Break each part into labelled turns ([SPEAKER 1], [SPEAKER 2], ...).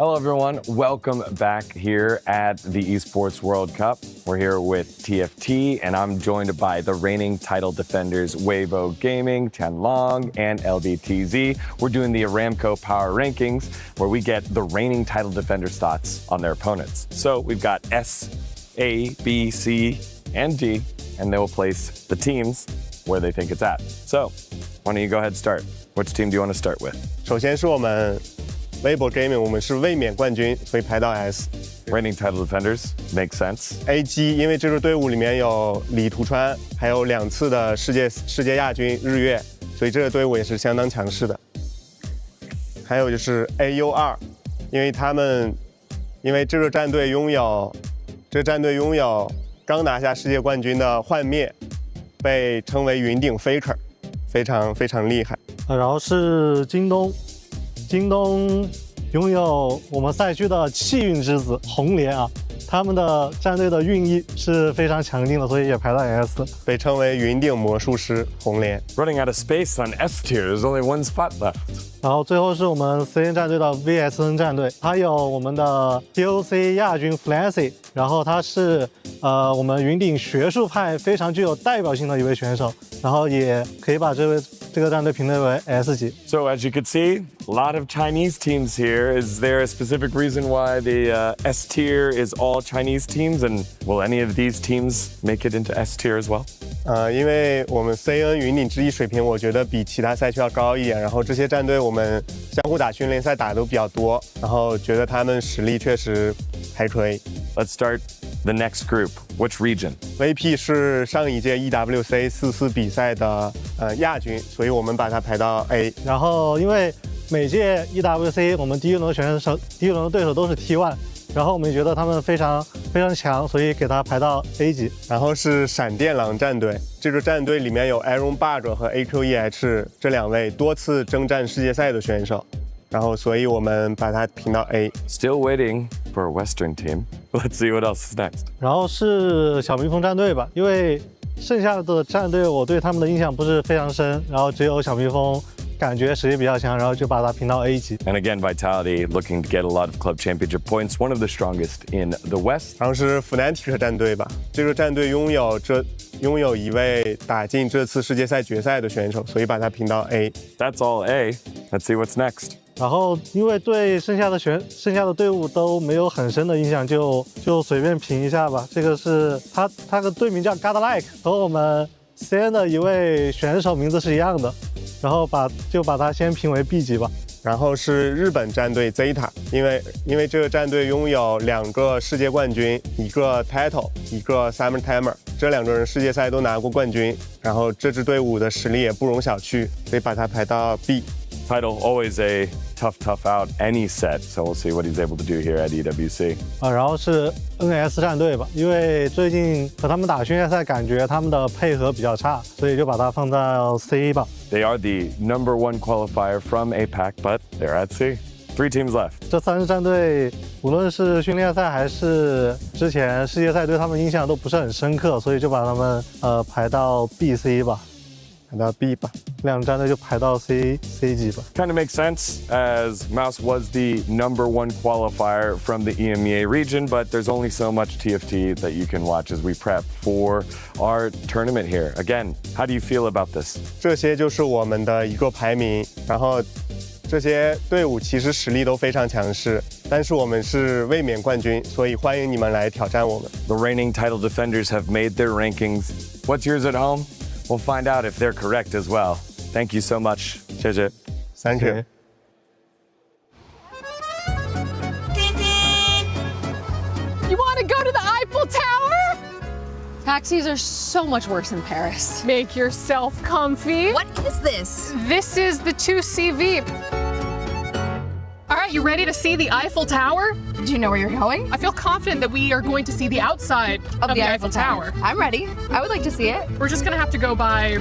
[SPEAKER 1] Hello, everyone. Welcome back here at the Esports World Cup. We're here with TFT, and I'm joined by the reigning title defenders, Weibo Gaming, Tianlong, and LBTZ. We're doing the Aramco Power Rankings, where we get the reigning title defenders' thoughts on their opponents. So we've got S, A, B, C, and D, and they will place the teams where they think it's at. So why don't you go ahead and start? Which team do you want to start with?
[SPEAKER 2] 首先是我们 Weibo Gaming， 我们是卫冕冠军，所以排到 S。
[SPEAKER 1] Reigning title defenders, makes sense.
[SPEAKER 2] AG， 因为这支队伍里面有李图川，还有2次的世界亚军日月，所以这个队伍也是相当强势的。还有就是 AU2， 因为这个战队拥有刚拿下世界冠军的幻灭，被称为云顶 Faker， 非常厉害。
[SPEAKER 3] 然后是京东拥有我们赛区的气运之子红莲啊，他们的战队的运意是非常强劲的，所以也排到 S，
[SPEAKER 2] 被称为云顶魔术师红莲。
[SPEAKER 1] Running out of space on S tier, there's only one spot left.
[SPEAKER 3] 然后最后是我们 CN 战队的 VSN 战队，它有我们的 EWC 亚军 Flancy， 然后他是我们云顶学术派非常具有代表性的一位选手，然后也可以把这个战队评类为 S 级。
[SPEAKER 1] So as you can see, a lot of Chinese teams here. Is there a specific reason why the S tier is all Chinese teams? And will any of these teams make it into S tier as well?
[SPEAKER 2] 因为我们 CN 云顶之翼水平，我觉得比其他赛区要高一点。然后这些战队我们相互打训练赛打的都比较多，然后觉得他们实力确实还可以。
[SPEAKER 1] Let's start the next group. Which region?
[SPEAKER 2] VP 是上一届 EWC 4次比赛的亚军，所以我们把它排到 A。
[SPEAKER 3] 然后因为每届 EWC 我们第一轮的对手都是 T1。 然后我们觉得他们非常强，所以给他排到 A 级。
[SPEAKER 2] 然后是闪电狼战队，这支战队里面有 Iron Bug 和 AQEH 这2位多次征战世界赛的选手，然后所以我们把它评到 A。
[SPEAKER 1] Still waiting for a Western team. Let's see what else is next.
[SPEAKER 3] 然后是小蜜蜂战队吧，因为剩下的战队我对他们的印象不是非常深，然后只有小蜜蜂感觉实力比较强，然后就把它评到 A 级。
[SPEAKER 1] And again, Vitality looking to get a lot of club championship points, one of the strongest in the West.
[SPEAKER 2] 然后是 Fnatic 战队吧，这个战队拥有一位打进这次世界赛决赛的选手，所以把它评到 A。
[SPEAKER 1] That's all A. Let's see what's next.
[SPEAKER 3] 然后因为对剩下的队伍都没有很深的印象，就随便评一下吧。这个是他的队名叫 Godlike， 和我们 CN 的一位选手名字是一样的。 然后就把它先评为 B 级吧。
[SPEAKER 2] 然后是日本战队 Zeta， 因为这个战队拥有2个世界冠军，一个 Title， 一个 Summer Timer， 这2个人世界赛都拿过冠军，然后这支队伍的实力也不容小觑，所以把它排到 B。
[SPEAKER 1] Title always a tough out any set, so we'll see what he's able to do here at EWC.
[SPEAKER 3] 然后是 NS 战队吧，因为最近和他们打训练赛，感觉他们的配合比较差，所以就把它放到 C 吧。
[SPEAKER 1] They are the #1 qualifier from APAC, but they're at C. 3 teams left.
[SPEAKER 3] 这3支战队，无论是训练赛还是之前世界赛，对他们印象都不是很深刻，所以就把他们排到 B、C 吧。
[SPEAKER 2] 排到 B 吧
[SPEAKER 3] ，2支战队就排到 C 级吧。
[SPEAKER 1] Kind of makes sense, as Mouse was the #1 qualifier from the EMEA region, but there's only so much TFT that you can watch as we prep for our tournament here. Again, how do you feel about this?
[SPEAKER 2] 这些就是我们的一个排名，然后这些队伍其实实力都非常强势，但是我们是卫冕冠军，所以欢迎你们来挑战我们。
[SPEAKER 1] The reigning title defenders have made their rankings. What's yours at home? We'll find out if they're correct as well. Thank you so much. 谢谢.
[SPEAKER 2] Thank you.
[SPEAKER 4] You want to go to the Eiffel Tower? Taxis are so much worse in Paris. Make yourself comfy.
[SPEAKER 5] What is this?
[SPEAKER 4] This is the 2CV. All right, you ready to see the Eiffel Tower?
[SPEAKER 5] Do you know where you're going?
[SPEAKER 4] I feel confident that we are going to see the outside of the Eiffel Tower.
[SPEAKER 5] I'm ready. I would like to see it.
[SPEAKER 4] We're just gonna have to go by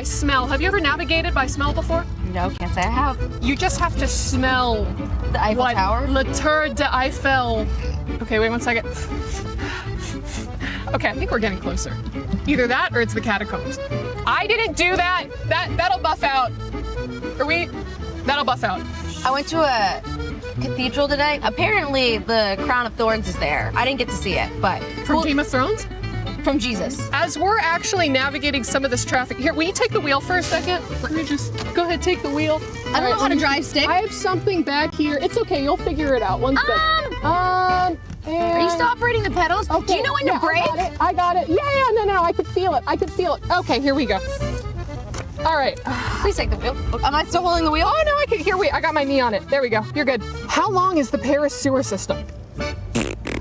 [SPEAKER 4] smell. Have you ever navigated by smell before?
[SPEAKER 5] No, can't say I have.
[SPEAKER 4] You just have to smell
[SPEAKER 5] The Eiffel Tower?
[SPEAKER 4] Le Tour de Eiffel. Okay, wait 1 second. Okay, I think we're getting closer. Either that or it's the catacombs. I didn't do that. That'll buff out. That'll buff out.
[SPEAKER 5] I went to a cathedral today. Apparently, the crown of thorns is there. I didn't get to see it, but
[SPEAKER 4] From Game of Thrones?
[SPEAKER 5] from Jesus.
[SPEAKER 4] As we're actually navigating some of this traffic, here, will you take the wheel for a second? Let me just go ahead, take the wheel.
[SPEAKER 5] I don't know how to drive stick.
[SPEAKER 4] I have something back here. It's okay, you'll figure it out. One sec.
[SPEAKER 5] Are you still operating the pedals?
[SPEAKER 4] Okay,
[SPEAKER 5] Do you know when to brake?
[SPEAKER 4] I got it. Yeah, no, I could feel it. Okay, here we go. All right.
[SPEAKER 5] Please take the wheel. Am I still holding the wheel?
[SPEAKER 4] Oh, no, I got my knee on it. There we go, you're good. How long is the Paris sewer system?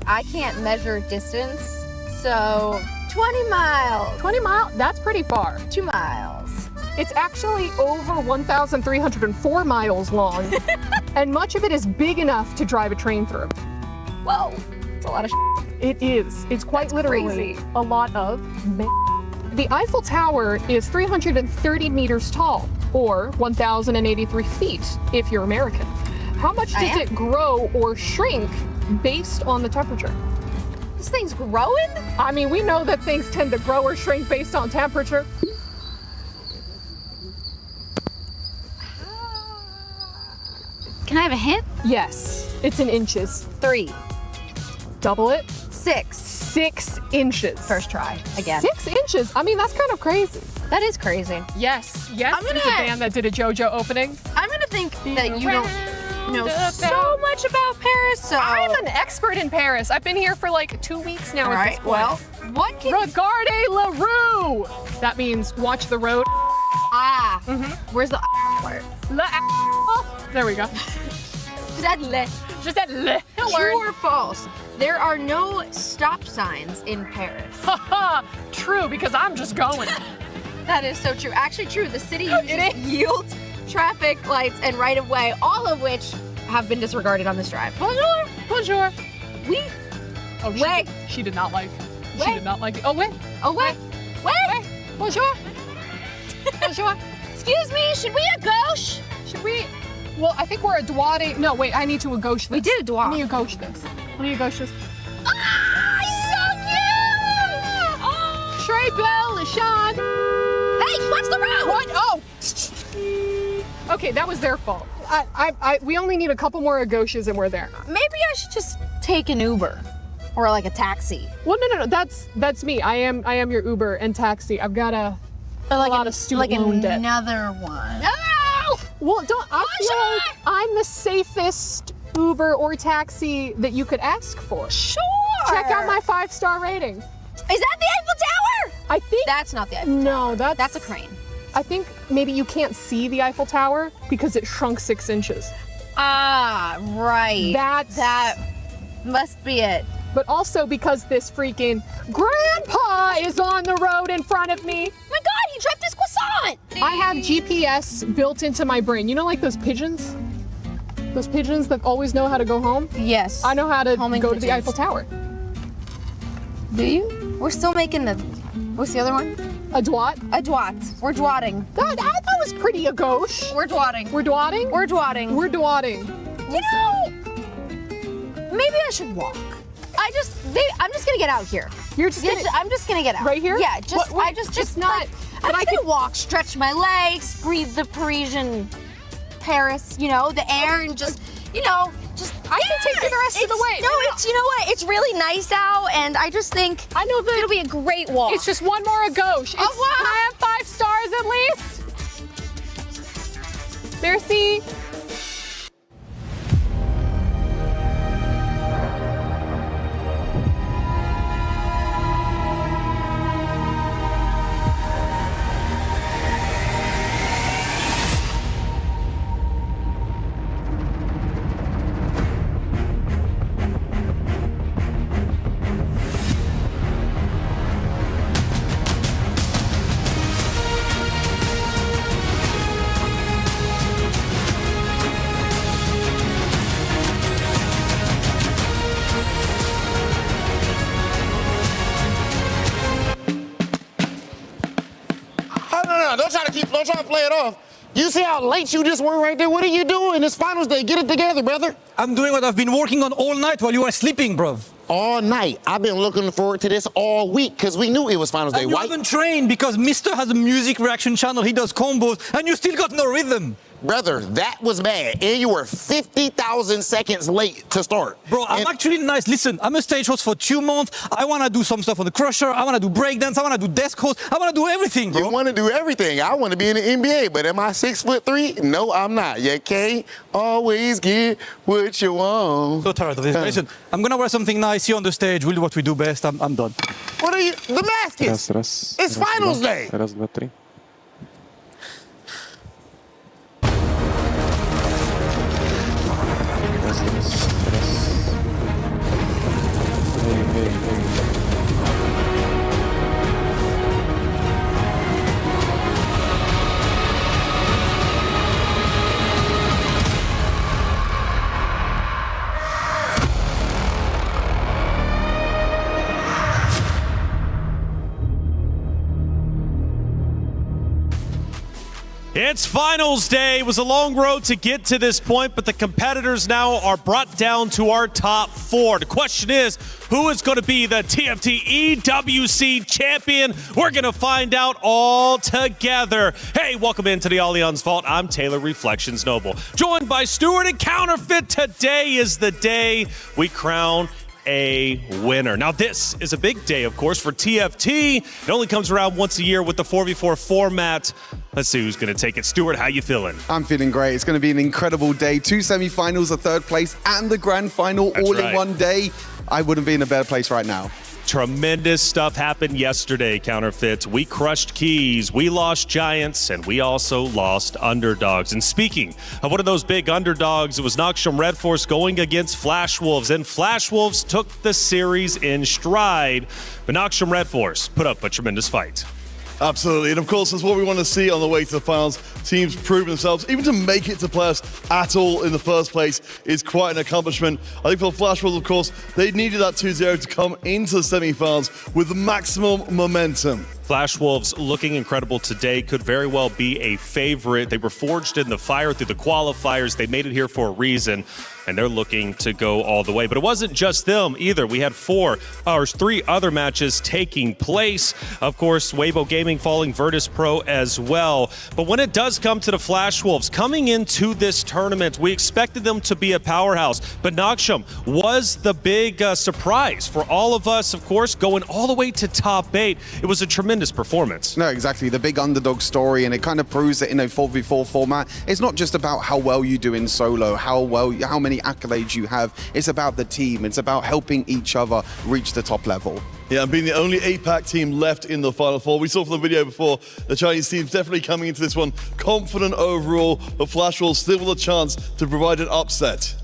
[SPEAKER 5] I can't measure distance, so 20 miles.
[SPEAKER 4] 20 miles? That's pretty far.
[SPEAKER 5] 2 miles.
[SPEAKER 4] It's actually over 1,304 miles long, and much of it is big enough to drive a train through.
[SPEAKER 5] Whoa, it's a lot of
[SPEAKER 4] It is. It's quite
[SPEAKER 5] That's
[SPEAKER 4] literally
[SPEAKER 5] crazy.
[SPEAKER 4] a lot of The Eiffel Tower is 330 meters tall, or 1,083 feet if you're American. How much does it grow or shrink based on the temperature?
[SPEAKER 5] This thing's growing?
[SPEAKER 4] I mean, we know that things tend to grow or shrink based on temperature.
[SPEAKER 5] Can I have a hint?
[SPEAKER 4] Yes, it's in inches.
[SPEAKER 5] 3,
[SPEAKER 4] Double it.
[SPEAKER 5] 6.
[SPEAKER 4] 6 inches.
[SPEAKER 5] First try, again.
[SPEAKER 4] 6 inches? I mean, that's kind of crazy.
[SPEAKER 5] That is crazy.
[SPEAKER 4] Yes,
[SPEAKER 5] I'm
[SPEAKER 4] there's
[SPEAKER 5] gonna-
[SPEAKER 4] a band that did a JoJo opening.
[SPEAKER 5] I'm gonna think that you don't know so much about Paris, so...
[SPEAKER 4] I'm an expert in Paris. I've been here for like 2 weeks now
[SPEAKER 5] All
[SPEAKER 4] at this
[SPEAKER 5] right,
[SPEAKER 4] point.
[SPEAKER 5] well, what can...
[SPEAKER 4] Regarde la rue. That means watch the road.
[SPEAKER 5] Where's the part?
[SPEAKER 4] There we go.
[SPEAKER 5] Is that le?
[SPEAKER 4] Just that little
[SPEAKER 5] True
[SPEAKER 4] word.
[SPEAKER 5] or false? There are no stop signs in Paris.
[SPEAKER 4] Haha, true, because I'm just going.
[SPEAKER 5] That is so true. Actually true, the city
[SPEAKER 4] It
[SPEAKER 5] uses yields, traffic lights, and right-of-way, all of which have been disregarded on this drive.
[SPEAKER 4] Bonjour. Bonjour.
[SPEAKER 5] We...
[SPEAKER 4] Oh,
[SPEAKER 5] Wait.
[SPEAKER 4] She did not like. She
[SPEAKER 5] Wait.
[SPEAKER 4] did not like it. Oh, wait.
[SPEAKER 5] Oh, wait. Wait.
[SPEAKER 4] Bonjour. Bonjour.
[SPEAKER 5] Excuse me, should we a gauche?
[SPEAKER 4] Should we? Well, I think we're a droite. No, wait, I need to a gauche this.
[SPEAKER 5] We did a droite.
[SPEAKER 4] I need to gauche this. I need to gauche this.
[SPEAKER 5] Ah, so cute! Oh.
[SPEAKER 4] Très belle, Sean.
[SPEAKER 5] Hey, watch the road!
[SPEAKER 4] What? Oh. Okay, that was their fault. We only need a couple more gauches and we're there.
[SPEAKER 5] Maybe I should just take an Uber or like a taxi.
[SPEAKER 4] Well, no. That's me. I am your Uber and taxi. I've got a lot of student loan debt.
[SPEAKER 5] Another one.
[SPEAKER 4] No! Well, I feel like I'm the safest Uber or taxi that you could ask for.
[SPEAKER 5] Sure.
[SPEAKER 4] Check out my 5-star rating.
[SPEAKER 5] Is that the Eiffel Tower?
[SPEAKER 4] I think
[SPEAKER 5] That's not the Eiffel Tower.
[SPEAKER 4] no,
[SPEAKER 5] That's a crane.
[SPEAKER 4] I think maybe you can't see the Eiffel Tower because it shrunk 6 inches.
[SPEAKER 5] Ah, right.
[SPEAKER 4] That
[SPEAKER 5] must be it.
[SPEAKER 4] But also because this freaking grandpa is on the road in front of me.
[SPEAKER 5] Oh my God, he dropped his croissant.
[SPEAKER 4] I have GPS built into my brain. You know, like those pigeons? Those pigeons that always know how to go home?
[SPEAKER 5] Yes.
[SPEAKER 4] I know how to
[SPEAKER 5] Homing
[SPEAKER 4] go to the
[SPEAKER 5] pigeons.
[SPEAKER 4] Eiffel Tower.
[SPEAKER 5] Do you? We're still making the. What's the other one?
[SPEAKER 4] A droite.
[SPEAKER 5] A droite. We're droiting.
[SPEAKER 4] That was pretty a gauche.
[SPEAKER 5] We're droiting.
[SPEAKER 4] We're droiting?
[SPEAKER 5] We're droiting.
[SPEAKER 4] We're droiting.
[SPEAKER 5] You know, maybe I should walk. I'm just gonna get out here.
[SPEAKER 4] You're just gonna,
[SPEAKER 5] I'm just gonna get out.
[SPEAKER 4] right here?
[SPEAKER 5] Yeah, just
[SPEAKER 4] What-
[SPEAKER 5] I just
[SPEAKER 4] it's not.
[SPEAKER 5] like,
[SPEAKER 4] But
[SPEAKER 5] I'm gonna walk, stretch my legs, breathe the Parisian Paris, you know, the air, and just, you know, just.
[SPEAKER 4] I can take you the rest of the way.
[SPEAKER 5] No, it's, you know what? It's really nice out, and I just think
[SPEAKER 4] I know that
[SPEAKER 5] it'll be a great walk.
[SPEAKER 4] it's just one more a gauche. It's,
[SPEAKER 5] Oh, wow.
[SPEAKER 4] Can I have 5 stars at least? Merci.
[SPEAKER 6] Oh, no, don't try to play it off. You see how late you just were right there? What are you doing? It's finals day. Get it together, brother.
[SPEAKER 7] I'm doing what I've been working on all night while you were sleeping, bruv.
[SPEAKER 6] All night. I've been looking forward to this all week because we knew it was finals day.
[SPEAKER 7] And you
[SPEAKER 6] Why?
[SPEAKER 7] haven't trained because Mister has a music reaction channel, he does combos, and you still got no rhythm.
[SPEAKER 6] Brother, that was bad. And you were 50,000 seconds late to start.
[SPEAKER 7] Bro, I'm actually nice. Listen, I'm a stage host for 2 months. I want to do some stuff on the Crusher. I want to do breakdance. I want to do desk host. I want to do everything, bro.
[SPEAKER 6] You want to do everything. I want to be in the NBA, but am I 6'3"? No, I'm not. You can't always get what you want.
[SPEAKER 7] So tired of this. Listen, I'm going to wear something nice here on the stage. We'll do what we do best. I'm done.
[SPEAKER 6] What are you? Damascus. It's finals day.
[SPEAKER 2] Raz, dwa, tri.
[SPEAKER 8] It's finals day. It was a long road to get to this point, but the competitors now are brought down to our top 4. The question is, who is going to be the TFT EWC champion? We're going to find out all together. Hey, welcome into the Allianz Vault. I'm Taylor Reflections Noble, joined by Stuart and Counterfeit. Today is the day we crown a winner. Now, this is a big day, of course, for TFT. It only comes around once a year with the 4v4 format. Let's see who's going to take it. Stuart, how you feeling?
[SPEAKER 9] I'm feeling great. It's going to be an incredible day. 2 semifinals, a third place, and the grand final all in one day. I wouldn't be in a better place right now.
[SPEAKER 8] Tremendous stuff happened yesterday, Counterfeit. We crushed Keys, we lost Giants, and we also lost Underdogs. And speaking of one of those big underdogs, it was Noxium Red Force going against Flash Wolves, and Flash Wolves took the series in stride. But Noxium Red Force put up a tremendous fight.
[SPEAKER 10] Absolutely, and of course, that's what we want to see on the way to the finals. Teams prove themselves. Even to make it to playoffs at all in the first place is quite an accomplishment. I think for the Flash Wolves, of course, they needed that 2-0 to come into the semi-finals with the maximum momentum.
[SPEAKER 8] Flash Wolves looking incredible today, could very well be a favorite. They were forged in the fire through the qualifiers. They made it here for a reason, and they're looking to go all the way. But it wasn't just them either. We had 3 other matches taking place. Of course, Weibo Gaming falling Virtus Pro as well. But when it does come to the Flash Wolves, coming into this tournament, we expected them to be a powerhouse. But Noxium was the big surprise for all of us, of course, going all the way to top 8. It was a tremendous performance.
[SPEAKER 9] No, exactly. The big underdog story, and it kind of proves that in a 4v4 format, it's not just about how well you do in solo, how many accolades you have. It's about the team. It's about helping each other reach the top level.
[SPEAKER 10] Yeah, and being the only APAC team left in the Final Four. We saw from the video before, the Chinese team's definitely coming into this one confident overall, but Flash will still with a chance to provide an upset.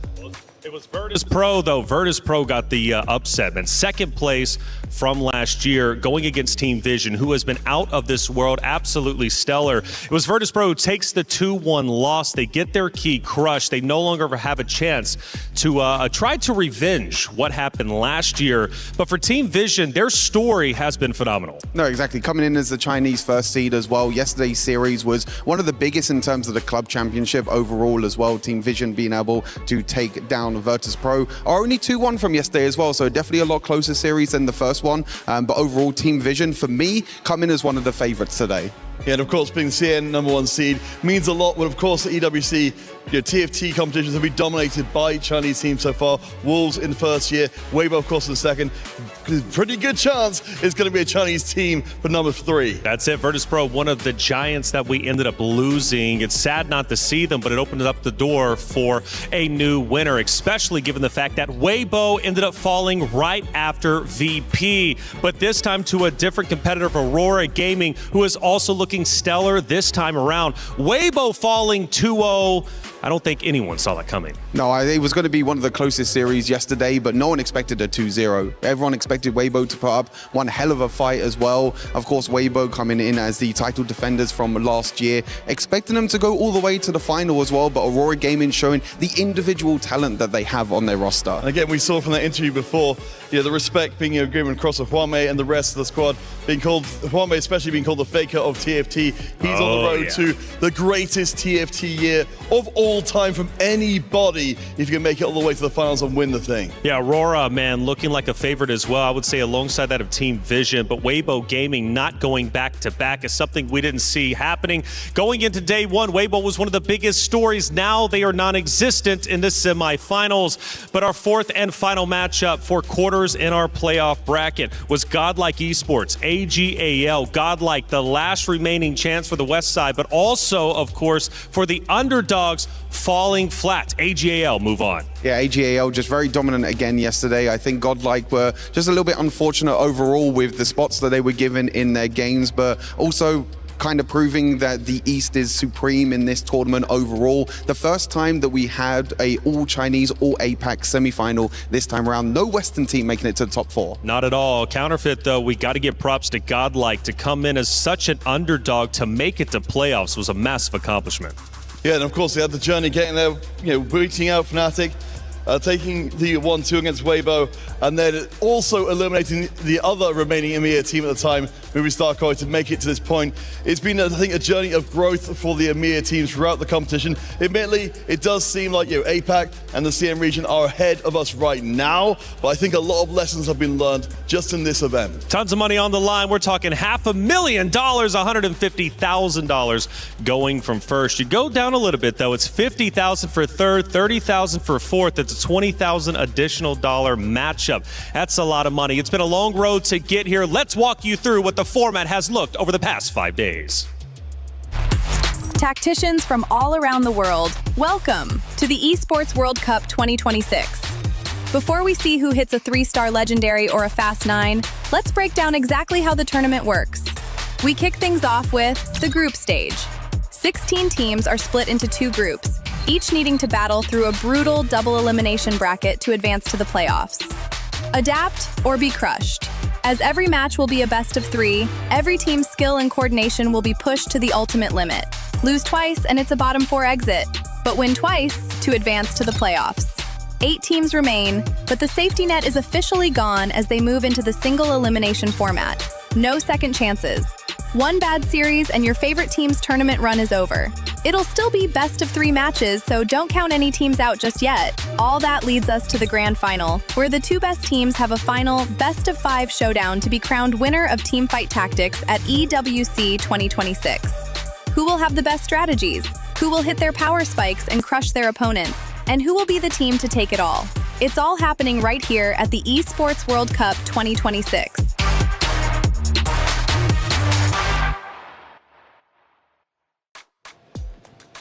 [SPEAKER 8] It was Virtus Pro, though. Virtus Pro got the upset, and second place from last year, going against Team Vision, who has been out of this world, absolutely stellar. It was Virtus Pro who takes the 2-1 loss. They get their key crushed. They no longer have a chance to try to revenge what happened last year. But for Team Vision, their story has been phenomenal.
[SPEAKER 9] No, exactly. Coming in as the Chinese first seed as well. Yesterday's series was one of the biggest in terms of the club championship overall as well. Team Vision being able to take down Virtus Pro are only 2-1 from yesterday as well, so definitely a lot closer series than the first one. But overall, Team Vision, for me, come in as one of the favorites today.
[SPEAKER 10] Yeah, and of course, being the CN #1 seed means a lot. But of course, the EWC, TFT competitions have been dominated by Chinese teams so far. Wolves in the first year, Weibo, of course, in the second. Pretty good chance it's going to be a Chinese team for number 3.
[SPEAKER 8] That's it. Virtus Pro, one of the giants that we ended up losing. It's sad not to see them, but it opened up the door for a new winner, especially given the fact that Weibo ended up falling right after VP. But this time to a different competitor, Aurora Gaming, who is also looking stellar this time around. Weibo falling 2-0. I don't think anyone saw that coming.
[SPEAKER 9] No, it was going to be one of the closest series yesterday, but no one expected a 2-0. Everyone expected Weibo to put up one hell of a fight as well. Of course, Weibo coming in as the title defenders from last year, expecting them to go all the way to the final as well, but Aurora Gaming showing the individual talent that they have on their roster.
[SPEAKER 10] And again, we saw from that interview before, the respect being given across of Huame and the rest of the squad, being called, Huame especially being called the faker of TFT. He's on the road to the greatest TFT year of all all time from anybody if you can make it all the way to the finals and win the thing.
[SPEAKER 8] Yeah, Aurora, man, looking like a favorite as well. I would say alongside that of Team Vision, but Weibo Gaming not going back-to-back is something we didn't see happening. Going into day one, Weibo was one of the biggest stories. Now they are non-existent in the semifinals. But our fourth and final matchup for quarters in our playoff bracket was Godlike Esports, AGAL. Godlike, the last remaining chance for the West side, but also, of course, for the underdogs falling flat. AGAL move on.
[SPEAKER 9] Yeah, AGAL just very dominant again yesterday. I think Godlike were just a little bit unfortunate overall with the spots that they were given in their games, but also kind of proving that the East is supreme in this tournament overall. The first time that we had a all-Chinese, all-APAC semi-final this time around. No Western team making it to the top four.
[SPEAKER 8] Not at all. Counterfeit, though, we got to give props to Godlike to come in as such an underdog to make it to playoffs was a massive accomplishment.
[SPEAKER 10] Yeah, and of course they had the journey getting there, beating out Fnatic, taking the 1-2 against Weibo, and then also eliminating the other remaining EMEA team at the time, Movistar Koi, to make it to this point. It's been, I think, a journey of growth for the EMEA teams throughout the competition. Admittedly, it does seem like APAC and the CM region are ahead of us right now, but I think a lot of lessons have been learned just in this event.
[SPEAKER 8] Tons of money on the line. We're talking $500,000, $150,000 going from first. You go down a little bit, though. It's $50,000 for third, $30,000 for fourth. It's a $20,000 additional matchup. That's a lot of money. It's been a long road to get here. Let's walk you through what the format has looked over the past 5 days.
[SPEAKER 11] Tacticians from all around the world, welcome to the Esports World Cup 2026. Before we see who hits a 3-star legendary or a fast 9, let's break down exactly how the tournament works. We kick things off with the group stage. 16 teams are split into 2 groups, each needing to battle through a brutal double elimination bracket to advance to the playoffs. Adapt or be crushed. As every match will be a best of 3, every team's skill and coordination will be pushed to the ultimate limit. Lose twice and it's a bottom 4 exit, but win twice to advance to the playoffs. 8 teams remain, but the safety net is officially gone as they move into the single elimination format. No second chances. One bad series and your favorite team's tournament run is over. It'll still be best of 3 matches, so don't count any teams out just yet. All that leads us to the grand final, where the 2 best teams have a final best of 5 showdown to be crowned winner of Teamfight Tactics at EWC 2026. Who will have the best strategies? Who will hit their power spikes and crush their opponents? And who will be the team to take it all? It's all happening right here at the Esports World Cup 2026.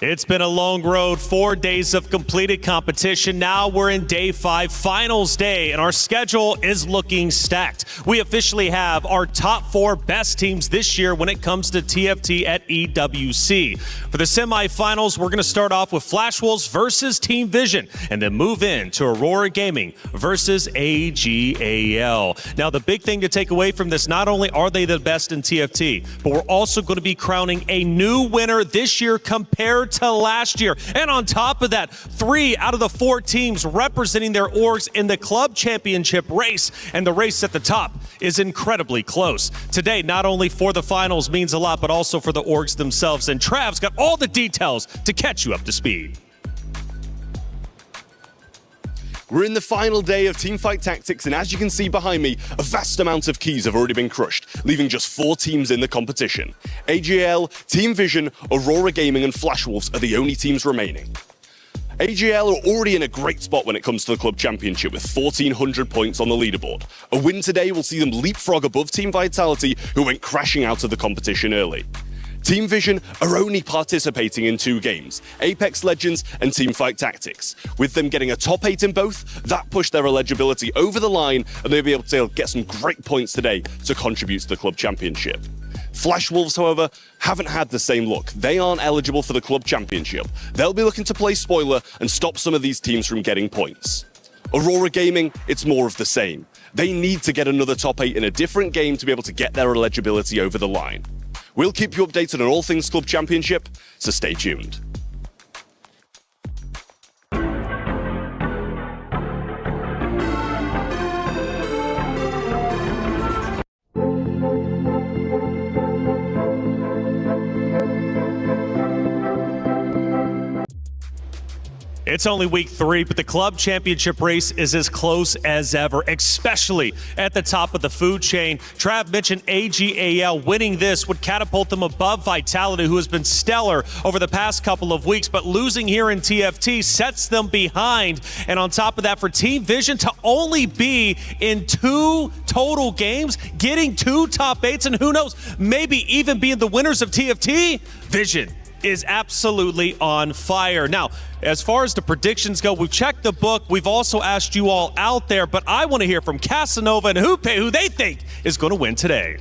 [SPEAKER 8] It's been a long road, 4 days of completed competition. Now we're in day 5, finals day, and our schedule is looking stacked. We officially have our top 4 best teams this year when it comes to TFT at EWC. For the semifinals, we're going to start off with Flash Wolves versus Team Vision, and then move in to Aurora Gaming versus AGAL. Now, the big thing to take away from this, not only are they the best in TFT, but we're also going to be crowning a new winner this year compared to last year. And on top of that, 3 out of the 4 teams representing their orgs in the club championship race, and the race at the top is incredibly close. Today, not only for the finals means a lot, but also for the orgs themselves. And Trav's got all the details to catch you up to speed.
[SPEAKER 12] We're in the final day of Teamfight Tactics, and as you can see behind me, a vast amount of keys have already been crushed, leaving just 4 teams in the competition. AGL, Team Vision, Aurora Gaming, and Flash Wolves are the only teams remaining. AGL are already in a great spot when it comes to the club championship with 1,400 points on the leaderboard. A win today will see them leapfrog above Team Vitality, who went crashing out of the competition early. Team Vision are only participating in 2 games, Apex Legends and Teamfight Tactics. With them getting a top 8 in both, that pushed their eligibility over the line, and they'll be able to get some great points today to contribute to the club championship. Flash Wolves, however, haven't had the same luck. They aren't eligible for the club championship. They'll be looking to play spoiler and stop some of these teams from getting points. Aurora Gaming, it's more of the same. They need to get another top 8 in a different game to be able to get their eligibility over the line. We'll keep you updated on all things Club Championship, so stay tuned.
[SPEAKER 8] It's only week 3, but the club championship race is as close as ever, especially at the top of the food chain. Trav mentioned AGAL. Winning this would catapult them above Vitality, who has been stellar over the past couple of weeks, but losing here in TFT sets them behind. And on top of that, for Team Vision to only be in 2 total games, getting 2 top 8s, and who knows, maybe even being the winners of TFT, Vision is absolutely on fire. Now, as far as the predictions go, we've checked the book. We've also asked you all out there, but I want to hear from Casanova and Hoope who they think is going to win today.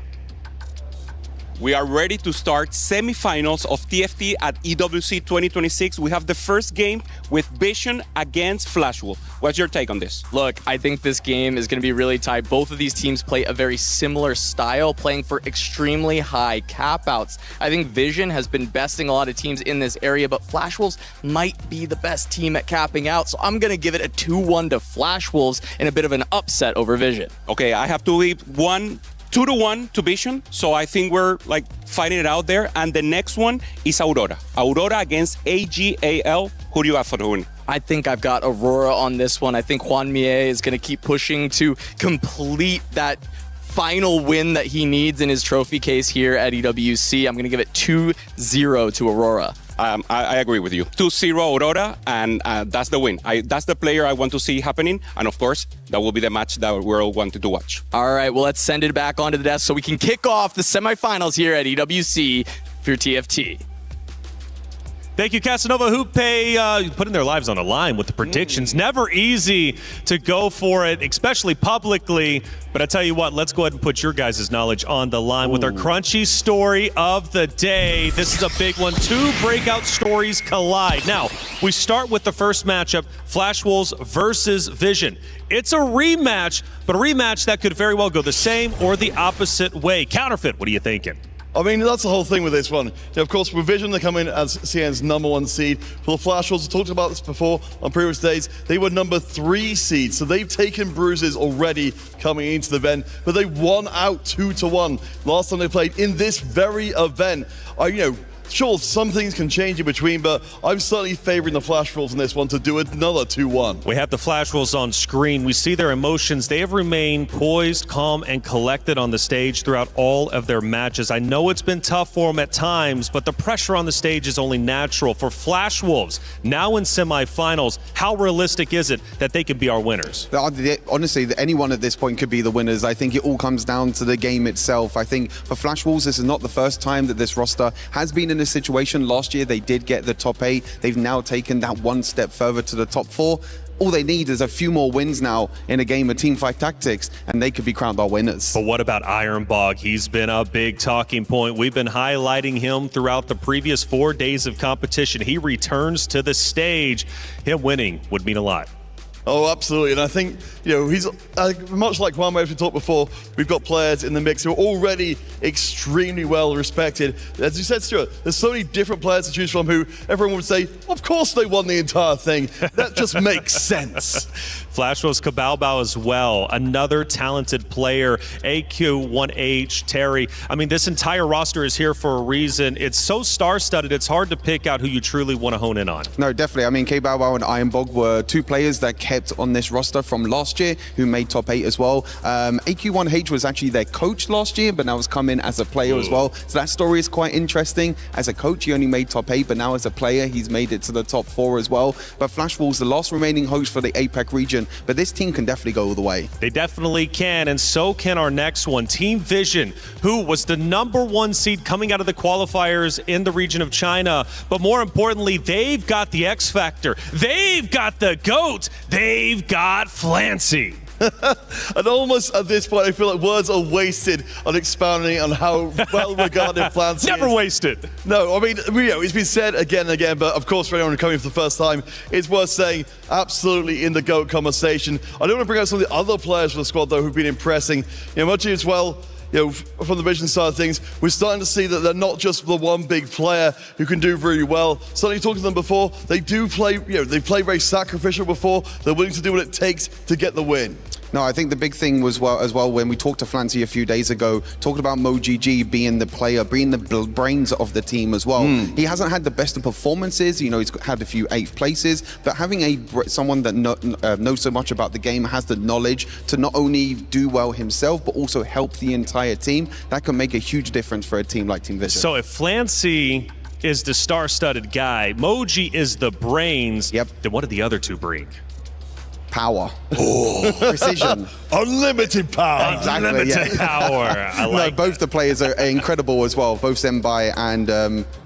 [SPEAKER 13] We are ready to start semifinals of TFT at EWC 2026. We have the first game with Vision against Flashwolf. What's your take on this?
[SPEAKER 14] Look, I think this game is going to be really tight. Both of these teams play a very similar style, playing for extremely high cap outs. I think Vision has been besting a lot of teams in this area, but Flashwolves might be the best team at capping out. So I'm going to give it a 2-1 to Flashwolves in a bit of an upset over Vision.
[SPEAKER 13] Okay, I have to leave 2-1 to Vision, so I think we're like fighting it out there. And the next one is Aurora. Aurora against AGAL. Who do you have for the win?
[SPEAKER 14] I think I've got Aurora on this one. I think Juan Mie is going to keep pushing to complete that final win that he needs in his trophy case here at EWC. I'm going to give it 2-0 to Aurora.
[SPEAKER 13] I agree with you. 2-0 Aurora, and that's the win. That's the player I want to see happening, and of course, that will be the match that we're all wanting to watch.
[SPEAKER 14] All right, well, let's send it back onto the desk so we can kick off the semifinals here at EWC for TFT.
[SPEAKER 8] Thank you, Casanova. Hoope putting their lives on the line with the predictions. Never easy to go for it, especially publicly. But I tell you what, let's go ahead and put your guys' knowledge on the line with our crunchy story of the day. This is a big one. 2 breakout stories collide. Now, we start with the first matchup, Flashwolves versus Vision. It's a rematch, but a rematch that could very well go the same or the opposite way. Counterfeit, what are you thinking?
[SPEAKER 10] I mean, that's the whole thing with this one. Of course, with Vision, they come in as CN's #1 seed. For the Flashwolves, we talked about this before on previous days, they were #3 seed, so they've taken bruises already coming into the event, but they won out 2-1 last time they played in this very event. Sure, some things can change in between, but I'm certainly favoring the Flashwolves in this one to do another 2-1.
[SPEAKER 8] We have the Flashwolves on screen. We see their emotions. They have remained poised, calm, and collected on the stage throughout all of their matches. I know it's been tough for them at times, but the pressure on the stage is only natural. For Flashwolves, now in semifinals, how realistic is it that they could be our winners?
[SPEAKER 9] Honestly, anyone at this point could be the winners. I think it all comes down to the game itself. I think for Flashwolves, this is not the first time that this roster has been in this situation. Last year they did get the top 8. They've now taken that one step further to the top 4. All they need is a few more wins now in a game of Teamfight Tactics, and they could be crowned our winners.
[SPEAKER 8] But what about Ironbog? He's been a big talking point. We've been highlighting him throughout the previous 4 days of competition. He returns to the stage. Him winning would mean a lot.
[SPEAKER 10] Oh, absolutely. And I think, he's much like Juan, as we talked before, we've got players in the mix who are already extremely well respected. As you said, Stuart, there's so many different players to choose from who everyone would say, of course they won the entire thing. That just makes sense.
[SPEAKER 8] Flashwolves Cabalbao as well. Another talented player. AQ1H, Terry. I mean, this entire roster is here for a reason. It's so star-studded, it's hard to pick out who you truly want to hone in on.
[SPEAKER 9] No, definitely. I mean, Cabalbao and Ironbog were 2 players that kept on this roster from last year who made top 8 as well. AQ1H was actually their coach last year, but now has come in as a player as well. So that story is quite interesting. As a coach, he only made top 8, but now as a player, he's made it to the top 4 as well. But Flashwolves, the last remaining host for the APAC region, but this team can definitely go all the way.
[SPEAKER 8] They definitely can, and so can our next one, Team Vision, who was the #1 seed coming out of the qualifiers in the region of China. But more importantly, they've got the X Factor. They've got the GOAT. They've got Flancy.
[SPEAKER 10] And almost at this point, I feel like words are wasted on expounding on how well regarded Flancy
[SPEAKER 8] Never
[SPEAKER 10] is.
[SPEAKER 8] wasted.
[SPEAKER 10] No, I mean, it's been said again and again, but of course, for anyone coming for the first time, it's worth saying absolutely in the GOAT conversation. I do want to bring out some of the other players for the squad, though, who've been impressing. Much as well, from the Vision side of things, we're starting to see that they're not just the one big player who can do really well. Certainly talking to them before, they do play, they play very sacrificial before. They're willing to do what it takes to get the win.
[SPEAKER 9] No, I think the big thing was as well when we talked to Flancy a few days ago, talking about MoGG being the player, being the brains of the team as well. He hasn't had the best of performances. You know, he's had a few 8th places, but having someone that knows so much about the game, has the knowledge to not only do well himself, but also help the entire team, that can make a huge difference for a team like Team Vision.
[SPEAKER 8] So if Flancy is the star-studded guy, Moji is the brains, then what do the other two bring?
[SPEAKER 9] Power. Precision.
[SPEAKER 10] Unlimited power.
[SPEAKER 9] Exactly,
[SPEAKER 8] Unlimited power. I like
[SPEAKER 9] both the players are incredible as well. Both Senbai and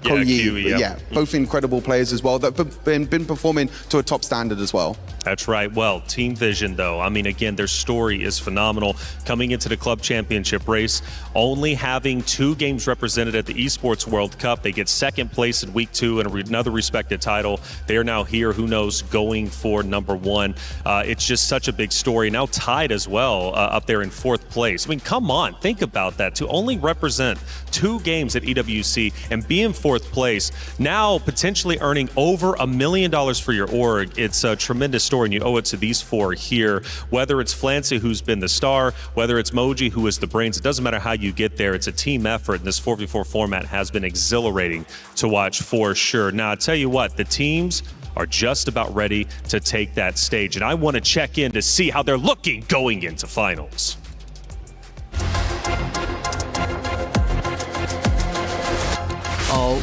[SPEAKER 9] Koyi. Both incredible players as well that have been performing to a top standard as well.
[SPEAKER 8] That's right. Well, Team Vision, though, I mean, again, their story is phenomenal. Coming into the club championship race, only having 2 games represented at the Esports World Cup. They get 2nd place in week 2 and another respected title. They are now here, who knows, going for number 1. It's just such a big story. Now tied as well up there in 4th place. I mean, come on, think about that. To only represent 2 games at EWC and be in 4th place, now potentially earning over $1 million for your org. It's a tremendous story, and you owe it to these 4 here. Whether it's Flancy, who's been the star, whether it's Moji, who is the brains, it doesn't matter how you get there. It's a team effort, and this 4v4 format has been exhilarating to watch for sure. Now, I tell you what, the teams are just about ready to take that stage, and I want to check in to see how they're looking going into finals.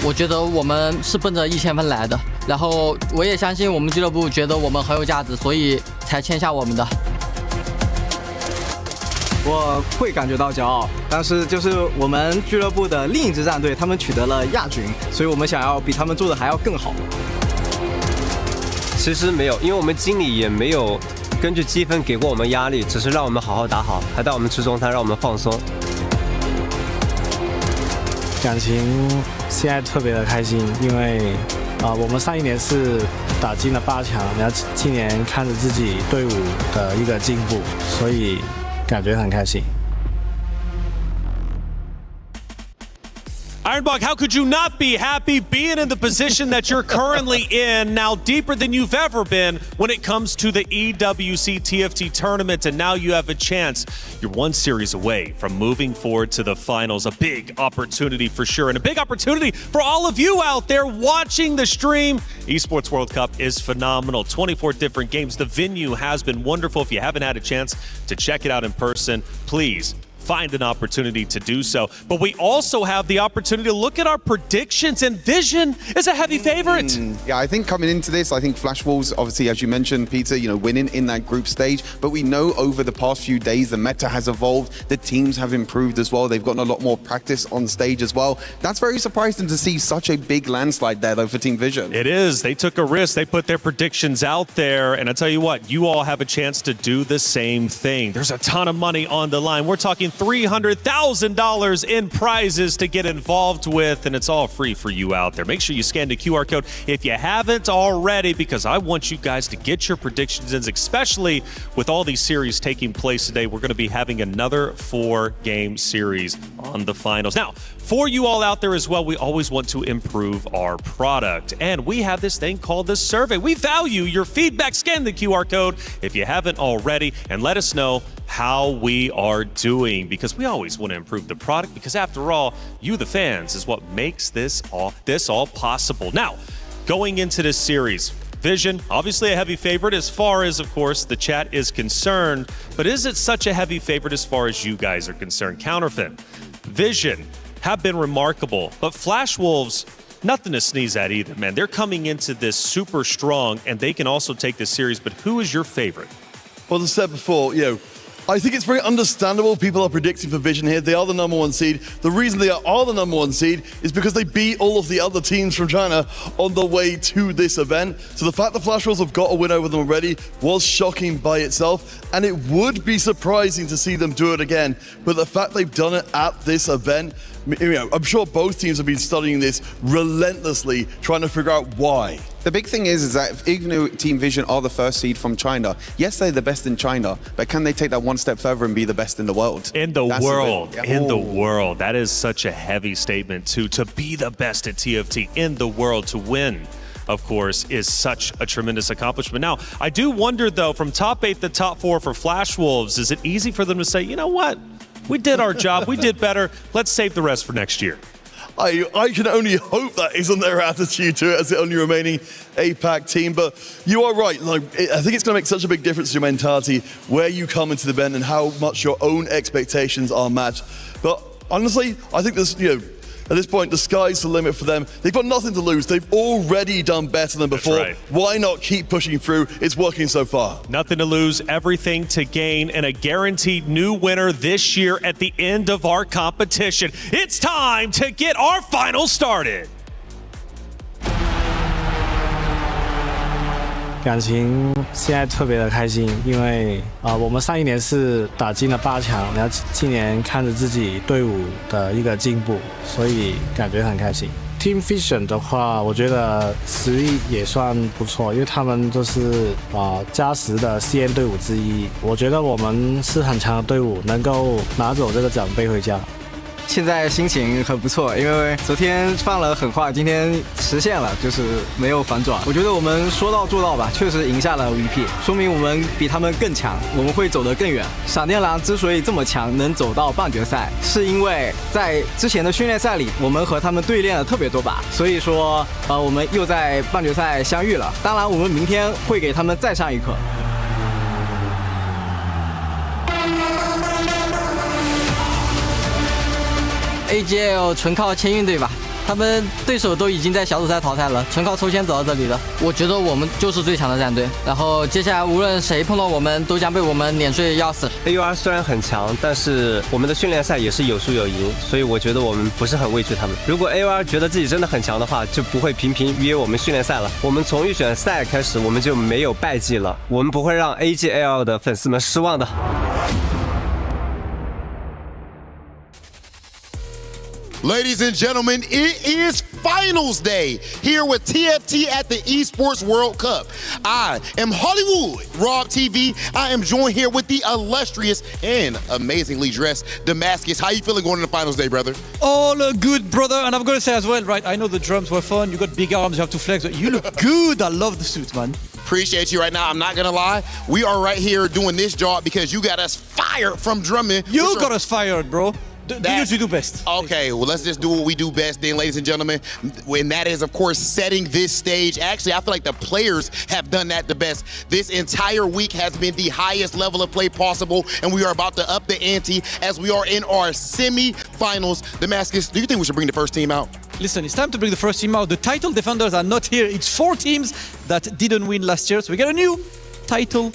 [SPEAKER 15] 我觉得我们是奔着1000分来的，然后我也相信我们俱乐部觉得我们很有价值，所以才签下我们的。
[SPEAKER 16] 我会感觉到骄傲，但是就是我们俱乐部的另一支战队，他们取得了亚军，所以我们想要比他们做的还要更好。
[SPEAKER 17] 其实没有，因为我们经理也没有根据积分给过我们压力，只是让我们好好打好，还带我们吃中餐，让我们放松。
[SPEAKER 18] 感情现在特别的开心，因为我们上一年是打进了8强，然后今年看着自己队伍的一个进步，所以感觉很开心。
[SPEAKER 8] Ironbog, how could you not be happy being in the position that you're currently in, now deeper than you've ever been when it comes to the EWC TFT tournament, and now you have a chance. You're 1 series away from moving forward to the finals. A big opportunity for sure, and a big opportunity for all of you out there watching the stream. Esports World Cup is phenomenal. 24 different games. The venue has been wonderful. If you haven't had a chance to check it out in person, please find an opportunity to do so. But we also have the opportunity to look at our predictions, and Vision is a heavy favorite.
[SPEAKER 9] Yeah, I think coming into this, I think Flash Wolves, obviously, as you mentioned, Peter, you know, winning in that group stage. But we know over the past few days, the meta has evolved. The teams have improved as well. They've gotten a lot more practice on stage as well. That's very surprising to see such a big landslide there, though, for Team Vision.
[SPEAKER 8] It is. They took a risk. They put their predictions out there. And I tell you what, you all have a chance to do the same thing. There's a ton of money on the line. We're talking $300,000 in prizes to get involved with, and it's all free for you out there. Make sure you scan the QR code if you haven't already, because I want you guys to get your predictions in, especially with all these series taking place today. We're going to be having another 4-game series on the finals. Now, for you all out there as well, we always want to improve our product, and we have this thing called the survey. We value your feedback. Scan the QR code if you haven't already, and let us know how we are doing, because we always want to improve the product, because after all, you the fans is what makes this all possible. Now, going into this series, Vision, obviously a heavy favorite as far as, of course, the chat is concerned, but is it such a heavy favorite as far as you guys are concerned? Counterfeit, Vision have been remarkable, but Flash Wolves, nothing to sneeze at either, man. They're coming into this super strong, and they can also take this series, but who is your favorite?
[SPEAKER 10] Well, as I said before, you know, I think it's very understandable people are predicting for Vision here. They are the #1 seed. The reason they are the #1 seed is because they beat all of the other teams from China on the way to this event. So the fact that Flash Wolves have got a win over them already was shocking by itself, and it would be surprising to see them do it again. But the fact they've done it at this event, you know, I'm sure both teams have been studying this relentlessly, trying to figure out why.
[SPEAKER 9] The big thing is that even though Team Vision are the first seed from China, yes, they're the best in China, but can they take that one step further and be the best in the world?
[SPEAKER 8] In the world. That is such a heavy statement, too. To be the best at TFT in the world, to win of course, is such a tremendous accomplishment. Now, I do wonder, though, from top 8 to top 4 for Flash Wolves, is it easy for them to say, you know what? We did our job. We did better. Let's save the rest for next year.
[SPEAKER 10] I can only hope that isn't their attitude to it as the only remaining APAC team. But you are right. Like, I think it's going to make such a big difference to your mentality where you come into the event and how much your own expectations are matched. But honestly, I think there's, at this point, the sky's the limit for them. They've got nothing to lose. They've already done better than before.
[SPEAKER 8] That's right.
[SPEAKER 10] Why not keep pushing through? It's working so far.
[SPEAKER 8] Nothing to lose, everything to gain, and a guaranteed new winner this year at the end of our competition. It's time to get our finals started.
[SPEAKER 18] 感情现在特别的开心，因为我们上一年是打进了8强，然后今年看着自己队伍的一个进步，所以感觉很开心。Teamfight 的话，我觉得实力也算不错，因为他们都是加10的 CN 队伍之一。我觉得我们是很强的队伍，能够拿走这个奖杯回家。
[SPEAKER 16] 现在心情很不错，因为昨天放了狠话，今天实现了，就是没有反转。我觉得我们说到做到吧，确实赢下了 VP， 说明我们比他们更强，我们会走得更远。闪电狼之所以这么强，能走到半决赛，是因为在之前的训练赛里，我们和他们对练了特别多把，所以说我们又在半决赛相遇了。当然，我们明天会给他们再上一课。
[SPEAKER 15] AGL 纯靠签运对吧？他们对手都已经在小组赛淘汰了，纯靠抽签走到这里的。我觉得我们就是最强的战队，然后接下来无论谁碰到我们，都将被我们碾碎要死。
[SPEAKER 17] AUR 虽然很强，但是我们的训练赛也是有输有赢，所以我觉得我们不是很畏惧他们。如果 AUR 觉得自己真的很强的话，就不会频频约我们训练赛了。我们从预选赛开始，我们就没有败绩了，我们不会让 AGL 的粉丝们失望的。
[SPEAKER 6] Ladies and gentlemen, it is finals day here with TFT at the Esports World Cup. I am Hollywood Rob TV. I am joined here with the illustrious and amazingly dressed Damascus. How you feeling going into the finals day, brother?
[SPEAKER 7] All good, brother. And I've got to say as well, right, I know the drums were fun. You got big arms, you have to flex. But you look good. I love the suit, man.
[SPEAKER 6] Appreciate you right now. I'm not going to lie. We are right here doing this job because you got us fired from drumming.
[SPEAKER 7] You got us fired, bro. Do what you do best.
[SPEAKER 6] Okay, well, let's just do what we do best then, ladies and gentlemen. And that is, of course, setting this stage. Actually, I feel like the players have done that the best. This entire week has been the highest level of play possible, and we are about to up the ante as we are in our semi-finals. Damascus, do you think we should bring the first team out?
[SPEAKER 7] Listen, it's time to bring the first team out. The title defenders are not here. It's 4 teams that didn't win last year, so we got a new title.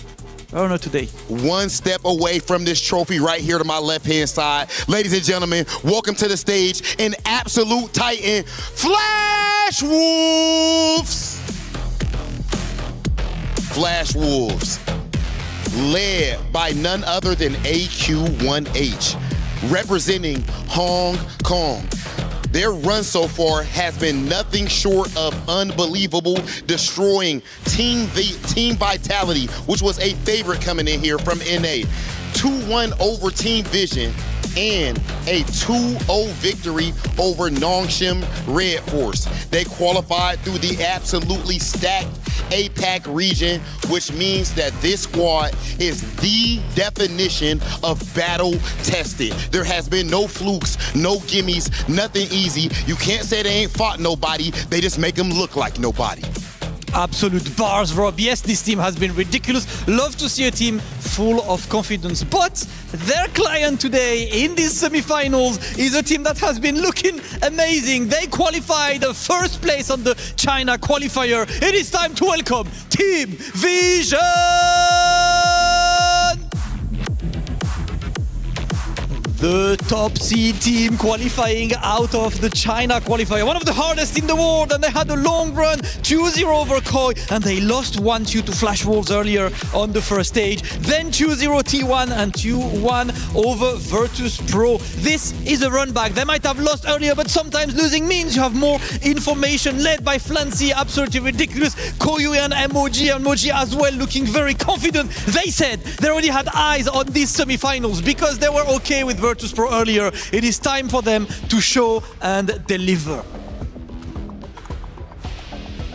[SPEAKER 7] Oh, no, today.
[SPEAKER 6] One step away from this trophy right here to my left-hand side. Ladies and gentlemen, welcome to the stage, an absolute titan, Flash Wolves! Flash Wolves, led by none other than AQ1H, representing Hong Kong. Their run so far has been nothing short of unbelievable, destroying Team Vitality, which was a favorite coming in here from NA. 2-1 over Team Vision and a 2-0 victory over Nongshim Red Force. They qualified through the absolutely stacked APAC region, which means that this squad is the definition of battle tested. There has been no flukes, no gimmies, nothing easy. You can't say they ain't fought nobody, they just make them look like nobody.
[SPEAKER 7] Absolute bars, Rob. Yes, this team has been ridiculous. Love to see a team full of confidence. But their client today in these semi-finals is a team that has been looking amazing. They qualified first place on the China qualifier. It is time to welcome Team Vision! The top seed team qualifying out of the China qualifier. One of the hardest in the world, and they had a long run, 2-0 over Koi, and they lost 1-2 to Flash Wolves earlier on the first stage. Then 2-0 T1 and 2-1 over Virtus Pro. This is a run back. They might have lost earlier, but sometimes losing means you have more information. Led by Flancy, absolutely ridiculous. Koyu and Moji as well, looking very confident. They said they already had eyes on these semi-finals because they were okay with Virtus Pro earlier. It is time for them to show and deliver.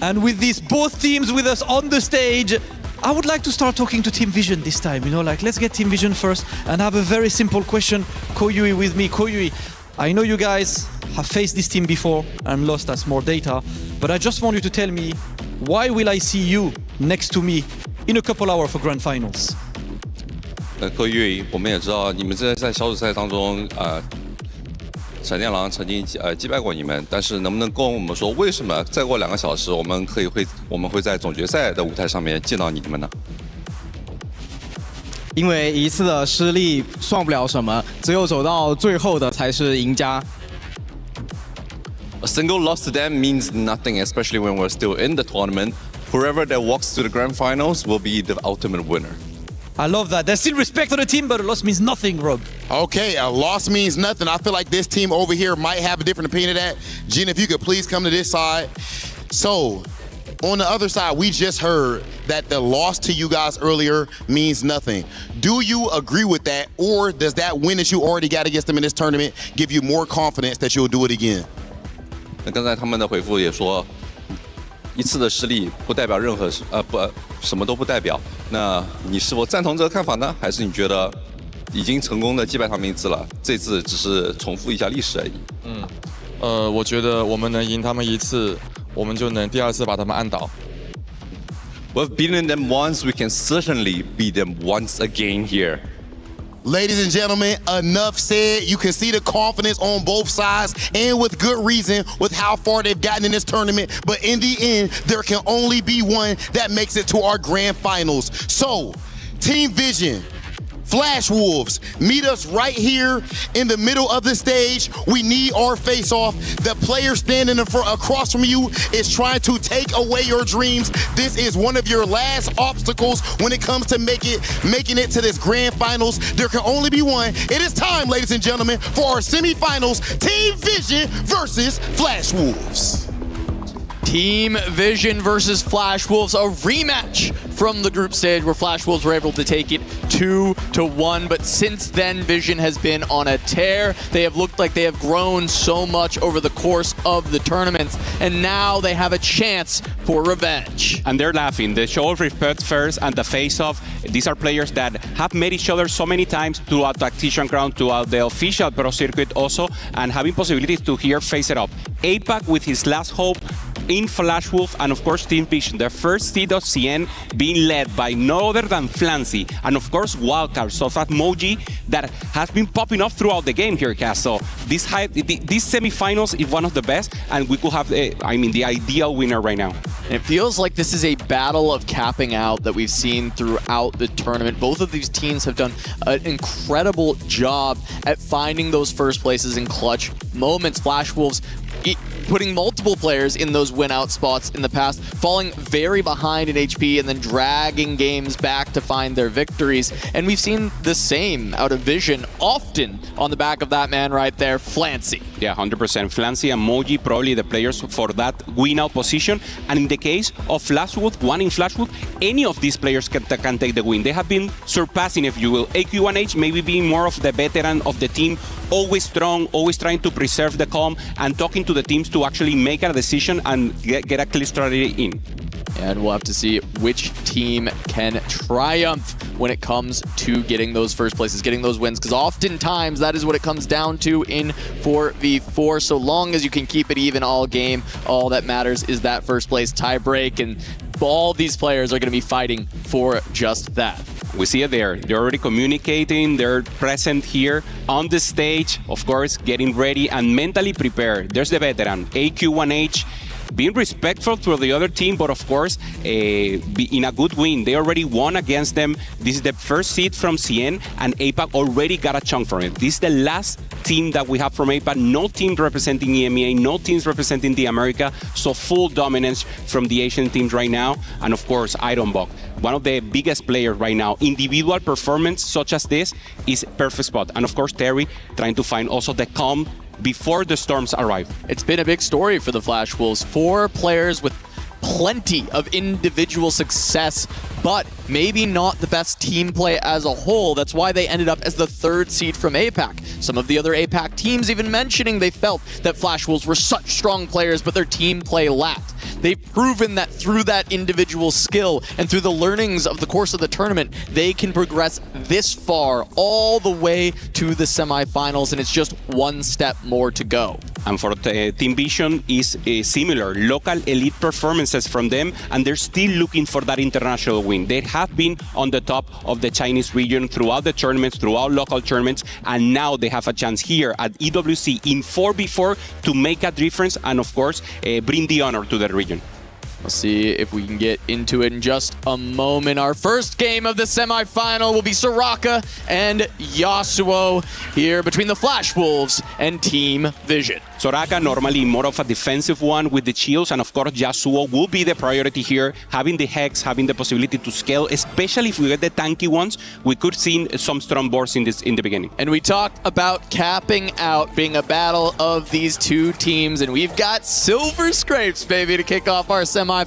[SPEAKER 7] And with these both teams with us on the stage, I would like to start talking to Team Vision this time. You know, like let's get Team Vision first and have a very simple question. Koyui with me. Koyui, I know you guys have faced this team before and lost us more data, but I just want you to tell me, why will I see you next to me in a couple hours for Grand Finals?
[SPEAKER 19] 柯玉，我们也知道你们在小组赛当中，闪电狼曾经击败过你们，但是能不能跟我们说，为什么再过2个小时，我们会在总决赛的舞台上面见到你们呢？
[SPEAKER 16] 因为一次的失利算不了什么，只有走到最后的才是赢家。
[SPEAKER 19] A single loss to them means nothing, especially when we're still in the tournament. Whoever that walks to the grand finals will be the ultimate winner.
[SPEAKER 7] I love that. There's still respect for the team, but a loss means nothing, Rob.
[SPEAKER 6] Okay, a loss means nothing. I feel like this team over here might have a different opinion of that. Gina, if you could please come to this side. So, on the other side, we just heard that the loss to you guys earlier means nothing. Do you agree with that, or does that win that you already got against them in this tournament give you more confidence that you'll do it again?
[SPEAKER 19] 那刚才他们的回复也说，一次的失利不代表任何什么都不代表。那你是否赞同这个看法呢？还是你觉得已经成功的击败他们一次了，这次只是重复一下历史而已？
[SPEAKER 20] 我觉得我们能赢他们一次，我们就能第2次把他们按倒。
[SPEAKER 19] We've beaten them once, we can certainly beat them once again here.
[SPEAKER 6] Ladies and gentlemen, enough said. You can see the confidence on both sides, and with good reason, with how far they've gotten in this tournament. But in the end, there can only be one that makes it to our grand finals. So, Team Vision, Flash Wolves, meet us right here in the middle of the stage. We need our face-off. The player standing across from you is trying to take away your dreams. This is one of your last obstacles when it comes to making it to this grand finals. There can only be one. It is time, ladies and gentlemen, for our semifinals, Team Vision versus Flash Wolves.
[SPEAKER 21] Team Vision versus Flash Wolves, a rematch from the group stage where Flash Wolves were able to take it 2-1. But since then, Vision has been on a tear. They have looked like they have grown so much over the course of the tournaments, and now they have a chance for revenge.
[SPEAKER 13] And they're laughing. The show of respect first and the face-off. These are players that have met each other so many times throughout Tactician Crown, throughout the official Pro Circuit also, and having possibilities to here face it up. APAC with his last hope in Flash Wolf, and of course Team Vision, the first seed of CN, being led by no other than Flancy, and of course wildcard, so that Moji that has been popping up throughout the game here, Cass. So this semifinals is one of the best, and we could have, the ideal winner right now.
[SPEAKER 21] It feels like this is a battle of capping out that we've seen throughout the tournament. Both of these teams have done an incredible job at finding those first places in clutch moments. Flash Wolves putting multiple players in those win-out spots in the past, falling very behind in HP and then dragging games back to find their victories. And we've seen the same out of Vision, often on the back of that man right there, Flancy.
[SPEAKER 13] Yeah, 100%. Flancy and Moji probably the players for that win-out position. And in the case of Flashwood, any of these players can take the win. They have been surpassing, if you will. AQ1H maybe being more of the veteran of the team, always strong, always trying to preserve the calm and talking to the teams to actually make a decision and get a clear strategy in.
[SPEAKER 21] And we'll have to see which team can triumph when it comes to getting those first places, getting those wins, because oftentimes that is what it comes down to in 4v4. So long as you can keep it even all game, all that matters is that first place tie break, and all these players are going to be fighting for just that.
[SPEAKER 13] We see it there. They're already communicating. They're present here on the stage, of course, getting ready and mentally prepared. There's the veteran, AQ1H, being respectful to the other team, but of course, in a good win. They already won against them. This is the first seed from CN, and APAC already got a chunk from it. This is the last team that we have from APAC. No team representing EMEA, no teams representing the America, so full dominance from the Asian teams right now. And of course, Ironbuck, one of the biggest players right now. Individual performance such as this is perfect spot. And of course, Terry trying to find also the calm before the storms arrive.
[SPEAKER 21] It's been a big story for the Flash Wolves. 4 players with plenty of individual success, but maybe not the best team play as a whole. That's why they ended up as the 3rd seed from APAC. Some of the other APAC teams even mentioning they felt that Flash Wolves were such strong players, but their team play lacked. They've proven that through that individual skill and through the learnings of the course of the tournament, they can progress this far all the way to the semifinals, and it's just one step more to go.
[SPEAKER 13] And for Team Vision is similar, local elite performances from them, and they're still looking for that international win. They have been on the top of the Chinese region throughout the tournaments, throughout local tournaments, and now they have a chance here at EWC in 4v4 to make a difference and, of course, bring the honor to the region.
[SPEAKER 21] We'll see if we can get into it in just a moment. Our first game of the semifinal will be Soraka and Yasuo here between the Flash Wolves and Team Vision.
[SPEAKER 13] Soraka normally more of a defensive one with the shields, and of course Yasuo will be the priority here, having the Hex, having the possibility to scale, especially if we get the tanky ones. We could see some strong boards in the beginning.
[SPEAKER 21] And we talked about capping out being a battle of these two teams, and we've got silver scrapes, baby, to kick off our semifinals.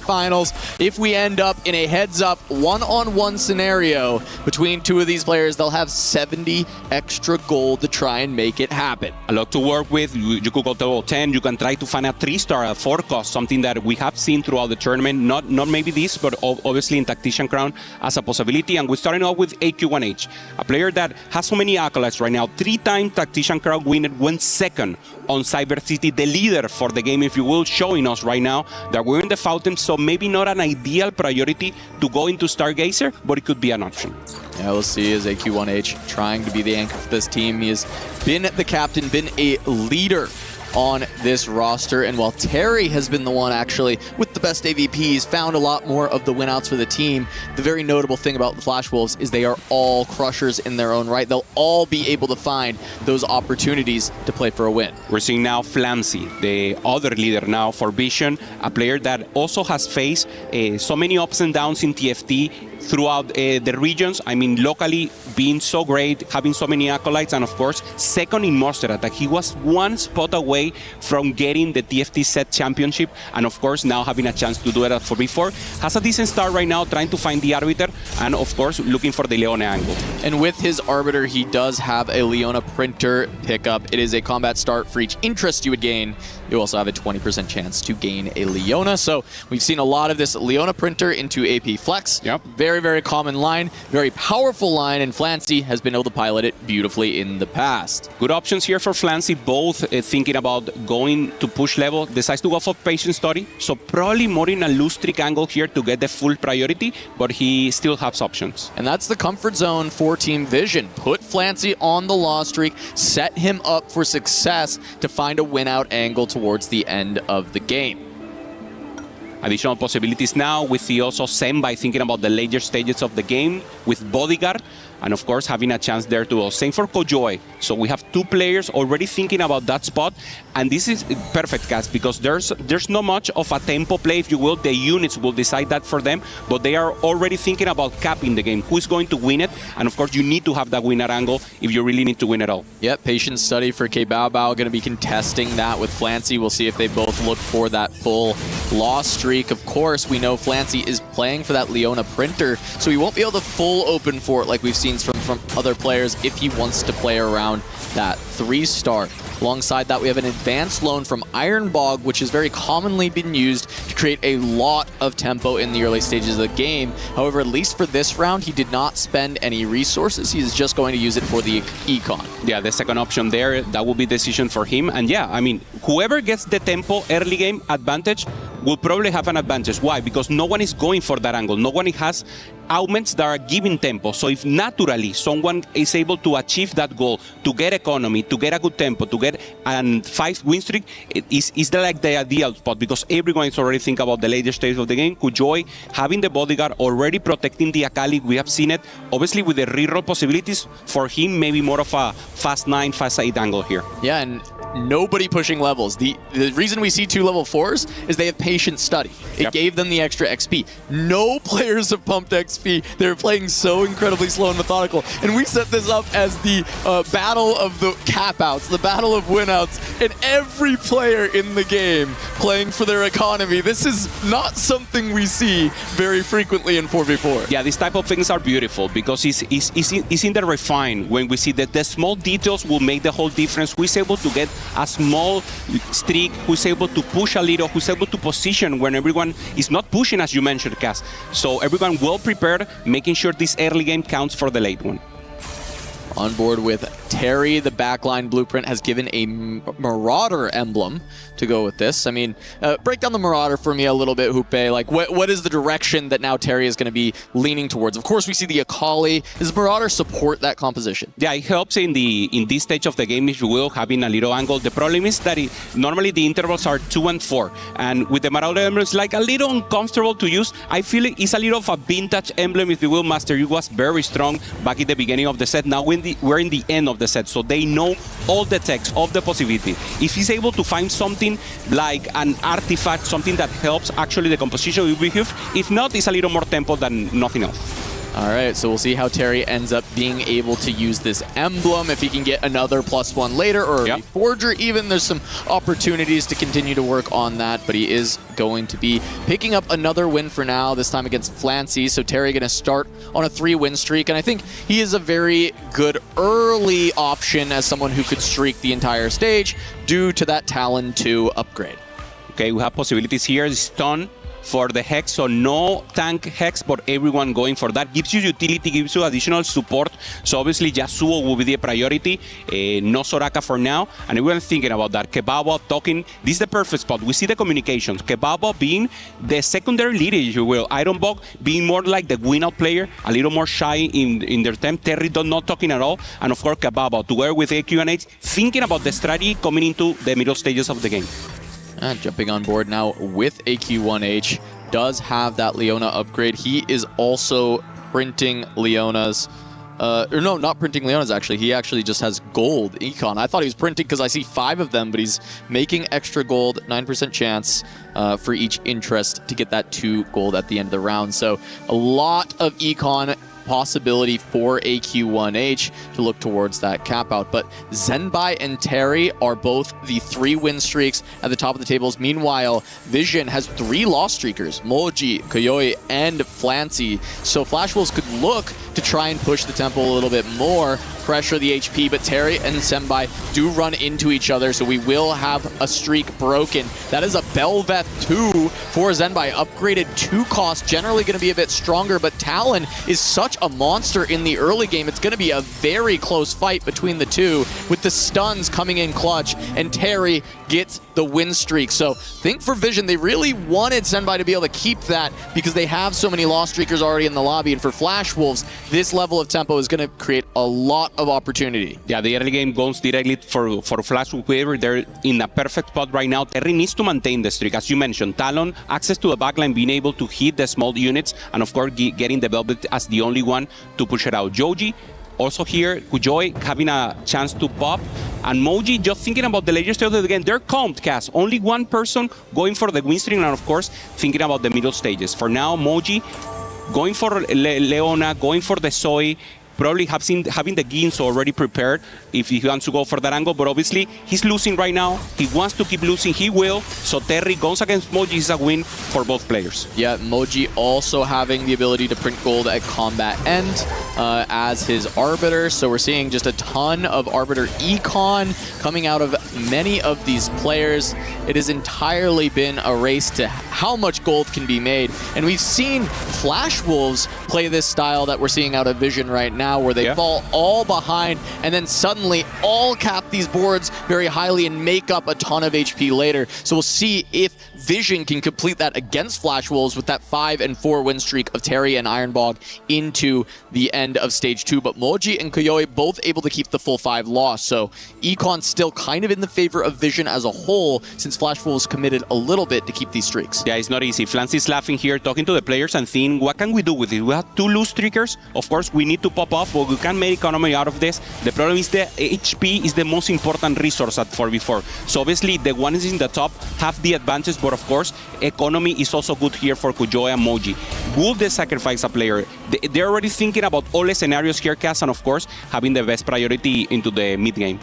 [SPEAKER 21] If we end up in a heads-up one-on-one scenario between two of these players, they'll have 70 extra gold to try and make it happen.
[SPEAKER 13] A lot to work with. You could go level 10, you can try to find a 3-star at 4 cost, something that we have seen throughout the tournament. Not maybe this, but obviously in Tactician Crown as a possibility. And we're starting off with AQ1H, a player that has so many accolades right now. 3-time Tactician Crown winner, went second on Cyber City, the leader for the game, if you will, showing us right now that we're in the fountain, so maybe not an ideal priority to go into Stargazer, but it could be an option.
[SPEAKER 21] Yeah, we'll see as AQ1H trying to be the anchor for this team. He has been the captain, been a leader on this roster, and while Terry has been the one actually with the best AVPs, found a lot more of the win-outs for the team, the very notable thing about the Flash Wolves is they are all crushers in their own right. They'll all be able to find those opportunities to play for a win.
[SPEAKER 13] We're seeing now Flancy, the other leader now for Vision, a player that also has faced so many ups and downs in TFT throughout the regions. I mean, locally being so great, having so many accolades, and of course, second in Monster Attack. He was one spot away from getting the TFT set championship, and of course, now having a chance to do it at 4v4. Has a decent start right now, trying to find the Arbiter, and of course, looking for the Leona angle.
[SPEAKER 21] And with his Arbiter, he does have a Leona Printer pickup. It is a combat start for each interest you would gain. You also have a 20% chance to gain a Leona. So we've seen a lot of this Leona Printer into AP Flex.
[SPEAKER 13] Yep.
[SPEAKER 21] Very, very common line, very powerful line, and Flancy has been able to pilot it beautifully in the past.
[SPEAKER 13] Good options here for Flancy, both thinking about going to push level, decides to go for Patient Study, so probably more in a loose trick angle here to get the full priority, but he still has options.
[SPEAKER 21] And that's the comfort zone for Team Vision. Put Flancy on the loss streak, set him up for success to find a win-out angle towards the end of the game.
[SPEAKER 13] Additional possibilities now with the also Senbai thinking about the later stages of the game with Bodyguard, and of course having a chance there to go. Same for Kojoy. So we have two players already thinking about that spot, and this is perfect, guys, because there's not much of a tempo play, if you will. The units will decide that for them, but they are already thinking about capping the game. Who is going to win it? And of course you need to have that winner angle if you really need to win it all.
[SPEAKER 21] Yep, Patient Study for K Bao Bao, going to be contesting that with Flancy. We'll see if they both look for that full loss streak. Of course, we know Flancy is playing for that Leona Printer, so he won't be able to full open for it like we've seen from other players if he wants to play around that 3-star. Alongside that, we have an advanced loan from Iron Bog, which has very commonly been used to create a lot of tempo in the early stages of the game. However, at least for this round, he did not spend any resources. He's just going to use it for the econ.
[SPEAKER 13] Yeah, the second option there, that will be decision for him. And yeah, I mean, whoever gets the tempo early game advantage will probably have an advantage. Why? Because no one is going for that angle. No one has augments that are giving tempo. So if naturally someone is able to achieve that goal, to get economy, to get a good tempo, to get a 5 win streak, is like the ideal spot, because everyone is already thinking about the later stage of the game. Kujoy having the Bodyguard already protecting the Akali. We have seen it. Obviously with the reroll possibilities, for him maybe more of a fast 9, fast 8 angle here.
[SPEAKER 21] Yeah, and nobody pushing levels. The reason we see 2 level 4s is they have Patient Study. It gave them the extra XP. No players have pumped XP. They're playing so incredibly slow and methodical. And we set this up as the battle of the cap-outs, the battle of win-outs, and every player in the game playing for their economy. This is not something we see very frequently in 4v4.
[SPEAKER 13] Yeah, these type of things are beautiful because it's in the refine when we see that the small details will make the whole difference. Who is able to get a small streak, who's able to push a little, who's able to position when everyone is not pushing, as you mentioned, Cass. So everyone well prepared, making sure this early game counts for the late one.
[SPEAKER 21] On board with Terry, the backline blueprint has given a Marauder emblem to go with this. I mean, break down the Marauder for me a little bit, Hoope. Like, what is the direction that now Terry is going to be leaning towards? Of course, we see the Akali. Does Marauder support that composition?
[SPEAKER 13] Yeah, it helps in this stage of the game, if you will, having a little angle. The problem is that normally the intervals are 2 and 4, and with the Marauder emblem, it's like a little uncomfortable to use. I feel it's a little of a vintage emblem, if you will. Master Yi was very strong back in the beginning of the set. Now we're in the end of the set, so they know all the text of the possibility. If he's able to find something like an artifact, something that helps actually the composition, will be huge. If not, it's a little more tempo than nothing else.
[SPEAKER 21] All right, so we'll see how Terry ends up being able to use this emblem, if he can get another +1 later, or a Forger even. There's some opportunities to continue to work on that, but he is going to be picking up another win for now, this time against Flancy. So Terry going to start on a 3-win streak, and I think he is a very good early option as someone who could streak the entire stage due to that Talon 2 upgrade.
[SPEAKER 13] Okay, we have possibilities here. Stun for the Hex, so no tank Hex, but everyone going for that. Gives you utility, gives you additional support. So obviously Yasuo will be the priority, no Soraka for now. And everyone's thinking about that. Kebaba talking, this is the perfect spot. We see the communications. Kebaba being the secondary leader, if you will. Ironbog being more like the win-out player, a little more shy in their time. Terry not talking at all. And of course Kebaba, together with AQ&H, thinking about the strategy coming into the middle stages of the game.
[SPEAKER 21] Jumping on board now with AQ1H, does have that Leona upgrade. He is also printing Leona's, or no, not printing Leona's actually. He actually just has gold econ. I thought he was printing because I see 5 of them, but he's making extra gold, 9% chance for each interest to get that 2 gold at the end of the round. So a lot of econ possibility for AQ1H to look towards that cap out. But Zenbai and Terry are both the 3-win streaks at the top of the tables. Meanwhile, Vision has 3 loss streakers, Moji, Koyoi, and Flancy. So Flash Wolves could look to try and push the tempo a little bit more, pressure the HP, but Terry and Zenbai do run into each other, so we will have a streak broken. That is a Belveth 2 for Zenbai, upgraded 2 cost, generally going to be a bit stronger, but Talon is such a monster in the early game. It's going to be a very close fight between the two, with the stuns coming in clutch, and Terry gets the win streak. So think for Vision, they really wanted Zenbai to be able to keep that because they have so many lost streakers already in the lobby, and for Flash Wolves, this level of tempo is going to create a lot of opportunity.
[SPEAKER 13] Yeah, the early game goes directly for Flash Wolves. They're in a perfect spot right now. Terry needs to maintain the streak, as you mentioned. Talon, access to the backline, being able to hit the small units, and of course getting the Velvet as the only one to push it out. Joji also here, Kujoy having a chance to pop, and Moji just thinking about the later stage of the game. They're calmed, Cass. Only one person going for the win streak, and of course thinking about the middle stages. For now, Moji going for Leona, going for the Zoe, probably having the Ginso already prepared if he wants to go for that angle, but obviously he's losing right now. He wants to keep losing, he will. So Terry goes against Moji is a win for both players.
[SPEAKER 21] Yeah, Moji also having the ability to print gold at combat end as his Arbiter. So we're seeing just a ton of Arbiter econ coming out of many of these players. It has entirely been a race to how much gold can be made. And we've seen Flash Wolves play this style that we're seeing out of Vision right now, where they fall all behind and then suddenly all cap these boards very highly and make up a ton of HP later. So we'll see if Vision can complete that against Flash Wolves with that 5 and 4 win streak of Terry and Ironbog into the end of stage 2. But Moji and Koyoi both able to keep the full 5 loss. So econ still kind of in the favor of Vision as a whole, since Flash Wolves committed a little bit to keep these streaks.
[SPEAKER 13] Yeah, it's not easy. Flancy's laughing here, talking to the players and thinking, what can we do with it? We have 2 loose streakers. Of course, we need to pop off, but we can make economy out of this. The problem is the HP is the most important resource at 4v4. So obviously, the ones in the top have the advantage, but of course, economy is also good here for Kujoy and Moji. Will they sacrifice a player? They're already thinking about all the scenarios here, Cass, and of course, having the best priority into the mid game.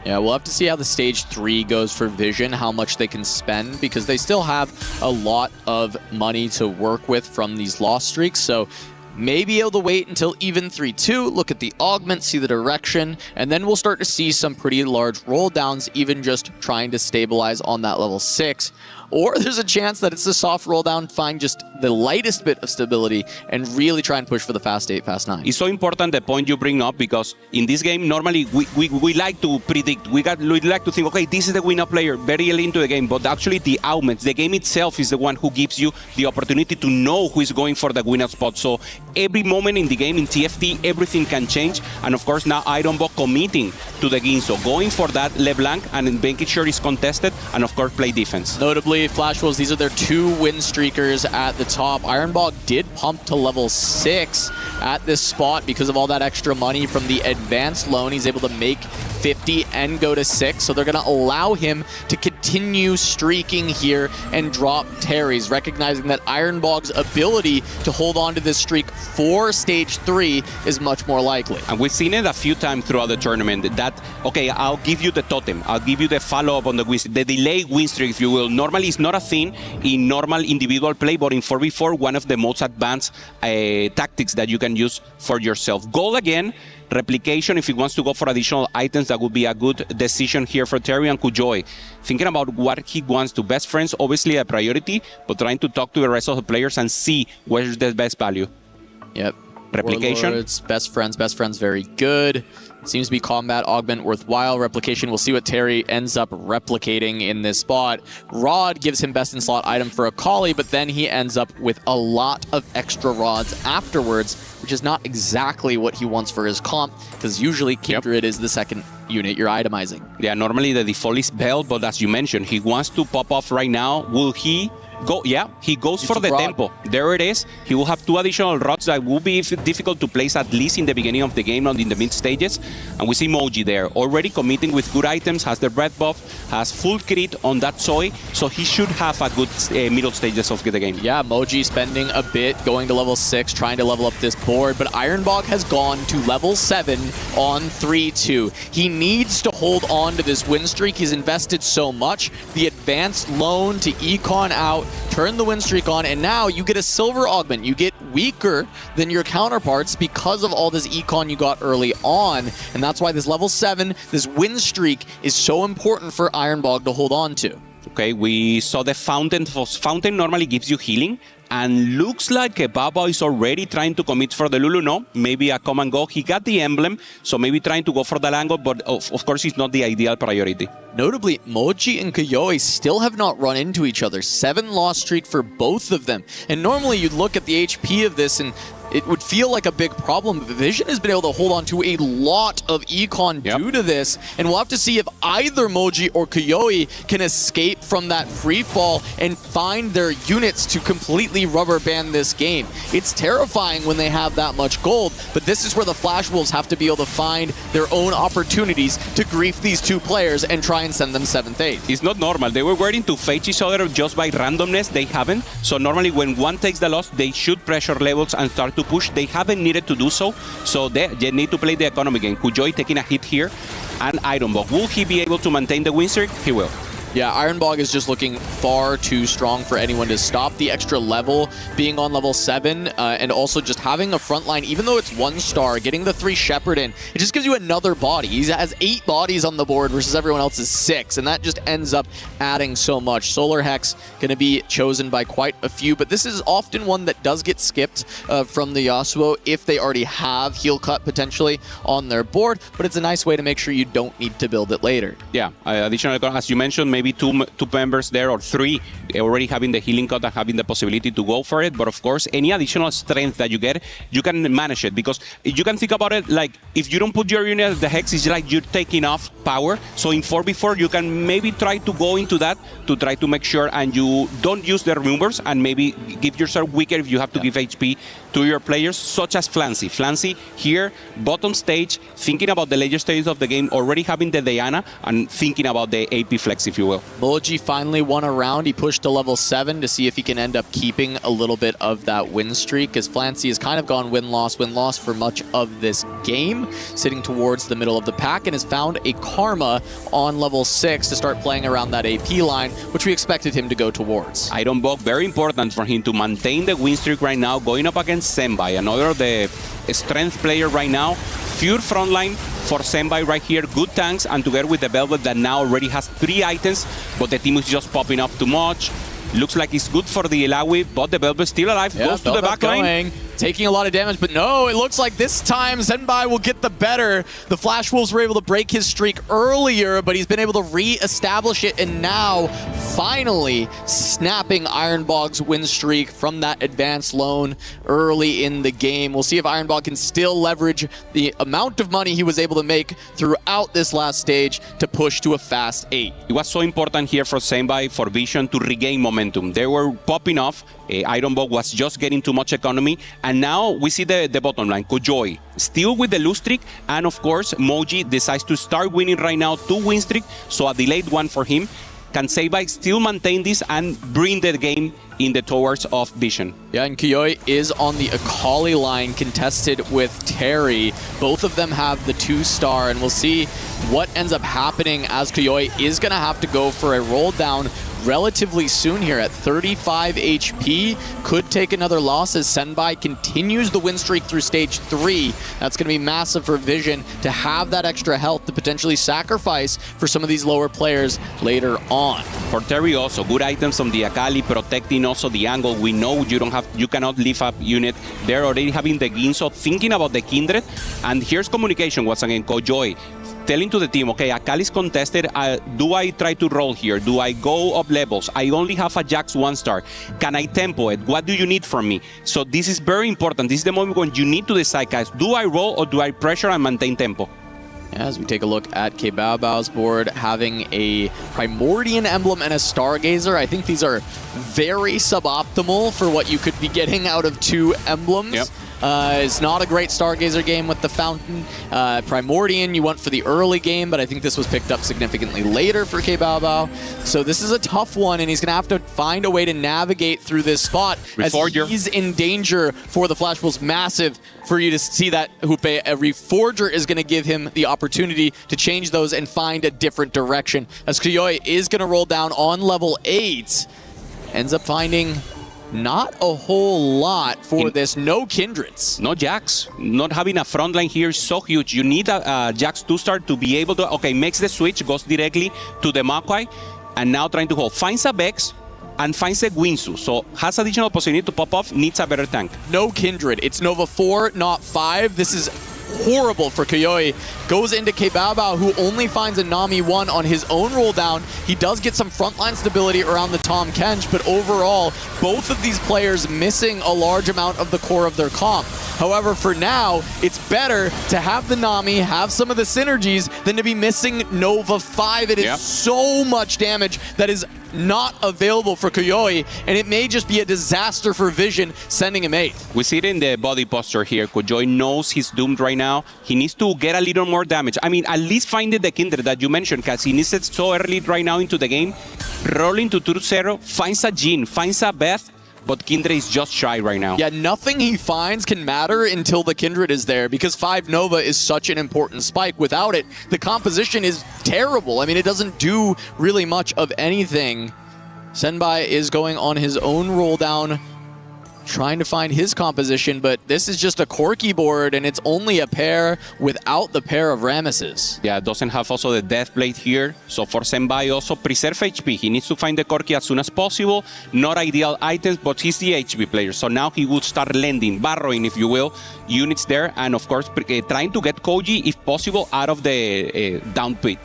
[SPEAKER 21] Yeah, we'll have to see how the stage 3 goes for Vision, how much they can spend, because they still have a lot of money to work with from these loss streaks. So may be able to wait until even 3-2, look at the augment, see the direction, and then we'll start to see some pretty large roll downs, even just trying to stabilize on that level 6. Or there's a chance that it's a soft roll down, find just the lightest bit of stability and really try and push for the fast 8, fast 9.
[SPEAKER 13] It's so important the point you bring up, because in this game, normally we like to predict. We like to think, okay, this is the winner player very early into the game, but actually the augments, the game itself is the one who gives you the opportunity to know who is going for the winner spot. So every moment in the game, in TFT, everything can change. And of course, now Ironbog committing to the Ginzo, going for that LeBlanc and making sure it's contested, and of course, play defense.
[SPEAKER 21] Notably, Flash Wolves, these are their 2 win streakers at the top. Ironbog did pump to level 6 at this spot because of all that extra money from the advanced loan. He's able to make 50 and go to 6, so they're going to allow him to continue streaking here and drop Terry's, recognizing that Ironbog's ability to hold on to this streak for stage 3 is much more likely.
[SPEAKER 13] And we've seen it a few times throughout the tournament that, okay, I'll give you the totem, I'll give you the follow-up on the win streak, the delay win streak, if you will. Normally, it's not a thing in normal individual play, but in 4v4, one of the most advanced tactics that you can use for yourself. Goal again, replication. If he wants to go for additional items, that would be a good decision here for Terry and Kujoy. Thinking about what he wants to best friends, obviously a priority, but trying to talk to the rest of the players and see where's the best value.
[SPEAKER 21] Yep.
[SPEAKER 13] Replication.
[SPEAKER 21] Warlords, best friends very good. Seems to be combat augment worthwhile. Replication, we'll see what Terry ends up replicating in this spot. Rod gives him best in slot item for a Akali, but then he ends up with a lot of extra rods afterwards, which is not exactly what he wants for his comp, because usually Kindred is the second unit you're itemizing.
[SPEAKER 13] Yeah, normally the default is Bell, but as you mentioned, he wants to pop off right now. Will he go? Yeah, he goes for the tempo. There it is. He will have 2 additional rods that will be difficult to place, at least in the beginning of the game, not in the mid stages. And we see Moji there, already committing with good items, has the red buff, has full crit on that Soy, so he should have a good middle stages of the game.
[SPEAKER 21] Yeah, Moji spending a bit, going to level 6, trying to level up this board, but Ironbog has gone to level 7 on 3-2. He needs to hold on to this win streak. He's invested so much. The advanced loan to econ out, turn the win streak on, and now you get a silver augment. You get weaker than your counterparts because of all this econ you got early on, and that's why this level 7, this win streak, is so important for Ironbog to hold on to.
[SPEAKER 13] Okay, we saw the fountain. Fountain normally gives you healing, and looks like Baba is already trying to commit for the Lulu. No, maybe a come and go. He got the emblem, so maybe trying to go for the Lango, but of course it's not the ideal priority.
[SPEAKER 21] Notably, Moji and Koyoi still have not run into each other. 7 loss streak for both of them. And normally you'd look at the HP of this and it would feel like a big problem. But Vision has been able to hold on to a lot of econ due to this. And we'll have to see if either Moji or Koyoi can escape from that free fall and find their units to completely rubber band this game. It's terrifying when they have that much gold, but this is where the Flash Wolves have to be able to find their own opportunities to grief these 2 players and try and send them 7th, 8th.
[SPEAKER 13] It's not normal. They were waiting to face each other just by randomness. They haven't. So normally when one takes the loss, they should pressure levels and start to push. They haven't needed to do so. So they need to play the economy game. Kujoy taking a hit here. And Ironbog, will he be able to maintain the win streak? He will.
[SPEAKER 21] Yeah, Ironbog is just looking far too strong for anyone to stop. The extra level, being on level 7, and also just having a front line, even though it's 1 star, getting the 3 Shepherd in, it just gives you another body. He has 8 bodies on the board versus everyone else's 6, and that just ends up adding so much. Solar Hex going to be chosen by quite a few, but this is often one that does get skipped from the Yasuo if they already have Heal Cut potentially on their board, but it's a nice way to make sure you don't need to build it later.
[SPEAKER 13] Yeah, additional, as you mentioned, maybe two members there or 3 already having the healing cut and having the possibility to go for it. But of course, any additional strength that you get, you can manage it, because you can think about it like if you don't put your unit as the Hex, it's like you're taking off power. So in 4v4, you can maybe try to go into that to try to make sure and you don't use the removers and maybe give yourself weaker if you have to give HP to your players, such as Flancy. Flancy here, bottom stage, thinking about the later stages of the game, already having the Diana and thinking about the AP flex, if you will.
[SPEAKER 21] Moji finally won a round. He pushed to level 7 to see if he can end up keeping a little bit of that win streak, as Flancy has kind of gone win-loss for much of this game, sitting towards the middle of the pack, and has found a Karma on level 6 to start playing around that AP line, which we expected him to go towards.
[SPEAKER 13] Ironbog, very important for him to maintain the win streak right now, going up against Senbai, another of the strength player right now. Pure frontline for Senbai right here. Good tanks, and together with the Velvet that now already has 3 items, but the team is just popping up too much. Looks like it's good for the Ilawi, but the Velvet still alive.
[SPEAKER 21] Yeah,
[SPEAKER 13] goes to the back line.
[SPEAKER 21] Taking a lot of damage, but no, it looks like this time Senbai will get the better. The Flash Wolves were able to break his streak earlier, but he's been able to re-establish it, and now finally snapping Ironbog's win streak from that advanced loan early in the game. We'll see if Ironbog can still leverage the amount of money he was able to make throughout this last stage to push to a fast 8.
[SPEAKER 13] It was so important here for Senbai, for Vision to regain momentum. They were popping off. Ironbog was just getting too much economy, and now we see the bottom line. Kojoi still with the lose streak, and of course Moji decides to start winning right now, 2 win streak, so a delayed one for him. Can Senbai still maintain this and bring the game in the towards of Vision?
[SPEAKER 21] Yeah, and Kiyoi is on the Akali line, contested with Terry. Both of them have the 2-star, and we'll see what ends up happening as Kiyoi is going to have to go for a roll down relatively soon here at 35 HP. Could take another loss as Senbai continues the win streak through stage 3. That's going to be massive for Vision to have that extra health to potentially sacrifice for some of these lower players later on.
[SPEAKER 13] For Terry also, good items from the Akali, protecting also the angle. We know you cannot leave up unit. They're already having the Ginso, thinking about the Kindred. And here's communication once again, Kojoi telling to the team, okay, Akali's contested, do I try to roll here? Do I go up levels? I only have a Jax 1-star. Can I tempo it? What do you need from me? So this is very important. This is the moment when you need to decide, guys, do I roll or do I pressure and maintain tempo?
[SPEAKER 21] As we take a look at K-Bao-Bao's board, having a Primordian emblem and a Stargazer, I think these are very suboptimal for what you could be getting out of 2 emblems.
[SPEAKER 13] Yep.
[SPEAKER 21] It's not a great Stargazer game with the Fountain. Primordian you want for the early game, but I think this was picked up significantly later for K-Bao-Bao. So this is a tough one, and he's going to have to find a way to navigate through this spot as he's in danger for the Flash Wolves. Massive for you to see that, Hupe. A Reforger is going to give him the opportunity to change those and find a different direction, as Kiyoi is going to roll down on level 8. Ends up finding not a whole lot for this. No Kindreds.
[SPEAKER 13] No Jax. Not having a front line here is so huge. You need a Jax 2-star to be able to, okay, makes the switch, goes directly to the Maokai, and now trying to hold. Finds a Vex and finds a Guinsoo. So has additional possibility to pop off, needs a better tank.
[SPEAKER 21] No Kindred. It's Nova 4, not 5. This is horrible for Kiyoi. Goes into K-Bao-Bao, who only finds a Nami 1 on his own roll down. He does get some frontline stability around the Tahm Kench, but overall, both of these players missing a large amount of the core of their comp. However, for now, it's better to have the Nami, have some of the synergies, than to be missing Nova 5. It is so much damage that is not available for Kiyoi, and it may just be a disaster for Vision, sending him 8th.
[SPEAKER 13] We see it in the body posture here. Kiyoi knows he's doomed right now. He needs to get a little more damage. I mean, at least finding the Kindred that you mentioned, because he needs it so early right now into the game. Rolling to 2-0, finds a Jhin, finds a Beth, but Kindred is just shy right now.
[SPEAKER 21] Yeah, nothing he finds can matter until the Kindred is there, because 5 Nova is such an important spike. Without it, the composition is terrible. I mean, it doesn't do really much of anything. Senbai is going on his own roll down, trying to find his composition, but this is just a Corki board, and it's only a pair without the pair of Ramesses.
[SPEAKER 13] Yeah, doesn't have also the Death Blade here, so for Senbai also preserve HP. He needs to find the Corki as soon as possible. Not ideal items, but he's the HP player, so now he will start lending, borrowing, if you will, units there, and of course trying to get Koji, if possible, out of the down pit.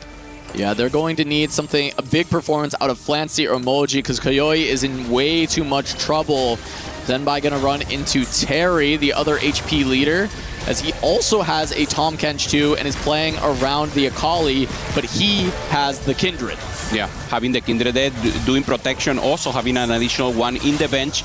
[SPEAKER 21] Yeah, they're going to need something, a big performance out of Flancy or Moji, because Kiyoi is in way too much trouble. Senbai gonna run into Terry, the other HP leader, as he also has a Tahm Kench too and is playing around the Akali, but he has the Kindred.
[SPEAKER 13] Yeah, having the Kindred there, doing protection, also having an additional one in the bench.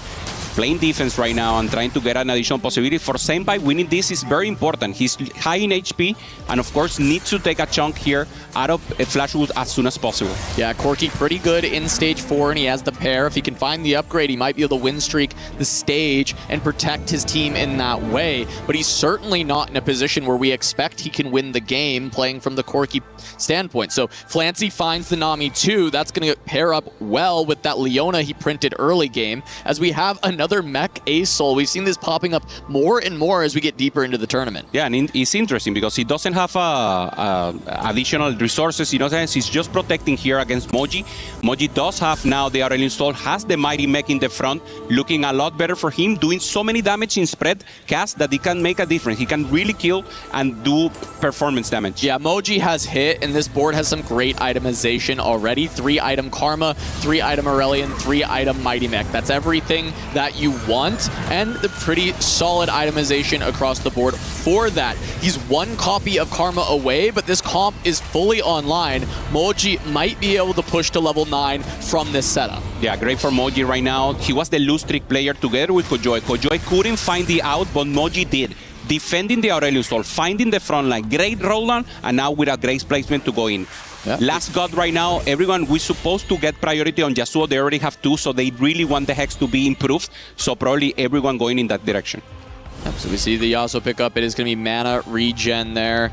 [SPEAKER 13] Playing defense right now and trying to get an additional possibility. For Senpai, winning this is very important. He's high in HP and of course needs to take a chunk here out of Flashwood as soon as possible.
[SPEAKER 21] Yeah, Corki pretty good in stage 4 and he has the pair. If he can find the upgrade, he might be able to win streak the stage and protect his team in that way. But he's certainly not in a position where we expect he can win the game playing from the Corki standpoint. So Flancy finds the Nami too. That's going to pair up well with that Leona he printed early game, as we have another another mech Ace Soul. We've seen this popping up more and more as we get deeper into the tournament.
[SPEAKER 13] Yeah, and it's interesting because he doesn't have additional resources. You know, he's just protecting here against Moji. Moji does have now the Aurelion Soul, has the Mighty Mech in the front, looking a lot better for him, doing so many damage in spread cast that he can make a difference. He can really kill and do performance damage.
[SPEAKER 21] Yeah, Moji has hit, and this board has some great itemization already. 3-item Karma, 3-item Aurelion, 3-item Mighty Mech. That's everything that you want, and the pretty solid itemization across the board for that. He's one copy of Karma away, but this comp is fully online. Moji might be able to push to level 9 from this setup.
[SPEAKER 13] Yeah, great for Moji right now. He was the loose trick player together with Kojoy. Kojoy couldn't find the out, but Moji did. Defending the Aurelion Soul, finding the front line, great roll down, and now with a great placement to go in. Yeah. Last God right now, everyone, we're supposed to get priority on Yasuo. They already have 2, so they really want the Hex to be improved. So probably everyone going in that direction.
[SPEAKER 21] So we see the Yasuo pick up. It is going to be mana regen there.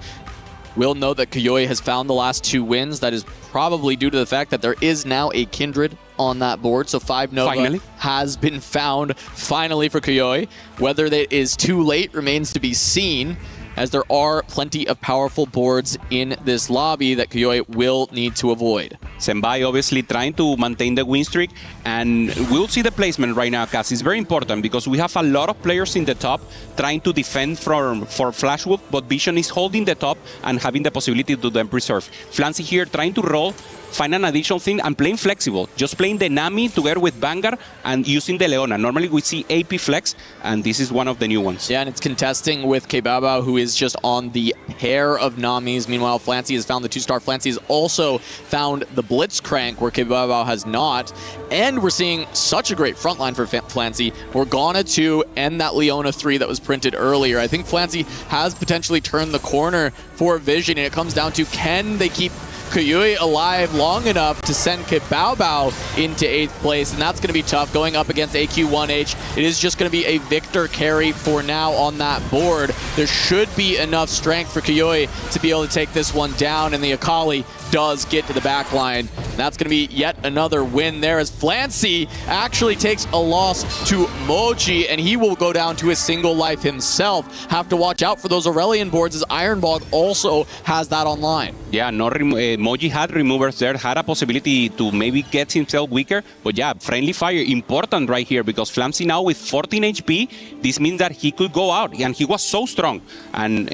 [SPEAKER 21] We'll know that Kayoi has found the last 2 wins. That is probably due to the fact that there is now a Kindred on that board. So 5 Nova has been found finally for Kayoi. Whether that is too late remains to be seen, as there are plenty of powerful boards in this lobby that Kayoi will need to avoid.
[SPEAKER 13] Senbai obviously trying to maintain the win streak, and we'll see the placement right now, Cass. It's very important because we have a lot of players in the top trying to defend for Flash Wolf, but Vision is holding the top and having the possibility to then preserve. Flancy here trying to roll, find an additional thing, and playing flexible. Just playing the Nami together with Vanguard and using the Leona. Normally we see AP flex, and this is one of the new ones.
[SPEAKER 21] Yeah, and it's contesting with Kebaba, who is just on the pair of Namis. Meanwhile, Flancy has found the 2-star. Flancy has also found the Blitzcrank, where Kebaba has not. And we're seeing such a great frontline for Flancy. Morgana 2 and that Leona 3 that was printed earlier. I think Flancy has potentially turned the corner for Vision, and it comes down to, can they keep Kayui alive long enough to send Kibaobao into 8th place, and that's going to be tough going up against AQ1H. It is just going to be a Victor carry for now on that board. There should be enough strength for Kayui to be able to take this one down, and the Akali does get to the back line. That's going to be yet another win there, as Flancy actually takes a loss to Moji, and he will go down to a single life himself. Have to watch out for those Aurelion boards, as Ironbog also has that online.
[SPEAKER 13] Yeah, Moji had removers there, had a possibility to maybe get himself weaker, but yeah, friendly fire important right here, because Flamsy now with 14 HP, this means that he could go out, and he was so strong, and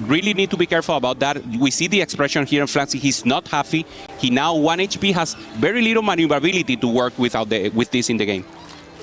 [SPEAKER 13] really need to be careful about that. We see the expression here in Flamsy, he's not happy. He now 1 HP, has very little maneuverability to work with this in the game.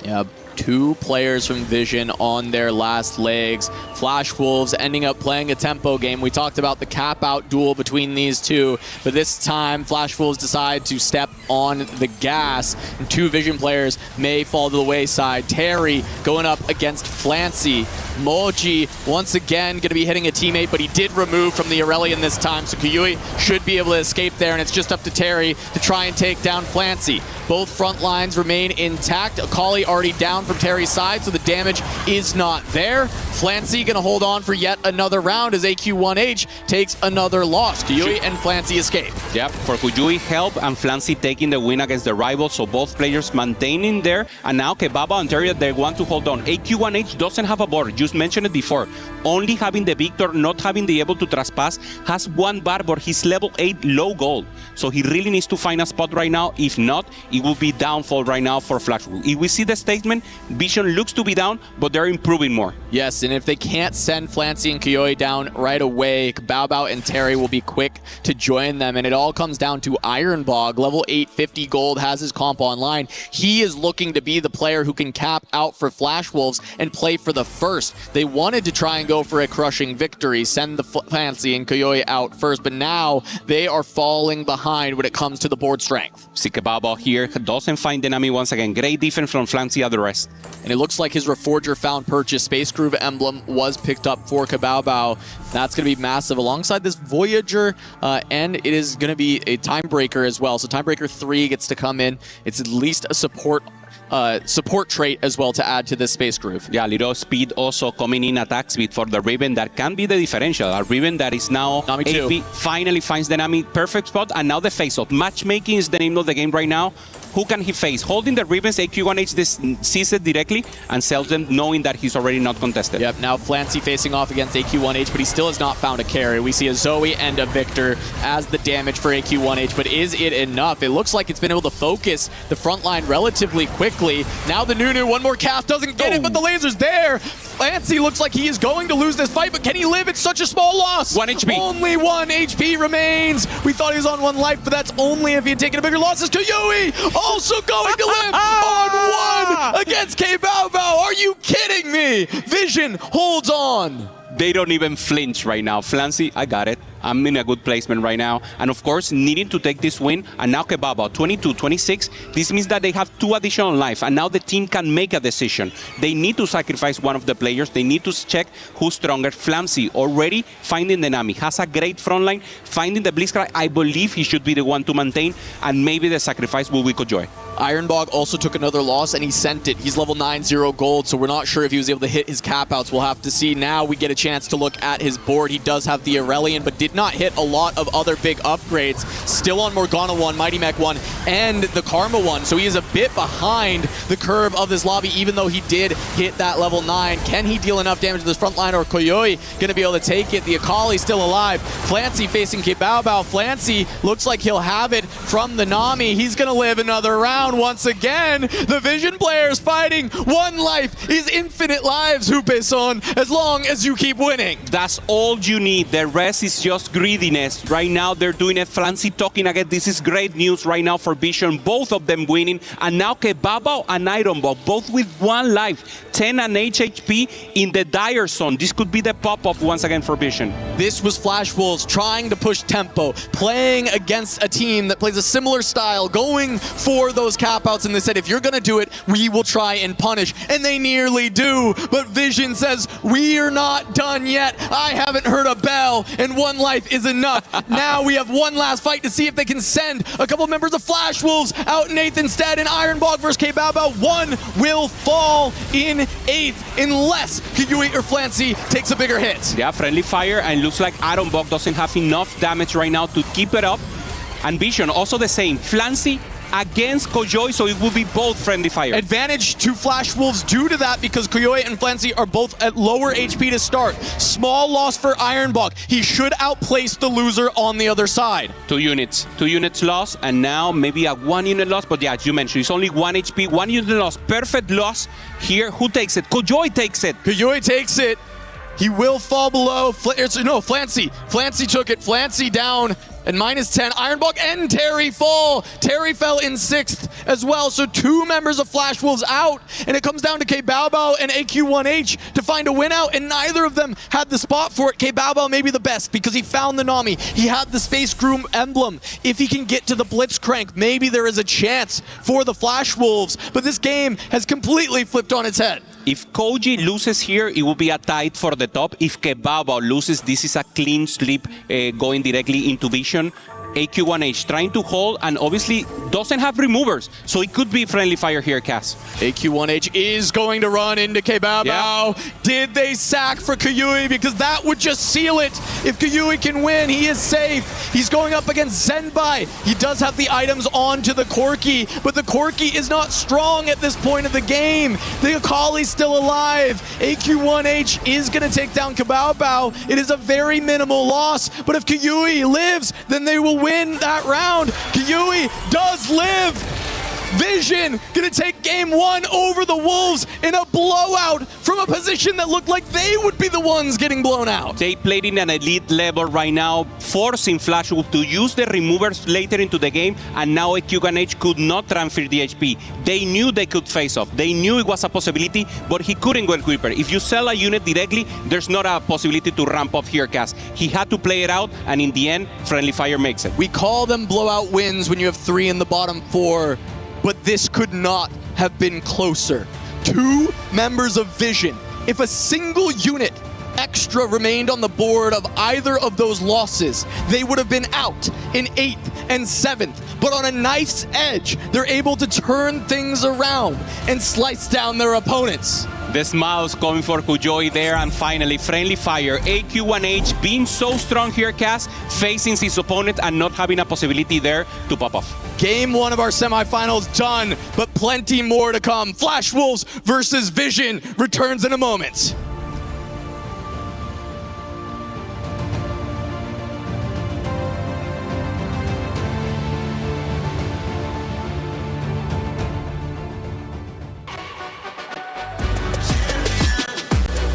[SPEAKER 21] Yeah. 2 players from Vision on their last legs. Flash Wolves ending up playing a tempo game. We talked about the cap-out duel between these two, but this time Flash Wolves decide to step on the gas, and 2 Vision players may fall to the wayside. Terry going up against Flancy. Moji once again going to be hitting a teammate, but he did remove from the Aurelion this time, so Kayui should be able to escape there, and it's just up to Terry to try and take down Flancy. Both front lines remain intact. Akali already down from Terry's side, so the damage is not there. Flancy gonna hold on for yet another round as AQ1H takes another loss. Kayui and Flancy escape.
[SPEAKER 13] Yeah, for Kayui help and Flancy taking the win against the rival, so both players maintaining there, and now Kebaba and Terry, they want to hold on. AQ1H doesn't have a board, just mentioned it before. Only having the Victor, not having the able to trespass, has 1 bar, but he's level 8 low gold. So he really needs to find a spot right now. If not, it will be downfall right now for Flash. If we see the statement, Vision looks to be down, but they're improving more.
[SPEAKER 21] Yes, and if they can't send Flancy and Kayoi down right away, Bao and Terry will be quick to join them, and it all comes down to Ironbog, level 8, 50 gold, has his comp online. He is looking to be the player who can cap out for Flash Wolves and play for the first. They wanted to try and go for a crushing victory, send the Flancy and Kayoi out first, but now they are falling behind when it comes to the board strength.
[SPEAKER 13] Sikebaba here doesn't find the enemy once again. Great defense from Flancy at the rest.
[SPEAKER 21] And it looks like his Reforger found purchase Space Groove emblem was picked up for Kabaobao. That's going to be massive alongside this Voyager, and it is going to be a Timebreaker as well. So Timebreaker 3 gets to come in. It's at least a support support trait as well to add to this space groove.
[SPEAKER 13] Yeah, little speed also coming in attack speed for the Riven. That can be the differential. A Riven that is now AP finally finds the Nami perfect spot, and now the face-off. Matchmaking is the name of the game right now. Who can he face? Holding the Ravens, AQ1H sees it directly and sells them knowing that he's already not contested.
[SPEAKER 21] Yep, now Flancy facing off against AQ1H, but he still has not found a carry. We see a Zoe and a Victor as the damage for AQ1H, but is it enough? It looks like it's been able to focus the front line relatively quickly. Now the Nunu, one more cast, doesn't get it, but the laser's there. Flancy looks like he is going to lose this fight, but can he live? It's such a small loss.
[SPEAKER 13] 1 HP.
[SPEAKER 21] Only 1 HP remains. We thought he was on 1 life, but that's only if he had taken a bigger loss. As Koyui also going to live on 1 against K Bao Bao. Are you kidding me? Vision holds on.
[SPEAKER 13] They don't even flinch right now. Flancy, I got it. I'm in a good placement right now. And of course, needing to take this win. And now Kebaba, 22, 26. This means that they have 2 additional life. And now the team can make a decision. They need to sacrifice one of the players. They need to check who's stronger. Flamsy already finding the Nami. Has a great front line. Finding the Blitzcrank. I believe he should be the one to maintain. And maybe the sacrifice will be Kojoy.
[SPEAKER 21] Ironbog also took another loss, and he sent it. He's level 9-0 gold, so we're not sure if he was able to hit his cap outs. We'll have to see. Now we get a chance to look at his board. He does have the Aurelion, but did not hit a lot of other big upgrades. Still on Morgana 1, Mighty Mech 1, and the Karma 1, so he is a bit behind the curve of this lobby, even though he did hit that level 9. Can he deal enough damage to this front line, or Koyoi going to be able to take it? The Akali still alive. Flancy facing Kibao Bao. Flancy looks like he'll have it from the Nami. He's going to live another round once again. The Vision players fighting. 1 life is infinite lives, Hupe-son, as long as you keep winning.
[SPEAKER 13] That's all you need. The rest is just greediness. Right now, they're doing it. Flancy talking again. This is great news right now for Vision. Both of them winning. And now Kebaba and Ironbog, both with 1 life. 10 and HP in the dire zone. This could be the pop-up once again for Vision.
[SPEAKER 21] This was Flash Wolves trying to push tempo, playing against a team that plays a similar style, going for those cap-outs, and they said, if you're going to do it, we will try and punish. And they nearly do. But Vision says, we are not done yet. I haven't heard a bell, and 1 life is enough. Now we have 1 last fight to see if they can send a couple members of Flash Wolves out in 8th instead. And Ironbog versus K-Bao Bao, 1 will fall in 8th unless Kiyui or Flancy takes a bigger hit.
[SPEAKER 13] Yeah, friendly fire, and looks like Ironbog doesn't have enough damage right now to keep it up. And Vision also the same. Flancy against Kojoy, so it will be both friendly fire.
[SPEAKER 21] Advantage to Flash Wolves due to that, because Koyoy and Flancy are both at lower HP to start. Small loss for Ironbog. He should outplace the loser on the other side.
[SPEAKER 13] 2 units. 2 units loss, and now maybe a 1 unit loss, but yeah, as you mentioned, it's only 1 HP, 1 unit loss. Perfect loss here. Who takes it? Kojoy takes it.
[SPEAKER 21] Kojoy takes it. He will fall below. Flancy. Flancy took it. Flancy down. And -10, Ironbog and Terry fall. Terry fell in 6th as well. So 2 members of Flash Wolves out. And it comes down to K-Bao Bao and AQ1H to find a win out. And neither of them had the spot for it. K-Bao Bao may be the best because he found the Nami. He had the Space Groom emblem. If he can get to the Blitzcrank, maybe there is a chance for the Flash Wolves. But this game has completely flipped on its head.
[SPEAKER 13] If Koji loses here, it will be a tight for the top. If K-Bao Bao loses, this is a clean sweep going directly into Vision. AQ1H trying to hold, and obviously doesn't have removers, so it could be friendly fire here, Cass.
[SPEAKER 21] AQ1H is going to run into K-Bao Bao. Did they sack for Kiyui? Because that would just seal it. If Kiyui can win, he is safe. He's going up against Zenbai. He does have the items onto the Corki, but the Corki is not strong at this point of the game. The Akali's still alive. AQ1H is going to take down K-Bao Bao. It is a very minimal loss, but if Kiyui lives, then they will win that round. Kiyui does live. Vision gonna take game 1 over the Wolves in a blowout from a position that looked like they would be the ones getting blown out.
[SPEAKER 13] They played in an elite level right now, forcing Flash Wolf to use the removers later into the game, and now AQ1H could not transfer the HP. They knew they could face off. They knew it was a possibility, but he couldn't go Creeper. If you sell a unit directly, there's not a possibility to ramp up here, Cass. He had to play it out, and in the end, friendly fire makes it.
[SPEAKER 21] We call them blowout wins when you have 3 in the bottom 4. But this could not have been closer. 2 members of Vision. If a single unit extra remained on the board of either of those losses, they would have been out in 8th and 7th. But on a knife's edge, they're able to turn things around and slice down their opponents.
[SPEAKER 13] The smiles coming for Kuyoi there, and finally friendly fire. AQ1H being so strong here, Cass, facing his opponent and not having a possibility there to pop off.
[SPEAKER 21] Game 1 of our semifinals done, but plenty more to come. Flash Wolves versus Vision returns in a moment.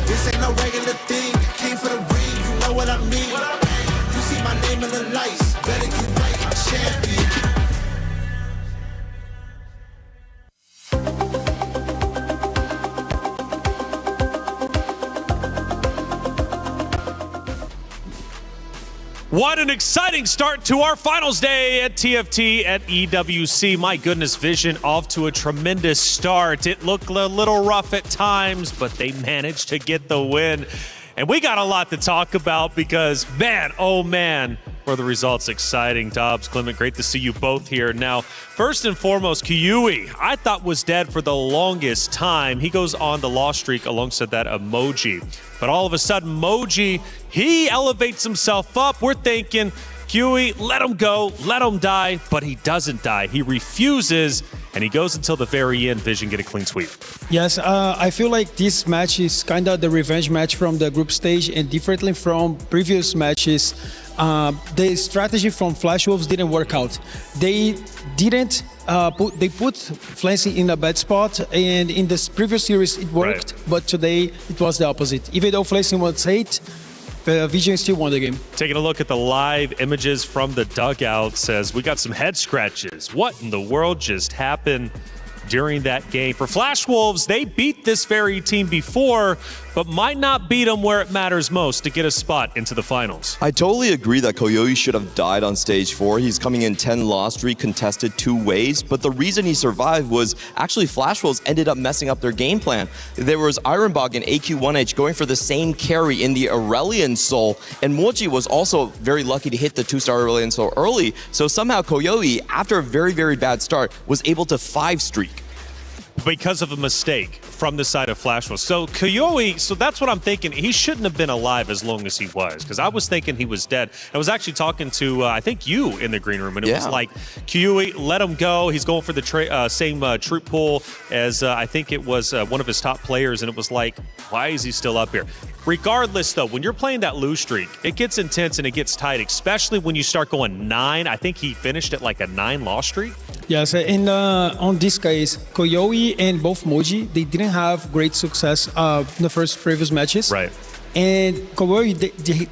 [SPEAKER 3] This ain't no regular thing. Came for the ring, you know what I mean. You see my name in the lights, better get right, I'm champion.
[SPEAKER 8] What an exciting start to our finals day at TFT at EWC. My goodness, Vision off to a tremendous start. It looked a little rough at times, but they managed to get the win. And we got a lot to talk about because, man, oh man, were the results exciting. Dobbs, Clement, great to see you both here. Now, first and foremost, Kuyoi, I thought was dead for the longest time. He goes on the loss streak alongside that Emoji. But all of a sudden, Moji, he elevates himself up. We're thinking, Kuyoi, let him go, let him die, but he doesn't die. He refuses, and he goes until the very end. Vision get a clean sweep.
[SPEAKER 22] Yes, I feel like this match is kind of the revenge match from the group stage, and differently from previous matches, the strategy from Flash Wolves didn't work out. They didn't put Flancy in a bad spot, and in this previous series it worked, but today it was the opposite. Even though Flancy was 8, Vision still won the game.
[SPEAKER 8] Taking a look at the live images from the dugout, says we got some head scratches. What in the world just happened during that game? For Flash Wolves, they beat this very team before, but might not beat them where it matters most to get a spot into the finals.
[SPEAKER 23] I totally agree that Kuyoi should have died on stage 4. He's coming in 10 loss streak, contested 2 ways, but the reason he survived was actually Flash Wolves ended up messing up their game plan. There was Ironbog and AQ1H going for the same carry in the Aurelion Soul, and Moji was also very lucky to hit the 2-star Aurelion Soul early, so somehow Kuyoi, after a very, very bad start, was able to 5 streak.
[SPEAKER 8] Because of a mistake from the side of Flash Wolves. So Kuyoi, so that's what I'm thinking. He shouldn't have been alive as long as he was, because I was thinking he was dead. I was actually talking to, I think you in the green room, and it was like, Kuyoi, let him go. He's going for the same troop pool as I think it was one of his top players, and it was like, why is he still up here? Regardless, though, when you're playing that lose streak, it gets intense and it gets tight, especially when you start going 9. I think he finished at like a 9 loss streak.
[SPEAKER 22] Yes, and on this case, Kuyoi and both Moji, they didn't have great success in the first previous matches.
[SPEAKER 8] Right.
[SPEAKER 22] And Kuyoi,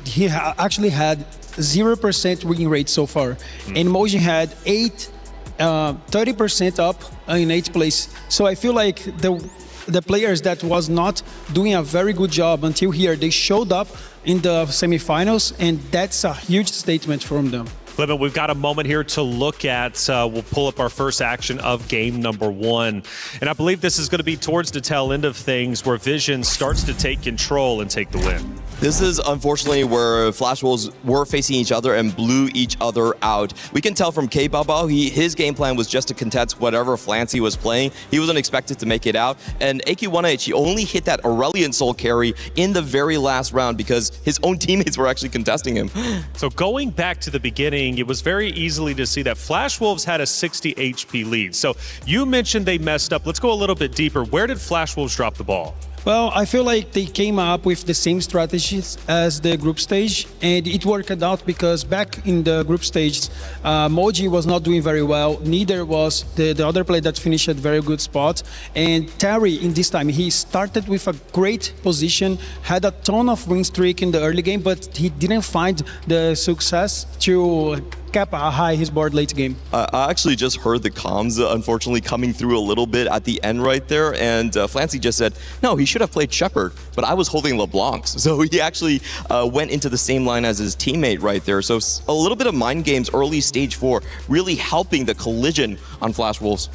[SPEAKER 22] he actually had 0% win rate so far. And Moji had 30% up in 8th place. So I feel like the players that was not doing a very good job until here, they showed up in the semifinals, and that's a huge statement from them.
[SPEAKER 8] Clement, we've got a moment here to look at. We'll pull up our first action of game number 1. And I believe this is going to be towards the tail end of things where Vision starts to take control and take the win.
[SPEAKER 23] This is unfortunately where Flash Wolves were facing each other and blew each other out. We can tell from K-Bao, his game plan was just to contest whatever Flancy was playing. He wasn't expected to make it out. And AQ1H, he only hit that Aurelion Soul carry in the very last round because his own teammates were actually contesting him.
[SPEAKER 8] So going back to the beginning, it was very easily to see that Flash Wolves had a 60 HP lead. So you mentioned they messed up. Let's go a little bit deeper. Where did Flash Wolves drop the ball?
[SPEAKER 22] Well, I feel like they came up with the same strategies as the group stage, and it worked out because back in the group stage, Moji was not doing very well. Neither was the other player that finished at a very good spot. And Terry, in this time, he started with a great position, had a ton of win streak in the early game, but he didn't find the success to cap high his board late game.
[SPEAKER 23] I actually just heard the comms, unfortunately, coming through a little bit at the end right there, and Flancy just said, no, he should have played Shepard, but I was holding LeBlanc's. So he actually went into the same line as his teammate right there. So a little bit of mind games early stage 4, really helping the collision on Flash Wolves.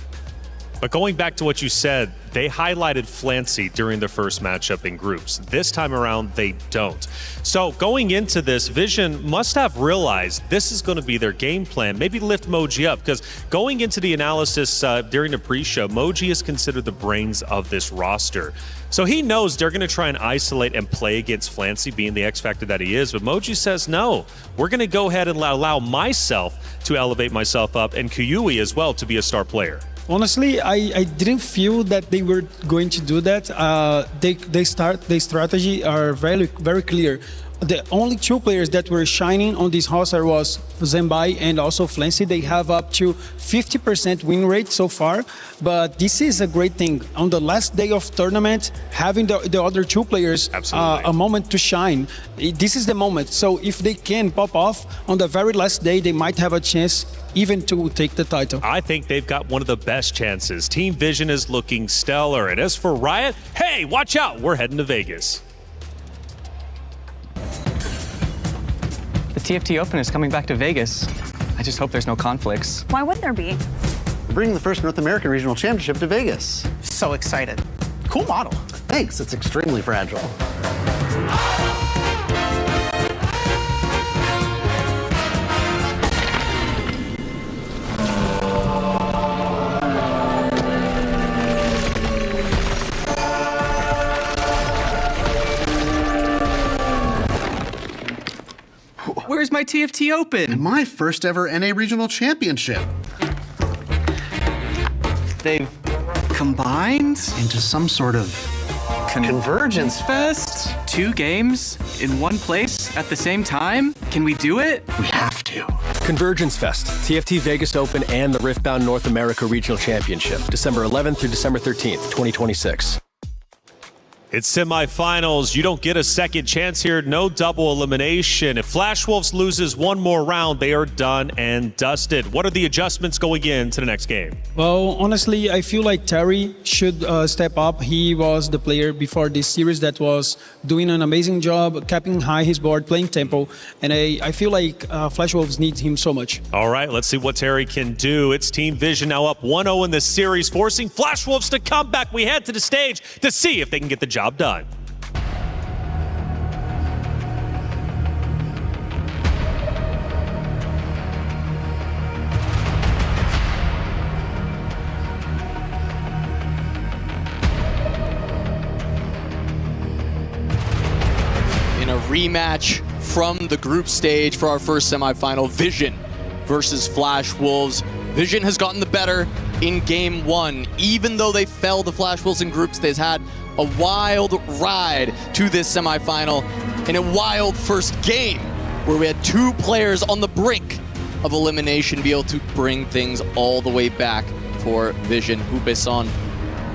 [SPEAKER 8] But going back to what you said, they highlighted Flancy during the first matchup in groups. This time around, they don't. So going into this, Vision must have realized this is going to be their game plan. Maybe lift Moji up, because going into the analysis during the pre-show, Moji is considered the brains of this roster. So he knows they're going to try and isolate and play against Flancy, being the X factor that he is. But Moji says, no, we're going to go ahead and allow myself to elevate myself up, and Kuyui as well to be a star player.
[SPEAKER 22] Honestly, I didn't feel that they were going to do that. Their strategy are very clear. The only two players that were shining on this roster was Zembai and also Flancy. They have up to 50% win rate so far, but this is a great thing. On the last day of tournament, having the other two players a moment to shine, this is the moment. So if they can pop off on the very last day, they might have a chance even to take the title.
[SPEAKER 8] I think they've got one of the best chances. Team Vision is looking stellar. And as for Riot, hey, watch out, we're heading to Vegas.
[SPEAKER 1] The TFT Open is coming back to Vegas. I just hope there's no conflicts.
[SPEAKER 4] Why would there be?
[SPEAKER 5] We're bringing the first North American Regional Championship to Vegas.
[SPEAKER 4] So excited. Cool model.
[SPEAKER 5] Thanks, it's extremely fragile.
[SPEAKER 1] Where's my TFT Open?
[SPEAKER 5] And my first ever NA Regional Championship.
[SPEAKER 1] They've combined
[SPEAKER 5] into some sort of
[SPEAKER 1] Convergence Fest? 2 games in one place at the same time? Can we do it?
[SPEAKER 5] We have to.
[SPEAKER 24] Convergence Fest, TFT Vegas Open, and the Riftbound North America Regional Championship, December 11th through December 13th, 2026.
[SPEAKER 8] It's semifinals. You don't get a second chance here. No double elimination. If Flash Wolves loses one more round, they are done and dusted. What are the adjustments going into the next game?
[SPEAKER 22] Well, honestly, I feel like Terry should step up. He was the player before this series that was doing an amazing job, capping high his board, playing tempo, and I feel like Flash Wolves need him so much.
[SPEAKER 8] All right, let's see what Terry can do. It's Team Vision now up 1-0 in the series, forcing Flash Wolves to come back. We head to the stage to see if they can get the job done.
[SPEAKER 21] In a rematch from the group stage for our first semifinal, Vision versus Flash Wolves. Vision has gotten the better in game 1. Even though they fell to Flash Wolves in groups, they've had a wild ride to this semifinal in a wild first game where we had 2 players on the brink of elimination be able to bring things all the way back for Vision. Hubeson,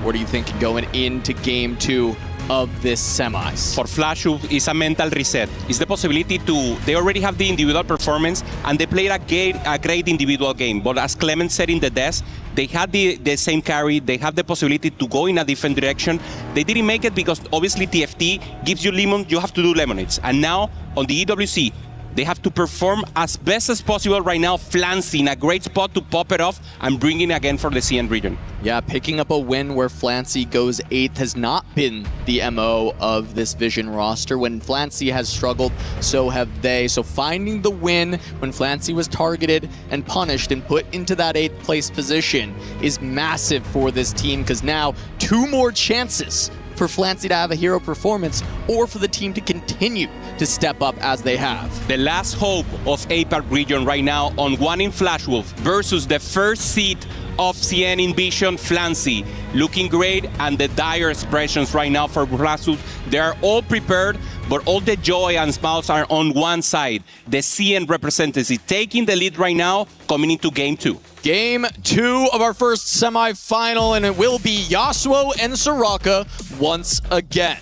[SPEAKER 21] what do you think going into game 2 of this semis?
[SPEAKER 13] For Flash Wolves, it's a mental reset. It's the possibility they already have the individual performance and they played a great individual game. But as Clement said in the desk, they had the same carry, they have the possibility to go in a different direction. They didn't make it because obviously TFT gives you lemon, you have to do lemonades. And now on the EWC, they have to perform as best as possible right now. Flancy in a great spot to pop it off and bring it again for the CN region.
[SPEAKER 21] Yeah, picking up a win where Flancy goes 8th has not been the MO of this Vision roster. When Flancy has struggled, so have they. So finding the win when Flancy was targeted and punished and put into that 8th place position is massive for this team, because now 2 more chances for Flancy to have a hero performance or for the team to continue to step up as they have.
[SPEAKER 13] The last hope of APAC region right now on one in Flash Wolf versus the first seed of CN in Vision, Flancy. Looking great, and the dire expressions right now for Flash Wolf. They are all prepared, but all the joy and smiles are on one side. The CN representative is taking the lead right now, coming into game 2.
[SPEAKER 21] Game 2 of our first semifinal, and it will be Yasuo and Soraka once again.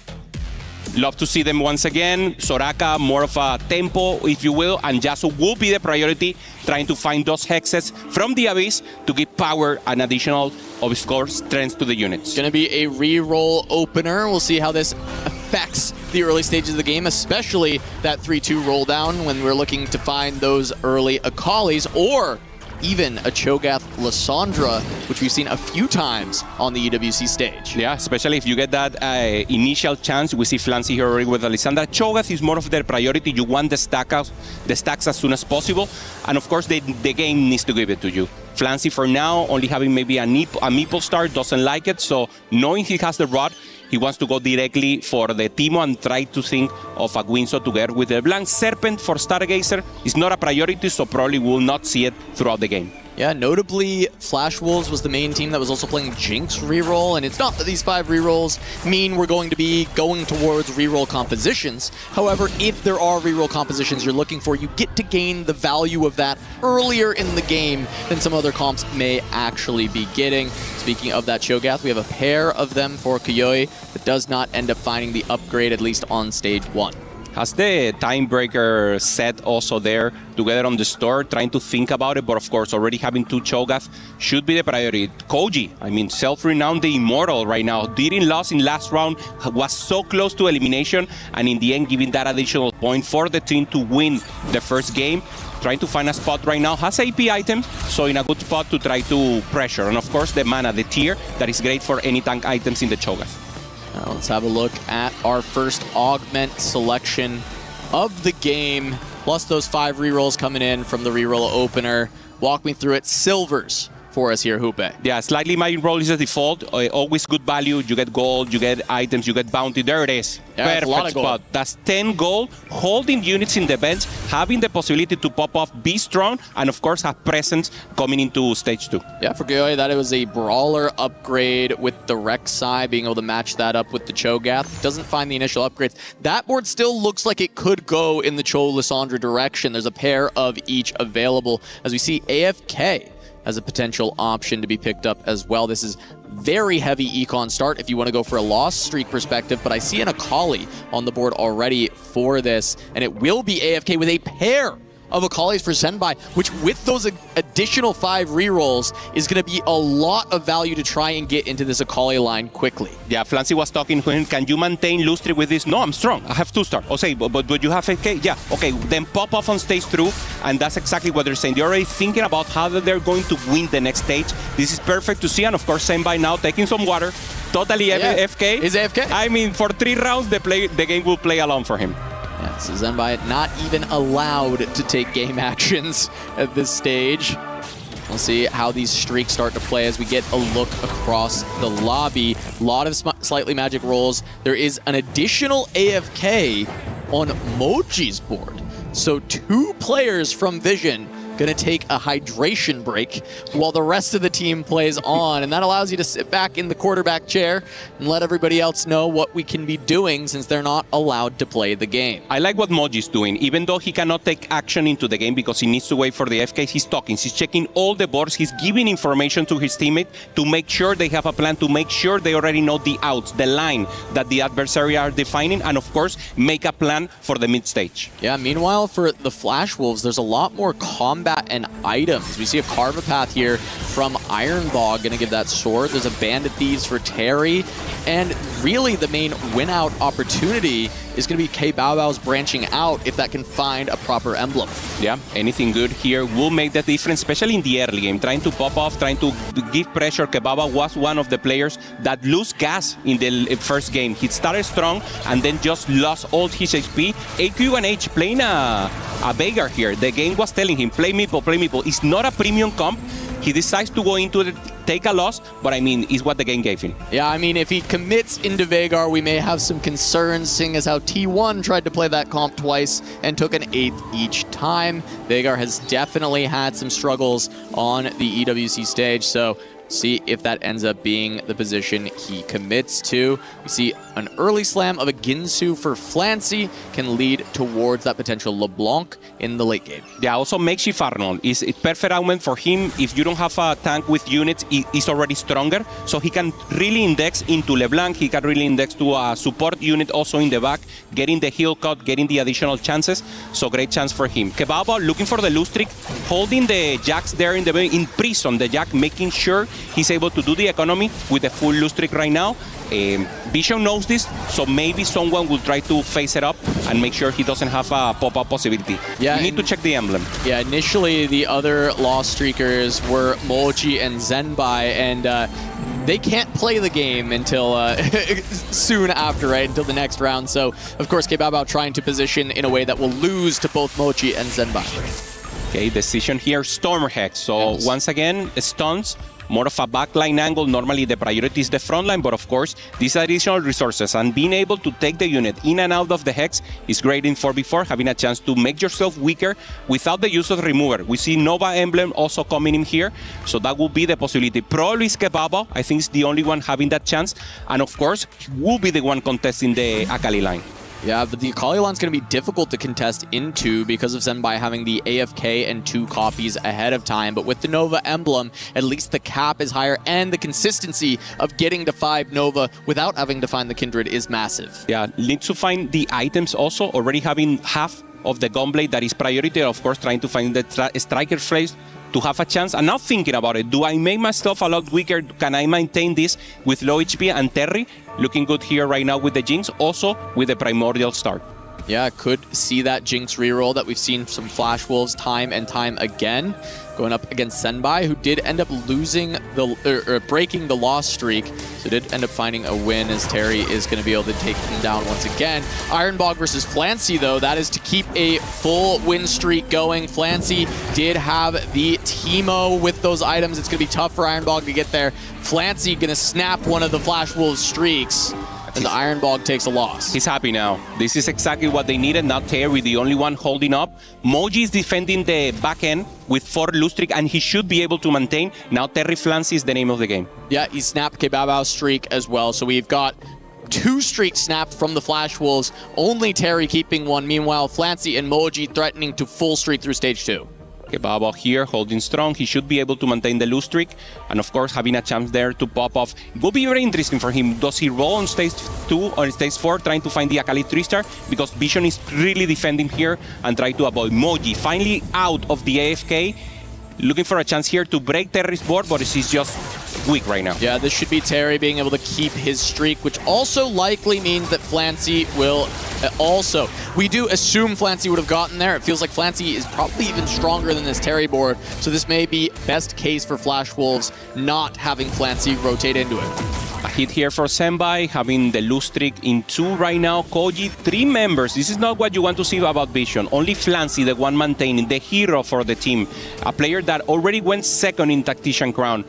[SPEAKER 13] Love to see them once again. Soraka, more of a tempo, if you will, and Yasuo will be the priority, trying to find those hexes from the Abyss to give power and additional, of course, strength to the units.
[SPEAKER 21] It's going to be a re-roll opener. We'll see how this affects the early stages of the game, especially that 3-2 roll down when we're looking to find those early Akalis, or even a Cho'Gath Lissandra, which we've seen a few times on the EWC stage.
[SPEAKER 13] Yeah, especially if you get that initial chance. We see Flancy here already with Alessandra. Cho'Gath is more of their priority. You want the stacks as soon as possible. And of course, the game needs to give it to you. Flancy for now, only having maybe a meeple start, doesn't like it. So knowing he has the rod, he wants to go directly for the Teemo and try to think of a Guinsoo together with the Blank Serpent for Stargazer. Is not a priority, so probably will not see it throughout the game.
[SPEAKER 21] Yeah, notably, Flash Wolves was the main team that was also playing Jinx reroll, and it's not that these 5 rerolls mean we're going to be going towards reroll compositions. However, if there are reroll compositions you're looking for, you get to gain the value of that earlier in the game than some other comps may actually be getting. Speaking of that Cho'Gath, we have a pair of them for Kayoi that does not end up finding the upgrade, at least on stage 1.
[SPEAKER 13] Has the Timebreaker set also there together on the store, trying to think about it, but of course already having 2 Cho'Gath should be the priority. Koji, I mean, self-renowned the Immortal right now, didn't lose in last round, was so close to elimination, and in the end giving that additional point for the team to win the first game. Trying to find a spot right now, has AP items, so in a good spot to try to pressure. And of course the mana, the tier, that is great for any tank items in the Cho'Gath.
[SPEAKER 21] Now let's have a look at our first augment selection of the game, plus those 5 rerolls coming in from the reroll opener. Walk me through it. Silvers for us here, Hoope.
[SPEAKER 13] Yeah, slightly magic roll is the default. Always good value. You get gold, you get items, you get bounty. There it is.
[SPEAKER 21] Yeah,
[SPEAKER 13] perfect spot. That's 10 gold, holding units in the bench, having the possibility to pop off, be strong, and of course have presence coming into stage 2.
[SPEAKER 21] Yeah, for Kayoi, that was a brawler upgrade with the Rek'Sai, being able to match that up with the Cho'Gath. Doesn't find the initial upgrades. That board still looks like it could go in the Cho Lissandra direction. There's a pair of each available, as we see AFK as a potential option to be picked up as well. This is very heavy econ start if you want to go for a loss streak perspective, but I see an Akali on the board already for this, and it will be AFK with a pair of Akalis for Senbai, which with those additional 5 rerolls is going to be a lot of value to try and get into this Akali line quickly.
[SPEAKER 13] Yeah, Flancy was talking to him, can you maintain Lustri with this? No, I'm strong. I have 2 stars. Okay, but you have AK? Yeah, okay, then pop off on stage 2, and that's exactly what they're saying. They're already thinking about how they're going to win the next stage. This is perfect to see, and of course, Senbai now taking some water, totally AFK.
[SPEAKER 21] Is AFK?
[SPEAKER 13] I mean, for 3 rounds, the game will play along for him.
[SPEAKER 21] Yeah, so Senbai not even allowed to take game actions at this stage. We'll see how these streaks start to play as we get a look across the lobby. A lot of slightly magic rolls. There is an additional AFK on Moji's board. So 2 players from Vision going to take a hydration break while the rest of the team plays on, and that allows you to sit back in the quarterback chair and let everybody else know what we can be doing since they're not allowed to play the game.
[SPEAKER 13] I like what Moji's doing. Even though he cannot take action into the game because he needs to wait for the FK, he's talking, he's checking all the boards, he's giving information to his teammate to make sure they have a plan, to make sure they already know the outs, the line that the adversary are defining, and of course make a plan for the mid stage.
[SPEAKER 21] Yeah, meanwhile for the Flash Wolves, there's a lot more combat and items. We see a Carvapath here from Ironbog, gonna give that sword. There's a Bandit Thieves for Terry, and really the main win-out opportunity is going to be K-Bao-Bao's branching out if that can find a proper emblem.
[SPEAKER 13] Yeah, anything good here will make the difference, especially in the early game. Trying to pop off, trying to give pressure. K-Bao-Bao was one of the players that lose gas in the first game. He started strong and then just lost all his HP. AQ1H playing a Veigar here. The game was telling him, play Meeple, play Meeple. It's not a premium comp. He decides to go into it, take a loss, but I mean, it's what the game gave him.
[SPEAKER 21] Yeah, I mean, if he commits into Veigar, we may have some concerns, seeing as how T1 tried to play that comp twice and took an 8th each time. Veigar has definitely had some struggles on the EWC stage, so see if that ends up being the position he commits to. We see an early slam of a Ginsu for Flancy can lead towards that potential LeBlanc in the late game.
[SPEAKER 13] Yeah, also makeshift Arnold is a perfect augment for him. If you don't have a tank with units, he's already stronger, so he can really index into LeBlanc. He can really index to a support unit also in the back, getting the heal cut, getting the additional chances. So great chance for him. K-Bao-Bao looking for the loose trick, holding the jacks there in prison, the jack, making sure he's able to do the economy with the full loose trick right now. Vision knows this, so maybe someone will try to face it up and make sure he doesn't have a pop-up possibility.
[SPEAKER 21] Yeah,
[SPEAKER 13] you need to check the emblem.
[SPEAKER 21] Yeah, initially the other lost streakers were Moji and Zenbai, and they can't play the game until soon after, right? Until the next round. So, of course, Kebabao trying to position in a way that will lose to both Moji and Zenbai.
[SPEAKER 13] Okay, decision here, Storm Hex. So once again, stuns, more of a backline angle. Normally the priority is the front line, but of course, these additional resources and being able to take the unit in and out of the Hex is great in 4v4, having a chance to make yourself weaker without the use of the remover. We see Nova Emblem also coming in here, so that will be the possibility. Probably Skebaba, I think is the only one having that chance, and of course, will be the one contesting the Akali line.
[SPEAKER 21] Yeah, but the Akali line's going to be difficult to contest into because of Zenbai having the AFK and 2 copies ahead of time. But with the Nova emblem, at least the cap is higher, and the consistency of getting to 5 Nova without having to find the Kindred is massive.
[SPEAKER 13] Yeah, need to find the items also, already having half of the Gunblade that is priority, of course, trying to find the Striker Phrase to have a chance. And now thinking about it, do I make myself a lot weaker? Can I maintain this with low HP and Terry? Looking good here right now with the Jinx, also with the Primordial start.
[SPEAKER 21] Yeah, could see that Jinx reroll that we've seen some Flash Wolves time and time again. Going up against Zenbai, who did end up losing the breaking the loss streak, so did end up finding a win as Terry is going to be able to take him down once again. Ironbog versus Flancy, though, that is to keep a full win streak going. Flancy did have the Teemo with those items. It's going to be tough for Ironbog to get there. Flancy going to snap one of the Flash Wolves streaks, and the Ironbog takes a loss.
[SPEAKER 13] He's happy now. This is exactly what they needed. Not Terry, the only one holding up. Moji is defending the back end with 4 loose streak, and he should be able to maintain. Now Terry Flancy is the name of the game.
[SPEAKER 21] Yeah, he snapped Kebabao's streak as well. So we've got 2 streaks snapped from the Flash Wolves. Only Terry keeping one. Meanwhile, Flancy and Moji threatening to full streak through stage 2.
[SPEAKER 13] Kebaba here holding strong. He should be able to maintain the lose streak, and of course having a chance there to pop off. It will be very interesting for him. Does he roll on stage 2 or stage 4 trying to find the Akali 3-star? Because Vision is really defending here and try to avoid. Moji finally out of the AFK, looking for a chance here to break Terry's board, but he's just weak right now.
[SPEAKER 21] Yeah, this should be Terry being able to keep his streak, which also likely means that Flancy will also. We do assume Flancy would have gotten there. It feels like Flancy is probably even stronger than this Terry board, so this may be best case for Flash Wolves not having Flancy rotate into it.
[SPEAKER 13] A hit here for Zenbai, having the lose streak in 2 right now. Koji, 3 members. This is not what you want to see about Vision. Only Flancy, the one maintaining, the hero for the team. A player that already went second in Tactician Crown.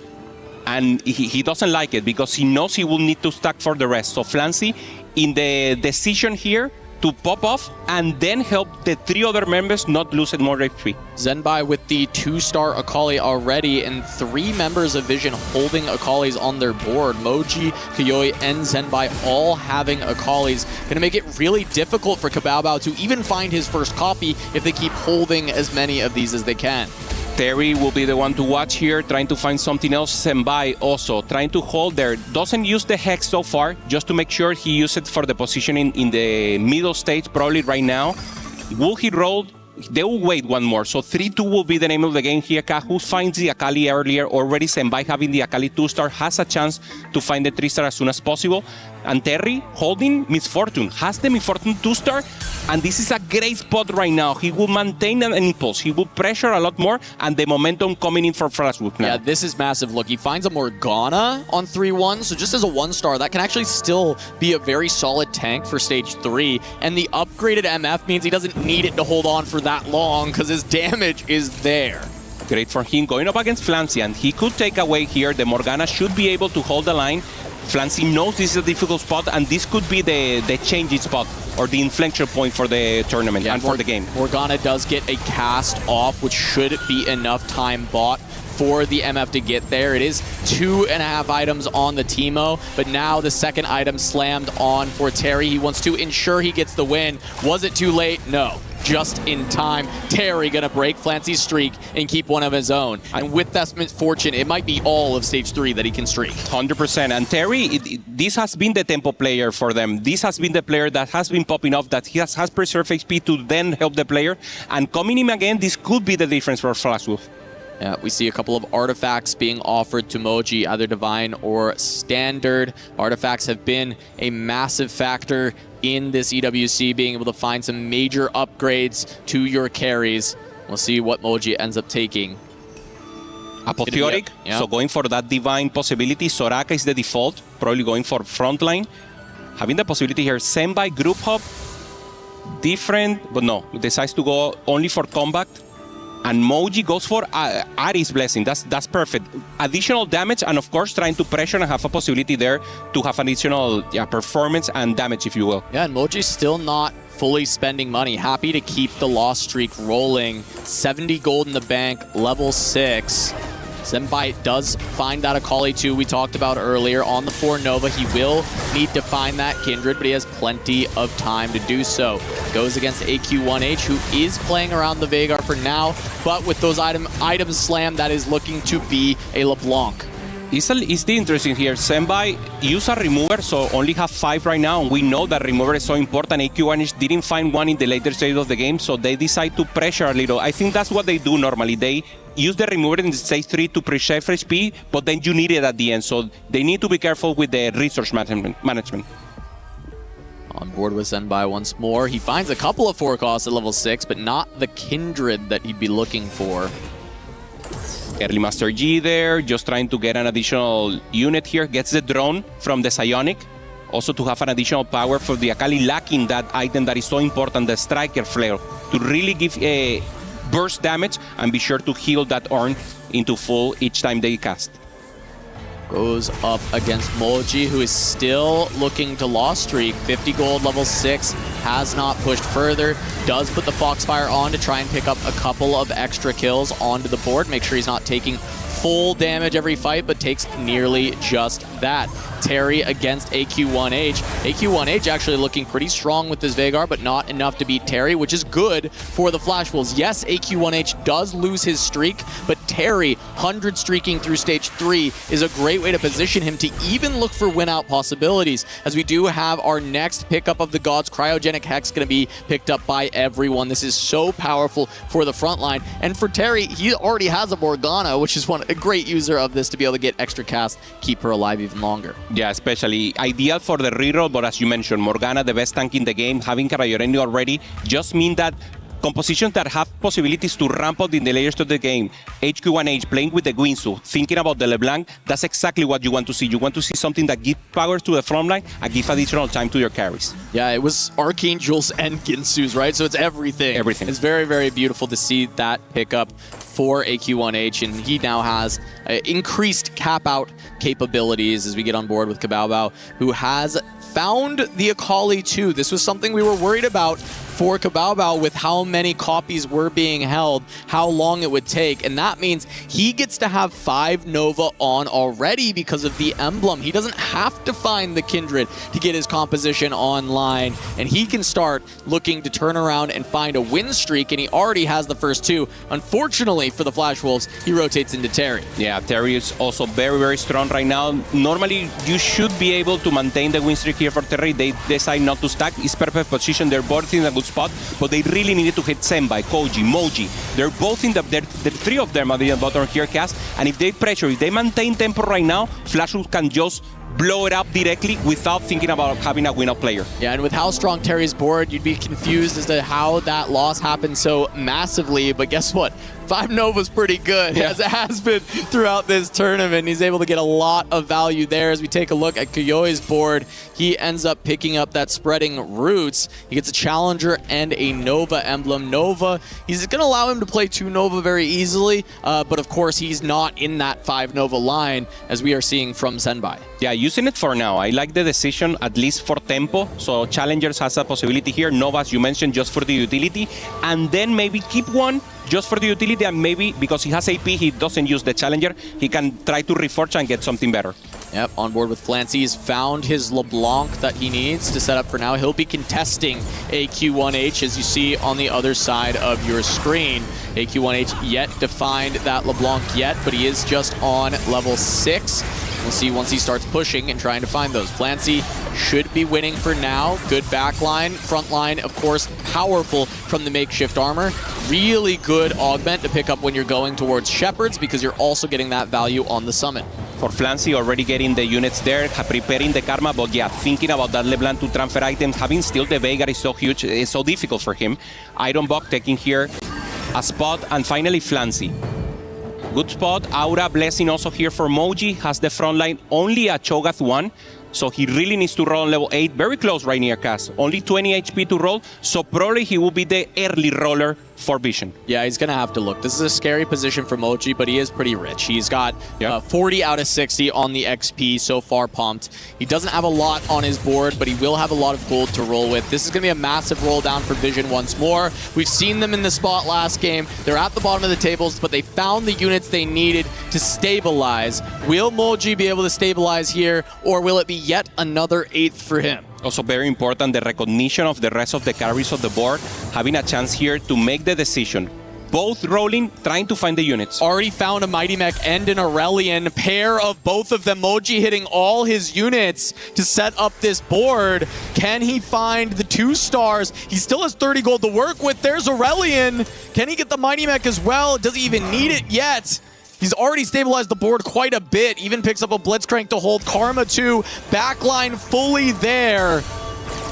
[SPEAKER 13] And he doesn't like it because he knows he will need to stack for the rest. So Flancy in the decision here to pop off and then help the 3 other members not lose at more HP.
[SPEAKER 21] Zenbai with the 2-star Akali already, and 3 members of Vision holding Akalis on their board. Moji, Kayoi, and Zenbai all having Akalis. Gonna make it really difficult for Kebabao to even find his first copy if they keep holding as many of these as they can.
[SPEAKER 13] Terry will be the one to watch here, trying to find something else. Zenbai also trying to hold there. Doesn't use the Hex so far, just to make sure he uses it for the positioning in the middle stage, probably right now. Will he roll? They will wait one more. So 3-2 will be the name of the game here. Kahu finds the Akali earlier. Already Zenbai having the Akali 2-star has a chance to find the 3-star as soon as possible. And Terry holding Miss Fortune. Has the Miss Fortune 2-star. And this is a great spot right now. He will maintain an impulse. He will pressure a lot more. And the momentum coming in for Frostwood now.
[SPEAKER 21] Yeah, this is massive. Look, he finds a Morgana on 3-1. So just as a 1-star, that can actually still be a very solid tank for stage 3. And the upgraded MF means he doesn't need it to hold on for that long because his damage is there.
[SPEAKER 13] Great for him going up against Flancy, and he could take away here. The Morgana should be able to hold the line. Flancy knows this is a difficult spot, and this could be the changing spot or the inflection point for the tournament and for the game.
[SPEAKER 21] Morgana does get a cast off, which should be enough time bought for the MF to get there. It is 2.5 items on the Teemo, but now the second item slammed on for Terry. He wants to ensure he gets the win. Was it too late? No. Just in time. Terry gonna break Flancy's streak and keep one of his own. And with that misfortune, it might be all of stage 3 that he can streak.
[SPEAKER 13] 100%. And Terry, this has been the tempo player for them. This has been the player that has been popping off, that he has preserved HP to then help the player. And coming in again, this could be the difference for Flashwolf.
[SPEAKER 21] Yeah, we see a couple of artifacts being offered to Moji, either Divine or Standard. Artifacts have been a massive factor in this EWC, being able to find some major upgrades to your carries. We'll see what Moji ends up taking.
[SPEAKER 13] Apotheotic, so going for that Divine possibility. Soraka is the default, probably going for frontline. Having the possibility here, Senbai group hop, different, but no, decides to go only for combat. And Moji goes for Ari's Blessing. That's perfect. Additional damage, and of course trying to pressure and have a possibility there to have additional performance and damage, if you will.
[SPEAKER 21] Yeah, and Moji's still not fully spending money. Happy to keep the loss streak rolling. 70 gold in the bank, level 6. Senbai does find that Akali 2 we talked about earlier on the 4 Nova. He will need to find that Kindred, but he has plenty of time to do so. Goes against AQ1H, who is playing around the Veigar for now, but with those items slammed, that is looking to be a LeBlanc.
[SPEAKER 13] It's the interesting here. Senbai use a remover, so only have 5 right now, and we know that remover is so important. AQ1H didn't find one in the later stage of the game, so they decide to pressure a little. I think that's what they do normally. They use the remover in stage 3 to preserve HP, but then you need it at the end, so they need to be careful with the resource management.
[SPEAKER 21] On board with Senbai once more. He finds a couple of 4 costs at level 6, but not the Kindred that he'd be looking for.
[SPEAKER 13] Early Master G there, just trying to get an additional unit here. Gets the drone from the Psionic, also to have an additional power for the Akali, lacking that item that is so important, the Striker Flare, to really give a burst damage and be sure to heal that Ornn into full each time they cast.
[SPEAKER 21] Goes up against Moji, who is still looking to loss streak. 50 gold, level 6, has not pushed further. Does put the Foxfire on to try and pick up a couple of extra kills onto the board. Make sure he's not taking full damage every fight, but takes nearly just that. Terry against AQ1H. AQ1H actually looking pretty strong with this Veigar, but not enough to beat Terry, which is good for the Flash Wolves. Yes, AQ1H does lose his streak, but Terry, 100 streaking through stage 3, is a great way to position him to even look for win-out possibilities, as we do have our next pickup of the Gods. Cryogenic Hex going to be picked up by everyone. This is so powerful for the front line. And for Terry, he already has a Morgana, which is a great user of this to be able to get extra cast, keep her alive even longer.
[SPEAKER 13] Yeah, especially ideal for the reroll, but as you mentioned, Morgana, the best tank in the game, having Cryogenic already, just mean that compositions that have possibilities to ramp up in the layers of the game, HQ1H playing with the Guinsoo, thinking about the LeBlanc, that's exactly what you want to see. You want to see something that gives power to the front line and give additional time to your carries.
[SPEAKER 21] Yeah, it was Archangels and Ginsu's, right? So it's everything.
[SPEAKER 13] Everything.
[SPEAKER 21] It's very, very beautiful to see that pickup for AQ1H, and he now has increased cap-out capabilities as we get on board with Kabaobao, who has found the Akali 2. This was something we were worried about for Kabaobao with how many copies were being held, how long it would take, and that means he gets to have 5 Nova on already because of the emblem. He doesn't have to find the Kindred to get his composition online, and he can start looking to turn around and find a win streak, and he already has the first 2. Unfortunately for the Flash Wolves, he rotates into Terry.
[SPEAKER 13] Yeah, Terry is also very, very strong right now. Normally, you should be able to maintain the win streak here for Terry. They decide not to stack. It's perfect position. They're both in a good spot, but they really needed to hit Senbai, Koji, Moji. They're both in the 3 of them at the bottom here cast, and if they pressure, if they maintain tempo right now, Flash Wolves can just blow it up directly without thinking about having a win-out player.
[SPEAKER 21] Yeah, and with how strong Terry's board, you'd be confused as to how that loss happened so massively, but guess what? 5 Nova's pretty good, as it has been throughout this tournament. He's able to get a lot of value there. As we take a look at Kuyoi's board, he ends up picking up that Spreading Roots. He gets a Challenger and a Nova emblem. Nova, he's going to allow him to play 2 Nova very easily, but of course he's not in that 5 Nova line, as we are seeing from Senbai.
[SPEAKER 13] Yeah, using it for now. I like the decision, at least for tempo. So Challengers has a possibility here. Nova, as you mentioned, just for the utility. And then maybe keep one just for the utility, and maybe because he has AP, he doesn't use the Challenger. He can try to reforge and get something better.
[SPEAKER 21] Yep, on board with Flancy. He's found his LeBlanc that he needs to set up for now. He'll be contesting AQ1H, as you see on the other side of your screen. AQ1H yet to find that LeBlanc yet, but he is just on level 6. We'll see once he starts pushing and trying to find those. Flancy should be winning for now. Good backline. Front line, of course, powerful from the makeshift armor. Really good augment to pick up when you're going towards Shepherds because you're also getting that value on the summit.
[SPEAKER 13] For Flancy, already getting the units there, preparing the Karma, but yeah, thinking about that LeBlanc to transfer items, having still the Veigar is so huge, it's so difficult for him. Ironbog taking here a spot, and finally Flancy. Good spot. Aura Blessing also here for Moji, has the front line, only a Cho'Gath 1, so he really needs to roll on level 8, very close right near Cass. Only 20 HP to roll, so probably he will be the early roller for Vision.
[SPEAKER 21] Yeah, he's going to have to look. This is a scary position for Moji, but he is pretty rich. He's got 40 out of 60 on the XP so far pumped. He doesn't have a lot on his board, but he will have a lot of gold to roll with. This is going to be a massive roll down for Vision once more. We've seen them in the spot last game. They're at the bottom of the tables, but they found the units they needed to stabilize. Will Moji be able to stabilize here, or will it be yet another 8th for him?
[SPEAKER 13] Also very important, the recognition of the rest of the carries of the board, having a chance here to make the decision. Both rolling, trying to find the units.
[SPEAKER 21] Already found a Mighty Mech and an Aurelian. Pair of both of them. Moji hitting all his units to set up this board. Can he find the 2 stars? He still has 30 gold to work with. There's Aurelian. Can he get the Mighty Mech as well? Does he even need it yet? He's already stabilized the board quite a bit. Even picks up a Blitzcrank to hold Karma 2. Backline fully there.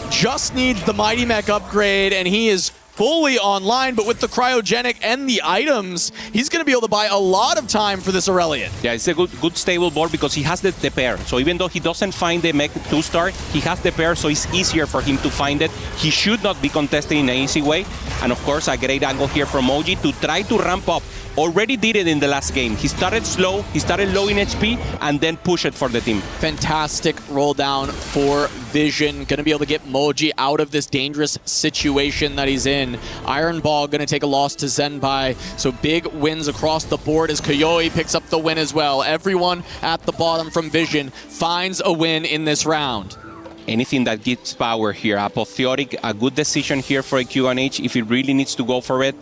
[SPEAKER 21] Just needs the Mighty Mech upgrade, and he is fully online, but with the cryogenic and the items, he's going to be able to buy a lot of time for this Aurelian.
[SPEAKER 13] Yeah, it's a good stable board because he has the pair. So even though he doesn't find the mech 2-star, he has the pair, so it's easier for him to find it. He should not be contesting in an easy way. And of course, a great angle here from Moji to try to ramp up. Already did it in the last game. He started slow, he started low in HP, and then push it for the team.
[SPEAKER 21] Fantastic roll down for Vision. Going to be able to get Moji out of this dangerous situation that he's in. Iron Ball going to take a loss to Zenbai. So big wins across the board as Koyoi picks up the win as well. Everyone at the bottom from Vision finds a win in this round.
[SPEAKER 13] Anything that gives power here. Apotheotic, a good decision here for a Q1H. If he really needs to go for it,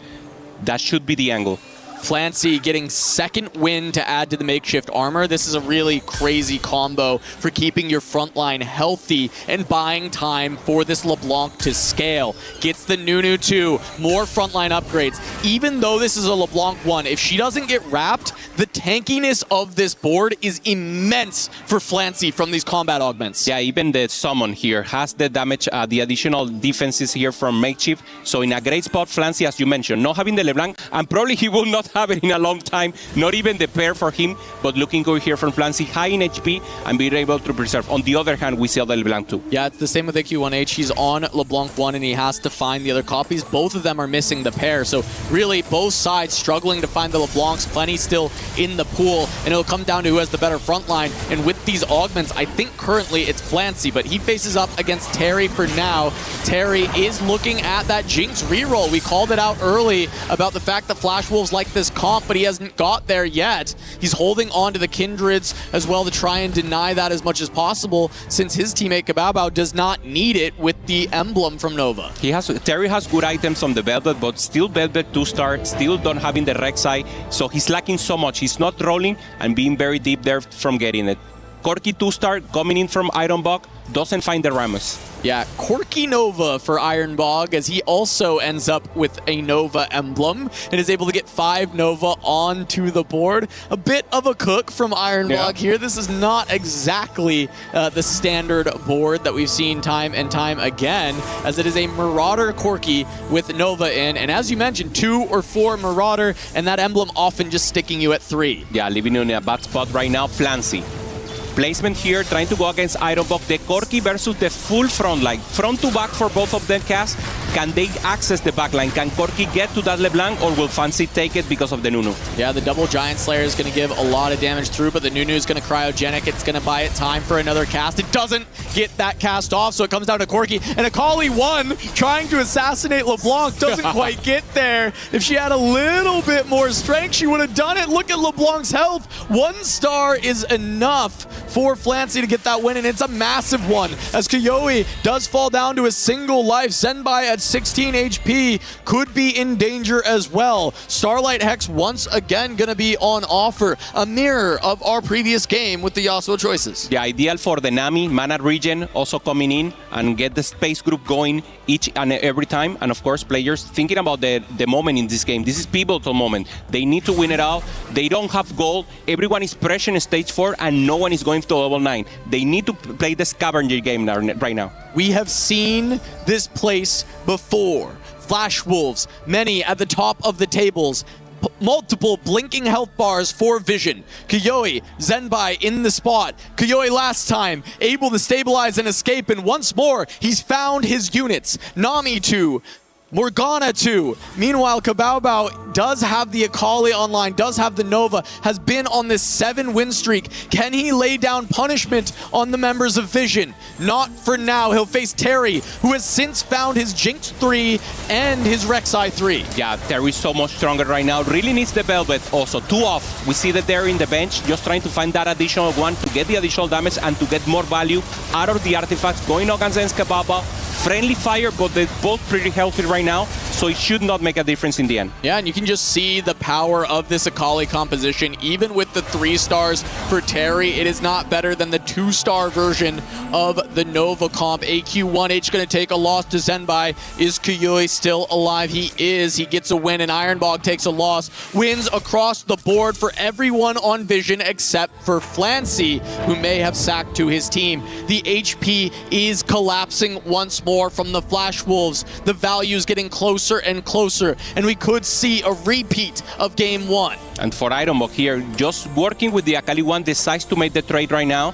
[SPEAKER 13] that should be the angle.
[SPEAKER 21] Flancy getting 2nd win to add to the makeshift armor. This is a really crazy combo for keeping your front line healthy and buying time for this LeBlanc to scale. Gets the Nunu 2, more frontline upgrades. Even though this is a LeBlanc 1, if she doesn't get wrapped, the tankiness of this board is immense for Flancy from these combat augments.
[SPEAKER 13] Yeah, even the summon here has the damage, the additional defenses here from makeshift. So in a great spot, Flancy, as you mentioned, not having the LeBlanc, and probably he will not have it in a long time, not even the pair for him, but looking good here from Flancy, high in HP and being able to preserve. On the other hand, we see the LeBlanc too.
[SPEAKER 21] Yeah, it's the same with AQ1H. He's on LeBlanc 1 and he has to find the other copies. Both of them are missing the pair, so really both sides struggling to find the LeBlancs. Plenty still in the pool, and it'll come down to who has the better front line. And with these augments, I think currently it's Flancy, but he faces up against Terry for now. Terry is looking at that Jinx reroll. We called it out early about the fact that Flash Wolves like this comp, but he hasn't got there yet. He's holding on to the Kindreds as well to try and deny that as much as possible, since his teammate Kababao does not need it with the emblem from Nova.
[SPEAKER 13] Terry has good items on the Velvet, but still Velvet 2-star, still don't having the Rek'Sai, so he's lacking so much. He's not rolling and being very deep there from getting it. Corki 2-star coming in from Ironbog, doesn't find the Rammus.
[SPEAKER 21] Yeah, Corki Nova for Ironbog, as he also ends up with a Nova emblem and is able to get 5 Nova onto the board. A bit of a cook from Ironbog here. This is not exactly the standard board that we've seen time and time again, as it is a Marauder Corki with Nova in. And as you mentioned, 2 or 4 Marauder, and that emblem often just sticking you at 3.
[SPEAKER 13] Yeah, living in a bad spot right now, Flancy. Placement here, trying to go against Ironbog. The Corki versus the full front line. Front to back for both of them cast. Can they access the back line? Can Corki get to that LeBlanc, or will Fancy take it because of the Nunu?
[SPEAKER 21] Yeah, the double Giant Slayer is going to give a lot of damage through, but the Nunu is going to cryogenic. It's going to buy it time for another cast. It doesn't get that cast off, so it comes down to Corki. And Akali 1 trying to assassinate LeBlanc doesn't quite get there. If she had a little bit more strength, she would have done it. Look at LeBlanc's health. 1 star is enough for Flancy to get that win, and it's a massive one, as Koyoi does fall down to a single life. Zenbai at 16 HP could be in danger as well. Starlight Hex once again gonna be on offer. A mirror of our previous game with the Yasuo choices.
[SPEAKER 13] Yeah, ideal for the Nami, Mana Regen also coming in and get the space group going each and every time. And of course, players thinking about the moment in this game. This is pivotal moment. They need to win it out. They don't have gold. Everyone is pressuring stage 4 and no one is going to level 9. They need to play the scavenger game right now.
[SPEAKER 21] We have seen this place before. Flash Wolves, many at the top of the tables. Multiple blinking health bars for Vision. Kiyoi, Zenbai in the spot. Kiyoi last time able to stabilize and escape, and once more he's found his units. Nami 2, Morgana 2. Meanwhile, Kabaobao does have the Akali online, does have the Nova, has been on this 7-win streak. Can he lay down punishment on the members of Vision? Not for now. He'll face Terry, who has since found his Jinx 3 and his Rek'Sai 3.
[SPEAKER 13] Yeah, Terry's so much stronger right now. Really needs the Velvet also. 2 off. We see that they're in the bench, just trying to find that additional one to get the additional damage and to get more value out of the artifacts. Going against Kabaobao. Friendly fire, but they're both pretty healthy right now, so it should not make a difference in the end.
[SPEAKER 21] Yeah, and you can just see the power of this Akali composition. Even with the 3 stars for Terry, it is not better than the 2-star version of the Nova comp. AQ1H going to take a loss to Zenbai. Is Kiyoi still alive? He is. He gets a win, and Ironbog takes a loss. Wins across the board for everyone on Vision except for Flancy, who may have sacked to his team. The HP is collapsing once more from the Flash Wolves. The value's getting closer and closer, and we could see a repeat of game 1.
[SPEAKER 13] And for Ironbog here, just working with the Akali one, decides to make the trade right now.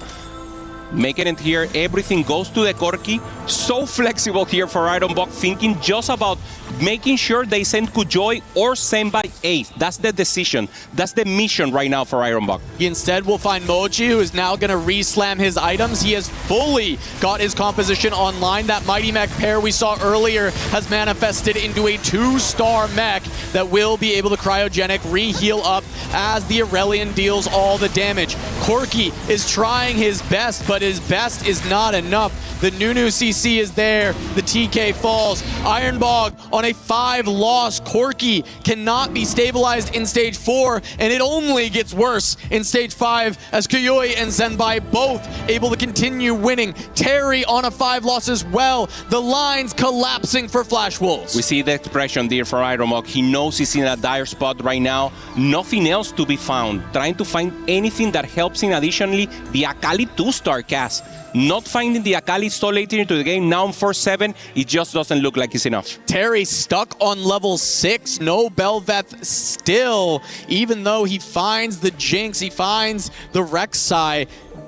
[SPEAKER 13] Making it here, everything goes to the Corki. So flexible here for Ironbog, thinking just about making sure they send Kujoi or send by 8th. That's the decision. That's the mission right now for Ironbog.
[SPEAKER 21] He instead will find Moji, who is now going to re-slam his items. He has fully got his composition online. That Mighty Mech pair we saw earlier has manifested into a 2-star mech that will be able to cryogenic re-heal up as the Aurelion deals all the damage. Corki is trying his best, but his best is not enough. The Nunu CC is there. The TK falls. Ironbog on a 5-loss. Corki cannot be stabilized in stage 4, and it only gets worse in stage 5 as Kiyoi and Zenbai both able to continue winning. Terry on a 5-loss as well. The lines collapsing for Flash Wolves.
[SPEAKER 13] We see the expression there for Ironbog. He knows he's in a dire spot right now. Nothing else to be found. Trying to find anything that helps him. Additionally, the Akali 2-star cast. Not finding the Akali so late into the game, now on 4-7, it just doesn't look like it's enough.
[SPEAKER 21] Terry stuck on level 6, no Belveth still, even though he finds the Jinx, he finds the Rek'Sai.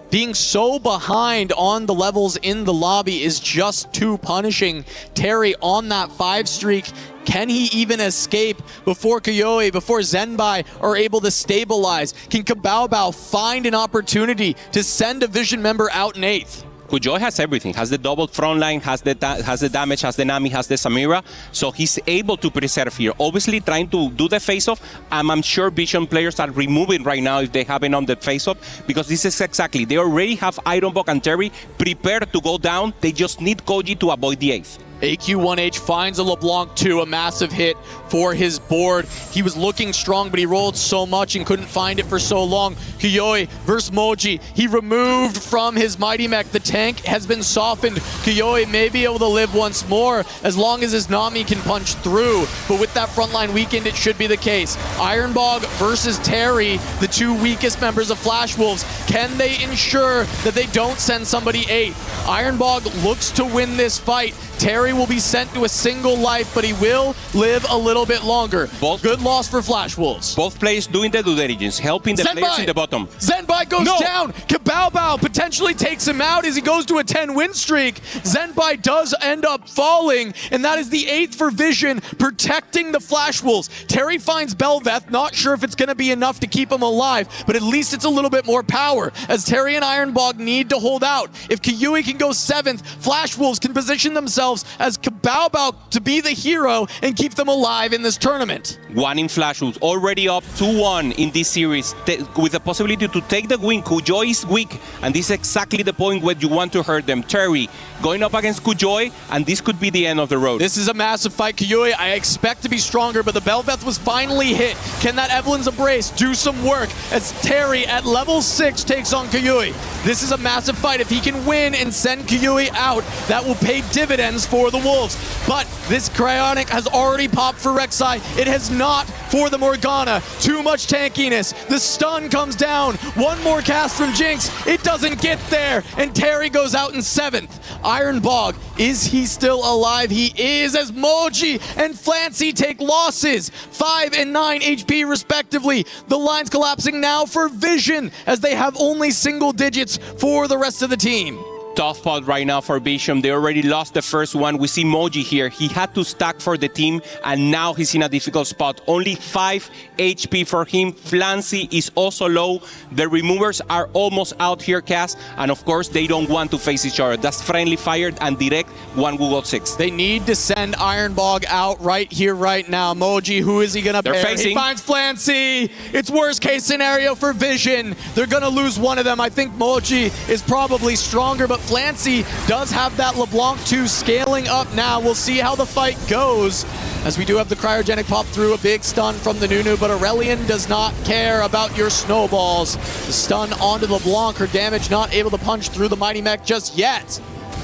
[SPEAKER 21] Being so behind on the levels in the lobby is just too punishing. Terry on that 5 streak. Can he even escape before Kiyoi, before Zenbai are able to stabilize? Can Kabaobao find an opportunity to send a Vision member out in 8th?
[SPEAKER 13] Kujoi has everything, has the double front line, has the damage, has the Nami, has the Samira, so he's able to preserve here. Obviously trying to do the face-off, I'm sure Vision players are removing right now if they haven't on the face-off, because this is exactly, they already have Ironbog and Terry prepared to go down, they just need Koji to avoid the 8th.
[SPEAKER 21] AQ1H finds a LeBlanc 2, a massive hit for his board. He was looking strong, but he rolled so much and couldn't find it for so long. Kiyoi versus Moji. He removed from his Mighty Mech. The tank has been softened. Kiyoi may be able to live once more as long as his Nami can punch through. But with that frontline weakened, it should be the case. Ironbog versus Terry, the 2 weakest members of Flash Wolves. Can they ensure that they don't send somebody 8th? Ironbog looks to win this fight. Terry will be sent to a single life, but he will live a little bit longer. Good loss for Flash Wolves.
[SPEAKER 13] Both players doing the due diligence, helping the players in the bottom.
[SPEAKER 21] Zenbai goes down. Kabaobao potentially takes him out as he goes to a 10-win streak. Zenbai does end up falling, and that is the 8th for Vision, protecting the Flash Wolves. Terry finds Belveth, not sure if it's going to be enough to keep him alive, but at least it's a little bit more power, as Terry and Ironbog need to hold out. If Kiyui can go 7th, Flash Wolves can position themselves themselves as about to be the hero and keep them alive in this tournament.
[SPEAKER 13] One in Flash Wolves, already up 2-1 in this series, with the possibility to take the win. Kujoy is weak, and this is exactly the point where you want to hurt them. Terry going up against Kujoy, and this could be the end of the road.
[SPEAKER 21] This is a massive fight. Kujoy, I expect to be stronger, but the Belveth was finally hit. Can that Evelyn's Embrace do some work as Terry at level 6 takes on Kujoy? This is a massive fight. If he can win and send Kujoy out, that will pay dividends for the Wolves. But this Cryonic has already popped for Rek'Sai. It has not for the Morgana. Too much tankiness. The stun comes down. One more cast from Jinx. It doesn't get there. And Terry goes out in 7th. Iron Bog, is he still alive? He is, as Moji and Flancy take losses. 5 and 9 HP respectively. The line's collapsing now for Vision as they have only single digits for the rest of the team.
[SPEAKER 13] Tough spot right now for Vision. They already lost the first one. We see Moji here. He had to stack for the team, and now he's in a difficult spot. Only 5 HP for him. Flancy is also low. The removers are almost out here, Cass, and of course, they don't want to face each other. That's friendly fire and direct one Google 6.
[SPEAKER 21] They need to send Iron Bog out right here, right now. Moji, who is he going to pair? He finds Flancy. It's worst case scenario for Vision. They're going to lose one of them. I think Moji is probably stronger, but Flancy does have that LeBlanc 2 scaling up now. We'll see how the fight goes, as we do have the cryogenic pop through, a big stun from the Nunu, but Aurelion does not care about your snowballs. The stun onto LeBlanc, her damage not able to punch through the Mighty Mech just yet.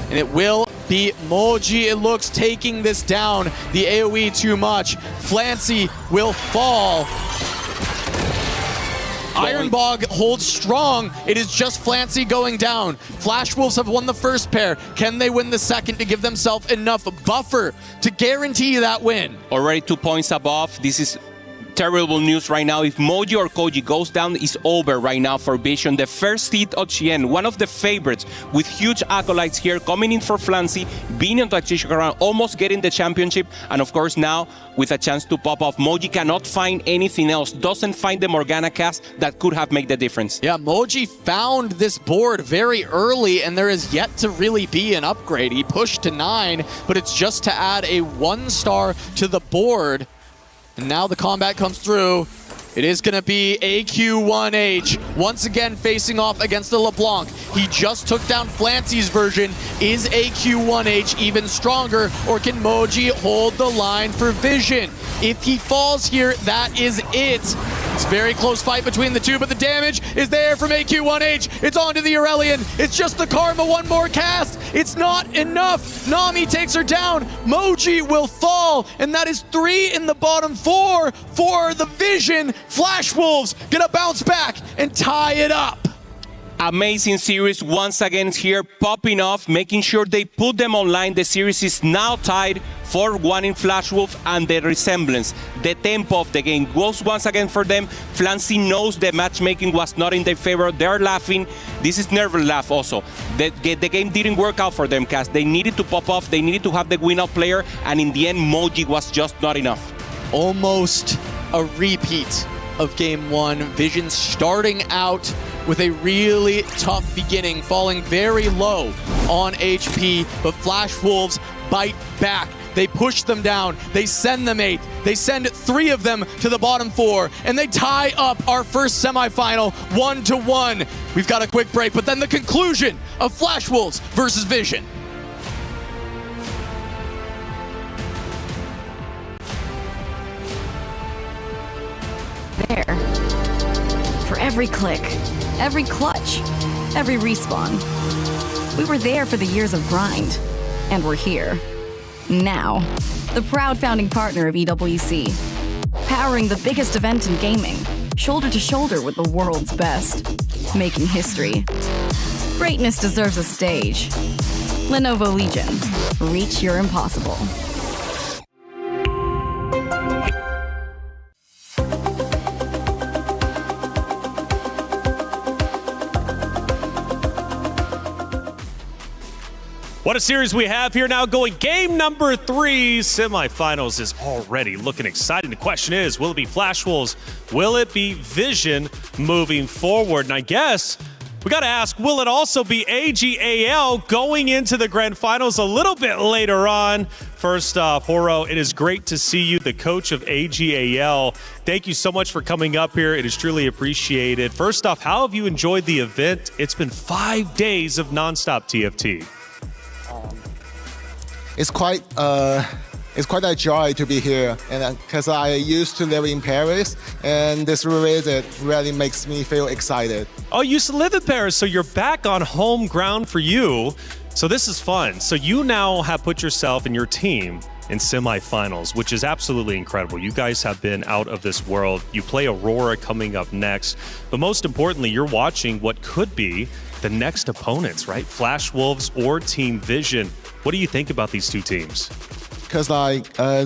[SPEAKER 21] And it will be Moji, it looks, taking this down. The AoE too much. Flancy will fall. Iron Bog holds strong. It is just Flancy going down. Flash Wolves have won the first pair. Can they win the second to give themselves enough buffer to guarantee that win?
[SPEAKER 13] Already 2 points above. This is terrible news right now. If Moji or Koji goes down, it's over right now for Vision. The first seed of Chien, one of the favorites, with huge acolytes here, coming in for Flancy, being on the Tactician round, almost getting the championship, and of course now with a chance to pop off. Moji cannot find anything else, doesn't find the Morgana cast that could have made the difference.
[SPEAKER 21] Yeah, Moji found this board very early, and there is yet to really be an upgrade. He pushed to 9, but it's just to add a 1-star to the board. And now the combat comes through. It is going to be AQ1H once again facing off against the LeBlanc. He just took down Flancy's version. Is AQ1H even stronger, or can Moji hold the line for Vision? If he falls here, that is it. It's a very close fight between the two, but the damage is there from AQ1H. It's onto the Aurelion. It's just the Karma, one more cast. It's not enough. Nami takes her down. Moji will fall, and that is 3 in the bottom 4 for the Vision. Flash Wolves gonna bounce back and tie it up.
[SPEAKER 13] Amazing series once again here, popping off, making sure they put them online. The series is now tied for 1 in Flash Wolf, and the resemblance, the tempo of the game goes once again for them. Flancy knows the matchmaking was not in their favor. They're laughing. This is nervous laugh also. The game didn't work out for them, Cass. They needed to pop off. They needed to have the win-out player, and in the end, Moji was just not enough.
[SPEAKER 21] Almost a repeat of Game 1. Vision starting out with a really tough beginning, falling very low on HP, but Flash Wolves bite back. They push them down. They send them 8. They send 3 of them to the bottom 4, and they tie up our first semifinal 1-1. We've got a quick break, but then the conclusion of Flash Wolves versus Vision.
[SPEAKER 2] There. For every click, every clutch, every respawn. We were there for the years of grind, and we're here. Now, the proud founding partner of EWC, powering the biggest event in gaming, shoulder to shoulder with the world's best, making history. Greatness deserves a stage. Lenovo Legion, reach your impossible.
[SPEAKER 8] What a series we have here now, going game number 3. Semifinals is already looking exciting. The question is, will it be Flash Wolves? Will it be Vision moving forward? And I guess We got to ask, will it also be AGAL going into the grand finals a little bit later on? First off, Horo, it is great to see you, the coach of AGAL. Thank you so much for coming up here. It is truly appreciated. First off, how have you enjoyed the event? It's been 5 days of nonstop TFT.
[SPEAKER 9] It's quite a joy to be here, and because I used to live in Paris, and this visit really makes me feel excited.
[SPEAKER 8] Oh, you used to live in Paris, so you're back on home ground for you. So this is fun. So you now have put yourself and your team in semifinals, which is absolutely incredible. You guys have been out of this world. You play Aurora coming up next, but most importantly, you're watching what could be the next opponents, right? Flash Wolves or Team Vision. What do you think about these two teams?
[SPEAKER 9] Because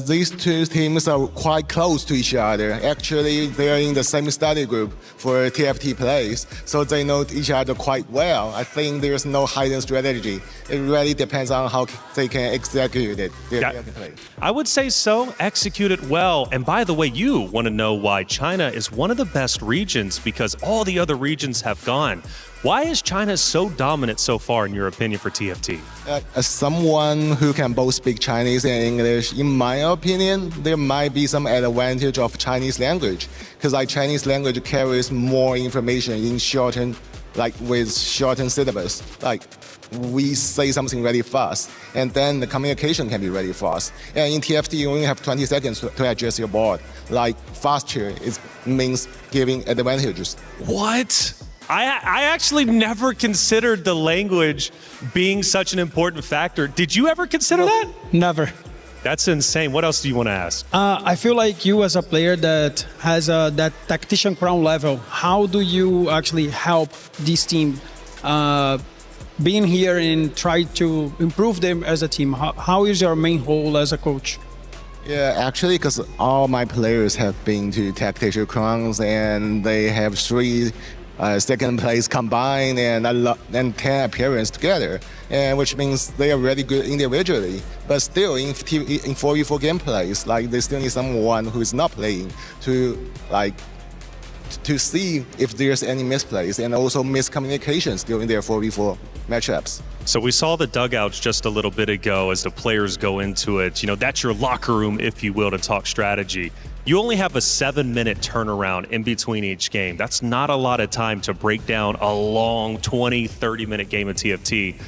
[SPEAKER 9] these two teams are quite close to each other. Actually, they're in the same study group for TFT plays, so they know each other quite well. I think there's no hidden strategy. It really depends on how they can execute it.
[SPEAKER 8] I would say so. Execute it well. And by the way, you want to know why China is one of the best regions, because all the other regions have gone. Why is China so dominant so far, in your opinion, for TFT?
[SPEAKER 9] As someone who can both speak Chinese and English, in my opinion, there might be some advantage of Chinese language, because Chinese language carries more information in shortened, with shortened syllabus. We say something really fast, and then the communication can be really fast. And in TFT, you only have 20 seconds to adjust your board. Faster, it means giving advantages.
[SPEAKER 8] What? I actually never considered the language being such an important factor. Did you ever consider that?
[SPEAKER 22] Never.
[SPEAKER 8] That's insane. What else do you want to ask?
[SPEAKER 22] I feel like you, as a player that has that tactician crown level, how do you actually help this team being here and try to improve them as a team? How is your main role as a coach?
[SPEAKER 9] Yeah, actually, because all my players have been to tactician crowns, and they have 3 second place combined and 10 appearances together, and which means they are really good individually. But still, in 4v4 gameplays, they still need someone who is not playing to see if there's any misplays and also miscommunications during their 4v4 matchups.
[SPEAKER 8] So we saw the dugouts just a little bit ago as the players go into it. You know, that's your locker room, if you will, to talk strategy. You only have a 7-minute turnaround in between each game. That's not a lot of time to break down a long 20, 30-minute game of TFT.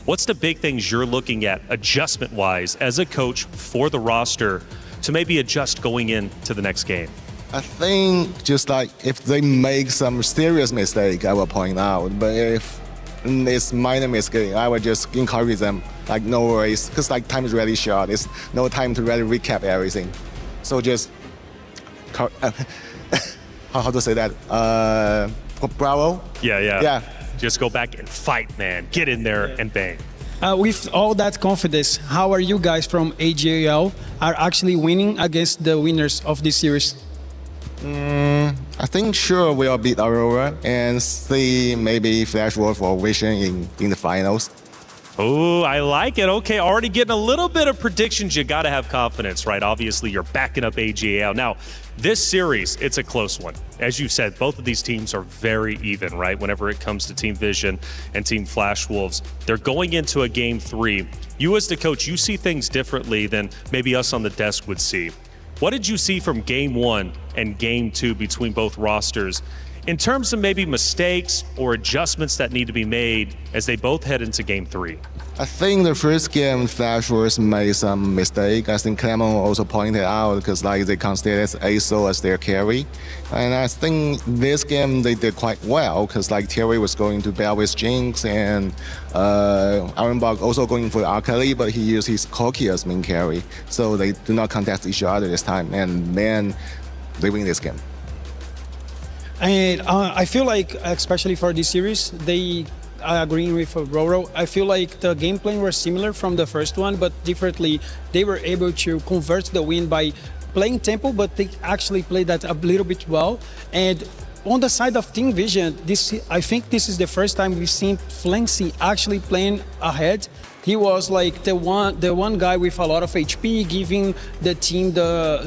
[SPEAKER 8] What's the big things you're looking at adjustment-wise as a coach for the roster to maybe adjust going into the next game?
[SPEAKER 9] I think just if they make some serious mistake, I will point out. But if it's minor mistake, I would just encourage them, no worries, because time is really short. It's no time to really recap everything. So just how to say that? Bravo?
[SPEAKER 8] Yeah. Just go back and fight, man. Get in there and bang.
[SPEAKER 22] With all that confidence, how are you guys from AGAL are actually winning against the winners of this series?
[SPEAKER 9] I think sure we'll beat Aurora and see maybe Flash Wolf or Vision in the finals.
[SPEAKER 8] Oh, I like it. Okay, already getting a little bit of predictions. You got to have confidence, right? Obviously, you're backing up AGAL. Now, this series, it's a close one. As you said, both of these teams are very even, right? Whenever it comes to Team Vision and Team Flash Wolves, they're going into a Game 3. You as the coach, you see things differently than maybe us on the desk would see. What did you see from Game 1 and Game 2 between both rosters in terms of maybe mistakes or adjustments that need to be made as they both head into Game 3?
[SPEAKER 9] I think the first game, Flash Wolves made some mistake. I think Clement also pointed out because they consider ASO as their carry. And I think this game they did quite well because Terry was going to bear with Jinx and Ironbog also going for Akali, but he used his Koki as main carry. So they do not contest each other this time, and then they win this game.
[SPEAKER 22] And I feel like, especially for this series, I agree with Roro. I feel like the game plan were similar from the first one, but differently. They were able to convert the win by playing tempo, but they actually played that a little bit well. And on the side of Team Vision, I think this is the first time we've seen Flancy actually playing ahead. He was like the one guy with a lot of HP, giving the team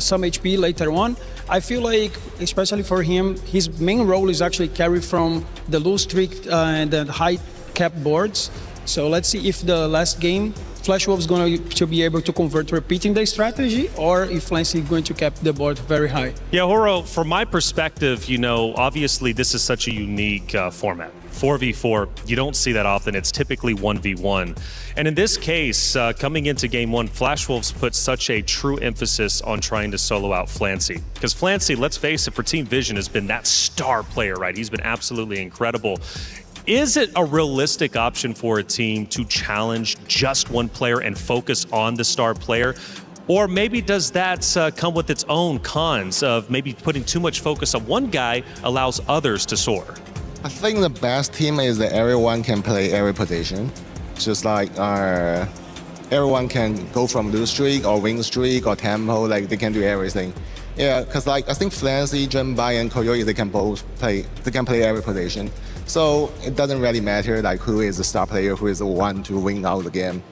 [SPEAKER 22] some HP later on. I feel like, especially for him, his main role is actually carry from the low streak and the high cap boards. So let's see if the last game Flash Wolves going to be able to convert repeating the strategy, or if Flancy is going to cap the board very high.
[SPEAKER 8] Yeah, Horo, from my perspective, you know, obviously this is such a unique format. 4v4, you don't see that often. It's typically 1v1. And in this case, coming into game one, Flash Wolves put such a true emphasis on trying to solo out Flancy. Because Flancy, let's face it, for Team Vision has been that star player, right? He's been absolutely incredible. Is it a realistic option for a team to challenge just one player and focus on the star player? Or maybe does that come with its own cons of maybe putting too much focus on one guy allows others to soar?
[SPEAKER 9] I think the best team is that everyone can play every position. Just like everyone can go from lose streak or win streak or tempo, like they can do everything. Yeah, because like I think Flancy, Junbai, and Koyoyi, they can play every position. So it doesn't really matter like who is the star player, who is the one to win out the game.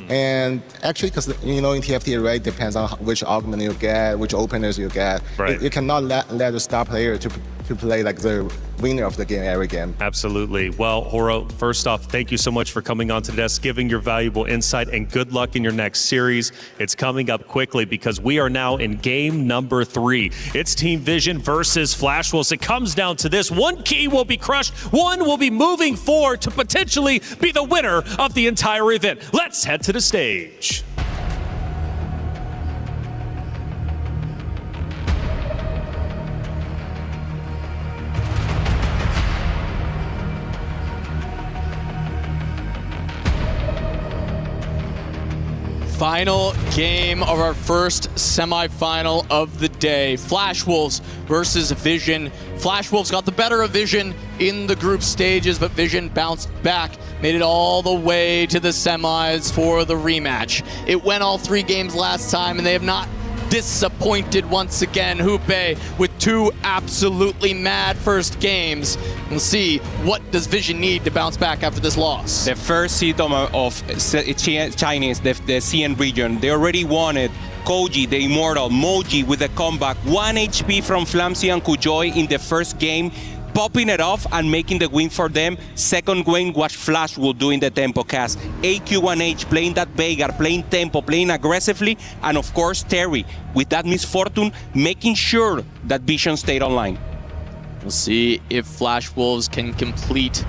[SPEAKER 9] And actually, because you know in TFT, right, depends on which augment you get, which openers you get.
[SPEAKER 8] Right.
[SPEAKER 9] You cannot let the star player to play like the winner of the game every game.
[SPEAKER 8] Absolutely. Well, Horo, first off, thank you so much for coming on to the desk, giving your valuable insight, and good luck in your next series. It's coming up quickly because we are now in game number 3. It's Team Vision versus Flash Wolves. It comes down to this. One key will be crushed. One will be moving forward to potentially be the winner of the entire event. Let's head to the stage.
[SPEAKER 21] Final game of our first semifinal of the day. Flash Wolves versus Vision. Flash Wolves got the better of Vision in the group stages, but Vision bounced back, made it all the way to the semis for the rematch. It went all 3 games last time, and they have not disappointed once again. Hoope with 2 absolutely mad first games. We'll see what does Vision need to bounce back after this loss.
[SPEAKER 13] The first seed of Chinese, the CN region, they already won it. Koji, the Immortal, Moji with a comeback, 1 HP from Flamsy and Kujoy in the first game, popping it off and making the win for them. Second win was Flash Wolves doing the tempo cast. AQ1H playing that Veigar, playing tempo, playing aggressively, and of course Terry with that misfortune, making sure that Vision stayed online.
[SPEAKER 21] We'll see if Flash Wolves can complete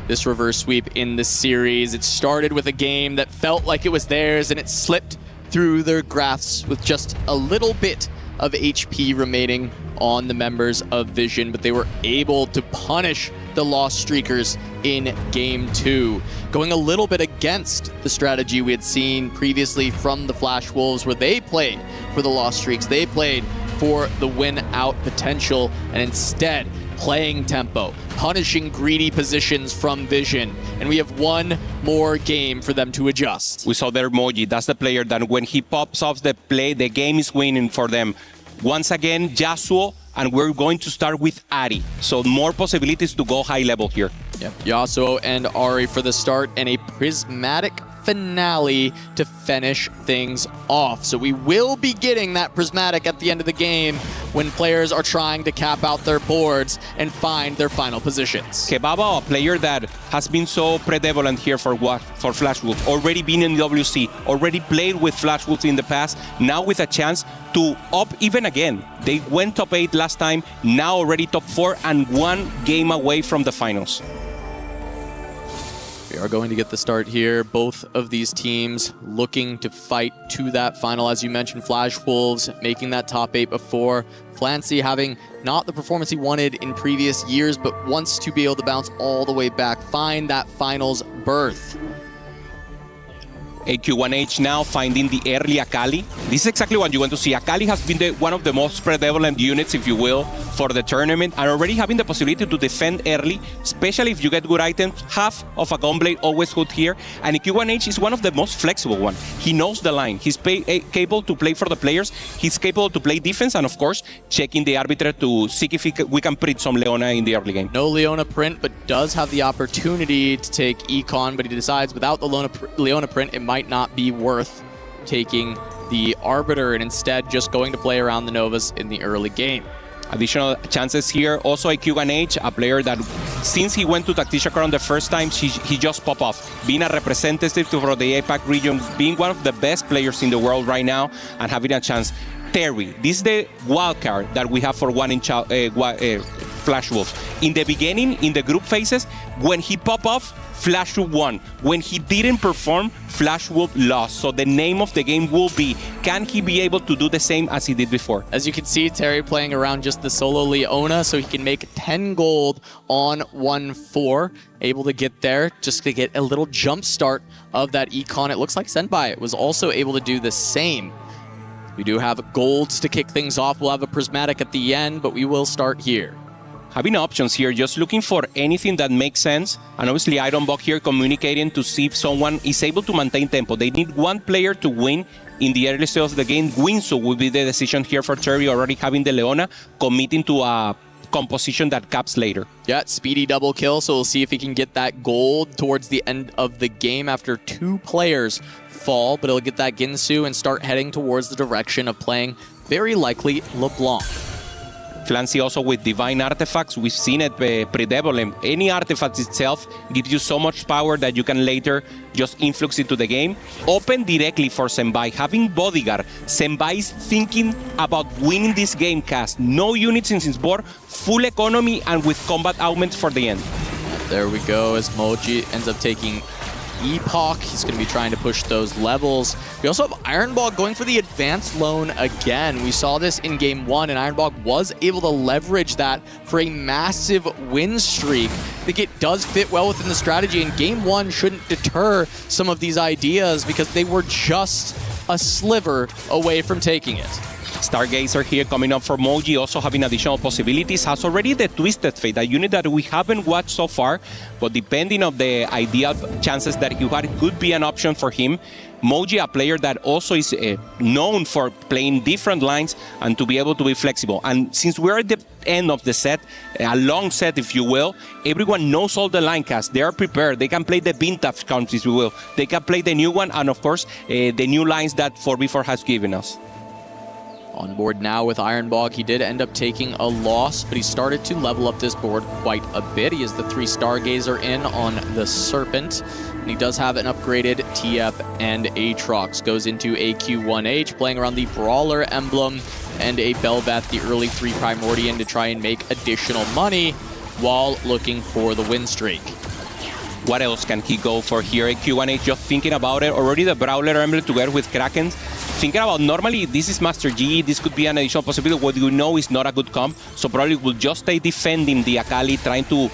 [SPEAKER 21] this reverse sweep in the series. It started with a game that felt like it was theirs, and it slipped through their grasp with just a little bit of HP remaining on the members of Vision, but they were able to punish the Lost Streakers in Game 2, going a little bit against the strategy we had seen previously from the Flash Wolves, where they played for the Lost Streaks, they played for the win-out potential, and instead playing tempo, punishing greedy positions from Vision, and we have one more game for them to adjust.
[SPEAKER 13] We saw their Moji, that's the player that when he pops off the play, the game is winning for them. Once again, Yasuo, and we're going to start with Ari. So more possibilities to go high level here.
[SPEAKER 21] Yep, Yasuo and Ari for the start, and a prismatic finale to finish things off. So we will be getting that prismatic at the end of the game when players are trying to cap out their boards and find their final positions.
[SPEAKER 13] Kebaba, a player that has been so prevalent here for Flash Wolves, already been in EWC, already played with Flash Wolves in the past, now with a chance to up even again. They went top 8 last time, now already top 4 and 1 game away from the finals.
[SPEAKER 21] We are going to get the start here. Both of these teams looking to fight to that final. As you mentioned, Flash Wolves making that top 8 before. Flancy having not the performance he wanted in previous years, but wants to be able to bounce all the way back, find that finals berth.
[SPEAKER 13] AQ1H now finding the early Akali. This is exactly what you want to see. Akali has been one of the most prevalent units, if you will, for the tournament, and already having the possibility to defend early, especially if you get good items. Half of a Gunblade always good here, and AQ1H is one of the most flexible one. He knows the line. He's capable to play for the players. He's capable to play defense, and of course, checking the arbiter to see if we can print some Leona in the early game.
[SPEAKER 21] No Leona print, but does have the opportunity to take Econ, but he decides without the Leona print, it might not be worth taking the Arbiter and instead just going to play around the Novas in the early game.
[SPEAKER 13] Additional chances here. Also AQ1H, a player that since he went to Tacticia Crown the first time, he just popped off. Being a representative for the APAC region, being one of the best players in the world right now and having a chance. Terry, this is the wild card that we have for Flash Wolves. In the beginning, in the group phases, when he popped off, Flash Wolf won. When he didn't perform, Flash Wolf lost. So the name of the game will be, can he be able to do the same as he did before?
[SPEAKER 21] As you can see, Terry playing around just the solo Leona, so he can make 10 gold on 1-4. Able to get there, just to get a little jump start of that Econ. It looks like Senpai was also able to do the same. We do have golds to kick things off. We'll have a prismatic at the end, but we will start here.
[SPEAKER 13] Having options here, just looking for anything that makes sense. And obviously Ironbog here communicating to see if someone is able to maintain tempo. They need one player to win in the early stage of the game. Winsu will be the decision here for Terry, already having the Leona, committing to a composition that caps later.
[SPEAKER 21] Yeah, speedy double kill, so we'll see if he can get that gold towards the end of the game after 2 players fall, but he'll get that Ginsu and start heading towards the direction of playing very likely LeBlanc.
[SPEAKER 13] Clancy also with divine artifacts. We've seen it pre-develop. Any artifact itself gives you so much power that you can later just influx into the game. Open directly for Senpai. Having bodyguard, Senpai is thinking about winning this game cast. No units in his board, full economy, and with combat augments for the end.
[SPEAKER 21] There we go, as Moji ends up taking Epoch. He's going to be trying to push those levels. We also have Ironbog going for the advanced loan again. We saw this in game 1, and Ironbog was able to leverage that for a massive win streak. I think it does fit well within the strategy, and game 1 shouldn't deter some of these ideas because they were just a sliver away from taking it.
[SPEAKER 13] Stargazer here coming up for Moji, also having additional possibilities. Has already the Twisted Fate, a unit that we haven't watched so far, but depending on the ideal chances that he had, could be an option for him. Moji, a player that also is known for playing different lines and to be able to be flexible. And since we're at the end of the set, a long set if you will, everyone knows all the line casts. They are prepared. They can play the vintage counts if you will. They can play the new one and of course the new lines that 4v4 has given us.
[SPEAKER 21] On board now with Ironbog, he did end up taking a loss, but he started to level up this board quite a bit. He has the 3 Stargazer in on the Serpent, and he does have an upgraded TF and Aatrox. Goes into AQ1H, playing around the Brawler emblem and a Bel'Veth, the early 3 Primordian, to try and make additional money while looking for the win streak.
[SPEAKER 13] What else can he go for here? AQ1H, just thinking about it. Already the Brawler emblem together with Kraken. Thinking about, normally this is Master G, this could be an additional possibility. What you know is not a good comp, so probably will just stay defending the Akali, trying to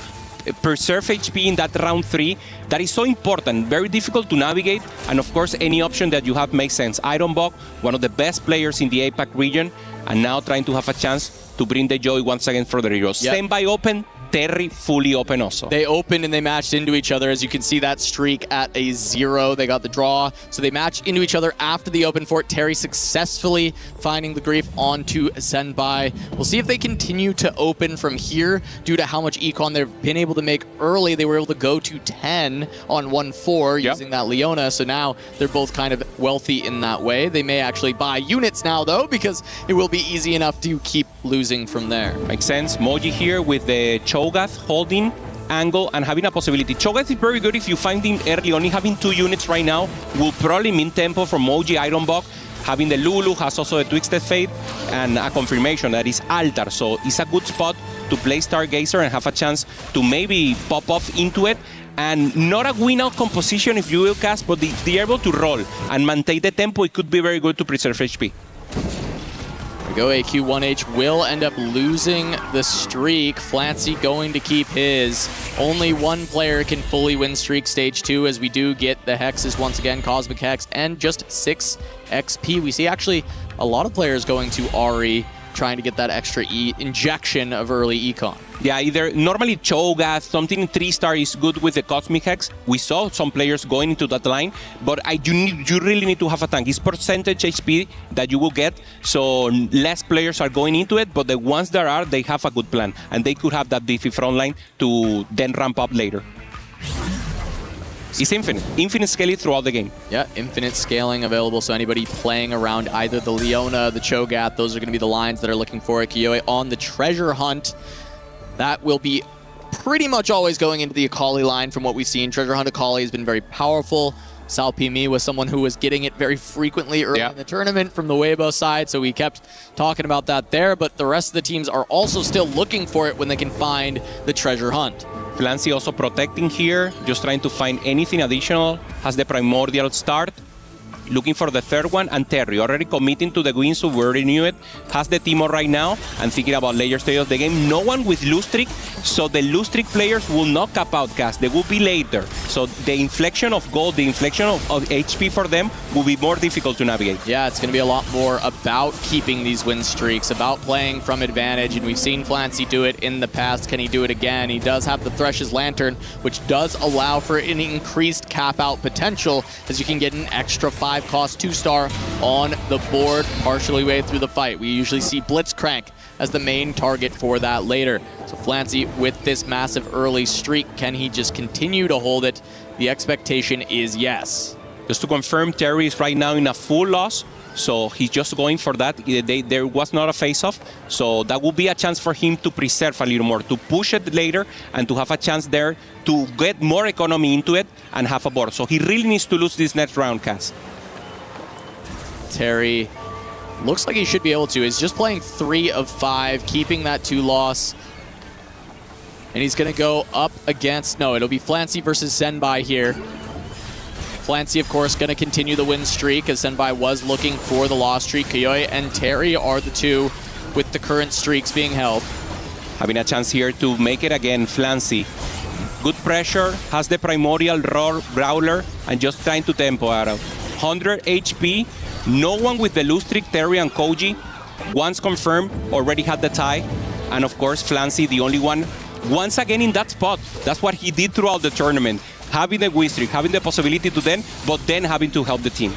[SPEAKER 13] preserve HP in that round 3. That is so important, very difficult to navigate, and of course any option that you have makes sense. Ironbog, one of the best players in the APAC region, and now trying to have a chance to bring the joy once again for the heroes.
[SPEAKER 21] Yep.
[SPEAKER 13] Senpai open, Terry fully open also.
[SPEAKER 21] They opened and they matched into each other. As you can see, that streak at a 0. They got the draw, so they matched into each other after the open fort. Terry successfully finding the grief onto Senpai. We'll see if they continue to open from here due to how much econ they've been able to make early. They were able to go to 10 on 1-4 using that Leona, so now they're both kind of wealthy in that way. They may actually buy units now, though, because it will be easy enough to keep losing from there.
[SPEAKER 13] Makes sense. Moji here with the Cho'Gath holding angle and having a possibility. Cho'Gath is very good if you find him early. Only having 2 units right now will probably mean tempo from Moji. Ironbog having the Lulu, has also the Twisted Fate and a confirmation that is Altar. So it's a good spot to play Stargazer and have a chance to maybe pop off into it. And not a win-out composition if you will cast, but they're able to roll and maintain the tempo. It could be very good to preserve HP.
[SPEAKER 21] we go. AQ1H will end up losing the streak. Flancy going to keep his. Only one player can fully win streak stage 2, as we do get the hexes once again, Cosmic Hex, and just 6 XP. We see actually a lot of players going to Ari, trying to get that extra injection of early econ.
[SPEAKER 13] Yeah, either normally Cho'Gath, something in 3-star is good with the Cosmic Hex. We saw some players going into that line, but you really need to have a tank. It's percentage HP that you will get, so less players are going into it, but the ones that are, they have a good plan, and they could have that beefy front line to then ramp up later. It's infinite scaling throughout the game.
[SPEAKER 21] Yeah, infinite scaling available, so anybody playing around either the Leona, the Cho'Gath, those are going to be the lines that are looking for it. Kiyoi on the treasure hunt. That will be pretty much always going into the Akali line from what we've seen. Treasure hunt Akali has been very powerful. Salpimi was someone who was getting it very frequently early in the tournament from the Weibo side, so we kept talking about that there, but the rest of the teams are also still looking for it when they can find the treasure hunt.
[SPEAKER 13] Flancy also protecting here, just trying to find anything additional. Has the primordial start, looking for the third one, and Terry already committing to the win, so we already knew it. Has the Timo right now, and thinking about later stage of the game. No one with lose streak, so the lose streak players will not cap out cast. They will be later. So the inflection of gold, the inflection of HP for them will be more difficult to navigate.
[SPEAKER 21] Yeah, it's going to be a lot more about keeping these win streaks, about playing from advantage, and we've seen Flancy do it in the past. Can he do it again? He does have the Thresh's Lantern, which does allow for an increased cap out potential, as you can get an extra 5-cost 2-star on the board partially way through the fight. We usually see Blitzcrank as the main target for that later. So Flancy with this massive early streak, can he just continue to hold it? The expectation is yes.
[SPEAKER 13] Just to confirm, Terry is right now in a full loss, so he's just going for that. There was not a face-off, so that will be a chance for him to preserve a little more, to push it later, and to have a chance there to get more economy into it and have a board. So he really needs to lose this next round, Cass.
[SPEAKER 21] Terry looks like he should be able to. He's just playing 3 of 5, keeping that 2 loss. And he's going to go up against... No, it'll be Flancy versus Zenbai here. Flancy, of course, going to continue the win streak, as Zenbai was looking for the loss streak. Kiyoi and Terry are the two with the current streaks being held.
[SPEAKER 13] Having a chance here to make it again, Flancy. Good pressure, has the primordial Growler, and just trying to tempo out of 100 HP. No one with the lose streak, Terry and Koji. Once confirmed, already had the tie. And of course, Flancy, the only one, once again in that spot. That's what he did throughout the tournament. Having the win streak, having the possibility to but then having to help the team.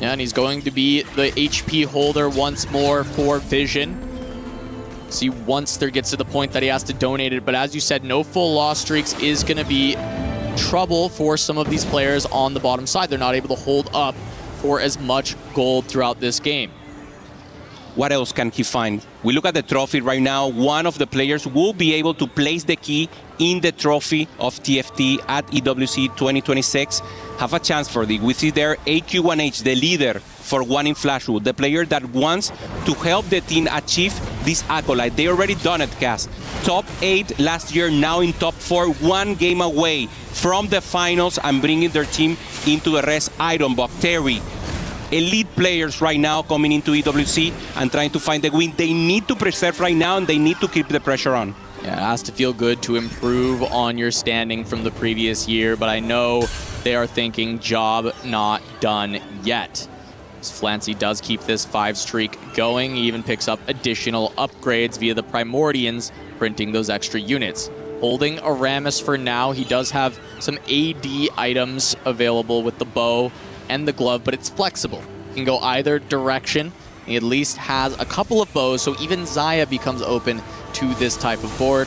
[SPEAKER 21] Yeah, and he's going to be the HP holder once more for Vision. See, once there gets to the point that he has to donate it, but as you said, no full loss streaks is going to be trouble for some of these players on the bottom side. They're not able to hold up for as much gold throughout this game.
[SPEAKER 13] What else can he find? We look at the trophy right now. One of the players will be able to place the key in the trophy of TFT at EWC 2026. Have a chance for the. We see there AQ1H, the leader for one in Flashwood, the player that wants to help the team achieve this accolade. They already done it, Cass. Top 8 last year, now in top 4, 1 game away from the finals and bringing their team into the rest. Ironbog, Terry, elite players right now coming into EWC and trying to find the win. They need to preserve right now, and they need to keep the pressure on.
[SPEAKER 21] Yeah, it has to feel good to improve on your standing from the previous year, but I know they are thinking job not done yet. Flancy does keep this 5 streak going. He even picks up additional upgrades via the Primordians, printing those extra units. Holding Aramis for now. He does have some AD items available with the bow and the glove, but it's flexible. He can go either direction. He at least has a couple of bows, so even Xayah becomes open to this type of board.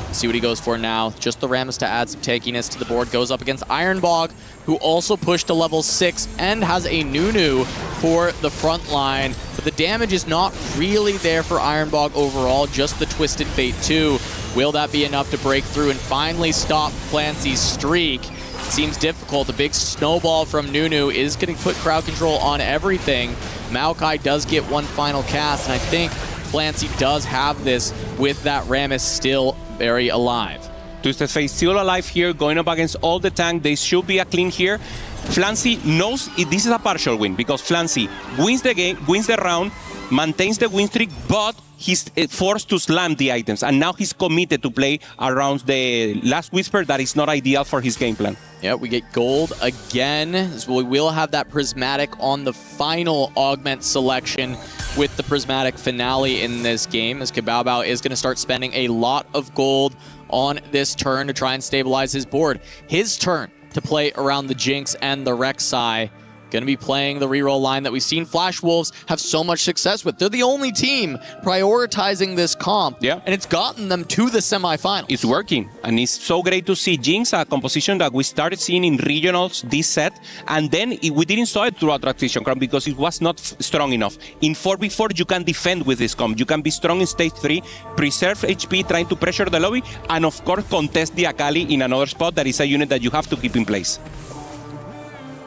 [SPEAKER 21] Let's see what he goes for now. Just the Rammus to add some tankiness to the board. Goes up against Ironbog, who also pushed to level 6 and has a Nunu for the front line. But the damage is not really there for Ironbog overall, just the Twisted Fate 2. Will that be enough to break through and finally stop Flancy's streak? It seems difficult. A big snowball from Nunu is going to put crowd control on everything. Maokai does get one final cast, and I think Flancy does have this with that Rammus still very alive.
[SPEAKER 13] Twisted Fate still alive here, going up against all the tank. They should be a clean here. Flancy knows this is a partial win because Flancy wins the game, wins the round, maintains the win streak, but he's forced to slam the items, and now he's committed to play around the last Whisper that is not ideal for his game plan.
[SPEAKER 21] Yeah, we get gold again. So we will have that Prismatic on the final augment selection with the Prismatic finale in this game, as Kabao is going to start spending a lot of gold on this turn to try and stabilize his board. His turn to play around the Jinx and the Rek'Sai. Going to be playing the reroll line that we've seen Flash Wolves have so much success with. They're the only team prioritizing this comp, and it's gotten them to the semifinals.
[SPEAKER 13] It's working, and it's so great to see Jinx, a composition that we started seeing in regionals this set, and then we didn't saw it throughout Transition Crown because it was not strong enough. In 4v4, you can defend with this comp. You can be strong in stage 3, preserve HP, trying to pressure the lobby, and of course contest the Akali in another spot that is a unit that you have to keep in place.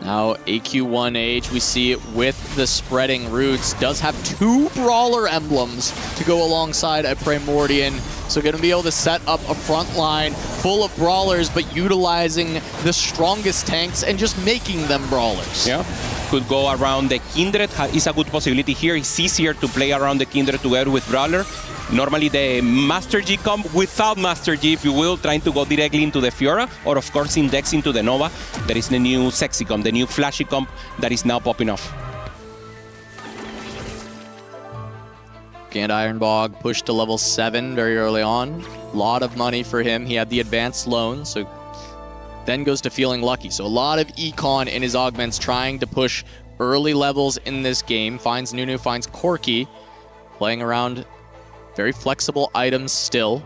[SPEAKER 21] Now AQ1H, we see it with the Spreading Roots, does have 2 Brawler emblems to go alongside a Primordian. So going to be able to set up a front line full of Brawlers, but utilizing the strongest tanks and just making them Brawlers.
[SPEAKER 13] Yeah, could go around the Kindred, is a good possibility here. It's easier to play around the Kindred together with Brawler. Normally the Master G comp without Master G, if you will, trying to go directly into the Fiora, or of course index into the Nova. There is the new sexy comp, the new flashy comp that is now popping off.
[SPEAKER 21] And Ironbog pushed to level 7 very early on. A lot of money for him. He had the advanced loan, so then goes to feeling lucky. So a lot of econ in his augments, trying to push early levels in this game. Finds Nunu, finds Corki, playing around very flexible items still.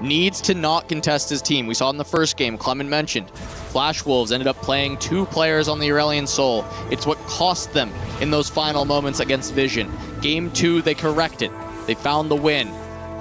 [SPEAKER 21] Needs to not contest his team. We saw in the first game, Clement mentioned, Flash Wolves ended up playing 2 players on the Aurelion Soul. It's what cost them in those final moments against Vision. Game 2, they corrected. They found the win.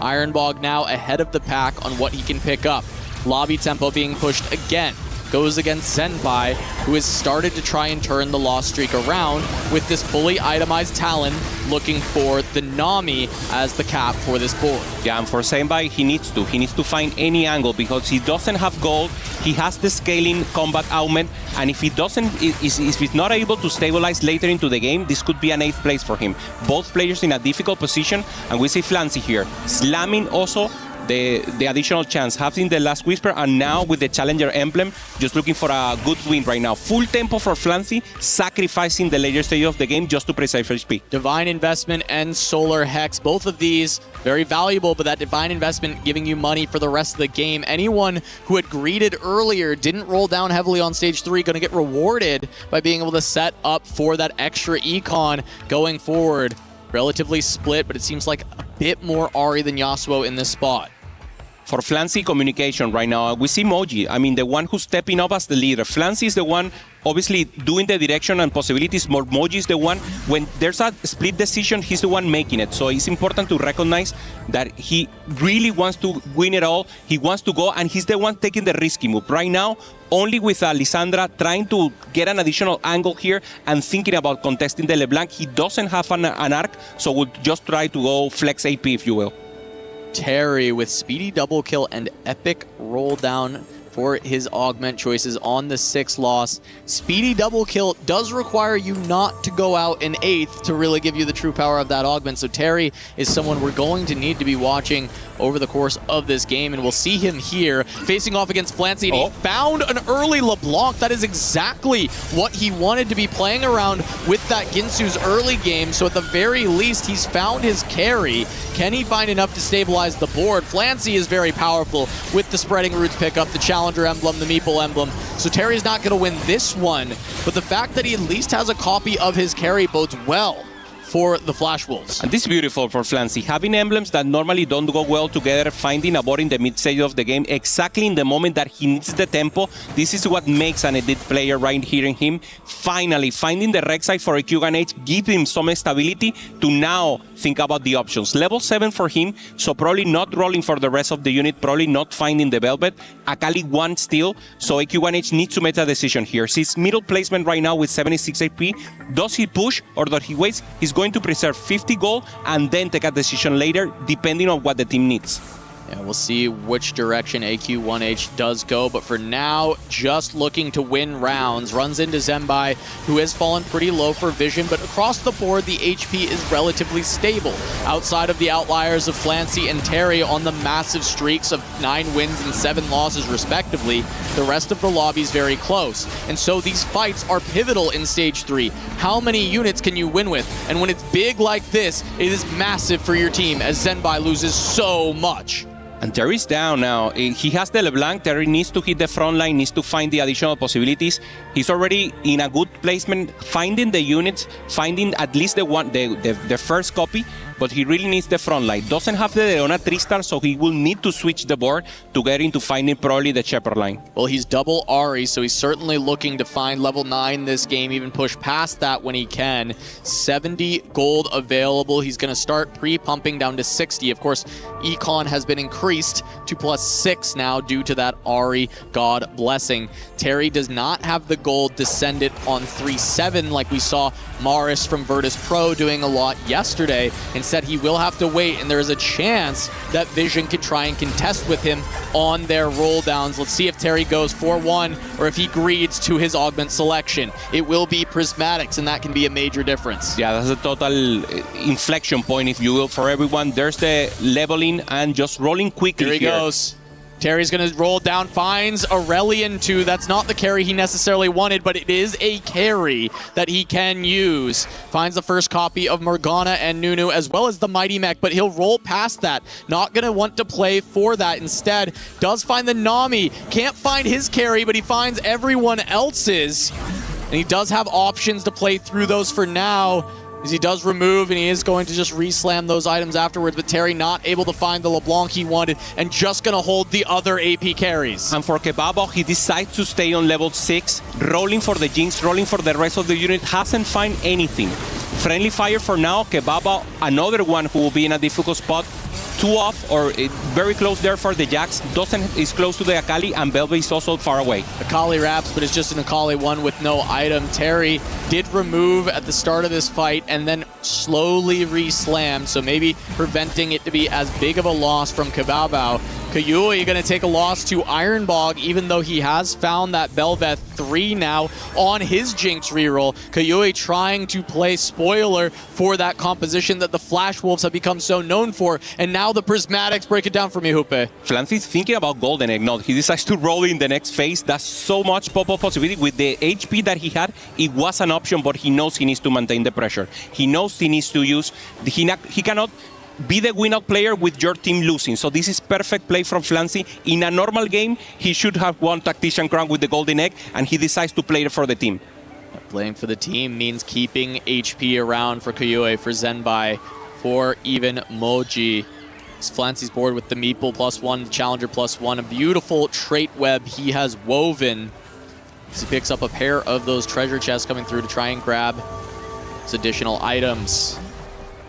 [SPEAKER 21] Ironbog now ahead of the pack on what he can pick up. Lobby tempo being pushed again. Goes against Senpai, who has started to try and turn the loss streak around with this fully itemized Talon, looking for the Nami as the cap for this board.
[SPEAKER 13] Yeah, and for Senpai, he needs to find any angle because he doesn't have gold, he has the scaling combat augment, and if he doesn't, if he's not able to stabilize later into the game, this could be an 8th place for him. Both players in a difficult position, and we see Flancy here, slamming also the additional chance, having the last Whisper, and now with the Challenger emblem, just looking for a good win right now. Full tempo for Flancy, sacrificing the later stage of the game just to preserve HP.
[SPEAKER 21] Divine Investment and Solar Hex, both of these very valuable, but that Divine Investment giving you money for the rest of the game. Anyone who had greeted earlier, didn't roll down heavily on stage 3, going to get rewarded by being able to set up for that extra econ going forward. Relatively split, but it seems like a bit more Ahri than Yasuo in this spot.
[SPEAKER 13] For Flancy communication right now, we see Moji. I mean, the one who's stepping up as the leader. Flancy is the one obviously doing the direction and possibilities. More Moji is the one, when there's a split decision, he's the one making it. So it's important to recognize that he really wants to win it all. He wants to go, and he's the one taking the risky move. Right now, only with Lissandra trying to get an additional angle here and thinking about contesting the LeBlanc. He doesn't have an arc, so we'll just try to go flex AP, if you will.
[SPEAKER 21] Terry with speedy double kill and epic roll down for his augment choices on the 6th loss. Speedy double kill does require you not to go out in 8th to really give you the true power of that augment. So Terry is someone we're going to need to be watching over the course of this game, and we'll see him here facing off against Flancy. He found an early LeBlanc. That is exactly what he wanted to be playing around with that Ginsu's early game. So at the very least, he's found his carry. Can he find enough to stabilize the board? Flancy is very powerful with the Spreading Roots pickup, the Challenger emblem, the Meeple emblem. So Terry's not going to win this one, but the fact that he at least has a copy of his carry bodes well for the Flash Wolves.
[SPEAKER 13] And this is beautiful for Flancy. Having emblems that normally don't go well together, finding a board in the mid stage of the game, exactly in the moment that he needs the tempo. This is what makes an elite player right here in him. Finally, finding the Rek'Sai for a Q&H, give him some stability to now think about the options. Level 7 for him, so probably not rolling for the rest of the unit, probably not finding the Velvet. Akali 1 still, so AQ1H needs to make a decision here. His middle placement right now with 76 HP. Does he push or does he wait? He's going to preserve 50 gold and then take a decision later, depending on what the team needs.
[SPEAKER 21] Yeah, we'll see which direction AQ1H does go, but for now, just looking to win rounds. Runs into Zenbai, who has fallen pretty low for vision, but across the board, the HP is relatively stable. Outside of the outliers of Flancy and Terry on the massive streaks of 9 wins and 7 losses respectively, the rest of the lobby is very close. And so these fights are pivotal in Stage 3. How many units can you win with? And when it's big like this, it is massive for your team as Zenbai loses so much.
[SPEAKER 13] And Terry's down now. He has the LeBlanc. Terry needs to hit the front line, needs to find the additional possibilities. He's already in a good placement, finding the units, finding at least the first copy, but he really needs the front line. Doesn't have the Leona 3-star, so he will need to switch the board to get into finding probably the Shepherd line.
[SPEAKER 21] Well, he's double Ari, so he's certainly looking to find level 9 this game, even push past that when he can. 70 gold available. He's going to start pre-pumping down to 60. Of course, Econ has been increased to +6 now due to that Ari God blessing. Terry does not have the gold to send it on 3-7 like we saw Maris from Virtus Pro doing a lot yesterday. Instead, he will have to wait, and there is a chance that Vision could try and contest with him on their roll downs. Let's see if Terry goes 4-1 or if he greeds to his augment selection. It will be Prismatics, and that can be a major difference.
[SPEAKER 13] Yeah, that's a total inflection point, if you will, for everyone. There's the leveling and just rolling quickly
[SPEAKER 21] here. He goes. Terry's going to roll down, finds Aurelian 2. That's not the carry he necessarily wanted, but it is a carry that he can use. Finds the first copy of Morgana and Nunu, as well as the Mighty Mech, but he'll roll past that. Not going to want to play for that. Instead, does find the Nami. Can't find his carry, but he finds everyone else's. And he does have options to play through those for now, as he does remove, and he is going to just re-slam those items afterwards, but Terry not able to find the LeBlanc he wanted and just going to hold the other AP carries.
[SPEAKER 13] And for Kebabo, he decides to stay on level 6, rolling for the Jinx, rolling for the rest of the unit, hasn't found anything. Friendly fire for now. Kebabo, another one who will be in a difficult spot. 2 off, or very close there for the Jax. Is close to the Akali, and Belve is also far away.
[SPEAKER 21] Akali wraps, but it's just an Akali one with no item. Terry did remove at the start of this fight and then slowly re-slammed, so maybe preventing it to be as big of a loss from Kebabo. Kayui going to take a loss to Ironbog, even though he has found that Belveth 3 now on his Jinx reroll. Kayui trying to play spoiler for that composition that the Flash Wolves have become so known for, and now the Prismatics. Break it down for me, Hupe.
[SPEAKER 13] Flancy's thinking about Golden Egg. No, he decides to roll in the next phase. That's so much pop-up possibility. With the HP that he had, it was an option, but he knows he needs to maintain the pressure. He knows he needs to use... He cannot be the win-out player with your team losing. So this is perfect play from Flancy. In a normal game, he should have won Tactician Crown with the Golden Egg, and he decides to play it for the team.
[SPEAKER 21] Playing for the team means keeping HP around for Kayue, for Zenbai, for even Moji. Flancy's board with the Meeple +1, the Challenger +1, a beautiful trait web he has woven. He picks up a pair of those treasure chests coming through to try and grab his additional items.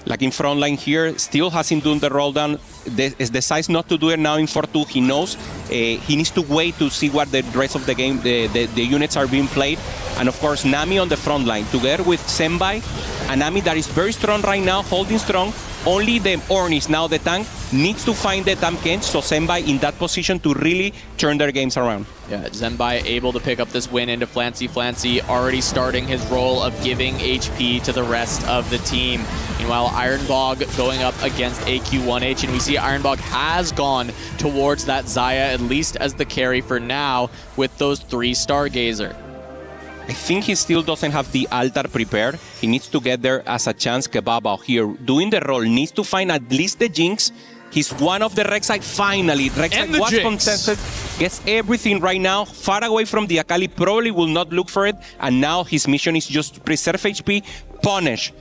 [SPEAKER 13] Like in front line here, still hasn't done the roll down. Decides not to do it now in 4-2. He knows he needs to wait to see what the rest of the game, the units are being played. And of course, Nami on the front line, together with Zenbai, a Nami that is very strong right now, holding strong. Only the Ornn is now the tank, needs to find the Tahm so Zenbai in that position to really turn their games around.
[SPEAKER 21] Yeah, Zenbai able to pick up this win into Flancy. Flancy already starting his role of giving HP to the rest of the team. Meanwhile, Ironbog going up against AQ1H, and we see Ironbog has gone towards that Xayah, at least as the carry for now, with those 3 Stargazer.
[SPEAKER 13] I think he still doesn't have the altar prepared. He needs to get there as a chance. Kebabo here doing the roll, needs to find at least the Jinx. He's one of the Rek'Sai finally. Rek'Sai was contested, gets everything right now, far away from the Akali, probably will not look for it, and now his mission is just to preserve HP, punish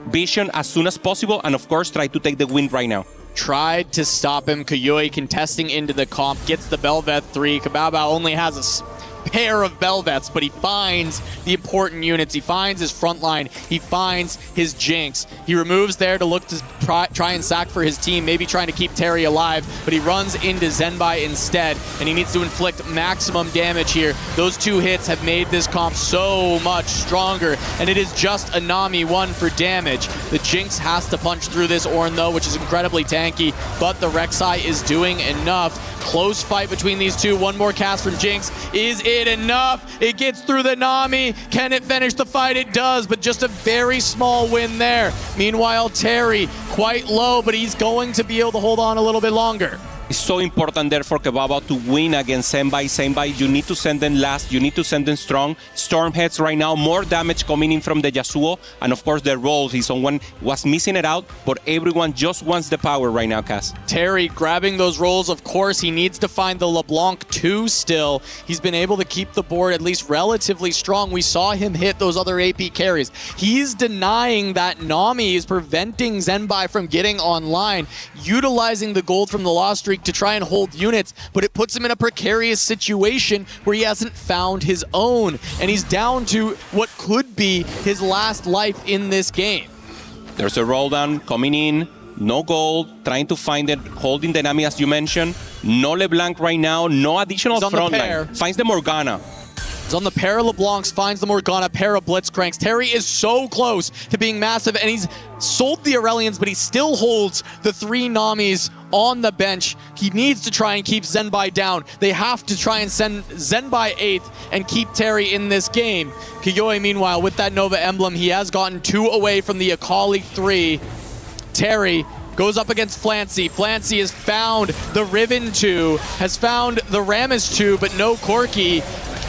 [SPEAKER 13] Vision as soon as possible, and of course try to take the win right now.
[SPEAKER 21] Tried to stop him. Kayui contesting into the comp, gets the Belveth 3. Kebabo only has pair of Belvets, but he finds the important units. He finds his front line. He finds his Jinx. He removes there to look to try and sack for his team, maybe trying to keep Terry alive, but he runs into Zenbai instead, and he needs to inflict maximum damage here. Those 2 hits have made this comp so much stronger, and it is just a Nami 1 for damage. The Jinx has to punch through this Ornn though, which is incredibly tanky, but the Rek'Sai is doing enough. Close fight between these two. One more cast from Jinx. Is it enough? It gets through the Nami. Can it finish the fight? It does, but just a very small win there. Meanwhile, Terry quite low, but he's going to be able to hold on a little bit longer.
[SPEAKER 13] It's so important there for Kebaba to win against Zenbai. Zenbai, you need to send them last, you need to send them strong. Stormheads right now, more damage coming in from the Yasuo, and of course the rolls. Someone was missing it out, but everyone just wants the power right now, Cass.
[SPEAKER 21] Terry grabbing those rolls, of course, he needs to find the LeBlanc 2 still. He's been able to keep the board at least relatively strong. We saw him hit those other AP carries. He's denying that Nami is preventing Zenbai from getting online, utilizing the gold from the lost streak to try and hold units, but it puts him in a precarious situation where he hasn't found his own, and he's down to what could be his last life in this game.
[SPEAKER 13] There's a roll down coming in, no gold, trying to find it, holding the Nami as you mentioned. No LeBlanc right now, no additional front line. Finds the Morgana.
[SPEAKER 21] He's on the pair of LeBlancs, finds the Morgana, pair of Blitzcranks. Terry is so close to being massive, and he's sold the Aurelians, but he still holds the 3 Namis on the bench. He needs to try and keep Zenbai down. They have to try and send Zenbai 8th and keep Terry in this game. Kiyoi, meanwhile, with that Nova emblem, he has gotten 2 away from the Akali 3. Terry goes up against Flancy. Flancy has found the Riven 2, has found the Rammus 2, but no Corki.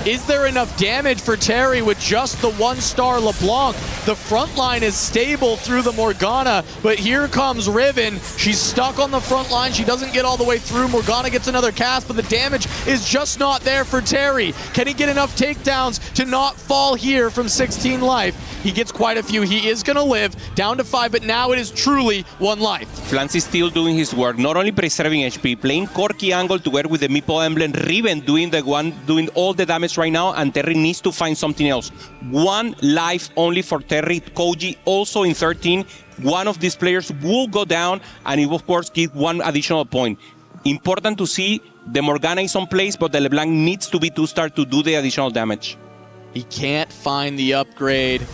[SPEAKER 21] Is there enough damage for Terry with just the 1-star LeBlanc? The front line is stable through the Morgana, but here comes Riven. She's stuck on the front line. She doesn't get all the way through. Morgana gets another cast, but the damage is just not there for Terry. Can he get enough takedowns to not fall here from 16 life? He gets quite a few. He is going to live down to 5, but now it is truly 1 life.
[SPEAKER 13] Flancy still doing his work, not only preserving HP, playing Corki angle together with the Meeple emblem. Riven doing all the damage right now, and Terry needs to find something else. 1 life only for Terry. Koji also in 13. One of these players will go down, and it will, of course, give 1 additional point. Important to see the Morgana is on place, but the LeBlanc needs to be 2-star to do the additional damage.
[SPEAKER 21] He can't find the upgrade.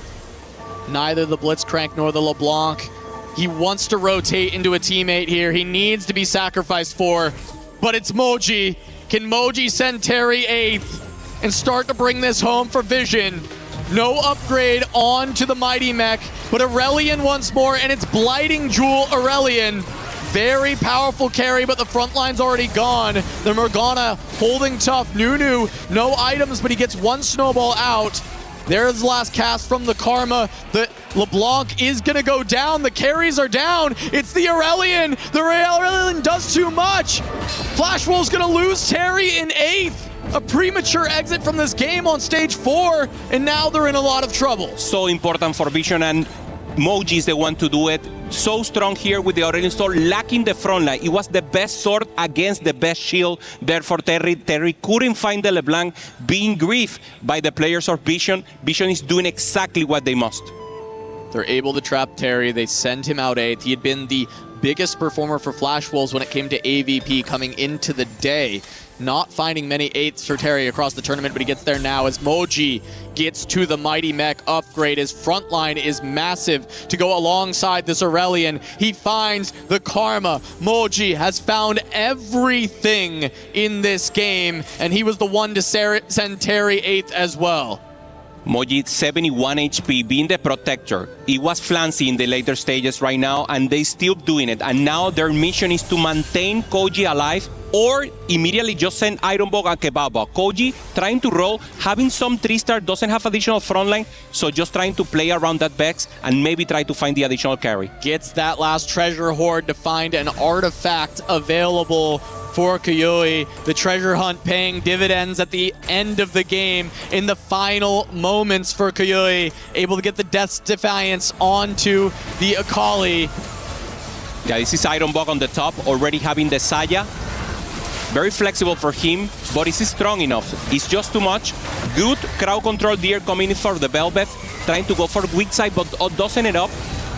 [SPEAKER 21] Neither the Blitzcrank nor the LeBlanc. He wants to rotate into a teammate here. He needs to be sacrificed for, but it's Moji. Can Moji send Terry 8th and start to bring this home for Vision? No upgrade on to the Mighty Mech, but Aurelian once more, and it's Blighting Jewel Aurelian. Very powerful carry, but the front line's already gone. The Morgana holding tough. Nunu, no items, but he gets 1 snowball out. There's the last cast from the Karma. The LeBlanc is going to go down. The carries are down. It's the Aurelian. The Aurelian does too much. Flash Wolf's going to lose Terry in 8th. A premature exit from this game on stage 4, and now they're in a lot of trouble.
[SPEAKER 13] So important for Vision, and Moji is the one to do it. So strong here with the Aurelion Sword, lacking the front line. It was the best sword against the best shield there for Terry. Terry couldn't find the LeBlanc, being griefed by the players of Vision. Vision is doing exactly what they must.
[SPEAKER 21] They're able to trap Terry. They send him out 8th. He had been the biggest performer for Flash Wolves when it came to AVP coming into the day. Not finding many 8ths for Terry across the tournament, but he gets there now as Moji gets to the Mighty Mech upgrade. His front line is massive to go alongside this Aurelian. He finds the Karma. Moji has found everything in this game, and he was the one to send Terry 8th as well.
[SPEAKER 13] Moji 71 HP, being the protector. It was Flancy in the later stages right now, and they still doing it. And now their mission is to maintain Koji alive, or immediately just send Ironbog and Kebaba. Koji trying to roll, having some 3-star, doesn't have additional frontline, so just trying to play around that Vex and maybe try to find the additional carry.
[SPEAKER 21] Gets that last treasure hoard to find an artifact available for Kiyoi. The treasure hunt paying dividends at the end of the game in the final moments for Kiyoi. Able to get the Death's Defiance onto the Akali.
[SPEAKER 13] Yeah, this is Ironbog on the top, already having the Saya. Very flexible for him, but is he strong enough? It's just too much. Good crowd control there coming in for the Velvet, trying to go for weak side, but doesn't it up.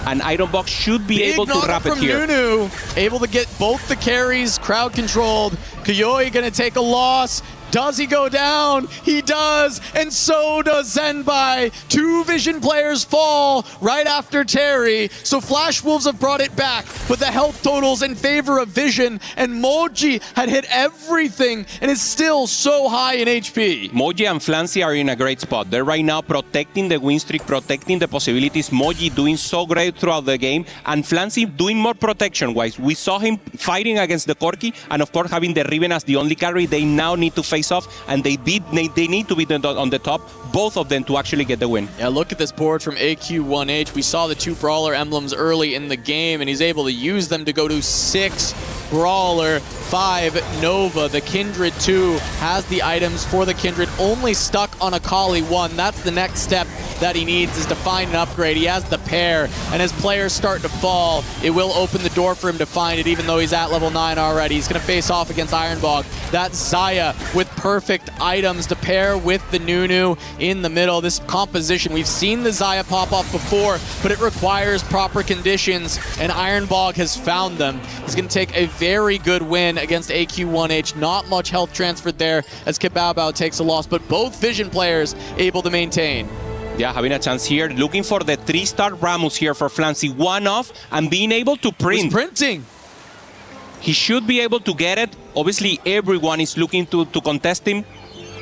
[SPEAKER 13] And Ironbox should be able to wrap it here.
[SPEAKER 21] Nunu, able to get both the carries crowd controlled. Kuyoi gonna take a loss. Does he go down? He does, and so does Zenbai. 2 Vision players fall right after Terry, so Flash Wolves have brought it back, but the health totals in favor of Vision, and Moji had hit everything and is still so high in HP.
[SPEAKER 13] Moji and Flancy are in a great spot. They're right now protecting the win streak, protecting the possibilities. Moji doing so great throughout the game, and Flancy doing more protection-wise. We saw him fighting against the Corki, and of course having the Riven as the only carry. They now need to face off, and they need to be on the top, both of them, to actually get the win.
[SPEAKER 21] Yeah, look at this board from AQ1H. We saw the 2 Brawler emblems early in the game, and he's able to use them to go to 6 Brawler, 5 Nova. The Kindred 2 has the items for the Kindred, only stuck on a Kali 1. That's the next step that he needs, is to find an upgrade. He has the pair, and as players start to fall, it will open the door for him to find it, even though he's at level 9 already. He's going to face off against Ironbog. That's Zaya with perfect items to pair with the Nunu in the middle. This composition, we've seen the Zaya pop off before, but it requires proper conditions, and Ironbog has found them. He's going to take a very good win against AQ1H. Not much health transferred there as Kebabao takes a loss, but both Vision players able to maintain.
[SPEAKER 13] Yeah, having a chance here, looking for the 3-star Ramos here for Flancy. 1 off and being able to print.
[SPEAKER 21] He's printing.
[SPEAKER 13] He should be able to get it. Obviously, everyone is looking to contest him.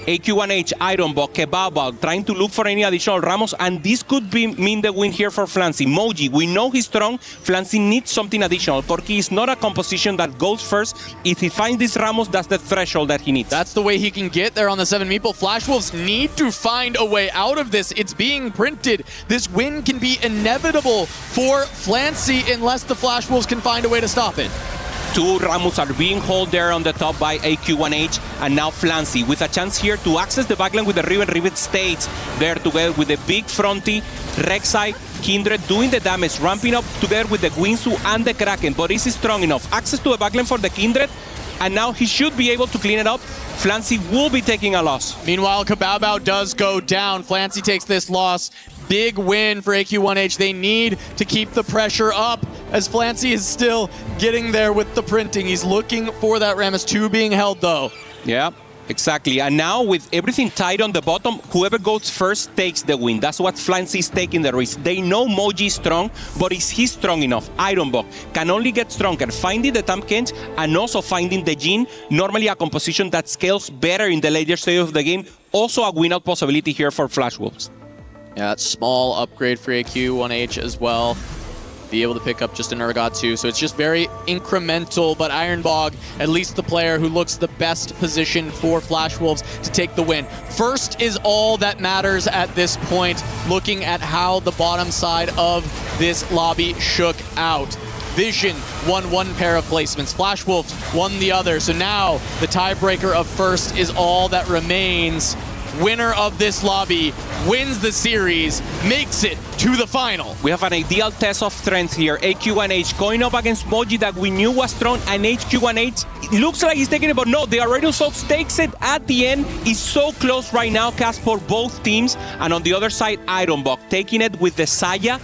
[SPEAKER 13] AQ1H, Ironbog, Kebabao, trying to look for any additional Ramos, and this could mean the win here for Flancy. Moji, we know he's strong. Flancy needs something additional. Corki is not a composition that goes first. If he finds this Ramos, that's the threshold that he needs.
[SPEAKER 21] That's the way he can get there on the 7 Meeple. Flash Wolves need to find a way out of this. It's being printed. This win can be inevitable for Flancy unless the Flash Wolves can find a way to stop it.
[SPEAKER 13] 2 Ramos are being held there on the top by AQ1H, and now Flancy with a chance here to access the backline with the Riven. Riven stays there together with the big fronty, Rek'Sai, Kindred doing the damage, ramping up together with the Guinsoo and the Kraken, but is he strong enough? Access to the backline for the Kindred, and now he should be able to clean it up. Flancy will be taking a loss.
[SPEAKER 21] Meanwhile, Kebabao does go down. Flancy takes this loss. Big win for AQ1H. They need to keep the pressure up as Flancy is still getting there with the printing. He's looking for that Rammus 2 being held though.
[SPEAKER 13] Yeah, exactly. And now with everything tight on the bottom, whoever goes first takes the win. That's what Flancy is taking the risk. They know Moji is strong, but is he strong enough? Ironbog can only get stronger. Finding the Tampkins and also finding the Jhin, normally a composition that scales better in the later stage of the game. Also a win-out possibility here for Flash Wolves.
[SPEAKER 21] Yeah, small upgrade for AQ1H as well. Be able to pick up just an Urgot 2. So it's just very incremental, but Ironbog, at least the player who looks the best position for Flash Wolves to take the win. First is all that matters at this point, looking at how the bottom side of this lobby shook out. Vision won 1 pair of placements. Flash Wolves won the other. So now the tiebreaker of first is all that remains. Winner of this lobby wins the series, makes it to the final.
[SPEAKER 13] We have an ideal test of strength here. AQ1H going up against Moji that we knew was strong, and AQ1H, it looks like he's taking it, but no, the Aurelion Sox takes it at the end. It's so close right now, cast for both teams. And on the other side, Ironbog taking it with the Saya.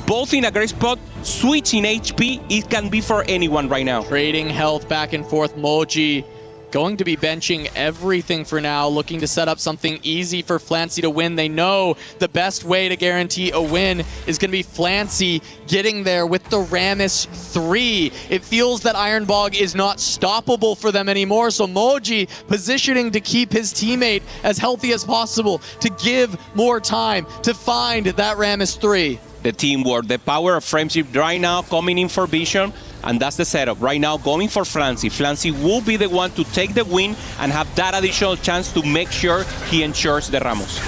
[SPEAKER 13] Both in a great spot, switching HP, it can be for anyone right now.
[SPEAKER 21] Trading health back and forth. Moji going to be benching everything for now, looking to set up something easy for Flancy to win. They know the best way to guarantee a win is going to be Flancy getting there with the Rammus 3. It feels that Ironbog is not stoppable for them anymore, so Moji positioning to keep his teammate as healthy as possible, to give more time to find that Rammus 3.
[SPEAKER 13] The teamwork, the power of friendship right now coming in for Vision. And that's the setup. Right now, going for Flancy. Flancy will be the one to take the win and have that additional chance to make sure he ensures the Ramos.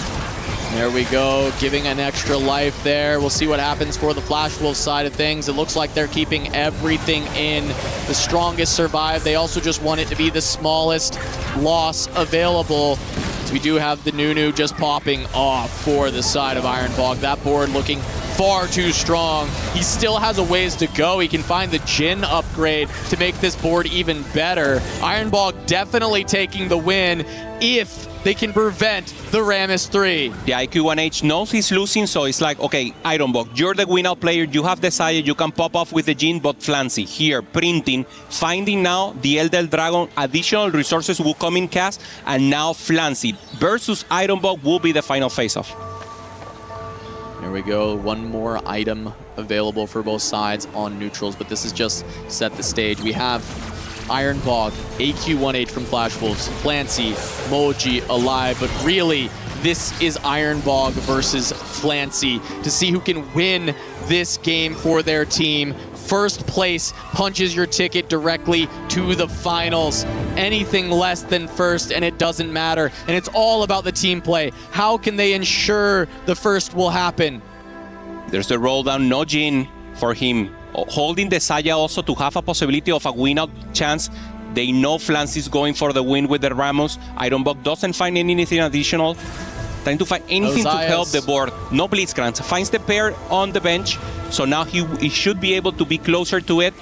[SPEAKER 21] There we go, giving an extra life there. We'll see what happens for the Flash Wolves side of things. It looks like they're keeping everything in. The strongest survive. They also just want it to be the smallest loss available. So we do have the Nunu just popping off for the side of Ironbog. That board looking far too strong. He still has a ways to go. He can find the Jhin upgrade to make this board even better. Ironbog definitely taking the win if they can prevent the Rammus 3.
[SPEAKER 13] The IQ1H knows he's losing, so it's like, okay, Ironbog, you're the win-out player, you have the Saya, you can pop off with the Jhin, but Flancy here, printing, finding now the Elder Dragon, additional resources will come in cast, and now Flancy versus Ironbog will be the final face-off.
[SPEAKER 21] There we go, one more item available for both sides on neutrals, but this is just set the stage. We have Ironbog, AQ1H from Flash Wolves, Flancy, Moji alive, but really, this is Ironbog versus Flancy to see who can win this game for their team. First place punches your ticket directly to the finals. Anything less than first, and it doesn't matter. And it's all about the team play. How can they ensure the first will happen?
[SPEAKER 13] There's the roll down, no Jhin for him. Holding the Saya also to have a possibility of a win-out chance. They know Flancy is going for the win with the Rammus. Ironbog doesn't find anything additional. Trying to find anything to help the board. No Blitzcrank. Finds the pair on the bench. So now he should be able to be closer to it.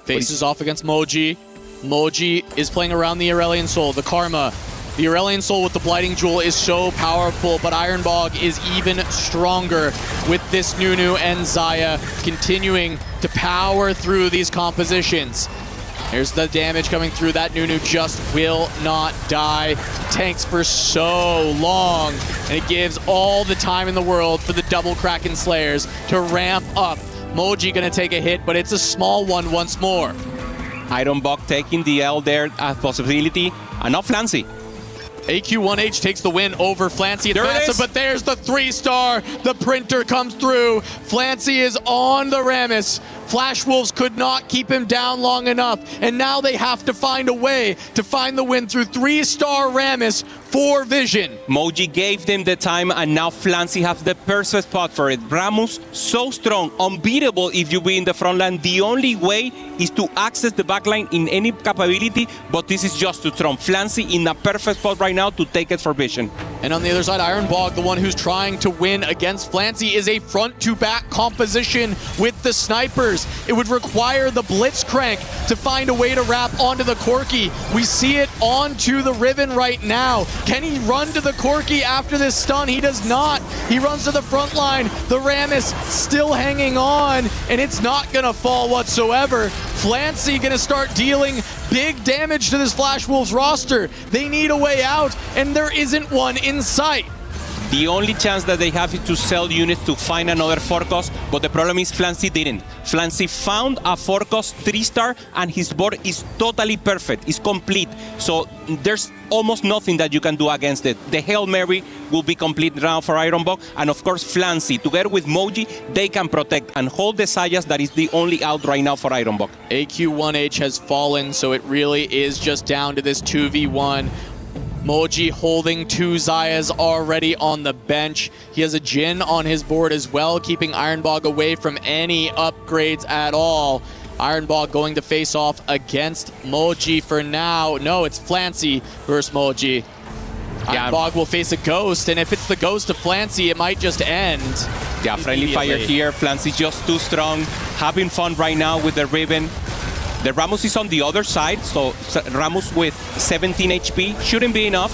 [SPEAKER 21] Faces off against Moji. Moji is playing around the Aurelion Soul, the Karma. The Aurelion Soul with the Blighting Jewel is so powerful, but Ironbog is even stronger with this Nunu and Xayah continuing to power through these compositions. There's the damage coming through. That Nunu just will not die. Tanks for so long, and it gives all the time in the world for the double Kraken Slayers to ramp up. Moji gonna take a hit, but it's a small one once more.
[SPEAKER 13] Ironbog taking the L there as possibility, and not Flancy.
[SPEAKER 21] AQ1H takes the win over Flancy.
[SPEAKER 13] There it is.
[SPEAKER 21] But there's the 3-star. The printer comes through. Flancy is on the Rammus. Flash Wolves could not keep him down long enough, and now they have to find a way to find the win through 3-star Rammus for Vision.
[SPEAKER 13] Moji gave them the time, and now Flancy has the perfect spot for it. Rammus, so strong, unbeatable if you be in the front line. The only way is to access the backline in any capability, but this is just too strong. Flancy in a perfect spot right now to take it for Vision.
[SPEAKER 21] And on the other side, Ironbog, the one who's trying to win against Flancy, is a front-to-back composition with the snipers. It would require the Blitzcrank to find a way to wrap onto the Corki. We see it onto the Riven right now. Can he run to the Corki after this stun? He does not. He runs to the front line. The Rammus still hanging on, and it's not going to fall whatsoever. Flancy going to start dealing big damage to this Flash Wolves roster. They need a way out, and there isn't one in sight.
[SPEAKER 13] The only chance that they have is to sell units to find another 4-cost, but the problem is Flancy didn't. Flancy found a 4-cost 3-star, and his board is totally perfect. It's complete. So there's almost nothing that you can do against it. The Hail Mary will be complete now for Ironbog, and of course Flancy, together with Moji, they can protect and hold the Sayas. That is the only out right now for Ironbog.
[SPEAKER 21] AQ1H has fallen, so it really is just down to this 2v1. Moji holding 2 Xayahs already on the bench. He has a Jhin on his board as well, keeping Ironbog away from any upgrades at all. Ironbog going to face off against Moji for now. No, it's Flancy versus Moji.
[SPEAKER 13] Yeah.
[SPEAKER 21] Ironbog will face a Ghost, and if it's the Ghost of Flancy, it might just end.
[SPEAKER 13] Yeah, friendly fire here. Flancy just too strong. Having fun right now with the Riven. The Rammus is on the other side, so Rammus with 17 HP shouldn't be enough.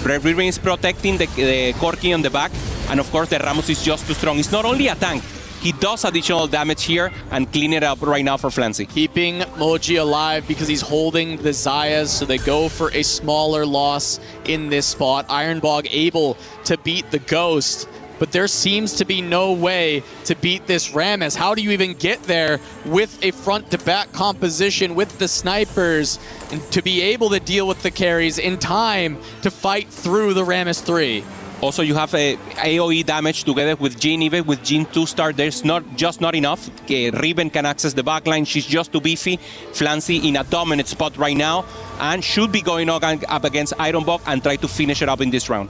[SPEAKER 13] Riven is protecting the Corki on the back, and of course the Rammus is just too strong. It's not only a tank, he does additional damage here and clean it up right now for Flancy.
[SPEAKER 21] Keeping Moji alive because he's holding the Xayahs, so they go for a smaller loss in this spot. Ironbog able to beat the Ghost, but there seems to be no way to beat this Rammus. How do you even get there with a front-to-back composition with the snipers and to be able to deal with the carries in time to fight through the Rammus 3?
[SPEAKER 13] Also, you have a AoE damage together with Jhin. Even with Jhin 2-star, there's not enough. Riven can access the backline. She's just too beefy. Flancy in a dominant spot right now and should be going up against Ironbog and try to finish it up in this round.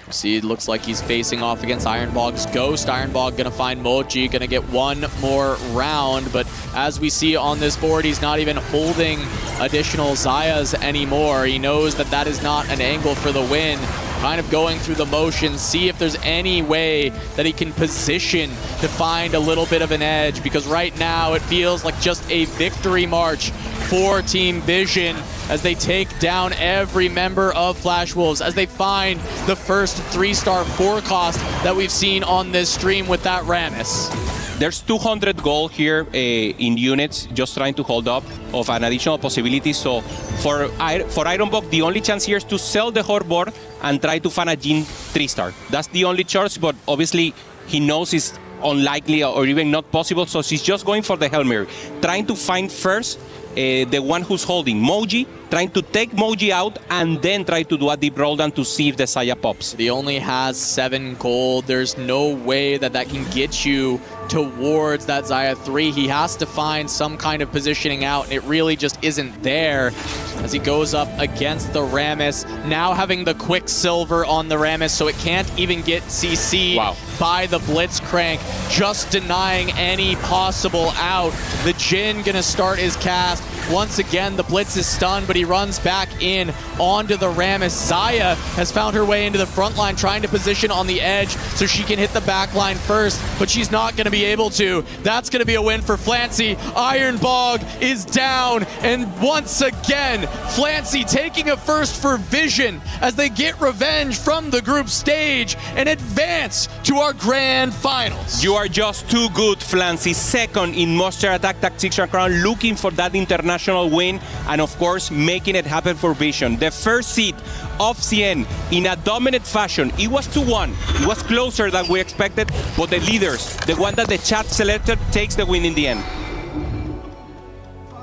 [SPEAKER 21] See, it looks like he's facing off against Ironbog's Ghost. Ironbog gonna find Moji, gonna get one more round, but as we see on this board, he's not even holding additional Xayahs anymore. He knows that that is not an angle for the win. kind of going through the motions, see if there's any way that he can position to find a little bit of an edge, because right now it feels like just a victory march for Team Vision as they take down every member of Flash Wolves, as they find the first 3-star forecast that we've seen on this stream with that Rammus.
[SPEAKER 13] There's 200 gold here in units, just trying to hold up of an additional possibility. So for Ironbog, the only chance here is to sell the Horde board and try to find a Jhin 3-star. That's the only choice, but obviously he knows it's unlikely or even not possible, so she's just going for the Hail Mary, trying to find first the one who's holding Moji, trying to take Moji out and then try to do a deep roll down to see if the Saya pops.
[SPEAKER 21] He only has 7 gold. There's no way that can get you towards that Xayah 3. He has to find some kind of positioning out, and it really just isn't there as he goes up against the Rammus. Now having the Quicksilver on the Rammus, so it can't even get CC'd by the Blitzcrank, just denying any possible out. The Jhin gonna start his cast. Once again, the Blitz is stunned, but he runs back in onto the Rammus. Xayah has found her way into the front line, trying to position on the edge so she can hit the back line first, but she's not going to be able to. That's going to be a win for Flancy. Ironbog is down, and once again, Flancy taking a first for Vision as they get revenge from the group stage and advance to our grand finals.
[SPEAKER 13] You are just too good, Flancy. Second in Monster Attack Tactician Crown, looking for that international win, and of course making it happen for Vision. The first seed of CN in a dominant fashion. It was 2-1. It was closer than we expected, but the leaders, the one that the chat selected, takes the win in the end.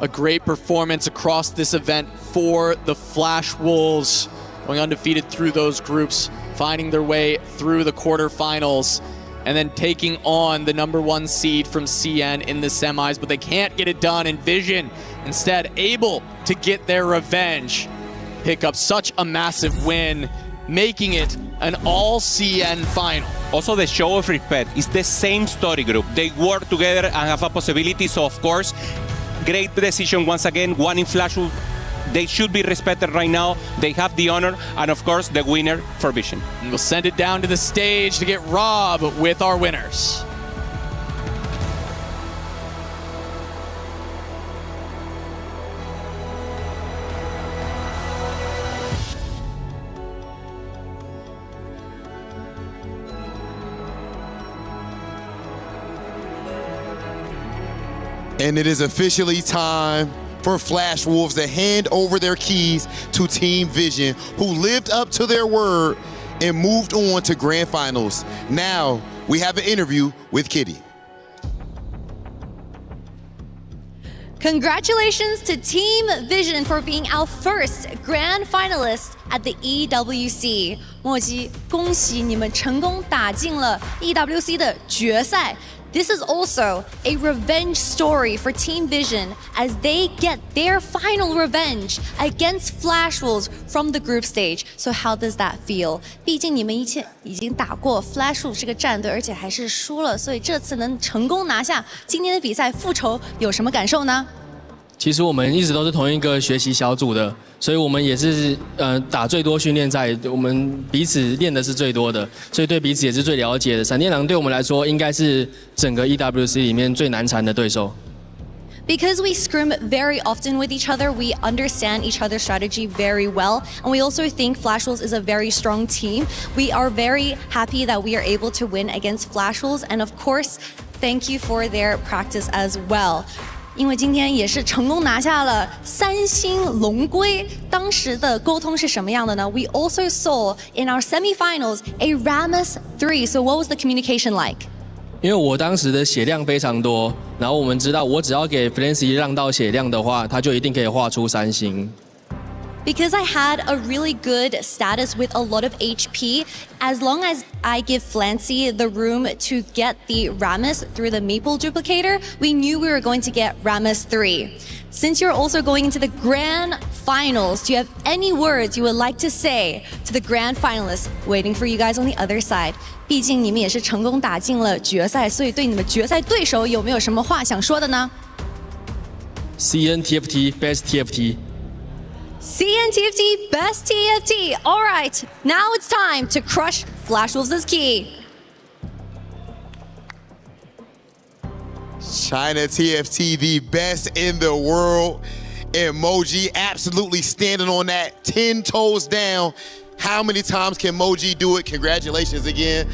[SPEAKER 21] A great performance across this event for the Flash Wolves, going undefeated through those groups, finding their way through the quarterfinals, and then taking on the #1 seed from CN in the semis, but they can't get it done, and Vision instead able to get their revenge, pick up such a massive win, making it an all-CN final.
[SPEAKER 13] Also, the show of respect is the same story group. They work together and have a possibility, so of course, great decision once again, one in Flash. They should be respected right now. They have the honor, and of course, the winner for Vision.
[SPEAKER 21] And we'll send it down to the stage to get Rob with our winners.
[SPEAKER 6] And it is officially time for Flash Wolves to hand over their keys to Team Vision, who lived up to their word and moved on to grand finals. Now we have an interview with Kitty.
[SPEAKER 10] Congratulations to Team Vision for being our first grand finalist at the EWC. 莫基，恭喜你们成功打进了 EWC 的决赛。This is also a revenge story for Team Vision as they get their final revenge against Flash Wolves from the group stage. So how does that feel? 毕竟你们已经打过 Flash Wolves 这个战队，而且还是输了，所以这次能成功拿下今天的比赛复仇，有什么感受呢？
[SPEAKER 15] 其实我们一直都是同一个学习小组的，所以我们也是打最多训练赛，我们彼此练的是最多的，所以对彼此也是最了解的。闪电狼对我们来说应该是整个 EWC 里面最难缠的对手。
[SPEAKER 10] Because we scrim very often with each other, we understand each other's strategy very well, and we also think Flash Wolves is a very strong team. We are very happy that we are able to win against Flash Wolves, and of course, thank you for their practice as well. 因为今天也是成功拿下了3星龙龟，当时的沟通是什么样的呢？ We also saw in our semifinals a Rammus 3. So what was the communication like?
[SPEAKER 15] 因为我当时的血量非常多，然后我们知道我只要给 Flancy 让到血量的话，他就一定可以画出3星。
[SPEAKER 10] Because I had a really good status with a lot of HP, as long as I give Flancy the room to get the Rammus through the Maple duplicator, we knew we were going to get Rammus 3. Since you're also going into the grand finals, do you have any words you would like to say to the grand finalists waiting for you guys on the other side? 毕竟你们也是成功打进了决赛，所以对你们决赛对手有没有什么话想说的呢？
[SPEAKER 15] CN TFT Best TFT。
[SPEAKER 10] CNTFT, best TFT. All right, now it's time to crush Flash Wolves' key.
[SPEAKER 6] China TFT, the best in the world. Emoji absolutely standing on that 10 toes down. How many times can Moji do it? Congratulations again.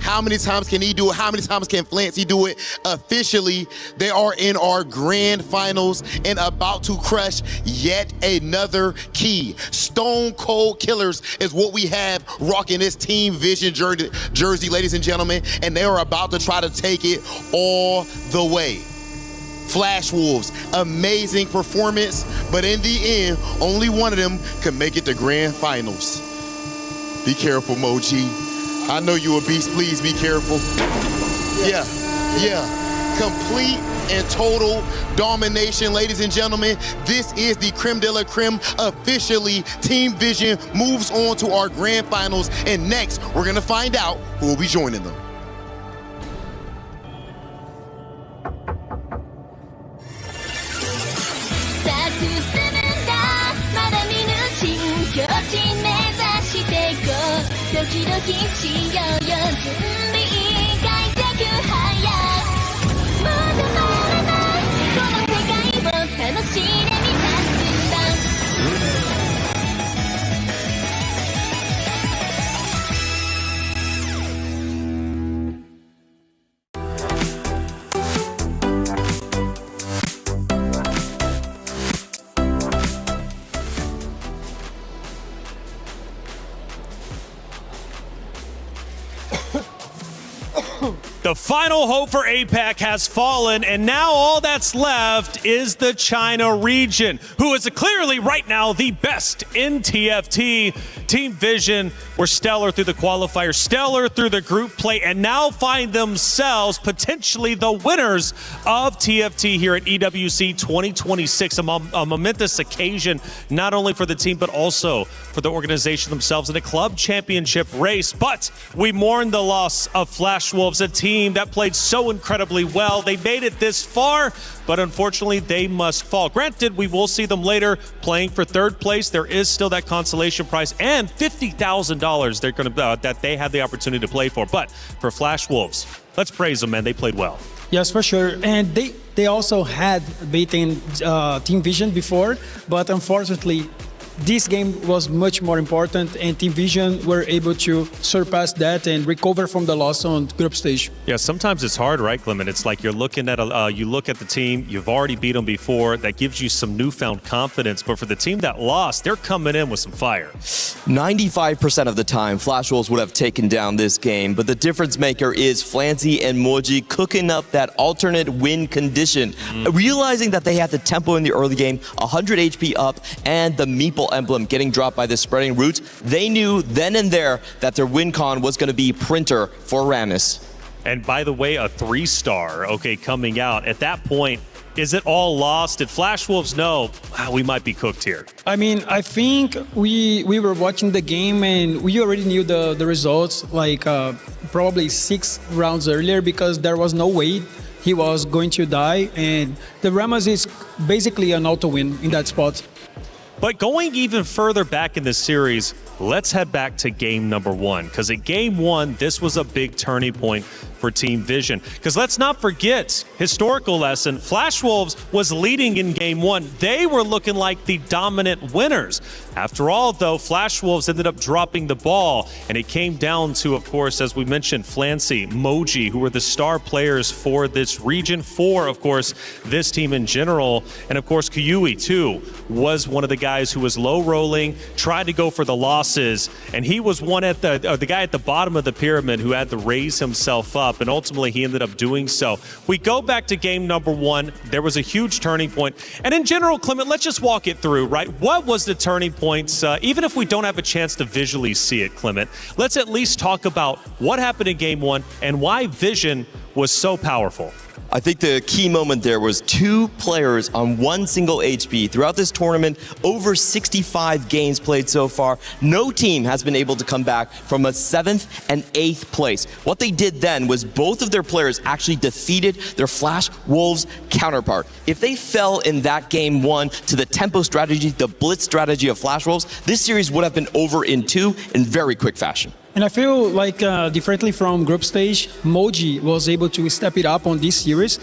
[SPEAKER 6] How many times can he do it? How many times can Flancy do it? Officially, they are in our grand finals and about to crush yet another key. Stone Cold Killers is what we have rocking this Team Vision jersey, ladies and gentlemen, and they are about to try to take it all the way. Flash Wolves, amazing performance, but in the end, only one of them can make it to grand finals. Be careful, Moji. I know you a beast, please be careful. Yeah. Complete and total domination, ladies and gentlemen. This is the creme de la creme. Officially, Team Vision moves on to our grand finals, and next, we're gonna find out who will be joining them.
[SPEAKER 8] The final hope for APAC has fallen, and now all that's left is the China region, who is clearly right now the best in TFT. Team Vision were stellar through the qualifier, stellar through the group play, and now find themselves potentially the winners of TFT here at EWC 2026. A momentous occasion, not only for the team, but also for the organization themselves in a club championship race. But we mourn the loss of Flash Wolves, a team that played so incredibly well. They made it this far, but unfortunately they must fall. Granted, we will see them later playing for third place. There is still that consolation prize and $50,000 they're going to that they have the opportunity to play for. But for Flash Wolves, let's praise them, man. They played well.
[SPEAKER 22] Yes, for sure. And they also had beaten Team Vision before, but unfortunately, this game was much more important, and Team Vision were able to surpass that and recover from the loss on group stage.
[SPEAKER 8] Yeah, sometimes it's hard, right, Clement? It's like you're looking at you look at the team, you've already beat them before. That gives you some newfound confidence. But for the team that lost, they're coming in with some fire.
[SPEAKER 23] 95% of the time, Flash Wolves would have taken down this game, but the difference maker is Flancy and Moji cooking up that alternate win condition. Realizing that they had the tempo in the early game, 100 HP up, and the Meeple emblem getting dropped by the spreading roots, they knew then and there that their win con was going to be Printer for Rammus.
[SPEAKER 8] And by the way, a 3-star, okay, coming out. At that point, is it all lost? Did Flash Wolves know we might be cooked here?
[SPEAKER 22] I mean, I think we were watching the game and we already knew the results like probably 6 rounds earlier, because there was no way he was going to die, and the Rammus is basically an auto win in that spot.
[SPEAKER 8] But going even further back in the series, let's head back to game number 1, because at game 1, this was a big turning point for Team Vision. Because let's not forget, historical lesson, Flash Wolves was leading in game 1. They were looking like the dominant winners. After all, though, Flash Wolves ended up dropping the ball, and it came down to, of course, as we mentioned, Flancy, Moji, who were the star players for this region, for, of course, this team in general. And, of course, Kyui, too, was one of the guys who was low rolling, tried to go for the losses, and he was one at the guy at the bottom of the pyramid who had to raise himself up. And ultimately he ended up doing so. We go back to game number 1. There was a huge turning point. And in general, Clement, let's just walk it through, right? What was the turning points? Even if we don't have a chance to visually see it, Clement, let's at least talk about what happened in game 1 and why Vision was so powerful.
[SPEAKER 23] I think the key moment there was 2 players on one single HP. Throughout this tournament, over 65 games played so far. No team has been able to come back from a 7th and 8th place. What they did then was both of their players actually defeated their Flash Wolves counterpart. If they fell in that game 1 to the tempo strategy, the blitz strategy of Flash Wolves, this series would have been over in 2 in very quick fashion.
[SPEAKER 22] And I feel like differently from group stage, Moji was able to step it up on this series.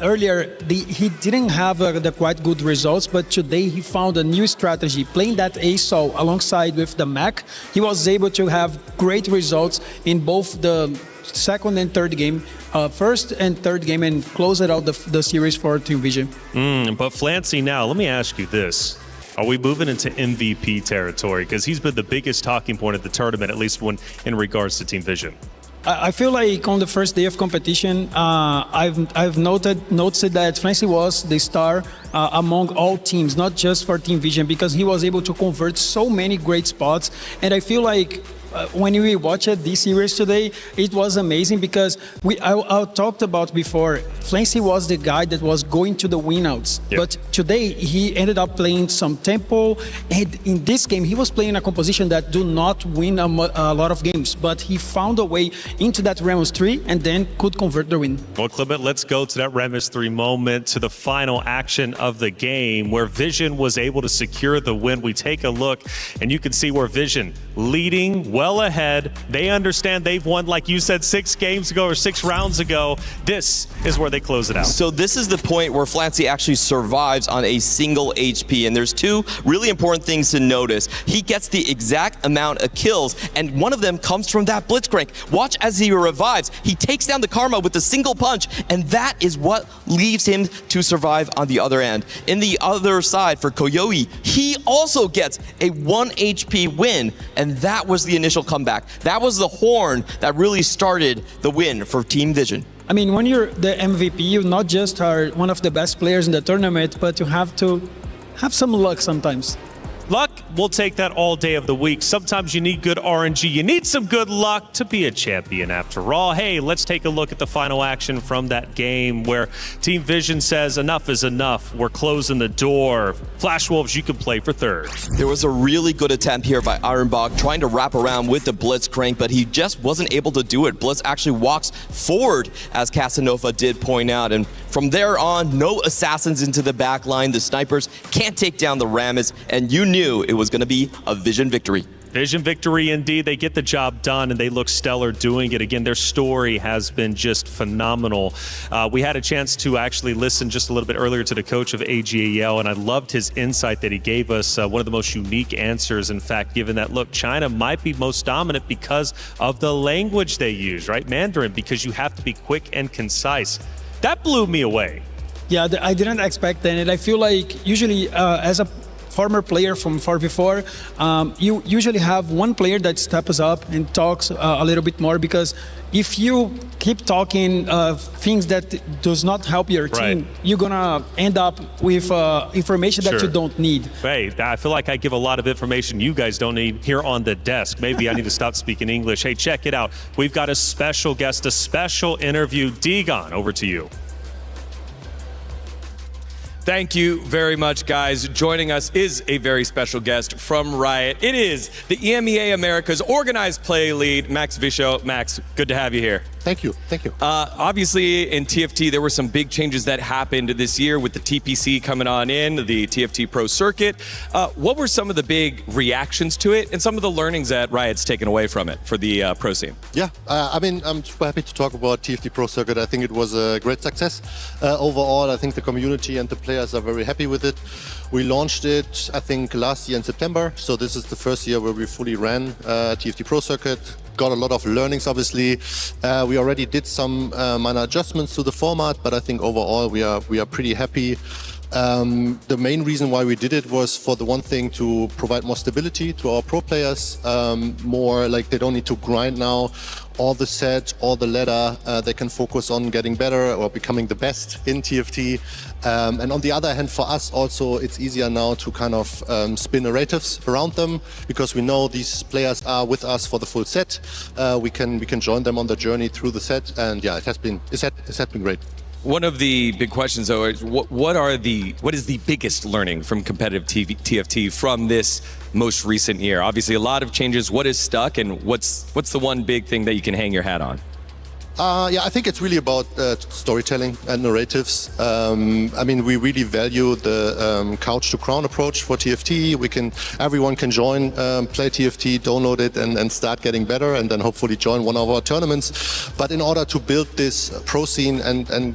[SPEAKER 22] Earlier, he didn't have the quite good results, but today he found a new strategy. Playing that ASOL alongside with the Mac, he was able to have great results in both the second and third game, first and third game, and close it out the series for Team Vision.
[SPEAKER 8] But Flancy, now, let me ask you this. Are we moving into MVP territory? Because he's been the biggest talking point at the tournament, at least when in regards to Team Vision.
[SPEAKER 22] I feel like on the first day of competition, I've noticed that Flancy was the star among all teams, not just for Team Vision, because he was able to convert so many great spots. And I feel like when we watched this series today, it was amazing because I talked about before, Flancy was the guy that was going to the winouts. Yep. But today he ended up playing some tempo, and in this game he was playing a composition that do not win a lot of games, but he found a way into that Ramos 3 and then could convert the win.
[SPEAKER 8] Well, Clement, let's go to that Ramos 3 moment, to the final action of the game where Vision was able to secure the win. We take a look and you can see where Vision leading well ahead. They understand they've won, like you said, 6 games ago or 6 rounds ago. This is where they close it out.
[SPEAKER 23] So this is the point where Flancy actually survives on a single HP, and there's 2 really important things to notice. He gets the exact amount of kills, and one of them comes from that blitzcrank. Watch as he revives. He takes down the Karma with a single punch, and that is what leaves him to survive on the other end. In the other side for Koyoi, he also gets a 1 HP win, and that was the initial comeback. That was the horn that really started the win for Team Vision.
[SPEAKER 22] I mean, when you're the MVP, you not just are one of the best players in the tournament, but you have to have some luck sometimes.
[SPEAKER 8] Luck, we'll take that all day of the week. Sometimes you need good RNG. You need some good luck to be a champion after all. Hey, let's take a look at the final action from that game where Team Vision says enough is enough. We're closing the door. Flash Wolves, you can play for third.
[SPEAKER 23] There was a really good attempt here by Ironbog trying to wrap around with the Blitzcrank, but he just wasn't able to do it. Blitz actually walks forward, as Casanova did point out, and from there on, no assassins into the back line. The snipers can't take down the Rammus, and you knew it was going to be a Vision victory.
[SPEAKER 8] Vision victory indeed. They get the job done and they look stellar doing it. Again, their story has been just phenomenal. We had a chance to actually listen just a little bit earlier to the coach of AGAL, and I loved his insight that he gave us. One of the most unique answers, in fact, given that, look, China might be most dominant because of the language they use, right? Mandarin, because you have to be quick and concise. That blew me away.
[SPEAKER 22] Yeah, I didn't expect that, and I feel like usually as a former player from 4v4, you usually have one player that steps up and talks a little bit more, because if you keep talking things that does not help your team, you're gonna end up with information that you don't need.
[SPEAKER 8] Hey, I feel like I give a lot of information you guys don't need here on the desk. Maybe I need to stop speaking English. Hey, check it out. We've got a special guest, a special interview. Degon, over to you.
[SPEAKER 11] Thank you very much, guys. Joining us is a very special guest from Riot. It is the EMEA Americas Organized Play Lead, Max Visho. Max, good to have you here.
[SPEAKER 12] Thank you. Thank you.
[SPEAKER 11] Obviously, in TFT, there were some big changes that happened this year with the TPC coming on in, the TFT Pro Circuit. What were some of the big reactions to it and some of the learnings that Riot's taken away from it for the pro scene?
[SPEAKER 12] Yeah, I mean, I'm super happy to talk about TFT Pro Circuit. I think it was a great success. Overall, I think the community and the players are very happy with it. We launched it, I think, last year in September. So this is the first year where we fully ran TFT Pro Circuit. Got a lot of learnings, obviously. We already did some minor adjustments to the format, but I think overall we are pretty happy. The main reason why we did it was, for the one thing, to provide more stability to our pro players. More like they don't need to grind now all the set, all the ladder. They can focus on getting better or becoming the best in TFT. And on the other hand, for us also, it's easier now to kind of spin narratives around them, because we know these players are with us for the full set. We can join them on the journey through the set, and yeah, it has been great.
[SPEAKER 11] One of the big questions, though, is what is the biggest learning from competitive TFT from this most recent year? Obviously, a lot of changes. What is stuck, and what's the one big thing that you can hang your hat on?
[SPEAKER 12] Yeah, I think it's really about storytelling and narratives. I mean, we really value the couch to crown approach for TFT. Everyone can join, play TFT, download it, and start getting better, and then hopefully join one of our tournaments. But in order to build this pro scene and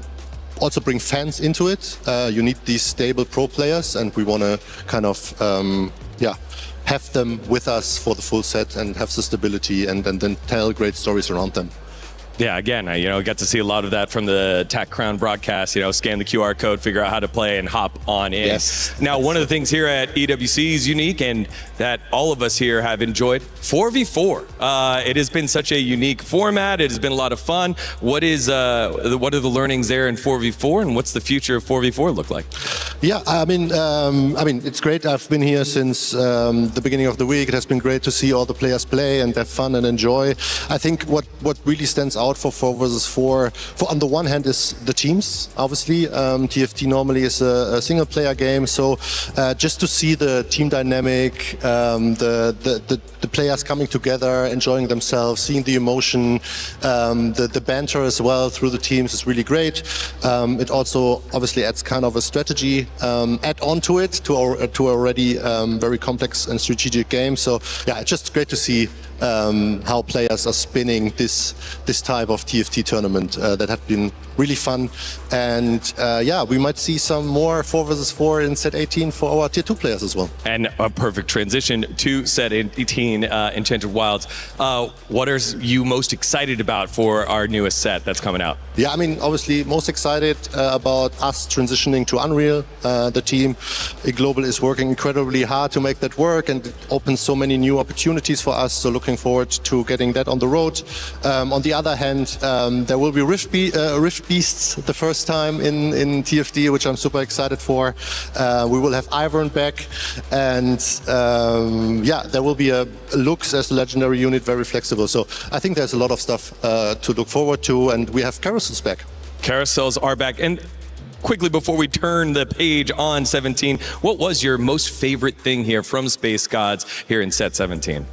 [SPEAKER 12] also bring fans into it, you need these stable pro players, and we want to kind of have them with us for the full set and have the stability and then tell great stories around them.
[SPEAKER 11] Yeah, again, I got to see a lot of that from the TAC Crown broadcast. Scan the QR code, figure out how to play, and hop on in.
[SPEAKER 12] Yes.
[SPEAKER 11] Now, one of the things here at EWC is unique, and that all of us here have enjoyed 4v4. It has been such a unique format. It has been a lot of fun. What are the learnings there in 4v4, and what's the future of 4v4 look like?
[SPEAKER 12] Yeah, I mean, it's great. I've been here since the beginning of the week. It has been great to see all the players play and have fun and enjoy. I think what really stands out for 4 versus 4, on the one hand, is the teams. Obviously, TFT normally is a single-player game, so just to see the team dynamic, the players coming together, enjoying themselves, seeing the emotion, the banter as well through the teams is really great. It also obviously adds kind of a strategy add-on to it, to already very complex and strategic game. So yeah, it's just great to see how players are spinning this type of TFT tournament that have been really fun. And yeah, we might see some more 4 versus 4 in set 18 for our tier 2 players as well.
[SPEAKER 11] And a perfect transition to set 18, Enchanted Wilds. What are you most excited about for our newest set that's coming out?
[SPEAKER 12] Yeah, I mean, obviously most excited about us transitioning to Unreal. The team Global is working incredibly hard to make that work, and it opens so many new opportunities for us. So looking forward to getting that on the road. On the other hand, there will be Rift Beasts the first time in TFT, which I'm super excited for. We will have Ivern back, and yeah, there will be a Lux as a legendary unit, very flexible. So I think there's a lot of stuff to look forward to, and we have carousels back.
[SPEAKER 11] Carousels are back. And quickly, before we turn the page on 17, what was your most favorite thing here from Space Gods here in set 17?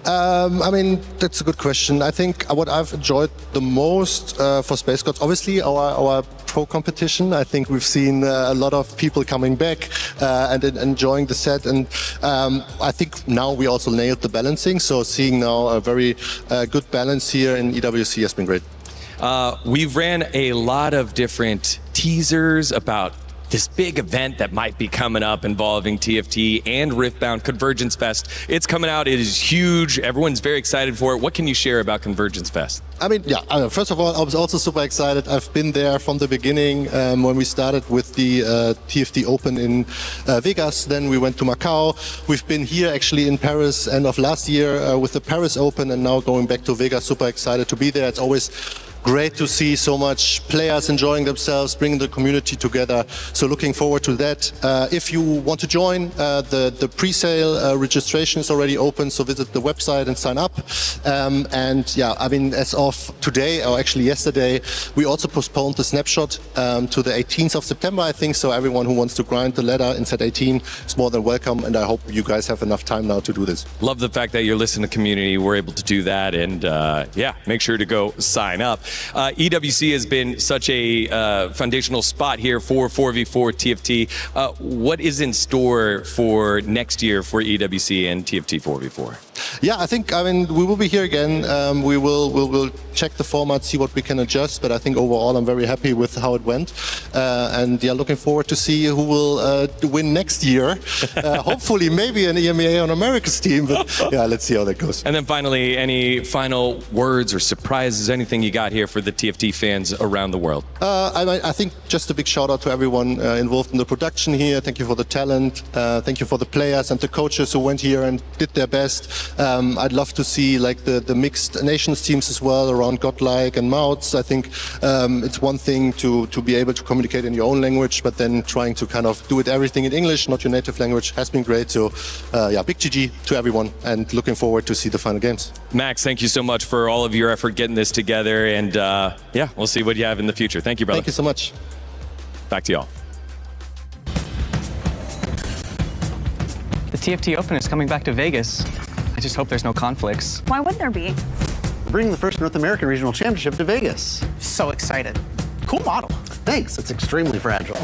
[SPEAKER 12] I mean, that's a good question. I think what I've enjoyed the most for Space Gods, obviously our pro competition. I think we've seen a lot of people coming back and enjoying the set, and I think now we also nailed the balancing. So seeing now a very good balance here in EWC has been great.
[SPEAKER 11] We've ran a lot of different teasers about this big event that might be coming up involving TFT and Riftbound, Convergence Fest. It's coming out. It is huge. Everyone's very excited for it. What can you share about Convergence Fest?
[SPEAKER 12] I mean, yeah, first of all, I was also super excited. I've been there from the beginning when we started with the TFT Open in Vegas. Then we went to Macau. We've been here actually in Paris end of last year with the Paris Open, and now going back to Vegas. Super excited to be there. It's always great to see so much players enjoying themselves, bringing the community together. So looking forward to that. If you want to join, the pre-sale registration is already open, so visit the website and sign up. And yeah, I mean, as of today, or actually yesterday, we also postponed the snapshot to the 18th of September, I think. So everyone who wants to grind the ladder in set 18 is more than welcome, and I hope you guys have enough time now to do this.
[SPEAKER 11] Love the fact that you're listening to the community. We're able to do that, and yeah, make sure to go sign up. EWC has been such a foundational spot here for 4v4 TFT. What is in store for next year for EWC and TFT 4v4?
[SPEAKER 12] Yeah, I mean, we will be here again. We'll check the format, see what we can adjust. But I think overall, I'm very happy with how it went. And yeah, looking forward to see who will win next year. Hopefully, maybe an EMEA on America's team. But yeah, let's see how that goes.
[SPEAKER 11] And then finally, any final words or surprises, anything you got here for the TFT fans around the world?
[SPEAKER 12] I think just a big shout out to everyone involved in the production here. Thank you for the talent. Thank you for the players and the coaches who went here and did their best. I'd love to see like the mixed nations teams as well around Godlike and Mouts. I think it's one thing to be able to communicate in your own language, but then trying to kind of do it everything in English, not your native language, has been great. So yeah, big GG to everyone, and looking forward to see the final games.
[SPEAKER 11] Max, thank you so much for all of your effort getting this together, and yeah, we'll see what you have in the future. Thank you, brother.
[SPEAKER 12] Thank you so much.
[SPEAKER 11] Back to y'all.
[SPEAKER 1] The TFT Open is coming back to Vegas. I just hope there's no conflicts.
[SPEAKER 4] Why wouldn't there be?
[SPEAKER 5] We're bringing the first North American Regional Championship to Vegas.
[SPEAKER 4] So excited. Cool model.
[SPEAKER 5] Thanks, it's extremely fragile.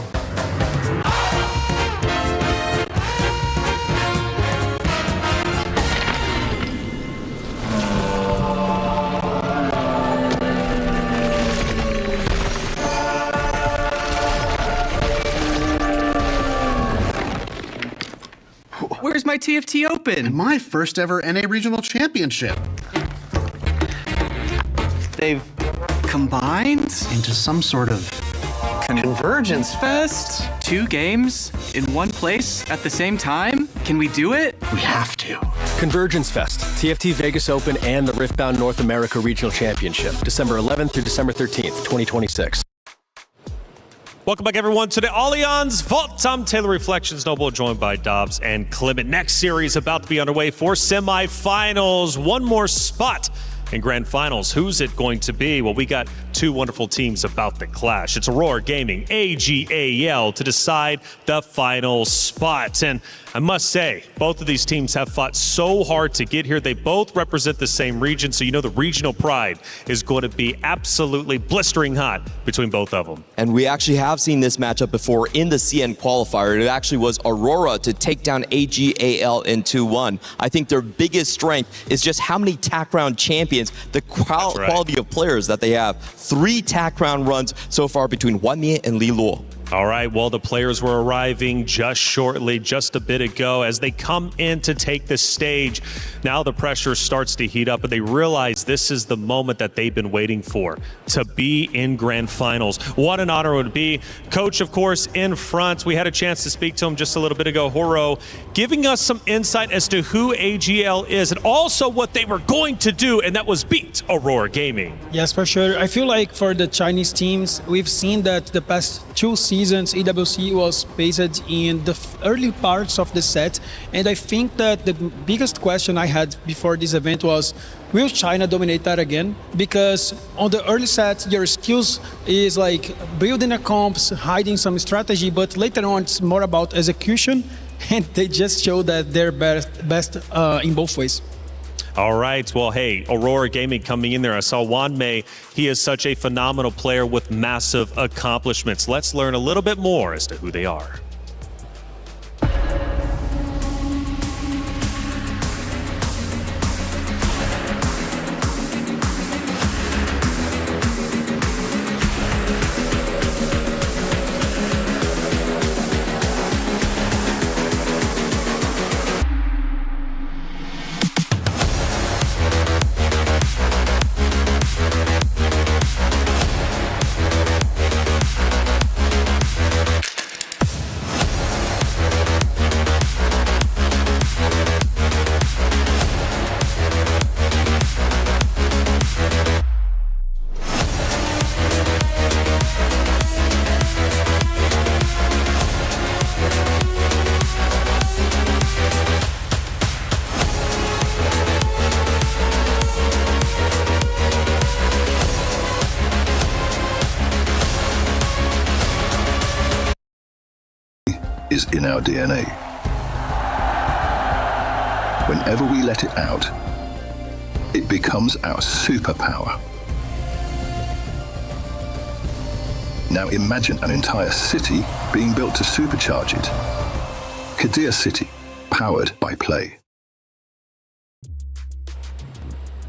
[SPEAKER 1] Where's my TFT Open?
[SPEAKER 5] And my first ever NA Regional Championship.
[SPEAKER 1] They've combined
[SPEAKER 5] Into some sort of
[SPEAKER 1] Convergence Fest? 2 games in one place at the same time? Can we do it?
[SPEAKER 5] We have to.
[SPEAKER 24] Convergence Fest, TFT Vegas Open, and the Riftbound North America Regional Championship, December 11th through December 13th, 2026.
[SPEAKER 8] Welcome back, everyone, to the Allianz Vault. I'm Taylor Reflections Noble, joined by Dobbs and Clement. Next series about to be underway for semifinals. One more spot in grand finals. Who's it going to be? Well, we got 2 wonderful teams about to clash. It's Aurora Gaming, AGAL, to decide the final spot. And I must say, both of these teams have fought so hard to get here. They both represent the same region, so you know the regional pride is going to be absolutely blistering hot between both of them.
[SPEAKER 23] And we actually have seen this matchup before in the CN qualifier. It actually was Aurora to take down AGAL in 2-1. I think their biggest strength is just how many TAC round champions, the quality of players that they have. 3 TAC round runs so far between Wanmie and Li Luo.
[SPEAKER 8] All right, well, the players were arriving just a bit ago as they come in to take the stage. Now the pressure starts to heat up, and they realize this is the moment that they've been waiting for, to be in grand finals. What an honor it would be. Coach, of course, in front. We had a chance to speak to him just a little bit ago. Horo, giving us some insight as to who AGL is and also what they were going to do, and that was beat Aurora Gaming.
[SPEAKER 22] Yes, for sure. I feel like for the Chinese teams, we've seen that the past 2 seasons, EWC was based in the early parts of the set, and I think that the biggest question I had before this event was, will China dominate that again? Because on the early set, your skills is like building a comps, hiding some strategy, but later on it's more about execution, and they just show that they're best in both ways.
[SPEAKER 8] All right, well, hey, Aurora Gaming coming in there. I saw Wanmie. He is such a phenomenal player with massive accomplishments. Let's learn a little bit more as to who they are.
[SPEAKER 14] Is in our DNA. Whenever we let it out, it becomes our superpower. Now imagine an entire city being built to supercharge it. Kadir City, powered by play.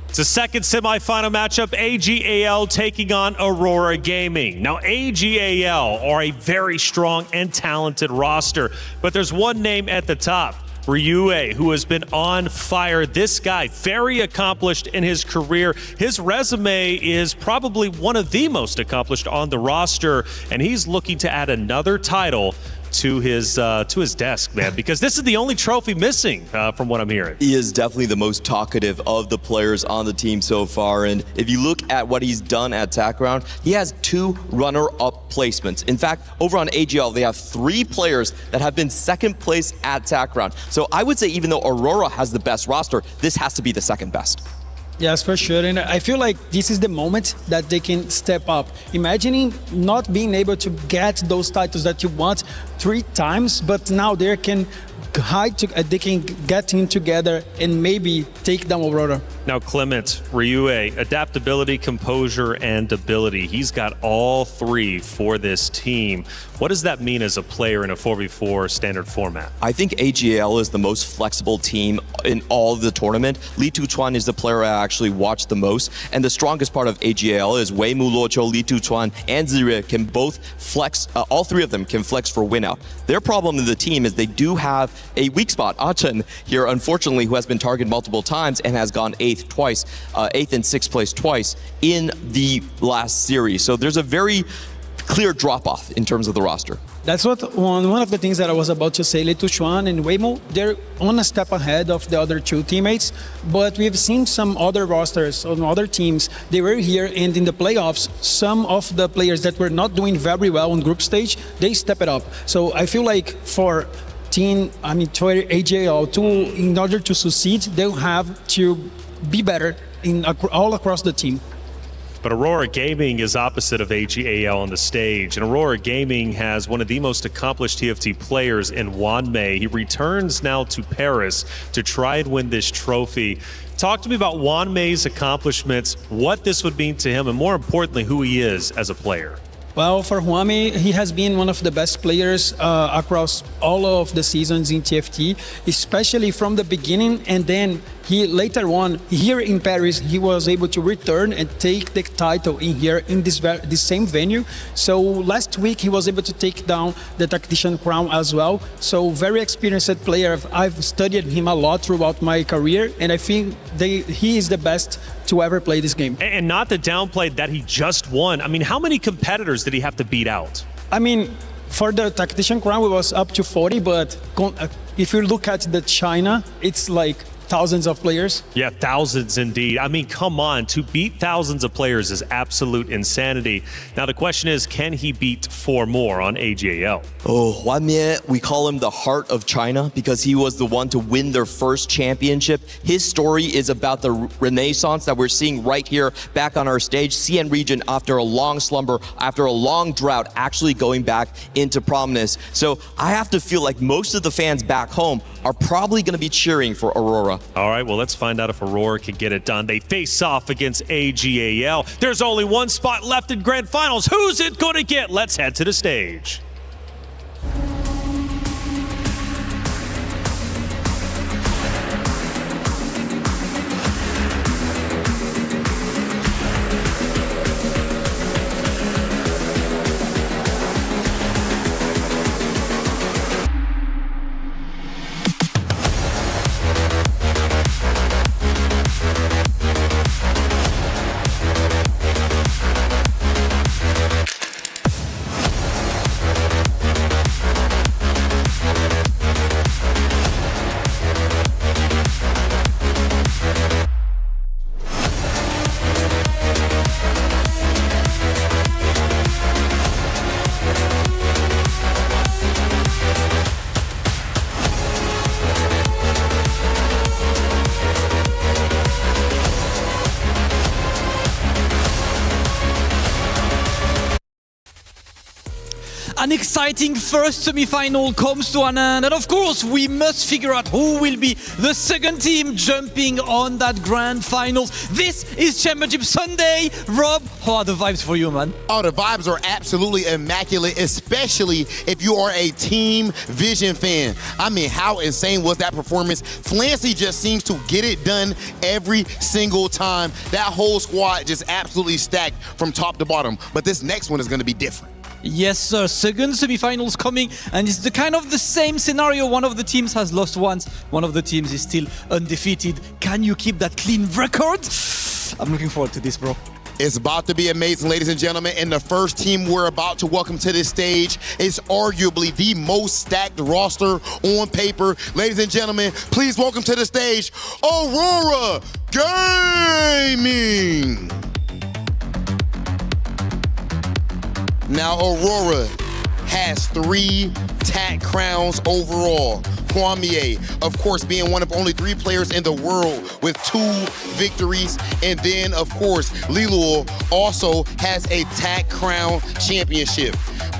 [SPEAKER 8] It's a second semifinal matchup, AGAL taking on Aurora Gaming. Now, AGAL are a very strong and talented roster, but there's one name at the top, Ryue, who has been on fire. This guy, very accomplished in his career. His resume is probably one of the most accomplished on the roster, and he's looking to add another title to his desk, man, because this is the only trophy missing from what I'm hearing.
[SPEAKER 23] He is definitely the most talkative of the players on the team so far, and if you look at what he's done at TAC Round, he has 2 runner-up placements. In fact, over on AGL, they have 3 players that have been second place at TAC Round. So I would say even though Aurora has the best roster, this has to be the second best.
[SPEAKER 22] Yes, for sure. And I feel like this is the moment that they can step up. Imagining not being able to get those titles that you want 3 times, but now they can get in together and maybe take down Aurora.
[SPEAKER 8] Now, Clement, Ryue, adaptability, composure, and ability. He's got all 3 for this team. What does that mean as a player in a 4v4 standard format?
[SPEAKER 23] I think AGL is the most flexible team in all of the tournament. Li Tuchuan is the player I actually watched the most. And the strongest part of AGL is Wei Mu Luoqiu, Li Tuchuan, and Zirui can both flex. All 3 of them can flex for win out. Their problem in the team is they do have a weak spot. Achen here, unfortunately, who has been targeted multiple times and has gone 8th twice, 8th and 6th place twice in the last series. So there's a very clear drop-off in terms of the roster.
[SPEAKER 22] That's what one of the things that I was about to say. Li Tuchuan and Weimu, they're on a step ahead of the other 2 teammates, but we've seen some other rosters on other teams. They were here, and in the playoffs, some of the players that were not doing very well on group stage, they step it up. So I feel like for AGL, in order to succeed, they'll have to be better all across the team.
[SPEAKER 8] But Aurora Gaming is opposite of AGAL on the stage, and Aurora Gaming has one of the most accomplished TFT players in Wanmei. He returns now to Paris to try and win this trophy. Talk to me about Wanmei's accomplishments, what this would mean to him, and more importantly, who he is as a player.
[SPEAKER 22] Well, for Huami, he has been one of the best players across all of the seasons in TFT, especially from the beginning. And then he later on, here in Paris, he was able to return and take the title in here in this same venue. So last week, he was able to take down the Tactician Crown as well. So very experienced player. I've studied him a lot throughout my career, and I think he is the best to ever play this game.
[SPEAKER 8] And not to downplay that he just won. I mean, how many competitors did he have to beat out?
[SPEAKER 22] I mean, for the Tactician Crown, it was up to 40, but if you look at the China, it's like thousands of players.
[SPEAKER 8] Yeah, thousands indeed. I mean, come on, to beat thousands of players is absolute insanity. Now the question is, can he beat 4 more on AGAL?
[SPEAKER 23] Oh, Wanmei, we call him the heart of China because he was the one to win their first championship. His story is about the renaissance that we're seeing right here back on our stage. CN region, after a long slumber, after a long drought, actually going back into prominence. So I have to feel like most of the fans back home are probably going to be cheering for Aurora.
[SPEAKER 8] All right, well, let's find out if Aurora can get it done. They face off against AGAL. There's only one spot left in Grand Finals. Who's it going to get? Let's head to the stage.
[SPEAKER 7] An exciting first semi-final comes to an end, and of course we must figure out who will be the second team jumping on that grand finals. This is Championship Sunday. Rob, how are the vibes for you, man?
[SPEAKER 6] Oh, the vibes are absolutely immaculate, especially if you are a Team Vision fan. I mean, how insane was that performance? Flancy just seems to get it done every single time. That whole squad just absolutely stacked from top to bottom, but this next one is going to be different.
[SPEAKER 7] Yes, sir. Second semi-finals coming, and it's the kind of the same scenario. One of the teams has lost once, one of the teams is still undefeated. Can you keep that clean record? I'm looking forward to this, bro.
[SPEAKER 6] It's about to be amazing, ladies and gentlemen. And the first team we're about to welcome to this stage is arguably the most stacked roster on paper. Ladies and gentlemen, please welcome to the stage, Aurora Gaming. Now, Aurora has 3 TAC crowns overall. Kwame, of course, being one of only 3 players in the world with 2 victories. And then, of course, Liluo also has a TAC crown championship.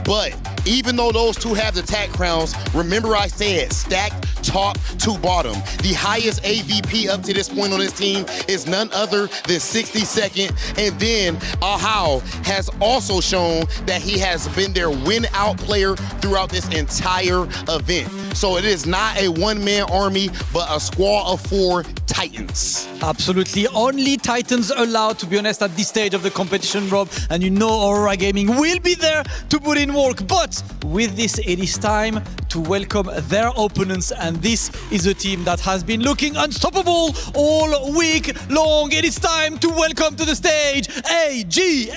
[SPEAKER 6] But even though those 2 have the TAC crowns, remember I said stacked top to bottom. The highest AVP up to this point on this team is none other than 62nd. And then Ahau has also shown that he has been their win-out player throughout this entire event. So it is not a one-man army, but a squad of 4 Titans.
[SPEAKER 7] Absolutely. Only Titans allowed, to be honest, at this stage of the competition, Rob. And you know Aurora Gaming will be there to put in work. But with this, it is time to welcome their opponents. And this is a team that has been looking unstoppable all week long. It is time to welcome to the stage AGAL.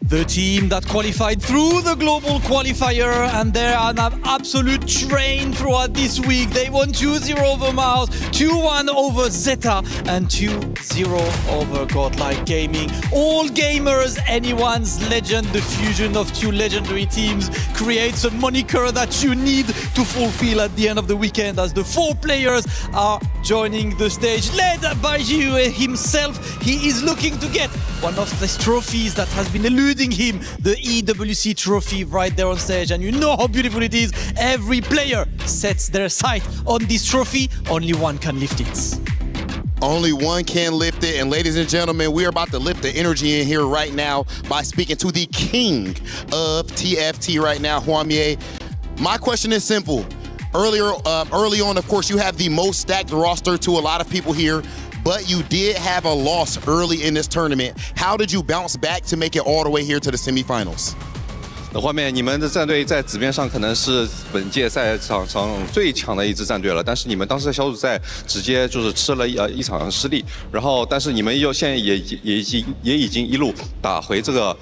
[SPEAKER 7] The team that qualified through the global qualifier, and they are an absolute train throughout this week. They won 2-0 over Mouse, 2-1 over Zeta, and 2-0 over Godlike Gaming. All gamers, anyone's legend. The fusion of 2 legendary teams creates a moniker that you need to fulfill at the end of the weekend, as the 4 players are joining the stage, led by Jiu himself. He is looking to get one of these trophies that has been eluding him, the EWC trophy, right there on stage. And you know how beautiful it is. Every player sets their sight on this trophy. Only one can lift it.
[SPEAKER 6] Only one can lift it. And ladies and gentlemen, we are about to lift the energy in here right now by speaking to the king of TFT right now, Hwamie. My question is simple. Early on, of course, you have the most stacked roster to a lot of people here, but you did have a loss early in this tournament. How did you bounce back to make it all the way here to the semifinals?
[SPEAKER 19] 画面，你们的战队在纸面上可能是本届赛场上最强的一支战队了，但是你们当时在小组赛直接就是吃了一场失利，然后但是你们现在也已经一路打回这个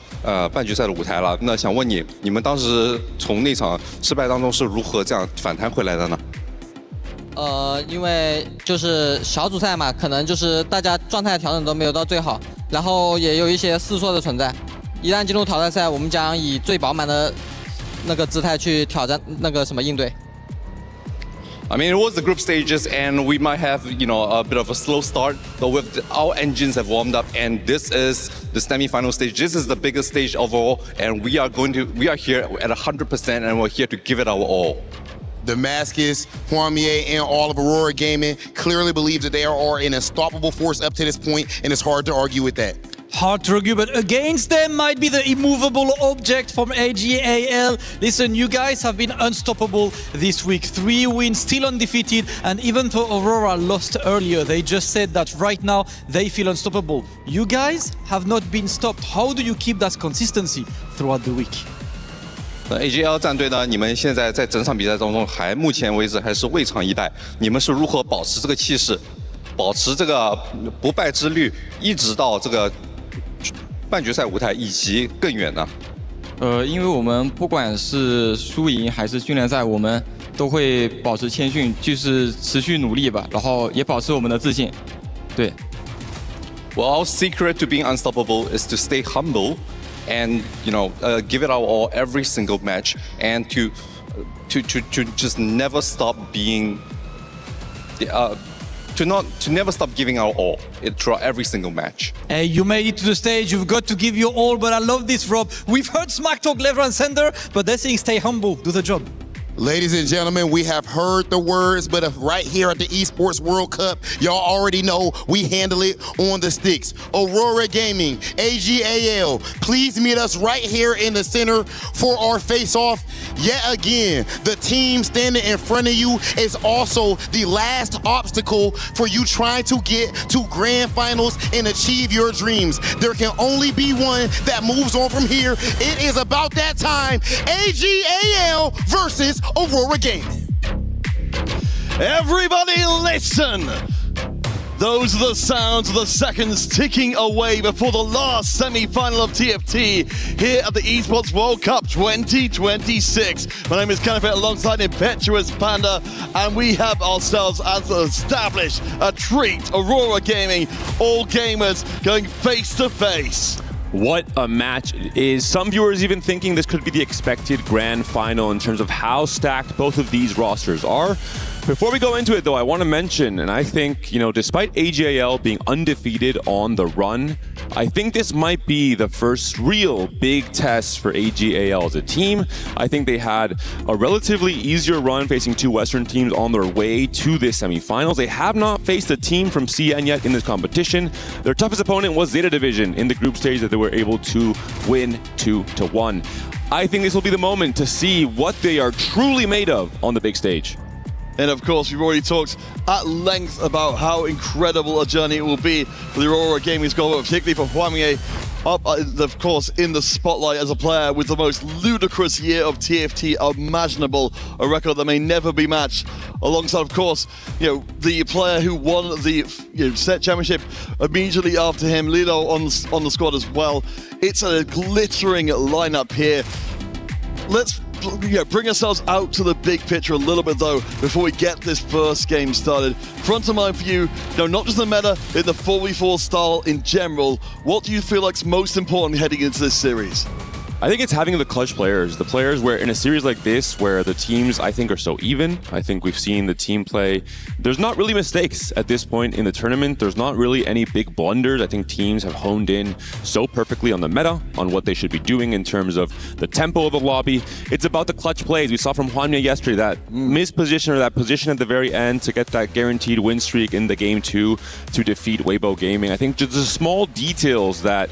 [SPEAKER 19] 半决赛的舞台了。那想问你，你们当时从那场失败当中是如何这样反弹回来的呢？
[SPEAKER 15] 因为就是小组赛嘛，可能就是大家状态调整都没有到最好，然后也有一些试错的存在。一旦进入淘汰赛，我们将以最饱满的那个姿态去挑战那个什么应对。
[SPEAKER 19] I mean, it was the group stages, and we might have, a bit of a slow start, but our engines have warmed up, and this is the semi-final stage. This is the biggest stage overall, and we are here at 100%, and we're here to give it our all.
[SPEAKER 6] Damascus, Hwamie, and all of Aurora Gaming clearly believe that they are an unstoppable force up to this point, and it's hard to argue with that.
[SPEAKER 7] Hard to argue, but against them might be the immovable object from AGAL. Listen, you guys have been unstoppable this week. 3 wins, still undefeated, and even though Aurora lost earlier, they just said that right now they feel unstoppable. You guys have not been stopped. How do you keep that consistency throughout the week?
[SPEAKER 19] AGL 战队呢，你们现在在整场比赛当中目前为止还是未尝一败。你们是如何保持这个气势，保持这个不败之率，一直到这个半决赛舞台以及更远呢？
[SPEAKER 16] 因为我们不管是输赢还是训练赛，我们都会保持谦逊，就是持续努力吧，然后也保持我们的自信。对。
[SPEAKER 19] Well, our secret to being unstoppable is to stay humble, and give it our all every single match, and to just never stop being. To never stop giving our all throughout every single match.
[SPEAKER 7] Hey, you made it to the stage. You've got to give your all, but I love this, Rob. We've heard Smack Talk, Lever and Sender, but they're saying stay humble, do the job.
[SPEAKER 6] Ladies and gentlemen, we have heard the words, but right here at the Esports World Cup, y'all already know we handle it on the sticks. Aurora Gaming, AGAL, please meet us right here in the center for our face-off. Yet again, the team standing in front of you is also the last obstacle for you trying to get to grand finals and achieve your dreams. There can only be one that moves on from here. It is about that time. AGAL versus Aurora Gaming.
[SPEAKER 3] Everybody listen! Those are the sounds of the seconds ticking away before the last semi-final of TFT here at the Esports World Cup 2026. My name is Kenneth alongside Impetuous Panda, and we have ourselves as established a treat, Aurora Gaming, all gamers going face to face.
[SPEAKER 17] What a match it is. Some viewers even thinking this could be the expected grand final in terms of how stacked both of these rosters are. Before we go into it, though, I want to mention, and I think, despite AGAL being undefeated on the run, I think this might be the first real big test for AGAL as a team. I think they had a relatively easier run facing two Western teams on their way to this semifinals. They have not faced a team from CN yet in this competition. Their toughest opponent was Zeta Division in the group stage that they were able to win 2-1. I think this will be the moment to see what they are truly made of on the big stage.
[SPEAKER 3] And of course, we've already talked at length about how incredible a journey it will be for the Aurora Gaming squad, particularly for Hwamie, up, of course, in the spotlight as a player with the most ludicrous year of TFT imaginable, a record that may never be matched. Alongside, of course, the player who won the set championship immediately after him, Lilo on the squad as well. It's a glittering lineup here. Let's bring ourselves out to the big picture a little bit, though, before we get this first game started. Front of mind for you, not just the meta, in the 4v4 style in general, what do you feel like is most important heading into this series?
[SPEAKER 17] I think it's having the clutch players. The players where in a series like this, where the teams, I think, are so even. I think we've seen the team play. There's not really mistakes at this point in the tournament. There's not really any big blunders. I think teams have honed in so perfectly on the meta, on what they should be doing in terms of the tempo of the lobby. It's about the clutch plays. We saw from Hwamie yesterday that misposition or that position at the very end to get that guaranteed win streak in the game 2 to defeat Weibo Gaming. I think just the small details that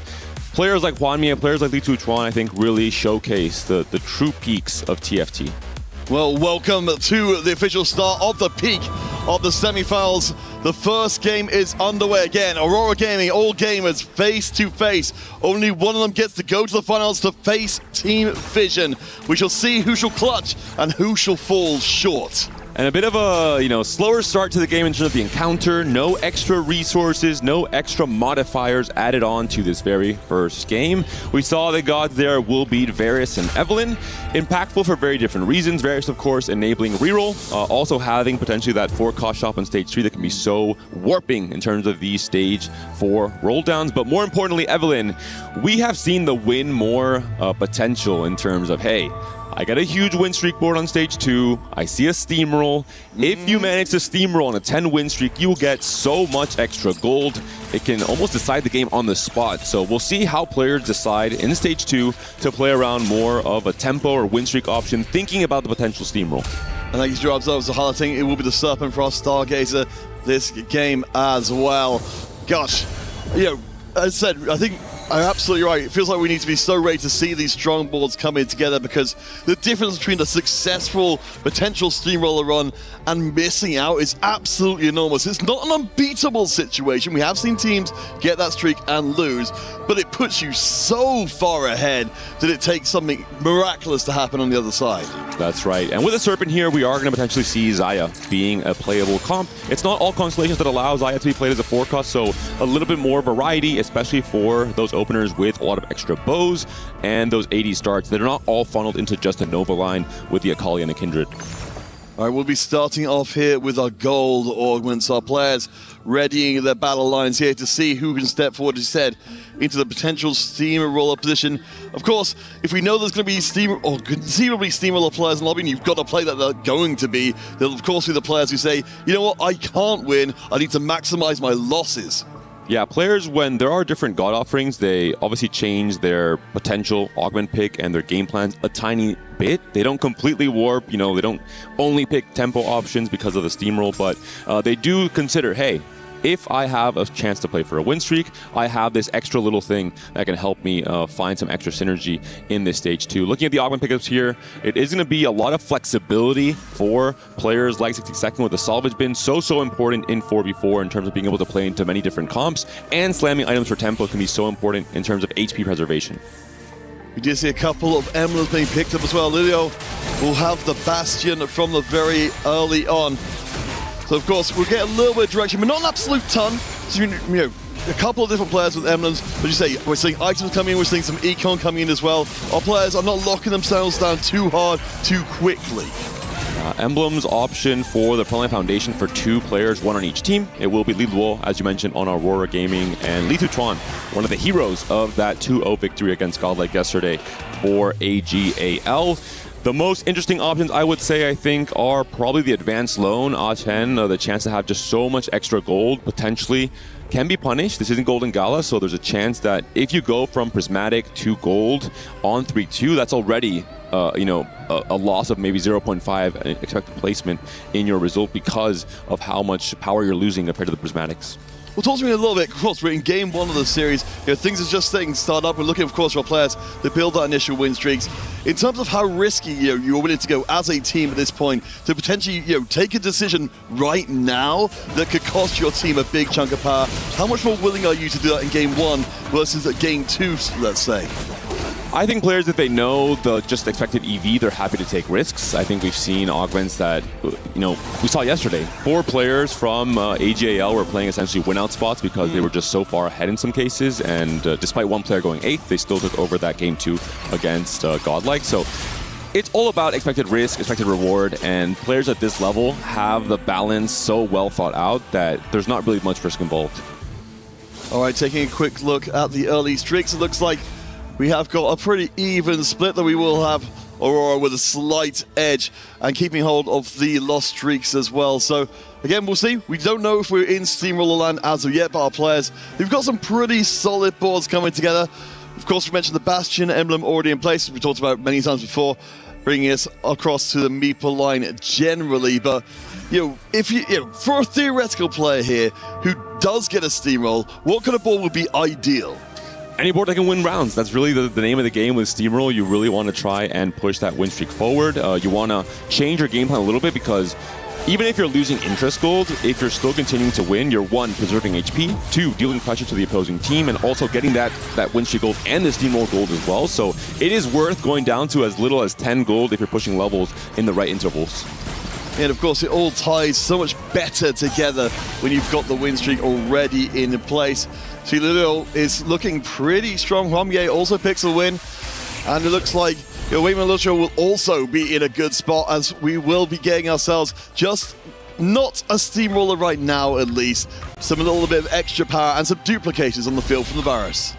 [SPEAKER 17] players like Hwamie and players like Li Tuchuan, I think, really showcase the true peaks of TFT.
[SPEAKER 3] Well, welcome to the official start of the peak of the semifinals. The first game is underway again. Aurora Gaming, all gamers face to face. Only one of them gets to go to the finals to face Team Vision. We shall see who shall clutch and who shall fall short.
[SPEAKER 17] And a bit of a, slower start to the game in terms of the encounter. No extra resources, no extra modifiers added on to this very first game. We saw the gods there will beat Varus and Evelyn. Impactful for very different reasons. Varus, of course, enabling reroll. Also having potentially that 4-cost shop on stage 3 that can be so warping in terms of the stage 4 roll downs. But more importantly, Evelyn, we have seen the win more potential in terms of, hey, I got a huge win streak board on stage 2. I see a steamroll. If you manage to steamroll on a 10 win streak, you will get so much extra gold. It can almost decide the game on the spot. So we'll see how players decide in stage 2 to play around more of a tempo or win streak option, thinking about the potential steamroll.
[SPEAKER 3] And thank you to your observers for highlighting. It will be the Serpent Frost Stargazer this game as well. Gosh, as I said, I think I'm absolutely right. It feels like we need to be so ready to see these strong boards coming together, because the difference between a successful potential steamroller run and missing out is absolutely enormous. It's not an unbeatable situation. We have seen teams get that streak and lose, but it puts you so far ahead that it takes something miraculous to happen on the other side.
[SPEAKER 17] That's right. And with a Serpent here, we are going to potentially see Xayah being a playable comp. It's not all constellations that allow Xayah to be played as a 4-cost, so a little bit more variety, especially for those openers with a lot of extra bows and those 80 starts that are not all funneled into just a Nova line with the Akali and a Kindred.
[SPEAKER 3] All right, we'll be starting off here with our gold augments. Our players readying their battle lines here to see who can step forward, as you said, into the potential steamroller position. Of course, if we know there's going to be conceivably steamroller players in the lobby, and you've got to play that they're going to be, they'll of course be the players who say, you know what, I can't win, I need to maximize my losses.
[SPEAKER 17] Yeah, players, when there are different god offerings, they obviously change their potential augment pick and their game plans a tiny bit. They don't completely warp, they don't only pick tempo options because of the steamroll, but they do consider, hey, if I have a chance to play for a win streak, I have this extra little thing that can help me find some extra synergy in this stage 2. Looking at the augment pickups here, it is going to be a lot of flexibility for players like 62nd, with the salvage bin so important in 4v4 in terms of being able to play into many different comps, and slamming items for tempo can be so important in terms of HP preservation.
[SPEAKER 3] We did see a couple of emblems being picked up as well. Lilio will have the Bastion from the very early on. So of course we'll get a little bit of direction, but not an absolute ton. So, you know, a couple of different players with emblems. But you say we're seeing items coming in, we're seeing some econ coming in as well. Our players are not locking themselves down too hard, too quickly.
[SPEAKER 17] Emblems option for the Frontline Foundation for 2 players, 1 on each team. It will be Li Luo, as you mentioned, on Aurora Gaming, and Li Tuchuan, one of the heroes of that 2-0 victory against Godlike yesterday for AGAL. The most interesting options, I would say, I think, are probably the advanced loan, A-Chen, the chance to have just so much extra gold, potentially, can be punished. This isn't Golden Gala, so there's a chance that if you go from Prismatic to Gold on 3-2, that's already a loss of maybe 0.5 expected placement in your result because of how much power you're losing compared to the Prismatics.
[SPEAKER 3] Well, talk to me a little bit. Of course, we're in game 1 of the series. You know, things are just start up. We're looking, of course, for our players to build that initial win streaks. In terms of how risky you're willing to go as a team at this point to potentially take a decision right now that could cost your team a big chunk of power, how much more willing are you to do that in game 1 versus at game 2, let's say?
[SPEAKER 17] I think players, if they know the just expected EV, they're happy to take risks. I think we've seen augments that, we saw yesterday. 4 players from AGAL were playing essentially win-out spots because they were just so far ahead in some cases. And despite one player going 8th, they still took over that game 2 against Godlike. So it's all about expected risk, expected reward, and players at this level have the balance so well thought out that there's not really much risk involved.
[SPEAKER 3] All right, taking a quick look at the early streaks, it looks like we have got a pretty even split, that we will have Aurora with a slight edge and keeping hold of the lost streaks as well. So again, we'll see. We don't know if we're in Steamroller land as of yet, but our players, we've got some pretty solid boards coming together. Of course, we mentioned the Bastion emblem already in place, we talked about many times before, bringing us across to the Meeple line generally. But if for a theoretical player here who does get a steamroll, what kind of board would be ideal?
[SPEAKER 17] Any board that can win rounds. That's really the name of the game with Steamroll. You really want to try and push that win streak forward. You want to change your game plan a little bit because even if you're losing interest gold, if you're still continuing to win, you're 1, preserving HP, 2, dealing pressure to the opposing team, and also getting that win streak gold and the Steamroll gold as well. So it is worth going down to as little as 10 gold if you're pushing levels in the right intervals.
[SPEAKER 3] And of course, it all ties so much better together when you've got the win streak already in place. Chililio is looking pretty strong. Huamye also picks a win. And it looks like Wayman Lucho will also be in a good spot, as we will be getting ourselves just not a steamroller right now, at least. A little bit of extra power and some duplicators on the field from the Varus.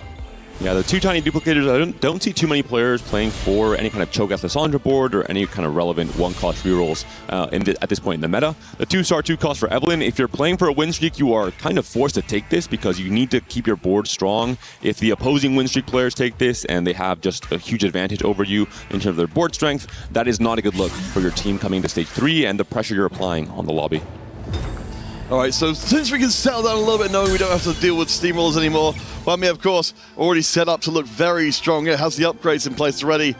[SPEAKER 17] Yeah, the 2 tiny duplicators, I don't see too many players playing for any kind of Cho'Gath Lissandra board or any kind of relevant 1-cost rerolls at this point in the meta. The 2-star 2-cost for Evelyn, if you're playing for a win streak, you are kind of forced to take this because you need to keep your board strong. If the opposing win streak players take this and they have just a huge advantage over you in terms of their board strength, that is not a good look for your team coming to stage 3 and the pressure you're applying on the lobby.
[SPEAKER 3] All right, so since we can settle down a little bit knowing we don't have to deal with steamrollers anymore, Huamye, of course, already set up to look very strong. It has the upgrades in place already.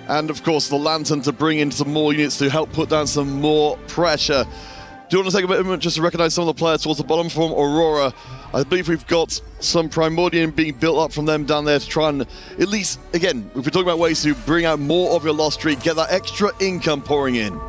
[SPEAKER 3] And, of course, the Lantern to bring in some more units to help put down some more pressure. Do you want to take a moment just to recognize some of the players towards the bottom from Aurora? I believe we've got some Primordium being built up from them down there to try and at least, again, if we're talking about ways to bring out more of your lost streak, get that extra income pouring in.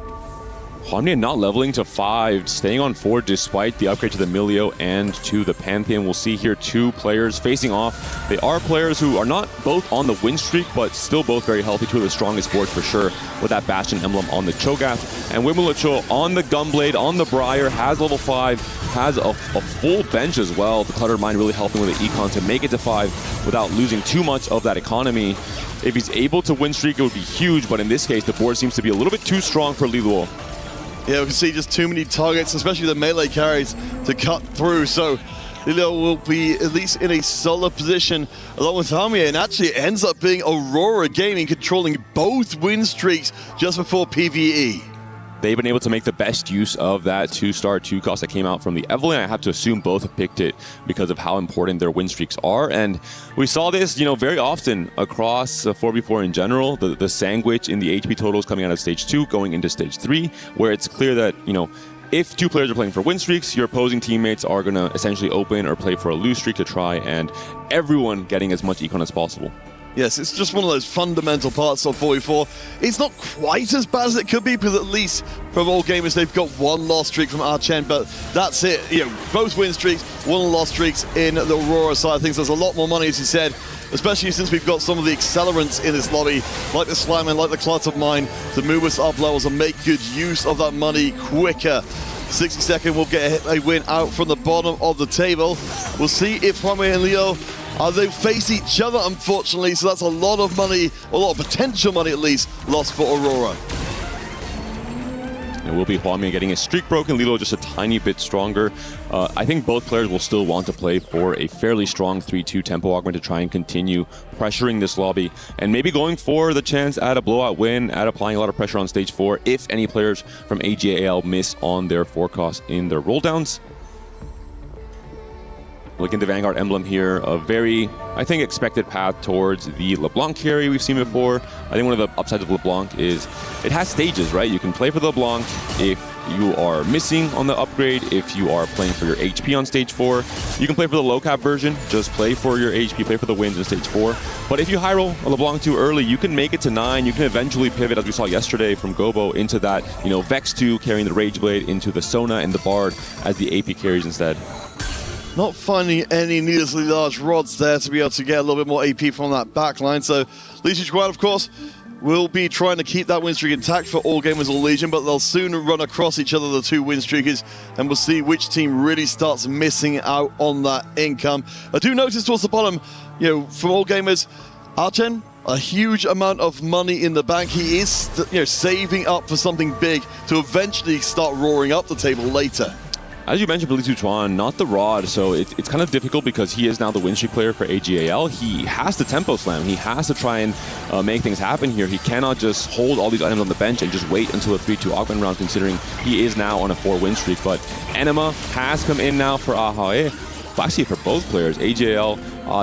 [SPEAKER 17] Huamye not leveling to 5, staying on 4 despite the upgrade to the Milio and to the Pantheon. We'll see here 2 players facing off. They are players who are not both on the win streak, but still both very healthy. 2 of the strongest boards for sure, with that Bastion emblem on the Cho'Gath. And Wimulacho on the Gunblade, on the Briar, has level 5, has a full bench as well. The Cluttered Mind really helping with the econ to make it to 5 without losing too much of that economy. If he's able to win streak, it would be huge, but in this case, the board seems to be a little bit too strong for Li Luo.
[SPEAKER 3] Yeah, we can see just too many targets, especially the melee carries, to cut through. So Lilo will be at least in a solid position along with Huamye, and actually it ends up being Aurora Gaming controlling both win streaks just before PvE.
[SPEAKER 17] They've been able to make the best use of that 2-star 2-cost that came out from the Evelyn. I have to assume both have picked it because of how important their win streaks are. And we saw this, very often across 4v4 in general, the sandwich in the HP totals coming out of stage 2, going into stage 3, where it's clear that, if 2 players are playing for win streaks, your opposing teammates are going to essentially open or play for a lose streak to try and everyone getting as much econ as possible.
[SPEAKER 3] Yes, it's just one of those fundamental parts of 44. It's not quite as bad as it could be, because at least from all gamers, they've got one loss streak from Archen, but that's it. You know, both win streaks, one loss streaks in the Aurora side of things. There's a lot more money, as you said, especially since we've got some of the accelerants in this lobby, like the Slime and like the Clutter Mine, to move us up levels and make good use of that money quicker. 60-second will get a win out from the bottom of the table. We'll see if Hwame and Leo they face each other, unfortunately, so that's a lot of money, a lot of potential money at least, lost for Aurora.
[SPEAKER 17] It will be Hwame getting his streak broken, Lilo just a tiny bit stronger. I think both players will still want to play for a fairly strong 3-2 tempo augment to try and continue pressuring this lobby, and maybe going for the chance at a blowout win, at applying a lot of pressure on stage 4 if any players from AGAL miss on their forecast in their roll downs. Looking at the Vanguard emblem here, a very, I think, expected path towards the LeBlanc carry we've seen before. I think one of the upsides of LeBlanc is it has stages, right? You can play for the LeBlanc if you are missing on the upgrade, if you are playing for your HP on stage 4. You can play for the low cap version, just play for your HP, play for the wins in stage 4. But if you high roll a LeBlanc too early, you can make it to 9. You can eventually pivot, as we saw yesterday from Gobo, into that, you know, Vex 2 carrying the Rage Blade, into the Sona and the Bard as the AP carries instead.
[SPEAKER 3] Not finding any needlessly large rods there to be able to get a little bit more AP from that backline. So Legion Squad, of course, will be trying to keep that win streak intact for all gamers or Legion, but they'll soon run across each other, the two win streakers, and we'll see which team really starts missing out on that income. I do notice towards the bottom, you know, from all gamers, Archen, a huge amount of money in the bank. He is, you know, saving up for something big to eventually start roaring up the table later.
[SPEAKER 17] As you mentioned, Billy Tuchuan, not the rod, so it's kind of difficult because he is now the win streak player for AGAL. He has to tempo slam. He has to try and make things happen here. He cannot just hold all these items on the bench and just wait until a 3-2 augment round, considering he is now on a 4-win streak. But Enema has come in now for Ahae. Actually, for both players, AGAL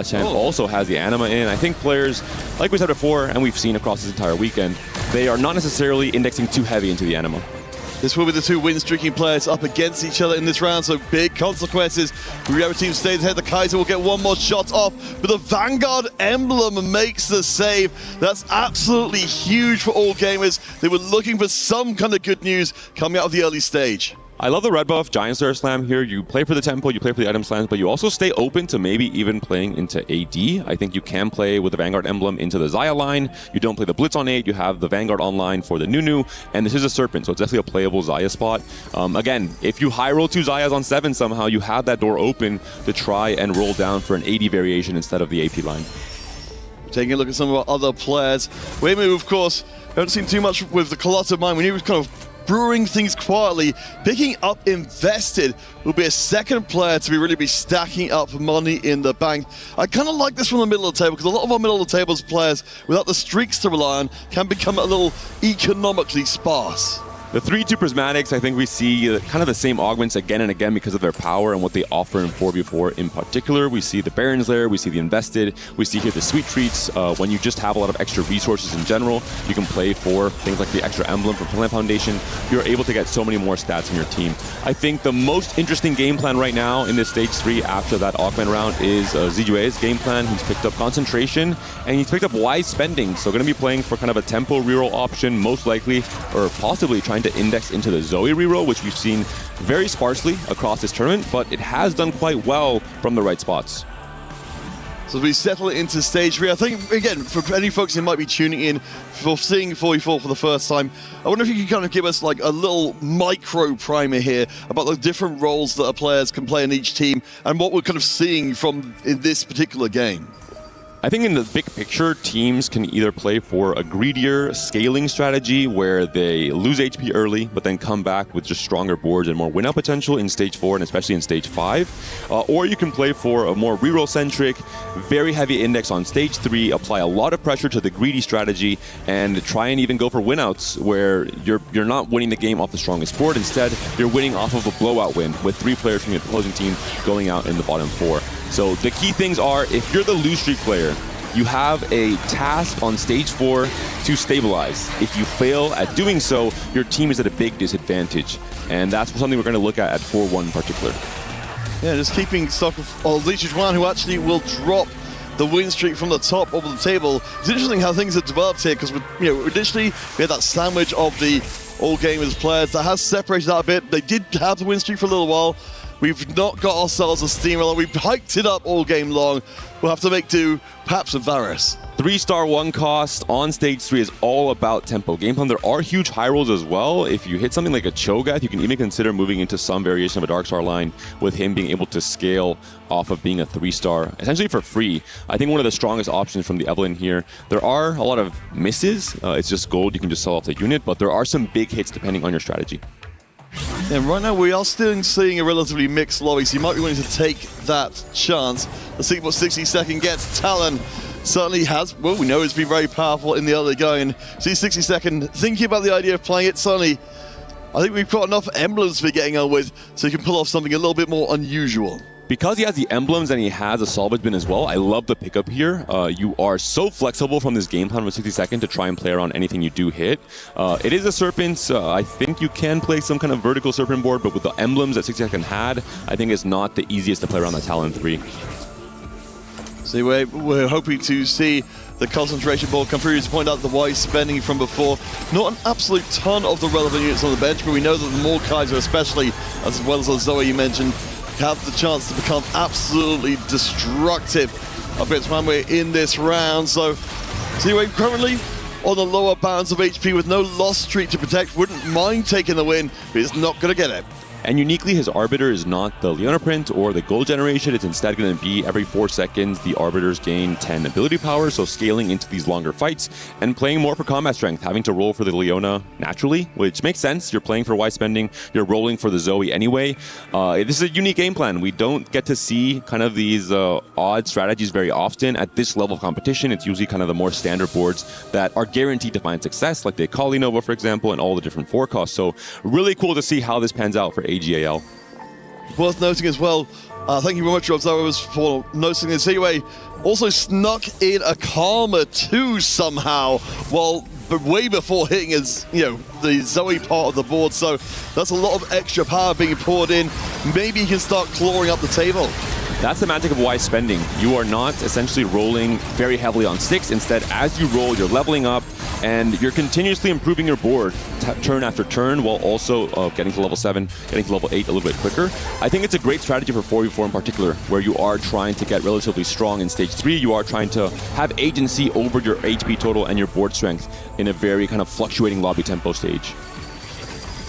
[SPEAKER 17] Chen also has the Anima in. I think players, like we said before, and we've seen across this entire weekend, they are not necessarily indexing too heavy into the Anima.
[SPEAKER 3] This will be the two win-streaking players up against each other in this round, so big consequences. Whichever team stays ahead, the Kaiser will get one more shot off, but the Vanguard emblem makes the save. That's absolutely huge for all gamers. They were looking for some kind of good news coming out of the early stage.
[SPEAKER 17] I love the red buff, Giant Slayer Slam here. You play for the tempo, you play for the item slams, but you also stay open to maybe even playing into AD. I think you can play with the Vanguard emblem into the Xayah line. You don't play the Blitz on 8, you have the Vanguard online for the Nunu, and this is a Serpent, so it's definitely a playable Xayah spot. Again, if you high roll 2 Xayahs on 7 somehow, you have that door open to try and roll down for an AD variation instead of the AP line.
[SPEAKER 3] Taking a look at some of our other players. Weimu, of course, haven't seen too much with the Colossal Mine. We knew he was kind of brewing things quietly. Picking up Invested will be a second player to really be stacking up money in the bank. I kind of like this from the middle of the table, because a lot of our middle of the tables players, without the streaks to rely on, can become a little economically sparse.
[SPEAKER 17] The 3-2 Prismatics, I think we see kind of the same augments again and again because of their power and what they offer in 4v4 in particular. We see the Baron's Lair, we see the Invested, we see here the Sweet Treats. When you just have a lot of extra resources in general, you can play for things like the extra emblem from Finland Foundation. You're able to get so many more stats in your team. I think the most interesting game plan right now in this stage 3 after that augment round is Zijue's game plan. He's picked up Concentration and he's picked up Wise Spending. So going to be playing for kind of a tempo reroll option, most likely, or possibly trying to index into the Zoe reroll, which we've seen very sparsely across this tournament, but it has done quite well from the right spots.
[SPEAKER 3] So as we settle into stage 3, I think, again, for any folks who might be tuning in for seeing 44 for the first time, I wonder if you could kind of give us like a little micro primer here about the different roles that our players can play in each team and what we're kind of seeing from in this particular game.
[SPEAKER 17] I think in the big picture, teams can either play for a greedier scaling strategy where they lose HP early, but then come back with just stronger boards and more win-out potential in stage 4 and especially in stage 5. Or you can play for a more reroll-centric, very heavy index on stage 3, apply a lot of pressure to the greedy strategy, and try and even go for win-outs where you're not winning the game off the strongest board. Instead, you're winning off of a blowout win with 3 players from the opposing team going out in the bottom 4. So the key things are, if you're the lose streak player, you have a task on stage 4 to stabilize. If you fail at doing so, your team is at a big disadvantage. And that's something we're going to look at 4-1 in particular.
[SPEAKER 3] Yeah, just keeping stock of Li Chuan, who actually will drop the win streak from the top of the table. It's interesting how things have developed here, because initially we had that sandwich of the All Gamers players that has separated out a bit. They did have the win streak for a little while. We've not got ourselves a steamroller. We've hiked it up all game long. We'll have to make do, perhaps, with Varus.
[SPEAKER 17] 3-star 1 cost on stage 3 is all about tempo game plan. There are huge high rolls as well. If you hit something like a Cho'Gath, you can even consider moving into some variation of a Dark Star line with him being able to scale off of being a 3-star, essentially for free. I think one of the strongest options from the Evelyn here. There are a lot of misses. It's just gold. You can just sell off the unit, but there are some big hits depending on your strategy.
[SPEAKER 3] And right now we are still seeing a relatively mixed lobby, so you might be willing to take that chance. The 60-second gets Talon. Certainly has, well, we know it's been very powerful in the early going. See 60-second, thinking about the idea of playing it, certainly, I think we've got enough emblems to be getting on with, so you can pull off something a little bit more unusual.
[SPEAKER 17] Because he has the emblems and he has a salvage bin as well, I love the pickup here. You are so flexible from this game plan with 60-second to try and play around anything you do hit. It is a Serpent. I think you can play some kind of vertical Serpent board, but with the emblems that 60-second had, I think it's not the easiest to play around that Talon 3.
[SPEAKER 3] So we're hoping to see the concentration board come through. To point out the wise spending from before. Not an absolute ton of the relevant units on the bench, but we know that the Mordekaiser especially, as well as the Zoe you mentioned, have the chance to become absolutely destructive against Hwanghae in this round. So anyway, currently on the lower bounds of HP with no loss streak to protect, wouldn't mind taking the win, but is not going to get it.
[SPEAKER 17] And uniquely, his Arbiter is not the Leona print or the gold generation. It's instead going to be every 4 seconds, the Arbiters gain 10 ability power, so scaling into these longer fights and playing more for combat strength, having to roll for the Leona naturally, which makes sense. You're playing for wise spending, you're rolling for the Zoe anyway. This is a unique game plan. We don't get to see kind of these odd strategies very often at this level of competition. It's usually kind of the more standard boards that are guaranteed to find success, like the Kali Nova, for example, and all the different forecasts. So really cool to see how this pans out for AGAL.
[SPEAKER 3] Worth noting as well, thank you very much, Observers, for noticing this. Anyway, also snuck in a Karma too somehow, way before hitting his, the Zoe part of the board. So that's a lot of extra power being poured in. Maybe he can start clawing up the table.
[SPEAKER 17] That's the magic of wise spending. You are not essentially rolling very heavily on 6. Instead, as you roll, you're leveling up and you're continuously improving your board turn after turn, while also getting to level 7, getting to level 8 a little bit quicker. I think it's a great strategy for 4v4 in particular, where you are trying to get relatively strong in stage 3. You are trying to have agency over your HP total and your board strength in a very kind of fluctuating lobby tempo stage.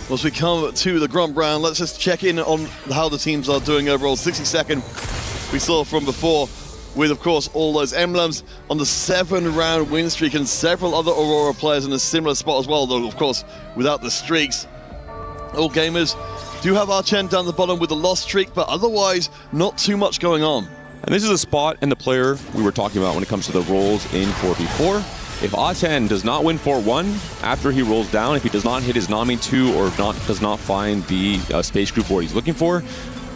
[SPEAKER 3] Well, as we come to the Grunt round, let's just check in on how the teams are doing overall. 60-second, we saw from before, with, of course, all those emblems on the 7-round win streak, and several other Aurora players in a similar spot as well, though, of course, without the streaks. All Gamers do have Archen down the bottom with a loss streak, but otherwise, not too much going on.
[SPEAKER 17] And this is a spot and the player we were talking about when it comes to the rolls in 4v4. If A10 does not win 4-1 after he rolls down, if he does not hit his Nami 2 or does not find the space group board he's looking for,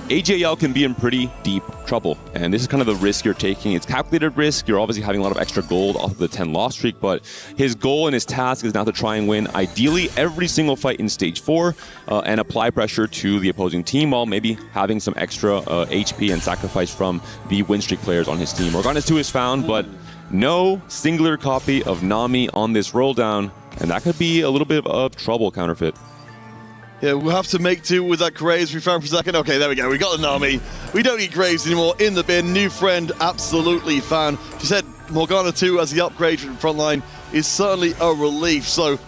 [SPEAKER 17] AGAL can be in pretty deep trouble. And this is kind of the risk you're taking. It's calculated risk. You're obviously having a lot of extra gold off of the 10 loss streak, but his goal and his task is now to try and win ideally every single fight in stage 4 and apply pressure to the opposing team while maybe having some extra HP and sacrifice from the win streak players on his team. Morgana's 2 is found, but no singular copy of Nami on this roll down, and that could be a little bit of trouble, Counterfeit.
[SPEAKER 3] Yeah, we'll have to make do with that Graves we found for a second. Okay, there we go. We got the Nami. We don't need Graves anymore. In the bin. New friend, absolutely found. She said Morgana 2 as the upgrade from the front line is certainly a relief. So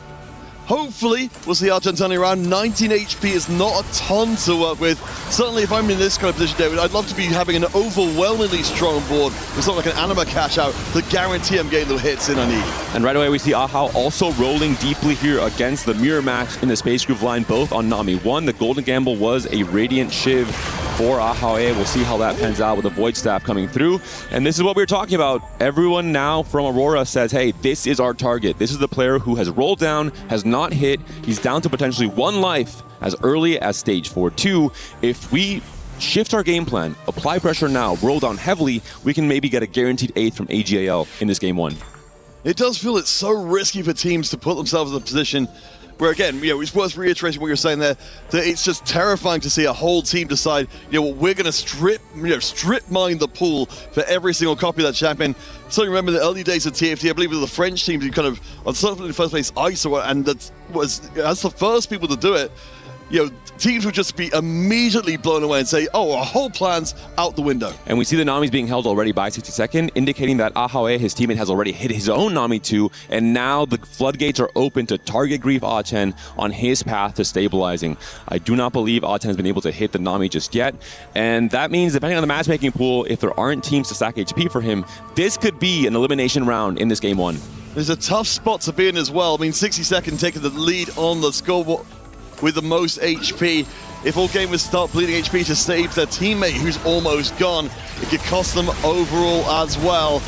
[SPEAKER 3] hopefully we'll see Archen turning around. 19 HP is not a ton to work with. Certainly if I'm in this kind of position, David, I'd love to be having an overwhelmingly strong board with something like an Anima cash out to guarantee I'm getting the hits in I need.
[SPEAKER 17] And right away we see Ahau also rolling deeply here against the mirror match in the Space Groove line, both on Nami 1. The Golden Gamble was a Radiant Shiv for Ahau. We'll see how that pans out with the Void Staff coming through. And this is what we were talking about. Everyone now from Aurora says, hey, this is our target. This is the player who has rolled down, has not hit. He's down to potentially 1 life as early as stage 4-2. If we shift our game plan, apply pressure now, roll down heavily, we can maybe get a guaranteed 8th from AGAL in this game 1.
[SPEAKER 3] It does feel it's so risky for teams to put themselves in a position Where again, it's worth reiterating what you're saying there, that it's just terrifying to see a whole team decide, we're going to strip mine the pool for every single copy of that champion. So remember the early days of TFT, I believe it was the French teams who kind of, on certainly in first place, ISO, and that's the first people to do it. Teams would just be immediately blown away and say, oh, our whole plan's out the window.
[SPEAKER 17] And we see the Nami's being held already by 60-second, indicating that Ahawe, his teammate, has already hit his own Nami too, and now the floodgates are open to target Grief Ah-Chen on his path to stabilizing. I do not believe Ah-Chen has been able to hit the Nami just yet, and that means, depending on the matchmaking pool, if there aren't teams to stack HP for him, this could be an elimination round in this game 1.
[SPEAKER 3] There's a tough spot to be in as well. I mean, 60-second taking the lead on the scoreboard with the most HP. If all gamers start bleeding HP to save their teammate who's almost gone, it could cost them overall as well.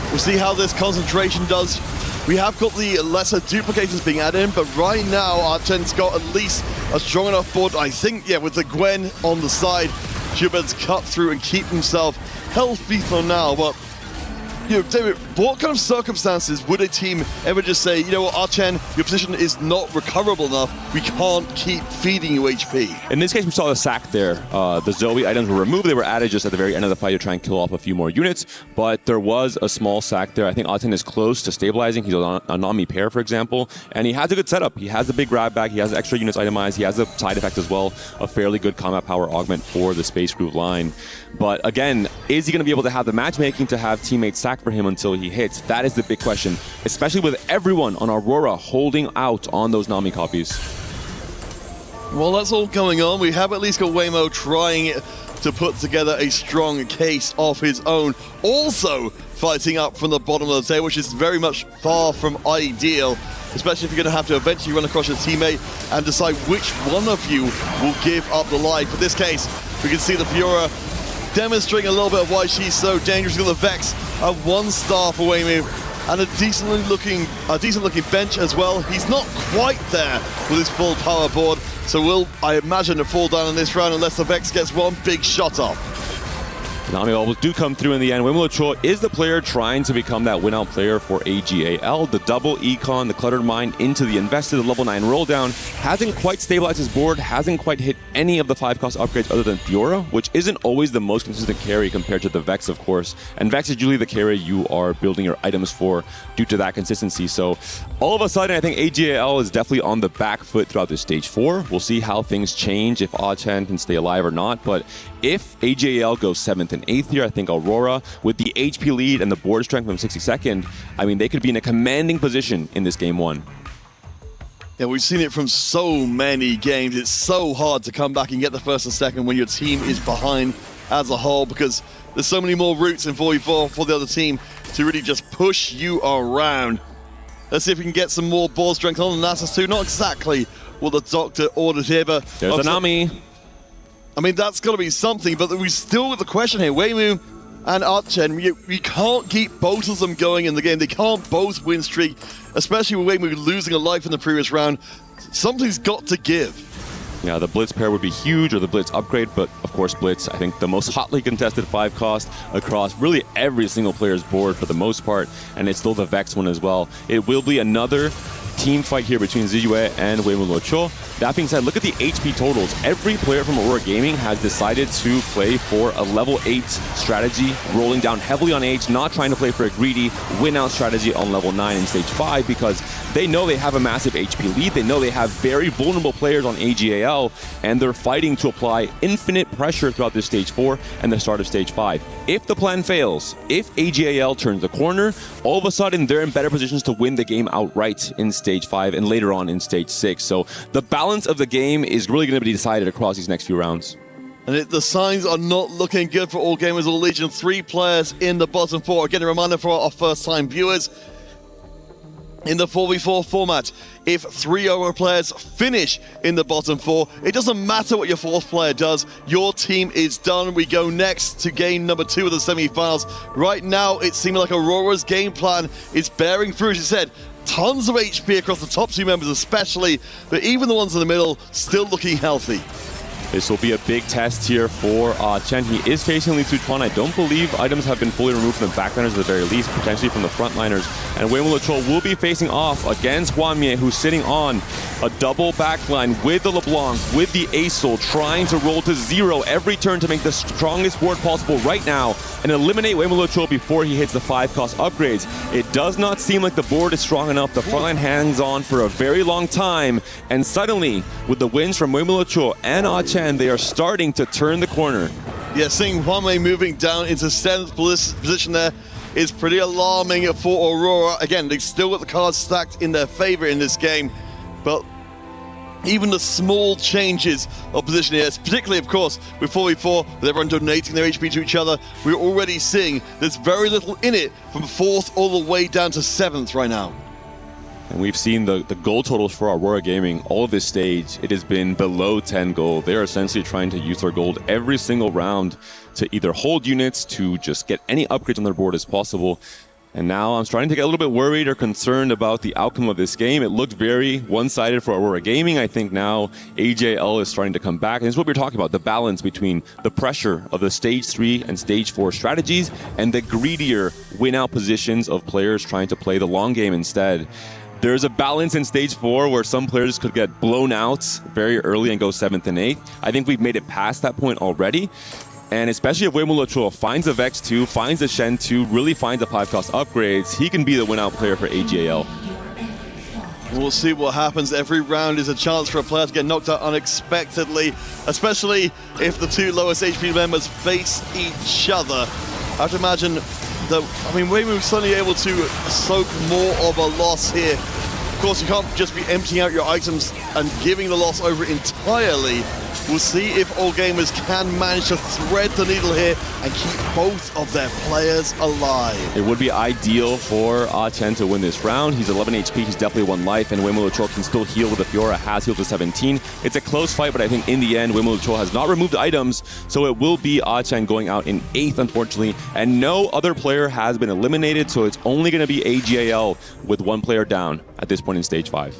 [SPEAKER 3] We'll see how this concentration does. We have got the lesser duplicators being added in, but right now Ah-Chen's got at least a strong enough board. I think, with the Gwen on the side, she'll be able to cut through and keep himself healthy for now. But David, what kind of circumstances would a team ever just say, Ah-Chen, your position is not recoverable enough, we can't keep feeding you HP?
[SPEAKER 17] In this case, we saw the sack there. The Zoe items were removed. They were added just at the very end of the fight to try and kill off a few more units, but there was a small sack there. I think Ah-Chen is close to stabilizing. He's on a Nami pair, for example, and he has a good setup. He has a big grab bag. He has extra units itemized. He has a side effect as well, a fairly good combat power augment for the Space Groove line. But again, is he going to be able to have the matchmaking to have teammates sack for him until he hits? That is the big question, especially with everyone on Aurora holding out on those Nami copies.
[SPEAKER 3] Well, that's all going on. We have at least got Waymo trying to put together a strong case of his own. Also fighting up from the bottom of the table, which is very much far from ideal, especially if you're going to have to eventually run across your teammate and decide which one of you will give up the life. In this case, we can see the Fiora demonstrating a little bit of why she's so dangerous. We've got the Vex, a 1-star for Waymo, and a decent looking bench as well. He's not quite there with his full power board, so will, I imagine, fall down in this round unless the Vex gets one big shot off.
[SPEAKER 17] Nami bubbles do come through in the end. Waymo Cho is the player trying to become that win-out player for AGAL. The double econ, the cluttered mine into the invested, the level 9 roll down. Hasn't quite stabilized his board, hasn't quite hit any of the 5-cost upgrades other than Fiora, which isn't always the most consistent carry compared to the Vex, of course. And Vex is usually the carry you are building your items for due to that consistency. So all of a sudden, I think AGAL is definitely on the back foot throughout this stage 4. We'll see how things change, if Ah-Chen can stay alive or not. But if AGAL goes 7th and 8th here, I think Aurora, with the HP lead and the board strength from 60-second, I mean, they could be in a commanding position in this game 1.
[SPEAKER 3] Yeah, we've seen it from so many games. It's so hard to come back and get the first and second when your team is behind as a whole, because there's so many more routes in 4v4 for the other team to really just push you around. Let's see if we can get some more board strength on the Nasus 2. Not exactly what the Doctor ordered here, but
[SPEAKER 17] there's the Nami.
[SPEAKER 3] I mean, that's got to be something, but we still got the question here. Waymo and Ah-Chen, we can't keep both of them going in the game. They can't both win streak, especially with Waymo losing a life in the previous round. Something's got to give.
[SPEAKER 17] Yeah, the Blitz pair would be huge, or the Blitz upgrade, but of course Blitz, I think the most hotly contested 5-cost across really every single player's board for the most part, and it's still the Vex one as well. It will be another team fight here between Ziyue and Waymo Cho. That being said, look at the HP totals. Every player from Aurora Gaming has decided to play for a level 8 strategy, rolling down heavily on H, not trying to play for a greedy win-out strategy on level 9 in stage 5, because they know they have a massive HP lead. They know they have very vulnerable players on AGAL, and they're fighting to apply infinite pressure throughout this stage 4 and the start of stage 5. If the plan fails, if AGAL turns the corner, all of a sudden they're in better positions to win the game outright in stage 5 and later on in stage 6. So the balance of the game is really going to be decided across these next few rounds.
[SPEAKER 3] And the signs are not looking good for All Gamers All Legion. 3 players in the bottom 4. Again, a reminder for our first-time viewers. In the 4v4 format, if 3 Aurora players finish in the bottom 4, it doesn't matter what your 4th player does, your team is done. We go next to game number 2 of the semi-finals. Right now, it seems like Aurora's game plan is bearing fruit. As you said, tons of HP across the top 2 members especially, but even the ones in the middle still looking healthy.
[SPEAKER 17] This will be a big test here for Chen. He is facing Li Suchuan. I don't believe items have been fully removed from the backliners at the very least, potentially from the frontliners. And Waymo Chol will be facing off against Huamie, who's sitting on A double backline with the LeBlanc, with the Acel, trying to roll to 0 every turn to make the strongest board possible right now and eliminate Weimulucho before he hits the 5-cost upgrades. It does not seem like the board is strong enough. The frontline hangs on for a very long time, and suddenly, with the wins from Weimulucho and Ah Chen, they are starting to turn the corner.
[SPEAKER 3] Yeah, seeing Hwamei moving down into 7th position there is pretty alarming for Aurora. Again, they've still got the cards stacked in their favor in this game, but even the small changes of position here, particularly, of course, with 4v4, with everyone donating their HP to each other, we're already seeing there's very little in it from 4th all the way down to 7th right now.
[SPEAKER 17] And we've seen the goal totals for Aurora Gaming all of this stage. It has been below 10 gold. They're essentially trying to use their gold every single round to either hold units, to just get any upgrades on their board as possible. And now I'm starting to get a little bit worried or concerned about the outcome of this game. It looked very one-sided for Aurora Gaming. I think now AJL is starting to come back. And this is what we're talking about, the balance between the pressure of the Stage 3 and Stage 4 strategies and the greedier win-out positions of players trying to play the long game instead. There's a balance in Stage 4 where some players could get blown out very early and go 7th and 8th. I think we've made it past that point already. And especially if Weimulucho finds a Vex 2, finds a Shen 2, really finds the 5-cost upgrades, he can be the win-out player for AGAL.
[SPEAKER 3] We'll see what happens. Every round is a chance for a player to get knocked out unexpectedly, especially if the 2 lowest HP members face each other. I have to imagine that, Weimu was suddenly able to soak more of a loss here. Of course, you can't just be emptying out your items and giving the loss over entirely. We'll see if All Gamers can manage to thread the needle here and keep both of their players alive.
[SPEAKER 17] It would be ideal for Ah Chen to win this round. He's 11 HP, he's definitely 1 life, and Weimulucho can still heal with the Fiora, has healed to 17. It's a close fight, but I think in the end, Weimulucho has not removed items, so it will be Ah Chen going out in 8th, unfortunately, and no other player has been eliminated, so it's only going to be AGAL with 1 player down at this point in Stage 5.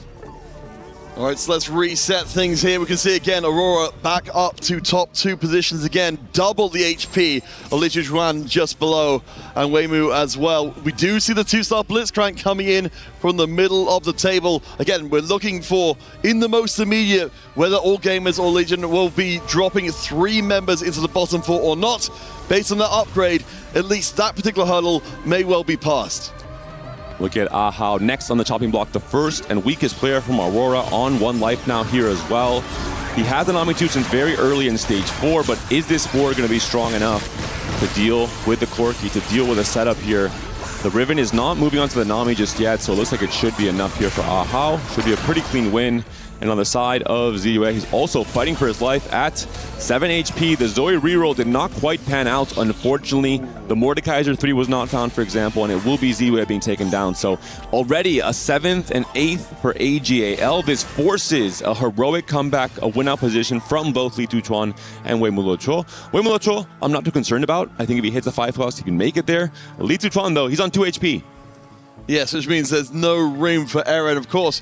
[SPEAKER 3] All right, so let's reset things here. We can see again Aurora back up to top 2 positions again, double the HP of Lichuan just below, and Weimu as well. We do see the 2-star Blitzcrank coming in from the middle of the table. Again, we're looking for, in the most immediate, whether All Gamers or Legion will be dropping 3 members into the bottom 4 or not. Based on that upgrade, at least that particular hurdle may well be passed.
[SPEAKER 17] Look at Ahao next on the chopping block, the first and weakest player from Aurora on 1 life now here as well. He has an Nami 2 since very early in Stage 4, but is this board going to be strong enough to deal with the Corki, to deal with the setup here? The Riven is not moving on to the Nami just yet, so it looks like it should be enough here for Ahao. Should be a pretty clean win. And on the side of Ziyue, he's also fighting for his life at 7 HP. The Zoe reroll did not quite pan out, unfortunately. The Mordekaiser 3 was not found, for example, and it will be Ziyue being taken down. So already a 7th and 8th for AGAL. This forces a heroic comeback, a win-out position from both Li Tuchuan and Weimulucho. Weimulucho, I'm not too concerned about. I think if he hits the 5-cost, he can make it there. Li Tuchuan, though, he's on 2 HP.
[SPEAKER 3] Yes, which means there's no room for error. And of course,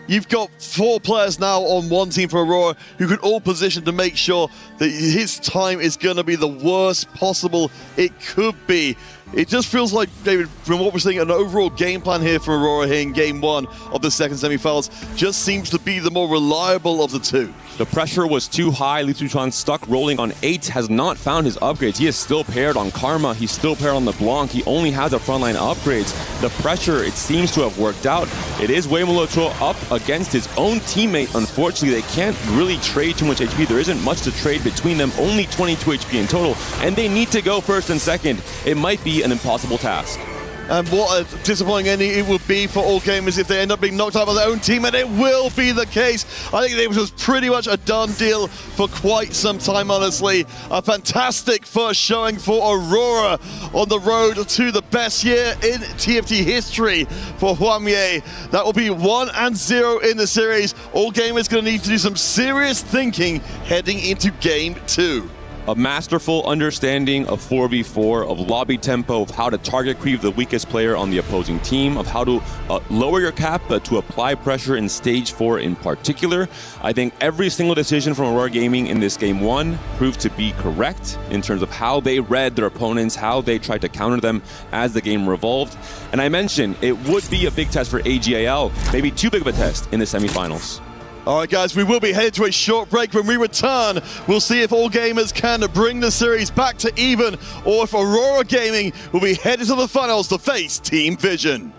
[SPEAKER 3] you've got 4 players now on 1 team for Aurora who can all position to make sure that his time is going to be the worst possible it could be. It just feels like, David, from what we're seeing, an overall game plan here for Aurora here in Game 1 of the second semifinals just seems to be the more reliable of the 2.
[SPEAKER 17] The pressure was too high. Li Tuchuan stuck rolling on 8, has not found his upgrades. He is still paired on Karma. He's still paired on the Blanc. He only has the frontline upgrades. The pressure, it seems to have worked out. It is Weimulucho up against his own teammate. Unfortunately, they can't really trade too much HP. There isn't much to trade between them. Only 22 HP in total. And they need to go first and second. It might be an impossible task.
[SPEAKER 3] And what a disappointing ending it would be for All Gamers if they end up being knocked out by their own team, and it will be the case. I think it was pretty much a done deal for quite some time, honestly. A fantastic first showing for Aurora on the road to the best year in TFT history for Hwamei. That will be 1-0 in the series. All Gamers going to need to do some serious thinking heading into Game 2.
[SPEAKER 17] A masterful understanding of 4v4, of lobby tempo, of how to target creep the weakest player on the opposing team, of how to lower your cap, but to apply pressure in Stage 4 in particular. I think every single decision from Aurora Gaming in this Game 1 proved to be correct in terms of how they read their opponents, how they tried to counter them as the game revolved. And I mentioned it would be a big test for AGAL, maybe too big of a test in the semifinals.
[SPEAKER 3] All right, guys, we will be headed to a short break. When we return, we'll see if all gamers can bring the series back to even, or if Aurora Gaming will be headed to the finals to face Team Vision.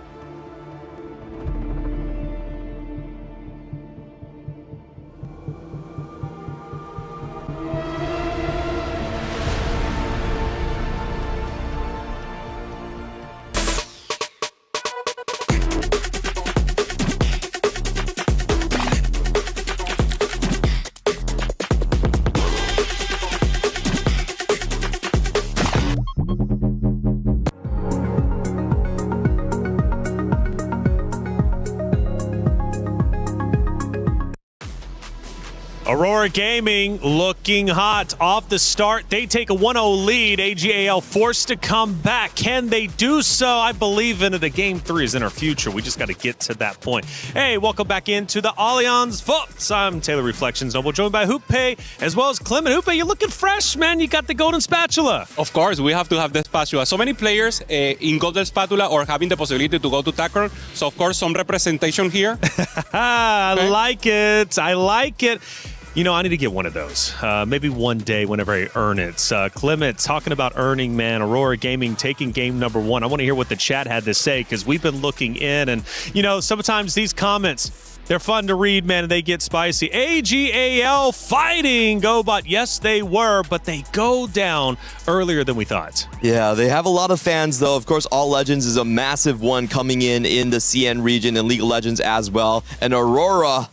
[SPEAKER 8] Aurora Gaming looking hot off the start. They take a 1-0 lead. AGAL forced to come back. Can they do so? I believe in it. A game 3 is in our future. We just got to get to that point. Hey, welcome back into the Allianz Vaults. I'm Taylor Reflections Noble, joined by Hoope as well as Clement. Hoope, you're looking fresh, man. You got the golden spatula.
[SPEAKER 13] Of course, we have to have the spatula. So many players in golden spatula or having the possibility to go to tackle. So, of course, some representation here.
[SPEAKER 8] I like it. I like it. You know, I need to get one of those. Maybe one day whenever I earn it. Clement, talking about earning, man. Aurora Gaming taking game number 1. I want to hear what the chat had to say because we've been looking in. And, you know, sometimes these comments, they're fun to read, man, and they get spicy. AGAL fighting GoBot. Yes, they were, but they go down earlier than we thought.
[SPEAKER 23] Yeah, they have a lot of fans, though. Of course, All Legends is a massive one coming in the CN region and League of Legends as well. And Aurora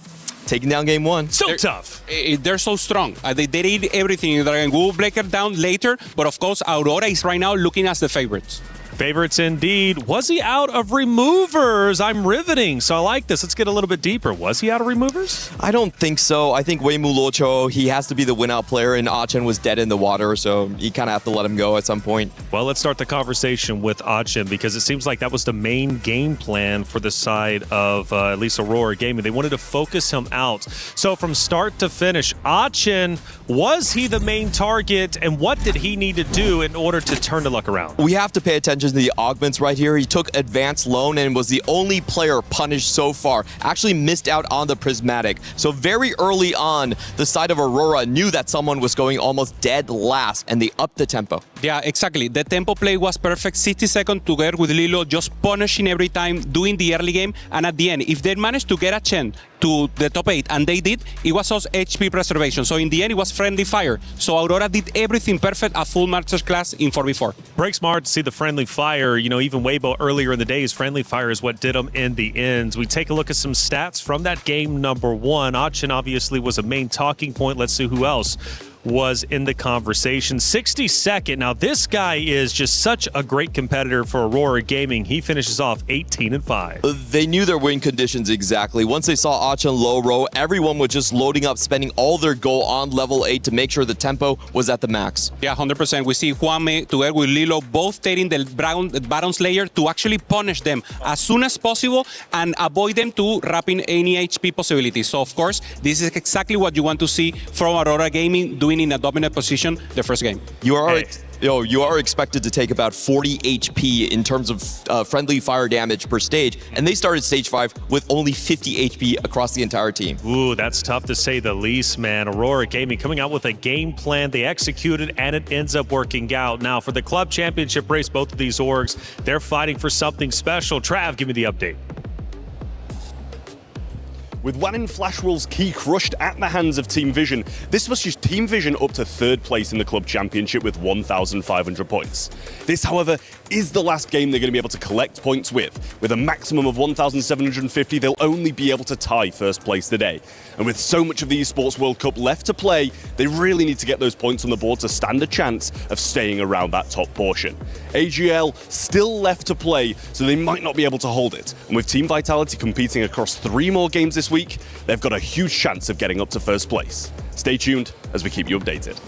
[SPEAKER 23] taking down game 1.
[SPEAKER 8] So tough.
[SPEAKER 13] They're so strong. They did everything. We'll break it down later. But of course, Aurora is right now looking as the favorites.
[SPEAKER 8] Favorites indeed. Was he out of removers? I'm riveting, so I like this. Let's get a little bit deeper. Was he out of removers?
[SPEAKER 23] I don't think so. I think Wei Mulocho, he has to be the win-out player, and Achen was dead in the water, so you kind of have to let him go at some point.
[SPEAKER 8] Well, let's start the conversation with Achen, because it seems like that was the main game plan for the side of at least Aurora Gaming. They wanted to focus him out. So from start to finish, Achen, was he the main target, and what did he need to do in order to turn the luck around?
[SPEAKER 23] We have to pay attention to the augments right here. He took advanced loan and was the only player punished so far. Actually missed out on the prismatic. So very early on, the side of Aurora knew that someone was going almost dead last, and they upped the tempo.
[SPEAKER 13] Yeah, exactly. The tempo play was perfect. 60 seconds to get with Lilo, just punishing every time, doing the early game. And at the end, if they managed to get a chance to the top 8, and they did, it was also HP preservation. So in the end, it was friendly fire. So Aurora did everything perfect, a full master class in 4v4.
[SPEAKER 8] Breaks my heart to see the friendly fire. You know, even Weibo earlier in the days, friendly fire is what did them in the ends. We take a look at some stats from that game number 1. Achen obviously was a main talking point. Let's see who else was in the conversation. 62nd. Now, this guy is just such a great competitor for Aurora Gaming. He finishes off 18-5.
[SPEAKER 23] They knew their win conditions exactly. Once they saw Achen low row, everyone was just loading up, spending all their go on level 8 to make sure the tempo was at the max.
[SPEAKER 13] Yeah, 100%. We see Juanme together with Lilo both taking the Baron's layer to actually punish them as soon as possible and avoid them to wrapping any HP possibilities. So, of course, this is exactly what you want to see from Aurora Gaming doing in a dominant position the first game.
[SPEAKER 23] You are expected to take about 40 HP in terms of friendly fire damage per stage, and they started stage 5 with only 50 HP across the entire team.
[SPEAKER 8] Ooh, that's tough to say the least, man. Aurora Gaming coming out with a game plan. They executed, and it ends up working out. Now, for the club championship race, both of these orgs, they're fighting for something special. Trav, give me the update.
[SPEAKER 2] With Wannin Flashwell's key crushed at the hands of Team Vision, this pushes Team Vision up to 3rd place in the club championship with 1,500 points. This, however, is the last game they're going to be able to collect points with. With a maximum of 1,750, they'll only be able to tie 1st place today. And with so much of the Esports World Cup left to play, they really need to get those points on the board to stand a chance of staying around that top portion. AGL still left to play, so they might not be able to hold it. And with Team Vitality competing across 3 more games this week, they've got a huge chance of getting up to 1st place. Stay tuned as we keep you updated.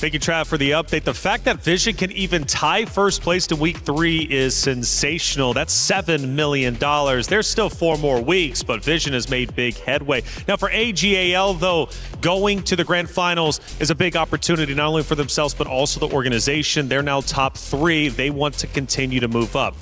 [SPEAKER 8] Thank you, Trav, for the update. The fact that Vision can even tie first place to week 3 is sensational. That's $7 million. There's still 4 more weeks, but Vision has made big headway. Now, for AGAL, though, going to the grand finals is a big opportunity, not only for themselves, but also the organization. They're now top 3. They want to continue to move up.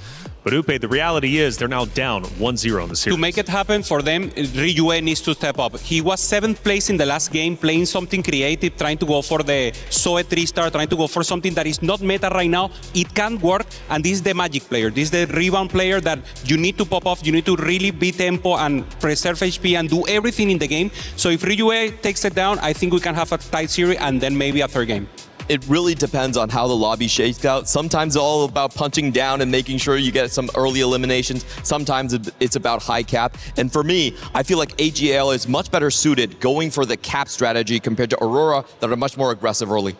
[SPEAKER 8] But Upe, the reality is they're now down 1-0 in the series.
[SPEAKER 13] To make it happen for them, Ryue needs to step up. He was 7th place in the last game, playing something creative, trying to go for the Soe 3-star, trying to go for something that is not meta right now. It can work, and this is the magic player. This is the rebound player that you need to pop off. You need to really beat tempo and preserve HP and do everything in the game. So if Ryue takes it down, I think we can have a tight series and then maybe a third game.
[SPEAKER 23] It really depends on how the lobby shakes out. Sometimes it's all about punching down and making sure you get some early eliminations. Sometimes it's about high cap. And for me, I feel like AGL is much better suited going for the cap strategy compared to Aurora that are much more aggressive early.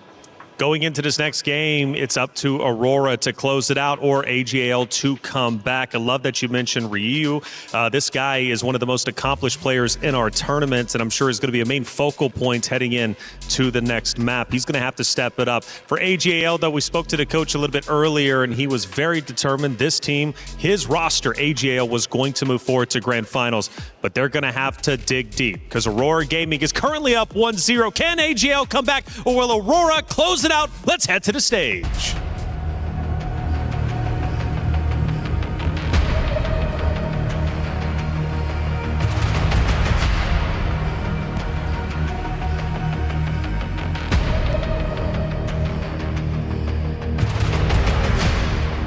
[SPEAKER 8] Going into this next game, it's up to Aurora to close it out or AGL to come back. I love that you mentioned Ryu. This guy is one of the most accomplished players in our tournaments, and I'm sure is going to be a main focal point heading in to the next map. He's going to have to step it up. For AGL, though, we spoke to the coach a little bit earlier, and he was very determined. This team, his roster, AGL, was going to move forward to grand finals, but they're going to have to dig deep because Aurora Gaming is currently up 1-0. Can AGL come back, or will Aurora close it out? Let's head to the stage.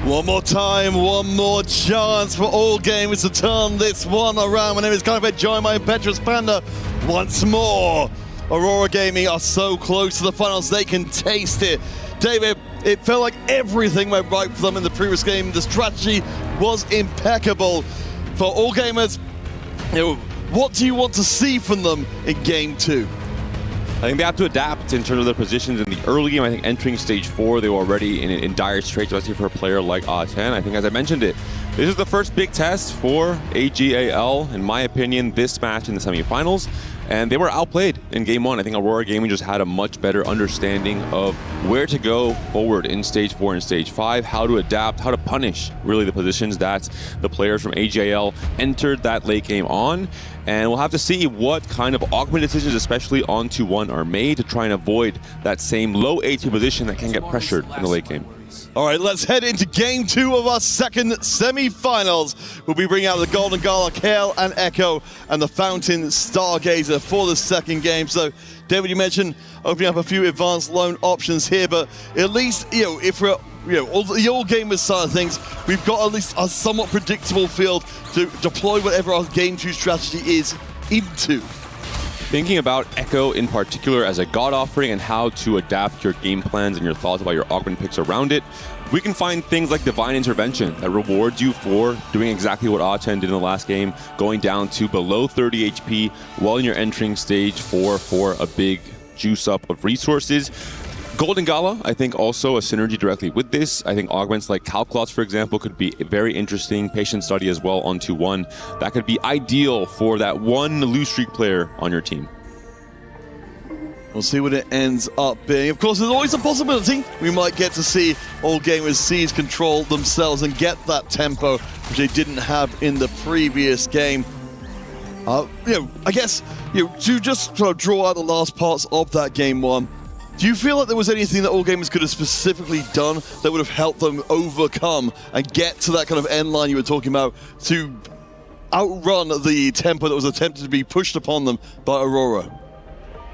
[SPEAKER 3] One more time, one more chance for all gamers to turn this one around. My name is Kanabet, joined by Petrus Panda once more. Aurora Gaming are so close to the finals, they can taste it. David, it felt like everything went right for them in the previous game. The strategy was impeccable. For all gamers, what do you want to see from them in game 2?
[SPEAKER 17] I think they have to adapt in terms of their positions in the early game. I think entering stage 4, they were already in dire straits, especially for a player like A10. I think, as I mentioned it, this is the first big test for AGAL, in my opinion, this match in the semifinals. And they were outplayed in game 1. I think Aurora Gaming just had a much better understanding of where to go forward in stage 4 and stage 5, how to adapt, how to punish really the positions that the players from AGL entered that late game on. And we'll have to see what kind of augment decisions, especially on 2-1, are made to try and avoid that same low HP position that can get pressured in the late game.
[SPEAKER 3] All right, let's head into game 2 of our second semi-finals. We'll be bringing out the Golden Gala, Kale and Echo, and the Fountain Stargazer for the second game. So, David, you mentioned opening up a few advanced loan options here, but at least, if we're on the all gamers side of things, we've got at least a somewhat predictable field to deploy whatever our game 2 strategy is into.
[SPEAKER 17] Thinking about Echo in particular as a god offering and how to adapt your game plans and your thoughts about your augment picks around it, we can find things like Divine Intervention that rewards you for doing exactly what A10 did in the last game, going down to below 30 HP while you're entering stage 4 for a big juice up of resources. Golden Gala, I think, also a synergy directly with this. I think augments like Calclots, for example, could be very interesting. Patient Study as well on 2-1. That could be ideal for that one lose streak player on your team.
[SPEAKER 3] We'll see what it ends up being. Of course, there's always a possibility we might get to see all gamers seize control themselves and get that tempo, which they didn't have in the previous game. I guess, to just sort of draw out the last parts of that game 1, do you feel like there was anything that all gamers could have specifically done that would have helped them overcome and get to that kind of end line you were talking about to outrun the tempo that was attempted to be pushed upon them by Aurora?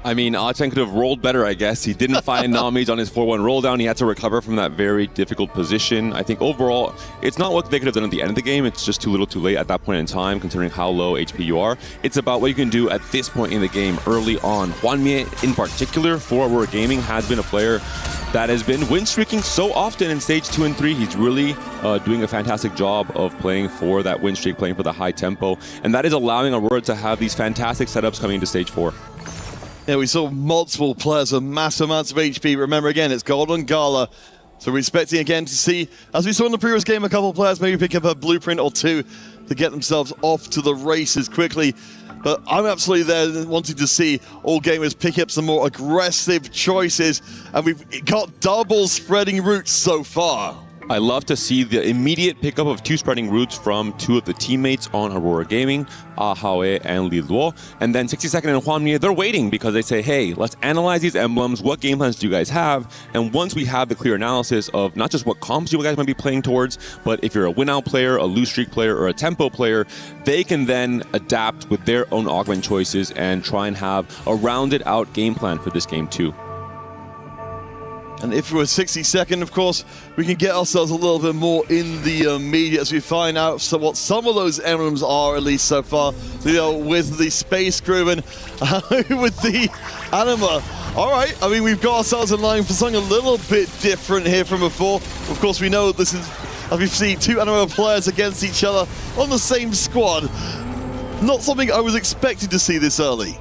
[SPEAKER 17] I mean, A10 could have rolled better, I guess. He didn't find Nami's on his 4-1 roll down. He had to recover from that very difficult position. I think overall, it's not what they could have done at the end of the game. It's just too little too late at that point in time, considering how low HP you are. It's about what you can do at this point in the game early on. Hwanmie, in particular, for Aurora Gaming, has been a player that has been win streaking so often in stage 2 and 3. He's really doing a fantastic job of playing for that win streak, playing for the high tempo. And that is allowing Aurora to have these fantastic setups coming into stage 4.
[SPEAKER 3] Yeah, we saw multiple players with massive amounts of HP. Remember, again, it's Golden Gala. So we're expecting, again, to see, as we saw in the previous game, a couple of players maybe pick up a blueprint or two to get themselves off to the races quickly. But I'm absolutely there wanting to see all gamers pick up some more aggressive choices, and we've got double spreading routes so far.
[SPEAKER 17] I love to see the immediate pickup of 2 spreading routes from 2 of the teammates on Aurora Gaming, Ahawe and Li Luo. And then 62nd and Huanmie, they're waiting because they say, hey, let's analyze these emblems. What game plans do you guys have? And once we have the clear analysis of not just what comps you guys might be playing towards, but if you're a win-out player, a lose streak player, or a tempo player, they can then adapt with their own augment choices and try and have a rounded out game plan for this game too.
[SPEAKER 3] And if we're 62nd, of course, we can get ourselves a little bit more in the media as we find out what some of those emblems are, at least so far. You know, with the Space Crew and with the Anima. All right, I mean, we've got ourselves in line for something a little bit different here from before. Of course, we know this is, as we've seen, 2 Anima players against each other on the same squad. Not something I was expecting to see this early.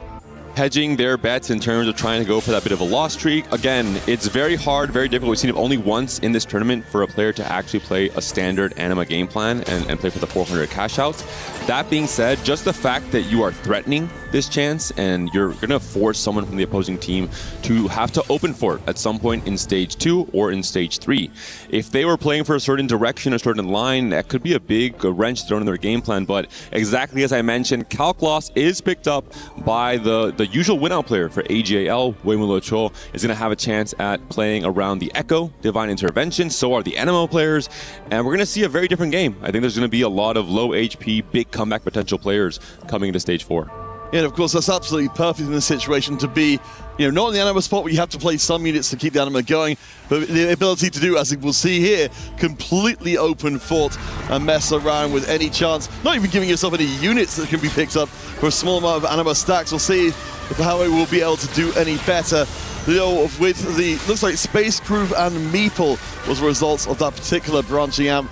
[SPEAKER 17] Hedging their bets in terms of trying to go for that bit of a loss streak. Again, it's very hard, very difficult. We've seen it only once in this tournament for a player to actually play a standard Anima game plan and play for the 400 cash outs. That being said, just the fact that you are threatening this chance and you're going to force someone from the opposing team to have to open for it at some point in stage 2 or in stage 3. If they were playing for a certain direction, a certain line, that could be a big wrench thrown in their game plan. But exactly as I mentioned, Calc loss is picked up by the usual win-out player for AGAL. Weimulo Cho is going to have a chance at playing around the Echo, Divine Intervention. So are the Animo players. And we're going to see a very different game. I think there's going to be a lot of low HP, big comeback potential players coming into stage 4.
[SPEAKER 3] Yeah, and of course, that's absolutely perfect in this situation to be, you know, not in the Anima spot where you have to play some units to keep the Anima going, but the ability to do, as we'll see here, completely open fort and mess around with any chance, not even giving yourself any units that can be picked up for a small amount of Anima stacks. We'll see if how it will be able to do any better. You know, with the, looks like Space Crew and Meeple was the results of that particular branching amp.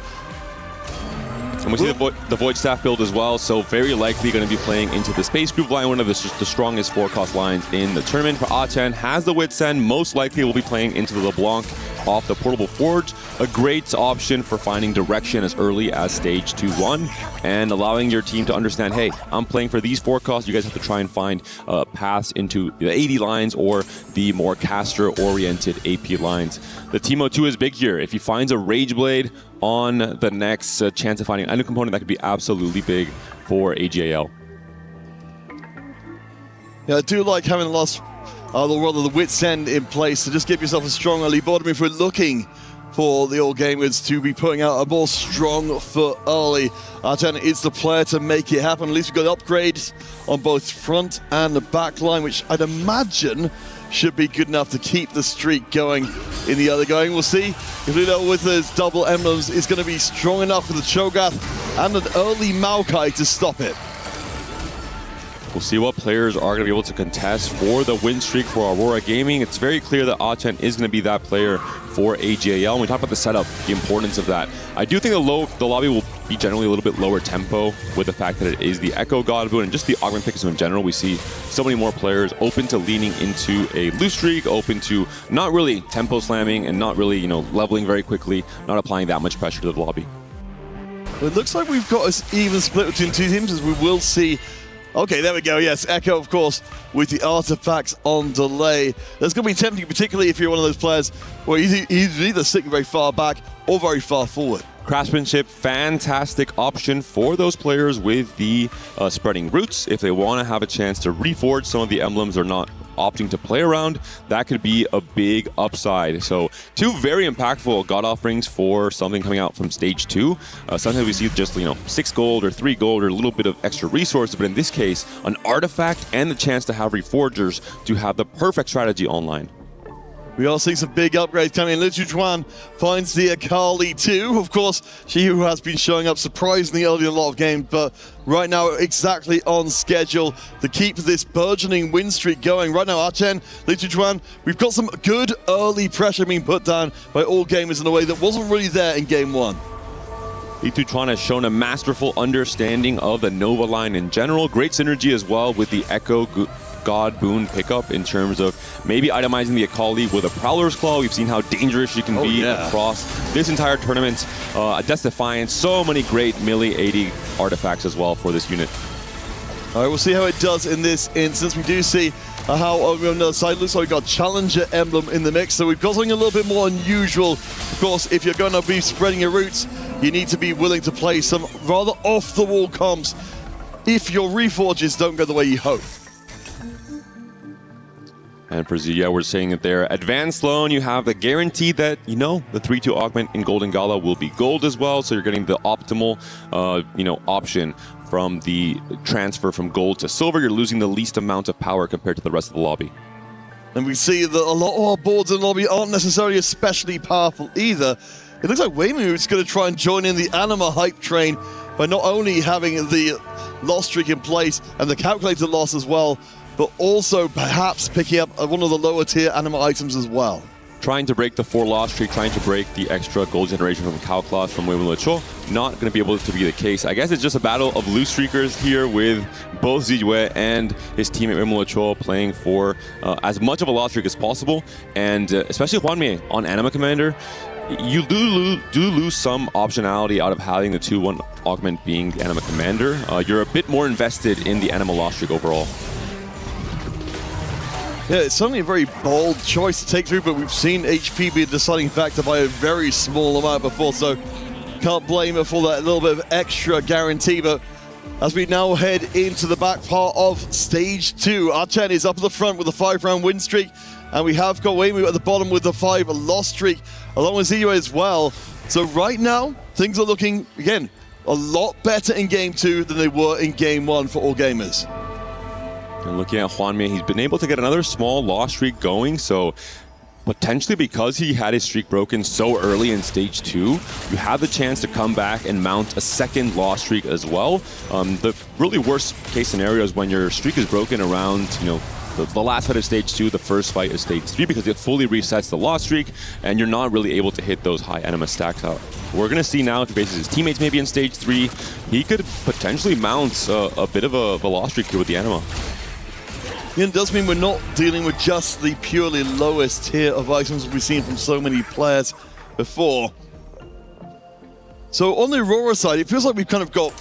[SPEAKER 17] And we see the Void Staff build as well, so very likely going to be playing into the Space Group line, one of the strongest 4-cost lines in the tournament. For A10, has the Witsend, most likely will be playing into the LeBlanc off the Portable Forge. A great option for finding direction as early as stage 2-1 and allowing your team to understand, hey, I'm playing for these 4 costs. You guys have to try and find paths into the 80 lines or the more caster-oriented AP lines. The Teemo 2 is big here. If he finds a Rage Blade on the next chance of finding an item component, that could be absolutely big for AGAL.
[SPEAKER 3] Yeah, I do like having lost the Wits End in place to just give yourself a strong early bottom if we're looking for the All Gamers to be putting out a more strong foot early. A10 is the player to make it happen. At least we've got upgrades on both front and the back line, which I'd imagine should be good enough to keep the streak going in the other going. We'll see if Lilo with his double emblems is going to be strong enough with the Cho'Gath and an early Maokai to stop it.
[SPEAKER 17] We'll see what players are going to be able to contest for the win streak for Aurora Gaming. It's very clear that A10 is going to be that player for AGAL. When we talk about the setup, the importance of that, I do think the lobby will be generally a little bit lower tempo with the fact that it is the Echo God Boon and just the augment picks in general. We see so many more players open to leaning into a loose streak, open to not really tempo slamming and not really, leveling very quickly, not applying that much pressure to the lobby.
[SPEAKER 3] Well, it looks like we've got us even split between 2 teams, as we will see. Okay, there we go. Yes, Echo, of course, with the artifacts on delay. That's going to be tempting, particularly if you're one of those players where he's either sitting very far back or very far forward.
[SPEAKER 17] Craftsmanship, fantastic option for those players with the spreading roots. If they want to have a chance to reforge some of the emblems they're not opting to play around, that could be a big upside. So 2 very impactful God offerings for something coming out from stage 2. Sometimes we see just 6 gold or 3 gold or a little bit of extra resources, but in this case, an artifact and the chance to have reforgers to have the perfect strategy online.
[SPEAKER 3] We are seeing some big upgrades coming in. Liu Chuan finds the Akali too. Of course, she who has been showing up surprisingly early in a lot of games, but right now exactly on schedule to keep this burgeoning win streak going. Right now, A10, Liu Chuan, we've got some good early pressure being put down by all gamers in a way that wasn't really there in game 1.
[SPEAKER 17] Li Tuchuan has shown a masterful understanding of the Nova line in general. Great synergy as well with the Echo God Boon pickup in terms of maybe itemizing the Akali with a Prowler's Claw. We've seen how dangerous she can be across this entire tournament. Death Defiance, so many great melee 80 artifacts as well for this unit.
[SPEAKER 3] All right, we'll see how it does in this instance. We do see how on the other side looks like we've got Challenger emblem in the mix, so we've got something a little bit more unusual. Of course, if you're going to be spreading your roots, you need to be willing to play some rather off-the-wall comps if your reforges don't go the way you hope.
[SPEAKER 17] And for Zia, we're saying that they're advanced loan. You have the guarantee that, the 3-2 augment in Golden Gala will be gold as well. So you're getting the optimal, option from the transfer from gold to silver. You're losing the least amount of power compared to the rest of the lobby.
[SPEAKER 3] And we see that a lot of our boards in the lobby aren't necessarily especially powerful either. It looks like Waymu is going to try and join in the Anima hype train by not only having the loss streak in place and the calculated loss as well, but also perhaps picking up one of the lower tier Anima items as well.
[SPEAKER 17] Trying to break the 4-loss streak, trying to break the extra gold generation from Cow Claws from Waymu Lecho. Not going to be able to be the case. I guess it's just a battle of loose streakers here with both Zijue and his teammate Waymu Lecho playing for as much of a loss streak as possible. And especially Hwanmei on Anima Commander, you do lose some optionality out of having the 2-1 augment being the Anima Commander. You're a bit more invested in the Anima loss streak overall.
[SPEAKER 3] Yeah, it's certainly a very bold choice to take through, but we've seen HP be a deciding factor by a very small amount before, so can't blame her for that little bit of extra guarantee. But as we now head into the back part of Stage 2, Archen is up at the front with a 5-round win streak, and we have got Waymu at the bottom with the 5 loss streak, along with Ziyue as well. So right now, things are looking, again, a lot better in Game 2 than they were in Game 1 for all gamers.
[SPEAKER 17] And looking at Hwanmei, he's been able to get another small loss streak going, so potentially because he had his streak broken so early in Stage 2, you have the chance to come back and mount a second loss streak as well. The really worst case scenario is when your streak is broken around, the last fight of Stage 2, the first fight of Stage 3, because it fully resets the loss streak, and you're not really able to hit those high Anima stacks out. We're going to see now, if he faces his teammates maybe in Stage 3, he could potentially mount a bit of a loss streak here with the Anima.
[SPEAKER 3] It does mean we're not dealing with just the purely lowest tier of items we've seen from so many players before. So on the Aurora side, it feels like we've kind of got,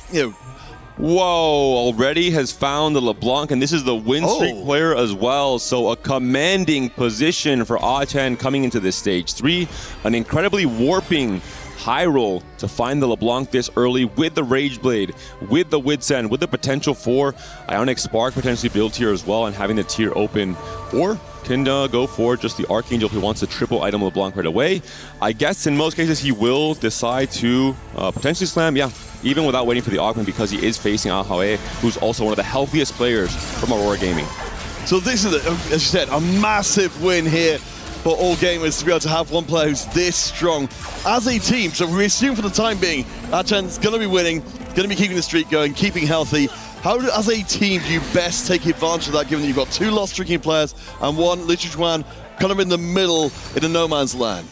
[SPEAKER 17] Whoa, already has found the LeBlanc, and this is the win streak player as well. So a commanding position for Archen coming into this Stage 3. An incredibly warping high roll to find the LeBlanc this early with the Rage Blade, with the Widsend, with the potential for Ionic Spark potentially built here as well and having the tier open, or can go for just the Archangel if he wants to triple item LeBlanc right away. I guess in most cases he will decide to potentially slam, even without waiting for the augment, because he is facing Ahae, who's also one of the healthiest players from Aurora Gaming.
[SPEAKER 3] So this is, as you said, a massive win here for all gamers to be able to have one player who's this strong as a team. So we assume for the time being, Archen's going to be winning, going to be keeping the streak going, keeping healthy. How, as a team, do you best take advantage of that, given that you've got 2 lost streaking players and one Lichuan kind of in the middle in a no man's land?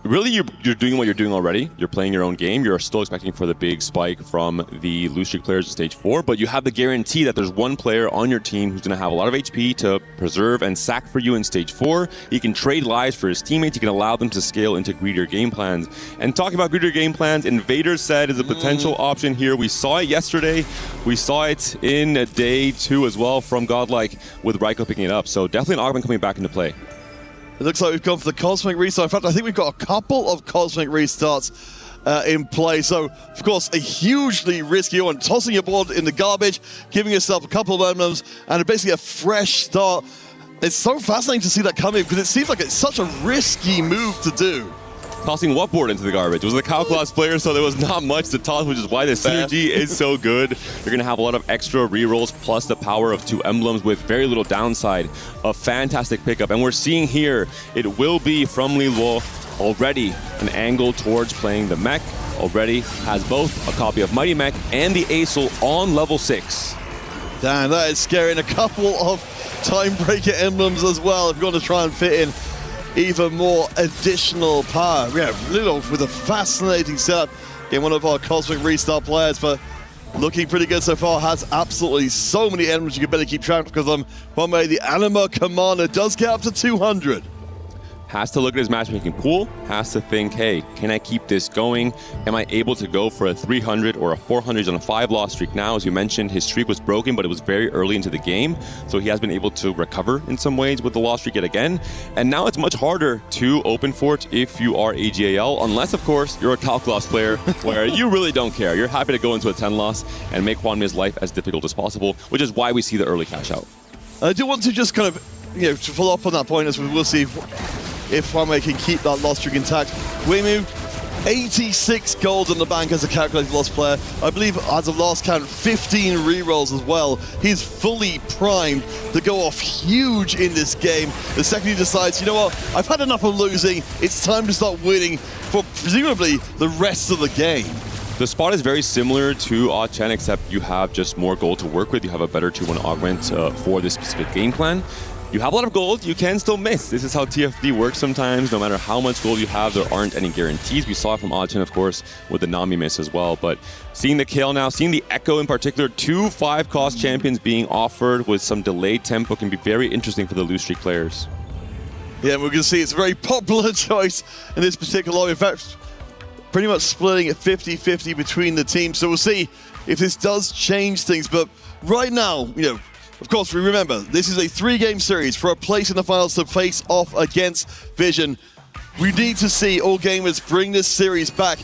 [SPEAKER 17] Really, you're doing what you're doing already. You're playing your own game. You're still expecting for the big spike from the loose streak players in Stage 4, but you have the guarantee that there's one player on your team who's going to have a lot of HP to preserve and sack for you in Stage 4. He can trade lives for his teammates. He can allow them to scale into greedier game plans. And talking about greedier game plans, Invader Set is a potential option here. We saw it yesterday. We saw it in Day 2 as well from Godlike with Raiko picking it up. So definitely an augment coming back into play.
[SPEAKER 3] It looks like we've gone for the Cosmic Restart. In fact, I think we've got a couple of Cosmic Restarts in play. So, of course, a hugely risky one. Tossing your board in the garbage, giving yourself a couple of emblems, and basically a fresh start. It's so fascinating to see that come in, because it seems like it's such a risky move to do.
[SPEAKER 17] Tossing what board into the garbage? It was the Cow Claws player, so there was not much to toss, which is why the synergy is so good. You're going to have a lot of extra rerolls, plus the power of 2 emblems with very little downside. A fantastic pickup. And we're seeing here, it will be from Li Luo already an angle towards playing the mech. Already has both a copy of Mighty Mech and the Acel on level 6.
[SPEAKER 3] Damn, that is scary. And a couple of Timebreaker emblems as well if you want to try and fit in even more additional power. Yeah, Little with a fascinating setup in one of our Cosmic Restart players, but looking pretty good so far. Has absolutely so many emblems you can better keep track of them. One way, the Anima Commander does get up to 200.
[SPEAKER 17] has to look at his matchmaking pool, has to think, hey, can I keep this going? Am I able to go for a 300 or a 400 on a 5-loss streak now? As you mentioned, his streak was broken, but it was very early into the game, so he has been able to recover in some ways with the loss streak yet again. And now it's much harder to open fort if you are AGAL, unless, of course, you're a Calculus player where you really don't care. You're happy to go into a 10-loss and make Hwanme's life as difficult as possible, which is why we see the early cash out.
[SPEAKER 3] I do want to just kind of, to follow up on that point, as we will see if Hwanme can keep that loss streak intact. Weimu, 86 gold in the bank as a calculated loss player. I believe, as of last count, 15 rerolls as well. He's fully primed to go off huge in this game. The second he decides, you know what, I've had enough of losing, it's time to start winning for presumably the rest of the game.
[SPEAKER 17] The spot is very similar to Ah Chen, except you have just more gold to work with. You have a better 2-1 augment for this specific game plan. You have a lot of gold, you can still miss. This is how TFD works sometimes. No matter how much gold you have, there aren't any guarantees. We saw it from Ah Chen, of course, with the Nami miss as well. But seeing the kill now, seeing the Echo in particular, 2 5-cost champions being offered with some delayed tempo can be very interesting for the lose streak players.
[SPEAKER 3] Yeah, we're going to see it's a very popular choice in this particular lobby. In fact, pretty much splitting it 50-50 between the teams. So we'll see if this does change things. But right now, of course, we remember, this is a 3-game series for a place in the finals to face off against Vision. We need to see all gamers bring this series back.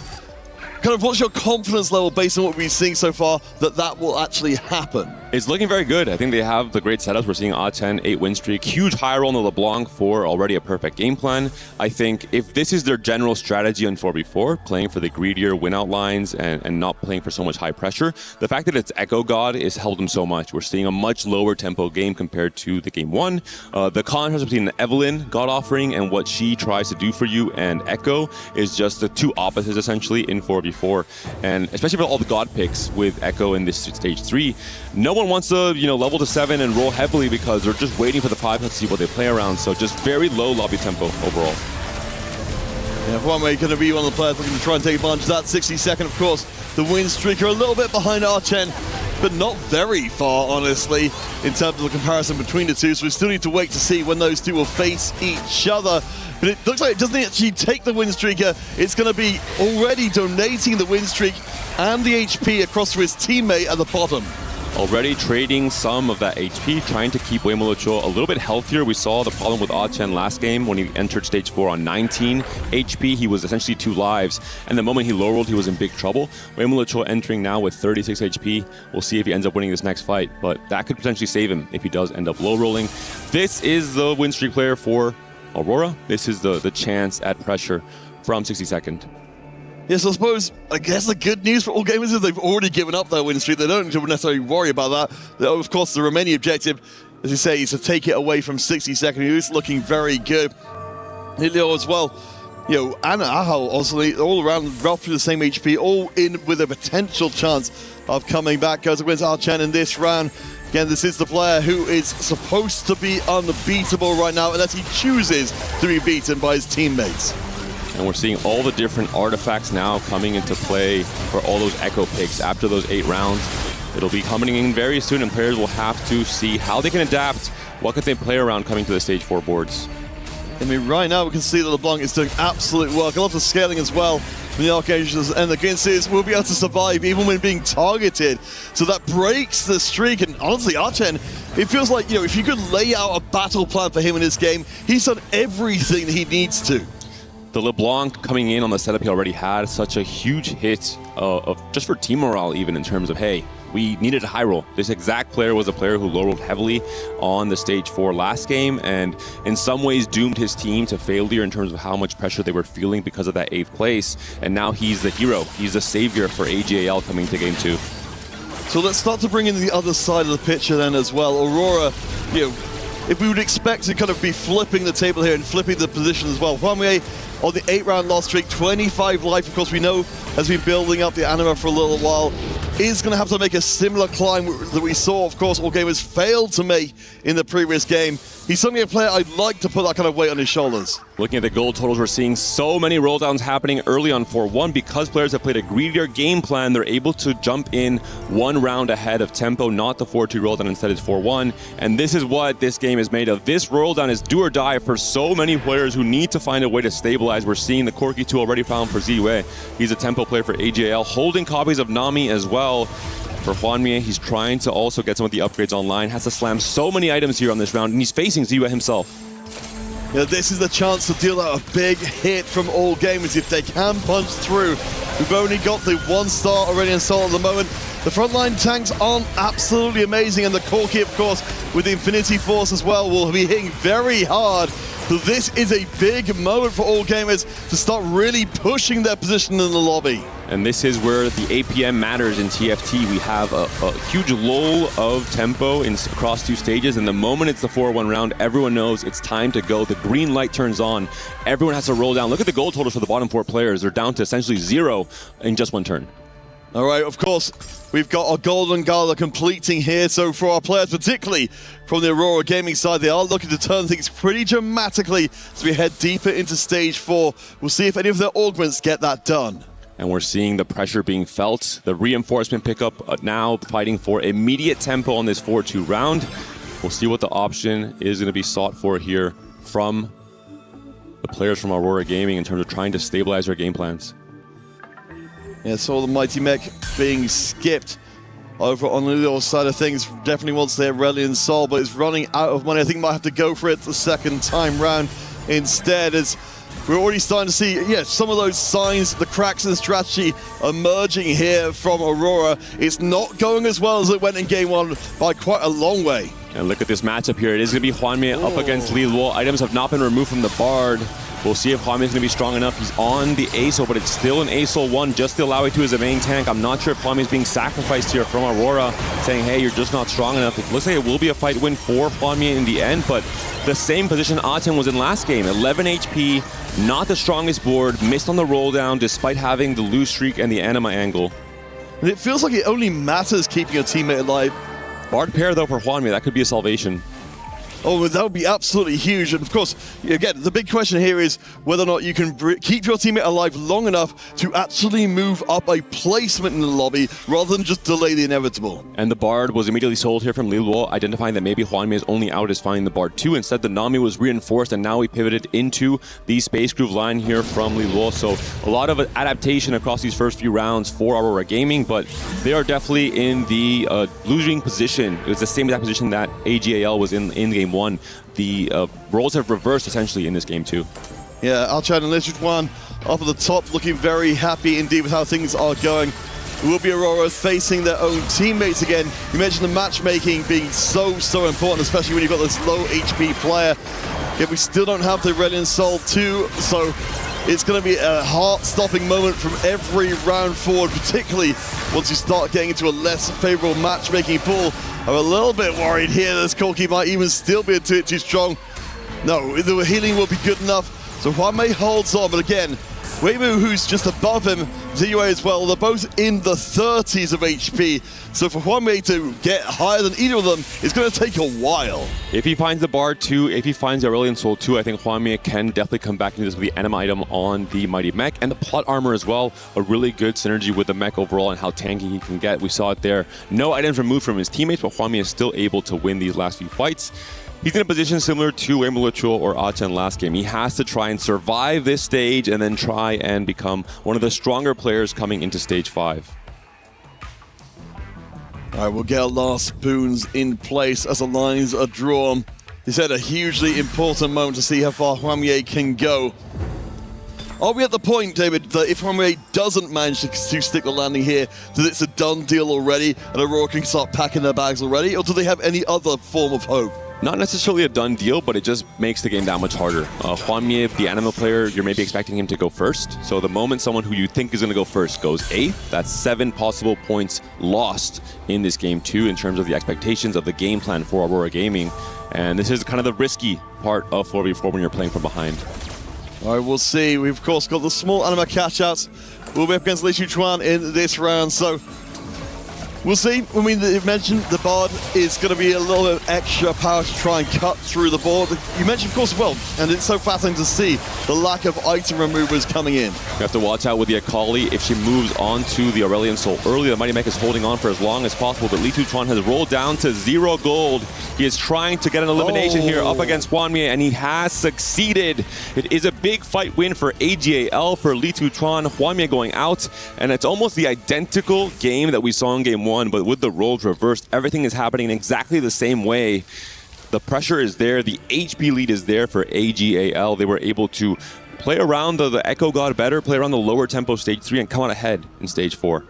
[SPEAKER 3] Kind of what's your confidence level based on what we've been seeing so far that will actually happen?
[SPEAKER 17] It's looking very good. I think they have the great setups. We're seeing Ah Chen, 8-win streak, huge high roll on the LeBlanc for already a perfect game plan. I think if this is their general strategy on 4v4, playing for the greedier win-out lines and not playing for so much high pressure, the fact that it's Echo God has helped them so much. We're seeing a much lower tempo game compared to the game 1. The contrast between the Evelyn God offering and what she tries to do for you and Echo is just the two opposites essentially in 4v4. And especially for all the God picks with Echo in this stage 3, no one wants to level to 7 and roll heavily because they're just waiting for the 5 to see what they play around. So just very low lobby tempo overall.
[SPEAKER 3] Yeah, Hwanme going to be one of the players looking to try and take advantage of that. 60-second, of course. The win streak are a little bit behind Ah Chen, but not very far, honestly, in terms of the comparison between the two. So we still need to wait to see when those two will face each other. But it looks like it doesn't actually take the win streaker. It's going to be already donating the win streak and the HP across to his teammate at the bottom.
[SPEAKER 17] Already trading some of that HP, trying to keep Weimu Luochuo a little bit healthier. We saw the problem with Ah Chen last game when he entered stage 4 on 19 HP. He was essentially 2 lives, and the moment he low rolled, he was in big trouble. Weimu Luochuo entering now with 36 HP. We'll see if he ends up winning this next fight, but that could potentially save him if he does end up low rolling. This is the win streak player for Aurora. This is the chance at pressure from 60-second.
[SPEAKER 3] Yes, I guess the good news for all gamers is they've already given up their win streak. They don't necessarily worry about that. Of course, the remaining objective, as you say, is to take it away from 60-second. He is looking very good. Hilio as well. And Ahao, obviously, all around roughly the same HP, all in with a potential chance of coming back. Goes against Ah Chen in this round. Again, this is the player who is supposed to be unbeatable right now, unless he chooses to be beaten by his teammates.
[SPEAKER 17] And we're seeing all the different artifacts now coming into play for all those Echo picks after those 8 rounds. It'll be coming in very soon, and players will have to see how they can adapt. What could they play around coming to the stage 4 boards?
[SPEAKER 3] I mean, right now we can see that LeBlanc is doing absolute work. I love the scaling as well from the Archangels, and the Ginses will be able to survive even when being targeted. So that breaks the streak, and honestly, Ah Chen, it feels like, if you could lay out a battle plan for him in this game, he's done everything that he needs to.
[SPEAKER 17] The LeBlanc coming in on the setup he already had, such a huge hit of just for team morale, even in terms of, hey, we needed a high roll. This exact player was a player who low rolled heavily on the stage 4 last game, and in some ways doomed his team to failure in terms of how much pressure they were feeling because of that 8th place. And now he's the hero. He's the savior for AGAL coming to game 2.
[SPEAKER 3] So let's start to bring in the other side of the picture then as well. Aurora, if we would expect to kind of be flipping the table here and flipping the position as well. Hwanme on the 8-round loss streak, 25 life, of course we know has been building up the anima for a little while, is going to have to make a similar climb that we saw, of course, all gamers failed to make in the previous game. he's certainly a player I'd like to put that kind of weight on his shoulders.
[SPEAKER 17] Looking at the gold totals, we're seeing so many roll downs happening early on 4-1. Because players have played a greedier game plan, they're able to jump in one round ahead of tempo, not the 4-2 roll down, instead it's 4-1. And this is what this game is made of. This roll down is do or die for so many players who need to find a way to stabilize. We're seeing the Corki 2 already found for Ziwei. He's a tempo player for AJL, holding copies of Nami as well. For Hwanmie, he's trying to also get some of the upgrades online, has to slam so many items here on this round, and he's facing Ziwei himself.
[SPEAKER 3] Yeah, this is the chance to deal out a big hit from all gamers if they can punch through. We've only got the 1 star already installed at the moment. The frontline tanks aren't absolutely amazing, and the Corki, of course, with the Infinity Force as well, will be hitting very hard. So this is a big moment for all gamers to start really pushing their position in the lobby.
[SPEAKER 17] And this is where the APM matters in TFT. We have a huge lull of tempo across 2 stages, and the moment it's the 4-1 round, everyone knows it's time to go. The green light turns on. Everyone has to roll down. Look at the gold totals for the bottom 4 players. They're down to essentially 0 in just 1 turn.
[SPEAKER 3] All right, of course, we've got our Golden Gala completing here. So for our players, particularly from the Aurora Gaming side, they are looking to turn things pretty dramatically as we head deeper into stage 4. We'll see if any of their augments get that done.
[SPEAKER 17] And we're seeing the pressure being felt. The reinforcement pickup now fighting for immediate tempo on this 4-2 round. We'll see what the option is going to be sought for here from the players from Aurora Gaming in terms of trying to stabilize their game plans.
[SPEAKER 3] Yeah, so the Mighty Mech being skipped over on the other side of things. Definitely wants their Reliant Soul, but is running out of money. I think might have to go for it the second time round instead, as we're already starting to see, some of those signs, the cracks in the strategy emerging here from Aurora. It's not going as well as it went in game 1 by quite a long way.
[SPEAKER 17] And look at this matchup here. It is going to be Hwanmie up against Li Luo. Items have not been removed from the Bard. We'll see if Hwanmie is going to be strong enough. He's on the ASO, but it's still an ASO 1, just the Alawi 2 as a main tank. I'm not sure if Hwanmie is being sacrificed here from Aurora, saying, hey, you're just not strong enough. It looks like it will be a fight win for Hwanmie in the end, but the same position Aten was in last game. 11 HP, not the strongest board, missed on the roll down despite having the loose streak and the anima angle.
[SPEAKER 3] And it feels like it only matters keeping your teammate alive.
[SPEAKER 17] Bard pair, though, for Hwanmie, that could be a salvation.
[SPEAKER 3] Oh, that would be absolutely huge. And of course, again, the big question here is whether or not you can keep your teammate alive long enough to actually move up a placement in the lobby rather than just delay the inevitable.
[SPEAKER 17] And the Bard was immediately sold here from Li Luo, identifying that maybe Hwanmie is only out as finding the Bard 2. Instead, the Nami was reinforced, and now we pivoted into the Space Groove line here from Li Luo. So a lot of adaptation across these first few rounds for Aurora Gaming, but they are definitely in the losing position. It was the same exact position that AGAL was in game 1. The roles have reversed essentially in this game too.
[SPEAKER 3] Yeah, Alchan and Lejuan up at the top, looking very happy indeed with how things are going. It will be Aurora facing their own teammates again. You mentioned the matchmaking being so important, especially when you've got this low HP player. Yet we still don't have the Reliant Soul 2, so it's going to be a heart-stopping moment from every round forward, particularly once you start getting into a less favorable matchmaking pool. I'm a little bit worried here that this Corki might even still be too strong. No, the healing will be good enough. So Hwanmie holds on, but again, Weimu, who's just above him, Ziwei as well, they're both in the 30s of HP. So for Hwanmie to get higher than either of them, it's going to take a while.
[SPEAKER 17] If he finds the Bard 2, if he finds the Aurelian Soul 2, I think Hwanmie can definitely come back into this with the anima item on the Mighty Mech. And the plot armor as well, a really good synergy with the mech overall and how tanky he can get. We saw it there. No items removed from his teammates, but Hwanmie is still able to win these last few fights. He's in a position similar to Weimu Luchuo or Achen last game. He has to try and survive this stage and then try and become one of the stronger players coming into stage 5.
[SPEAKER 3] All right, we'll get our last boons in place as the lines are drawn. This had a hugely important moment to see how far Hwanmie can go. Are we at the point, David, that if Hwanmie doesn't manage to stick the landing here, that it's a done deal already and Aurora can start packing their bags already, or do they have any other form of hope?
[SPEAKER 17] Not necessarily a done deal, but it just makes the game that much harder. Hwanmie, the anima player, you're maybe expecting him to go first. So the moment someone who you think is going to go first goes 8th, that's 7 possible points lost in this game too, in terms of the expectations of the game plan for Aurora Gaming. And this is kind of the risky part of 4v4 when you're playing from behind.
[SPEAKER 3] All right, we'll see. We've, of course, got the small anima catch-outs. We'll be up against Lejuan in this round, so We'll see. I mean, you mentioned the board is going to be a little bit of extra power to try and cut through the board. You mentioned, of course, as well, and it's so fascinating to see the lack of item removers coming in.
[SPEAKER 17] You have to watch out with the Akali. If she moves on to the Aurelion Soul early, the Mighty Mech is holding on for as long as possible, but Li Tuzhuan has rolled down to 0 gold. He is trying to get an elimination here up against Hwanmie, and he has succeeded. It is a big fight win for AGAL, for Li Tuzhuan. Hwanmie going out, and it's almost the identical game that we saw in Game 1, but with the roles reversed, everything is happening in exactly the same way. The pressure is there, the HP lead is there for AGAL. They were able to play around the Echo God better, play around the lower tempo stage 3, and come out ahead in stage 4.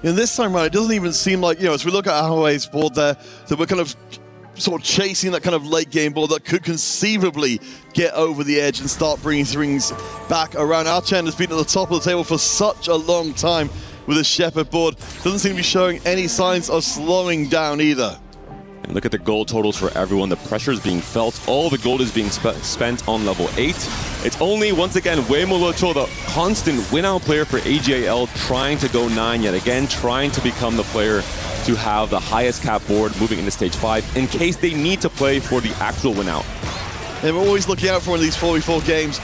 [SPEAKER 3] And this time around, it doesn't even seem like, as we look at Ahoe's board there, that we're kind of sort of chasing that kind of late game board that could conceivably get over the edge and start bringing things back around. Archen has been at the top of the table for such a long time with a Shepherd board. Doesn't seem to be showing any signs of slowing down either.
[SPEAKER 17] And look at the gold totals for everyone. The pressure is being felt. All the gold is being spent on level 8. It's only, once again, Wei Mulucho, the constant win-out player for AGAL, trying to go 9 yet again, trying to become the player to have the highest cap board moving into stage 5 in case they need to play for the actual win-out.
[SPEAKER 3] And we're always looking out for one of these 4v4 games,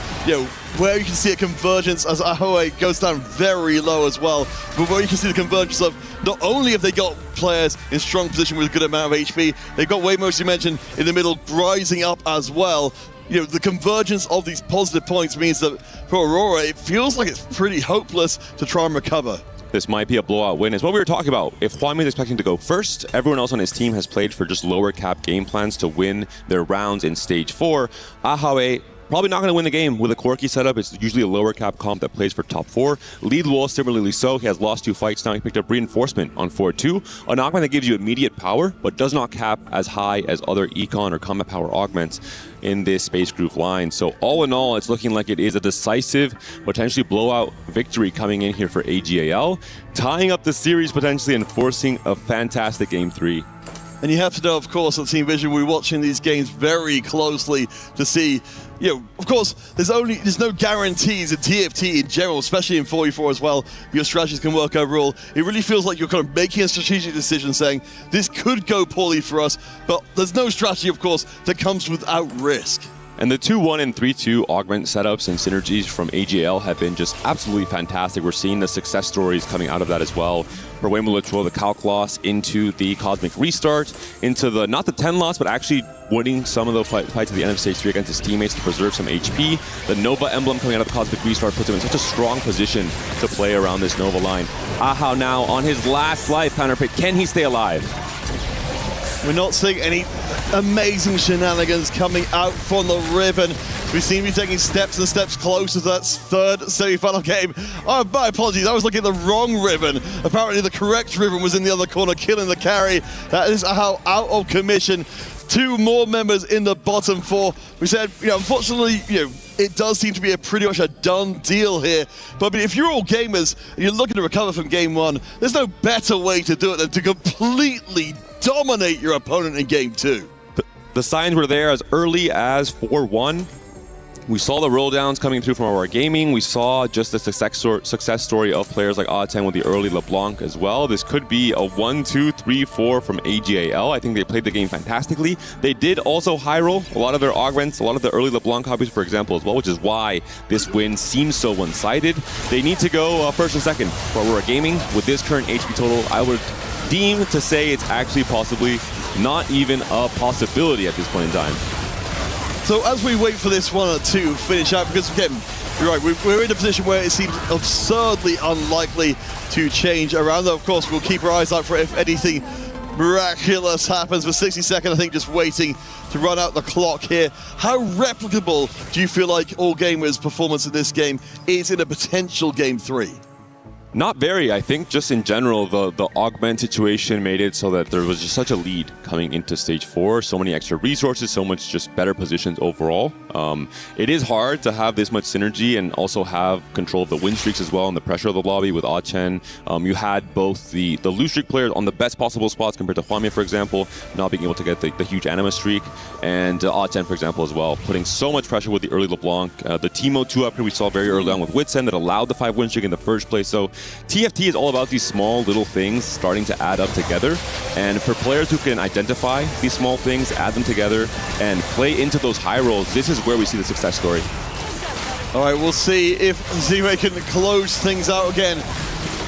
[SPEAKER 3] where you can see a convergence as Ahoe goes down very low as well, but where you can see the convergence of not only have they got players in strong position with a good amount of HP, they've got Waymo, as you mentioned, in the middle rising up as well. The convergence of these positive points means that for Aurora, it feels like it's pretty hopeless to try and recover.
[SPEAKER 17] This might be a blowout win. It's what we were talking about. If Hwanmie is expecting to go first, everyone else on his team has played for just lower cap game plans to win their rounds in stage 4. Ahoe probably not going to win the game with a quirky setup. It's usually a lower cap comp that plays for top 4. Lead Luo, similarly so. He has lost 2 fights now. He picked up Reinforcement on 4-2. An augment that gives you immediate power, but does not cap as high as other econ or combat power augments in this Space Groove line. So all in all, it's looking like it is a decisive, potentially blowout victory coming in here for AGAL, tying up the series potentially and forcing a fantastic Game 3.
[SPEAKER 3] And you have to know, of course, at Team Vision, we're watching these games very closely to see, of course, there's no guarantees in TFT in general, especially in 4v4 as well. Your strategies can work overall. It really feels like you're kind of making a strategic decision saying, this could go poorly for us, but there's no strategy, of course, that comes without risk.
[SPEAKER 17] And the 2-1 and 3-2 augment setups and synergies from AGL have been just absolutely fantastic. We're seeing the success stories coming out of that as well. For Wei Mulucho, the Calc loss into the Cosmic Restart, into the, not the 10 loss, but actually winning some of the fights at the end of stage 3 against his teammates to preserve some HP. The Nova emblem coming out of the Cosmic Restart puts him in such a strong position to play around this Nova line. Ahau now on his last life counterpick. Can he stay alive?
[SPEAKER 3] We're not seeing any amazing shenanigans coming out from the Riven. We seem to be taking steps and steps closer to that third semi-final game. Oh, my apologies, I was looking at the wrong Riven. Apparently the correct Riven was in the other corner, killing the carry. That is how out of commission. 2 more members in the bottom 4. We said, unfortunately, it does seem to be pretty much a done deal here. But if you're all gamers and you're looking to recover from Game 1, there's no better way to do it than to completely dominate your opponent in Game 2.
[SPEAKER 17] The signs were there as early as 4-1. We saw the roll downs coming through from Aurora Gaming. We saw just the success story of players like A10 with the early LeBlanc as well. This could be a 1-2-3-4 from AGAL. I think they played the game fantastically. They did also high roll a lot of their augments, a lot of the early LeBlanc copies, for example, as well, which is why this win seems so one-sided. They need to go first and second for Aurora Gaming. With this current HP total, I would deem to say it's actually possibly not even a possibility at this point in time.
[SPEAKER 3] So as we wait for this 1 or 2 finish out, because again, you're right, we're in a position where it seems absurdly unlikely to change around. Though, of course, we'll keep our eyes out for if anything miraculous happens. For 60 seconds, I think just waiting to run out the clock here. How replicable do you feel like All Gamers' performance in this game is in a potential Game 3?
[SPEAKER 17] Not very. I think just in general, the augment situation made it so that there was just such a lead coming into stage 4. So many extra resources, so much just better positions overall. It is hard to have this much synergy and also have control of the win streaks as well and the pressure of the lobby with A10. You had both the loose streak players on the best possible spots compared to Hwanmie, for example, not being able to get the huge anima streak, and A10, for example, as well, putting so much pressure with the early LeBlanc. The Teemo 2 upgrade we saw very early on with Witsen that allowed the 5 win streak in the first place. So TFT is all about these small little things starting to add up together. And for players who can identify these small things, add them together, and play into those high rolls, this is where we see the success story.
[SPEAKER 3] All right, we'll see if Zime can close things out again.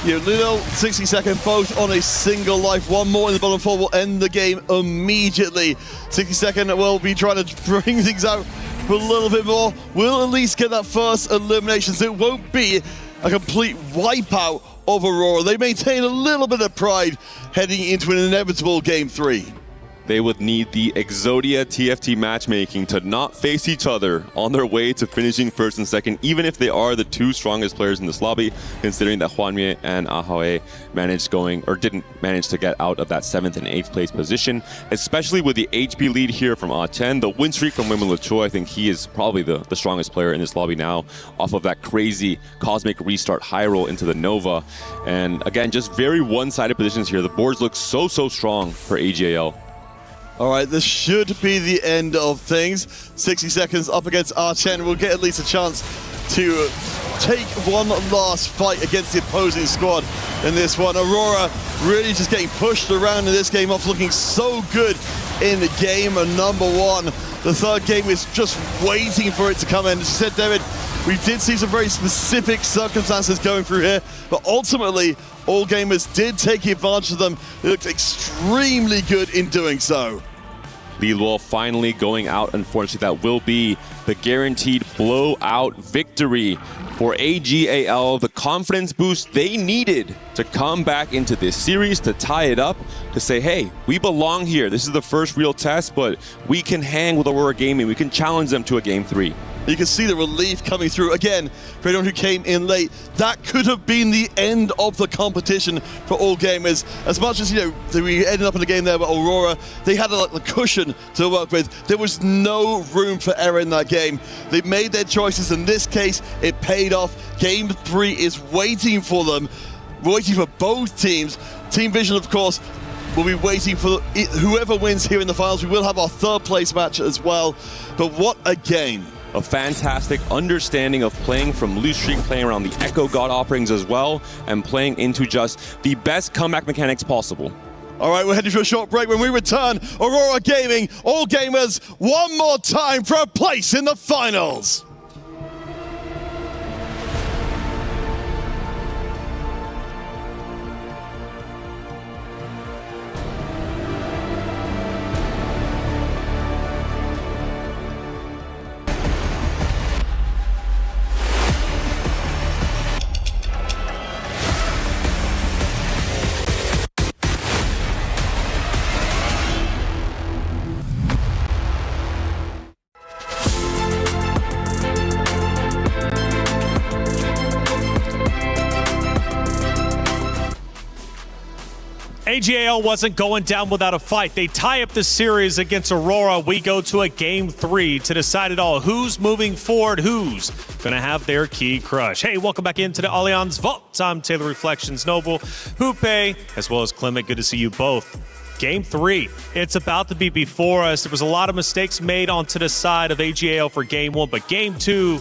[SPEAKER 3] Little 60 seconds, both on a single life. One more in the bottom four will end the game immediately. 60 seconds will be trying to bring things out for a little bit more. We'll at least get that first elimination, so it won't be a complete wipeout of Aurora. They maintain a little bit of pride heading into an inevitable Game 3.
[SPEAKER 17] They would need the Exodia TFT matchmaking to not face each other on their way to finishing first and second, even if they are the two strongest players in this lobby, considering that Hwanmye and Ahaoe didn't manage to get out of that 7th and 8th place position, especially with the HP lead here from A10. The win streak from Wimon Choi, I think he is probably the strongest player in this lobby now, off of that crazy Cosmic Restart high roll into the Nova. And again, just very one-sided positions here. The boards look so strong for AGAL.
[SPEAKER 3] All right, this should be the end of things. 60 seconds up against Archen. We'll get at least a chance to take one last fight against the opposing squad in this one. Aurora really just getting pushed around in this game, off looking so good in game number one. The third game is just waiting for it to come in. As you said, David, we did see some very specific circumstances going through here, but ultimately, all gamers did take advantage of them. They looked extremely good in doing so.
[SPEAKER 17] Lilwall finally going out. Unfortunately, that will be the guaranteed blowout victory for AGAL. The confidence boost they needed to come back into this series, to tie it up, to say, hey, we belong here. This is the first real test, but we can hang with Aurora Gaming. We can challenge them to a Game 3.
[SPEAKER 3] You can see the relief coming through. Again, for anyone who came in late, that could have been the end of the competition for all gamers. As much as, we ended up in a game there with Aurora, they had a cushion to work with. There was no room for error in that game. They made their choices. In this case, it paid off. Game 3 is waiting for them, waiting for both teams. Team Vision, of course, will be waiting for whoever wins here in the finals. We will have our third place match as well. But what a game.
[SPEAKER 17] A fantastic understanding of playing from loose streak, playing around the Echo God offerings as well, and playing into just the best comeback mechanics possible.
[SPEAKER 3] All right, we're heading for a short break. When we return, Aurora Gaming, all gamers, one more time for a place in the finals.
[SPEAKER 8] AGAL wasn't going down without a fight. They tie up the series against Aurora. We go to a Game 3 to decide it all. Who's moving forward? Who's going to have their key crush? Hey, welcome back into the Allianz Vault. I'm Taylor Reflections Noble, Hoope, as well as Clement. Good to see you both. Game 3, it's about to be before us. There was a lot of mistakes made onto the side of AGAL for Game 1, but Game 2,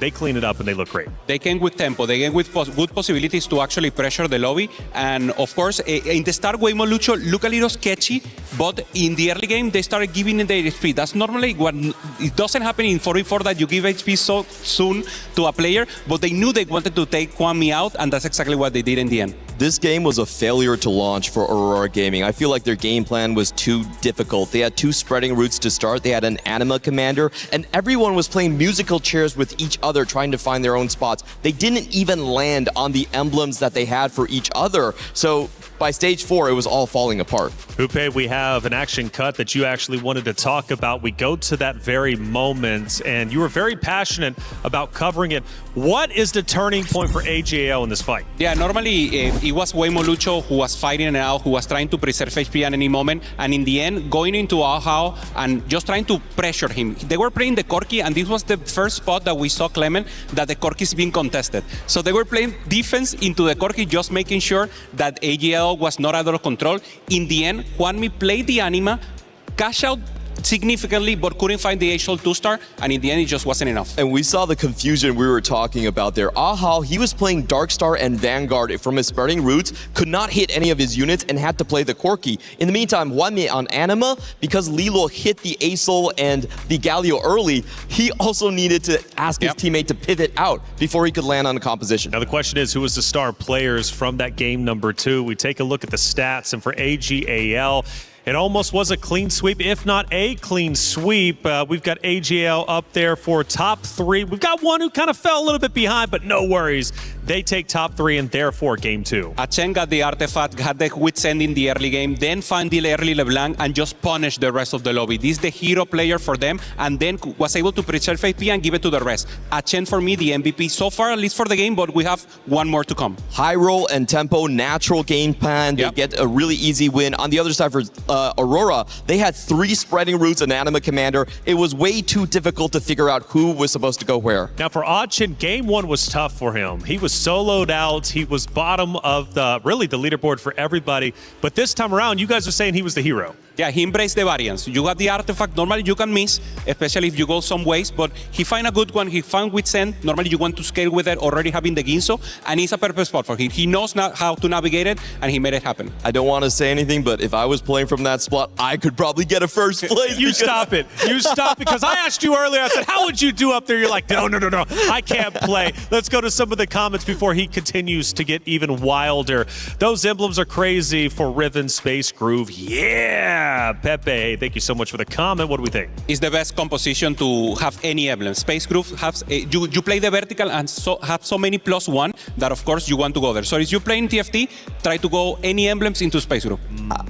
[SPEAKER 8] they clean it up and they look great.
[SPEAKER 13] They came with tempo. They came with good possibilities to actually pressure the lobby. And of course, in the start, Wimon Lucho looked a little sketchy, but in the early game, they started giving their HP. That's normally what it doesn't happen in 4v4 that you give HP so soon to a player, but they knew they wanted to take Hwanmye out, and that's exactly what they did in the end.
[SPEAKER 23] This game was a failure to launch for Aurora Gaming. I feel like their game plan was too difficult. They had two spreading routes to start. They had an anima commander, and everyone was playing musical chairs with each other, trying to find their own spots. They didn't even land on the emblems that they had for each other. So by stage 4, it was all falling apart.
[SPEAKER 8] Hoope, we have an action cut that you actually wanted to talk about. We go to that very moment, and you were very passionate about covering it. What is the turning point for AGAL in this fight?
[SPEAKER 13] Yeah, normally it was Wimon Lucho who was fighting it out, who was trying to preserve HP at any moment, and in the end, going into Ahao and just trying to pressure him. They were playing the Corki, and this was the first spot that we saw, Clement, that the Corki is being contested. So they were playing defense into the Corki, just making sure that AGAL was not out of control. In the end, Hwanmye played the anima, cash out significantly, but couldn't find the HL 2-star, and in the end, it just wasn't enough.
[SPEAKER 23] And we saw the confusion we were talking about there. Ahal, he was playing Darkstar and Vanguard from his starting routes, could not hit any of his units, and had to play the Corki. In the meantime, Hwamie on Anima, because Lilo hit the Acel and the Galio early, he also needed to ask his teammate to pivot out before he could land on the composition.
[SPEAKER 8] Now the question is, who was the star players from that game number 2? We take a look at the stats, and for AGAL, it almost was a clean sweep, if not a clean sweep. We've got AGL up there for top 3. We've got one who kind of fell a little bit behind, but no worries. They take top 3 and therefore game 2.
[SPEAKER 13] Achen got the artifact, had the Witsend in the early game, then found the early LeBlanc and just punished the rest of the lobby. This is the hero player for them, and then was able to preserve AP and give it to the rest. Achen for me, the MVP so far, at least for the game, but we have one more to come.
[SPEAKER 23] High roll and tempo, natural game plan. They get a really easy win. On the other side for Aurora, they had 3 spreading routes and Anima Commander. It was way too difficult to figure out who was supposed to go where.
[SPEAKER 8] Now for Achin, game 1 was tough for him. He was soloed out. He was bottom of the leaderboard for everybody. But this time around, you guys are saying he was the hero.
[SPEAKER 13] Yeah, he embraced the variance. You got the artifact, normally you can miss, especially if you go some ways, but he find a good one, he found Witsend. Normally you want to scale with it, already having the Ginso, and it's a perfect spot for him. He knows how to navigate it, and he made it happen.
[SPEAKER 23] I don't want to say anything, but if I was playing from that spot, I could probably get a first place.
[SPEAKER 8] You stop it. You stop, because I asked you earlier, I said, how would you do up there? You're like, no, I can't play. Let's go to some of the comments before he continues to get even wilder. Those emblems are crazy for Riven, Space Groove. Yeah! Pepe, thank you so much for the comment. What do we think?
[SPEAKER 13] It's the best composition to have any emblem. Space Groove has you play the vertical and have so many +1 that of course you want to go there. So if you play in TFT, try to go any emblems into Space Groove.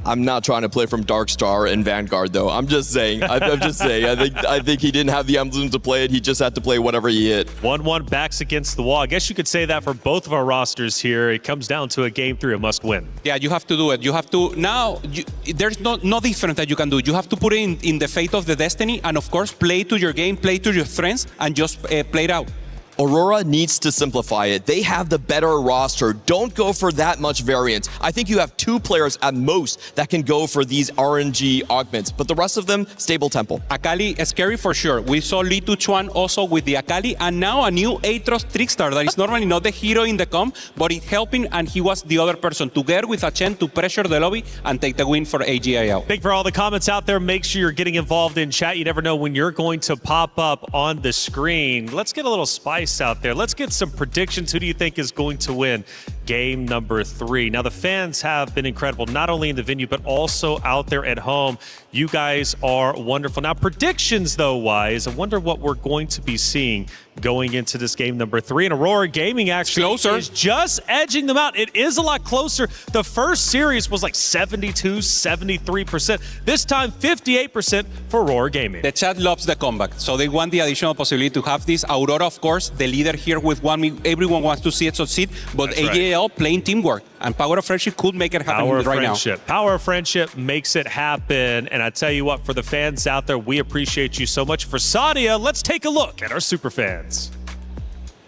[SPEAKER 23] I'm not trying to play from Darkstar and Vanguard though. I'm just saying. I'm just saying. I think he didn't have the emblems to play it. He just had to play whatever he hit.
[SPEAKER 8] 1-1 backs against the wall. I guess you could say that for both of our rosters here. It comes down to a game 3, a must win.
[SPEAKER 13] Yeah, you have to do it. You have to now. There's no different that you can do. You have to put it in the fate of the destiny, and of course, play to your game, play to your strengths, and just play it out.
[SPEAKER 23] Aurora needs to simplify it. They have the better roster. Don't go for that much variance. I think you have 2 players at most that can go for these RNG augments, but the rest of them, stable tempo.
[SPEAKER 13] Akali is scary for sure. We saw Li Tuchuan also with the Akali, and now a new Atrox Trickstar that is normally not the hero in the comp, but it's helping, and he was the other person together with Achen to pressure the lobby and take the win for AGIL.
[SPEAKER 8] Thank you for all the comments out there. Make sure you're getting involved in chat. You never know when you're going to pop up on the screen. Let's get a little spice out there. Let's get some predictions. Who do you think is going to win game number 3? Now, the fans have been incredible, not only in the venue, but also out there at home. You guys are wonderful. Now, predictions, though, wise, I wonder what we're going to be seeing going into this game number 3. And Aurora Gaming actually is just edging them out. It is a lot closer. The first series was like 72, 73%. This time, 58% for Aurora Gaming.
[SPEAKER 13] The chat loves the comeback, so they want the additional possibility to have this. Aurora, of course, the leader here with Hwamie. Everyone wants to see it succeed, but AGL playing teamwork and Power of Friendship could make it happen right now.
[SPEAKER 8] Power of Friendship makes it happen. And I tell you what, for the fans out there, we appreciate you so much. For Sadia, let's take a look at our super fans.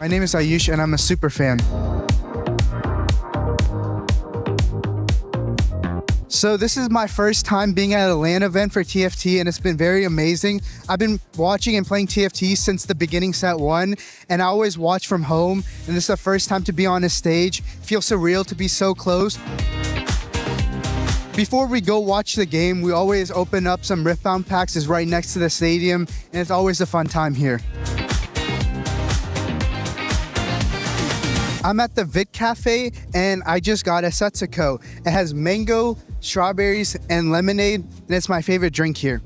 [SPEAKER 9] My name is Ayush, and I'm a super fan. So this is my first time being at a LAN event for TFT, and it's been very amazing. I've been watching and playing TFT since the beginning set 1, and I always watch from home, and this is the first time to be on a stage. Feels surreal to be so close. Before we go watch the game, we always open up some Riftbound packs. It's right next to the stadium, and it's always a fun time here. I'm at the Vid Cafe, and I just got a Setsuko. It has mango, strawberries, and lemonade, and it's my favorite drink here.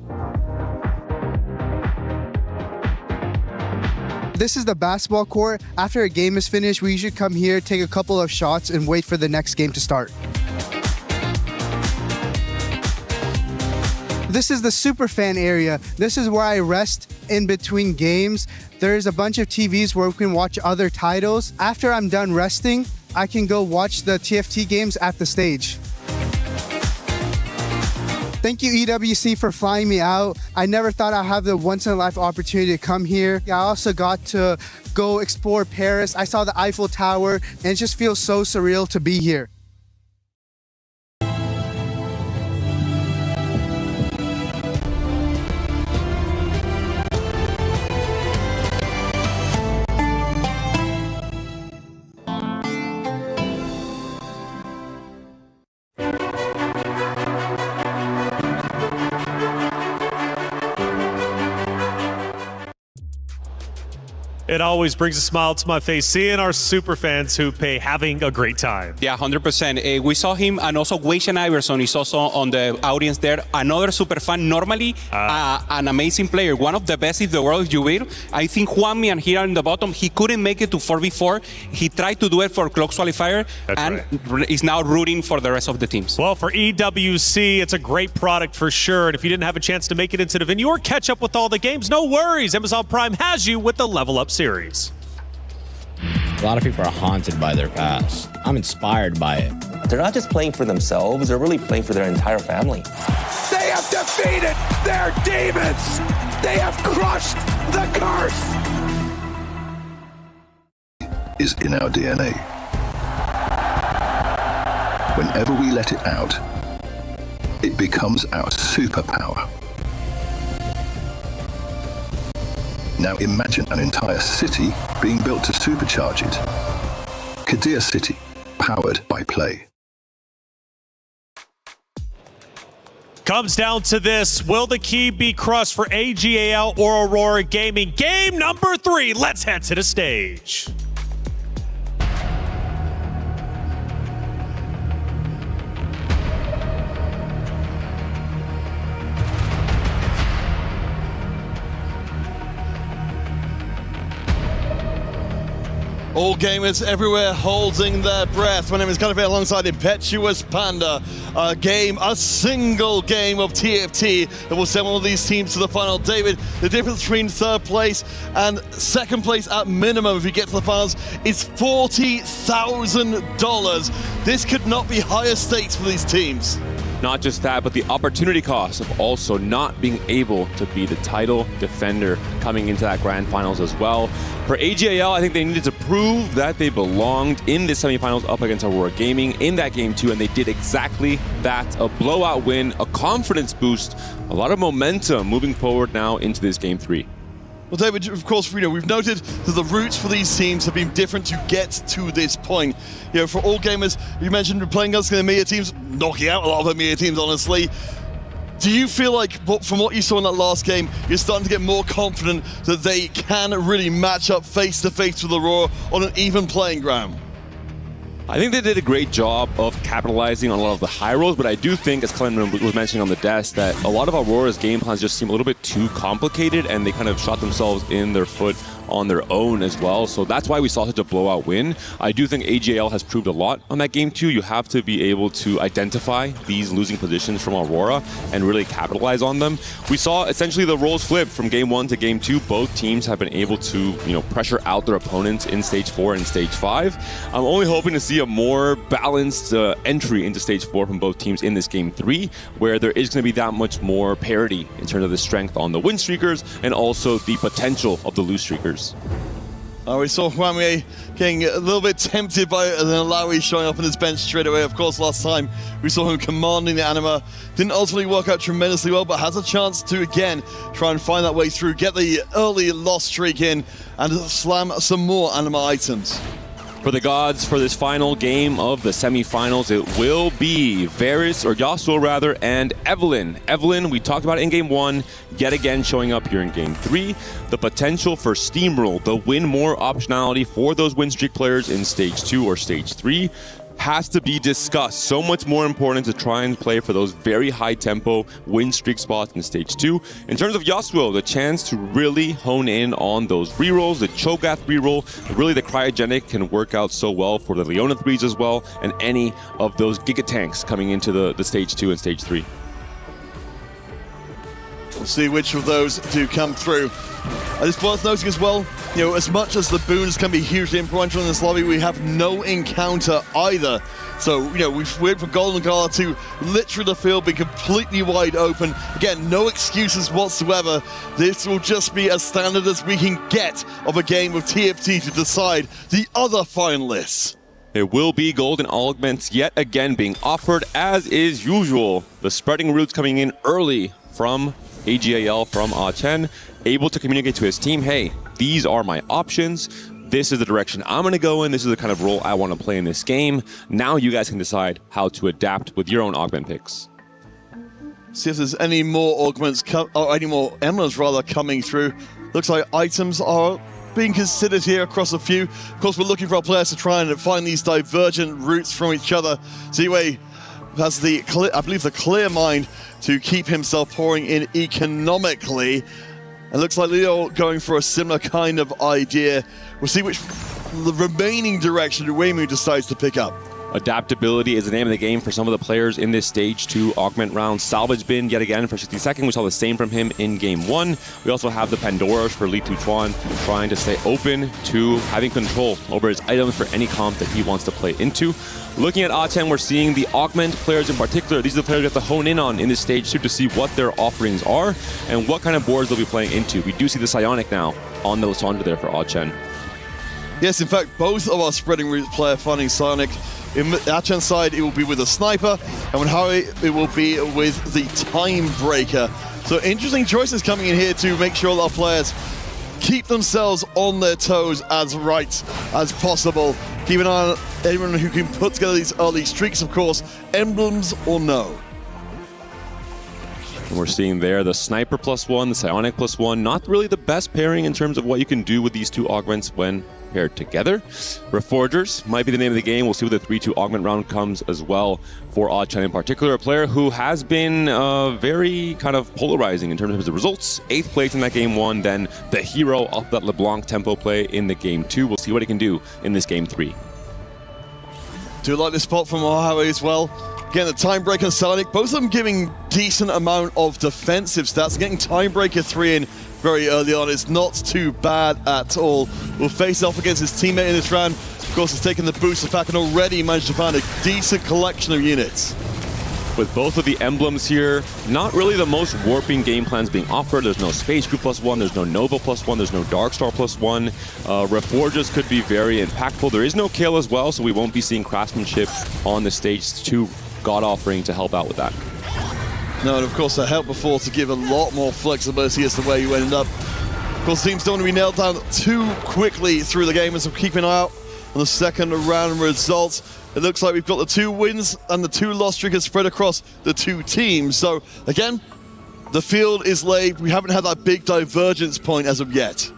[SPEAKER 9] This is the basketball court. After a game is finished, we usually come here, take a couple of shots, and wait for the next game to start. This is the super fan area. This is where I rest in between games. There's a bunch of TVs where we can watch other titles. After I'm done resting, I can go watch the TFT games at the stage. Thank you, EWC, for flying me out. I never thought I'd have the once-in-a-life opportunity to come here. I also got to go explore Paris. I saw the Eiffel Tower, and it just feels so surreal to be here.
[SPEAKER 8] It always brings a smile to my face seeing our super fans who pay having a great time.
[SPEAKER 13] Yeah, 100%. We saw him, and also Wasion Iverson is also on the audience there. Another super fan, normally an amazing player, one of the best in the world, if you will. I think Juanmi, and here on the bottom, he couldn't make it to 4v4. He tried to do it for Clocks Qualifier, and is now rooting for the rest of the teams.
[SPEAKER 8] Well, for EWC, it's a great product for sure. And if you didn't have a chance to make it into the venue or catch up with all the games, no worries. Amazon Prime has you with the Level Up series.
[SPEAKER 10] A lot of people are haunted by their past. I'm inspired by it.
[SPEAKER 18] They're not just playing for themselves, they're really playing for their entire family.
[SPEAKER 20] They have defeated their demons! They have crushed the curse!
[SPEAKER 14] Is in our DNA. Whenever we let it out, it becomes our superpower. Now imagine an entire city being built to supercharge it. Kadir City, powered by play.
[SPEAKER 8] Comes down to this. Will the key be crushed for AGAL or Aurora Gaming? Game number 3. Let's head to the stage.
[SPEAKER 3] All gamers everywhere holding their breath. My name is Kanapé alongside Impetuous Panda. A single game of TFT that will send one of these teams to the final. David, the difference between third place and second place at minimum if you get to the finals is $40,000. This could not be higher stakes for these teams.
[SPEAKER 17] Not just that, but the opportunity cost of also not being able to be the title defender coming into that grand finals as well. For AGAL, I think they needed to prove that they belonged in the semifinals up against Aurora Gaming in that game 2, and they did exactly that. A blowout win, a confidence boost, a lot of momentum moving forward now into this game 3.
[SPEAKER 3] Well, David, of course, we've noted that the routes for these teams have been different to get to this point. For all gamers, you mentioned playing against the EMEA teams, knocking out a lot of EMEA teams, honestly. Do you feel like, from what you saw in that last game, you're starting to get more confident that they can really match up face-to-face with Aurora on an even playing ground?
[SPEAKER 17] I think they did a great job of capitalizing on a lot of the high rolls, but I do think, as Clem was mentioning on the desk, that a lot of Aurora's game plans just seem a little bit too complicated, and they kind of shot themselves in their foot on their own as well. So that's why we saw such a blowout win. I do think AGL has proved a lot on that game 2. You have to be able to identify these losing positions from Aurora and really capitalize on them. We saw essentially the roles flip from game 1 to game 2. Both teams have been able to, pressure out their opponents in stage 4 and stage 5. I'm only hoping to see a more balanced entry into stage 4 from both teams in this game 3, where there is going to be that much more parity in terms of the strength on the win streakers and also the potential of the lose streakers.
[SPEAKER 3] We saw Juanmi getting a little bit tempted by Alawi showing up on his bench straight away. Of course, last time we saw him commanding the Anima. Didn't ultimately work out tremendously well, but has a chance to, again, try and find that way through, get the early loss streak in, and slam some more Anima items.
[SPEAKER 17] For the gods, for this final game of the semifinals, it will be Varus, or Yasuo rather, and Evelyn. Evelyn, we talked about it in game 1, yet again showing up here in game 3. The potential for steamroll, the win more optionality for those win streak players in stage 2 or stage 3. Has to be discussed. So much more important to try and play for those very high tempo win streak spots in stage 2. In terms of Yasuo, the chance to really hone in on those rerolls, the Cho'Gath reroll, really the cryogenic can work out so well for the Leona 3s as well, and any of those Giga Tanks coming into the stage 2 and stage 3.
[SPEAKER 3] We'll see which of those do come through. It's worth noting as well, as much as the boons can be hugely influential in this lobby, we have no encounter either. So, we've waited for Golden Gala to literally the field be completely wide open. Again, no excuses whatsoever. This will just be as standard as we can get of a game of TFT to decide the other finalists.
[SPEAKER 17] It will be golden augments yet again being offered as is usual. The spreading roots coming in early from AGAL, from Chen, able to communicate to his team, hey, these are my options. This is the direction I'm going to go in. This is the kind of role I want to play in this game. Now you guys can decide how to adapt with your own augment picks.
[SPEAKER 3] See if there's any more augments, or any more emblems rather, coming through. Looks like items are being considered here across a few. Of course, we're looking for our players to try and find these divergent routes from each other. Ziwei has the clear mind to keep himself pouring in economically. It looks like Leo going for a similar kind of idea. We'll see which the remaining direction Weimu decides to pick up.
[SPEAKER 17] Adaptability is the name of the game for some of the players in this stage 2 augment round. Salvage Bin yet again for 62nd. We saw the same from him in game 1. We also have the Pandoras for Li Tuchuan trying to stay open to having control over his items for any comp that he wants to play into. Looking at A10, we're seeing the augment players in particular. These are the players we have to hone in on in this stage 2 to see what their offerings are and what kind of boards they'll be playing into. We do see the Psionic now on the Lysandra there for A10.
[SPEAKER 3] Yes, in fact, both of our spreading route player finding Psionic. In Achen's side, it will be with a sniper, and with Harry, it will be with the Time Breaker. So interesting choices coming in here to make sure that our players keep themselves on their toes as right as possible. Keep an eye on anyone who can put together these early streaks, of course, emblems or no.
[SPEAKER 17] And we're seeing there the Sniper +1, the Psionic +1. Not really the best pairing in terms of what you can do with these two augments when paired together. Reforgers might be the name of the game. We'll see what the 3-2 augment round comes as well for Oddchen in particular, a player who has been very kind of polarizing in terms of his results. 8th place in that game 1, then the hero of that LeBlanc tempo play in the game 2. We'll see what he can do in this game 3.
[SPEAKER 3] Do like this spot from Ohio as well. Again, the Timebreaker and Psionic, both of them giving decent amount of defensive stats. Getting Timebreaker 3 in very early on is not too bad at all. Will face off against his teammate in this round. Of course, he's taken the booster pack and already managed to find a decent collection of units.
[SPEAKER 17] With both of the emblems here, not really the most warping game plans being offered. There's no Space Crew +1, there's no Nova +1, there's no Darkstar +1. Reforgers could be very impactful. There is no kill as well, so we won't be seeing craftsmanship on the stage 2 God offering to help out with that.
[SPEAKER 3] No, and of course, the help before to give a lot more flexibility as to where you ended up. Of course, teams don't want to be nailed down too quickly through the game, and so keep an eye out on the second round results. It looks like we've got the 2 wins and the 2 loss streakers spread across the 2 teams. So, again, the field is laid. We haven't had that big divergence point as of yet.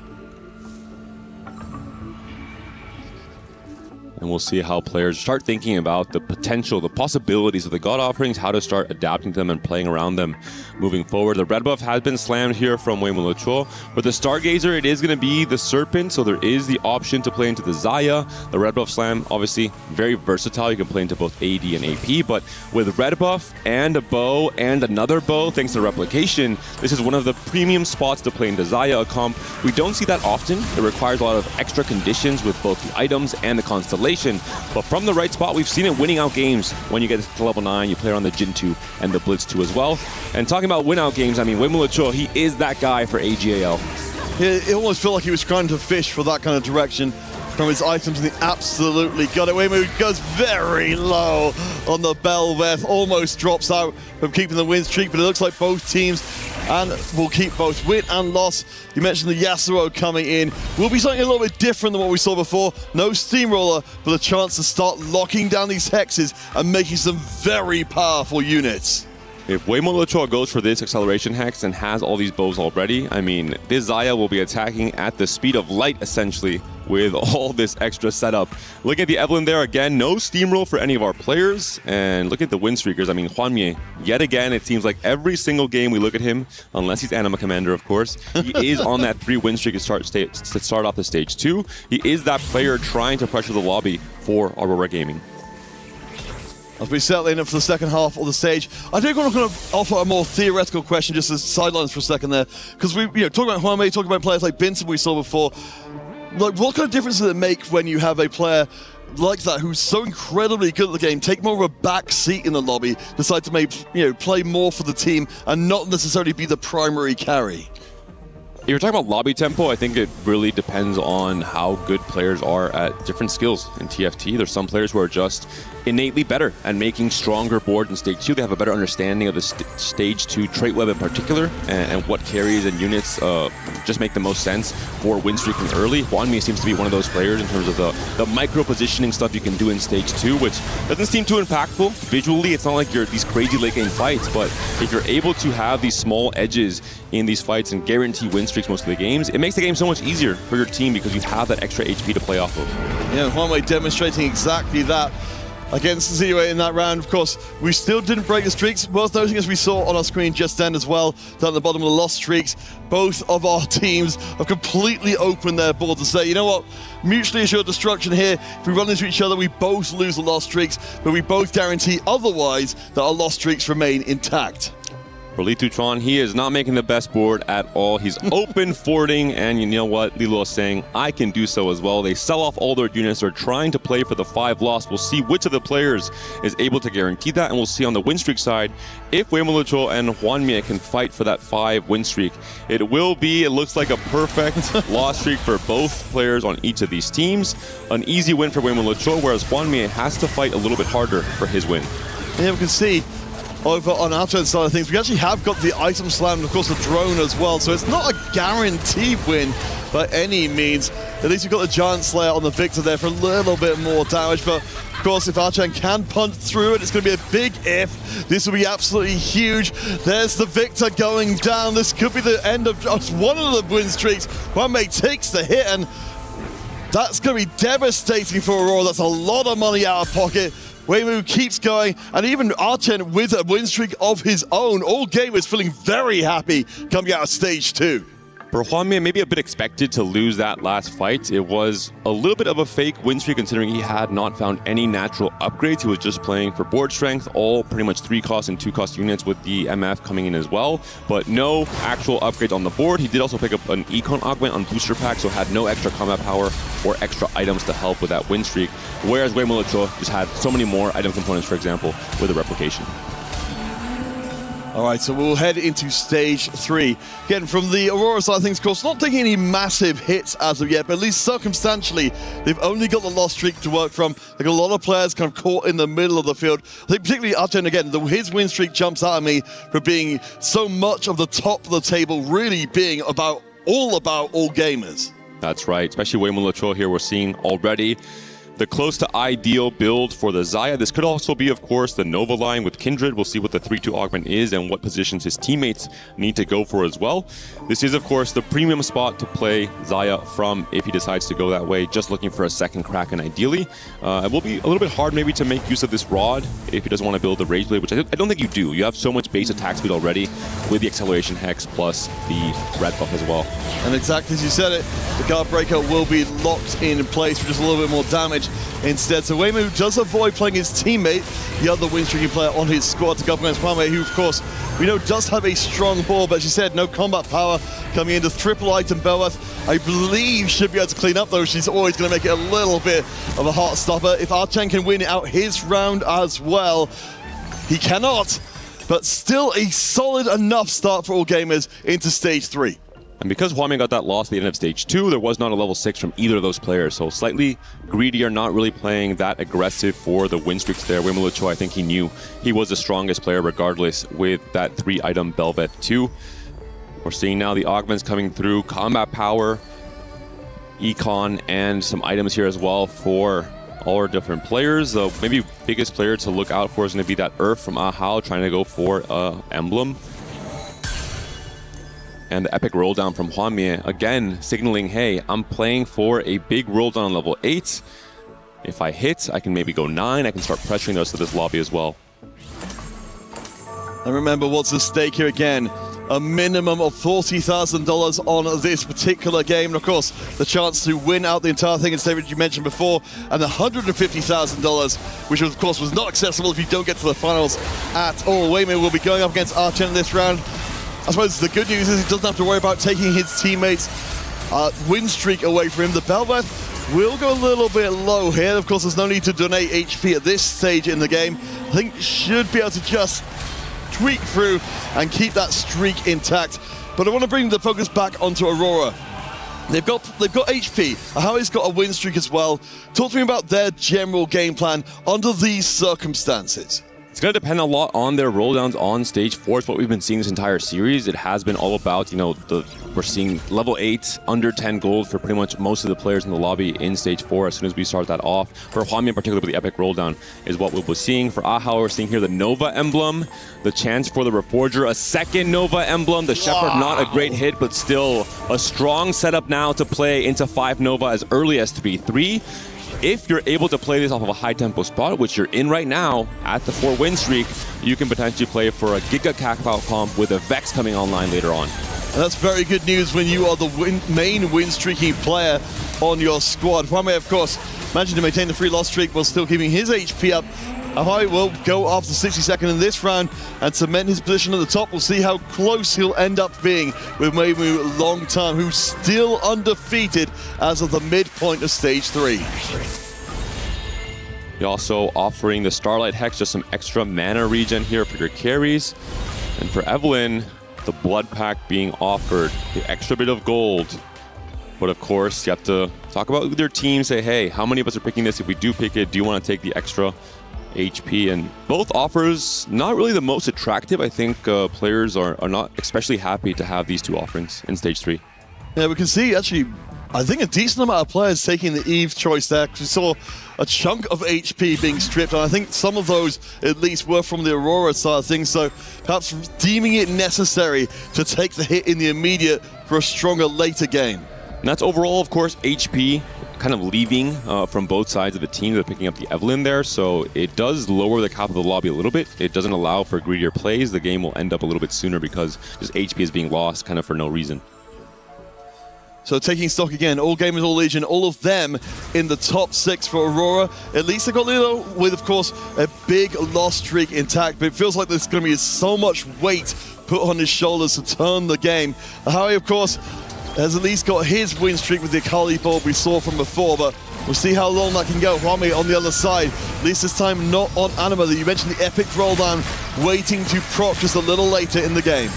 [SPEAKER 17] And we'll see how players start thinking about the potential, the possibilities of the God offerings, how to start adapting to them and playing around them moving forward. The red buff has been slammed here from Weimu Luo. With the Stargazer, it is going to be the Serpent, so there is the option to play into the Zaya. The red buff slam, obviously, very versatile. You can play into both AD and AP, but with red buff and a bow and another bow, thanks to replication, this is one of the premium spots to play into Zaya, a comp we don't see that often. It requires a lot of extra conditions with both the items and the constellation. But from the right spot, we've seen it winning out games. When you get to level 9, you play on the Jin 2 and the Blitz 2 as well. And talking about win out games, I mean, Weimu Luo, he is that guy for AGAL.
[SPEAKER 3] It almost felt like he was trying to fish for that kind of direction from his items, and he absolutely got it. Weimu goes very low on the Belveth, almost drops out from keeping the win streak, but it looks like both teams and will keep both win and loss. You mentioned the Yasuo coming in. Will be something a little bit different than what we saw before. No Steamroller, but a chance to start locking down these hexes and making some very powerful units.
[SPEAKER 17] If Weimu Luo goes for this acceleration hex and has all these bows already, I mean, this Zaya will be attacking at the speed of light, essentially, with all this extra setup. Look at the Evelyn there again, no steamroll for any of our players. And look at the win streakers. I mean, Hwanmye, yet again, it seems like every single game we look at him, unless he's Anima Commander, of course, he is on that 3 win streak to start off the stage 2. He is that player trying to pressure the lobby for Aurora Gaming.
[SPEAKER 3] As we settle in for the second half of the stage, I do want to offer a more theoretical question, just as sidelines for a second there, because we, talking about Hwanmye, talking about players like Binson we saw before. Like, what kind of difference does it make when you have a player like that who's so incredibly good at the game, take more of a back seat in the lobby, decide to maybe play more for the team and not necessarily be the primary carry?
[SPEAKER 17] If you're talking about lobby tempo, I think it really depends on how good players are at different skills in TFT. There's some players who are just innately better at making stronger boards in stage 2. They have a better understanding of the stage 2 trait web in particular and what carries and units just make the most sense for win streaking early. Hwanmye seems to be one of those players in terms of the micro positioning stuff you can do in stage 2, which doesn't seem too impactful. Visually, it's not like you're these crazy late game fights, but if you're able to have these small edges in these fights and guarantee win streaks most of the games. It makes the game so much easier for your team because you have that extra HP to play off of.
[SPEAKER 3] Yeah, Huanwei demonstrating exactly that against Zero in that round. Of course, we still didn't break the streaks. Worth noting, as we saw on our screen just then as well, down at the bottom of the lost streaks, both of our teams have completely opened their board to say, you know what, mutually assured destruction here. If we run into each other, we both lose the lost streaks, but we both guarantee otherwise that our lost streaks remain intact.
[SPEAKER 17] For Li Tutron, he is not making the best board at all. He's open forwarding, and you know what? Lilo is saying, I can do so as well. They sell off all their units. They're trying to play for the 5 loss. We'll see which of the players is able to guarantee that, and we'll see on the win streak side if Weimulucho and Huanmie can fight for that 5 win streak. It will be, it looks like a perfect loss streak for both players on each of these teams. An easy win for Weimulucho, whereas Huanmie has to fight a little bit harder for his win.
[SPEAKER 3] Yeah, we can see over on our side of things, we actually have got the item slam and of course the drone as well, so it's not a guaranteed win by any means. At least we've got the Giant Slayer on the Victor there for a little bit more damage, but of course if Archan can punch through it, it's going to be a big if. This will be absolutely huge. There's the Victor going down. This could be the end of just one of the win streaks. Huanmei takes the hit, and that's going to be devastating for Aurora. That's a lot of money out of pocket. Weimu keeps going, and even Archen with a win streak of his own. All gamers feeling very happy coming out of stage 2.
[SPEAKER 17] For Huanmie, maybe a bit expected to lose that last fight. It was a little bit of a fake win streak considering he had not found any natural upgrades. He was just playing for board strength, all pretty much 3-cost and 2-cost units with the MF coming in as well, but no actual upgrades on the board. He did also pick up an Econ Augment on booster pack, so had no extra combat power or extra items to help with that win streak, whereas Weimulucho just had so many more item components, for example, with the replication.
[SPEAKER 3] All right, so we'll head into stage 3. Again, from the Aurora side of things, of course, not taking any massive hits as of yet, but at least circumstantially, they've only got the lost streak to work from. They've got a lot of players kind of caught in the middle of the field. I think particularly Archen, again, his win streak jumps out at me for being so much of the top of the table, really being all about all gamers.
[SPEAKER 17] That's right, especially Weimulucho here we're seeing already the close to ideal build for the Xayah. This could also be, of course, the Nova line with Kindred. We'll see what the 3-2 augment is and what positions his teammates need to go for as well. This is, of course, the premium spot to play Xayah from if he decides to go that way, just looking for a second Kraken ideally. It will be a little bit hard maybe to make use of this Rod if he doesn't want to build the Rage Blade, which I don't think you do. You have so much base attack speed already with the Acceleration Hex plus the red buff as well.
[SPEAKER 3] And exactly as you said it, the Guard Breaker will be locked in place for just a little bit more damage instead. So Weimu does avoid playing his teammate, the other win streaking player on his squad, to go up against Huanmei, who of course we know does have a strong board, but as you said, no combat power coming into triple item Belworth. I believe should be able to clean up though. She's always going to make it a little bit of a heart stopper. If Archen can win out his round as well, he cannot, but still a solid enough start for all gamers into stage 3.
[SPEAKER 17] And because Huanmie got that loss at the end of stage 2, there was not a level 6 from either of those players. So slightly greedier, not really playing that aggressive for the win streaks there. Weimulucho, I think he knew he was the strongest player regardless with that 3-item Belvet 2. We're seeing now the augments coming through, combat power, econ, and some items here as well for all our different players. The maybe biggest player to look out for is going to be that Earth from Ahao trying to go for emblem. And the epic roll down from Huanmie, again signaling, hey, I'm playing for a big roll down on level 8. If I hit, I can maybe go 9. I can start pressuring the rest of this lobby as well.
[SPEAKER 3] And remember, what's at stake here again? A minimum of $40,000 on this particular game. And of course, the chance to win out the entire thing, as David, you mentioned before, and the $150,000, which of course was not accessible if you don't get to the finals at all. Weimu will be going up against Archen in this round. I suppose the good news is he doesn't have to worry about taking his teammates' win streak away from him. The Belveth will go a little bit low here. Of course, there's no need to donate HP at this stage in the game. I think should be able to just tweak through and keep that streak intact. But I want to bring the focus back onto Aurora. They've got HP. Ahau's got a win streak as well. Talk to me about their general game plan under these circumstances.
[SPEAKER 17] It's going to depend a lot on their rolldowns on stage 4. It's what we've been seeing this entire series. It has been all about, we're seeing level 8, under 10 gold for pretty much most of the players in the lobby in stage 4 as soon as we start that off. For Hwami in particular with the epic rolldown is what we'll be seeing. For Aha, we're seeing here the Nova emblem, the chance for the Reforger, a second Nova emblem. The Shepherd, not a great hit, but still a strong setup now to play into 5 Nova as early as 3-3. If you're able to play this off of a high tempo spot, which you're in right now at the 4 win streak, you can potentially play for a Giga Cacao comp with a Vex coming online later on.
[SPEAKER 3] And that's very good news when you are the main win streaking player on your squad. Hwami, of course, managing to maintain the 3-loss streak while still keeping his HP up. Ahoy will go after 62nd in this round and cement his position at the top. We'll see how close he'll end up being with Weimu long time, who's still undefeated as of the midpoint of stage 3.
[SPEAKER 17] You're also offering the Starlight Hex, just some extra mana regen here for your carries. And for Evelynn, the Blood Pack being offered, the extra bit of gold. But of course, you have to talk about with your team, say, hey, how many of us are picking this? If we do pick it, do you want to take the extra HP? And both offers not really the most attractive. I think players are not especially happy to have these two offerings in stage 3.
[SPEAKER 3] Yeah, we can see actually, I think a decent amount of players taking the Eve choice there, because we saw a chunk of HP being stripped, and I think some of those at least were from the Aurora side of things, so perhaps deeming it necessary to take the hit in the immediate for a stronger later game.
[SPEAKER 17] And that's overall, of course, HP kind of leaving from both sides of the team. They're picking up the Evelynn there, so it does lower the cap of the lobby a little bit. It doesn't allow for greedier plays. The game will end up a little bit sooner because just HP is being lost kind of for no reason.
[SPEAKER 3] So taking stock again, all gamers, all Legion, all of them in the top 6 for Aurora. At least they got Lilo with, of course, a big loss streak intact, but it feels like there's going to be so much weight put on his shoulders to turn the game. Howie, of course, has at least got his win streak with the Akali board we saw from before, but we'll see how long that can go. Hwami on the other side, at least this time not on Anima. You mentioned the epic roll down, waiting to proc just a little later in the game.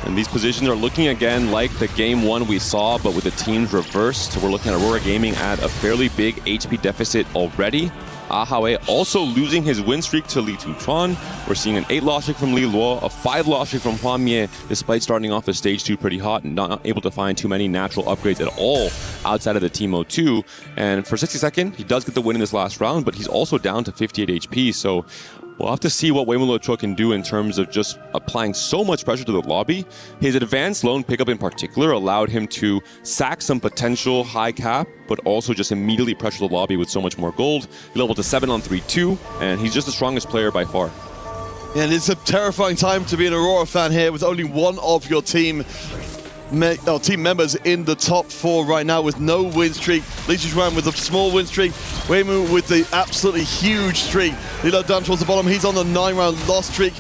[SPEAKER 17] And these positions are looking again like the game 1 we saw, but with the teams reversed. So we're looking at Aurora Gaming at a fairly big HP deficit already. Ahawe also losing his win streak to Li Tuchuan. We're seeing an 8-loss streak from Li Luo, a 5-loss streak from Hwamie, despite starting off the stage 2 pretty hot and not able to find too many natural upgrades at all outside of the Teemo 2. And for 62nd, he does get the win in this last round, but he's also down to 58 HP. So we'll have to see what Weimu Luochuo can do in terms of just applying so much pressure to the lobby. His advanced lone pickup in particular allowed him to sack some potential high cap, but also just immediately pressure the lobby with so much more gold. He leveled to 7 on 3-2, and he's just the strongest player by far.
[SPEAKER 3] And it's a terrifying time to be an Aurora fan here with only one of your team members in the top 4 right now with no win streak. Li Tuchuan with a small win streak. Weimu with the absolutely huge streak. Lilo down towards the bottom. He's on the 9-round loss streak.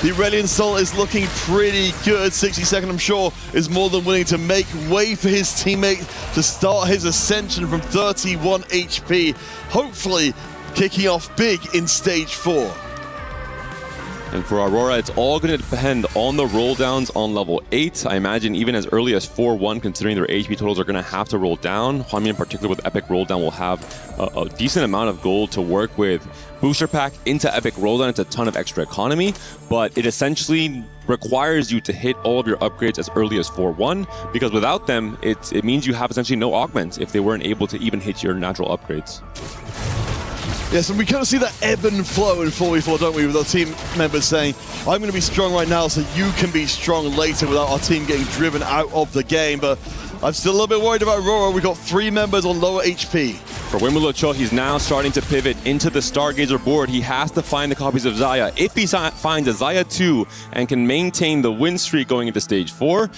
[SPEAKER 3] The Aurelian Soul is looking pretty good. 62nd, I'm sure, is more than willing to make way for his teammate to start his ascension from 31 HP. Hopefully kicking off big in stage 4.
[SPEAKER 17] And for Aurora, it's all going to depend on the roll downs on level 8. I imagine even as early as 4-1, considering their HP totals are going to have to roll down. Hwami in particular with Epic roll down will have a decent amount of gold to work with. Booster pack into Epic roll down, it's a ton of extra economy, but it essentially requires you to hit all of your upgrades as early as 4-1, because without them, it means you have essentially no augments if they weren't able to even hit your natural upgrades.
[SPEAKER 3] Yes, and we kind of see that ebb and flow in 4v4, don't we, with our team members saying, I'm going to be strong right now so you can be strong later, without our team getting driven out of the game. But I'm still a little bit worried about Aurora. We've got 3 members on lower HP.
[SPEAKER 17] For Weimu Luochuo, he's now starting to pivot into the Stargazer board. He has to find the copies of Xayah. If he finds a Xayah 2 and can maintain the win streak going into stage 4,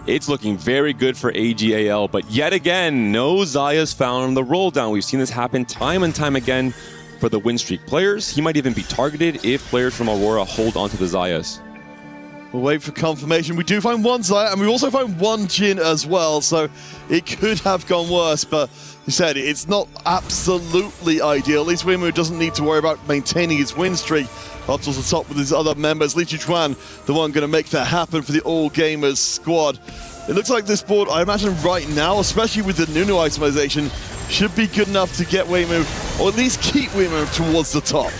[SPEAKER 17] it's looking very good for AGAL, but yet again, no Xayahs found on the roll down. We've seen this happen time and time again for the win streak players. He might even be targeted if players from Aurora hold onto the Xayahs.
[SPEAKER 3] We'll wait for confirmation. We do find one Xayah, and we also find one Jhin as well, so it could have gone worse, but you said it's not absolutely ideal. At least Weimu doesn't need to worry about maintaining his win streak up to the top with his other members. Li Tuchuan, the one going to make that happen for the All Gamers squad. It looks like this board, I imagine right now, especially with the Nunu itemization, should be good enough to get Weimu, or at least keep Weimu towards the top.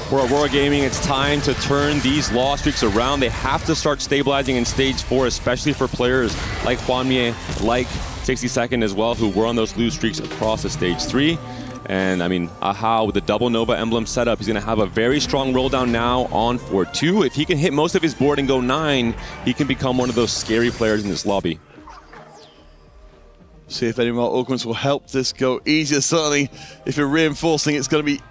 [SPEAKER 17] for Aurora Gaming. It's time to turn these loss streaks around. They have to start stabilizing in stage 4, especially for players like Hwanmye, like 60-Second as well, who were on those lose streaks across the stage 3. And I mean, Aha with the double Nova emblem setup, he's going to have a very strong roll down now on 4-2. If he can hit most of his board and go 9, he can become one of those scary players in this lobby.
[SPEAKER 3] See if any more augments will help this go easier. Certainly, if you're reinforcing, it's going to be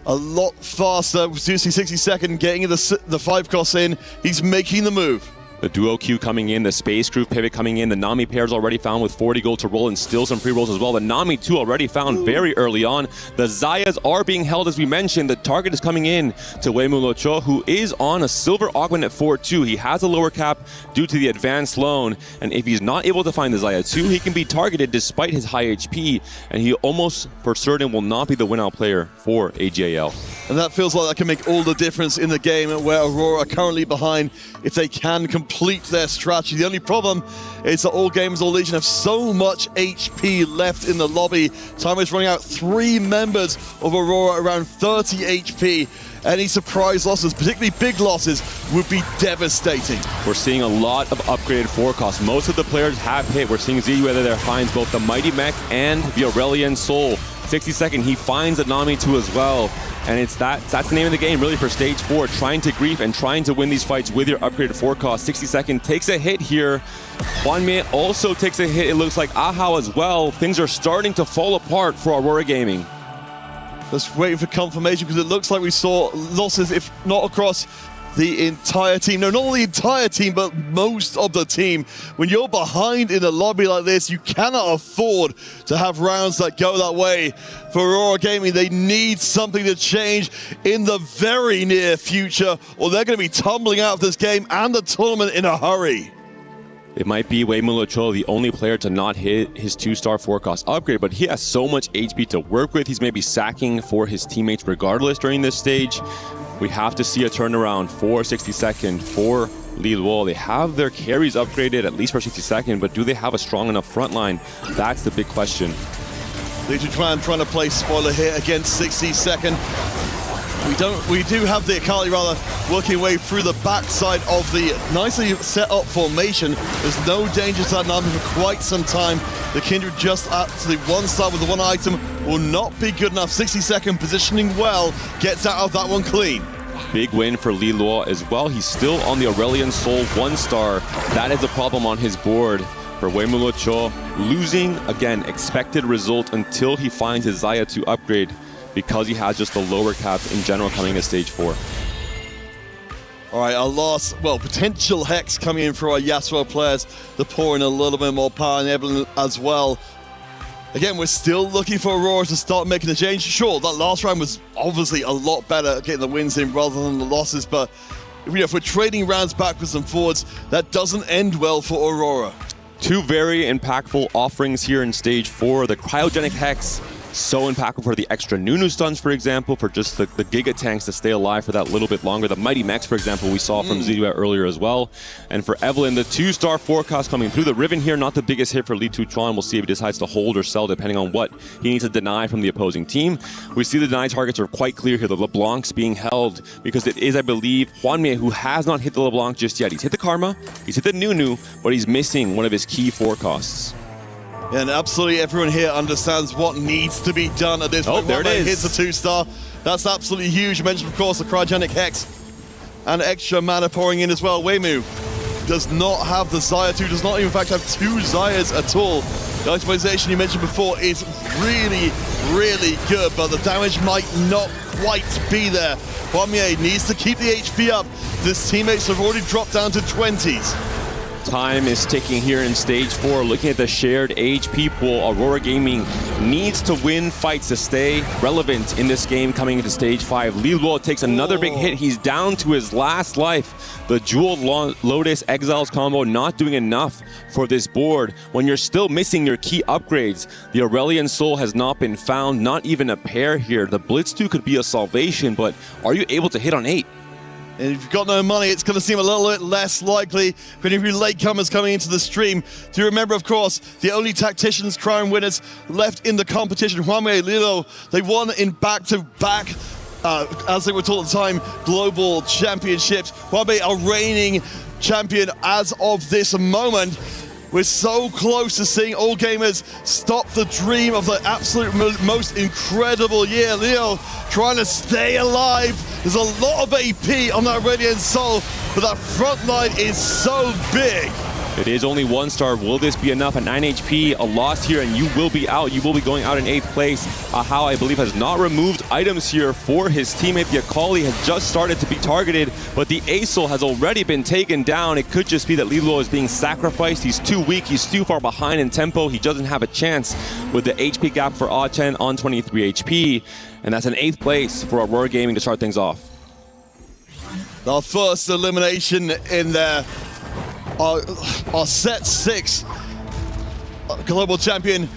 [SPEAKER 3] a lot faster. Reducing 60-Second, getting the 5 costs in. He's making the move.
[SPEAKER 17] The duo Q coming in, the Space Groove pivot coming in, the Nami pair's already found with 40 gold to roll and still some pre-rolls as well. The Nami 2 already found very early on. The Zayas are being held as we mentioned. The target is coming in to Weimu Locho, who is on a silver augment at 4-2. He has a lower cap due to the advanced loan, and if he's not able to find the Zaya 2, he can be targeted despite his high HP, and he almost for certain will not be the win-out player for AGAL.
[SPEAKER 3] And that feels like that can make all the difference in the game where Aurora are currently behind if they can complete their strategy. The only problem is that All Gamers, All Legion have so much HP left in the lobby. Time is running out. 3 members of Aurora around 30 HP. Any surprise losses, particularly big losses, would be devastating.
[SPEAKER 17] We're seeing a lot of upgraded forecasts. Most of the players have hit. We're seeing Z whether there finds both the Mighty Mech and the Aurelian Soul. 60-Second, he finds the Nami 2 as well. And that's the name of the game, really, for stage 4. Trying to grief and trying to win these fights with your upgraded forecast. 60-Second takes a hit here. Hwanmye also takes a hit. It looks like Aha as well. Things are starting to fall apart for Aurora Gaming.
[SPEAKER 3] Just waiting for confirmation because it looks like we saw losses, if not across the entire team. No, not the entire team, but most of the team. When you're behind in a lobby like this, you cannot afford to have rounds that go that way. For Aurora Gaming, they need something to change in the very near future, or they're going to be tumbling out of this game and the tournament in a hurry.
[SPEAKER 17] It might be Weimu Locho, the only player to not hit his 2-star forecast upgrade, but he has so much HP to work with. He's maybe sacking for his teammates regardless during this stage. We have to see a turnaround for 60-Second, for Li Luo. They have their carries upgraded, at least for 60-Second, but do they have a strong enough front line? That's the big question.
[SPEAKER 3] Legion trying to play spoiler here against 60-Second. We do have the Akali rather working way through the backside of the nicely set up formation. There's no danger to that Nami for quite some time. The Kindred just at the one side with the one item will not be good enough. 60-Second positioning well, gets out of that one clean.
[SPEAKER 17] Big win for Li Luo as well. He's still on the Aurelian Soul 1-star. That is a problem on his board for Weimu Locho. Losing, again, expected result until he finds his Zaya 2 upgrade, because he has just the lower cap in general coming to stage 4.
[SPEAKER 3] All right, our last, potential Hex coming in for our Yasuo players. They're pouring a little bit more power in Evelyn as well. Again, we're still looking for Aurora to start making a change. Sure, that last round was obviously a lot better at getting the wins in rather than the losses, but if we're trading rounds backwards and forwards, that doesn't end well for Aurora.
[SPEAKER 17] 2 very impactful offerings here in stage 4. The Cryogenic Hex, so impactful for the extra Nunu stuns, for example, for just the Giga Tanks to stay alive for that little bit longer. The Mighty Mechs, for example, we saw from Zidua earlier as well. And for Evelyn, the 2-star forecast coming through. The Riven here, not the biggest hit for Li Tuchuan. We'll see if he decides to hold or sell depending on what he needs to deny from the opposing team. We see the deny targets are quite clear here. The LeBlancs being held because it is, I believe, Hwanmye who has not hit the LeBlanc just yet. He's hit the Karma, he's hit the Nunu, but he's missing one of his key forecasts.
[SPEAKER 3] And absolutely everyone here understands what needs to be done at this point.
[SPEAKER 17] There it is.
[SPEAKER 3] Hits a 2-star. That's absolutely huge. You mentioned, of course, the Cryogenic Hex and extra mana pouring in as well. Weimu does not have the Zaya 2, does not in fact have 2 Zayas at all. The itemization you mentioned before is really, really good, but the damage might not quite be there. Hwanmye needs to keep the HP up. His teammates have already dropped down to 20s.
[SPEAKER 17] Time is ticking here in stage 4. Looking at the shared HP pool, Aurora Gaming needs to win fights to stay relevant in this game coming into stage 5. Li Luo takes another big hit. He's down to his last life. The Jewel Lotus Exiles combo not doing enough for this board when you're still missing your key upgrades. The Aurelian Soul has not been found, not even a pair here. The Blitz 2 could be a salvation, but are you able to hit on 8?
[SPEAKER 3] And if you've got no money, it's going to seem a little bit less likely for any of you latecomers coming into the stream. Do you remember, of course, the only Tacticians Crown winners left in the competition, Hwanmye, Li Luo, they won in back-to-back as they were told at the time, global championships. Hwame are reigning champion as of this moment. We're so close to seeing All Gamers stop the dream of the absolute most incredible year. Leo trying to stay alive. There's a lot of AP on that Radiant Soul, but that front line is so big.
[SPEAKER 17] It is only 1 star. Will this be enough at 9 HP? A loss here and you will be out. You will be going out in 8th place. Ahau, I believe, has not removed items here for his teammate. The Akali has just started to be targeted, but the Acel has already been taken down. It could just be that Lilo is being sacrificed. He's too weak. He's too far behind in tempo. He doesn't have a chance with the HP gap for Ah-Chen on 23 HP. And that's an 8th place for Aurora Gaming to start things off.
[SPEAKER 3] Our first elimination in there. Our set 6 global champion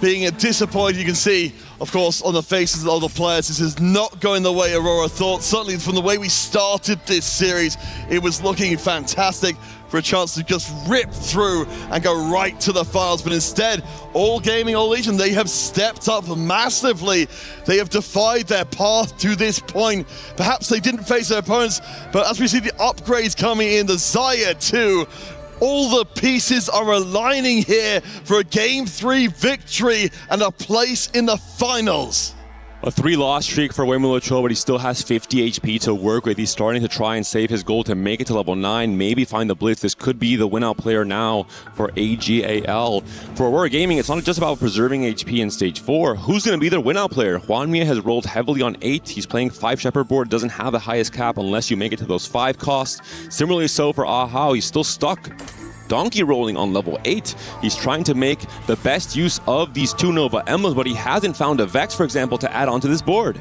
[SPEAKER 3] being disappointed. You can see, of course, on the faces of the players, this is not going the way Aurora thought. Certainly from the way we started this series, it was looking fantastic for a chance to just rip through and go right to the finals. But instead, All Gaming, All Legion, they have stepped up massively. They have defied their path to this point. Perhaps they didn't face their opponents, but as we see the upgrades coming in, the Xayah too, all the pieces are aligning here for a Game 3 victory and a place in the finals.
[SPEAKER 17] A 3-loss streak for Wei Cho, but he still has 50 HP to work with. He's starting to try and save his gold to make it to level 9, maybe find the Blitz. This could be the win-out player now for AGAL. For Aurora Gaming, it's not just about preserving HP in Stage 4. Who's going to be their win-out player? Hwame has rolled heavily on 8. He's playing 5 Shepherd board, doesn't have the highest cap unless you make it to those 5 costs. Similarly so for Ahau, he's still stuck donkey rolling on level 8. He's trying to make the best use of these 2 Nova Emblems, but he hasn't found a Vex, for example, to add onto this board.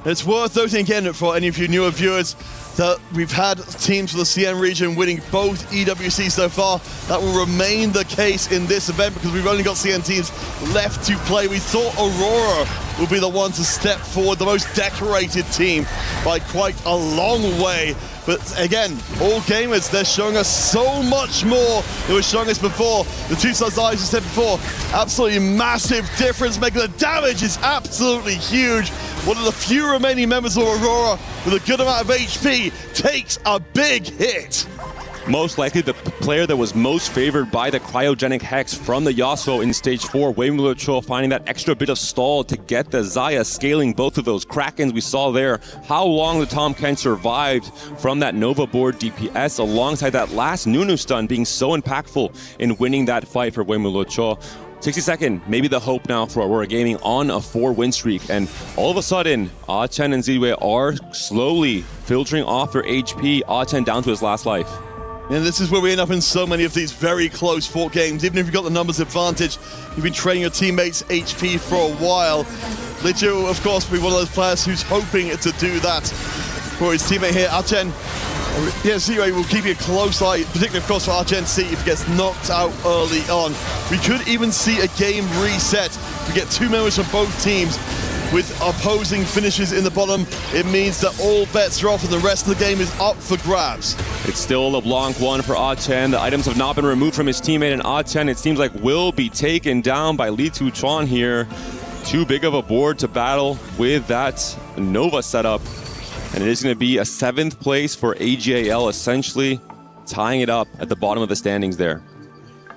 [SPEAKER 3] It's worth noting again for any of you newer viewers that we've had teams for the CN region winning both EWC so far. That will remain the case in this event because we've only got CN teams left to play. We thought Aurora would be the one to step forward, the most decorated team by quite a long way. But again, All Gamers, they're showing us so much more than they were showing us before. The 2-star eyes, you said before, absolutely massive difference, making the damage is absolutely huge. One of the few remaining members of Aurora with a good amount of HP takes a big hit.
[SPEAKER 17] Most likely the player that was most favored by the cryogenic hex from the Yasuo in Stage 4, Wei Cho finding that extra bit of stall to get the Xayah, scaling both of those Krakens we saw there. How long the Tahm Kench survived from that Nova board DPS alongside that last Nunu stun being so impactful in winning that fight for Wei Cho. 60-second, maybe the hope now for Aurora Gaming on a 4-win streak. And all of a sudden, Ah-Chen and Ziwei are slowly filtering off their HP. Ah-Chen down to his last life.
[SPEAKER 3] And this is where we end up in so many of these very close fought games. Even if you've got the numbers advantage, you've been training your teammates' HP for a while. Lichu, of course, will be one of those players who's hoping to do that for his teammate here, Ah-Chen. Yeah, Ziwei will keep a close eye, particularly, of course, for Ah-Chen, see if he gets knocked out early on. We could even see a game reset. We get 2 members from both teams with opposing finishes in the bottom. It means that all bets are off and the rest of the game is up for grabs.
[SPEAKER 17] It's still a LeBlanc 1 for Ah-Chen. The items have not been removed from his teammate, and Ah-Chen, it seems like, will be taken down by Li Tu-Chuan here. Too big of a board to battle with that Nova setup. And it is going to be a 7th place for AGAL, essentially tying it up at the bottom of the standings there.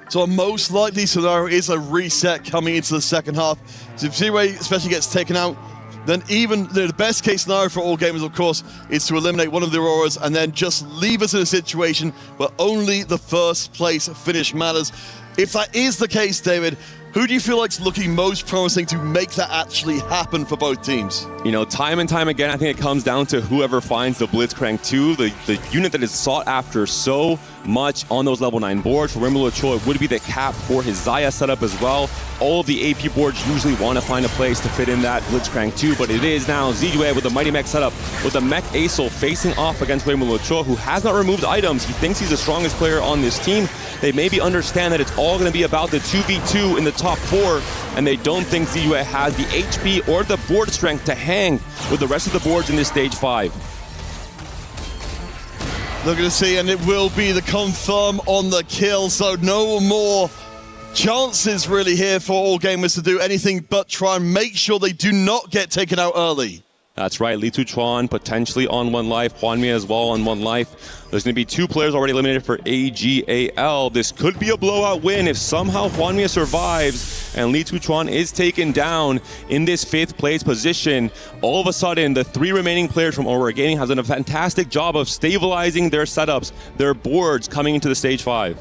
[SPEAKER 3] So a most likely scenario is a reset coming into the second half. So if Ziwei especially gets taken out, then even the best case scenario for All Gamers, of course, is to eliminate one of the Auroras and then just leave us in a situation where only the first place finish matters. If that is the case, David, who do you feel like's looking most promising to make that actually happen for both teams?
[SPEAKER 17] You know, time and time again, I think it comes down to whoever finds the Blitzcrank 2, the unit that is sought after so much on those level 9 boards. For Wei Cho, it would be the cap for his Xayah setup as well. All of the AP boards usually want to find a place to fit in that Blitzcrank 2, but it is now Ziwei with the Mighty Mech setup, with the Mech Acel facing off against Wei Cho, who has not removed items. He thinks he's the strongest player on this team. They maybe understand that it's all going to be about the 2v2 in the top 4, and they don't think Ziwei has the HP or the board strength to hang with the rest of the boards in this Stage 5.
[SPEAKER 3] Looking to see, and it will be the confirm on the kill, so no more chances really here for All Gamers to do anything but try and make sure they do not get taken out early.
[SPEAKER 17] That's right, Li Tuchuan potentially on 1 life, Hwanmie as well on 1 life. There's going to be 2 players already eliminated for AGAL. This could be a blowout win if somehow Hwanmie survives and Li Tuchuan is taken down in this 5th place position. All of a sudden, the 3 remaining players from Aurora Gaming have done a fantastic job of stabilizing their setups, their boards coming into the stage 5.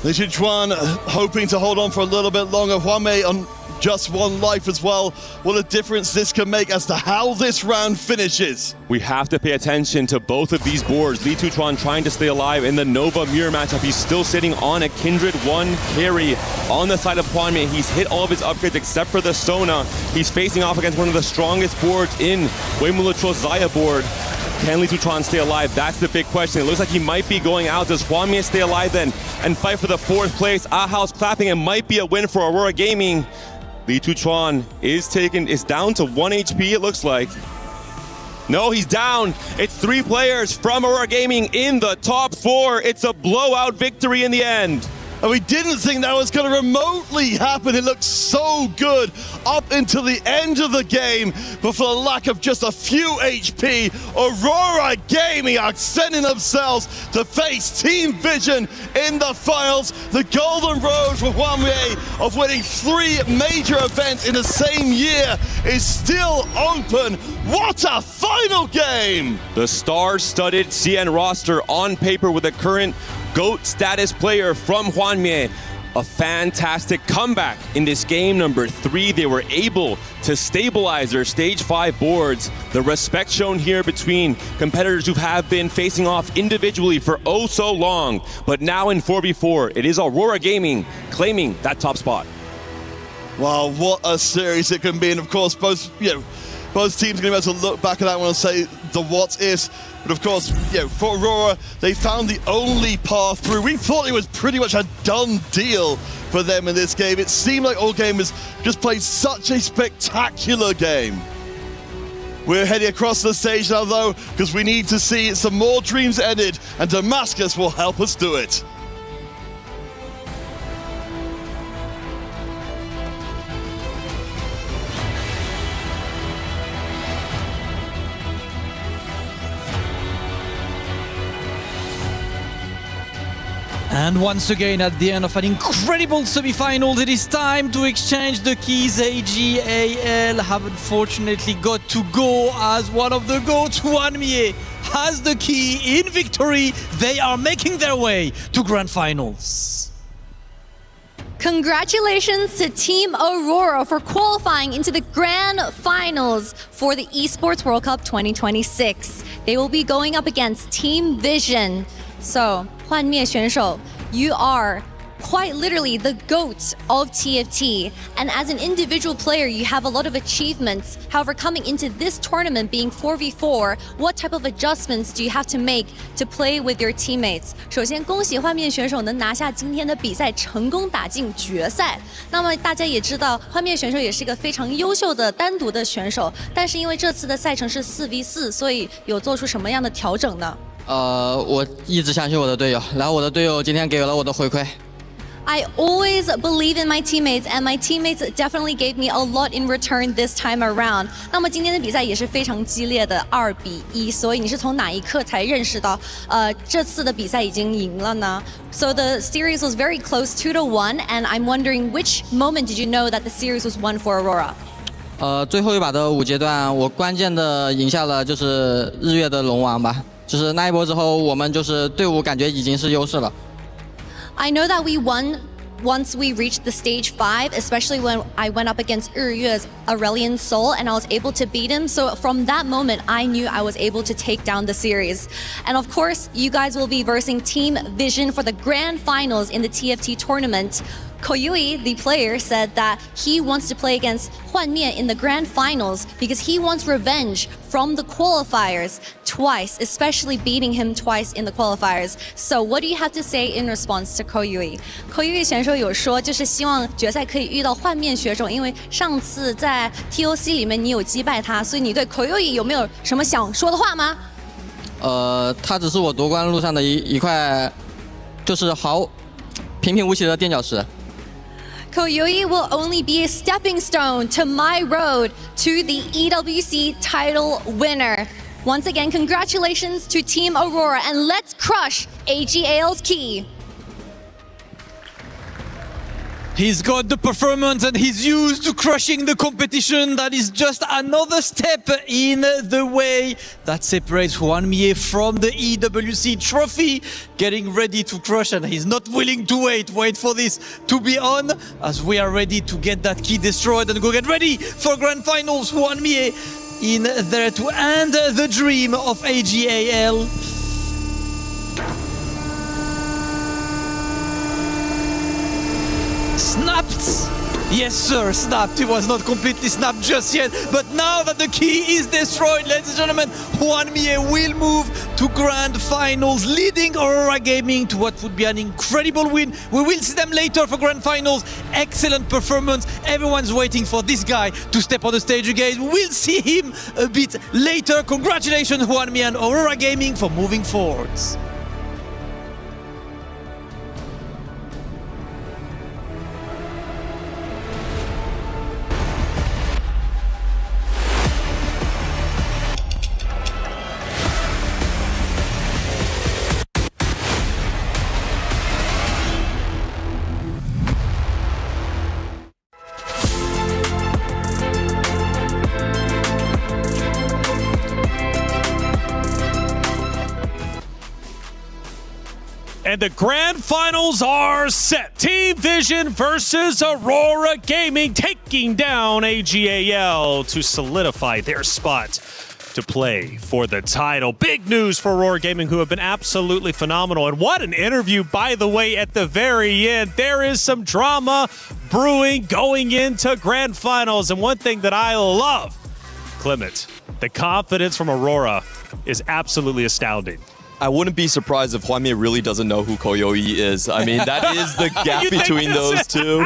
[SPEAKER 3] Li Tuchuan hoping to hold on for a little bit longer. Hwanmie on just 1 life as well. What a difference this can make as to how this round finishes.
[SPEAKER 17] We have to pay attention to both of these boards. Li Tuchuan trying to stay alive in the Nova mirror matchup. He's still sitting on a Kindred 1 carry on the side of Hwanmie. He's hit all of his upgrades except for the Sona. He's facing off against one of the strongest boards in Weimulutro's Zaya board. Can Li Tuchuan stay alive? That's the big question. It looks like he might be going out. Does Hwanmie stay alive then and fight for the 4th place? Ahao's clapping. It might be a win for Aurora Gaming. Li Tuchuan is down to 1 HP, it looks like. No, he's down. It's 3 players from Aurora Gaming in the top 4. It's a blowout victory in the end.
[SPEAKER 3] And we didn't think that was going to remotely happen. It looked so good up until the end of the game. But for the lack of just a few HP, Aurora Gaming are sending themselves to face Team Vision in the finals. The golden road for Hwanmie of winning 3 major events in the same year is still open. What a final game!
[SPEAKER 17] The star-studded CN roster on paper with a current GOAT status player from Hwanmie. A fantastic comeback in this game number 3. They were able to stabilize their stage 5 boards. The respect shown here between competitors who have been facing off individually for oh so long. But now in 4v4, it is Aurora Gaming claiming that top spot.
[SPEAKER 3] Wow, what a series it can be. And of course, both teams are going to be able to look back at that one and say the what ifs. But of course, for Aurora, they found the only path through. We thought it was pretty much a done deal for them in this game. It seemed like all gamers just played such a spectacular game. We're heading across the stage now, though, because we need to see some more dreams ended, and Damascus will help us do it.
[SPEAKER 7] And once again, at the end of an incredible semi-final, it is time to exchange the keys. AGAL have unfortunately got to go as one of the GOATs. Hwanmie has the key in victory. They are making their way to Grand Finals.
[SPEAKER 4] Congratulations to Team Aurora for qualifying into the Grand Finals for the Esports World Cup 2026. They will be going up against Team Vision. So, Hwanmie 选手, you are quite literally the GOAT of TFT. And as an individual player, you have a lot of achievements. However, coming into this tournament being 4v4, what type of adjustments do you have to make to play with your teammates? 首先，恭喜Hwanmie选手能拿下今天的比赛，成功打进决赛。那么大家也知道，Hwanmie选手也是一个非常优秀的单独的选手，但是因为这次的赛程是4v4，所以有做出什么样的调整呢？
[SPEAKER 15] 我一直相信我的队友，然后我的队友今天给了我的回馈。
[SPEAKER 4] I always believe in my teammates, and my teammates definitely gave me a lot in return this time around. 那么今天的比赛也是非常激烈的2-1，所以你是从哪一刻才认识到，这次的比赛已经赢了呢？ So the series was very close, 2-1, and I'm wondering which moment did you know that the series was won for Aurora?
[SPEAKER 15] 最后一把的5阶段，我关键的赢下了就是日月的龙王吧。就是那一波之后，我们就是队伍感觉已经是优势了。
[SPEAKER 4] I know that we won once we reached the stage 5, especially when I went up against Ryu's Aurelian Soul and I was able to beat him. So from that moment, I knew I was able to take down the series. And of course, you guys will be versing Team Vision for the Grand Finals in the TFT tournament. Koyui, the player, said that he wants to play against Hwanmie in the Grand Finals because he wants revenge from the qualifiers twice, especially beating him twice in the qualifiers. So what do you have to say in response to Koyui? Koyui 选手有说，就是希望决赛可以遇到Hwanmie选手，因为上次在 TOC 里面你有击败他，所以你对Koyui有没有什么想说的话吗？
[SPEAKER 15] 他只是我夺冠路上的一块，就是平平无奇的垫脚石。
[SPEAKER 4] Koyoi will only be a stepping stone to my road to the EWC title winner. Once again, congratulations to Team Aurora, and let's crush AGAL's key.
[SPEAKER 7] He's got the performance and he's used to crushing the competition. That is just another step in the way that separates Hwanmie from the EWC trophy. Getting ready to crush, and he's not willing to wait for this to be on, as we are ready to get that key destroyed and go get ready for grand finals. Hwanmie in there to end the dream of AGAL. Snapped! Yes, sir, snapped. It was not completely snapped just yet, but now that the key is destroyed, ladies and gentlemen, Hwanmie will move to grand finals, leading Aurora Gaming to what would be an incredible win. We will see them later for grand finals. Excellent performance. Everyone's waiting for this guy to step on the stage again. We'll see him a bit later. Congratulations, Hwanmie and Aurora Gaming, for moving forwards.
[SPEAKER 8] And the grand finals are set. Team Vision versus Aurora Gaming, taking down AGAL to solidify their spot to play for the title. Big news for Aurora Gaming, who have been absolutely phenomenal. And what an interview, by the way, at the very end. There is some drama brewing going into grand finals. And one thing that I love, Clement, the confidence from Aurora is absolutely astounding.
[SPEAKER 23] I wouldn't be surprised if Hwanmie really doesn't know who Koyoi is. I mean, that is the gap between those two.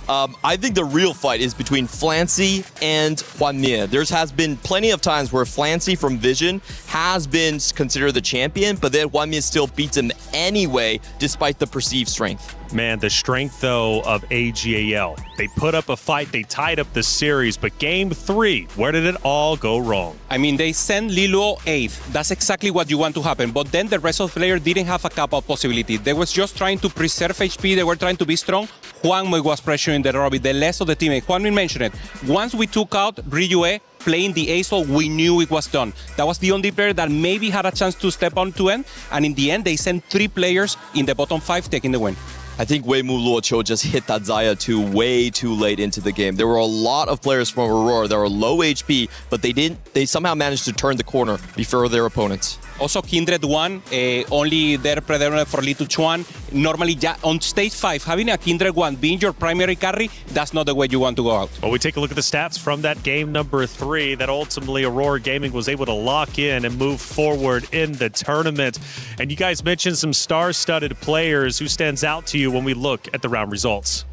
[SPEAKER 23] I think the real fight is between Flancy and Hwanmie. There has been plenty of times where Flancy from Vision has been considered the champion, but then Hwanmie still beats him anyway, despite the perceived strength.
[SPEAKER 8] Man, the strength, though, of AGAL. They put up a fight, they tied up the series, but game 3, where did it all go wrong?
[SPEAKER 13] I mean, they sent Lilo 8th. That's exactly what you want to happen. But then the rest of the players didn't have a cap-out possibility. They was just trying to preserve HP. They were trying to be strong. Hwanmie was pressuring the Robbie, the rest of the team. Hwanmie mentioned it. Once we took out Ryue playing the ASOL, we knew it was done. That was the only player that maybe had a chance to step on to end. And in the end, they sent 3 players in the bottom 5 taking the win.
[SPEAKER 23] I think Wei-Mu Luoqiu just hit that Xayah 2 way too late into the game. There were a lot of players from Aurora that were low HP, but they somehow managed to turn the corner before their opponents.
[SPEAKER 13] Also, Kindred 1, only their predominant for Litu Chuan. Normally, on stage 5, having a Kindred 1 being your primary carry, that's not the way you want to go out.
[SPEAKER 8] Well, we take a look at the stats from that game number 3 that ultimately Aurora Gaming was able to lock in and move forward in the tournament. And you guys mentioned some star-studded players. Who stands out to you when we look at the round results?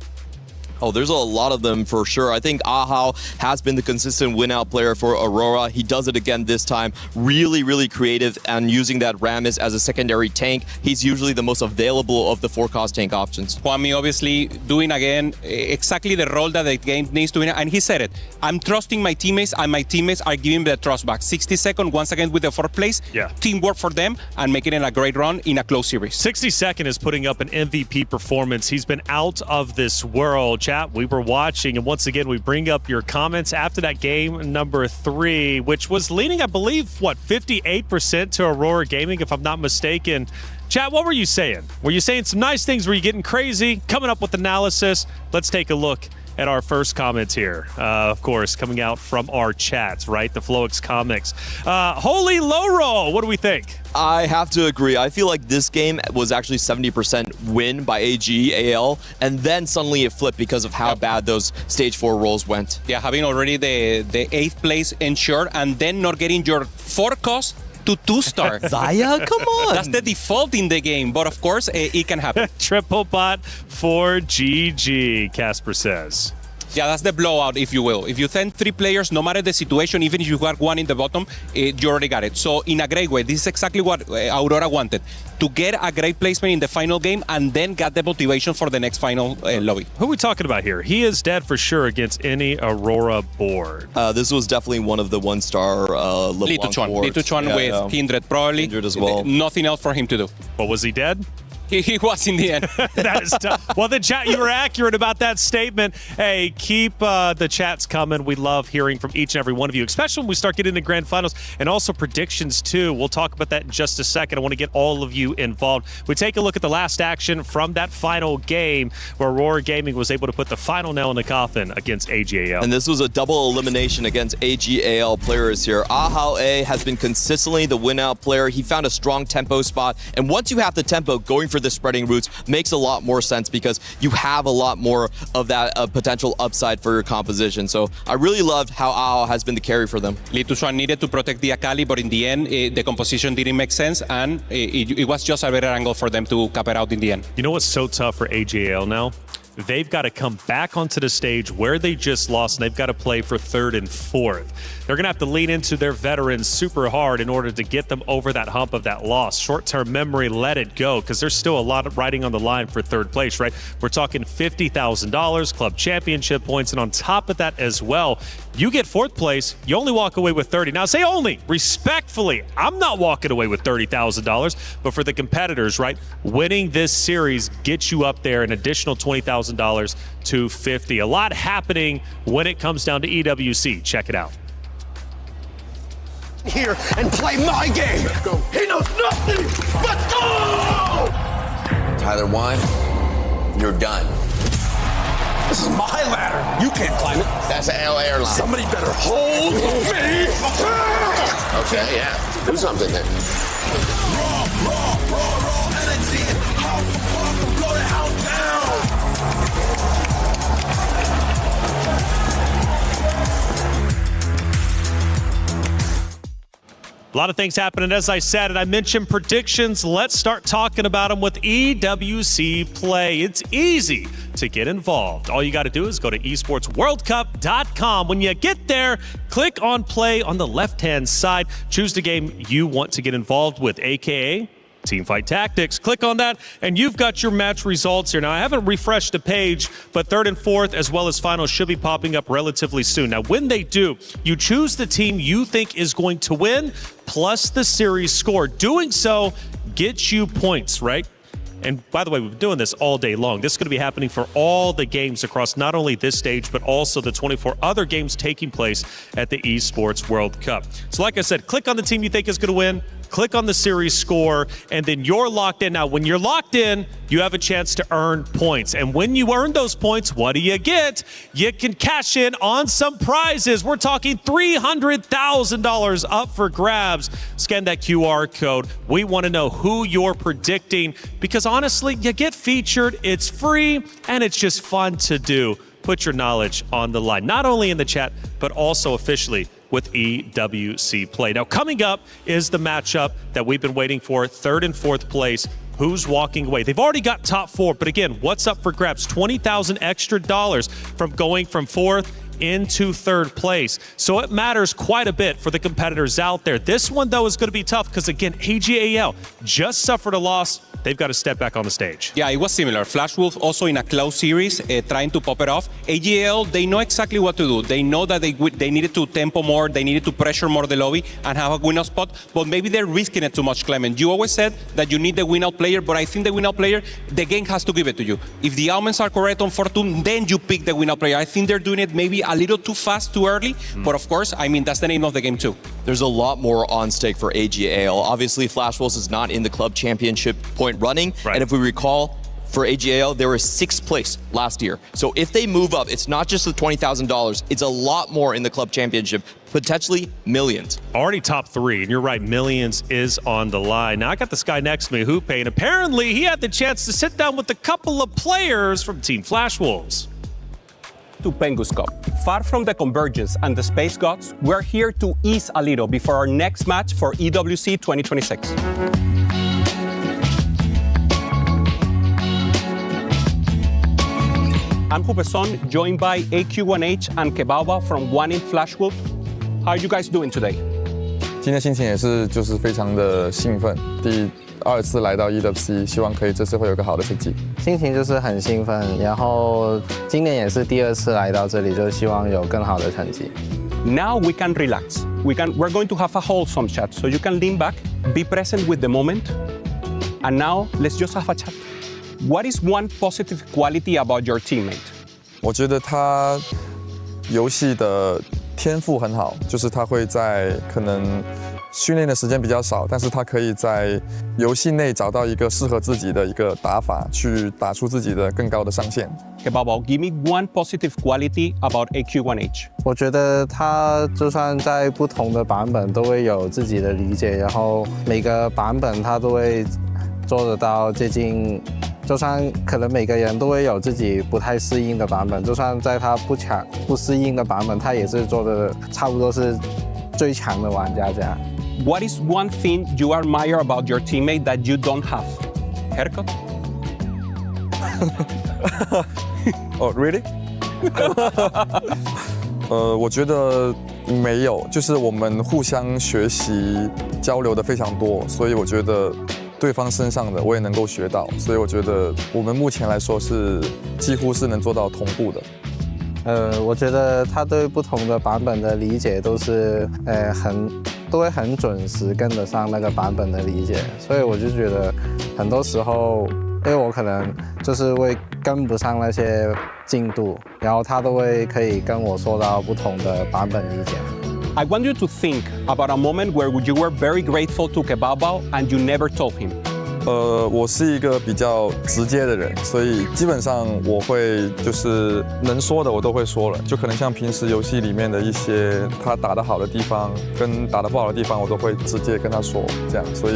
[SPEAKER 23] Oh, there's a lot of them for sure. I think Ahao has been the consistent win-out player for Aurora. He does it again this time. Really, really creative and using that Rammus as a secondary tank. He's usually the most available of the 4-cost tank options.
[SPEAKER 13] Hwanmie obviously doing again exactly the role that the game needs to win. And he said it. I'm trusting my teammates and my teammates are giving me the trust back. 60-second once again with the 4th place.
[SPEAKER 8] Yeah.
[SPEAKER 13] Teamwork for them and making it a great run in a close series.
[SPEAKER 8] 60-second is putting up an MVP performance. He's been out of this world. Chat, we were watching, and once again, we bring up your comments after that game number 3, which was leaning, I believe, what, 58% to Aurora Gaming, if I'm not mistaken. Chat, what were you saying? Were you saying some nice things? Were you getting crazy? Coming up with analysis? Let's take a look at our first comments here. Of course, coming out from our chats, right? The Floix Comics. Holy low roll, what do we think?
[SPEAKER 23] I have to agree. I feel like this game was actually 70% win by AGAL, and then suddenly it flipped because of how bad those stage 4 rolls went.
[SPEAKER 13] Yeah, having already the 8th place ensured and then not getting your 4-cost to 2-star.
[SPEAKER 23] Xayah, come on.
[SPEAKER 13] That's the default in the game, but of course, it can happen.
[SPEAKER 8] Triple bot for GG, Casper says.
[SPEAKER 13] Yeah, that's the blowout, if you will. If you send 3 players, no matter the situation, even if you got 1 in the bottom, you already got it. So in a great way, this is exactly what Aurora wanted. To get a great placement in the final game and then get the motivation for the next final lobby.
[SPEAKER 8] Who are we talking about here? He is dead for sure against any Aurora board.
[SPEAKER 23] This was definitely one of the 1-star
[SPEAKER 13] Lito Chuan with Kindred, probably.
[SPEAKER 23] Kindred as well.
[SPEAKER 13] Nothing else for him to do.
[SPEAKER 8] But was he dead?
[SPEAKER 13] He was in the end.
[SPEAKER 8] That is tough. Well, the chat, you were accurate about that statement. Hey, keep the chats coming. We love hearing from each and every one of you, especially when we start getting into grand finals and also predictions too. We'll talk about that in just a second. I want to get all of you involved. We take a look at the last action from that final game where Aurora Gaming was able to put the final nail in the coffin against AGAL.
[SPEAKER 23] And this was a double elimination against AGAL players here. Ahao A has been consistently the win-out player. He found a strong tempo spot. And once you have the tempo, going for the spreading routes makes a lot more sense because you have a lot more of that potential upside for your composition. So I really loved how Ahao has been the carry for them.
[SPEAKER 13] Lito Chuan needed to protect the Akali, but in the end, the composition didn't make sense, and it was just a better angle for them to cap it out in the end.
[SPEAKER 8] You know what's so tough for AGAL now? They've got to come back onto the stage where they just lost, and they've got to play for 3rd and 4th. They're going to have to lean into their veterans super hard in order to get them over that hump of that loss. Short-term memory, let it go, because there's still a lot of riding on the line for 3rd place, right? We're talking $50,000, club championship points, and on top of that as well, you get 4th place, you only walk away with 30. Now, say only, respectfully, I'm not walking away with $30,000, but for the competitors, right, winning this series gets you up there an additional $20,000 to 50. A lot happening when it comes down to EWC. Check it out.
[SPEAKER 20] Here and play my game. He knows nothing. Let's go!
[SPEAKER 1] Tyler Wine, you're done.
[SPEAKER 20] This is my ladder. You can't climb it.
[SPEAKER 1] That's an L airline.
[SPEAKER 20] Somebody better hold me.
[SPEAKER 1] Okay, yeah. Do something then.
[SPEAKER 20] Raw energy. Blow the house down.
[SPEAKER 8] A lot of things happening, as I said, and I mentioned predictions. Let's start talking about them with EWC Play. It's easy to get involved. All you got to do is go to esportsworldcup.com. When you get there, click on Play on the left-hand side. Choose the game you want to get involved with, aka Teamfight Tactics. Click on that, and you've got your match results here. Now, I haven't refreshed the page, but 3rd and 4th, as well as finals, should be popping up relatively soon. Now, when they do, you choose the team you think is going to win, plus the series score. Doing so gets you points, right? And by the way, we've been doing this all day long. This is going to be happening for all the games across not only this stage, but also the 24 other games taking place at the Esports World Cup. So like I said, click on the team you think is going to win, click on the series score, and then you're locked in. Now, when you're locked in, you have a chance to earn points. And when you earn those points, what do you get? You can cash in on some prizes. We're talking $300,000 up for grabs. Scan that QR code. We want to know who you're predicting because honestly, you get featured, it's free, and it's just fun to do. Put your knowledge on the line, not only in the chat, but also officially with EWC Play. Now, coming up is the matchup that we've been waiting for, 3rd and 4th place. Who's walking away? They've already got top 4, but again, what's up for grabs? $20,000 extra from going from 4th into 3rd place. So it matters quite a bit for the competitors out there. This one, though, is going to be tough because, again, AGAL just suffered a loss. They've got to step back on the stage.
[SPEAKER 13] Yeah, it was similar. Flash Wolf also in a close series, trying to pop it off. AGAL, they know exactly what to do. They know that they needed to tempo more, they needed to pressure more the lobby and have a win-out spot, but maybe they're risking it too much, Clement. You always said that you need the win-out player, but I think the win-out player, the game has to give it to you. If the omens are correct on Fortune, then you pick the win-out player. I think they're doing it maybe a little too fast, too early, but of course, I mean, that's the name of the game too.
[SPEAKER 23] There's a lot more on stake for AGAL. Obviously, Flash Wolves is not in the club championship point running, and if we recall, for AGAL, they were 6th place last year. So if they move up, it's not just the $20,000, it's a lot more in the club championship, potentially millions.
[SPEAKER 8] Already top 3, and you're right, millions is on the line. Now, I got this guy next to me, Hoope, and apparently he had the chance to sit down with a couple of players from Team Flash Wolves.
[SPEAKER 11] To Pengus Cup. Far from the Convergence and the Space Gods, we're here to ease a little before our next match for EWC 2026. I'm Hupeson, joined by AQ1H and Kebaba from One in Flash Wolf. How are you guys doing today?
[SPEAKER 5] 今天心情也是就是非常的兴奋，第2次来到 EWC， 希望可以这次会有个好的成绩。
[SPEAKER 15] 心情就是很兴奋，然后今年也是第2次来到这里，就希望有更好的成绩。
[SPEAKER 11] Now we can relax. We're going to have a wholesome chat, so you can lean back, be present with the moment, and now let's just have a chat. What is one positive quality about your teammate?
[SPEAKER 5] 我觉得他游戏的天赋很好，就是他会在可能训练的时间比较少，但是他可以在游戏内找到一个适合自己的一个打法，去打出自己的更高的上限。
[SPEAKER 11] Kebaba, give me one positive quality about AQ1H.
[SPEAKER 15] 我觉得他就算在不同的版本都会有自己的理解，然后每个版本他都会做得到接近。就算可能每个人都会有自己不太适应的版本，就算在他不适应的版本，他也是做的差不多是最强的玩家这样。
[SPEAKER 11] What is one thing you admire about your teammate that you don't have? Haircut?
[SPEAKER 5] Oh, really? 我觉得没有，就是我们互相学习交流的非常多，所以我觉得。对方身上的我也能够学到，所以我觉得我们目前来说是几乎是能做到同步的。
[SPEAKER 15] 我觉得他对不同的版本的理解都是都会很准时跟得上那个版本的理解，所以我就觉得很多时候，因为我可能就是会跟不上那些进度，然后他都会可以跟我说到不同的版本理解。
[SPEAKER 11] I want you to think about a moment where you were very grateful to Kebaba and you never told him.
[SPEAKER 5] 我是一个比较直接的人，所以基本上我会就是能说的我都会说了，就可能像平时游戏里面的一些他打得好的地方跟打得不好的地方，我都会直接跟他说，这样，所以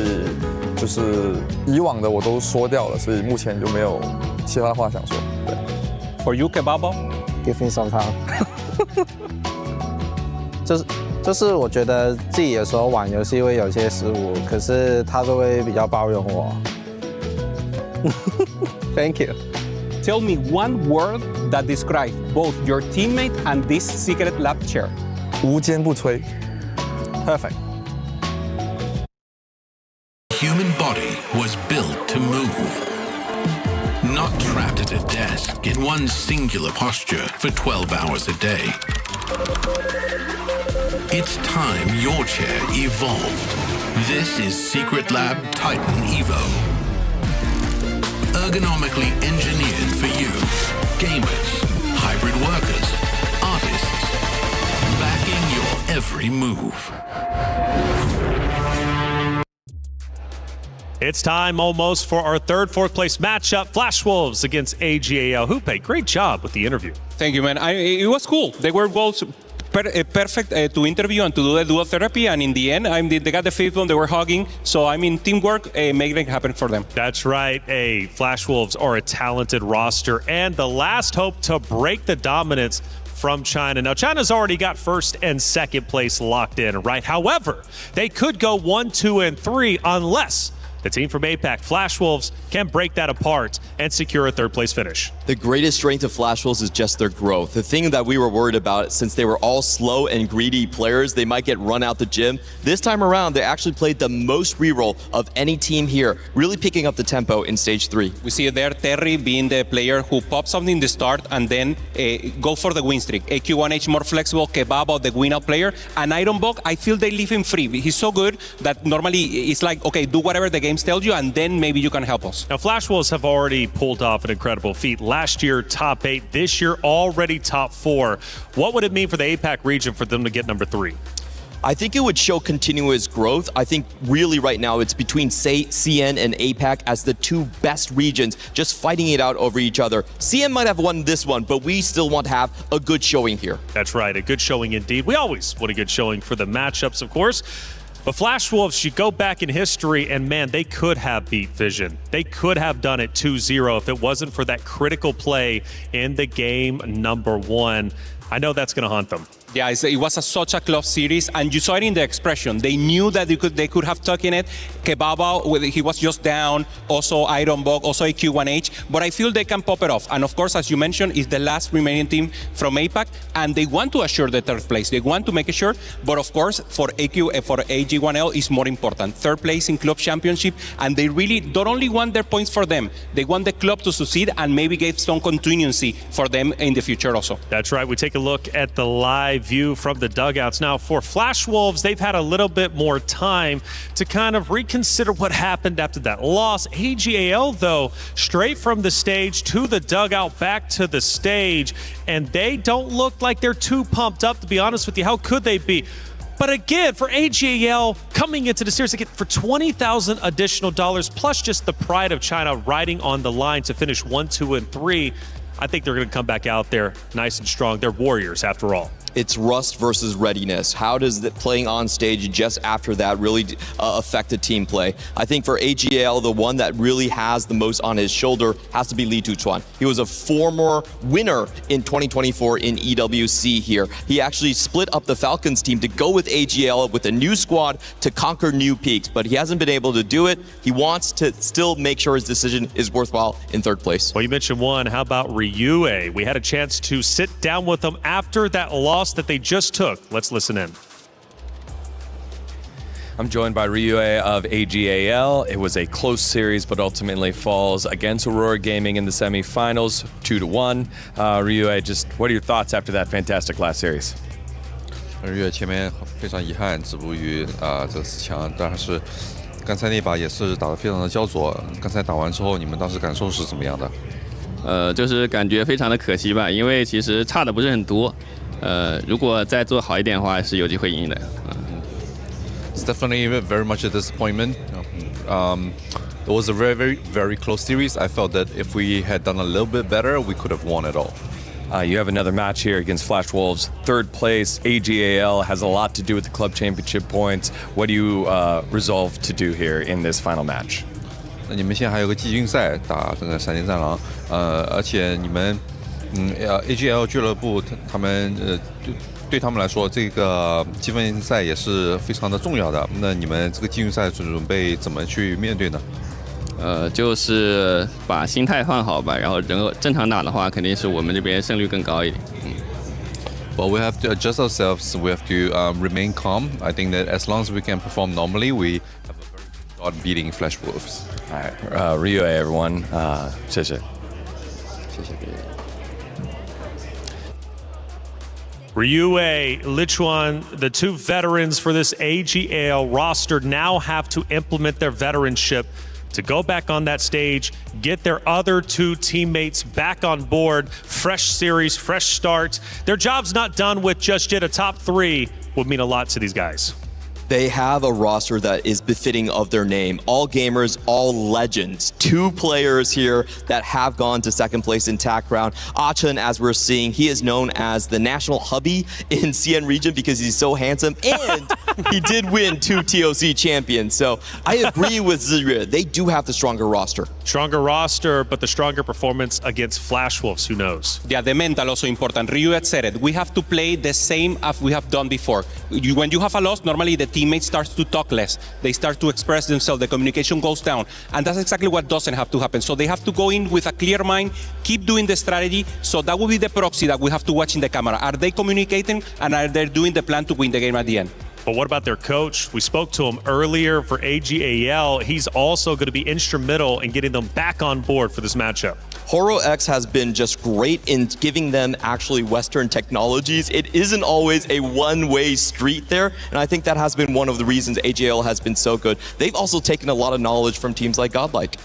[SPEAKER 5] 就是以往的我都说掉了，所以目前就没有其他话想说。对。
[SPEAKER 11] For you, Kebaba,
[SPEAKER 15] give me some time. 就是我觉得自己有时候玩游戏会有些失误，可是他都会比较包容我。Thank you.
[SPEAKER 11] Tell me one word that describes both your teammate and this secret lab chair.
[SPEAKER 5] 无坚不摧。
[SPEAKER 15] Perfect.
[SPEAKER 12] Human body was built to move, not trapped at a desk in one singular posture for 12 hours a day. It's time your chair evolved. This is Secret Lab Titan Evo. Ergonomically engineered for you, gamers, hybrid workers, artists, backing your every move.
[SPEAKER 8] It's time almost for our third, fourth place matchup, Flash Wolves against AGAL. Hoope, great job with the interview.
[SPEAKER 13] Thank you, man. It was cool. They were both perfect to interview and to do the dual therapy, and in the end, they got the fifth one, they were hugging, so I mean, teamwork, making it happen for them.
[SPEAKER 8] That's right. Flash Wolves are a talented roster, and the last hope to break the dominance from China. Now, China's already got first and second place locked in, right? However, they could go 1, 2, and 3 unless the team from APAC, Flash Wolves, can break that apart and secure a third place finish.
[SPEAKER 23] The greatest strength of Flash Wolves is just their growth. The thing that we were worried about, since they were all slow and greedy players, they might get run out the gym. This time around, they actually played the most reroll of any team here, really picking up the tempo in stage 3.
[SPEAKER 13] We see there Terry being the player who pops something in the start and then go for the win streak. AQ1H more flexible, Kebaba the win out player, and Ironbog, I feel they leave him free. He's so good that normally it's like, okay, do whatever the game tells you, and then maybe you can help us.
[SPEAKER 8] Now, Flash Wolves have already pulled off an incredible feat. Last year, top 8. This year, already top 4. What would it mean for the APAC region for them to get number 3?
[SPEAKER 23] I think it would show continuous growth. I think really right now it's between CN and APAC as the two best regions just fighting it out over each other. CN might have won this one, but we still want to have a good showing here.
[SPEAKER 8] That's right, a good showing indeed. We always want a good showing for the matchups, of course. But Flash Wolves, you go back in history, and man, they could have beat Vision. They could have done it 2-0 if it wasn't for that critical play in the game number 1. I know that's going to haunt them.
[SPEAKER 13] Yeah, it was such a close series, and you saw it in the expression. They knew that they could have taken it. Kebaba, he was just down. Also Ironbog, also AQ1H. But I feel they can pop it off. And of course, as you mentioned, is the last remaining team from APAC, and they want to assure the third place. They want to make sure. But of course, for AG1L is more important. Third place in club championship, and they really don't only want their points for them. They want the club to succeed and maybe give some continuity for them in the future also.
[SPEAKER 8] That's right. We take a look at the live view from the dugouts. Now, for Flash Wolves, they've had a little bit more time to kind of reconsider what happened after that loss. AGAL, though, straight from the stage to the dugout, back to the stage, and they don't look like they're too pumped up, to be honest with you. How could they be? But again, for AGAL coming into the series, again, for $20,000 additional plus just the pride of China riding on the line to finish 1, 2, and 3, I think they're going to come back out there nice and strong. They're warriors after all.
[SPEAKER 23] It's rust versus readiness. How does playing on stage just after that really affect the team play? I think for AGL, the one that really has the most on his shoulder has to be Li Tuchuan. He was a former winner in 2024 in EWC here. He actually split up the Falcons team to go with AGL with a new squad to conquer new peaks, but he hasn't been able to do it. He wants to still make sure his decision is worthwhile in third place.
[SPEAKER 8] Well, you mentioned one. How about Ryue? We had a chance to sit down with him after that loss that they just took. Let's listen in.
[SPEAKER 16] I'm joined by Ryue of AGAL. It was a close series, but ultimately falls against Aurora Gaming in the semifinals, 2-1. Ryue, just what are your thoughts after that fantastic last series?
[SPEAKER 19] Ryue前面非常遗憾止步于这4强，但是刚才那把也是打得非常的焦灼。刚才打完之后，你们当时感受是怎么样的？
[SPEAKER 21] 就是感觉非常的可惜吧，因为其实差的不是很多。如果再做好一点的话，是有机会赢的。
[SPEAKER 19] It's definitely very much a disappointment. It was a very close series. I felt that if we had done a little bit better, we could have won it all.
[SPEAKER 16] You have another match here against Flash Wolves. Third place, AGAL has a lot to do with the club championship points. What do you resolve to do here in this final match?
[SPEAKER 19] 那你们现在还有个季军赛打这个闪电战狼，而且你们AGL 俱乐部他们对他们来说，这个积分赛也是非常的重要的。那你们这个季军赛准备怎么去面对呢？
[SPEAKER 21] 就是把心态放好吧，然后正常打的话，肯定是我们这边胜率更高一点。
[SPEAKER 19] Well, we have to adjust ourselves. We have to remain calm. I think that as long as we can perform normally, we have a very good shot beating Flash Wolves.
[SPEAKER 16] All right, Ryue, everyone. 谢谢。
[SPEAKER 19] 谢谢。
[SPEAKER 8] Ryue, Lichuan, the two veterans for this AGAL roster now have to implement their veteranship to go back on that stage, get their other two teammates back on board. Fresh series, fresh start. Their job's not done with just yet. A top 3 would mean a lot to these guys.
[SPEAKER 23] They have a roster that is befitting of their name. All gamers, all legends. 2 players here that have gone to second place in TAC round. Achan, as we're seeing, he is known as the national hubby in CN region because he's so handsome, and he did win 2 TOC champions. So I agree with Ziyue. They do have the stronger roster.
[SPEAKER 8] Stronger roster, but the stronger performance against Flash Wolves, who knows?
[SPEAKER 13] Yeah, the mental also important. Ryue said it. We have to play the same as we have done before. When you have a loss, normally the teammate starts to talk less. They start to express themselves. The communication goes down. And that's exactly what doesn't have to happen. So they have to go in with a clear mind, keep doing the strategy. So that will be the proxy that we have to watch in the camera. Are they communicating, and are they doing the plan to win the game at the end?
[SPEAKER 8] But what about their coach? We spoke to him earlier for AGAL. He's also going to be instrumental in getting them back on board for this matchup.
[SPEAKER 23] Horo X has been just great in giving them actually Western technologies. It isn't always a one-way street there, and I think that has been one of the reasons AGL has been so good. They've also taken a lot of knowledge from teams like Godlike.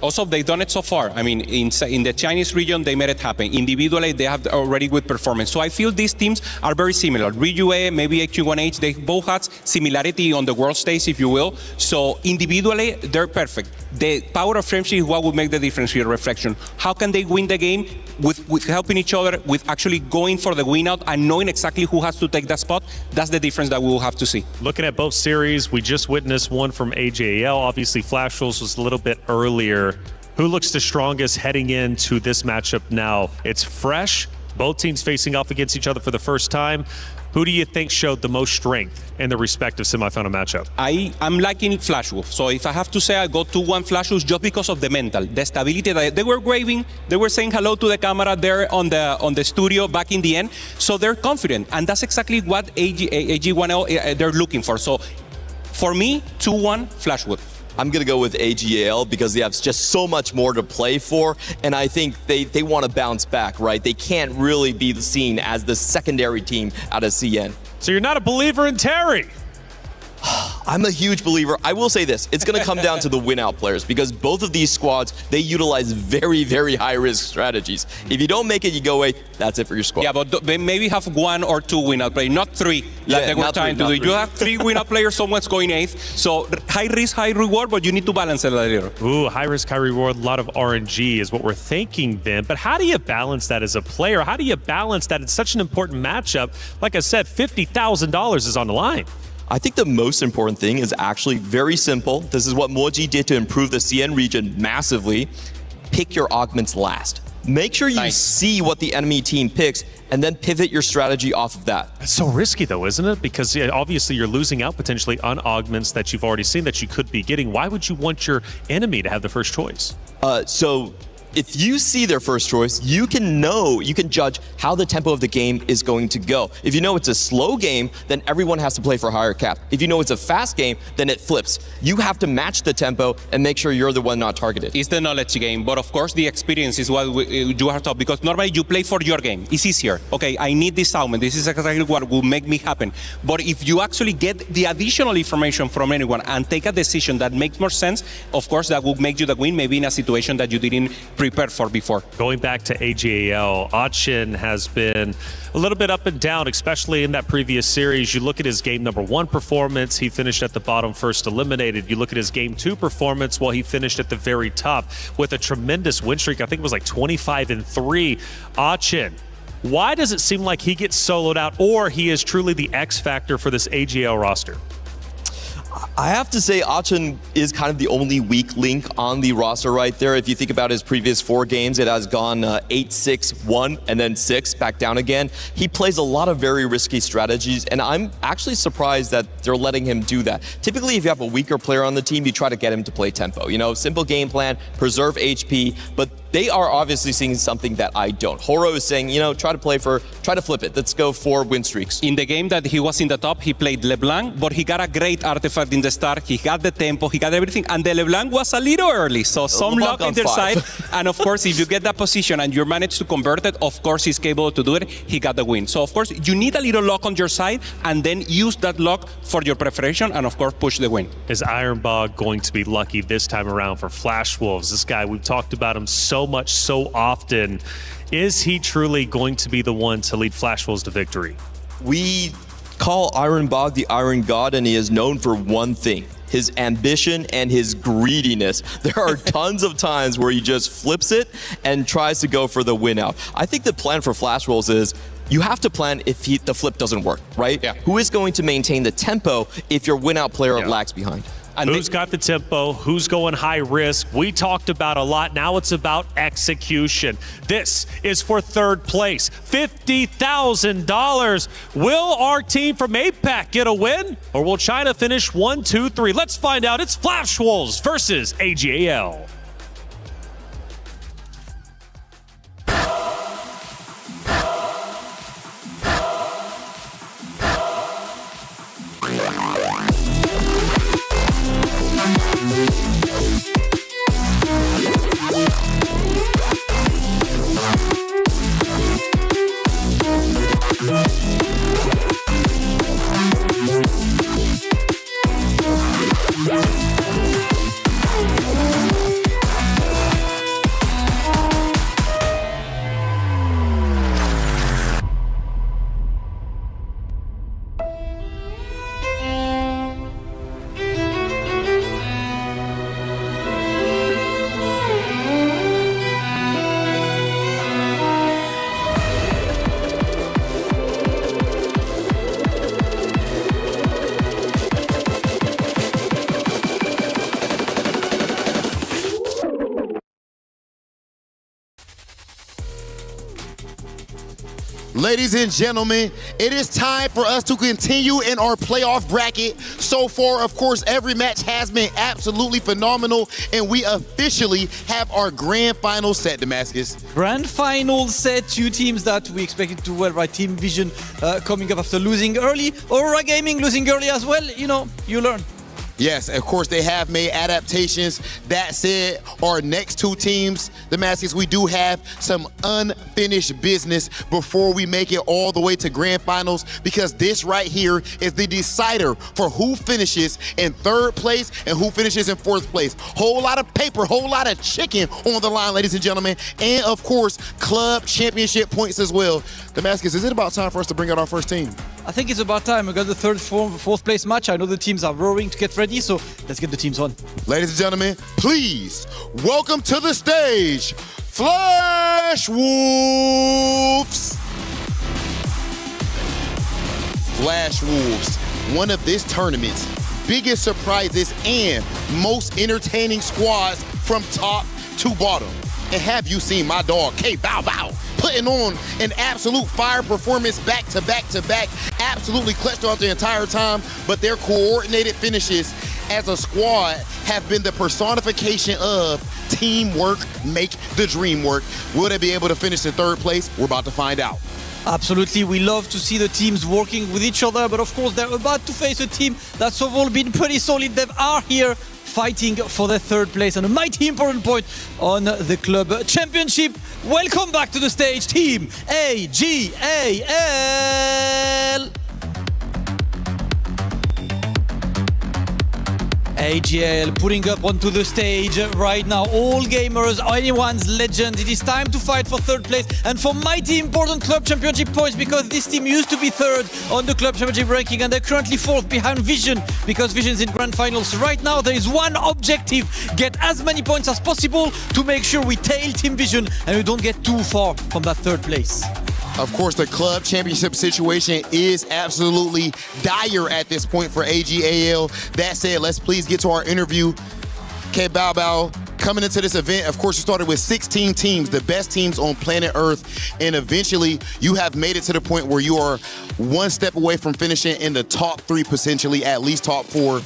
[SPEAKER 13] Also, they've done it so far. I mean, in the Chinese region, they made it happen. Individually, they have already good performance. So I feel these teams are very similar. Ryue, maybe AQ1H, they both had similarity on the world stage, if you will. So individually, they're perfect. The power of friendship is what will make the difference here, Reflection. How can they win the game with helping each other, with actually going for the win out and knowing exactly who has to take that spot? That's the difference that we will have to see.
[SPEAKER 8] Looking at both series, we just witnessed one from AJAL. Obviously, Flash Wolves was a little bit earlier. Who looks the strongest heading into this matchup now? It's fresh, Both teams facing off against each other for the first time. Who do you think showed the most strength in the respective semifinal matchup?
[SPEAKER 11] I'm liking Flash Wolf. So if I have to say, I go 2-1 Flash Wolf just because of the mental, the stability that they were waving, they were saying hello to the camera there on the studio back in the end. So they're confident, and that's exactly what AG1L they're looking for. So for me, 2-1 Flash Wolf.
[SPEAKER 23] I'm going to go with AGAL because they have just so much more to play for, and I think they want to bounce back, right? They can't really be seen as the secondary team out of CN.
[SPEAKER 8] So you're not a believer in Terry?
[SPEAKER 23] I'm a huge believer. I will say this. It's going to come down to the win-out players because both of these squads, they utilize very, very high-risk strategies. If you don't make it, you go away. That's it for your squad.
[SPEAKER 11] Yeah, but maybe have 1 or 2 win-out players, not 3 like they were trying to do. You have 3 win-out players, someone's going 8th. So high risk, high reward, but you need to balance it a little.
[SPEAKER 8] Ooh, high risk, high reward, a lot of RNG is what we're thinking then. But how do you balance that as a player? How do you balance that? It's such an important matchup. Like I said, $50,000 is on the line.
[SPEAKER 23] I think the most important thing is actually very simple. This is what Moji did to improve the CN region massively. Pick your augments last. Make sure you see what the enemy team picks and then pivot your strategy off of that.
[SPEAKER 8] That's so risky though, isn't it? Because obviously you're losing out potentially on augments that you've already seen that you could be getting. Why would you want your enemy to have the first choice?
[SPEAKER 23] So if you see their first choice, you can judge how the tempo of the game is going to go. If you know it's a slow game, then everyone has to play for a higher cap. If you know it's a fast game, then it flips. You have to match the tempo and make sure you're the one not targeted.
[SPEAKER 11] It's the knowledge game, but of course the experience is what you have to, because normally you play for your game. It's easier. Okay, I need this augment. This is exactly what will make me happen. But if you actually get the additional information from anyone and take a decision that makes more sense, of course that will make you the win, maybe in a situation that you didn't prepare for before.
[SPEAKER 8] Going back to AGAL, Achin has been a little bit up and down, especially in that previous series. You look at his game number 1 performance, he finished at the bottom, first eliminated. You look at his game 2 performance, well, he finished at the very top with a tremendous win streak. I think it was like 25-3. Achin, why does it seem like he gets soloed out, or he is truly the X factor for this AGL roster?
[SPEAKER 23] I have to say Achin is kind of the only weak link on the roster right there. If you think about his previous 4 games, it has gone 8-6-1 and then 6 back down again. He plays a lot of very risky strategies, and I'm actually surprised that they're letting him do that. Typically, if you have a weaker player on the team, you try to get him to play tempo. You know, simple game plan, preserve HP, but they are obviously seeing something that I don't. Horo is saying, you know, try to flip it. Let's go 4 win streaks.
[SPEAKER 11] In the game that he was in the top, he played LeBlanc, but he got a great artifact in the start. He got the tempo, he got everything, and the LeBlanc was a little early, so some luck in their side. And of course, if you get that position and you manage to convert it, of course he's capable to do it. He got the win. So of course, you need a little luck on your side, and then use that luck for your preparation, and of course, push the win.
[SPEAKER 8] Is Ironbog going to be lucky this time around for Flash Wolves? This guy, we've talked about him so much, so often. Is he truly going to be the one to lead Flash Wolves to victory?
[SPEAKER 23] We call Ironbog the Iron God, and he is known for one thing: his ambition and his greediness. There are tons of times where he just flips it and tries to go for the win out. I think the plan for Flash Wolves is you have to plan if the flip doesn't work, right?
[SPEAKER 11] Yeah.
[SPEAKER 23] Who is going to maintain the tempo if your win out player lags behind?
[SPEAKER 8] And who's got the tempo? Who's going high risk? We talked about a lot. Now it's about execution. This is for 3rd place. $50,000. Will our team from APAC get a win? Or will China finish 1, 2, 3? Let's find out. It's Flash Wolves versus AGAL.
[SPEAKER 2] Ladies and gentlemen, it is time for us to continue in our playoff bracket. So far, of course, every match has been absolutely phenomenal, and we officially have our grand final set, Damascus.
[SPEAKER 7] Grand final set, two teams that we expected to do well, right? Team Vision coming up after losing early, Aurora Gaming losing early as well. You know, you learn.
[SPEAKER 2] Yes, of course, they have made adaptations. That said, our next two teams, Damascus, we do have some unfinished business before we make it all the way to grand finals, because this right here is the decider for who finishes in third place and who finishes in fourth place. Whole lot of paper, whole lot of chicken on the line, ladies and gentlemen, and of course, club championship points as well. Damascus, is it about time for us to bring out our first team?
[SPEAKER 7] I think it's about time. We got the third, fourth place match. I know the teams are roaring to get ready, so let's get the teams on.
[SPEAKER 2] Ladies and gentlemen, please welcome to the stage, Flash Wolves. Flash Wolves, one of this tournament's biggest surprises and most entertaining squads from top to bottom. And have you seen my dog, K Bow Bow, putting on an absolute fire performance back to back to back, absolutely clutched throughout the entire time, but their coordinated finishes as a squad have been the personification of teamwork make the dream work. Will they be able to finish in third place? We're about to find out.
[SPEAKER 7] Absolutely, we love to see the teams working with each other, but of course they're about to face a team that's overall been pretty solid. They are here fighting for their third place and a mighty important point on the club championship. Welcome back to the stage, Team AGAL. AGL putting up onto the stage right now. All gamers, anyone's legend. It is time to fight for third place and for mighty important club championship points, because this team used to be third on the club championship ranking and they're currently fourth behind Vision, because Vision's in grand finals. Right now there is one objective: get as many points as possible to make sure we tail Team Vision and we don't get too far from that third place.
[SPEAKER 2] Of course, the club championship situation is absolutely dire at this point for AGAL. That said, let's please get to our interview. K Bow Bow, coming into this event, of course, you started with 16 teams, the best teams on planet Earth, and eventually you have made it to the point where you are one step away from finishing in the top 3, potentially at least top 4.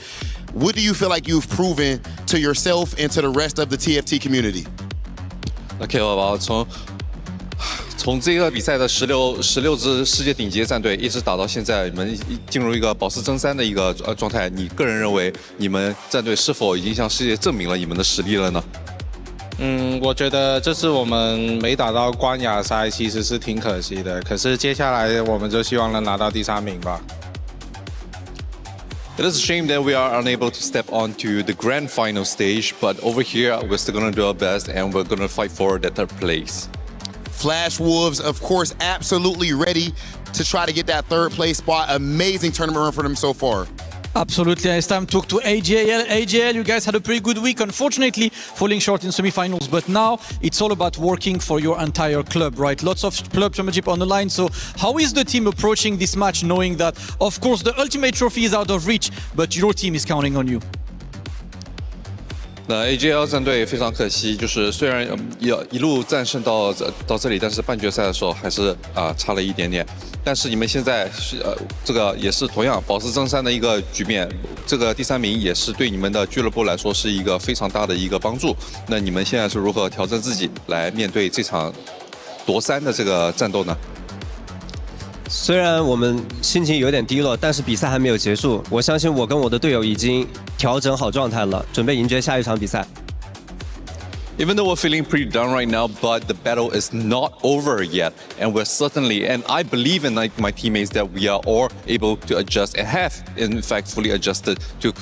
[SPEAKER 2] What do you feel like you've proven to yourself and to the rest of the TFT community?
[SPEAKER 19] OK， 我从这个比赛的16支世界顶级战队一直打到现在，你们进入一个保持争三的一个状态。你个人认为，你们战队是否已经向世界证明了你们的实力了呢？
[SPEAKER 6] 我觉得这次我们没打到冠亚赛，其实是挺可惜的。可是接下来我们就希望能拿到第3名吧。
[SPEAKER 19] It is a shame that we are unable to step onto the grand final stage, but over here we're still going to do our best and we're going to fight for that third place.
[SPEAKER 2] Flash Wolves, of course, absolutely ready to try to get that third place spot. Amazing tournament run for them so far.
[SPEAKER 7] Absolutely, it's time to talk to AGL. AGL, you guys had a pretty good week, unfortunately falling short in semi-finals, but now it's all about working for your entire club, right? Lots of club championship on the line. So how is the team approaching this match, knowing that, of course, the ultimate trophy is out of reach, but your team is counting on you?
[SPEAKER 19] 那 AGL 战队非常可惜，就是虽然一路战胜到这里，但是半决赛的时候还是差了一点点。但是你们现在这个也是同样保持争三的一个局面，这个第3名也是对你们的俱乐部来说是一个非常大的一个帮助。那你们现在是如何调整自己来面对这场夺3的这个战斗呢？
[SPEAKER 22] 虽然我们心情有点低落，但是比赛还没有结束。我相信我跟我的队友已经调整好状态了，准备迎接下一场比赛。
[SPEAKER 19] Even though we're feeling pretty down right now, but the battle is not over yet, and we're certainly, and I believe in my teammates that we are all able to adjust and have, in fact, fully adjusted to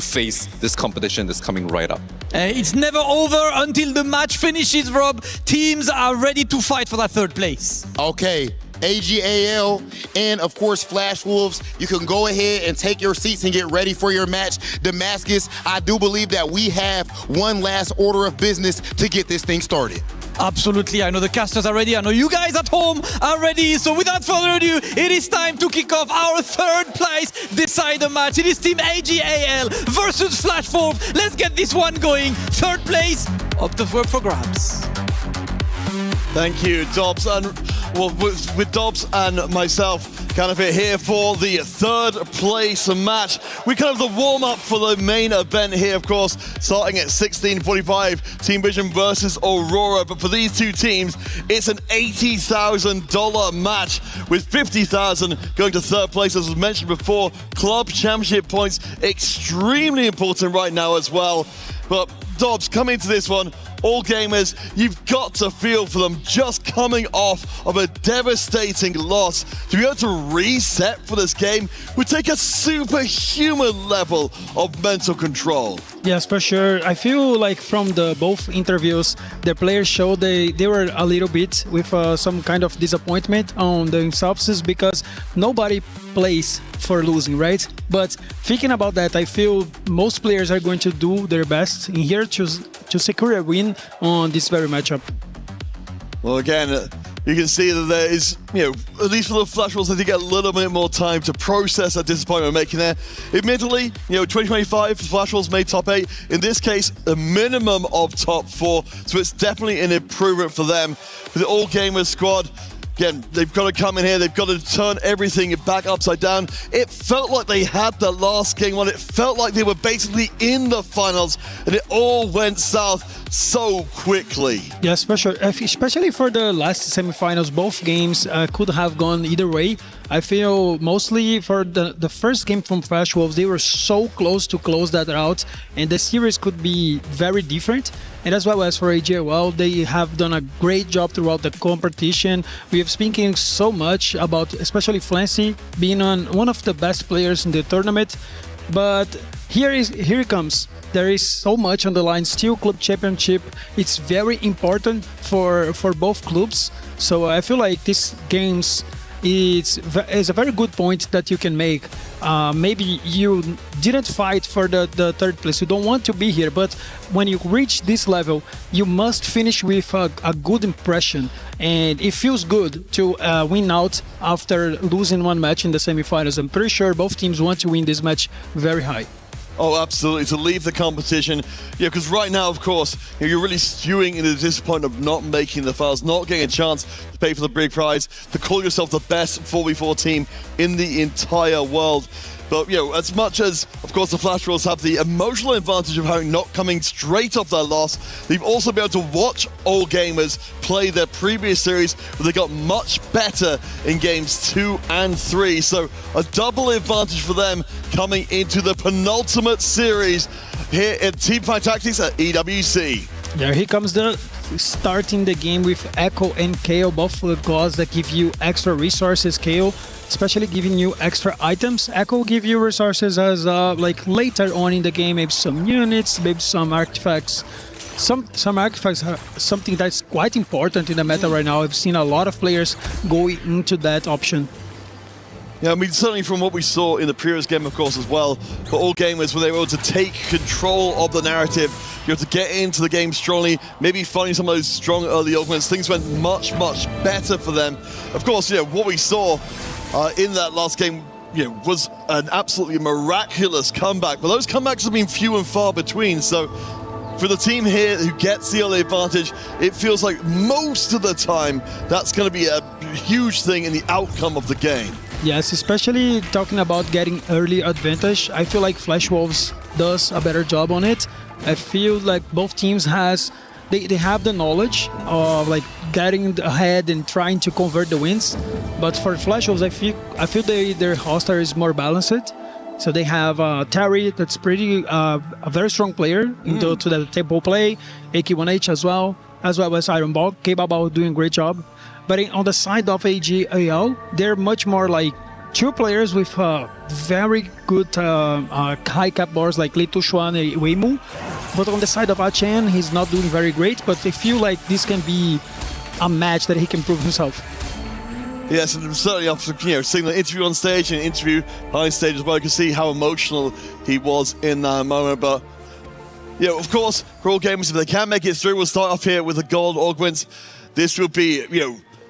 [SPEAKER 19] face this competition that's coming right up.
[SPEAKER 7] It's never over until the match finishes, Rob. Teams are ready to fight for that third place.
[SPEAKER 2] Okay. AGAL and of course Flash Wolves, you can go ahead and take your seats and get ready for your match. Damascus, I do believe that we have one last order of business to get this thing started.
[SPEAKER 7] Absolutely, I know the casters are ready, I know you guys at home are ready, so without further ado, it is time to kick off our third place decider match. It is Team AGAL versus Flash Wolves. Let's get this one going. Third place up for grabs.
[SPEAKER 3] Thank you, Dobbs. And well, with Dobbs and myself kind of here for the third place match. We kind of the warm-up for the main event here, of course, starting at 16:45, Team Vision versus Aurora. But for these two teams, it's an $80,000 match with $50,000 going to third place. As was mentioned before, club championship points extremely important right now as well. But Dobbs, coming into this one, all gamers, you've got to feel for them just coming off of a devastating loss. To be able to reset for this game would take a superhuman level of mental control.
[SPEAKER 9] Yes, for sure. I feel like from the both interviews, the players showed they were a little bit with some kind of disappointment on themselves because nobody plays for losing, right? But thinking about that, I feel most players are going to do their best in here to secure a win on this very matchup.
[SPEAKER 3] Well, again, you can see that there is, at least for the Flash Wolves, they get a little bit more time to process that disappointment making there. Admittedly, 2025, Flash Wolves made top 8. In this case, a minimum of top 4. So it's definitely an improvement for them. For the All Gamers squad, again, they've got to come in here, they've got to turn everything back upside down. It felt like they had the last game on. It felt like they were basically in the finals, and it all went south so quickly.
[SPEAKER 9] Yes, for sure. Especially for the last semifinals, both games could have gone either way. I feel mostly for the first game from Flash Wolves, they were so close to close that out, and the series could be very different. And as well as for AGL, they have done a great job throughout the competition. We have speaking so much about, especially Flancy, being one of the best players in the tournament. But here it comes. There is so much on the line. Still, club championship. It's very important for both clubs. So I feel like these games is a very good point that you can make. Maybe you didn't fight for the third place. You don't want to be here, but when you reach this level, you must finish with a good impression. And it feels good to win out after losing one match in the semifinals. I'm pretty sure both teams want to win this match very high.
[SPEAKER 3] Oh, absolutely. To leave the competition. Yeah, because right now, of course, you're really stewing in the disappointment of not making the finals, not getting a chance to pay for the big prize, to call yourself the best 4v4 team in the entire world. But, as much as, of course, the Flash Wolves have the emotional advantage of having not coming straight off their loss, they've also been able to watch All Gamers play their previous series where they got much better in games 2 and 3. So a double advantage for them coming into the penultimate series here at Teamfight Tactics at EWC.
[SPEAKER 9] There he comes starting the game with Echo and Kale, both the gods that give you extra resources. Kale especially giving you extra items. Echo will give you resources as like later on in the game, maybe some units, maybe some artifacts. Some artifacts are something that's quite important in the meta right now. I've seen a lot of players going into that option.
[SPEAKER 3] Yeah, I mean, certainly from what we saw in the previous game, of course, as well, for All Gamers, where they were able to take control of the narrative, you have to get into the game strongly, maybe finding some of those strong early augments. Things went much, much better for them. Of course, what we saw in that last game, was an absolutely miraculous comeback. But those comebacks have been few and far between. So for the team here who gets the early advantage, it feels like most of the time that's going to be a huge thing in the outcome of the game.
[SPEAKER 9] Yes, especially talking about getting early advantage. I feel like Flash Wolves does a better job on it. I feel like both teams they have the knowledge of like getting ahead and trying to convert the wins. But for Flash Wolves, I feel their roster is more balanced. So they have Terry, that's pretty a very strong player into the table play. AK1H as well as Ironbog. K-Baba doing a great job. But on the side of AGL, they're much more like two players with very good high cap bars like Li Tushuan and Weimu. But on the side of Achen, he's not doing very great, but I feel like this can be a match that he can prove himself.
[SPEAKER 3] Yes, and certainly after seeing the interview on stage and interview behind stage as well, you can see how emotional he was in that moment. But of course, for All Gamers, if they can make it through, we'll start off here with the gold augments. This will be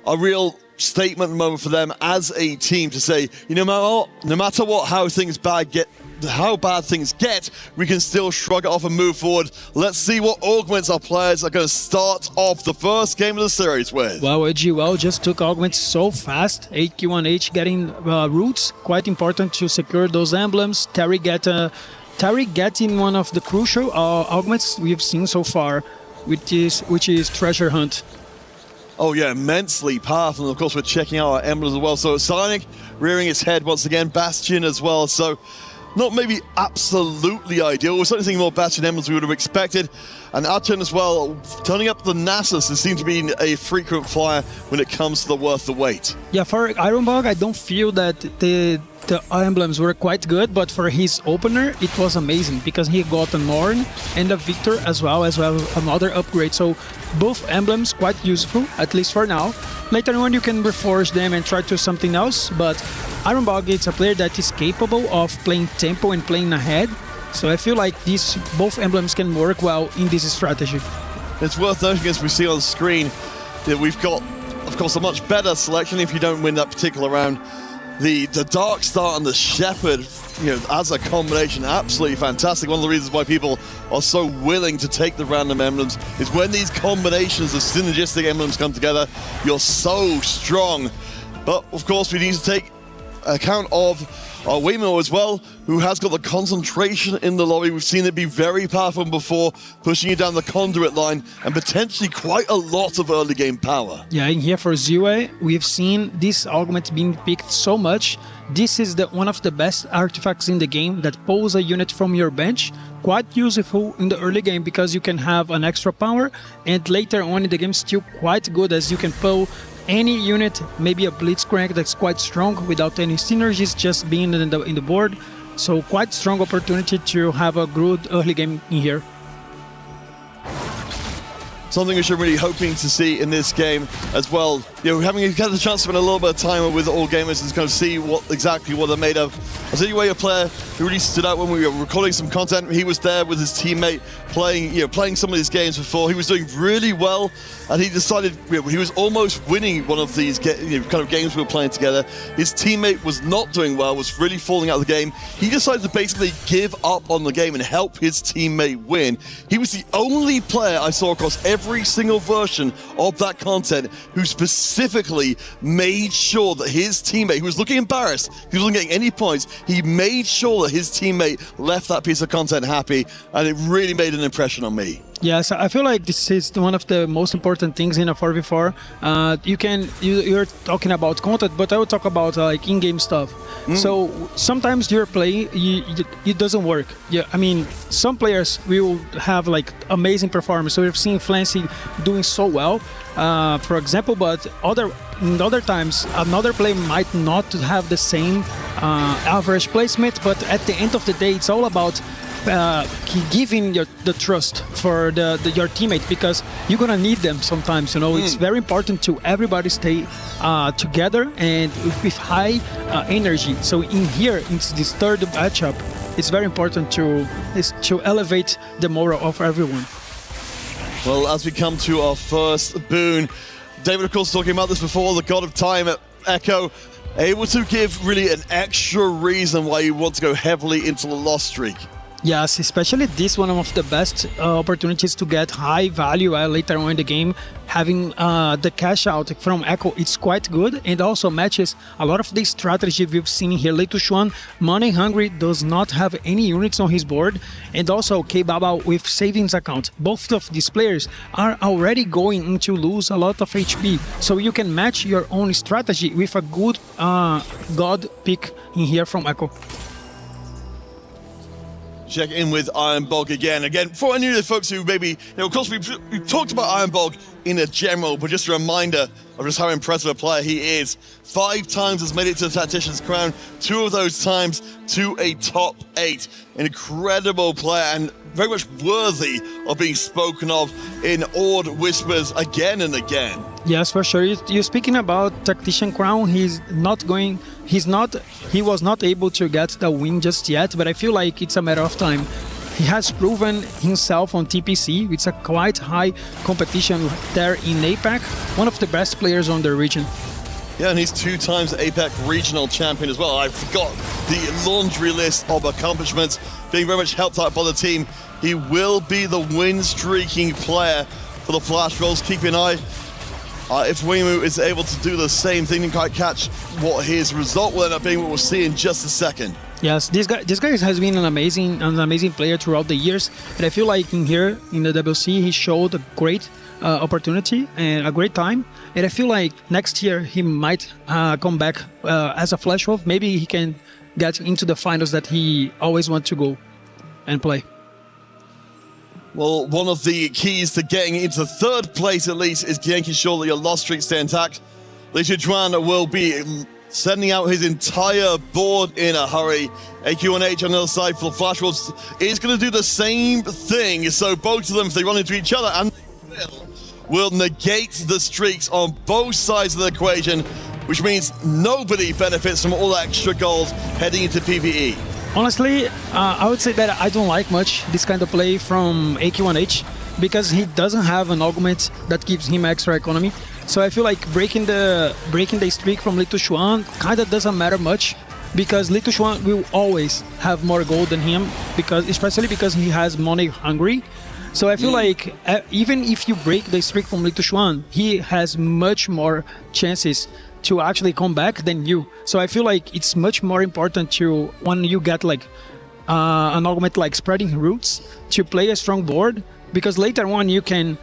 [SPEAKER 3] a real statement moment for them as a team to say, no matter what, how things bad get, how bad things get, we can still shrug it off and move forward. Let's see what augments our players are going to start off the first game of the series with.
[SPEAKER 9] Well, AGL just took augments so fast. AQ1H getting roots, quite important to secure those emblems. Terry getting one of the crucial augments we've seen so far, which is Treasure Hunt.
[SPEAKER 3] Oh yeah, immensely powerful. And of course, we're checking out our emblems as well. So Sonic rearing its head once again, Bastion as well. So not maybe absolutely ideal. We're certainly seeing more Bastion emblems we would have expected. And Archon as well, turning up the Nasus, it seems to be a frequent flyer when it comes to the worth the wait.
[SPEAKER 9] Yeah, for Ironbog, I don't feel that the emblems were quite good, but for his opener, it was amazing because he got a Norn and a Victor as well as another upgrade. So both emblems quite useful, at least for now. Later on, you can reforge them and try to something else, but Ironbog is a player that is capable of playing tempo and playing ahead. So I feel like both emblems can work well in this strategy.
[SPEAKER 3] It's worth noting, as we see on screen, that we've got, of course, a much better selection if you don't win that particular round. The Dark Star and the Shepherd, as a combination, absolutely fantastic. One of the reasons why people are so willing to take the random emblems is when these combinations of synergistic emblems come together, you're so strong. But of course, we need to take account of our Waymo as well, who has got the concentration in the lobby. We've seen it be very powerful before, pushing you down the conduit line and potentially quite a lot of early game power.
[SPEAKER 9] Yeah, in here for Zue, we've seen this augment being picked so much. This is one of the best artifacts in the game that pulls a unit from your bench. Quite useful in the early game because you can have an extra power, and later on in the game still quite good as you can pull any unit, maybe a Blitzcrank that's quite strong without any synergies, just being in the board. So quite strong opportunity to have a good early game in here.
[SPEAKER 3] Something which I'm really hoping to see in this game as well. Having had the chance to spend a little bit of time with all gamers and kind of see exactly what they're made of. I'll tell you a player who really stood out when we were recording some content. He was there with his teammate playing some of these games before. He was doing really well, and he decided he was almost winning one of these kind of games we were playing together. His teammate was not doing well, was really falling out of the game. He decided to basically give up on the game and help his teammate win. He was the only player I saw across every single version of that content who specifically made sure that his teammate, who was looking embarrassed, he wasn't getting any points, he made sure that his teammate left that piece of content happy, and it really made an impression on me.
[SPEAKER 9] Yes, I feel like this is one of the most important things in a 4v4. You're talking about content, but I will talk about like in-game stuff. So sometimes your play, it doesn't work. Yeah, I mean, some players will have like amazing performance. So we've seen Flancy doing so well, for example, but in other times, another player might not have the same average placement, but at the end of the day, it's all about giving the trust for your teammate, because you're gonna need them sometimes. It's very important to everybody stay together and with high energy. So in here, in this third matchup, it's very important to elevate the morale of everyone.
[SPEAKER 3] Well, as we come to our first boon, David, of course, talking about this before, the God of Time at Echo, able to give really an extra reason why you want to go heavily into the loss streak.
[SPEAKER 9] Yes, especially this one of the best opportunities to get high value later on in the game. Having the cash out from Echo, it's quite good, and also matches a lot of the strategy we've seen here. Leitushuan, money hungry, does not have any units on his board, and also K-Baba with savings account. Both of these players are already going to lose a lot of HP, so you can match your own strategy with a good God pick in here from Echo.
[SPEAKER 3] Check in with Ironbog again. For any of the folks who maybe, of course, we've talked about Ironbog in a general, but just a reminder of just how impressive a player he is. 5 times has made it to the Tactician's Crown, 2 of those times to a top 8. An incredible player and very much worthy of being spoken of in awed whispers again and again.
[SPEAKER 9] Yes, for sure. You're speaking about Tactician Crown. He was not able to get the win just yet, but I feel like it's a matter of time. He has proven himself on TPC. It's a quite high competition there in APAC. One of the best players on the region.
[SPEAKER 3] Yeah, and he's 2 times APAC regional champion as well. I forgot the laundry list of accomplishments, being very much helped out by the team. He will be the win-streaking player for the Flash Rolls. Keep an eye. If Weimu is able to do the same thing and quite catch what his result will end up being, what we'll see in just a second.
[SPEAKER 9] Yes, this guy has been an amazing player throughout the years, and I feel like in here in the EWC he showed a great opportunity and a great time, and I feel like next year he might come back as a Flash Wolf. Maybe he can get into the finals that he always wants to go and play.
[SPEAKER 3] Well, one of the keys to getting into 3rd place at least is making sure that your lost streaks stay intact. Litu Juan will be sending out his entire board in a hurry. AQ1H on the other side for the Flash Wolves is going to do the same thing. So both of them, if they run into each other, and will negate the streaks on both sides of the equation, which means nobody benefits from all that extra gold heading into PvE.
[SPEAKER 9] Honestly, I would say that I don't like much this kind of play from AQ1H because he doesn't have an augment that gives him extra economy. So I feel like breaking the streak from Litu Xuan kind of doesn't matter much because Litu Xuan will always have more gold than him, especially because he has money hungry. So I feel like even if you break the streak from Litu Xuan, he has much more chances to actually come back than you. So I feel like it's much more important to, when you get like an augment like spreading roots, to play a strong board, because later on you can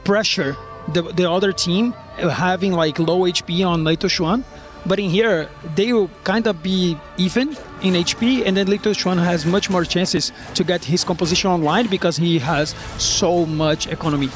[SPEAKER 9] pressure the other team having like low HP on Litu Xuan. But in here, they will kind of be even in HP, and then Litu Xuan has much more chances to get his composition online because he has so much economy.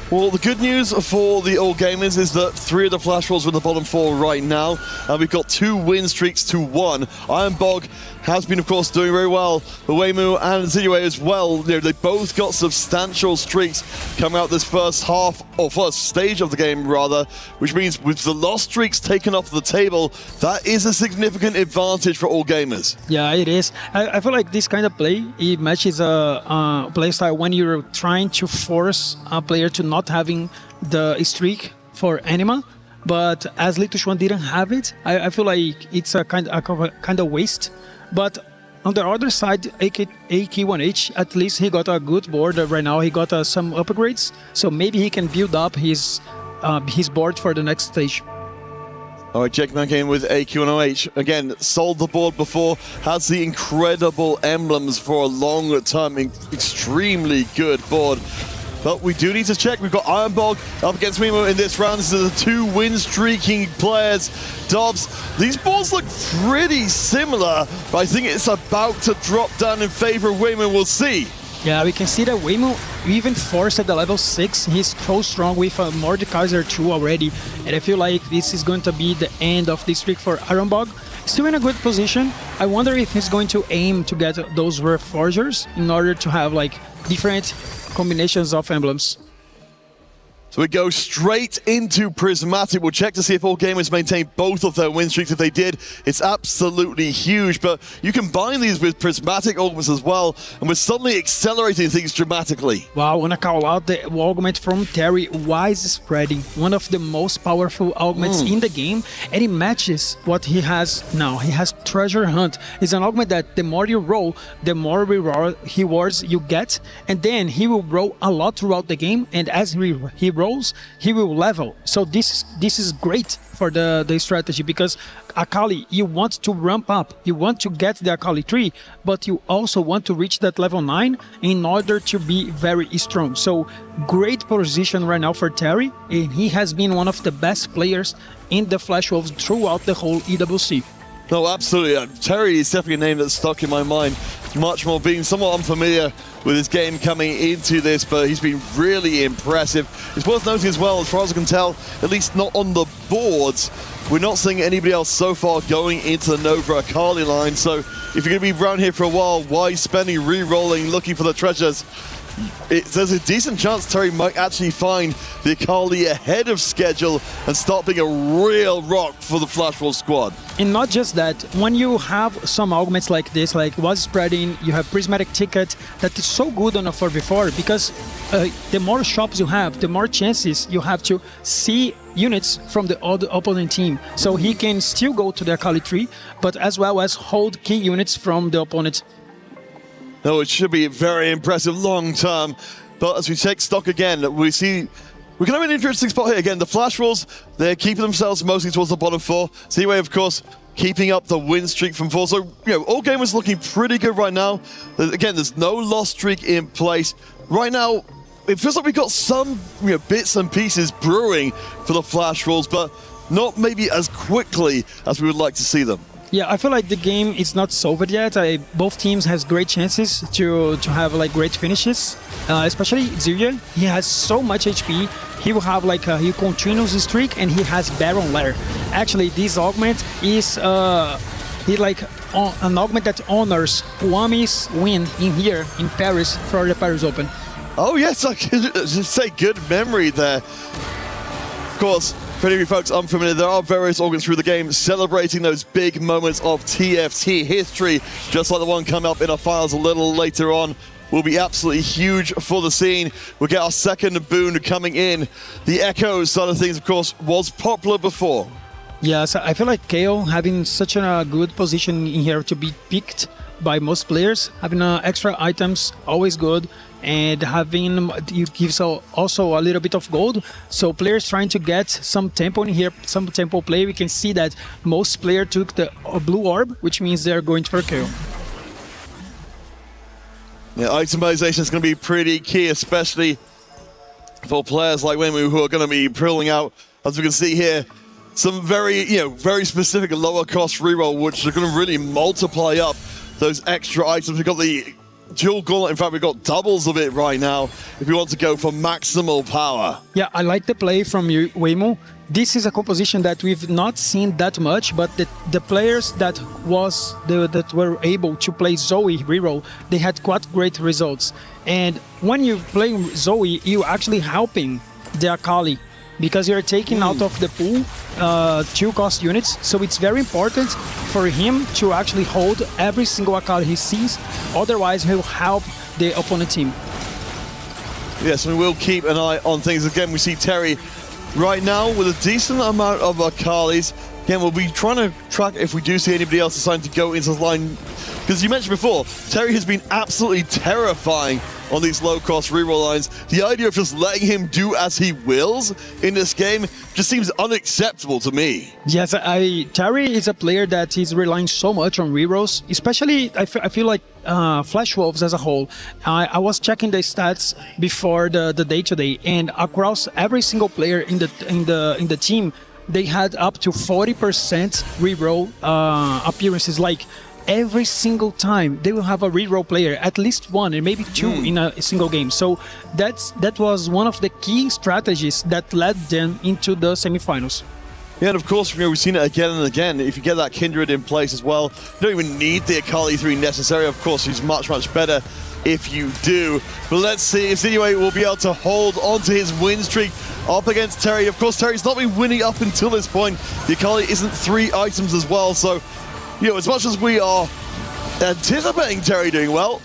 [SPEAKER 3] Well, the good news for the All Gamers is that 3 of the Flash Rolls are in the bottom 4 right now. We've got 2 win streaks to 1. Ironbog has been, of course, doing very well. But Weimu and Ziyue as well, they both got substantial streaks coming out this first half, or first stage of the game, rather, which means with the lost streaks taken off the table, that is a significant advantage for All Gamers.
[SPEAKER 9] Yeah, it is. I feel like this kind of play, it matches a play style when you're trying to force a player to not having the streak for Anima, but as Litu Xuan didn't have it, I feel like it's a kind of waste. But on the other side, AK1H, at least he got a good board right now. He got some upgrades, so maybe he can build up his board for the next stage.
[SPEAKER 3] All right, Jake Mann came with AQ1OH. Again, sold the board before, has the incredible emblems for a long-term, extremely good board. But we do need to check. We've got Ironbog up against Weimu in this round. This is the 2 win-streaking players. Dobbs, these boards look pretty similar, but I think it's about to drop down in favor of Weimu. We'll see.
[SPEAKER 9] Yeah, we can see that Weimu even forced at the level 6. He's so strong with a Mordekaiser 2 already. And I feel like this is going to be the end of this streak for Ironbog. Still in a good position. I wonder if he's going to aim to get those Reforgers in order to have like different combinations of emblems.
[SPEAKER 3] So we go straight into Prismatic. We'll check to see if All Gamers maintain both of their win streaks. If they did, it's absolutely huge. But you combine these with Prismatic augments as well, and we're suddenly accelerating things dramatically.
[SPEAKER 9] Wow, I want to call out the augment from Terry, Wise Spreading, one of the most powerful augments in the game, and it matches what he has now. He has Treasure Hunt. It's an augment that the more you roll, the more rewards you get, and then he will roll a lot throughout the game, and as he rolls, he will level. So this is great for the strategy, because Akali, you want to ramp up, you want to get the Akali tree, but you also want to reach that level 9 in order to be very strong. So great position right now for Terry, and he has been one of the best players in the Flash Wolves throughout the whole EWC.
[SPEAKER 3] No, absolutely. Terry is definitely a name that's stuck in my mind, much more being somewhat unfamiliar with his game coming into this, but he's been really impressive. It's worth noting as well, as far as I can tell, at least not on the boards, we're not seeing anybody else so far going into the Nova Akali line. So if you're going to be around here for a while, why spending re-rolling, looking for the treasures? There's a decent chance Terry might actually find the Akali ahead of schedule and start being a real rock for the Flash Wolf squad.
[SPEAKER 9] And not just that, when you have some augments like this, like Was Spreading, you have Prismatic Ticket, that is so good on a 4v4, because the more shops you have, the more chances you have to see units from the other opponent team. So he can still go to the Akali tree, but as well as hold key units from the opponent.
[SPEAKER 3] No, it should be very impressive long term. But as we take stock again, we see we're kind of in an interesting spot here. Again, the Flash Wolves, they're keeping themselves mostly towards the bottom four. Seaway, of course, keeping up the win streak from 4. So, all game is looking pretty good right now. Again, there's no loss streak in place. Right now, it feels like we've got some bits and pieces brewing for the Flash Wolves, but not maybe as quickly as we would like to see them.
[SPEAKER 9] Yeah, I feel like the game is not solved yet. Both teams has great chances to have like great finishes, especially Zillion. He has so much HP. He will have like he continues his streak, and he has Baron Lair. Actually, this augment is an augment that honors Huami's win in here in Paris for the Paris Open.
[SPEAKER 3] Oh yes, I can just say good memory there. Of course, for any of you folks unfamiliar, there are various organs through the game celebrating those big moments of TFT history, just like the one coming up in our finals a little later on. Will be absolutely huge for the scene. We'll get our second boon coming in. The Echoes side of things, of course, was popular before.
[SPEAKER 9] Yeah, so I feel like KO having such a good position in here to be picked by most players, having extra items, always good, and having it gives also a little bit of gold. So players trying to get some tempo in here, some tempo play. We can see that most players took the blue orb, which means they're going for kill.
[SPEAKER 3] Yeah, itemization is going to be pretty key, especially for players like Wenwu who are going to be pulling out, as we can see here, some very, very specific lower cost reroll, which are going to really multiply up those extra items. We've got the dual gauntlet. In fact, we've got doubles of it right now if we want to go for maximal power.
[SPEAKER 9] Yeah, I like the play from Wenwu. This is a composition that we've not seen that much, but the players that were able to play Zoe reroll, they had quite great results. And when you play Zoe, you're actually helping the Akali, because you're taking out of the pool 2 cost units. So it's very important for him to actually hold every single Akali he sees. Otherwise, he'll help the opponent team.
[SPEAKER 3] Yes, we will keep an eye on things. Again, we see Terry right now with a decent amount of Akalis. Again, we'll be trying to track if we do see anybody else deciding to go into the line. Because you mentioned before, Terry has been absolutely terrifying on these low-cost reroll lines. The idea of just letting him do as he wills in this game just seems unacceptable to me.
[SPEAKER 9] Yes, Terry is a player that is relying so much on rerolls, especially I feel like Flash Wolves as a whole. I was checking the stats before the day today, and across every single player in the team, they had up to 40% reroll appearances. Like every single time they will have a reroll player, at least one and maybe 2 in a single game. So that was one of the key strategies that led them into the semifinals.
[SPEAKER 3] Yeah, and of course, we've seen it again and again. If you get that Kindred in place as well, you don't even need the Akali 3 necessary. Of course, he's much, much better if you do. But let's see if Zinue will be able to hold on to his win streak up against Terry. Of course, Terry's not been winning up until this point. The Akali isn't 3 items as well. So, as much as we are anticipating Terry doing well,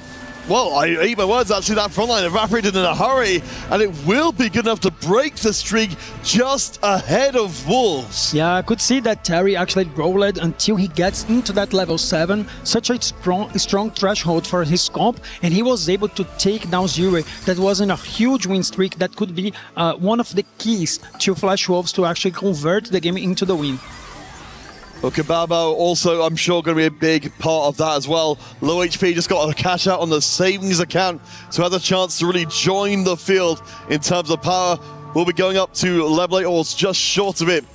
[SPEAKER 3] I eat my words, actually, that front line evaporated in a hurry, and it will be good enough to break the streak just ahead of Wolves.
[SPEAKER 9] Yeah, I could see that Terry actually rolled until he gets into that level 7, such a strong threshold for his comp, and he was able to take down Zero. That wasn't a huge win streak. That could be one of the keys to Flash Wolves to actually convert the game into the win.
[SPEAKER 3] Well, Kababo also, I'm sure, going to be a big part of that as well. Low HP just got a cash out on the savings account, so has a chance to really join the field in terms of power. We'll be going up to level 8 or just short of it.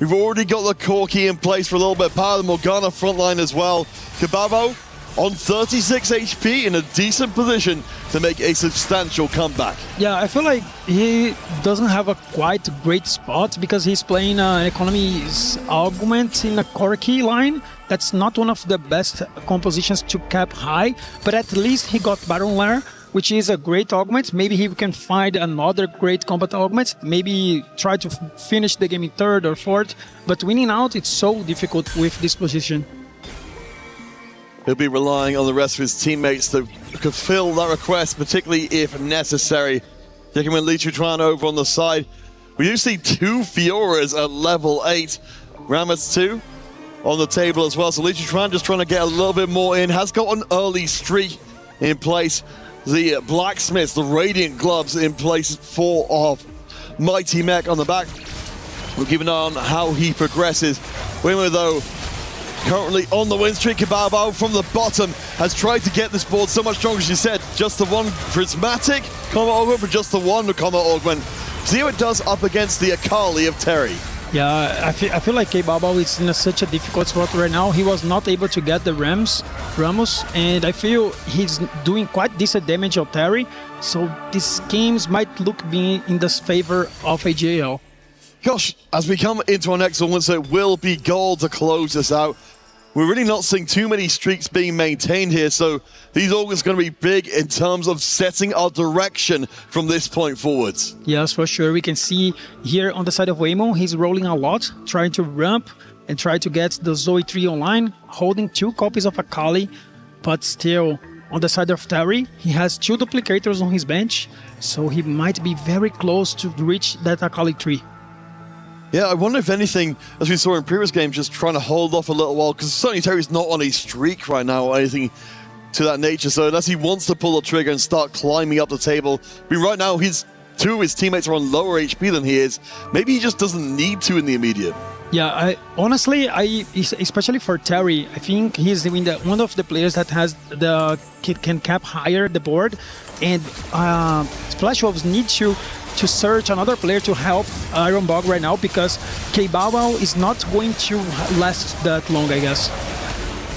[SPEAKER 3] We've already got the Corki in place for a little bit of power, the Morgana frontline as well. Kababo on 36 HP in a decent position to make a substantial comeback.
[SPEAKER 9] Yeah, I feel like he doesn't have a quite great spot because he's playing an economy's augment in a Corki line. That's not one of the best compositions to cap high, but at least he got Baron Lair, which is a great augment. Maybe he can find another great combat augment, maybe try to finish the game in 3rd or 4th, but winning out, it's so difficult with this position.
[SPEAKER 3] He'll be relying on the rest of his teammates to fulfill that request, particularly if necessary. Taking with Lee Chutran over on the side. We do see 2 Fioras at level 8. Rammus 2 on the table as well. So Lichutran just trying to get a little bit more in. Has got an early streak in place. The Blacksmiths, the Radiant Gloves in place of Mighty Mech on the back. We'll keep an eye on how he progresses. Wimo, though, currently on the win streak. Kabao from the bottom has tried to get this board so much stronger, as you said. Just the one prismatic combat augment for just the one combat augment. See how it does up against the Akali of Terry.
[SPEAKER 9] Yeah, I feel like K-Baba is in such a difficult spot right now. He was not able to get the Ramos, and I feel he's doing quite decent damage on Terry. So these games might look be in the favor of AJL.
[SPEAKER 3] Gosh, as we come into our next one, so it will be gold to close this out. We're really not seeing too many streaks being maintained here, so these augments are going to be big in terms of setting our direction from this point forwards.
[SPEAKER 9] Yes, for sure. We can see here on the side of Waymo, he's rolling a lot, trying to ramp and try to get the Zoe 3 online, holding 2 copies of Akali, but still on the side of Terry, he has 2 duplicators on his bench, so he might be very close to reach that Akali 3.
[SPEAKER 3] Yeah, I wonder if anything, as we saw in previous games, just trying to hold off a little while, because certainly Terry's not on a streak right now or anything to that nature, so unless he wants to pull the trigger and start climbing up the table, I mean, right now, 2 of his teammates are on lower HP than he is. Maybe he just doesn't need to in the immediate.
[SPEAKER 9] Yeah, honestly, especially for Terry, I think he's one of the players that has can cap higher the board, and Splash Wolves need to search another player to help Iron Bog right now, because K-Bao is not going to last that long, I guess.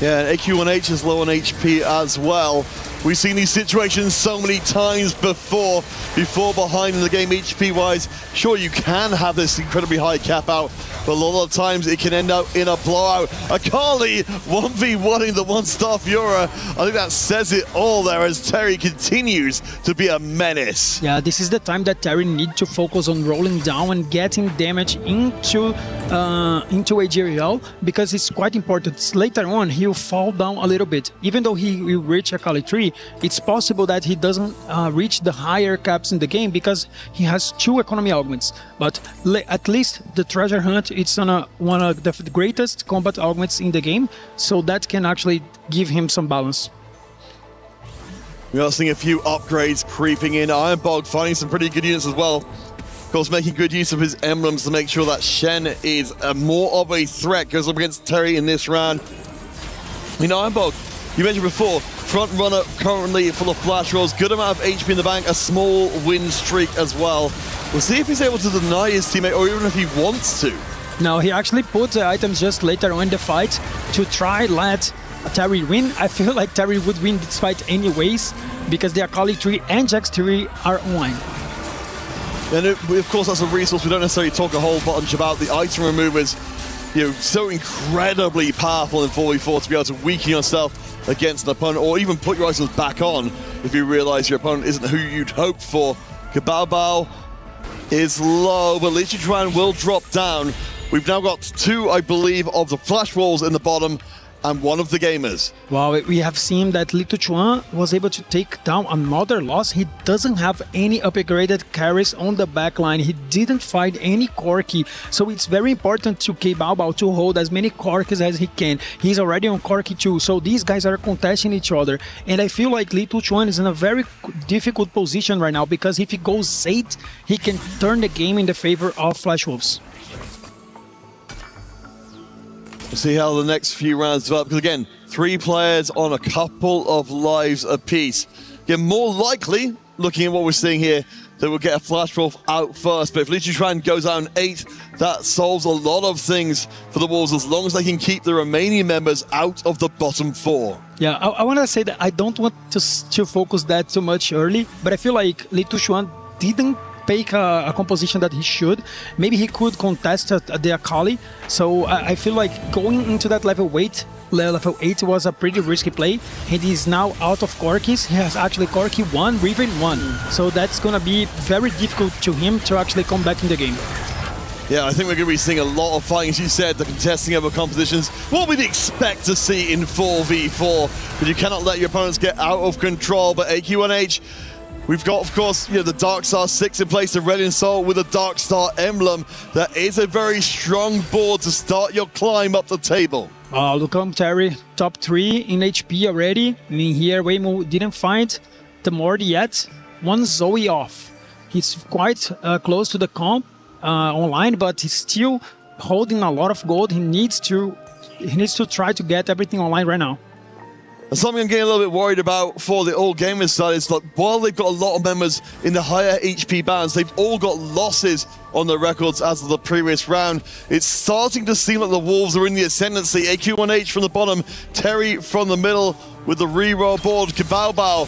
[SPEAKER 3] Yeah, and AQ1H is low on HP as well. We've seen these situations so many times before behind in the game HP-wise. Sure, you can have this incredibly high cap out, but a lot of the times it can end up in a blowout. Akali 1v1ing the one-star Fiora. I think that says it all there as Terry continues to be a menace.
[SPEAKER 9] Yeah, this is the time that Terry needs to focus on rolling down and getting damage into AJL, because it's quite important. Later on, he'll fall down a little bit. Even though he will reach Akali 3, it's possible that he doesn't reach the higher caps in the game because he has 2 economy augments. But at least the treasure hunt, it's on one of the greatest combat augments in the game, so that can actually give him some balance.
[SPEAKER 3] We are seeing a few upgrades creeping in. Iron Bog finding some pretty good units as well. Of course, making good use of his emblems to make sure that Shen is more of a threat. Goes up against Terry in this round. I mean, Iron Bog, you mentioned before, front runner currently full of flash rolls, good amount of HP in the bank, a small win streak as well. We'll see if he's able to deny his teammate, or even if he wants to.
[SPEAKER 9] No, he actually put the items just later on in the fight to try let Terry win. I feel like Terry would win this fight anyways, because the Akali 3 and Jax 3 are online.
[SPEAKER 3] And of course, that's a resource we don't necessarily talk a whole bunch about. The item removers, so incredibly powerful in 4v4 to be able to weaken yourself against an opponent, or even put your items back on if you realize your opponent isn't who you'd hoped for. Kabao is low, but Lichutran will drop down. We've now got 2, I believe, of the flash walls in the bottom, and 1 of the gamers.
[SPEAKER 9] Wow, we have seen that Lichutran was able to take down another loss. He doesn't have any upgraded carries on the backline. He didn't find any Corki, so it's very important to K-Bao to hold as many Corkis as he can. He's already on Corki 2, so these guys are contesting each other. And I feel like Lichutran is in a very difficult position right now, because if he goes 8, he can turn the game in the favor of Flash Wolves.
[SPEAKER 3] We'll see how the next few rounds develop, because again, 3 players on a couple of lives apiece. Again, more likely, looking at what we're seeing here, that we'll get a Flash Wolf out first. But if Lichutran goes out on 8, that solves a lot of things for the Wolves, as long as they can keep the remaining members out of the bottom 4.
[SPEAKER 9] Yeah, I want to say that I don't want to focus that too much early, but I feel like Lichutran didn't pick a composition that he should. Maybe he could contest the Akali, so I feel like going into that level 8 was a pretty risky play. He is now out of Corkis. He has actually Corki 1, Riven 1, so that's gonna be very difficult to him to actually come back in the game.
[SPEAKER 3] Yeah, I think we're going to be seeing a lot of fighting, as you said, the contesting of the compositions. What we'd expect to see in 4v4, but you cannot let your opponents get out of control. But AQ1H We've got, of course, the Dark Star 6 in place, the Red and Soul with a Dark Star emblem. That is a very strong board to start your climb up the table.
[SPEAKER 9] Look at Terry, top 3 in HP already. I mean, here Waymo didn't find the Mord yet. One Zoe off. He's quite close to the comp online, but he's still holding a lot of gold. He needs to try to get everything online right now.
[SPEAKER 3] Something I'm getting a little bit worried about for the All Gamers side is that while they've got a lot of members in the higher HP bands, they've all got losses on their records as of the previous round. It's starting to seem like the Wolves are in the ascendancy. AQ1H from the bottom, Terry from the middle with the reroll board. Kabaobao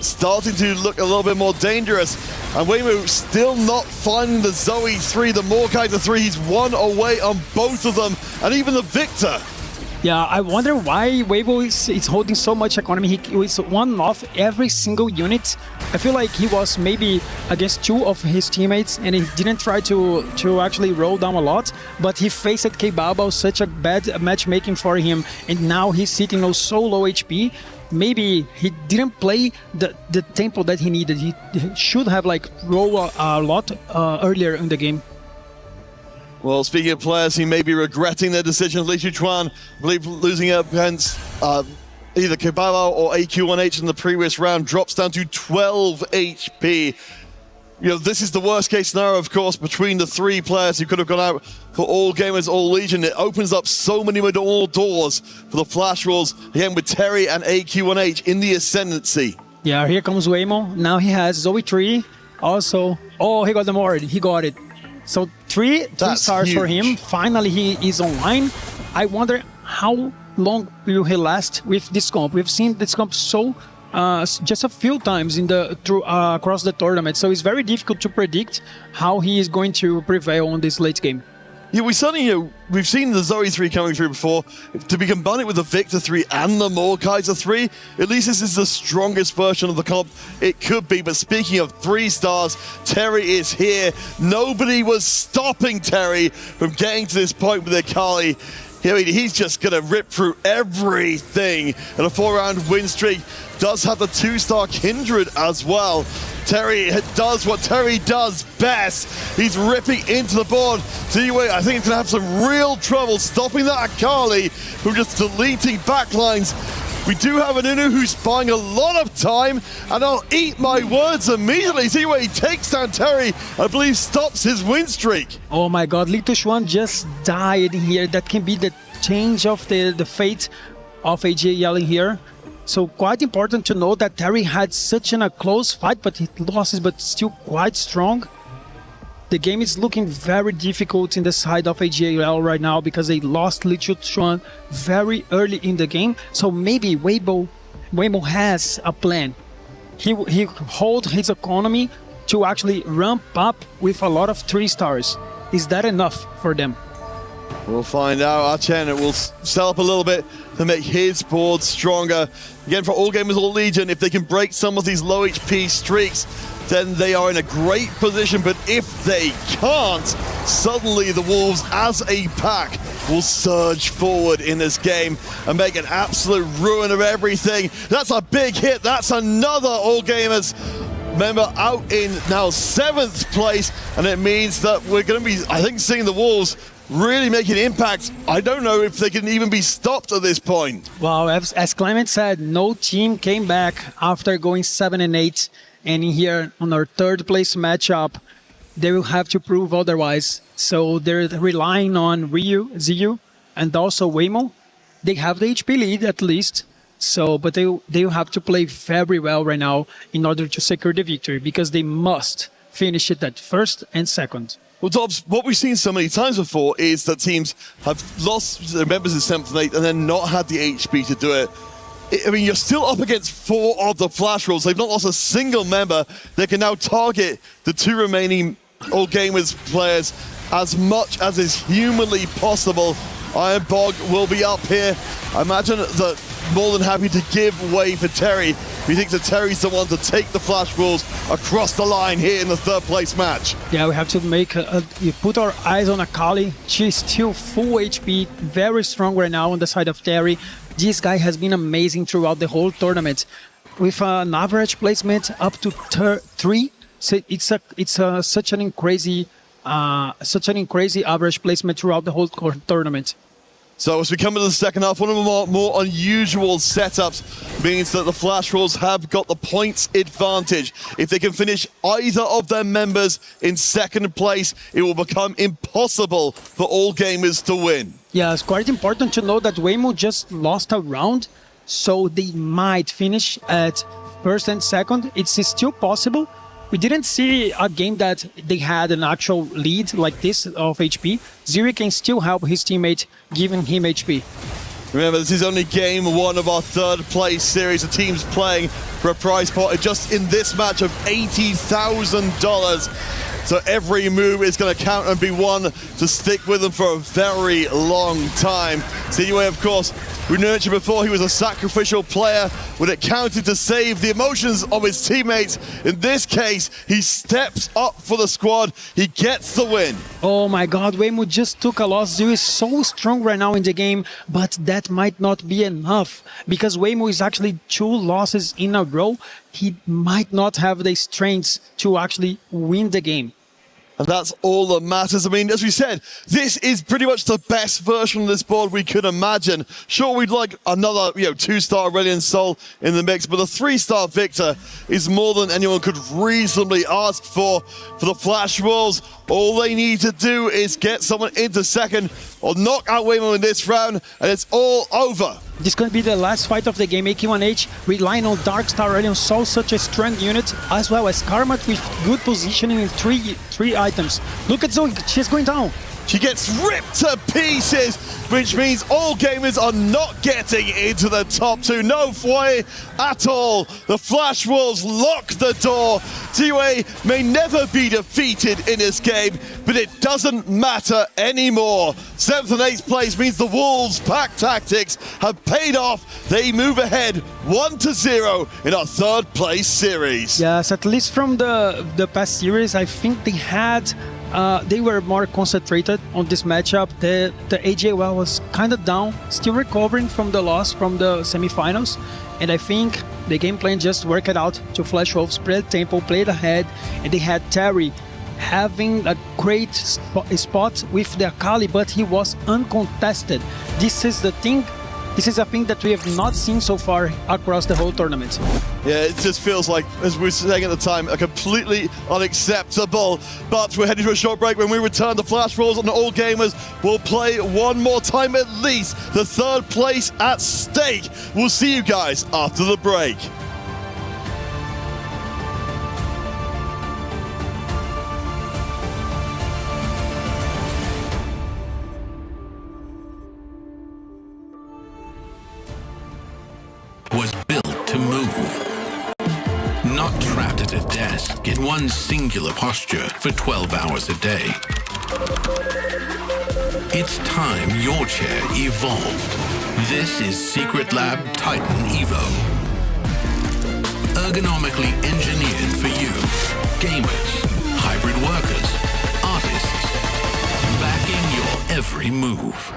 [SPEAKER 3] starting to look a little bit more dangerous. And Waymo still not finding the Zoe 3, the Morkaiser 3. He's one away on both of them, and even the Victor.
[SPEAKER 9] Yeah, I wonder why Weibo is holding so much economy. He was one off every single unit. I feel like he was maybe against 2 of his teammates and he didn't try to actually roll down a lot, but he faced Kabaobao, such a bad matchmaking for him, and now he's sitting on so low HP. Maybe he didn't play the tempo that he needed. He should have roll a lot earlier in the game.
[SPEAKER 3] Well, speaking of players who may be regretting their decision, Li Chuan, I believe losing against either Kabaobao or AQ1H in the previous round, drops down to 12 HP. This is the worst case scenario, of course, between the 3 players who could have gone out for All Gamers, All Legion. It opens up so many more doors for the Flash Wolves, again with Terry and AQ1H in the ascendancy.
[SPEAKER 9] Yeah, here comes Waymo. Now he has Zoe 3. Also, he got the Mord. He got it. So three stars huge for him. Finally, he is online. I wonder how long will he last with this comp. We've seen this comp just a few times across the tournament, so it's very difficult to predict how he is going to prevail on this late game.
[SPEAKER 3] Yeah, we certainly, we've seen the Zoe 3 coming through before. To be combined with the Victor 3 and the Morkaiser 3, at least this is the strongest version of the comp it could be. But speaking of 3 stars, Terry is here. Nobody was stopping Terry from getting to this point with Akali. He's just going to rip through everything. And a 4-round win streak. Does have the 2-star Kindred as well. Terry does what Terry does best. He's ripping into the board. T-Way, I think he's going to have some real trouble stopping that Akali from just deleting backlines. We do have an Inu who's buying a lot of time, and I'll eat my words immediately. T-Way takes down Terry, I believe stops his win streak.
[SPEAKER 9] Oh my god, Li Chuan just died here. That can be the change of the fate of AJ Yelling here. So quite important to know that Terry had such a close fight, but he lost, but still quite strong. The game is looking very difficult in the side of AGL right now because they lost Li Chuan very early in the game. So maybe Waymo has a plan. He holds his economy to actually ramp up with a lot of 3 stars. Is that enough for them?
[SPEAKER 3] We'll find out. Archen will sell up a little bit to make his board stronger. Again, for All Gamers All Legion, if they can break some of these low HP streaks, then they are in a great position. But if they can't, suddenly the Wolves as a pack will surge forward in this game and make an absolute ruin of everything. That's a big hit. That's another All Gamers member out in now 7th place. And it means that we're going to be, I think, seeing the Wolves really making impact. I don't know if they can even be stopped at this point.
[SPEAKER 9] Well, as Clement said, no team came back after going 7 and 8. And here on our 3rd place matchup, they will have to prove otherwise. So they're relying on Ryu, Ziyu, and also Waymo. They have the HP lead at least. So, but they will have to play very well right now in order to secure the victory, because they must finish it at 1st and 2nd.
[SPEAKER 3] Well, Dobbs, what we've seen so many times before is that teams have lost their members in 7th and 8th and then not had the HP to do it. I mean, you're still up against 4 of the Flash Wolves. They've not lost a single member. They can now target the 2 remaining All Gamers players as much as is humanly possible. Iron Bog will be up here. I imagine that more than happy to give way for Terry. We think that Terry's the one to take the Flash Wolves across the line here in the 3rd place match.
[SPEAKER 9] Yeah, we have to put our eyes on Akali. She's still full HP, very strong right now on the side of Terry. This guy has been amazing throughout the whole tournament. with an average placement up to 3. So it's such an crazy average placement throughout the whole tournament.
[SPEAKER 3] So as we come into the second half, one of the more unusual setups means that the Flash Wolves have got the points advantage. If they can finish either of their members in second place, it will become impossible for all gamers to win.
[SPEAKER 9] Yeah, it's quite important to know that Waymo just lost a round, so they might finish at first and second. It's still possible. We didn't see a game that they had an actual lead like this of HP. Ziri can still help his teammate, giving him HP.
[SPEAKER 3] Remember, this is only game 1 of our third place series. The team's playing for a prize pot just in this match of $80,000. So every move is going to count and be one to stick with them for a very long time. CUA, of course, we nurtured before he was a sacrificial player when it counted to save the emotions of his teammates. In this case, he steps up for the squad. He gets the win.
[SPEAKER 9] Oh my god, Waymo just took a loss. Ziri is so strong right now in the game, but that might not be enough because Waymo is actually 2 losses in a row. He might not have the strengths to actually win the game.
[SPEAKER 3] And that's all that matters. I mean, as we said, this is pretty much the best version of this board we could imagine. Sure, we'd like another, 2-star Aurelion Sol in the mix, but a 3-star Victor is more than anyone could reasonably ask for the Flash Wolves. All they need to do is get someone into second or knock out Waymo in this round, and it's all over.
[SPEAKER 9] This is going to be the last fight of the game. AQ1H relying on Darkstar Aurelion Sol, such a strong unit, as well as Karmat with good positioning in three items. Look at Zoe, she's going down.
[SPEAKER 3] She gets ripped to pieces, which means all gamers are not getting into the top 2. No foyer at all. The Flash Wolves lock the door. TUA may never be defeated in this game, but it doesn't matter anymore. 7th and 8th place means the Wolves' pack tactics have paid off. They move ahead 1-0 in our 3rd place series.
[SPEAKER 9] Yes, at least from the past series, I think they were more concentrated on this matchup. The AJL was kind of down, still recovering from the loss from the semifinals. And I think the game plan just worked it out to Flash Wolves play the tempo, played ahead, and they had Terry having a great spot with the Akali, but he was uncontested. This is the thing. This is a thing that we have not seen so far across the whole tournament.
[SPEAKER 3] Yeah, it just feels like, as we were saying at the time, completely unacceptable. But we're heading to a short break. When we return, the Flash Wolves and all gamers will play one more time at least. The 3rd place at stake. We'll see you guys after the break.
[SPEAKER 12] Was built to move. Not trapped at a desk in one singular posture for 12 hours a day. It's time your chair evolved. This is Secret Lab Titan Evo. Ergonomically engineered for you, gamers, hybrid workers, artists, backing your every move.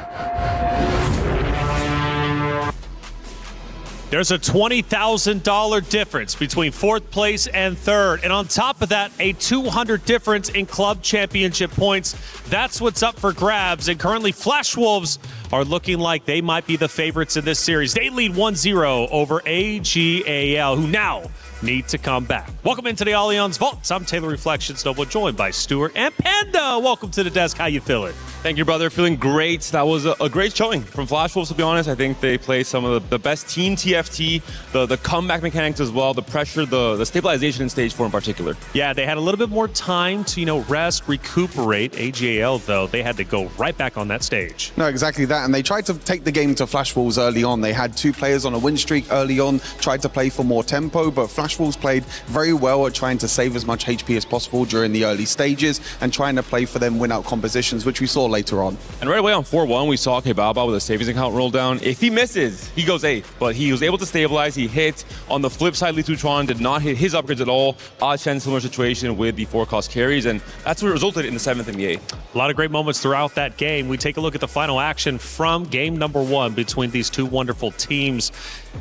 [SPEAKER 8] There's a $20,000 difference between 4th place and 3rd. And on top of that, a 200 difference in club championship points. That's what's up for grabs. And currently, Flash Wolves are looking like they might be the favorites in this series. They lead 1-0 over AGAL, who now need to come back. Welcome into the Allianz Vaults. I'm Taylor Reflections Noble, joined by Stuart and Panda. Welcome to the desk. How you feeling?
[SPEAKER 17] Thank you, brother. Feeling great. That was a great showing from Flash Wolves, to be honest. I think they play some of the best team TFT, the comeback mechanics as well, the pressure, the stabilization in stage 4 in particular.
[SPEAKER 8] Yeah, they had a little bit more time to, rest, recuperate. AGAL, though, they had to go right back on that stage.
[SPEAKER 10] No, exactly that. And they tried to take the game to Flash Wolves early on. They had 2 players on a win streak early on, tried to play for more tempo, but Flash Wolves played very well at trying to save as much HP as possible during the early stages and trying to play for them win-out compositions, which we saw later on.
[SPEAKER 17] And right away on 4-1, we saw Kebaba with a savings account roll down. If he misses, he goes 8th, but he was able to stabilize. He hit. On the flip side, Litutron did not hit his upgrades at all. Odd-Chen, similar situation with the 4-cost carries, and that's what resulted in the 7th and the 8th.
[SPEAKER 8] A lot of great moments throughout that game. We take a look at the final action from game number 1 between these 2 wonderful teams.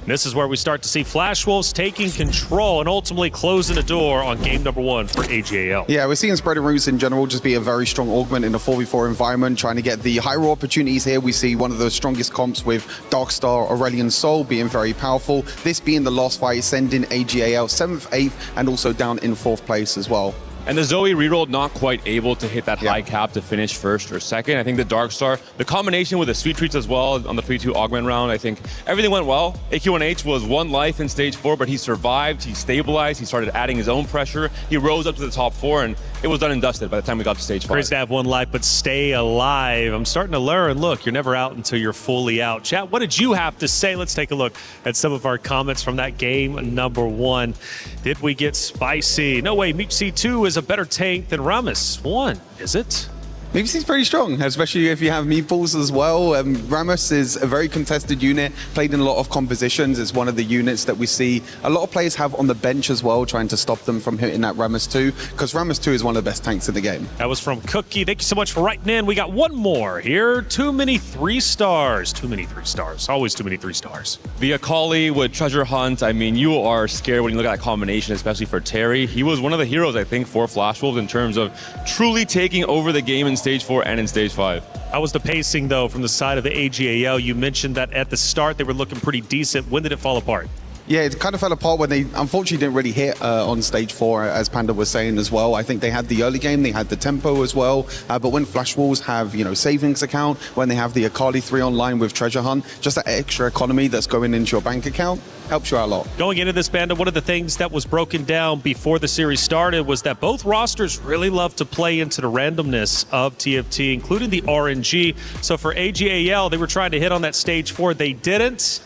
[SPEAKER 8] This is where we start to see Flash Wolves taking control and ultimately closing the door on game number 1 for AGAL.
[SPEAKER 10] Yeah, we're seeing Spreading Roots in general just be a very strong augment in a 4v4 environment, trying to get the high roll opportunities here. We see one of the strongest comps with Darkstar, Aurelion Sol being very powerful. This being the last fight, sending AGAL 7th, 8th, and also down in 4th place as well.
[SPEAKER 17] And the Zoe reroll not quite able to hit that high cap to finish 1st or 2nd. I think the Darkstar, the combination with the Sweet Treats as well on the 3-2 augment round, I think everything went well. AQ1H was 1 life in stage 4, but he survived, he stabilized, he started adding his own pressure. He rose up to the top 4, and it was done and dusted by the time we got to stage 5.
[SPEAKER 8] Crazy to have 1 life, but stay alive. I'm starting to learn, look, you're never out until you're fully out. Chat, what did you have to say? Let's take a look at some of our comments from that game number 1. Did we get spicy? No way, Meep C2 is a better tank than Ramus 1, is it?
[SPEAKER 10] Meepsy's pretty strong, especially if you have meatballs as well. Ramus is a very contested unit, played in a lot of compositions. It's one of the units that we see a lot of players have on the bench as well, trying to stop them from hitting that Ramus 2, because Ramus 2 is one of the best tanks in the game.
[SPEAKER 8] That was from Cookie. Thank you so much for writing in. We got one more here. Too many 3 stars. Too many 3 stars. Always too many 3 stars.
[SPEAKER 17] The Akali with Treasure Hunt, I mean, you are scared when you look at that combination, especially for Terry. He was one of the heroes, I think, for Flash Wolves in terms of truly taking over the game in stage 4 and in stage 5.
[SPEAKER 8] How was the pacing, though, from the side of the AGAL? You mentioned that at the start they were looking pretty decent. When did it fall apart?
[SPEAKER 10] Yeah, it kind of fell apart when they unfortunately didn't really hit on stage 4, as Panda was saying as well. I think they had the early game, they had the tempo as well. But when Flash Wolves have, savings account, when they have the Akali 3 online with Treasure Hunt, just that extra economy that's going into your bank account helps you out a lot.
[SPEAKER 8] Going into this, Panda, one of the things that was broken down before the series started was that both rosters really love to play into the randomness of TFT, including the RNG. So for AGAL, they were trying to hit on that stage 4. They didn't.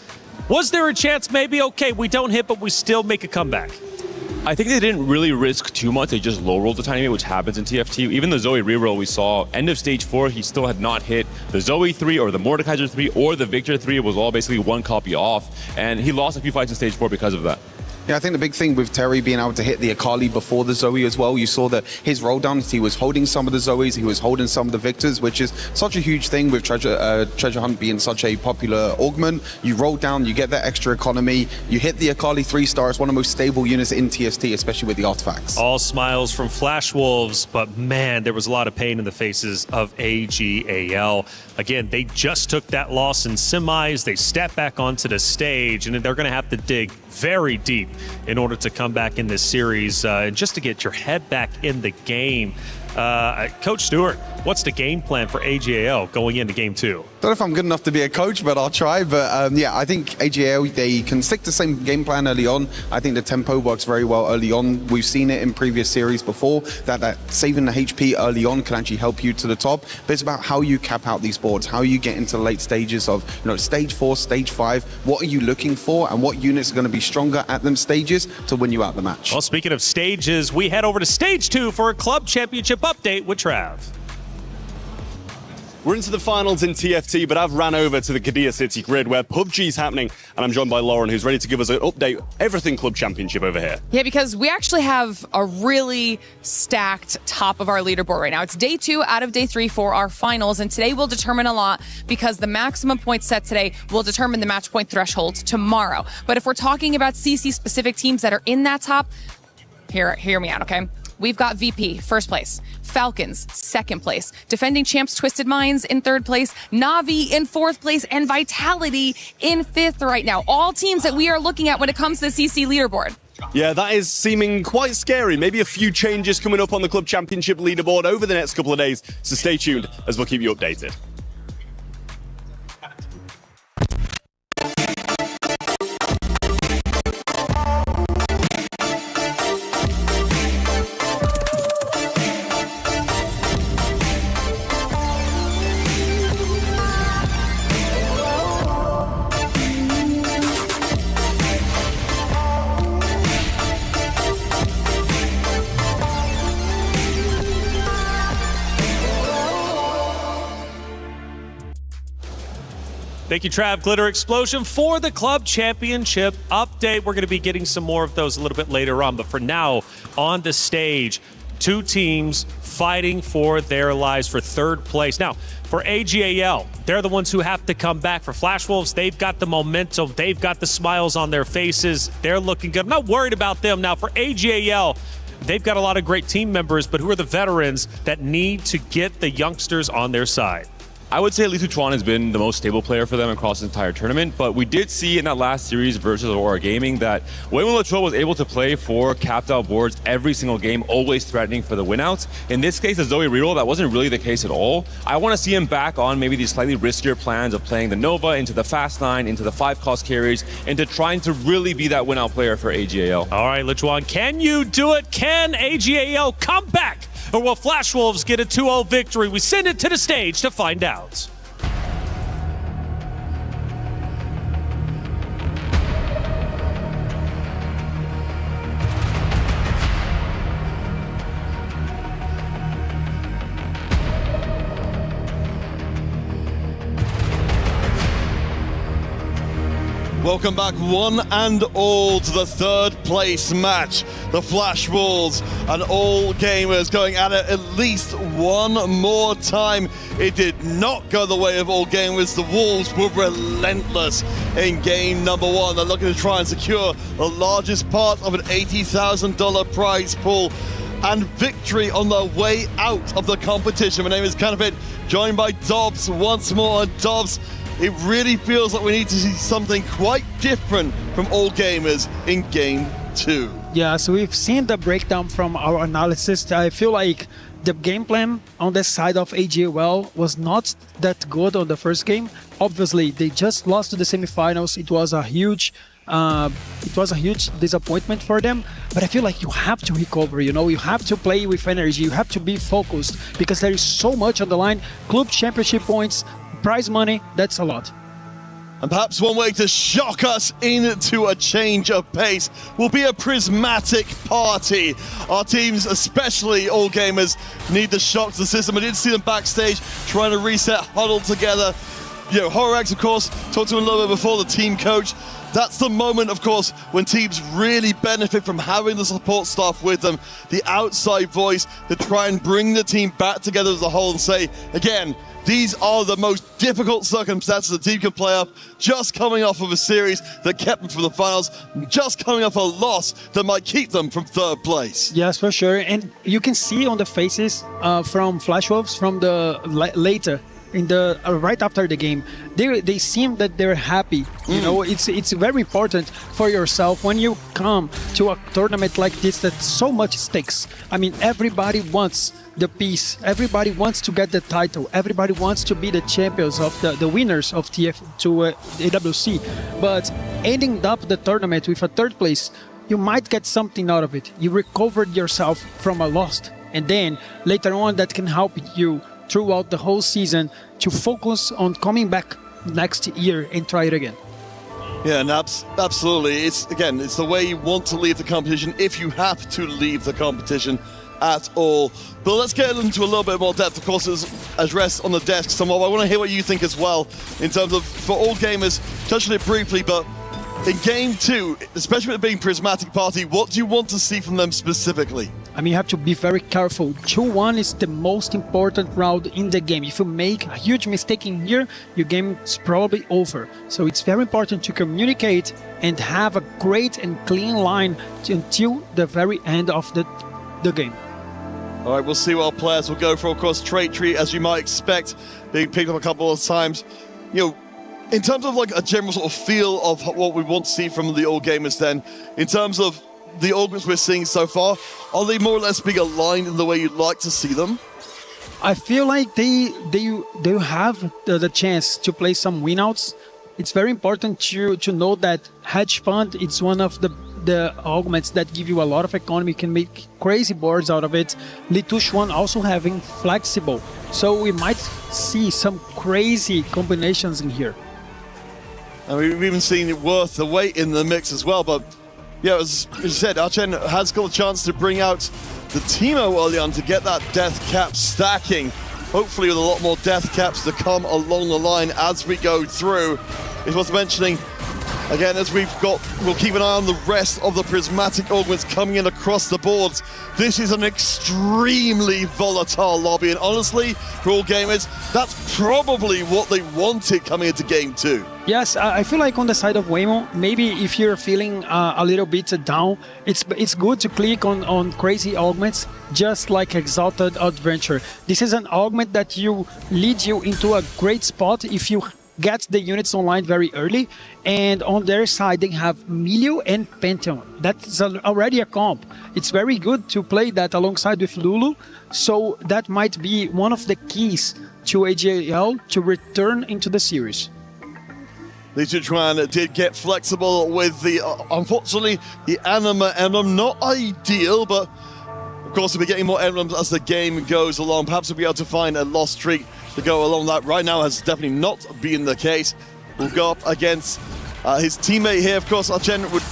[SPEAKER 8] Was there a chance maybe, okay, we don't hit, but we still make a comeback?
[SPEAKER 17] I think they didn't really risk too much. They just low rolled a tiny bit, which happens in TFT. Even the Zoe reroll we saw, end of stage 4, he still had not hit the Zoe 3 or the Mordekaiser 3 or the Victor 3. It was all basically 1 copy off. And he lost a few fights in stage 4 because of that.
[SPEAKER 10] Yeah, I think the big thing with Terry being able to hit the Akali before the Zoe as well, you saw that his roll downs, he was holding some of the Zoes, he was holding some of the Victors, which is such a huge thing with Treasure Hunt being such a popular augment. You roll down, you get that extra economy, you hit the Akali 3-star, it's one of the most stable units in TST, especially with the artifacts.
[SPEAKER 8] All smiles from Flash Wolves, but man, there was a lot of pain in the faces of AGAL. Again, they just took that loss in semis, they stepped back onto the stage, and they're going to have to dig very deep in order to come back in this series and just to get your head back in the game. Coach Stewart, what's the game plan for AGAL going into game 2?
[SPEAKER 10] Don't know if I'm good enough to be a coach, but I'll try. But yeah, I think AGAL, they can stick to the same game plan early on. I think the tempo works very well early on. We've seen it in previous series before, that saving the HP early on can actually help you to the top. But it's about how you cap out these boards, how you get into the late stages of stage 4, stage 5. What are you looking for, and what units are going to be stronger at them stages to win you out the match?
[SPEAKER 8] Well, speaking of stages, we head over to stage 2 for a club championship update with Trav.
[SPEAKER 4] We're into the finals in TFT, but I've ran over to the Qiddiya City grid where PUBG's happening, and I'm joined by Lauren, who's ready to give us an update, everything Club Championship over here.
[SPEAKER 14] Yeah, because we actually have a really stacked top of our leaderboard right now. It's day 2 out of day 3 for our finals, and today will determine a lot because the maximum points set today will determine the match point threshold tomorrow. But if we're talking about CC-specific teams that are in that top, hear me out, okay? We've got VP, first place. Falcons, second place. Defending champs Twisted Minds in third place. Na'Vi in fourth place. And Vitality in fifth right now. All teams that we are looking at when it comes to the CC leaderboard.
[SPEAKER 4] Yeah, that is seeming quite scary. Maybe a few changes coming up on the Club Championship leaderboard over the next couple of days. So stay tuned as we'll keep you updated.
[SPEAKER 8] Thank you, Trav. Glitter Explosion for the Club Championship update. We're going to be getting some more of those a little bit later on, but for now, on the stage, Two teams fighting for their lives for third place. Now, for AGAL, they're the ones who have to come back. For Flash Wolves, they've got the momentum. They've got the smiles on their faces. They're looking good. I'm not worried about them. Now, for AGAL, they've got a lot of great team members, but who are the veterans that need to get the youngsters on their side?
[SPEAKER 17] I would say Li Tuchuan has been the most stable player for them across the entire tournament, but we did see in that last series versus Aurora Gaming that Wayne Latrobe was able to play for capped out boards every single game, always threatening for the winouts. In this case, the Zoe reroll, that wasn't really the case at all. I want to see him back on maybe these slightly riskier plans of playing the Nova into the Fast 9, into the 5-cost carries, into trying to really be that win-out player for AGAL.
[SPEAKER 8] All right, Lachuan, can you do it? Can AGAL come back? Or will Flash Wolves get a 2-0 victory? We send it to the stage to find out.
[SPEAKER 3] Welcome back one and all to the third place match. The Flash Wolves and All Gamers going at it at least one more time. It did not go the way of All Gamers. The Wolves were relentless in game number one. They're looking to try and secure the largest part of an $80,000 prize pool and victory on their way out of the competition. My name is Kanapit, joined by Dobbs once more. And Dobbs, it really feels like we need to see something quite different from All Gamers in game two.
[SPEAKER 9] Yeah, so we've seen the breakdown from our analysis. I feel like the game plan on the side of AGL was not that good on the first game. Obviously, they just lost to the semifinals. It was a huge disappointment for them, but I feel like you have to recover, you have to play with energy, you have to be focused because there is so much on the line. Club championship points, prize money, that's a lot.
[SPEAKER 3] And perhaps one way to shock us into a change of pace will be a prismatic party. Our teams, especially All Gamers, need the shock to the system. I did see them backstage trying to reset, huddle together. Horax, of course, talked to him a little bit before, the team coach. That's the moment, of course, when teams really benefit from having the support staff with them, the outside voice to try and bring the team back together as a whole and say, again, these are the most difficult circumstances the team can play up, just coming off of a series that kept them from the finals, just coming off a loss that might keep them from third place.
[SPEAKER 9] Yes, for sure. And you can see on the faces from Flash Wolves from the later, in the right after the game, they seem that they're happy. It's very important for yourself when you come to a tournament like this that so much stakes. I mean, everybody wants the piece, everybody wants to get the title, everybody wants to be the champions of the winners of EWC. But ending up the tournament with a third place, you might get something out of it. You recovered yourself from a loss, and then later on that can help you throughout the whole season to focus on coming back next year and try it again.
[SPEAKER 3] Yeah, and absolutely. It's the way you want to leave the competition if you have to leave the competition at all. But let's get into a little bit more depth. Of course, it's addressed on the desk somewhat. I want to hear what you think as well in terms of, for All Gamers, touching it briefly, but in game two, especially with it being Prismatic Party, what do you want to see from them specifically?
[SPEAKER 9] I mean, you have to be very careful. 2-1 is the most important round in the game. If you make a huge mistake in here, your game is probably over. So it's very important to communicate and have a great and clean line until the very end of the game.
[SPEAKER 3] All right, we'll see what our players will go for. Of course, Trait Tree, as you might expect, being picked up a couple of times. In terms of like a general sort of feel of what we want to see from the All Gamers then, in terms of the All Gamers we're seeing so far, are they more or less being aligned in the way you'd like to see them?
[SPEAKER 9] I feel like they have the chance to play some winouts. It's very important to know that hedge fund, it's one of the augments that give you a lot of economy, can make crazy boards out of it. Lituchuan also having flexible. So we might see some crazy combinations in here.
[SPEAKER 3] And we've even seen it worth the weight in the mix as well. But yeah, as you said, Archen has got a chance to bring out the Teemo early on to get that death cap stacking. Hopefully with a lot more death caps to come along the line as we go through. It's worth mentioning, Again, as we'll keep an eye on the rest of the prismatic augments coming in across the boards. This is an extremely volatile lobby, and honestly, for all gamers, that's probably what they wanted coming into Game 2.
[SPEAKER 9] Yes, I feel like on the side of Waymo, maybe if you're feeling a little bit down, it's good to click on crazy augments, just like Exalted Adventure. This is an augment that leads you into a great spot if you get the units online very early, and on their side they have Milio and Pantheon. That's already a comp. It's very good to play that alongside with Lulu, so that might be one of the keys to AGL to return into the series.
[SPEAKER 3] Lijuan did get flexible with the, unfortunately, the Anima emblem. Not ideal, but of course we'll be getting more emblems as the game goes along. Perhaps we'll be able to find a lost streak to go along that. Right now has definitely not been the case. We'll go up against his teammate here. Of course, Archen would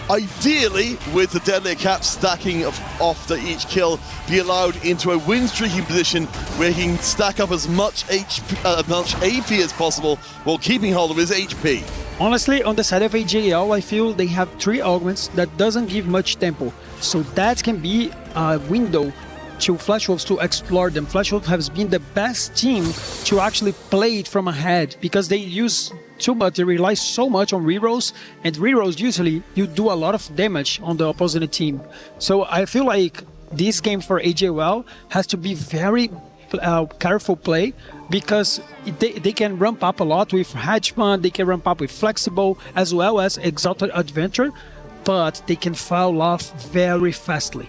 [SPEAKER 3] ideally, with the deadly cap stacking after each kill, be allowed into a win streaking position where he can stack up as much AP as possible while keeping hold of his HP.
[SPEAKER 9] Honestly, on the side of AGL, I feel they have 3 augments that doesn't give much tempo, so that can be a window to Flash Wolves to explore them. Flash Wolves has been the best team to actually play it from ahead because they use too much, they rely so much on rerolls, and rerolls usually you do a lot of damage on the opposing team. So I feel like this game for AGL has to be very careful play because they can ramp up a lot with Hedge Fund, they can ramp up with Flexible as well as Exalted Adventure, but they can fall off very fastly.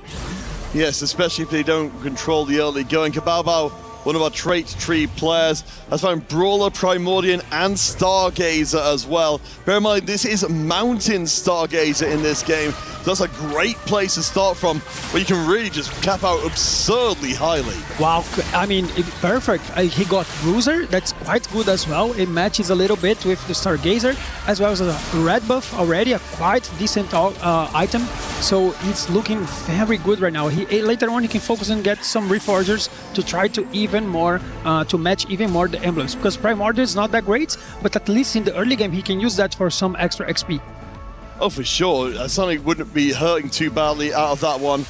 [SPEAKER 3] Yes, especially if they don't control the early going. Kabao, one of our trait tree players, has found Brawler, Primordian, and Stargazer as well. Bear in mind, this is Mountain Stargazer in this game. So that's a great place to start from, where you can really just cap out absurdly highly.
[SPEAKER 9] Wow, I mean, perfect. He got Bruiser, that's quite good as well. It matches a little bit with the Stargazer, as well as a red buff, already a quite decent item. So it's looking very good right now. Later on, he can focus and get some Reforgers to try to even more, to match even more the emblems. Because Primordial is not that great, but at least in the early game, he can use that for some extra XP.
[SPEAKER 3] Oh, for sure. Something wouldn't be hurting too badly out of that one.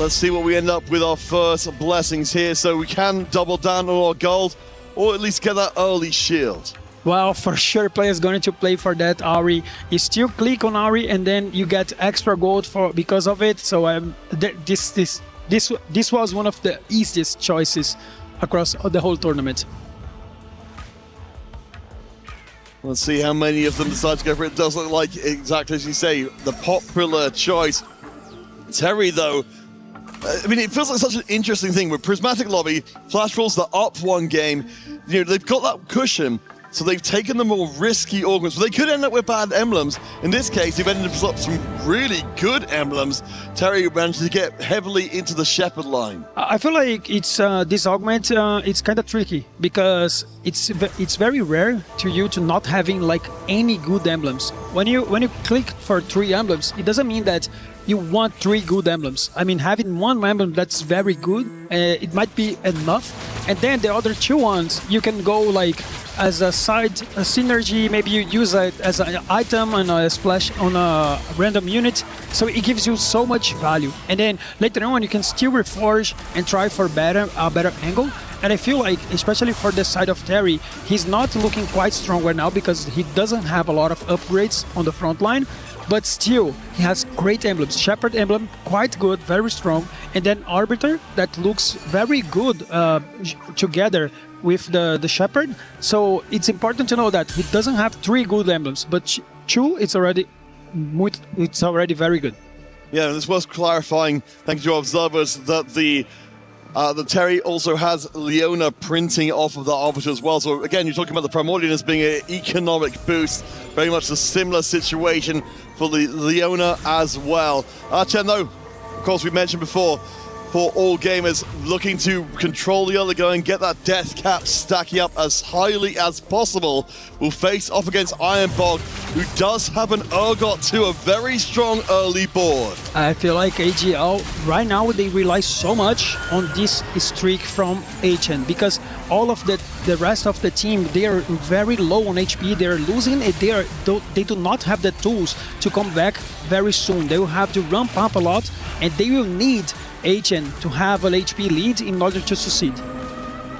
[SPEAKER 3] Let's see what we end up with our first blessings here, so we can double down on our gold, or at least get that early shield.
[SPEAKER 9] Well, for sure, players going to play for that Ahri. You still click on Ahri, and then you get extra gold because of it. So this was one of the easiest choices across the whole tournament.
[SPEAKER 3] Let's see how many of them decide to go for it. It does look like, exactly as you say, the popular choice. Terry, though, I mean, it feels like such an interesting thing. With Prismatic Lobby, Flash Wolves, they're up one game. You know, they've got that cushion, so they've taken the more risky augments. But they could end up with bad emblems. In this case, they've ended up with some really good emblems. Terry managed to get heavily into the Shepherd line.
[SPEAKER 9] I feel like it's this augment, it's kind of tricky because it's very rare to you to not having like any good emblems. When you click for 3 emblems, it doesn't mean that you want 3 good emblems. I mean, having 1 emblem that's very good, it might be enough. And then the other 2 ones, you can go like as a side synergy, maybe you use it as an item and a splash on a random unit. So it gives you so much value. And then later on, you can still reforge and try for a better angle. And I feel like, especially for the side of Terry, he's not looking quite strong right now because he doesn't have a lot of upgrades on the front line. But still, he has great emblems. Shepherd emblem, quite good, very strong. And then Arbiter, that looks very good together with the Shepherd. So it's important to know that he doesn't have 3 good emblems, but 2, it's already very good.
[SPEAKER 3] Yeah, and it's worth clarifying, thank you to our observers, that the Terry also has Leona printing off of the Arbiter as well. So again, you're talking about the Primordial as being an economic boost. Very much a similar situation for the Leona as well. Chen, though, of course, we mentioned before, for All Gamers, looking to control the early going, get that death cap stacking up as highly as possible. Will face off against Ironbog, who does have an Urgot too, a very strong early board.
[SPEAKER 9] I feel like AGL right now they rely so much on this streak from HN because all of the rest of the team, they are very low on HP. They are losing it. They do not have the tools to come back very soon. They will have to ramp up a lot, and they will need HN to have an HP lead in order to succeed.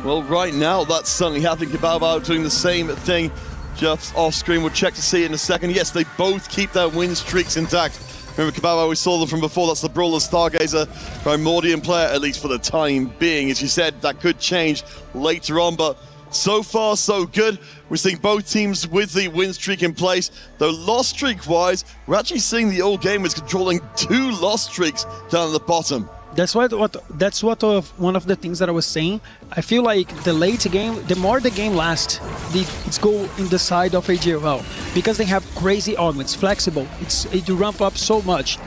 [SPEAKER 3] Well, right now that's certainly happening. Kebaba doing the same thing. Just off screen, we'll check to see it in a second. Yes, they both keep their win streaks intact. Remember Kebaba, we saw them from before. That's the Brawler Stargazer Primordian player, at least for the time being. As you said, that could change later on, but so far so good. We're seeing both teams with the win streak in place. Though loss streak wise, we're actually seeing the All Gamers controlling 2 loss streaks down at the bottom.
[SPEAKER 9] That's one of the things that I was saying. I feel like the late game, the more the game lasts, it's go in the side of AGL because they have crazy augments, flexible. It ramp up so much,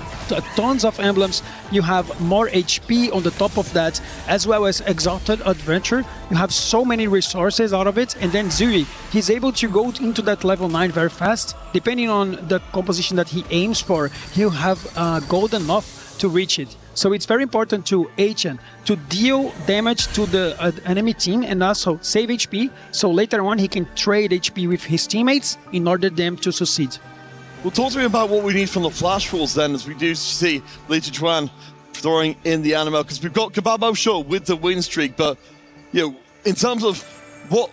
[SPEAKER 9] tons of emblems. You have more HP on the top of that, as well as Exalted Adventure. You have so many resources out of it, and then Zuri, he's able to go into that level 9 very fast. Depending on the composition that he aims for, he'll have gold enough to reach it. So it's very important to HN to deal damage to the enemy team and also save HP, so later on he can trade HP with his teammates in order them to succeed.
[SPEAKER 3] Well, talk to me about what we need from the Flash Rules then, as we do see Li Chuan throwing in the animal, because we've got Kebabo, sure, with the win streak, but in terms of what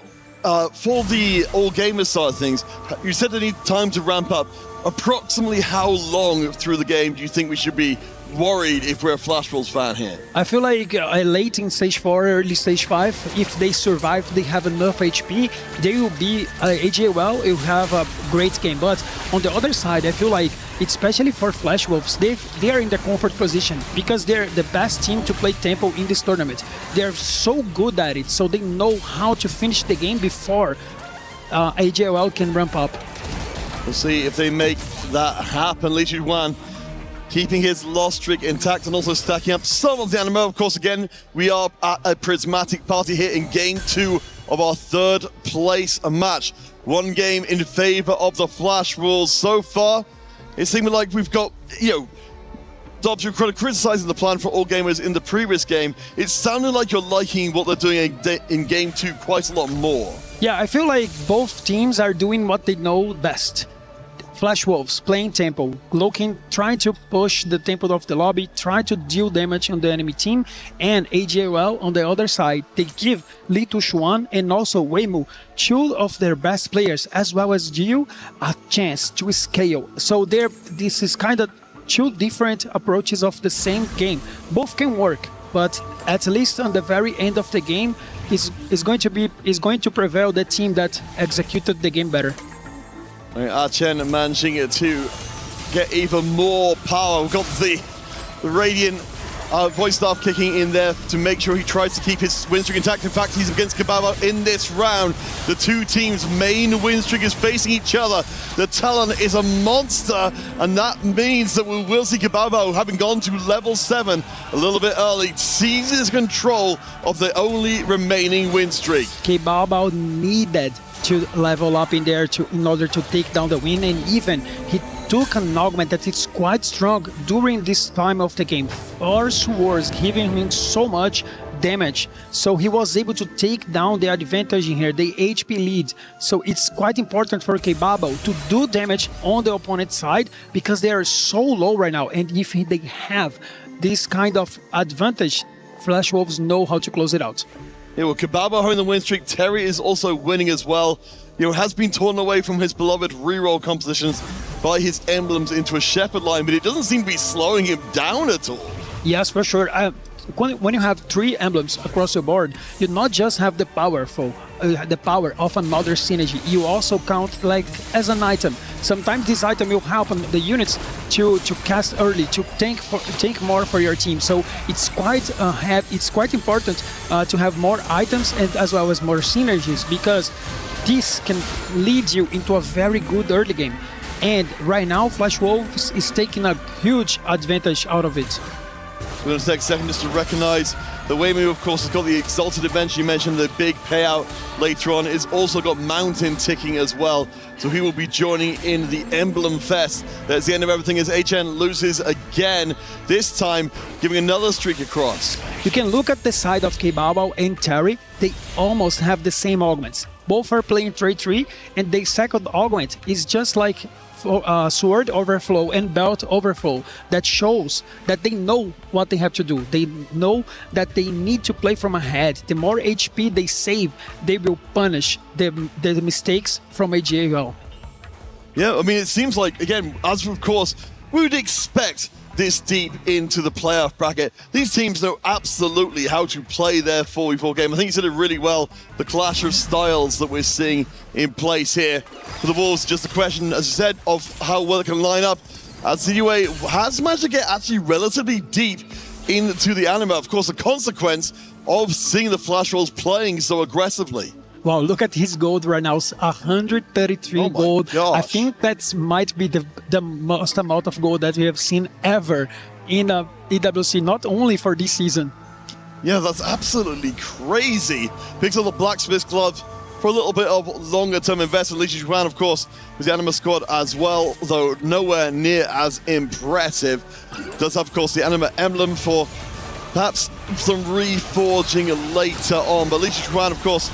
[SPEAKER 3] for the All Gamers side of things, you said they need time to ramp up. Approximately how long through the game do you think we should be worried if we're a Flash Rules fan here?
[SPEAKER 9] I feel like late in stage 4, early stage 5, if they survive, they have enough HP, they will be AGL, it will have a great game. But on the other side, I feel like, especially for Flash Wolves, they are in the comfort position because they're the best team to play tempo in this tournament. They're so good at it, so they know how to finish the game before AGL can ramp up.
[SPEAKER 3] We'll see if they make that happen. Li Chuan keeping his loss streak intact and also stacking up some of the animal. Of course, again, we are at a prismatic party here in Game 2 of our 3rd place match. 1 game in favor of the Flash Rules so far. It seems like we've got, Dobbs, you're criticizing the plan for All Gamers in the previous game. It sounded like you're liking what they're doing in Game 2 quite a lot more.
[SPEAKER 9] Yeah, I feel like both teams are doing what they know best. Flash Wolves playing tempo, trying to push the tempo of the lobby, trying to deal damage on the enemy team, and AGL on the other side, they give Li Chuan and also Weimu, 2 of their best players, as well as Gio, a chance to scale. So this is kind of 2 different approaches of the same game. Both can work, but at least on the very end of the game, is going to prevail the team that executed the game better.
[SPEAKER 3] Chen managing to get even more power. We've got the Radiant voice staff kicking in there to make sure he tries to keep his win streak intact. In fact, he's against Kebaba in this round. The 2 teams' main win streak is facing each other. The Talon is a monster, and that means that we will see Kebaba, having gone to level 7 a little bit early, seizes control of the only remaining win streak.
[SPEAKER 9] Kebaba needed to level up in there in order to take down the win, and even he took an augment that is quite strong during this time of the game. Force Wars giving him so much damage, so he was able to take down the advantage in here, the HP lead. So it's quite important for Kebabo to do damage on the opponent's side because they are so low right now, and if they have this kind of advantage, Flash Wolves know how to close it out.
[SPEAKER 3] Yeah, well, Kebaba holding the win streak. Terry is also winning as well. Has been torn away from his beloved reroll compositions by his emblems into a Shepherd line, but it doesn't seem to be slowing him down at all.
[SPEAKER 9] Yes, for sure. When you have 3 emblems across the board, you not just have the power of another synergy, you also count like as an item. Sometimes this item will help the units to cast early, to tank more for your team. So it's quite important to have more items and as well as more synergies, because this can lead you into a very good early game. And right now, Flash Wolves is taking a huge advantage out of it.
[SPEAKER 3] We're going to take a second just to recognize the Waymu, of course, has got the Exalted Adventure. You mentioned the big payout later on. It's also got Mountain ticking as well. So he will be joining in the Emblem Fest. That's the end of everything as HN loses again, this time giving another streak across.
[SPEAKER 9] You can look at the side of Kebabo and Terry. They almost have the same augments. Both are playing 3-3, and the second augment is just like Sword Overflow and Belt Overflow. That shows that they know what they have to do. They know that they need to play from ahead. The more HP they save, they will punish the mistakes from AGAL.
[SPEAKER 3] Yeah, I mean, it seems like, again, as of course, we would expect this deep into the playoff bracket. These teams know absolutely how to play their 4v4 game. I think you said it really well, the clash of styles that we're seeing in place here. For the Wolves, just a question, as you said, of how well it can line up, as the UA has managed to get actually relatively deep into the anima. Of course, the consequence of seeing the Flash Wolves playing so aggressively.
[SPEAKER 9] Wow, look at his gold right now, 133 gold.
[SPEAKER 3] Gosh.
[SPEAKER 9] I think that might be the most amount of gold that we have seen ever in EWC, not only for this season.
[SPEAKER 3] Yeah, that's absolutely crazy. Picks up the Blacksmith Glove for a little bit of longer-term investment. Li Chuan, of course, with the Anima squad as well, though nowhere near as impressive. Does have, of course, the Anima emblem for perhaps some reforging later on. But Li Chuan, of course,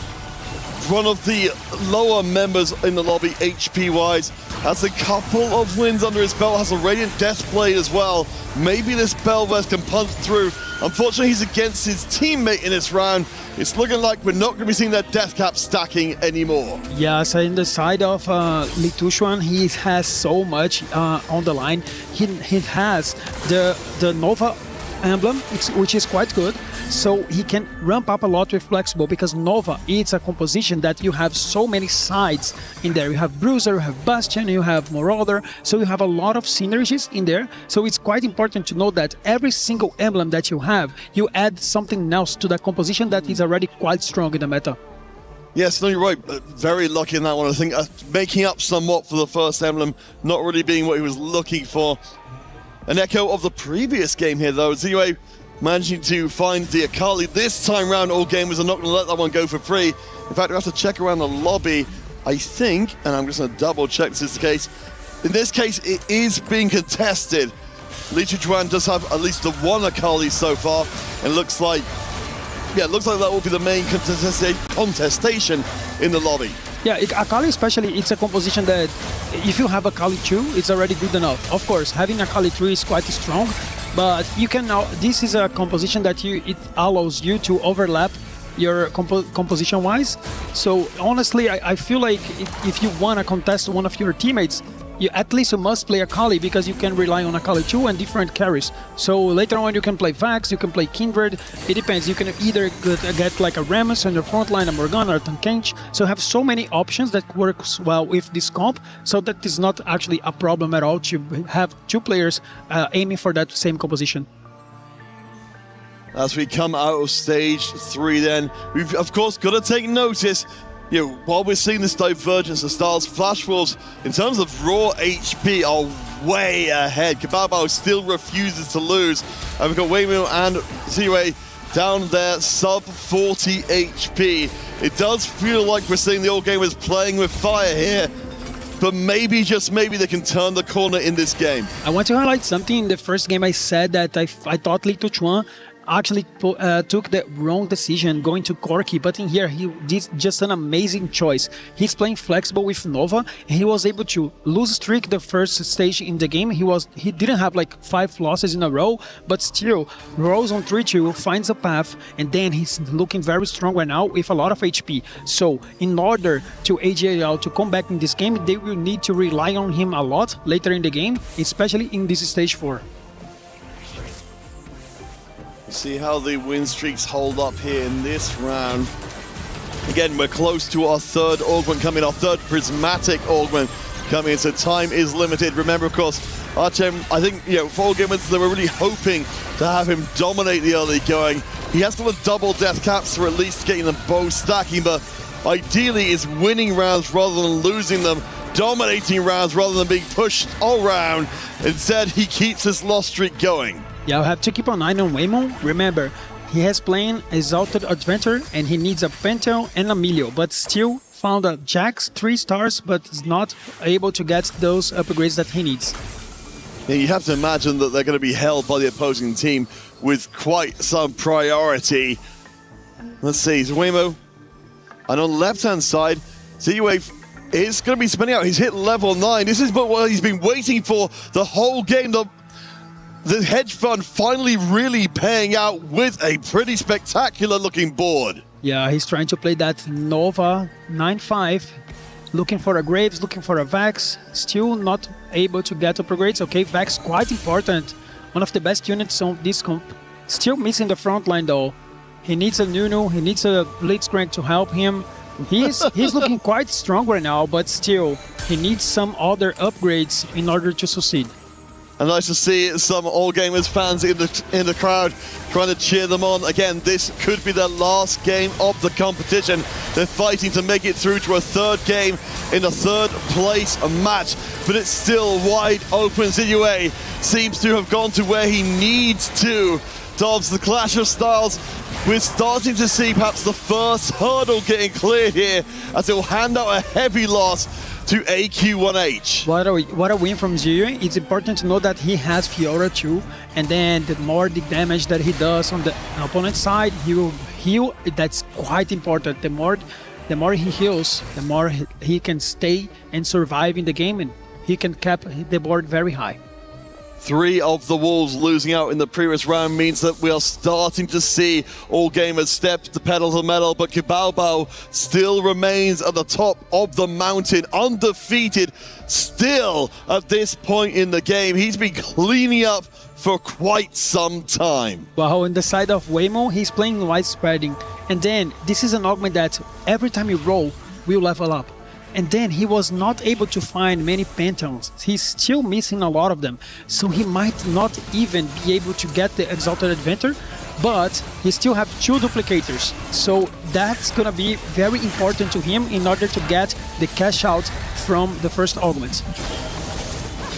[SPEAKER 3] one of the lower members in the lobby, HP-wise, has a couple of wins under his belt, has a Radiant Death Blade as well. Maybe this Belvest can punch through. Unfortunately, he's against his teammate in this round. It's looking like we're not going to be seeing that death cap stacking anymore.
[SPEAKER 9] Yes, in the side of Li Tushuan, he has so much on the line. He has the Nova emblem, which is quite good. So he can ramp up a lot with Flexible, because Nova, it's a composition that you have so many sides in there. You have Bruiser, you have Bastion, you have Marauder, so you have a lot of synergies in there. So it's quite important to know that every single emblem that you have, you add something else to that composition that is already quite strong in the meta.
[SPEAKER 3] Yes, no, you're right. Very lucky in that one. I think making up somewhat for the first emblem, not really being what he was looking for. An echo of the previous game here, though. ZUA managing to find the Akali. This time round, all gamers are not going to let that one go for free. In fact, we have to check around the lobby, I think, and I'm just going to double check this is the case. In this case, it is being contested. Li Chuan does have at least the one Akali so far, and looks like, yeah, it looks like that will be the main contestation in the lobby.
[SPEAKER 9] Yeah, Akali especially, it's a composition that if you have Akali 2, it's already good enough. Of course, having Akali 3 is quite strong, but you can now, this is a composition that it allows you to overlap your composition-wise. So honestly, I feel like if you want to contest one of your teammates, you at least must play Akali, because you can rely on Akali 2 and different carries. So later on you can play Vax, you can play Kindred, it depends. You can either get like a Rammus on your front line, a Morgana, or Tankage. So you have so many options that works well with this comp, so that is not actually a problem at all to have two players aiming for that same composition.
[SPEAKER 3] As we come out of stage 3 then, we've of course got to take notice, you know, while we're seeing this divergence of styles, Flash Wolves, in terms of raw HP, are way ahead. Kebabo still refuses to lose. And we've got Waymu and Ziwe down there, sub 40 HP. It does feel like we're seeing the old gamers playing with fire here, but maybe, just maybe, they can turn the corner in this game.
[SPEAKER 9] I want to highlight something. In the first game I said that I thought Li Chuan actually took the wrong decision going to Corki, but in here he did just an amazing choice. He's playing Flexible with Nova, and he was able to lose streak the first stage in the game. He didn't have like 5 losses in a row, but still rolls on 3-2, finds a path, and then he's looking very strong right now with a lot of HP. So in order to AGL to come back in this game, they will need to rely on him a lot later in the game, especially in this stage 4.
[SPEAKER 3] See how the win streaks hold up here in this round. Again, we're close to our third augment coming, our third prismatic augment coming in, so time is limited. Remember, of course, Archem, I think, you know, for all gamers, they were really hoping to have him dominate the early going. He has got a double death caps for at least getting them both stacking, but ideally is winning rounds rather than losing them, dominating rounds rather than being pushed all round. Instead, he keeps this loss streak going.
[SPEAKER 9] Yeah, I'll have to keep an eye on Waymo. Remember, he has playing Exalted Adventure and he needs a Pentel and a Melio, but still found a Jax 3 stars, but is not able to get those upgrades that he needs.
[SPEAKER 3] Yeah, you have to imagine that they're going to be held by the opposing team with quite some priority. Let's see, Zuemo. And on the left-hand side, Z-Wave is going to be spinning out. He's hit level 9. This is what he's been waiting for the whole game. The hedge fund finally really paying out with a pretty spectacular looking board.
[SPEAKER 9] Yeah, he's trying to play that Nova 9-5, looking for a Graves, looking for a Vax, still not able to get upgrades. Okay, Vax quite important, one of the best units on this comp. Still missing the front line though. He needs a Nunu, he needs a Blitzcrank to help him. He's looking quite strong right now, but still, he needs some other upgrades in order to succeed.
[SPEAKER 3] And nice to see some All Gamers fans in the crowd trying to cheer them on. Again, this could be their last game of the competition. They're fighting to make it through to a third game in a third place match, but it's still wide open. ZUA seems to have gone to where he needs to. Dobbs, the clash of styles. We're starting to see perhaps the first hurdle getting cleared here as it will hand out a heavy loss to AQ1H.
[SPEAKER 9] What a win from Zio. It's important to know that he has Fiora too, and then the more the damage that he does on the opponent's side, he will heal. That's quite important. The more he heals, the more he can stay and survive in the game, and he can cap the board very high.
[SPEAKER 3] 3 of the Wolves losing out in the previous round means that we are starting to see All Gamers step the pedal to the metal, but Kibaobao still remains at the top of the mountain, undefeated still at this point in the game. He's been cleaning up for quite some time.
[SPEAKER 9] Well, on the side of Waymo, he's playing wide spreading, and then this is an augment that every time you roll, will level up. And then he was not able to find many Pentons. He's still missing a lot of them. So he might not even be able to get the Exalted Adventure, but he still have 2 duplicators. So that's gonna be very important to him in order to get the cash out from the first augment.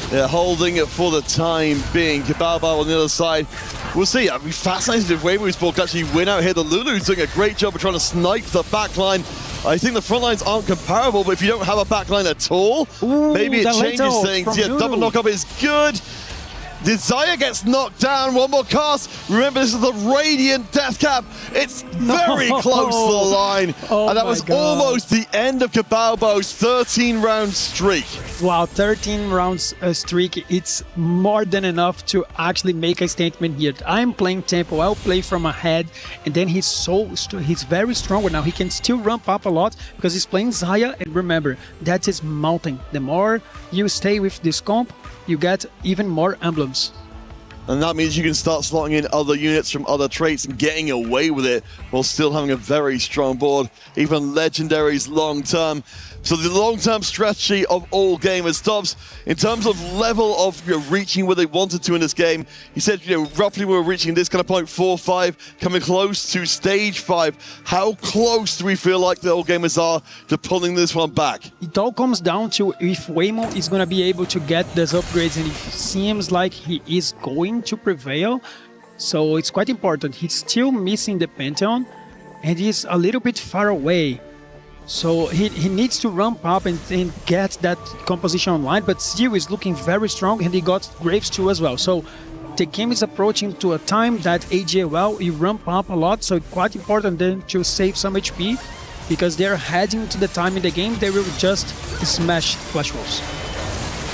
[SPEAKER 3] They're holding it for the time being. Kibaobao on the other side. We'll see. I'd be fascinated if Waymo's Ball can actually win out here. The Lulu's doing a great job of trying to snipe the backline. I think the front lines aren't comparable, but if you don't have a backline at all, maybe it changes things. Yeah, double knockup is good. Desire gets knocked down. One more cast. Remember, this is the Radiant Death Cap. It's very close to the line. And that was almost the end of Kibaobao's 13-round streak.
[SPEAKER 9] Wow, 13 rounds streak. It's more than enough to actually make a statement here. I'm playing tempo. I'll play from ahead. And then he's very strong right now. He can still ramp up a lot because he's playing Zaya. And remember, that is mounting. The more you stay with this comp, you get even more emblems.
[SPEAKER 3] And that means you can start slotting in other units from other traits and getting away with it while still having a very strong board, even legendaries long term. So the long-term strategy of All Gamers. Dobbs, in terms of level of reaching where they wanted to in this game, he said, roughly we were reaching this kind of point 4-5, coming close to stage 5. How close do we feel like the All Gamers are to pulling this one back?
[SPEAKER 9] It all comes down to if Waymo is going to be able to get those upgrades, and it seems like he is going to prevail. So it's quite important. He's still missing the Pantheon, and he's a little bit far away. So he needs to ramp up and get that composition online, but still is looking very strong, and he got Graves too as well. So the game is approaching to a time that AGL will ramp up a lot, so it's quite important then to save some HP, because they're heading to the time in the game they will just smash Flash Wolves.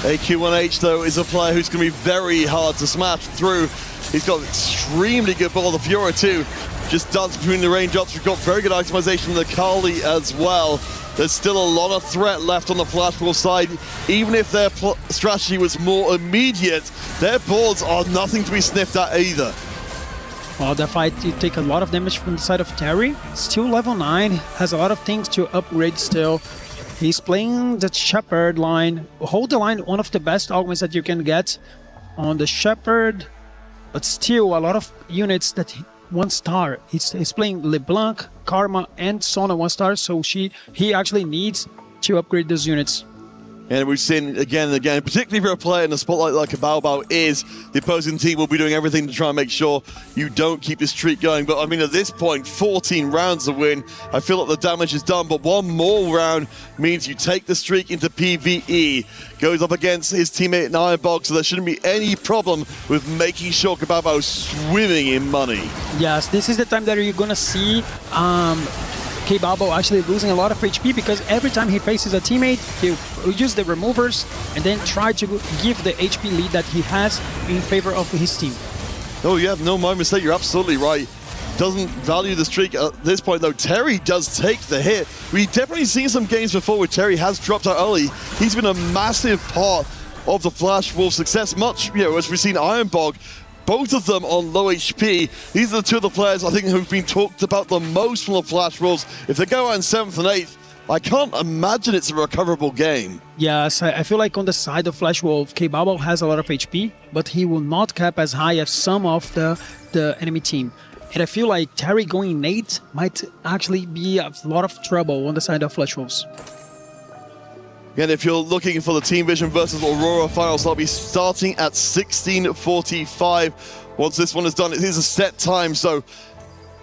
[SPEAKER 3] AQ1H though is a player who's going to be very hard to smash through. He's got extremely good ball, the Fiora too. Just dancing between the raindrops. We've got very good itemization in the Kali as well. There's still a lot of threat left on the Flash Wolf side. Even if their strategy was more immediate, their boards are nothing to be sniffed at either.
[SPEAKER 9] Well, that fight, you take a lot of damage from the side of Terry. Still level 9, has a lot of things to upgrade still. He's playing the Shepherd line. Hold the line, one of the best augments that you can get on the Shepherd. But still, a lot of units that 1 star. He's playing LeBlanc, Karma, and Sona 1 star, so he actually needs to upgrade those units.
[SPEAKER 3] And we've seen again and again, particularly for a player in the spotlight like a Bao is, the opposing team will be doing everything to try and make sure you don't keep this streak going. But I mean, at this point, 14 rounds to win. I feel like the damage is done, but one more round means you take the streak into PvE. Goes up against his teammate in Ironbog, so there shouldn't be any problem with making sure Kababo swimming in money.
[SPEAKER 9] Yes, this is the time that you're gonna see K-Babo actually losing a lot of HP, because every time he faces a teammate, he'll use the removers and then try to give the HP lead that he has in favor of his team.
[SPEAKER 3] Oh yeah, no, my mistake, you're absolutely right. Doesn't value the streak at this point though. Terry does take the hit. We've definitely seen some games before where Terry has dropped out early. He's been a massive part of the Flash Wolf success, much, as we've seen Ironbog, both of them on low HP. These are the two of the players I think who've been talked about the most from the Flash Wolves. If they go out in 7th and 8th, I can't imagine it's a recoverable game.
[SPEAKER 9] Yes, I feel like on the side of Flash Wolf, K-Babo has a lot of HP, but he will not cap as high as some of the enemy team. And I feel like Terry going Nate might actually be a lot of trouble on the side of Flash Wolves.
[SPEAKER 3] And if you're looking for the Team Vision versus Aurora finals, they'll be starting at 16:45. Once this one is done, it is a set time, so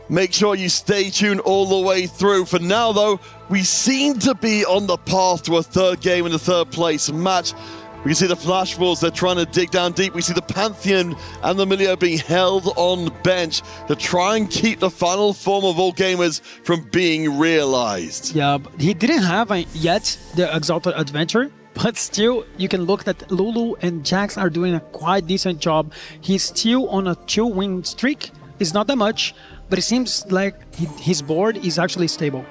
[SPEAKER 3] make sure you stay tuned all the way through. For now, though, we seem to be on the path to a third game in the third place match. We can see the Flash Wolves, they're trying to dig down deep. We see the Pantheon and the Milio being held on bench to try and keep the final form of all gamers from being realized.
[SPEAKER 9] Yeah, he didn't have yet the Exalted Adventure, but still, you can look that Lulu and Jax are doing a quite decent job. He's still on a 2-win streak. It's not that much, but it seems like his board is actually stable.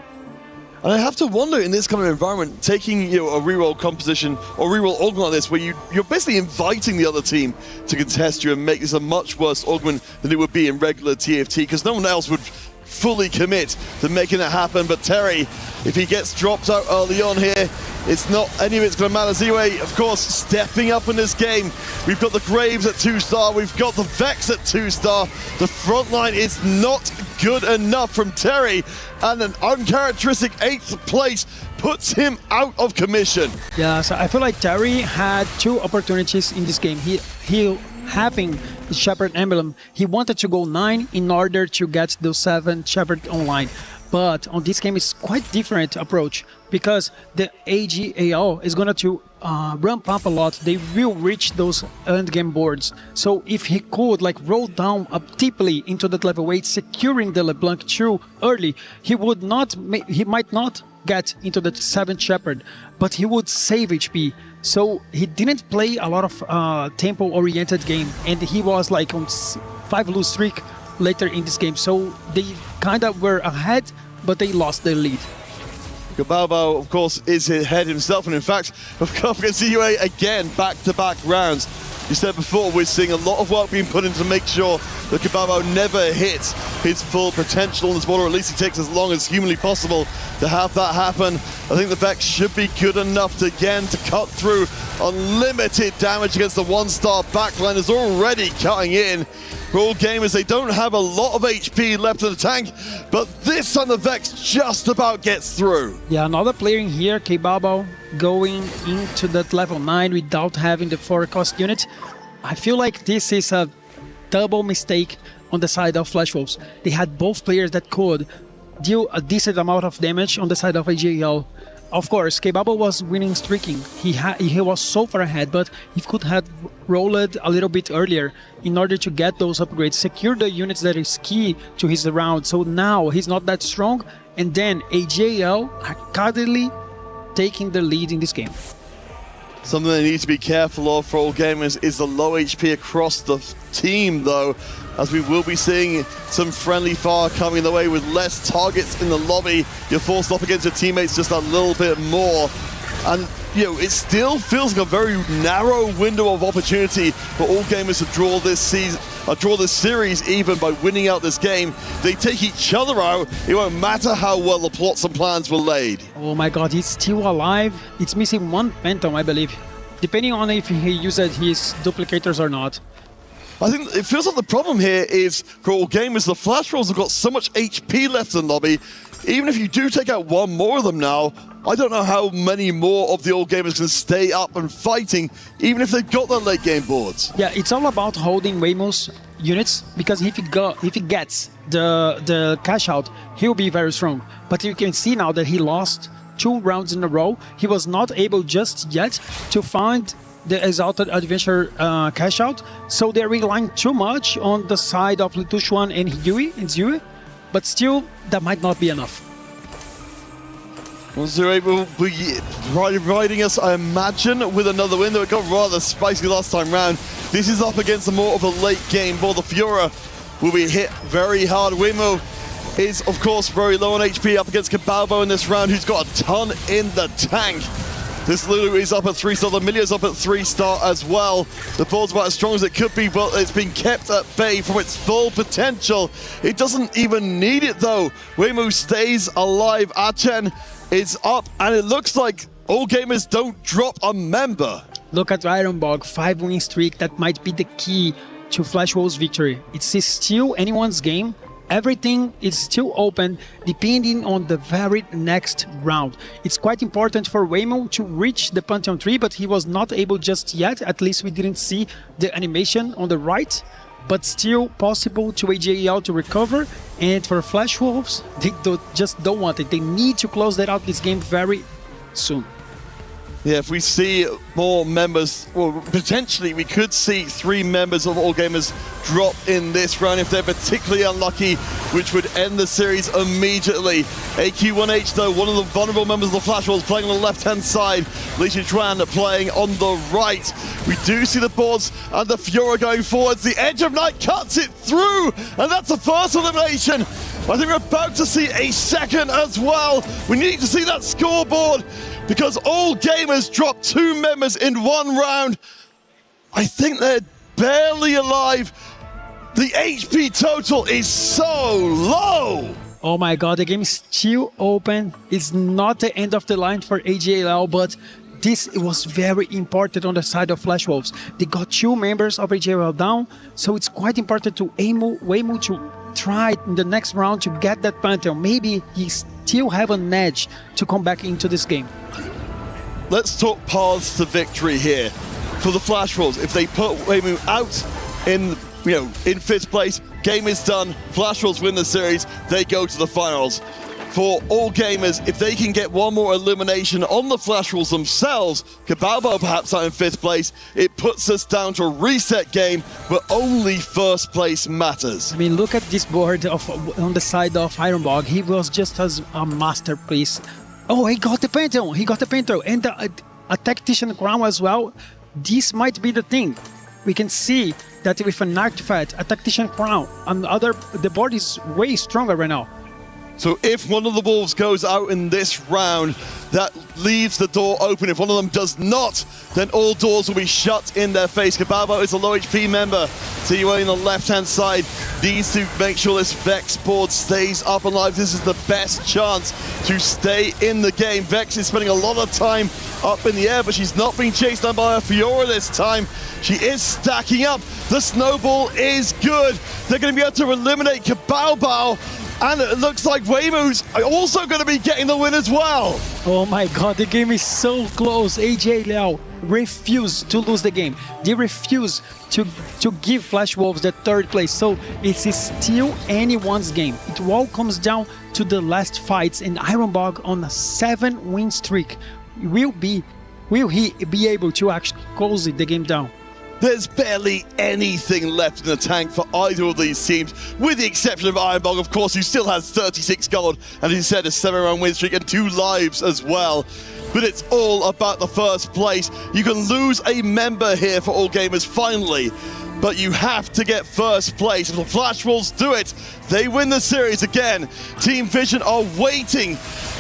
[SPEAKER 3] And I have to wonder, in this kind of environment, taking a reroll composition or reroll augment like this, where you're basically inviting the other team to contest you and make this a much worse augment than it would be in regular TFT, because no one else would fully commit to making that happen. But Terry, if he gets dropped out early on here, it's not any of it's going to matter. Z-Way, of course, stepping up in this game. We've got the Graves at 2-star. We've got the Vex at 2-star. The front line is not good enough from Terry. And an uncharacteristic 8th place puts him out of commission.
[SPEAKER 9] Yeah, so I feel like Terry had 2 opportunities in this game. He having the Shepherd emblem, he wanted to go 9 in order to get those 7 Shepherd online. But on this game, it's quite different approach, because the AGAL is going to ramp up a lot. They will reach those endgame boards. So if he could roll down up deeply into that level 8, securing the LeBlanc too early, he might not get into the 7th Shepherd, but he would save HP. So he didn't play a lot of tempo-oriented game, and he was on 5 lose streak later in this game. So they kind of were ahead, but they lost their lead.
[SPEAKER 3] Kababo, of course, is ahead himself, and in fact, of course, against UA again, back-to-back rounds. You said before, we're seeing a lot of work being put in to make sure that Kababo never hits his full potential on this board, or at least he takes as long as humanly possible to have that happen. I think the Vex should be good enough to cut through unlimited damage against the 1-star backline is already cutting in. For all gamers, they don't have a lot of HP left in the tank, but this time the Vex just about gets through.
[SPEAKER 9] Yeah, another player in here, K-Babo, going into that level 9 without having the 4-cost unit. I feel like this is a double mistake on the side of Flash Wolves. They had both players that could deal a decent amount of damage on the side of AGL. Of course, K-Babo was winning streaking. He was so far ahead, but he could have rolled a little bit earlier in order to get those upgrades, secure the units that is key to his round. So now he's not that strong, and then AGL are currently taking the lead in this game.
[SPEAKER 3] Something they need to be careful of for all gamers is the low HP across the team, though, as we will be seeing some friendly fire coming the way with less targets in the lobby. You're forced up against your teammates just a little bit more. And, it still feels like a very narrow window of opportunity for all gamers to draw this series even by winning out this game. They take each other out, it won't matter how well the plots and plans were laid.
[SPEAKER 9] Oh my god, he's still alive. It's missing 1 Phantom, I believe, depending on if he used his duplicators or not.
[SPEAKER 3] I think it feels like the problem here is for all gamers, the Flash Wolves have got so much HP left in the lobby. Even if you do take out one more of them now, I don't know how many more of the old gamers can stay up and fighting, even if they've got their late game boards.
[SPEAKER 9] Yeah, it's all about holding Waymo's units, because if he gets the cash out, he'll be very strong. But you can see now that he lost 2 rounds in a row. He was not able just yet to find the Exalted Adventure cash out, so they're relying too much on the side of Litushuan and Yui, but still, that might not be enough.
[SPEAKER 3] Well, Zero will be riding us, I imagine, with another win, though it got rather spicy last time round. This is up against more of a late game ball. The Fiora will be hit very hard. Waymo is, of course, very low on HP up against Cabalbo in this round, who's got a ton in the tank. This Lulu is up at 3-star, the Millia is up at 3-star as well. The board's about as strong as it could be, but it's been kept at bay from its full potential. It doesn't even need it though. Waymo stays alive. Achen is up, and it looks like all gamers don't drop a member.
[SPEAKER 9] Look at Ironbog, 5-win streak. That might be the key to Flash Wolves' victory. It's still anyone's game. Everything is still open depending on the very next round. It's quite important for Waymo to reach the Pantheon 3, but he was not able just yet. At least we didn't see the animation on the right, but still possible to AJL to recover. And for Flash Wolves, they just don't want it. They need to close that out this game very soon.
[SPEAKER 3] Yeah, if we see more members, well, potentially we could see 3 members of All Gamers drop in this round if they're particularly unlucky, which would end the series immediately. AQ1H, though, one of the vulnerable members of the Flash Wolves, playing on the left-hand side. Lisha Tran playing on the right. We do see the boards and the Fiora going forwards. The Edge of Night cuts it through, and that's the first elimination. I think we're about to see a second as well. We need to see that scoreboard, because all gamers dropped 2 members in 1 round. I think they're barely alive. The HP total is so low.
[SPEAKER 9] Oh my god, the game is still open. It's not the end of the line for AJL, but this was very important on the side of Flash Wolves. They got 2 members of AJL down, so it's quite important to Waymo to try in the next round to get that Pantheon. Maybe he still have an edge to come back into this game.
[SPEAKER 3] Let's talk paths to victory here for the Flash Wolves. If they put Waymo out in 5th place, game is done. Flash Wolves win the series. They go to the finals. For all gamers, if they can get 1 more elimination on the Flash Wolves themselves, Cabalbo perhaps out in 5th place, it puts us down to a reset game, but only 1st place matters.
[SPEAKER 9] I mean, look at this board on the side of Ironbog. He was just as a masterpiece. Oh, he got the Pantheon. And a Tactician Crown as well. This might be the thing. We can see that with an artifact, a Tactician Crown, the board is way stronger right now.
[SPEAKER 3] So if one of the Wolves goes out in this round, that leaves the door open. If one of them does not, then all doors will be shut in their face. Cabalbo is a low HP member. TUA on the left-hand side needs to make sure this Vex board stays up and alive. This is the best chance to stay in the game. Vex is spending a lot of time up in the air, but she's not being chased down by a Fiora this time. She is stacking up. The snowball is good. They're going to be able to eliminate Cabalbo. And it looks like Waymo's also going to be getting the win as well.
[SPEAKER 9] Oh my god, the game is so close. AJL refused to lose the game. They refuse to give Flash Wolves the 3rd place. So it's still anyone's game. It all comes down to the last fights, and Ironbog on a 7-win streak. Will he be able to actually close the game down?
[SPEAKER 3] There's barely anything left in the tank for either of these teams, with the exception of Ironbog, of course, who still has 36 gold, and as you said, a 7-round win streak and 2 lives as well. But it's all about the 1st place. You can lose a member here for all gamers finally, but you have to get 1st place. If the Flash Wolves do it, they win the series again. Team Vision are waiting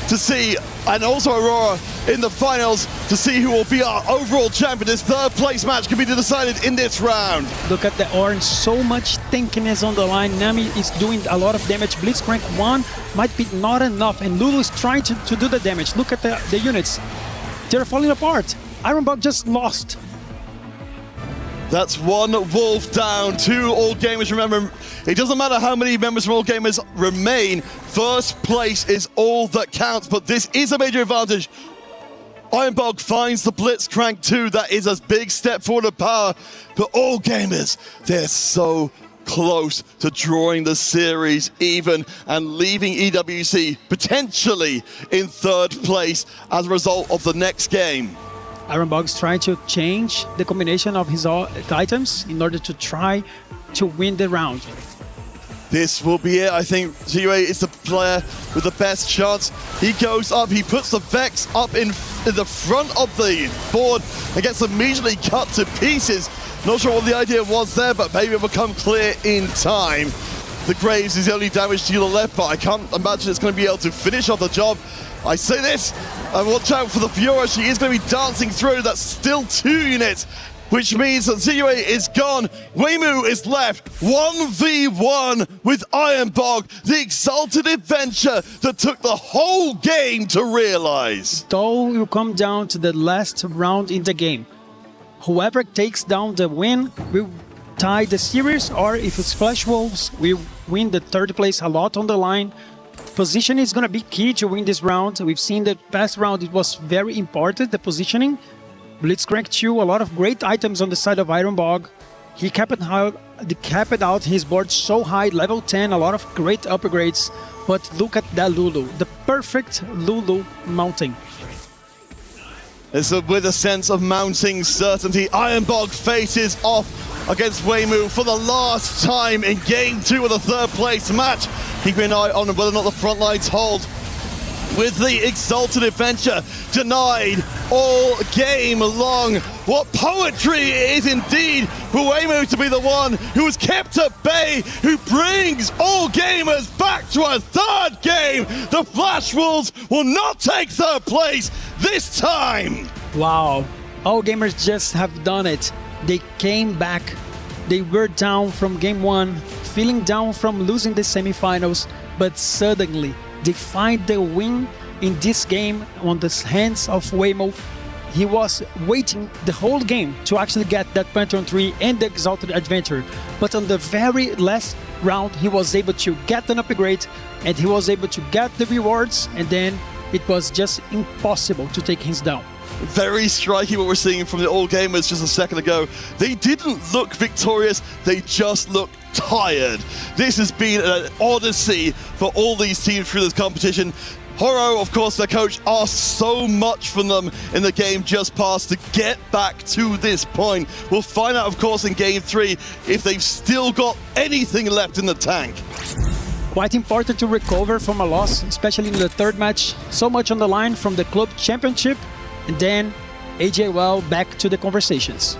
[SPEAKER 3] to see, and also Aurora in the finals, to see who will be our overall champion. This 3rd place match can be decided in this round.
[SPEAKER 9] Look at the orange, so much tankiness on the line. Nami is doing a lot of damage. Blitzcrank 1 might be not enough, and Lulu is trying to do the damage. Look at the units. They're falling apart. Ironbog just lost.
[SPEAKER 3] That's one wolf down, 2 All Gamers. Remember, it doesn't matter how many members from All Gamers remain, first place is all that counts, but this is a major advantage. Ironbog finds the Blitzcrank 2. That is a big step forward of power, but All Gamers, they're so close to drawing the series even and leaving EWC potentially in 3rd place as a result of the next game.
[SPEAKER 9] Ironbog's trying to change the combination of his items in order to try to win the round.
[SPEAKER 3] This will be it. I think ZUA is the player with the best chance. He goes up, he puts the Vex up in the front of the board and gets immediately cut to pieces. Not sure what the idea was there, but maybe it will become clear in time. The Graves is the only damage to the left, but I can't imagine it's going to be able to finish off the job. I say this, and watch out for the Fiora. She is going to be dancing through. That's still 2 units, which means that ZUA is gone. Weimu is left 1v1 with Ironbog, the exalted adventure that took the whole game to realize.
[SPEAKER 9] It all will come down to the last round in the game. Whoever takes down the win will tie the series, or if it's Flash Wolves, we win the 3rd place, a lot on the line. Position is going to be key to win this round. We've seen that past round, it was very important, the positioning. Blitzcrank 2, a lot of great items on the side of Ironbog. He capped out his board so high, level 10, a lot of great upgrades. But look at that Lulu, the perfect Lulu mounting.
[SPEAKER 3] It's with a sense of mounting certainty. Ironbog faces off against Weimu for the last time in Game 2 of the 3rd place match. Keeping an eye on whether or not the front lines hold. With the exalted adventure denied all game long. What poetry it is indeed for Weimu to be the one who was kept at bay, who brings All Gamers back to a 3rd game. The Flash Wolves will not take 3rd place this time.
[SPEAKER 9] Wow, All Gamers just have done it. They came back. They were down from game 1, feeling down from losing the semifinals, but suddenly they find the win in this game on the hands of Weimu. He was waiting the whole game to actually get that Pantheon 3 and the Exalted Adventure, but on the very last round he was able to get an upgrade and he was able to get the rewards, and then it was just impossible to take him down.
[SPEAKER 3] Very striking what we're seeing from the All Gamers just a second ago. They didn't look victorious, they just looked tired. This has been an odyssey for all these teams through this competition. Horo, of course, their coach, asked so much from them in the game just past to get back to this point. We'll find out, of course, in Game 3 if they've still got anything left in the tank.
[SPEAKER 9] Quite important to recover from a loss, especially in the 3rd match. So much on the line from the club championship, and then AJL back to the conversations.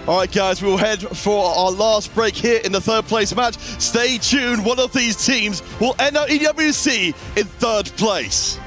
[SPEAKER 3] All right, guys, we'll head for our last break here in the 3rd place match. Stay tuned. One of these teams will end up EWC in 3rd place.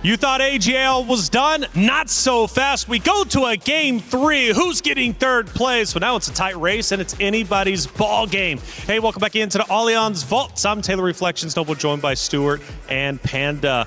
[SPEAKER 8] You thought AGL was done? Not so fast. We go to a Game 3. Who's getting 3rd place? Well, now it's a tight race, and it's anybody's ball game. Hey, welcome back into the Allianz Vaults. I'm Taylor Reflections Noble, joined by Stuart and Panda.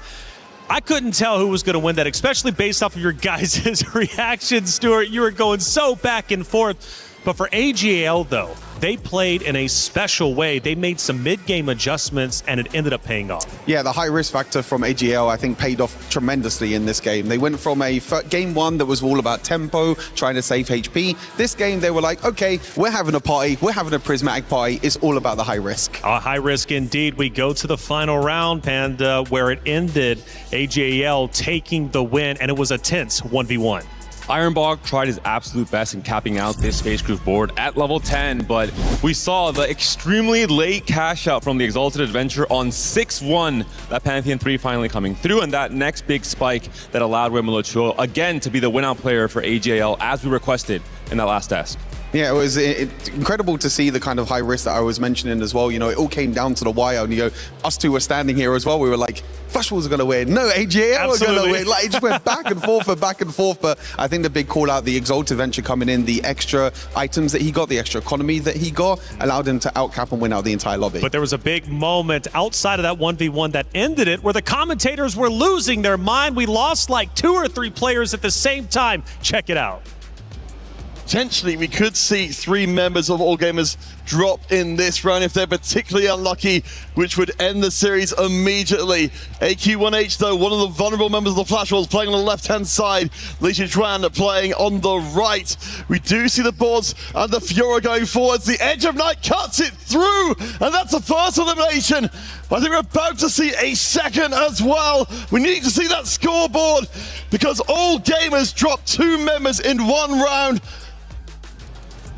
[SPEAKER 8] I couldn't tell who was going to win that, especially based off of your guys' reactions, Stuart. You were going so back and forth. But for AGL, though, they played in a special way. They made some mid-game adjustments, and it ended up paying off.
[SPEAKER 10] Yeah, the high risk factor from AGL, I think, paid off tremendously in this game. They went from a game 1 that was all about tempo, trying to save HP. This game, they were like, okay, we're having a party. We're having a prismatic party. It's all about the high risk.
[SPEAKER 8] High risk indeed. We go to the final round, Panda, where it ended AGL taking the win, and it was a tense 1v1.
[SPEAKER 17] Ironbog tried his absolute best in capping out this Space Groove board at level 10, but we saw the extremely late cash out from the Exalted Adventure on 6-1, that Pantheon 3 finally coming through, and that next big spike that allowed Wemelo again to be the win-out player for AJL as we requested in that last desk.
[SPEAKER 10] Yeah, it was incredible to see the kind of high risk that I was mentioning as well. You know, it all came down to the wire. And, you know, us two were standing here as well. We were like, Flash Wolves are going to win. No, AJL are going to win. Like, it just went back and forth and back and forth. But I think the big call out, the Exalted Adventure coming in, the extra items that he got, the extra economy that he got, allowed him to outcap and win out the entire lobby.
[SPEAKER 8] But there was a big moment outside of that 1v1 that ended it where the commentators were losing their mind. We lost like 2 or 3 players at the same time. Check it out.
[SPEAKER 3] Potentially, we could see 3 members of All Gamers drop in this round if they're particularly unlucky, which would end the series immediately. AQ1H, though, one of the vulnerable members of the Flash Wolves, playing on the left-hand side. Lisha Juan playing on the right. We do see the boards and the Fiora going forwards. The Edge of Night cuts it through, and that's the first elimination. I think we're about to see a second as well. We need to see that scoreboard because All Gamers dropped 2 members in 1 round.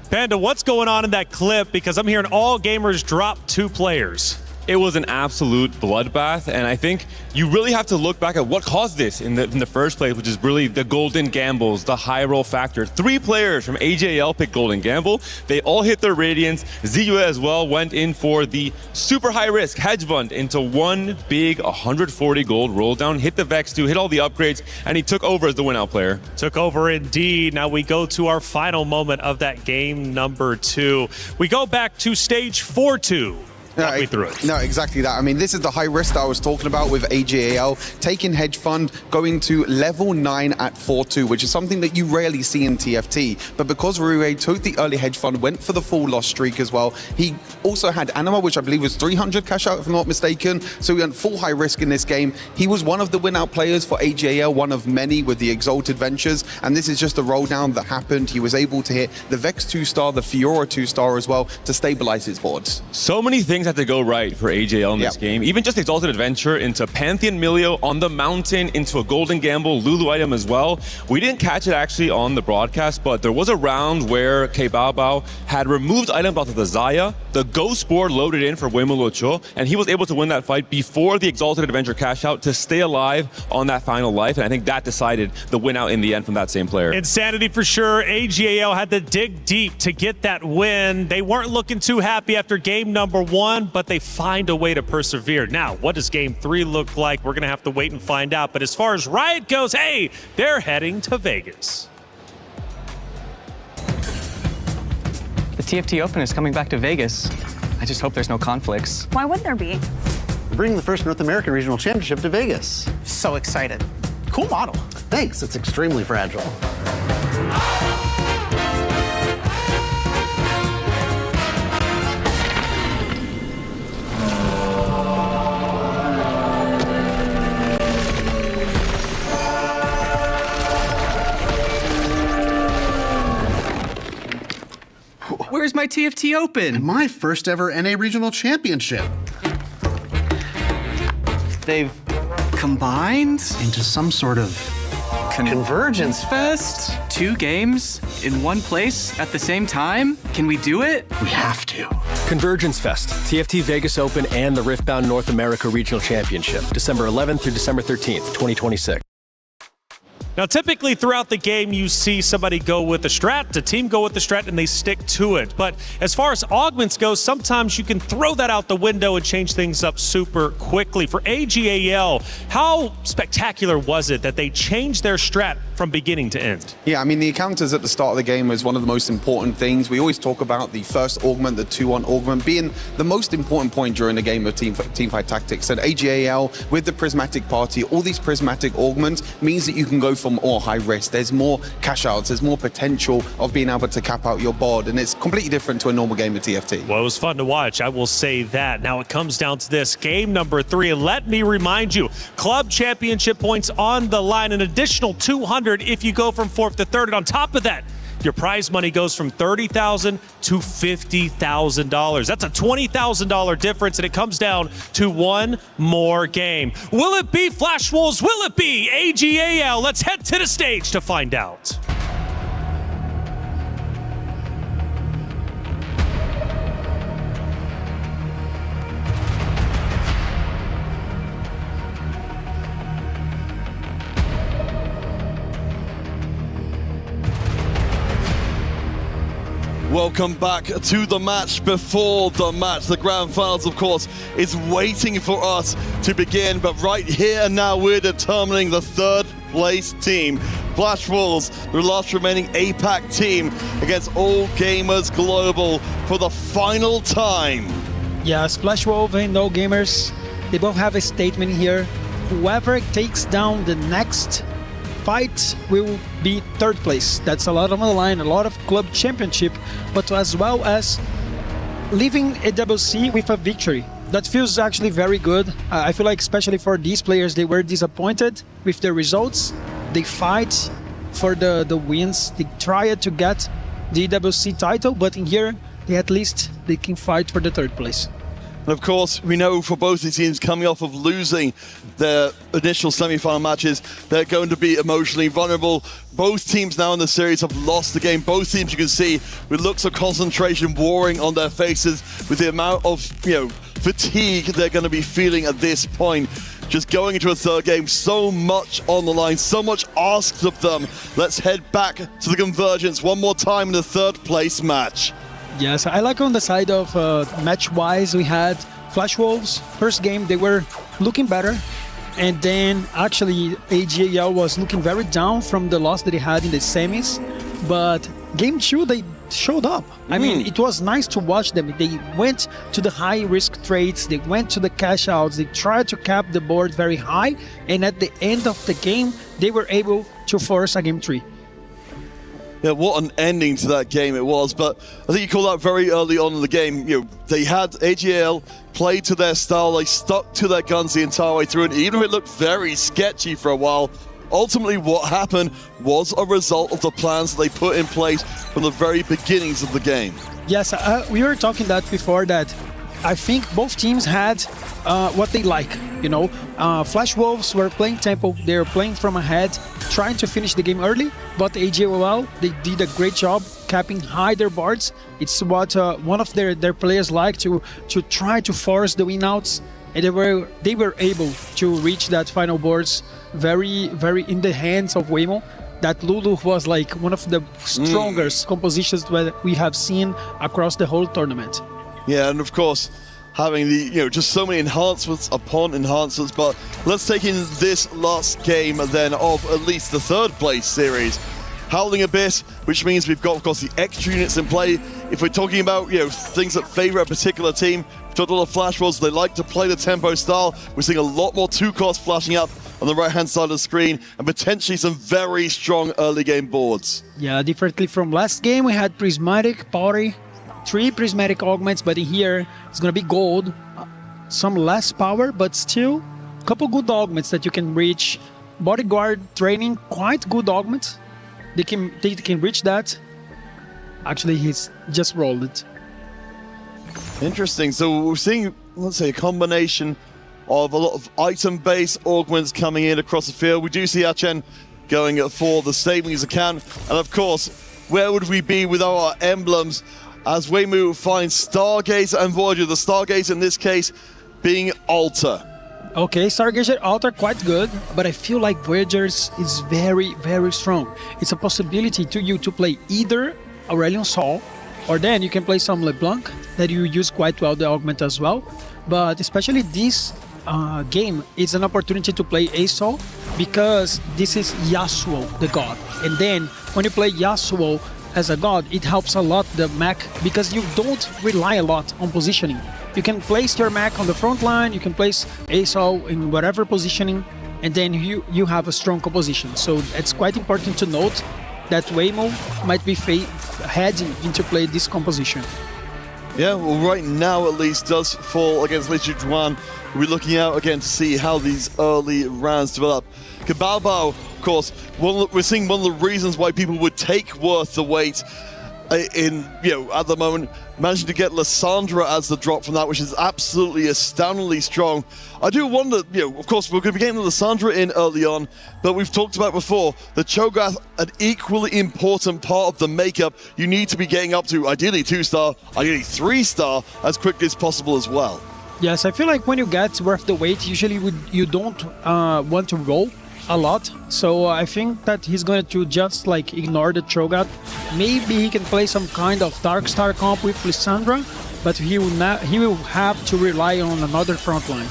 [SPEAKER 8] Panda, what's going on in that clip? Because I'm hearing All Gamers drop 2 players.
[SPEAKER 17] It was an absolute bloodbath, and I think you really have to look back at what caused this in the first place, which is really the golden gambles, the high roll factor. 3 players from AJL picked golden gamble. They all hit their radiance. ZUA as well went in for the super high risk hedge fund into one big 140 gold roll down, hit the Vex 2, hit all the upgrades, and he took over as the win-out player.
[SPEAKER 8] Took over indeed. Now we go to our final moment of that game number 2. We go back to stage 4-2.
[SPEAKER 10] No, exactly that. I mean, this is the high risk that I was talking about with AJL, taking hedge fund, going to level 9 at 4-2, which is something that you rarely see in TFT. But because Rue took the early hedge fund, went for the full loss streak as well. He also had Anima, which I believe was 300 cash out, if I'm not mistaken. So he went full high risk in this game. He was one of the win-out players for AJL, one of many with the Exalted Ventures. And this is just a roll down that happened. He was able to hit the Vex 2-star, the Fiora 2-star as well to stabilize his boards.
[SPEAKER 17] So many things had to go right for AJL in this game. Even just Exalted Adventure into Pantheon Milio on the mountain, into a Golden Gamble Lulu item as well. We didn't catch it actually on the broadcast, but there was a round where K Bao Bao had removed items off of the Zaya, the Ghost board loaded in for Wemelo, and he was able to win that fight before the Exalted Adventure cash out to stay alive on that final life, and I think that decided the win out in the end from that same player.
[SPEAKER 8] Insanity for sure. AJL had to dig deep to get that win. They weren't looking too happy after game number 1, but they find a way to persevere. Now, what does game 3 look like? We're going to have to wait and find out. But as far as Riot goes, hey, they're heading to Vegas.
[SPEAKER 1] The TFT Open is coming back to Vegas. I just hope there's no conflicts.
[SPEAKER 18] Why would there be?
[SPEAKER 20] We're bringing the first North American Regional Championship to Vegas.
[SPEAKER 18] So excited. Cool model.
[SPEAKER 20] Thanks, it's extremely fragile.
[SPEAKER 1] Where's my TFT Open?
[SPEAKER 20] My first ever NA Regional Championship.
[SPEAKER 1] They've combined
[SPEAKER 20] into some sort of
[SPEAKER 1] Convergence Fest? 2 games in one place at the same time? Can we do it?
[SPEAKER 20] We have to.
[SPEAKER 24] Convergence Fest, TFT Vegas Open, and the Riftbound North America Regional Championship, December 11th through December 13th, 2026.
[SPEAKER 8] Now, typically throughout the game, you see somebody go with the strat, a team go with the strat, and they stick to it. But as far as augments go, sometimes you can throw that out the window and change things up super quickly. For AJL, how spectacular was it that they changed their strat from beginning to end?
[SPEAKER 10] Yeah, I mean, the encounters at the start of the game was one of the most important things. We always talk about the first augment, the 2-1 augment, being the most important point during the game of Teamfight Tactics. And AJL, with the Prismatic Party, all these Prismatic augments means that you can go for more high risk. There's more cash outs, there's more potential of being able to cap out your board, and it's completely different to a normal game of TFT.
[SPEAKER 8] Well, it was fun to watch, I will say that. Now it comes down to this, game number 3, and let me remind you, club championship points on the line, an additional 200 if you go from 4th to 3rd, and on top of that, your prize money goes from $30,000 to $50,000. That's a $20,000 difference, and it comes down to one more game. Will it be Flash Wolves? Will it be AJL? Let's head to the stage to find out.
[SPEAKER 3] Welcome back to the match before the match. The grand finals, of course, is waiting for us to begin, but right here and now we're determining the third place team. Flash Wolves, the last remaining APAC team, against All Gamers Global for the final time.
[SPEAKER 9] Yes, Flash Wolves and No Gamers, they both have a statement here. Whoever takes down the next fight will be third place. That's a lot on the line, a lot of club championship, but as well as leaving EWC with a victory. That feels actually very good. I feel like especially for these players, they were disappointed with the results. They fight for the wins. They try to get the EWC title, but in here, at least they can fight for the third place.
[SPEAKER 3] And of course, we know for both the teams coming off of losing their initial semi-final matches, they're going to be emotionally vulnerable. Both teams now in the series have lost the game. Both teams, you can see, with looks of concentration warring on their faces, with the amount of, fatigue they're going to be feeling at this point. Just going into a third game, so much on the line, so much asked of them. Let's head back to the Convergence one more time in the third place match.
[SPEAKER 9] Yes, I like on the side of match-wise, we had Flash Wolves. First game, they were looking better. And then actually, AGL was looking very down from the loss that they had in the semis. But game 2, they showed up. I mean, it was nice to watch them. They went to the high-risk trades. They went to the cash-outs. They tried to cap the board very high. And at the end of the game, they were able to force a game 3.
[SPEAKER 3] Yeah, what an ending to that game it was. But I think you called out very early on in the game. They had AGL play to their style. They stuck to their guns the entire way through. And even if it looked very sketchy for a while, ultimately what happened was a result of the plans that they put in place from the very beginnings of the game.
[SPEAKER 9] Yes, we were talking that before, that I think both teams had what they like. Flash Wolves were playing tempo. They were playing from ahead, trying to finish the game early. But AGL, they did a great job capping high their boards. It's what one of their players like to try to force the win-outs. And they were able to reach that final boards very, very in the hands of Waymo. That Lulu was like one of the strongest compositions that we have seen across the whole tournament.
[SPEAKER 3] Yeah, and of course, having the, just so many enhancements upon enhancements. But let's take in this last game then of at least the third place series. Howling Abyss, which means we've got, of course, the extra units in play. If we're talking about, things that favor a particular team, we've talked a lot of Flash Wolves, they like to play the tempo style. We're seeing a lot more 2-cost flashing up on the right-hand side of the screen, and potentially some very strong early game boards.
[SPEAKER 9] Yeah, differently from last game, we had Prismatic, Pottery, 3 Prismatic augments, but in here, it's gonna be gold. Some less power, but still a couple good augments that you can reach. Bodyguard training, quite good augments. They can reach that. Actually, he's just rolled it.
[SPEAKER 3] Interesting. So we're seeing, let's say, a combination of a lot of item-based augments coming in across the field. We do see Achen going for the savings account. And of course, where would we be without our emblems as Waymo finds Stargazer and Voyager? The Stargazer in this case being Alter.
[SPEAKER 9] Okay, Stargazer Alter quite good, but I feel like Voyagers is very, very strong. It's a possibility to you to play either Aurelion Sol, or then you can play some LeBlanc that you use quite well the augment as well. But especially this game is an opportunity to play Asol, because this is Yasuo, the god. And then when you play Yasuo as a god, it helps a lot the mech, because you don't rely a lot on positioning. You can place your mech on the front line, you can place Asol in whatever positioning, and then you have a strong composition. So it's quite important to note that Waymo might be heading into play this composition.
[SPEAKER 3] Yeah, well, right now at least does fall against Lichi Juan. We're looking out again to see how these early rounds develop. Cabalbao, of course, we're seeing one of the reasons why people would take Worth the wait in, at the moment, managing to get Lissandra as the drop from that, which is absolutely astoundingly strong. I do wonder, of course, we're going to be getting Lissandra in early on, but we've talked about before, the Cho'Gath, an equally important part of the makeup. You need to be getting up to ideally 2-star, ideally 3-star as quickly as possible as well.
[SPEAKER 9] Yes, I feel like when you get Worth the wait, usually you don't want to roll. a lot. So I think that he's going to just like ignore the Cho'Gath. Maybe he can play some kind of Dark Star comp with Lissandra, but he will have to rely on another front line.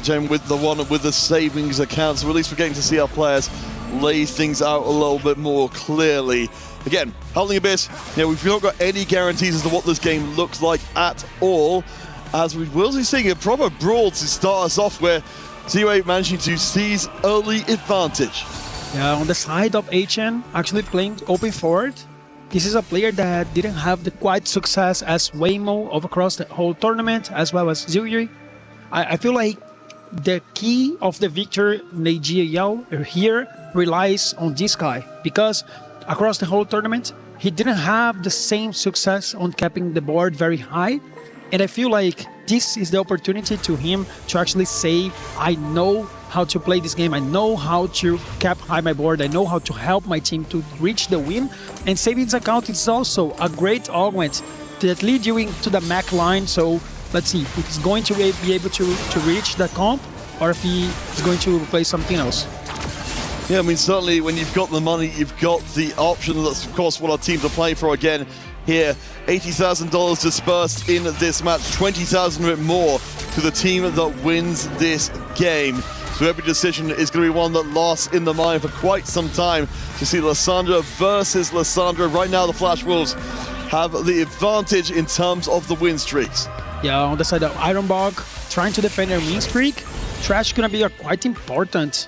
[SPEAKER 3] Jen, with the one with the savings accounts, so at least we're getting to see our players lay things out a little bit more clearly. Again, Howling Abyss, we've not got any guarantees as to what this game looks like at all, as we will be seeing a proper brawl to start us off where ZUA managing to seize early advantage.
[SPEAKER 9] Yeah, on the side of HN, actually playing open forward. This is a player that didn't have the quite success as Waymo of across the whole tournament, as well as ZUA. I feel like the key of the victory Nejiao here relies on this guy, because across the whole tournament, he didn't have the same success on capping the board very high. And I feel like this is the opportunity to him to actually say, I know how to play this game, I know how to cap high my board, I know how to help my team to reach the win. And savings account is also a great augment that lead you into the Mac line. So let's see if he's going to be able to reach the comp, or if he is going to play something else.
[SPEAKER 3] Yeah, I mean, certainly when you've got the money, you've got the option. That's, of course, what our teams are playing for again here. $80,000 dispersed in this match, 20,000 of it more to the team that wins this game. So every decision is going to be one that lasts in the mind for quite some time to see Lissandra versus Lissandra. Right now, the Flash Wolves have the advantage in terms of the win streaks.
[SPEAKER 9] Yeah, on the side of Ironbog, trying to defend their win streak. Trash gonna be a quite important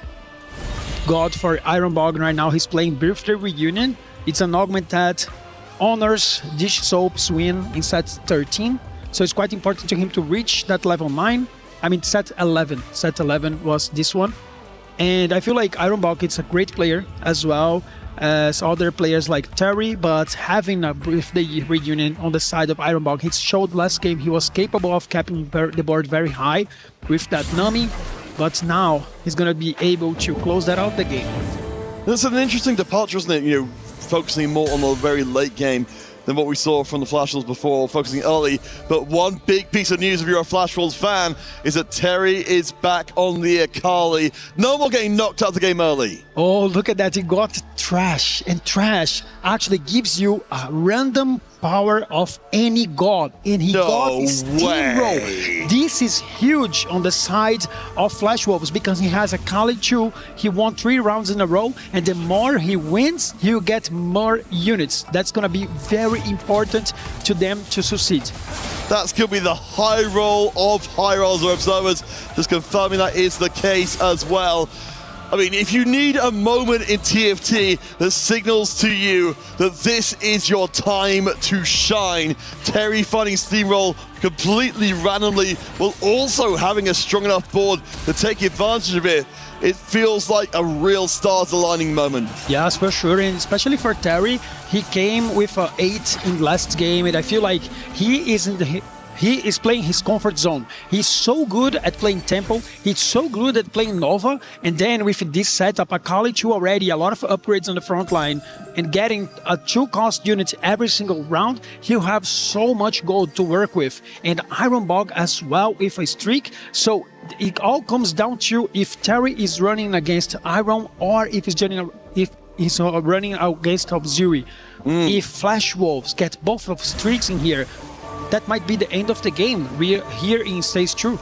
[SPEAKER 9] god for Ironbog right now. He's playing Birthday Reunion. It's an augment that honors Dish Soap's win in set 13. So it's quite important to him to reach that level 9. I mean, set 11. Set 11 was this one. And I feel like Ironbog is a great player as well as other players like Terry, but having a Birthday Reunion on the side of Ironbog, he showed last game he was capable of capping the board very high with that Nami, but now he's going to be able to close that out the game.
[SPEAKER 3] That's an interesting departure, isn't it? Focusing more on the very late game than what we saw from the Flash Wolves before, focusing early. But one big piece of news if you're a Flash Wolves fan is that Terry is back on the Akali. No more getting knocked out of the game early.
[SPEAKER 9] Oh, look at that. He got Trash, and Trash actually gives you a random power of any god, and he got Steamroll. This is huge on the side of Flash Wolves because he has a Kali 2, he won 3 rounds in a row, and the more he wins, he'll get more units. That's gonna be very important to them to succeed.
[SPEAKER 3] That's going to be the high roll of high rolls or observers, just confirming that is the case as well. I mean, if you need a moment in TFT that signals to you that this is your time to shine, Terry finding Steamroll completely randomly while also having a strong enough board to take advantage of it. It feels like a real stars aligning moment.
[SPEAKER 9] Yes, for sure, and especially for Terry, he came with an 8 in last game, and I feel like he is playing his comfort zone. He's so good at playing Temple, he's so good at playing Nova, and then with this setup, Akali 2 already, a lot of upgrades on the front line, and getting a 2-cost unit every single round, he'll have so much gold to work with. And Ironbog as well with a streak, so it all comes down to if Terry is running against Iron or if he's running against Obzuri. If Flash Wolves get both of streaks in here, that might be the end of the game here in Stage 2.
[SPEAKER 3] You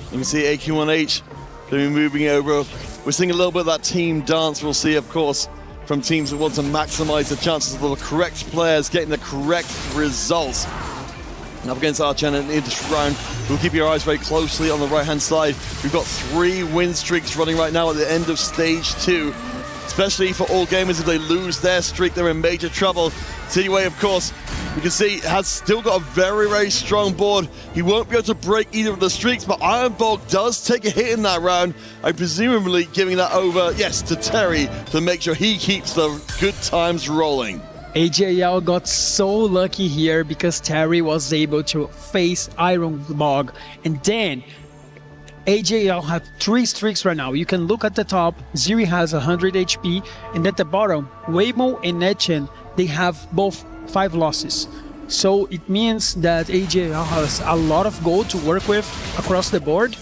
[SPEAKER 3] can see AQ1H going to be moving over. We're seeing a little bit of that team dance. We'll see, of course, from teams that want to maximize the chances of the correct players getting the correct results. Up against Archen in this round, we'll keep your eyes very closely on the right-hand side. We've got 3 win streaks running right now at the end of Stage 2. Especially for all gamers, if they lose their streak, they're in major trouble. ZUA, of course, you can see, has still got a very, very strong board. He won't be able to break either of the streaks, but Ironbog does take a hit in that round. I'm presumably giving that over, yes, to Terry to make sure he keeps the good times rolling.
[SPEAKER 9] AJL got so lucky here because Terry was able to face Ironbog, and then AJL have 3 streaks right now. You can look at the top, Ziri has 100 HP, and at the bottom, Waymo and Netchen, they have both 5 losses. So it means that AJL has a lot of gold to work with across the board.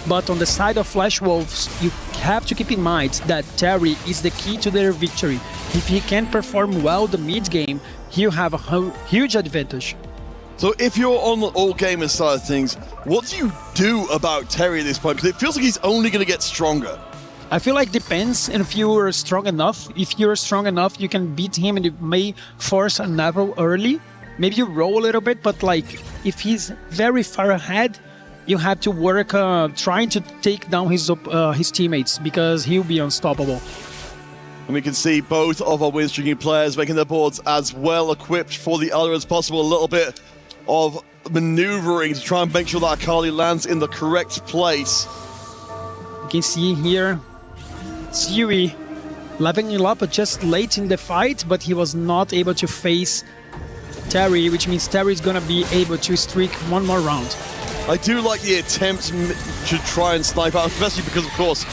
[SPEAKER 9] But on the side of Flash Wolves, you have to keep in mind that Terry is the key to their victory. If he can perform well the mid game, he'll have a huge advantage.
[SPEAKER 3] So if you're on the All Gamers side of things, what do you do about Terry at this point? Because it feels like he's only going to get stronger.
[SPEAKER 9] I feel like depends if you are strong enough. If you're strong enough, you can beat him and you may force a level early. Maybe you roll a little bit, but like if he's very far ahead, you have to work trying to take down his teammates because he'll be unstoppable.
[SPEAKER 3] And we can see both of our win-streaking players making their boards as well equipped for the other as possible. A little bit of maneuvering to try and make sure that Akali lands in the correct place.
[SPEAKER 9] You can see here, Ziri leveling up just late in the fight, but he was not able to face Terry, which means Terry is going to be able to streak one more round.
[SPEAKER 3] I do like the attempt to try and snipe out, especially because, of course,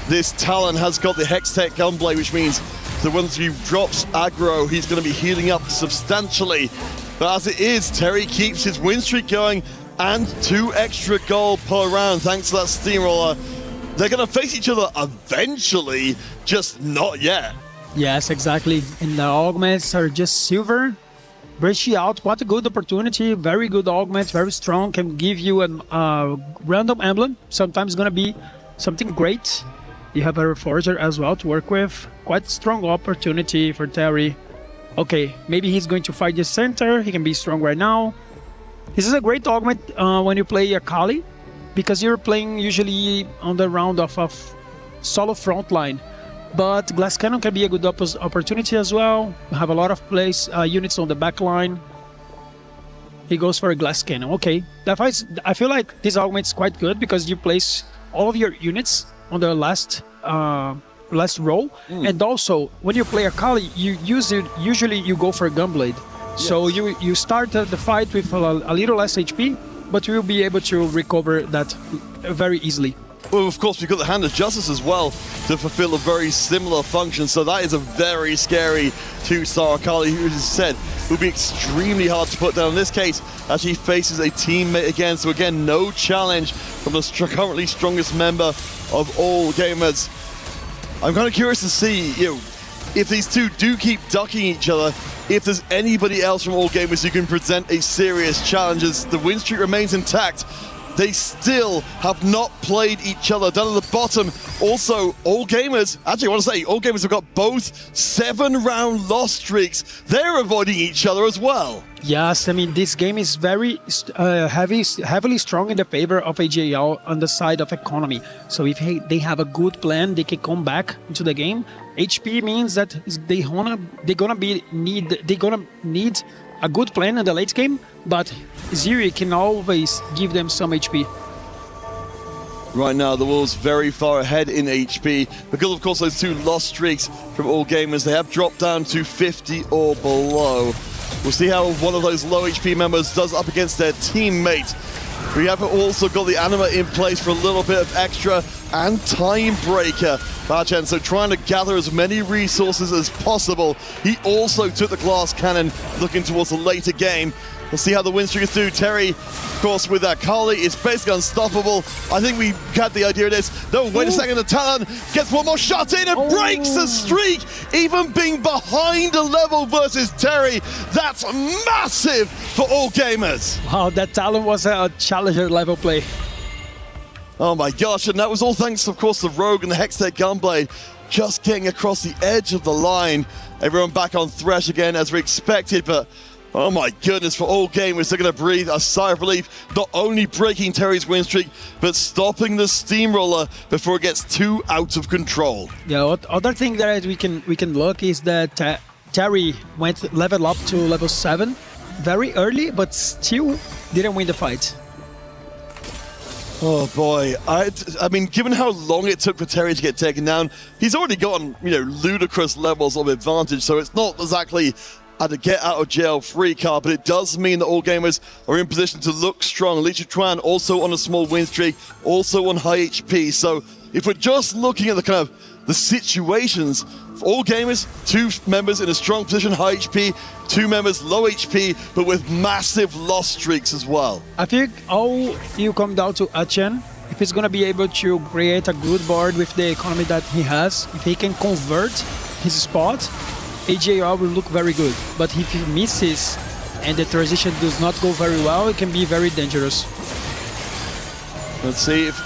[SPEAKER 3] this Talon has got the Hextech Gunblade, which means that once he drops aggro, he's going to be healing up substantially. But as it is, Terry keeps his win streak going and 2 extra gold per round thanks to that Steamroller. They're going to face each other eventually, just not yet.
[SPEAKER 9] Yes, exactly. And the augments are just silver. Breach out, what a good opportunity. Very good augments, very strong. Can give you a random emblem. Sometimes going to be something great. You have a Reforger as well to work with. Quite strong opportunity for Terry. Okay, maybe he's going to fight the center. He can be strong right now. This is a great augment when you play Akali, because you're playing usually on the round of a solo front line. But Glass Cannon can be a good opportunity as well. You have a lot of units on the back line. He goes for a Glass Cannon. Okay, I feel like this augment is quite good because you place all of your units on the last row, and also when you play Akali, usually you go for a Gunblade. Yes. So you start the fight with a little less HP, but you will be able to recover that very easily.
[SPEAKER 3] Well, of course, we've got the Hand of Justice as well to fulfill a very similar function, so that is a very scary 2-star Akali, who, as I said, will be extremely hard to put down. In this case, as he faces a teammate again, so again, no challenge from the currently strongest member of All Gamers. I'm kind of curious to see, if these two do keep ducking each other, if there's anybody else from All Gamers who can present a serious challenge, as the win streak remains intact. They still have not played each other. Down at the bottom, also, All Gamers, actually I want to say, All Gamers have got both 7-round loss streaks. They're avoiding each other as well.
[SPEAKER 9] Yes, I mean, this game is very heavily strong in the favor of AJL on the side of economy. So if they have a good plan, they can come back into the game. HP means that they're gonna need a good plan in the late game, but Ziri can always give them some HP.
[SPEAKER 3] Right now, the Wolves very far ahead in HP because, of course, those 2 loss streaks from All Gamers, they have dropped down to 50 or below. We'll see how one of those low HP members does up against their teammate. We have also got the Anima in place for a little bit of extra and Time Breaker. Bachan, so trying to gather as many resources as possible. He also took the Glass Cannon looking towards the later game. We'll see how the win streakers do. Terry, of course, with that Carly, is basically unstoppable. I think we got the idea of this. No, wait a second, the Talon gets one more shot in and breaks the streak, even being behind a level versus Terry. That's massive for All Gamers.
[SPEAKER 9] Wow, that Talon was a challenger level play.
[SPEAKER 3] Oh my gosh, and that was all thanks, of course, to Rogue and the Hextech Gunblade just getting across the edge of the line. Everyone back on Thresh again as we expected, but oh my goodness, for All Gamers, they're going to breathe a sigh of relief, not only breaking Terry's win streak, but stopping the Steamroller before it gets too out of control.
[SPEAKER 9] Yeah, other thing that we can look is that Terry leveled up to level 7 very early, but still didn't win the fight.
[SPEAKER 3] Oh boy, I mean, given how long it took for Terry to get taken down, he's already gotten, ludicrous levels of advantage, so it's not exactly a get out of jail free card, but it does mean that All Gamers are in position to look strong. Licha Tran also on a small win streak, also on high HP, so if we're just looking at the situations, for All Gamers, 2 members in a strong position, high HP, 2 members low HP, but with massive loss streaks as well.
[SPEAKER 9] I think all you come down to Achan. if he's going to be able to create a good board with the economy that he has, if he can convert his spot, AJR will look very good. But if he misses and the transition does not go very well, it can be very dangerous.
[SPEAKER 3] Let's see if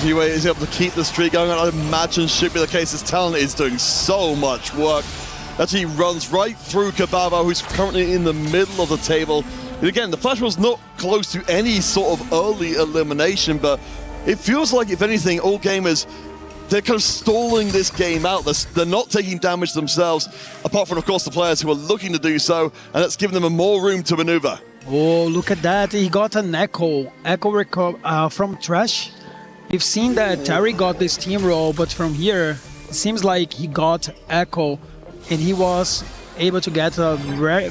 [SPEAKER 3] G-Way is able to keep the streak going. I imagine should be the case. His talent is doing so much work. Actually runs right through Kababa, who's currently in the middle of the table. And again, the Flash was not close to any sort of early elimination, but it feels like, if anything, all gamers, they're kind of stalling this game out. They're not taking damage themselves, apart from, of course, the players who are looking to do so, and that's giving them more room to maneuver.
[SPEAKER 9] Oh, look at that. He got an echo from Trash. We've seen that Terry got the steamroll, but from here, it seems like he got echo, and he was able to get a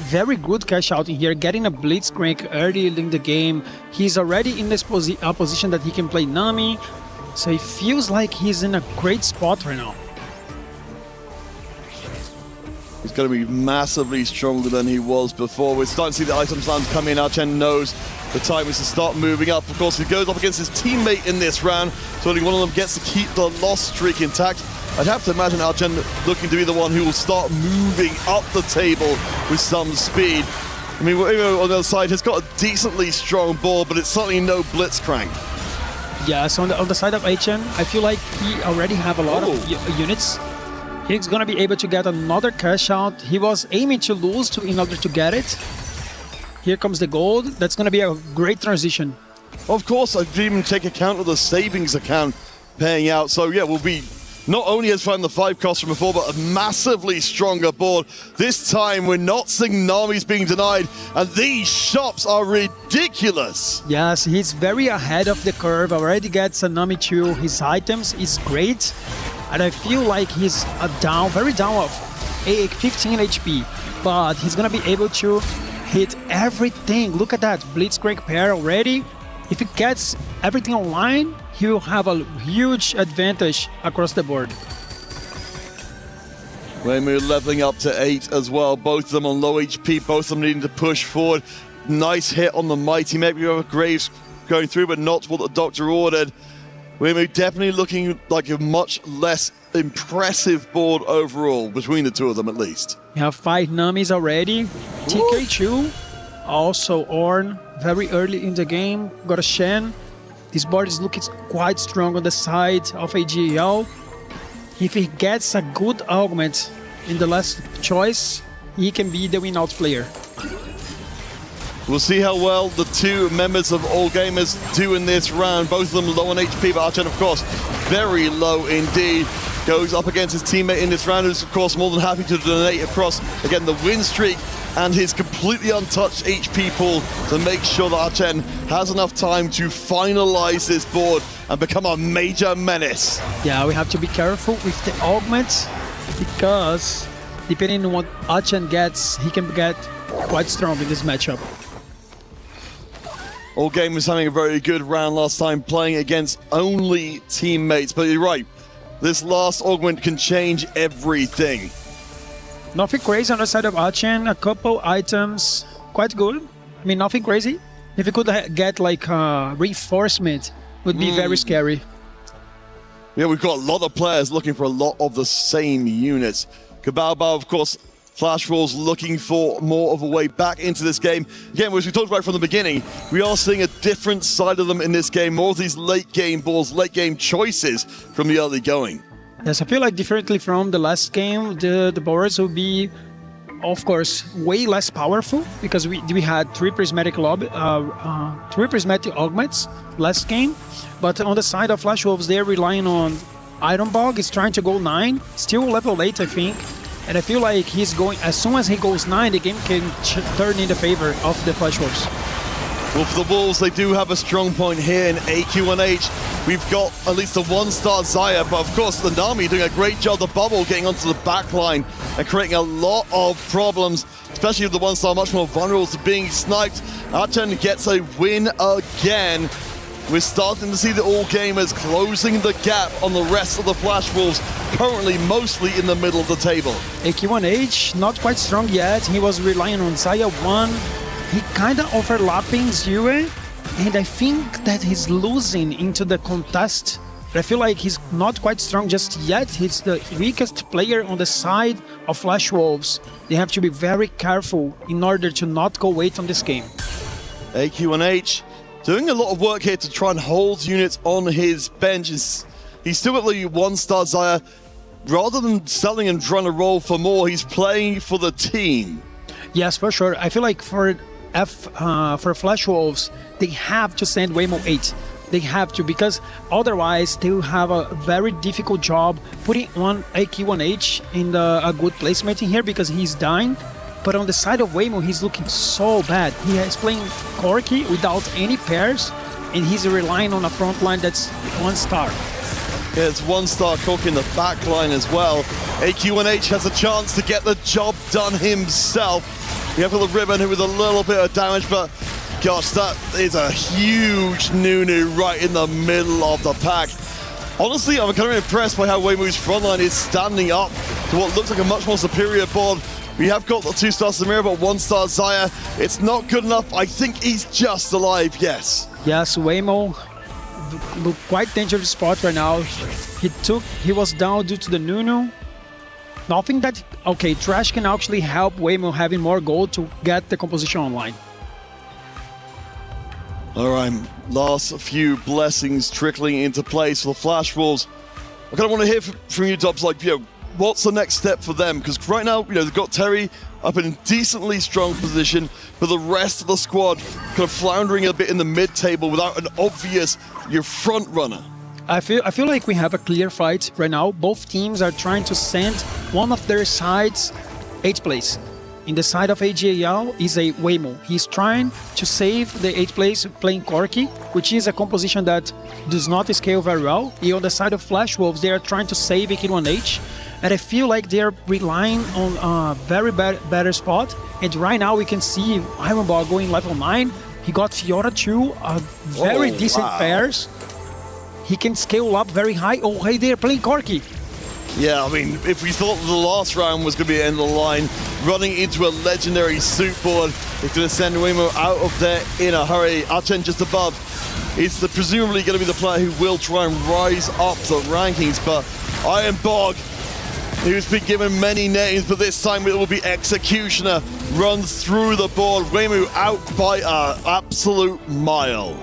[SPEAKER 9] very good cash out in here, getting a blitzcrank early in the game. He's already in this position that he can play Nami, so it feels like he's in a great spot right now.
[SPEAKER 3] He's going to be massively stronger than he was before. We're starting to see the items land come in. Archen knows the time is to start moving up. Of course, he goes up against his teammate in this round, so only one of them gets to keep the loss streak intact. I'd have to imagine Archen looking to be the one who will start moving up the table with some speed. I mean, on the other side, has got a decently strong ball, but it's certainly no blitzcrank.
[SPEAKER 9] Yeah, so on the side of Archen, I feel like he already have a lot of units. He's gonna be able to get another cash out. He was aiming to lose in order to get it. Here comes the gold. That's gonna be a great transition.
[SPEAKER 3] Of course, I didn't even take account of the savings account paying out. So yeah, we'll be not only has found the 5 costs from before, but a massively stronger board. This time, we're not seeing Nami's being denied, and these shops are ridiculous.
[SPEAKER 9] Yes, he's very ahead of the curve. Already gets a Nami 2. His items is great. And I feel like he's very down of 15 HP, but he's gonna be able to hit everything. Look at that, Blitzcrank pair already. If he gets everything online, he will have a huge advantage across the board.
[SPEAKER 3] Weimu leveling up to 8 as well, both of them on low HP, both of them needing to push forward. Nice hit on the Mighty, maybe we have Graves going through, but not what the Doctor ordered. Weimu definitely looking like a much less impressive board overall, between the two of them at least.
[SPEAKER 9] We have 5 Namis already. TK2, also Ornn, very early in the game. Got a Shen. This board is looking quite strong on the side of AGL. If he gets a good augment in the last choice, he can be the win-out player.
[SPEAKER 3] We'll see how well the two members of All Gamers do in this round. Both of them low on HP, but Archen, of course, very low indeed. Goes up against his teammate in this round, who's, of course, more than happy to donate across, again, the win streak and his completely untouched HP pool to make sure that Archen has enough time to finalize this board and become a major menace.
[SPEAKER 9] Yeah, we have to be careful with the augment, because depending on what Archen gets, he can get quite strong in this matchup.
[SPEAKER 3] All Gamers having a very good round last time, playing against only teammates. But you're right, this last augment can change everything.
[SPEAKER 9] Nothing crazy on the side of Archen. A couple items, quite good. I mean, nothing crazy. If he could get like reinforcement, would be very scary.
[SPEAKER 3] Yeah, we've got a lot of players looking for a lot of the same units. Kabaobao, of course, Flash Wolves looking for more of a way back into this game. Again, as we talked about from the beginning, we are seeing a different side of them in this game. More of these late game balls, late game choices from the early going.
[SPEAKER 9] Yes, I feel like differently from the last game, the boards will be, of course, way less powerful, because we had 3 prismatic augments last game. But on the side of Flash Wolves, they're relying on Ironbog. He's trying to go 9, still level 8, I think. And I feel like he's going, as soon as he goes 9, the game can turn in the favor of the Flash Wolves.
[SPEAKER 3] Well, for the Wolves, they do have a strong point here in AQ1H. We've got at least a 1-star Zaya, but of course the Nami doing a great job, the bubble getting onto the back line and creating a lot of problems, especially with the 1-star much more vulnerable to being sniped. Archen gets a win again. We're starting to see the All Gamers closing the gap on the rest of the Flash Wolves, currently mostly in the middle of the table.
[SPEAKER 9] AQ1H, not quite strong yet. He was relying on Zaya 1. He kind of overlapping Zue, And I think that he's losing into the contest. I feel like he's not quite strong just yet. He's the weakest player on the side of Flash Wolves. They have to be very careful in order to not go wait on this game.
[SPEAKER 3] AQ1H doing a lot of work here to try and hold units on his bench. He's still got the 1-star Xayah. Rather than selling and trying to roll for more, he's playing for the team.
[SPEAKER 9] Yes, for sure. I feel like for Flash Wolves, they have to send Waymo 8. They have to, because otherwise they will have a very difficult job putting on AQ1H in a good placement in here because he's dying. But on the side of Waymo, he's looking so bad. He is playing Corki without any pairs, and he's relying on a front line that's 1-star.
[SPEAKER 3] Yeah, it's 1-star Corki in the back line as well. AQ1H has a chance to get the job done himself. We have got the Ribbon with a little bit of damage, but gosh, that is a huge Nunu right in the middle of the pack. Honestly, I'm kind of impressed by how Waymo's frontline is standing up to what looks like a much more superior board. We have got the 2-star Samira, but 1-star Xayah. It's not good enough. I think he's just alive, yes.
[SPEAKER 9] Yes, Waymo look quite dangerous spot right now. He was down due to the Nunu. Nothing that, okay, Trash can actually help Waymo having more gold to get the composition online.
[SPEAKER 3] All right, last few blessings trickling into place for the Flash Wolves. I kind of want to hear from you, Dobbs, like, what's the next step for them? Because right now, they've got Terry up in a decently strong position, but the rest of the squad kind of floundering a bit in the mid-table without an obvious front runner.
[SPEAKER 9] I feel like we have a clear fight right now. Both teams are trying to send one of their sides 8th place. In the side of AGL is a Waymo. He's trying to save the 8th place playing Corki, which is a composition that does not scale very well. And on the side of Flash Wolves, they are trying to save AQ1H. And I feel like they're relying on a very better spot. And right now we can see Ironbog going level 9. He got Fiora 2, very decent pairs. He can scale up very high. Oh, hey, they're playing Corki.
[SPEAKER 3] Yeah, I mean, if we thought the last round was going to be the end of the line, running into a legendary suit board, it's going to send Waymo out of there in a hurry. Archen just above. It's presumably going to be the player who will try and rise up the rankings, but Ironbog, who's been given many names, but this time it will be Executioner, runs through the board. Waymo out by an absolute mile.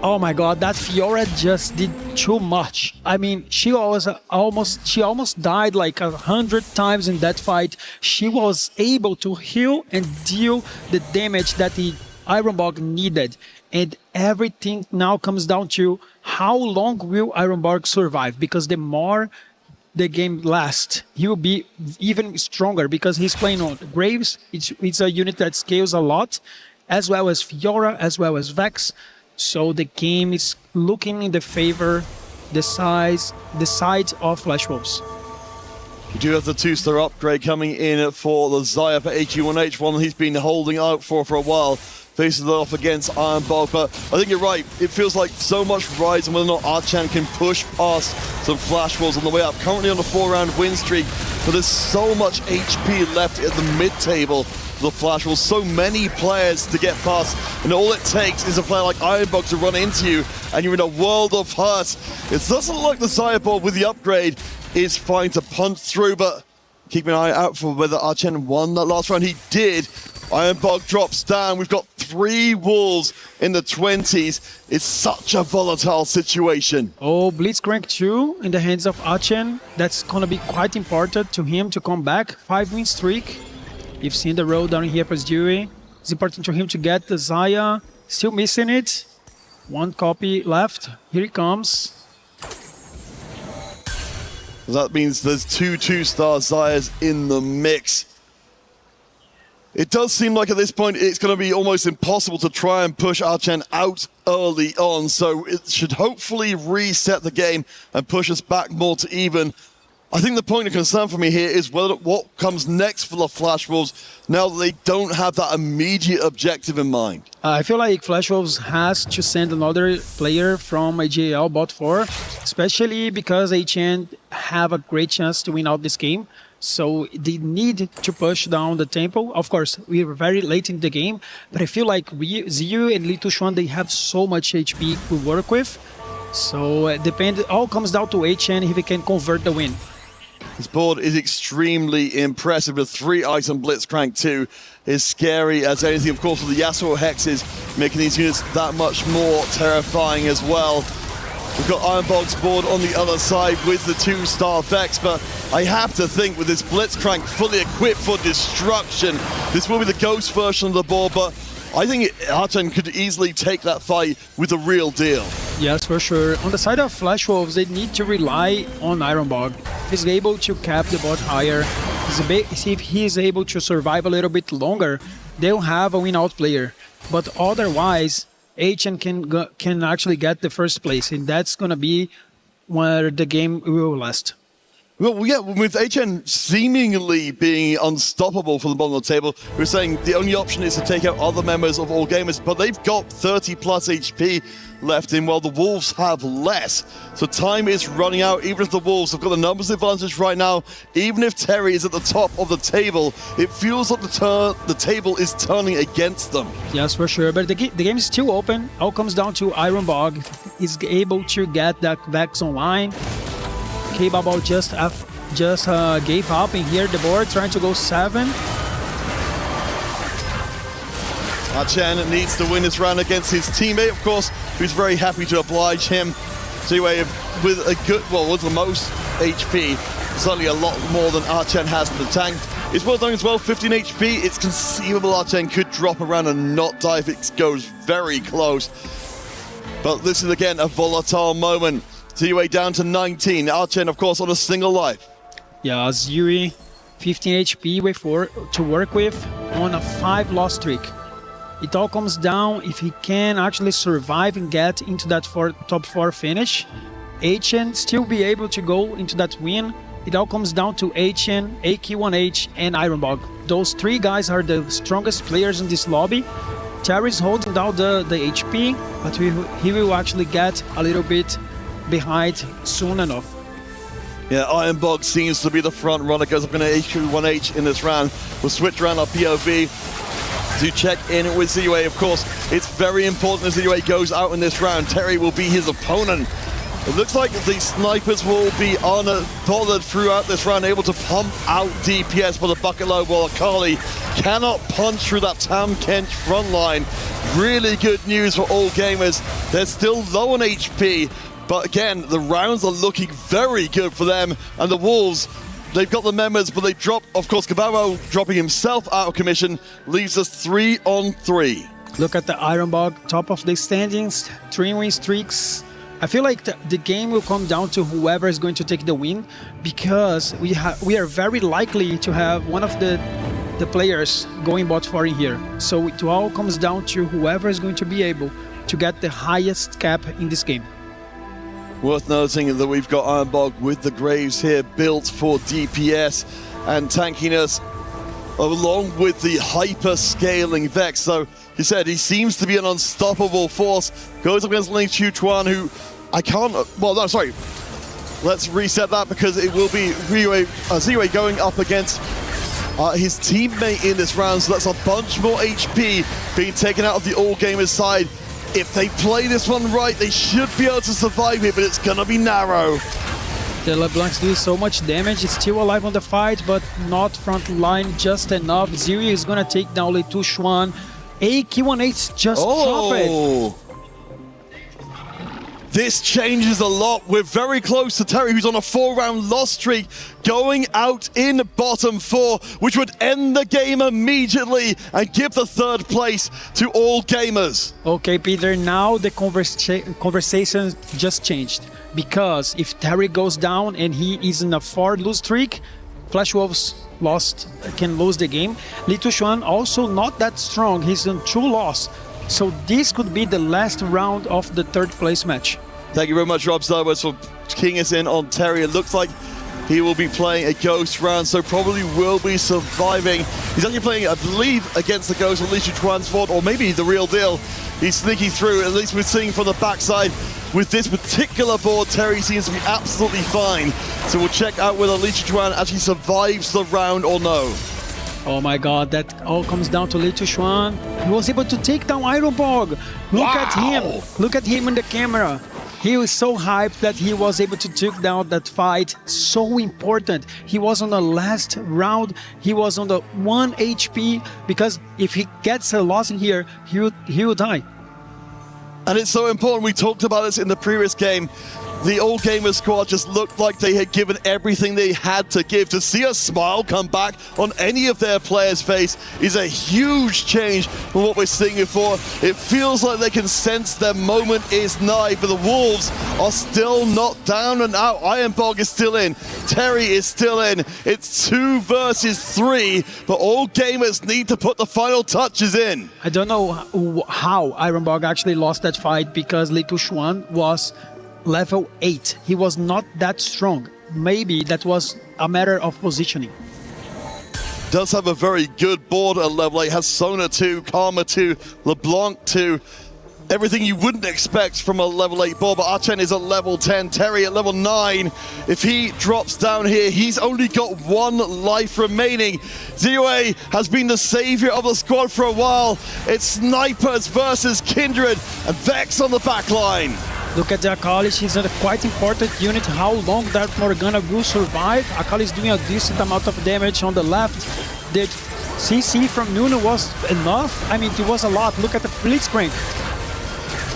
[SPEAKER 9] Oh my god, that Fiora just did too much. I mean, she almost died like 100 times in that fight. She was able to heal and deal the damage that the Ironbog needed. And everything now comes down to how long will Ironbog survive? Because the more the game lasts, he will be even stronger because he's playing on Graves. It's a unit that scales a lot, as well as Fiora, as well as Vex. So the game is looking in the favor, the side of Flash Wolves.
[SPEAKER 3] We do have the 2-star upgrade coming in for the Xayah for AQ1H, one he's been holding out for a while. Faces it off against Ironbog, but I think you're right. It feels like so much rides on whether or not Archan can push past some Flash Wolves on the way up. Currently on a 4-round win streak, but there's so much HP left at the mid-table. The Flash Wolves, so many players to get past, and all it takes is a player like Ironbog to run into you, and you're in a world of hurt. It doesn't look like the Xayah board with the upgrade is fine to punch through, but keep an eye out for whether Archen won that last round. He did. Ironbog drops down. We've got 3 Wolves in the 20s. It's such a volatile situation.
[SPEAKER 9] Oh, Blitzcrank 2 in the hands of Archen. That's going to be quite important to him to come back. 5-win streak. You've seen the roll down here for Dewey. It's important for him to get the Xayah. Still missing it. 1 copy left. Here he comes.
[SPEAKER 3] That means there's 2 2-star Xayahs in the mix. It does seem like at this point it's going to be almost impossible to try and push Archen out early on, so it should hopefully reset the game and push us back more to even. I think the point of concern for me here is what comes next for the Flash Wolves now that they don't have that immediate objective in mind.
[SPEAKER 9] I feel like Flash Wolves has to send another player from AGL bot 4, especially because HN have a great chance to win out this game. So they need to push down the tempo. Of course, we were very late in the game, but I feel like Ziyu and Litushuan, they have so much HP to work with. So it all comes down to HN if he can convert the win.
[SPEAKER 3] This board is extremely impressive. The 3-item Blitzcrank 2 is scary as anything. Of course, with the Yasuo Hexes making these units that much more terrifying as well. We've got Ironbog's board on the other side with the 2-star Vex, but I have to think with this Blitzcrank fully equipped for destruction, this will be the Ghost version of the board, but I think Archen could easily take that fight with the real deal.
[SPEAKER 9] Yes, for sure. On the side of Flash Wolves, they need to rely on Ironbog. He's able to cap the bot higher. If he is able to survive a little bit longer, they'll have a win-out player. But otherwise, HN can actually get the first place, and that's going to be where the game will last.
[SPEAKER 3] Well, yeah, with HN seemingly being unstoppable from the bottom of the table, we're saying the only option is to take out other members of All Gamers, but they've got 30 plus HP left in, while the Wolves have less. So time is running out. Even if the Wolves have got the numbers advantage right now, even if Terry is at the top of the table, it feels like the table is turning against them.
[SPEAKER 9] Yes, for sure. But the game is still open. All comes down to Ironbog. He's able to get that Vex online. K-Bubble just gave up in here the board, trying to go 7.
[SPEAKER 3] Archen needs to win this round against his teammate, of course, who's very happy to oblige him. So anyway, with a good, well, with the most HP, certainly a lot more than Archen has in the tank. It's well done as well, 15 HP. It's conceivable Archen could drop around and not die if it goes very close. But this is, again, a volatile moment. ZUA down to 19. Archen, of course, on a single life.
[SPEAKER 9] Yeah, Zuri, 15 HP to work with on a 5-loss streak. It all comes down if he can actually survive and get into that top 4 finish. HN still be able to go into that win. It all comes down to HN, AQ1H, and Ironbog. Those 3 guys are the strongest players in this lobby. Terry's holding down the HP, but he will actually get a little bit behind soon enough.
[SPEAKER 3] Yeah, Ironbog seems to be the front runner, goes up in AQ1H in this round. We'll switch around our POV to check in with ZUA. Of course, it's very important as ZUA goes out in this round. Terry will be his opponent. It looks like the snipers will be bothered throughout this round, able to pump out DPS for the bucket load, while Akali cannot punch through that Tam Kench front line. Really good news for All Gamers. They're still low on HP, but again, the rounds are looking very good for them. And the Wolves, they've got the members, but they drop, of course, Cabarro dropping himself out of commission, leaves us 3-on-3.
[SPEAKER 9] Look at the Ironbog, top of the standings, 3-win streaks. I feel like the game will come down to whoever is going to take the win, because we are very likely to have one of the players going bot 4 in here. So it all comes down to whoever is going to be able to get the highest cap in this game.
[SPEAKER 3] Worth noting that we've got Ironbog with the Graves here built for DPS and tankiness, along with the hyper-scaling Vex. So he said he seems to be an unstoppable force. Goes up against Ling Chuchuan, who I can't... Well, no, sorry. Let's reset that, because it will be ZUA going up against his teammate in this round. So that's a bunch more HP being taken out of the All Gamers side. If they play this one right, they should be able to survive it, but it's going to be narrow.
[SPEAKER 9] The LeBlancs do so much damage. It's still alive on the fight, but not front line just enough. Ziri is going to take down Litushuan. AQ1H just drop it.
[SPEAKER 3] This changes a lot. We're very close to Terry, who's on a 4-round loss streak, going out in bottom 4, which would end the game immediately and give the 3rd place to All Gamers.
[SPEAKER 9] Okay, Peter, now the conversation just changed. Because if Terry goes down and he is in a 4-lose streak, Flash Wolves can lose the game. Litushuan also not that strong. He's on 2 loss. So this could be the last round of the 3rd place match.
[SPEAKER 3] Thank you very much, Rob Starbucks, for keying us in on Terry. It looks like he will be playing a Ghost round, so probably will be surviving. He's actually playing, I believe, against the Ghost, or at least Transport, or maybe the real deal. He's sneaking through, at least we're seeing from the backside. with this particular board, Terry seems to be absolutely fine. So we'll check out whether Li Chuan actually survives the round or no.
[SPEAKER 9] Oh my god, that all comes down to Li Chuan. He was able to take down Ironbog. Look at him. Look at him in the camera. He was so hyped that he was able to take down that fight. So important. He was on the last round. He was on the 1 HP because if he gets a loss in here, he will die.
[SPEAKER 3] And it's so important. We talked about this in the previous game. The All Gamers squad just looked like they had given everything they had to give. To see a smile come back on any of their players' face is a huge change from what we're seeing before. It feels like they can sense their moment is nigh, but the Wolves are still not down and out. Ironbog is still in. Terry is still in. It's 2 versus 3, but All Gamers need to put the final touches in.
[SPEAKER 9] I don't know how Ironbog actually lost that fight because Li Chuan was level 8. He was not that strong. Maybe that was a matter of positioning.
[SPEAKER 3] Does have a very good board at level 8. Has Sona 2, Karma 2, LeBlanc 2. Everything you wouldn't expect from a level 8 board, but Archen is at level 10, Terry at level 9. If he drops down here, he's only got 1 life remaining. ZOA has been the savior of the squad for a while. It's Snipers versus Kindred, and Vex on the back line.
[SPEAKER 9] Look at the Akali, she's a quite important unit. How long that Morgana will survive? Akali is doing a decent amount of damage on the left. The CC from Nuno was enough? I mean, it was a lot. Look at the Blitzcrank.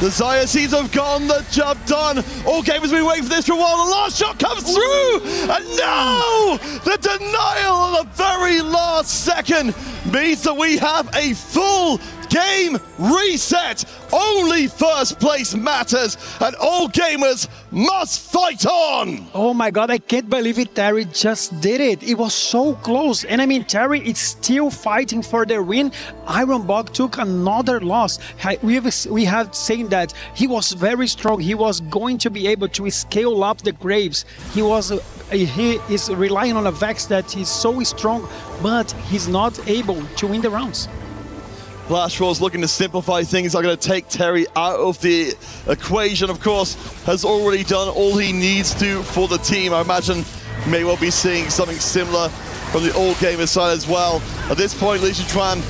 [SPEAKER 3] The Xayah seeds have gotten the job done. All Gamers have been waiting for this for a while. The last shot comes through, and no! The denial on the very last second means that we have a full game reset. Only first place matters, and All Gamers must fight on.
[SPEAKER 9] Oh my god, I can't believe it. Terry just did it. It was so close. And I mean, Terry is still fighting for their win. Ironbog took another loss. We have saying that he was very strong. He was going to be able to scale up the Graves. He is relying on a Vex that is so strong, but he's not able to win the rounds.
[SPEAKER 3] Flashwell's looking to simplify things. Are going to take Terry out of the equation, of course, has already done all he needs to for the team. I imagine we may well be seeing something similar from the All Gamers side as well. At this point, Li Chuan,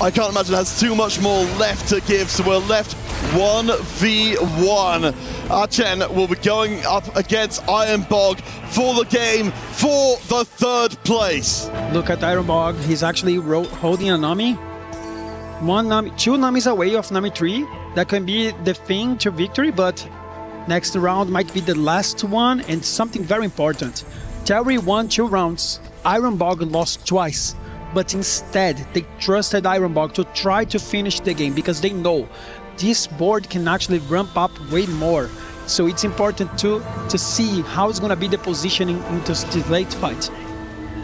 [SPEAKER 3] I can't imagine, has too much more left to give, so we're left 1v1. Archen will be going up against Ironbog for the game for the 3rd place.
[SPEAKER 9] Look at Ironbog, he's actually holding a Nami. 2 Namis away of Nami 3. That can be the thing to victory, but next round might be the last one, and something very important. Terry won 2 rounds, Ironbog lost twice, but instead they trusted Ironbog to try to finish the game because they know this board can actually ramp up way more. So it's important to see how it's going to be the positioning into the late fight.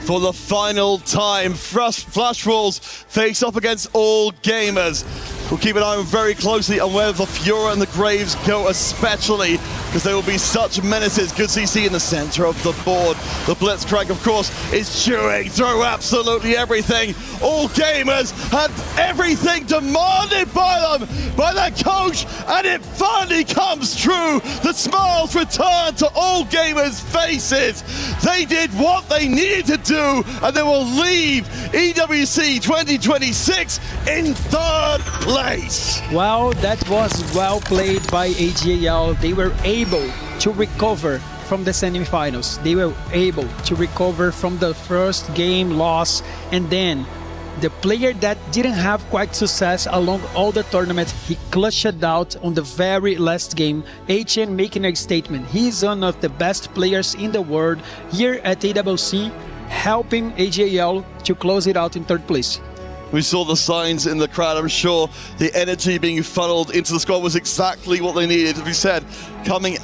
[SPEAKER 3] For the final time, Flash Wolves face up against All Gamers. We'll keep an eye on very closely on where the Fiora and the Graves go, especially because they will be such menaces. Good CC in the center of the board. The Blitzcrank, of course, is chewing through absolutely everything. All Gamers had everything demanded by them, by their coach, and it finally comes true. The smiles return to All Gamers' faces. They did what they needed to do, and they will leave EWC 2026 in 3rd place.
[SPEAKER 9] Well, that was well played by AGAL. They were able to recover from the semifinals. They were able to recover from the first game loss, and then the player that didn't have quite success along all the tournament, he clutched it out on the very last game. HN making a statement. He's one of the best players in the world here at EWC, helping AGAL to close it out in 3rd place.
[SPEAKER 3] We saw the signs in the crowd. I'm sure the energy being funneled into the squad was exactly what they needed. As we said, coming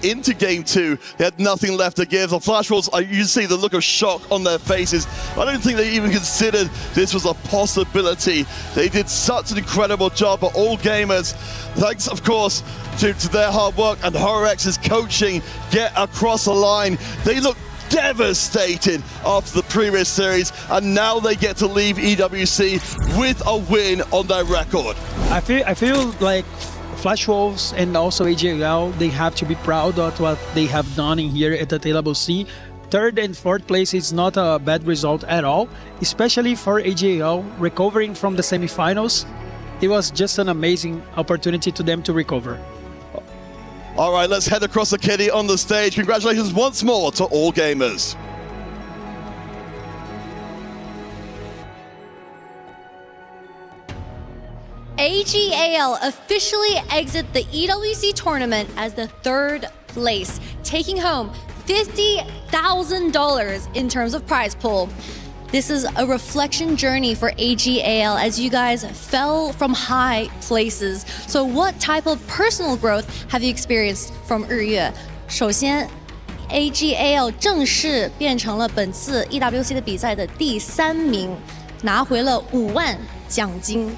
[SPEAKER 3] into game 2, they had nothing left to give. The Flash Wolves, you see the look of shock on their faces. I don't think they even considered this was a possibility. They did such an incredible job, but All Gamers, thanks of course to their hard work and HorrorX's coaching, get across the line. They look devastated after the previous series, and now they get to leave EWC with a win on their record.
[SPEAKER 9] I feel like Flash Wolves and also AJL, they have to be proud of what they have done in here at the EWC. Third and fourth place is not a bad result at all, especially for AJL recovering from the semifinals. It was just an amazing opportunity to them to recover.
[SPEAKER 3] All right, let's head across the kitty on the stage. Congratulations once more to all gamers.
[SPEAKER 5] AGAL officially exit the EWC tournament as the third place, taking home $50,000 in terms of prize pool. This is a reflection journey for AGAL as you guys fell from high places. So what type of personal growth have you experienced from 日月？首先 AGAL 正式变成了本次 EWC 的比赛的第3名，拿回了5万奖金。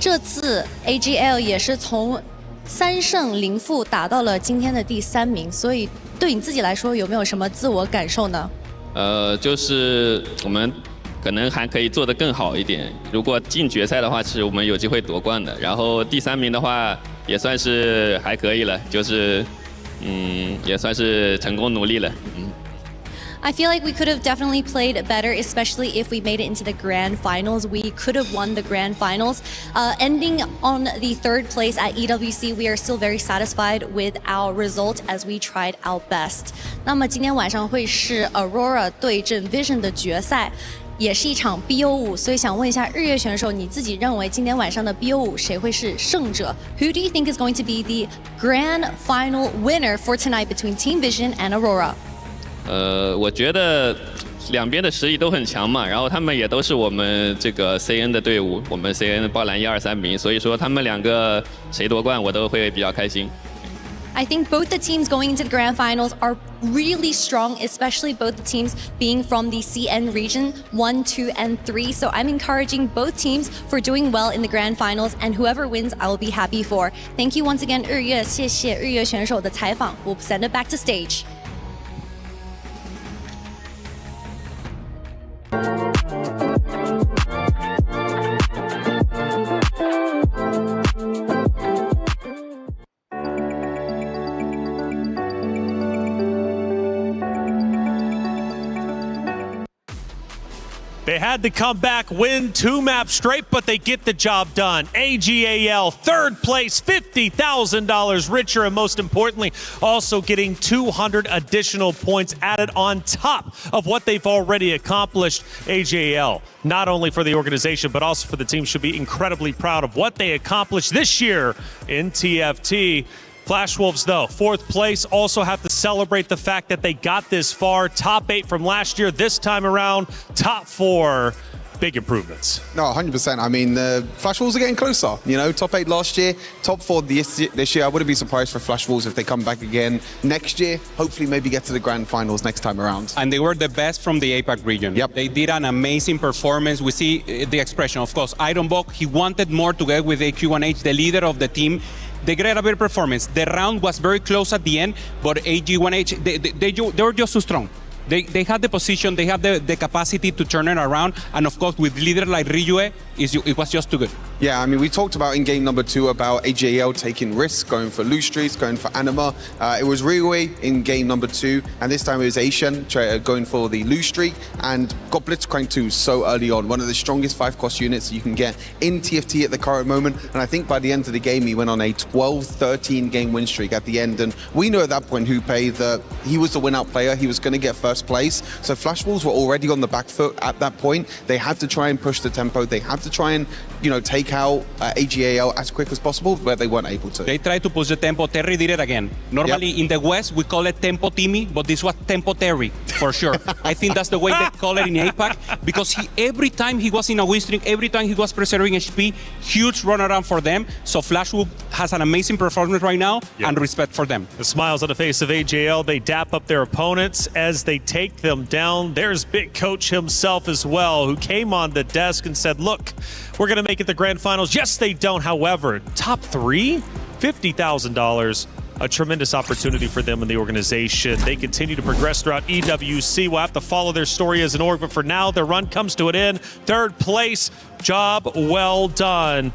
[SPEAKER 5] 这次 AGL 也是从3胜0负打到了今天的第3名，所以对你自己来说有没有什么自我感受呢？
[SPEAKER 15] 就是我们可能还可以做得更好一点。如果进决赛的话，其实我们有机会夺冠的。然后第3名的话，也算是还可以了，就是也算是成功努力了。
[SPEAKER 5] I feel like we could have definitely played better, especially if we made it into the grand finals. We could have won the grand finals. Ending on the 3rd place at EWC, we are still very satisfied with our result as we tried our best. 那么今天晚上会是 Aurora 对阵 Vision 的决赛，也是一场 BO5， 所以想问一下日月选手，你自己认为今天晚上的 BO5 谁会是胜者？ Who do you think is going to be the grand final winner for tonight between Team Vision and Aurora?
[SPEAKER 15] 我觉得两边的实力都很强嘛，然后他们也都是我们这个 CN 的队伍，我们 CN 包揽1、2、3名，所以说他们两个谁夺冠我都会比较开心。
[SPEAKER 5] I think both the teams going into the grand finals are really strong, especially both the teams being from the CN region 1, 2, and 3. So I'm encouraging both teams for doing well in the grand finals, and whoever wins, I will be happy for. Thank you once again, 日月，谢谢日月选手的采访。We'll send it back to stage.
[SPEAKER 8] They had to come back, win 2 maps straight, but they get the job done. AGAL, 3rd place, $50,000 richer, and most importantly, also getting 200 additional points added on top of what they've already accomplished. AGAL, not only for the organization, but also for the team, should be incredibly proud of what they accomplished this year in TFT. Flash Wolves, though, 4th place, also have to celebrate the fact that they got this far. Top 8 from last year, this time around, top 4. Big improvements.
[SPEAKER 10] No, 100%. I mean, the Flash Wolves are getting closer. You know, top 8 last year, top 4 this year. I wouldn't be surprised for Flash Wolves if they come back again next year. Hopefully, maybe get to the grand finals next time around.
[SPEAKER 11] And they were the best from the APAC region.
[SPEAKER 10] Yep.
[SPEAKER 11] They did an amazing performance. We see the expression, of course. Ironbog, he wanted more to get with AQ1H, the leader of the team. They got a better performance. The round was very close at the end, but AG1H, they were just too strong. They had the position, they have the capacity to turn it around, and of course with leader like Ryue, it was just too good.
[SPEAKER 10] Yeah, I mean, we talked about in game number 2 about AJL taking risks, going for loose streaks, going for Anima. It was Ryue in game number 2, and this time it was Asian going for the loose streak, and got Blitzcrank 2 so early on. One of the strongest 5-cost units you can get in TFT at the current moment, and I think by the end of the game he went on a 12-13 game win streak at the end, and we knew at that point Hupei that he was the win-out player, he was going to get first place. So Flash Wolves were already on the back foot at that point. They had to try and push the tempo, they had to try and, you know, take out AGAL as quick as possible, where they weren't able to.
[SPEAKER 11] They tried to push the tempo. Terry did it again. Normally in the West, we call it Tempo Timmy, but this was Tempo Terry, for sure. I think that's the way they call it in APAC, because every time he was in a win streak, every time he was preserving HP, huge runaround for them. So Flash Wolf has an amazing performance right now, and respect for them.
[SPEAKER 8] The smiles on the face of AJL, they dap up their opponents as they take them down. There's Big Coach himself as well, who came on the desk and said, look, we're going to make it the grand finals. Yes, they don't. However, top 3, $50,000. A tremendous opportunity for them in the organization. They continue to progress throughout EWC. We'll have to follow their story as an org, but for now, their run comes to an end. 3rd place, job well done.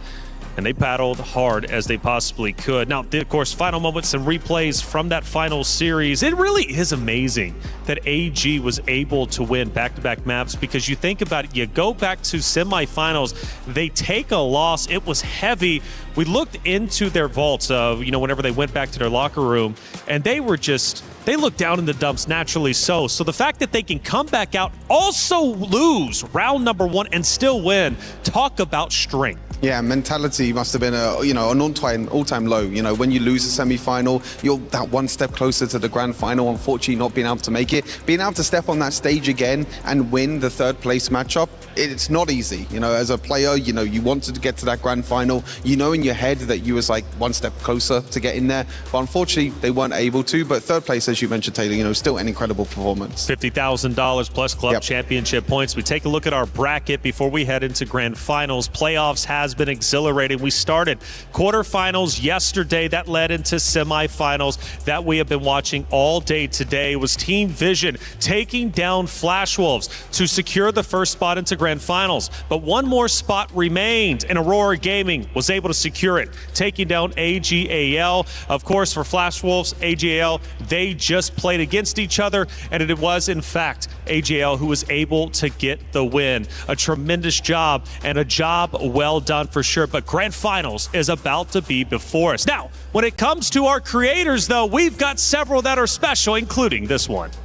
[SPEAKER 8] and they paddled hard as they possibly could. Now, of course, final moments and replays from that final series. It really is amazing that AG was able to win back-to-back maps, because you think about it, you go back to semifinals, they take a loss. It was heavy. We looked into their vaults, whenever they went back to their locker room, and they looked down in the dumps, naturally so. So the fact that they can come back out, also lose round number 1 and still win, talk about strength.
[SPEAKER 10] Yeah, mentality must have been an all-time low. When you lose a semi-final, you're that one step closer to the grand final. Unfortunately, not being able to make it, being able to step on that stage again and win the third place matchup. It's not easy. As a player, you wanted to get to that grand final. In your head that you was like one step closer to get in there, but unfortunately, they weren't able to. But third place, as you mentioned, Taylor, still an incredible performance.
[SPEAKER 8] $50,000 plus club championship points. We take a look at our bracket before we head into grand finals. Playoffs has been exhilarating. We started quarterfinals yesterday. That led into semifinals that we have been watching all day today. Was Team Vision taking down Flash Wolves to secure the first spot into grand finals. But one more spot remained, and Aurora Gaming was able to secure it, taking down AGAL. Of course, for Flash Wolves, AGAL, they just played against each other, and it was, in fact, AGAL who was able to get the win. A tremendous job, and a job well done for sure, but grand finals is about to be before us. Now, when it comes to our creators, though, we've got several that are special, including this one.
[SPEAKER 13] こ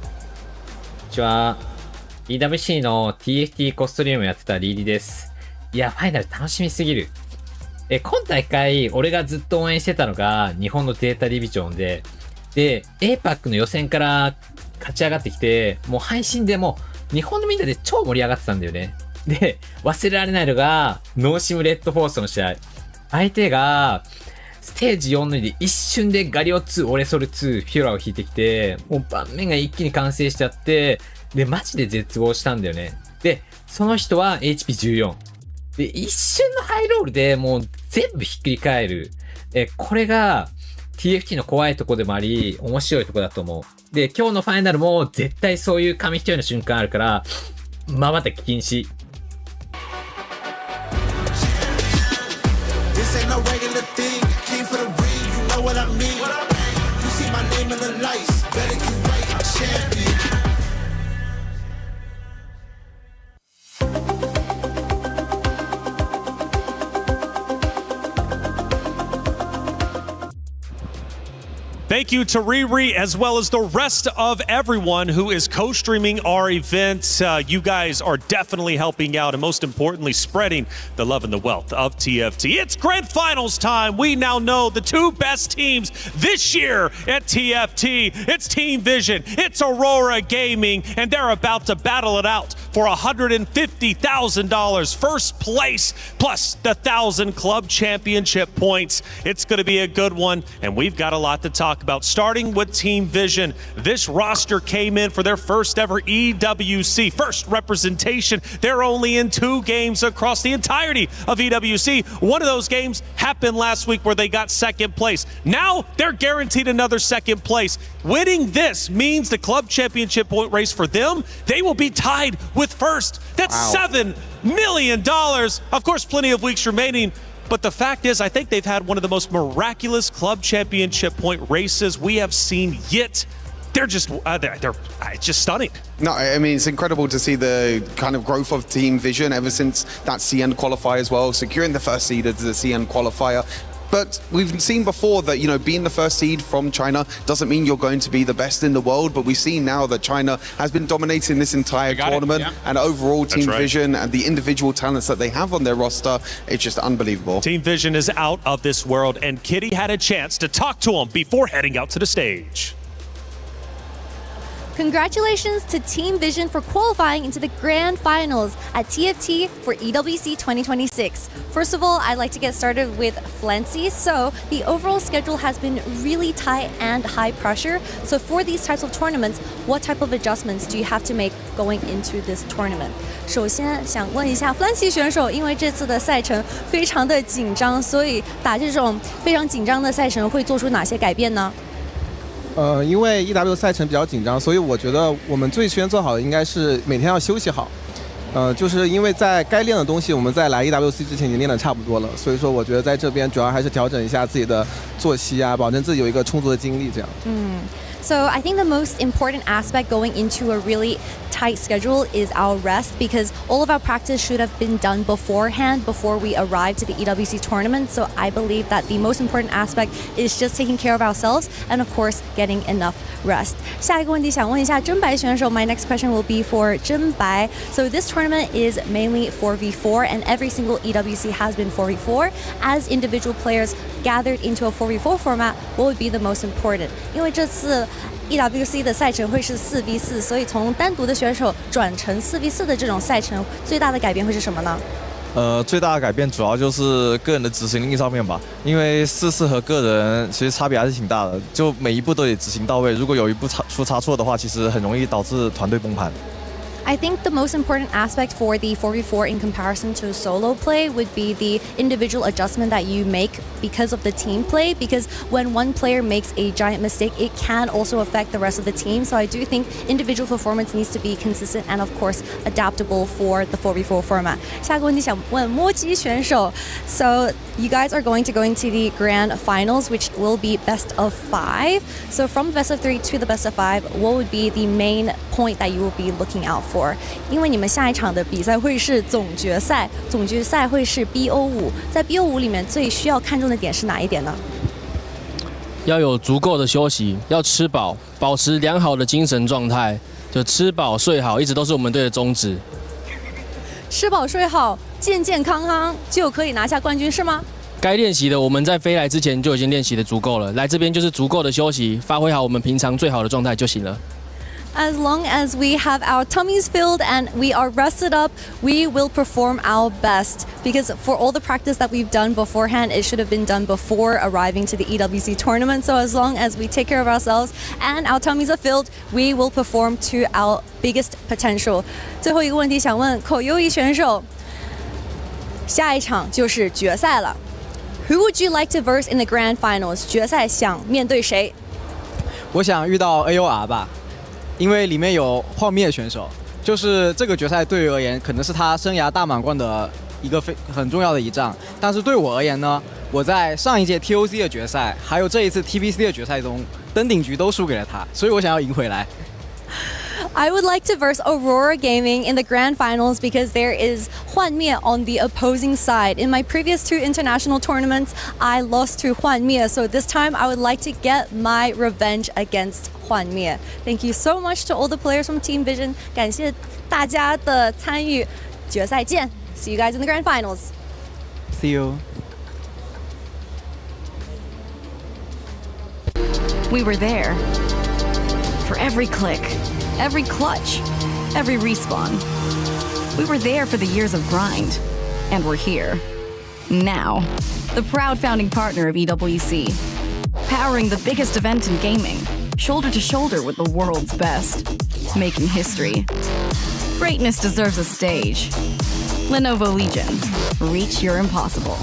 [SPEAKER 13] んにちは。EWC の TFT コストリームやってたリリです。いや、ファイナル楽しみすぎる。今大会、俺がずっと応援してたのが日本のデータディビジョンで、APAC の予選から勝ち上がってきて、もう配信でも日本のみんなで超盛り上がってたんだよね。で、忘れられないのが、ノーシムレッドフォースの試合。相手が、ステージ4ので一瞬でガリオ2、オレソル2、フィオラを引いてきて、もう盤面が一気に完成しちゃって、で、マジで絶望したんだよね。で、その人は HP14。で、一瞬のハイロールでもう全部ひっくり返る。これが TFT の怖いとこでもあり、面白いとこだと思う。で、今日のファイナルも絶対そういう紙一重の瞬間あるから、瞬き禁止。
[SPEAKER 8] Thank you to Riri, as well as the rest of everyone who is co-streaming our event. You guys are definitely helping out, and most importantly, spreading the love and the wealth of TFT. It's grand finals time. We now know the two best teams this year at TFT. It's Team Vision, it's Aurora Gaming, and they're about to battle it out for $150,000 first place, plus the 1,000 club championship points. It's going to be a good one, and we've got a lot to talk about. Starting with Team Vision, this roster came in for their first ever EWC, first representation. They're only in 2 games across the entirety of EWC. One of those games happened last week where they got second place. Now they're guaranteed another second place. Winning this means the club championship point race for them, they will be tied with first. That's $7 million. Of course, plenty of weeks remaining. But the fact is, I think they've had one of the most miraculous club championship point races we have seen yet. They're just it's just stunning.
[SPEAKER 10] No, I mean, it's incredible to see the kind of growth of Team Vision ever since that CN qualifier as well, securing the first seed of the CN qualifier. But we've seen before that, being the first seed from China doesn't mean you're going to be the best in the world. But we see now that China has been dominating this entire tournament. And overall, Team Vision and the individual talents that they have on their roster, it's just unbelievable.
[SPEAKER 8] Team Vision is out of this world, and Kitty had a chance to talk to him before heading out to the stage.
[SPEAKER 5] Congratulations to Team Vision for qualifying into the grand finals at TFT for EWC 2026. First of all, I'd like to get started with Flancy. So the overall schedule has been really tight and high pressure. So for these types of tournaments, what type of adjustments do you have to make going into this tournament? 首先想问一下 Flancy 选手，因为这次的赛程非常的紧张，所以打这种非常紧张的赛程会做出哪些改变呢？
[SPEAKER 16] 因为 EW 赛程比较紧张，所以我觉得我们最先做好的应该是每天要休息好。就是因为在该练的东西，我们在来 EWC 之前已经练得差不多了，所以说我觉得在这边主要还是调整一下自己的作息啊，保证自己有一个充足的精力这样。
[SPEAKER 5] So I think the most important aspect going into a really tight schedule is our rest, because all of our practice should have been done beforehand before we arrive to the EWC tournament. So I believe that the most important aspect is just taking care of ourselves and of course getting enough rest. 下一个问题想问一下真白选手 My next question will be for 真白. So this tournament is mainly 4v4 and every single EWC has been 4v4. As individual players gathered into a 4v4 format, what would be the most important? 因为这次EWC 的赛程会是4v4，所以从单独的选手转成4v4的这种赛程，最大的改变会是什么呢？
[SPEAKER 6] 最大的改变主要就是个人的执行力上面吧，因为4-4和个人其实差别还是挺大的，就每一步都得执行到位，如果有一步出差错的话，其实很容易导致团队崩盘。
[SPEAKER 5] I think the most important aspect for the 4v4 in comparison to solo play would be the individual adjustment that you make because of the team play, because when one player makes a giant mistake, it can also affect the rest of the team. So I do think individual performance needs to be consistent and of course adaptable for the 4v4 format. 下一个问题想问摸鸡选手 So you guys are going to go into the grand finals, which will be best of 5. So from best of 3 to the best of 5, what would be the main point that you will be looking out for? 因为你们下一场的比赛会是总决赛，总决赛会是 BO5， 在 BO5 里面最需要看重的点是哪一点呢？
[SPEAKER 21] 要有足够的休息，要吃饱，保持良好的精神状态，就吃饱睡好，一直都是我们队的宗旨。
[SPEAKER 5] 吃饱睡好，健健康康就可以拿下冠军，是吗？
[SPEAKER 21] 该练习的我们在飞来之前就已经练习的足够了，来这边就是足够的休息，发挥好我们平常最好的状态就行了。
[SPEAKER 5] As long as we have our tummies filled and we are rested up, we will perform our best. Because for all the practice that we've done beforehand, it should have been done before arriving to the EWC tournament. So as long as we take care of ourselves and our tummies are filled, we will perform to our biggest potential. 最后一个问题想问口优一选手，下一场就是决赛了。Who would you like to verse in the grand finals? 决赛想面对谁？
[SPEAKER 22] 我想遇到 AOR 吧。因为里面有幻灭选手，就是这个决赛对于而言，可能是他生涯大满贯的一个很重要的一仗。但是对我而言呢，我在上一届 TOC 的决赛，还有这一次 TBC 的决赛中，登顶局都输给了他，所以我想要赢回来。
[SPEAKER 5] I would like to verse Aurora Gaming in the grand finals because there is Huan Mie on the opposing side. In my previous 2 international tournaments, I lost to Huan Mie, so this time I would like to get my revenge against Huan Mie. Thank you so much to all the players from Team Vision. 感谢大家的参与，决赛见 See you guys in the grand finals.
[SPEAKER 22] See you.
[SPEAKER 23] We were there for every click, every clutch, every respawn. We were there for the years of grind, and we're here. Now, the proud founding partner of EWC, powering the biggest event in gaming, shoulder to shoulder with the world's best, making history. Greatness deserves a stage. Lenovo Legion, reach your impossible.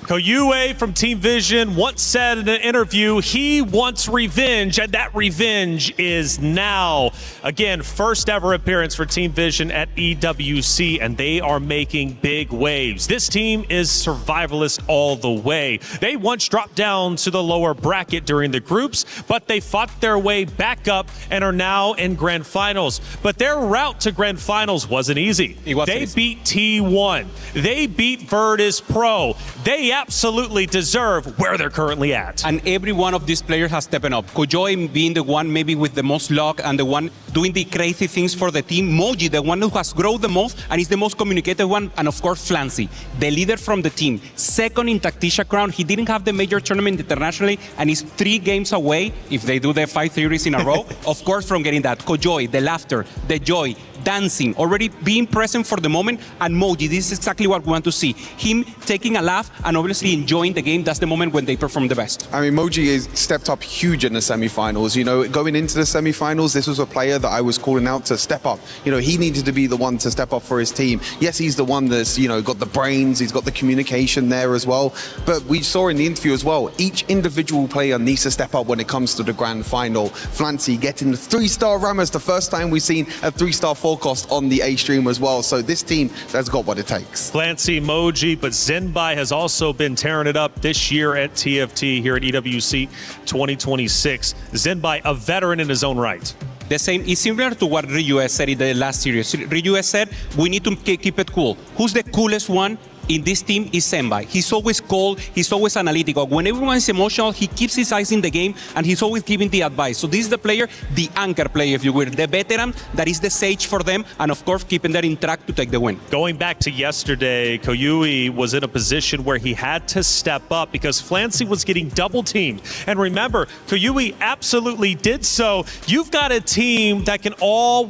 [SPEAKER 8] Koyue from Team Vision once said in an interview he wants revenge, and that revenge is now. Again, first ever appearance for Team Vision at EWC, and they are making big waves. This team is survivalist all the way. They once dropped down to the lower bracket during the groups, but they fought their way back up and are now in grand finals. But their route to grand finals wasn't easy. They beat T1. They beat Virtus Pro. They absolutely deserve where they're currently at.
[SPEAKER 11] And every one of these players has stepped up. Kojoy being the one maybe with the most luck and the one doing the crazy things for the team. Moji, the one who has grown the most and is the most communicated one. And of course, Flancy, the leader from the team. Second in Tactisha Crown. He didn't have the major tournament internationally and is 3 games away, if they do the 5 theories in a row, of course, from getting that. Kojoy, the laughter, the joy, dancing, already being present for the moment. And Moji, this is exactly what we want to see. Him taking a laugh and obviously enjoying the game. That's the moment when they perform the best.
[SPEAKER 10] I mean, Moji has stepped up huge in the semi-finals. You know, going into the semi-finals, this was a player that I was calling out to step up. You know, he needed to be the one to step up for his team. Yes, he's the one that's, you know, got the brains, he's got the communication there as well. But we saw in the interview as well, each individual player needs to step up when it comes to the grand final. Flancy getting the 3-star rammers, the first time we've seen a 3-star forecast on the A stream as well. So this team has got what it takes.
[SPEAKER 8] Clancy, Moji, but Zenbai has also been tearing it up this year at TFT here at EWC 2026. Zenbai, a veteran in his own right.
[SPEAKER 11] The same is similar to what Ryu said in the last series. Ryu said, we need to keep it cool. Who's the coolest one in this team is Zenbai. He's always cold, he's always analytical. When everyone's emotional, he keeps his eyes in the game and he's always giving the advice. So this is the player, the anchor player, if you will, the veteran that is the sage for them, and of course keeping them in track to take the win.
[SPEAKER 8] Going back to yesterday, Koyui was in a position where he had to step up because Flancy was getting double teamed. And remember, Koyui absolutely did so. You've got a team that can all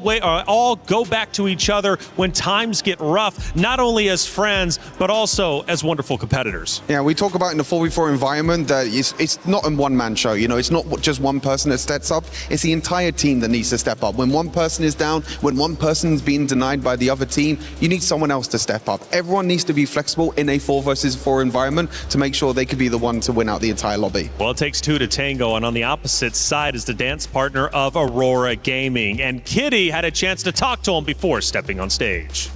[SPEAKER 8] go back to each other when times get rough, not only as friends, but also as wonderful competitors.
[SPEAKER 10] Yeah, we talk about in the 4v4 environment that it's not a one-man show. You know, it's not just one person that steps up. It's the entire team that needs to step up. When one person is down, when one person's being denied by the other team, you need someone else to step up. Everyone needs to be flexible in a 4 versus 4 environment to make sure they could be the one to win out the entire lobby.
[SPEAKER 8] Well, it takes two to tango, and on the opposite side is the dance partner of Aurora Gaming. And Kitty had a chance to talk to him before stepping on stage.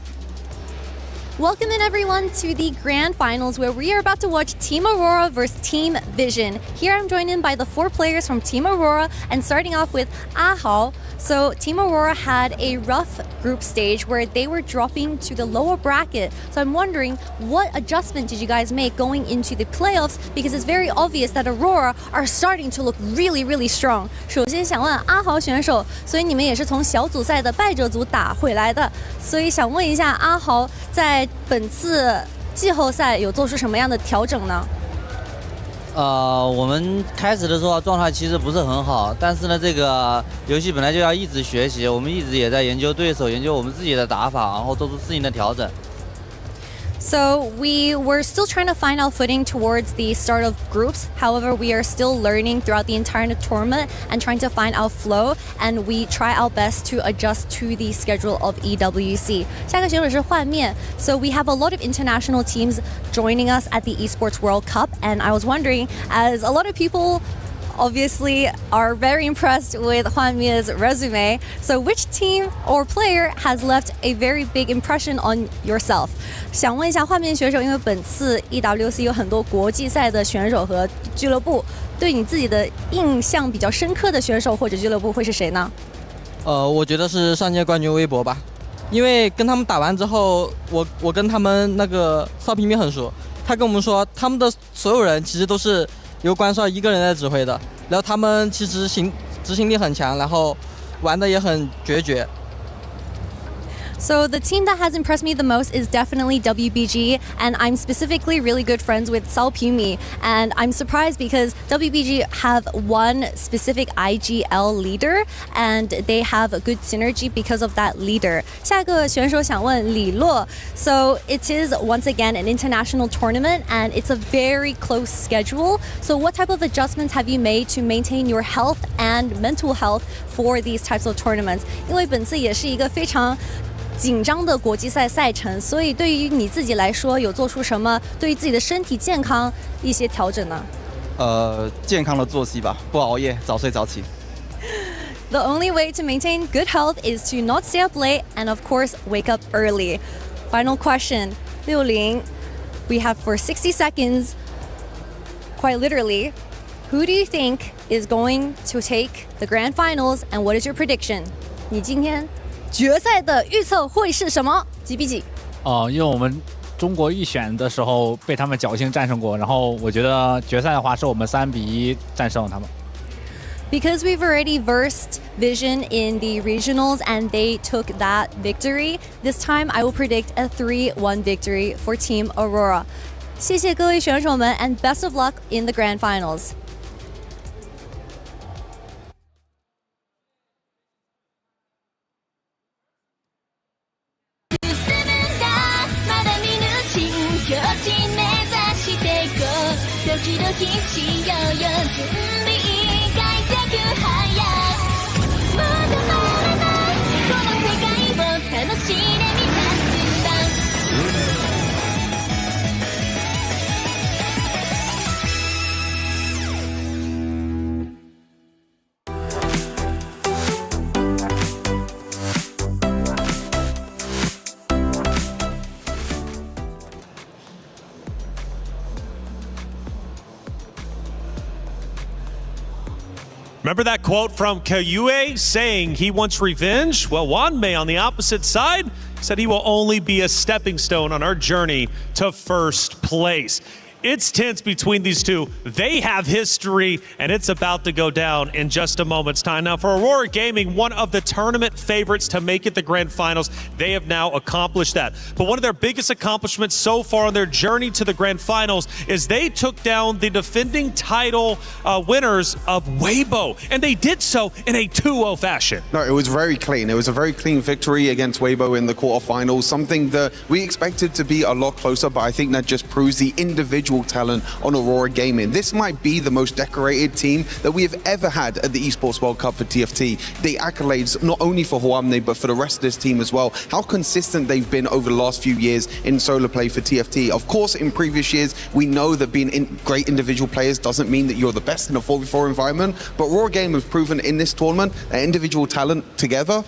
[SPEAKER 5] Welcome in everyone to the grand finals where we are about to watch Team Aurora versus Team Vision. Here I'm joined in by the 4 players from Team Aurora and starting off with Ahao. So Team Aurora had a rough group stage where they were dropping to the lower bracket. So I'm wondering, what adjustment did you guys make going into the playoffs? Because it's very obvious that Aurora are starting to look really, really strong. 首先想问阿豪选手，所以你们也是从小组赛的败者组打回来的，所以想问一下阿豪，在本次季后赛有做出什么样的调整呢？
[SPEAKER 2] 我们开始的时候状态其实不是很好，但是呢，这个游戏本来就要一直学习，我们一直也在研究对手，研究我们自己的打法，然后做出适应的调整。
[SPEAKER 5] So we were still trying to find our footing towards the start of groups. However, we are still learning throughout the entire tournament and trying to find our flow. And we try our best to adjust to the schedule of EWC. 下个选手是幻灭. So we have a lot of international teams joining us at the Esports World Cup. And I was wondering, as a lot of people obviously are very impressed with Huan Mie's resume. So which team or player has left a very big impression on yourself? 想问一下幻灭选手，因为本次 EWC 有很多国际赛的选手和俱乐部，对你自己的印象比较深刻的选手或者俱乐部会是谁呢？
[SPEAKER 22] 我觉得是上届冠军微博吧，因为跟他们打完之后，我跟他们那个邵平平很熟，他跟我们说他们的所有人其实都是由关少一个人在指挥的，然后他们其实执行力很强，然后玩的也很决绝。
[SPEAKER 5] So the team that has impressed me the most is definitely WBG, and I'm specifically really good friends with Sao Pimi, and I'm surprised because WBG have one specific IGL leader, and they have a good synergy because of that leader. 下个选手想问李洛. So it is once again an international tournament, and it's a very close schedule. So what type of adjustments have you made to maintain your health and mental health for these types of tournaments? 因为本次也是一个非常紧张的国际赛赛程，所以对于你自己来说，有做出什么对于自己的身体健康一些调整呢？
[SPEAKER 22] 健康的作息吧，不熬夜，早睡早起。
[SPEAKER 5] The only way to maintain good health is to not stay up late and of course wake up early. Final question, 60, we have for 60 seconds, quite literally, who do you think is going to take the grand finals and what is your prediction? 你今天决赛的预测会是什么？几比几？
[SPEAKER 7] 因为我们中国预选的时候被他们侥幸战胜过，然后我觉得决赛的话是我们3比1战胜了他们。
[SPEAKER 5] Because we've already versed Vision in the regionals and they took that victory, this time I will predict a 3-1 victory for Team Aurora. 谢谢各位选手们 and best of luck in the grand finals.
[SPEAKER 4] キドキしようよ準備開脚早まだまだないこの世界を楽しんでみたんだ
[SPEAKER 8] Remember that quote from Kayue saying he wants revenge? Well, Wanmei on the opposite side said he will only be a stepping stone on our journey to first place. It's tense between these two. They have history, and it's about to go down in just a moment's time. Now, for Aurora Gaming, one of the tournament favorites to make it the grand finals, they have now accomplished that. But one of their biggest accomplishments so far on their journey to the grand finals is they took down the defending title winners of Weibo, and they did so in a 2-0 fashion.
[SPEAKER 10] No, it was very clean. It was a very clean victory against Weibo in the quarterfinals, something that we expected to be a lot closer, but I think that just proves the individual talent on Aurora Gaming. This might be the most decorated team that we have ever had at the Esports World Cup for TFT. The accolades not only for Hwamne but for the rest of this team as well. How consistent they've been over the last few years in solo play for TFT. Of course, in previous years, we know that being great individual players doesn't mean that you're the best in a 4v4 environment, but Aurora Gaming have proven in this tournament that individual talent together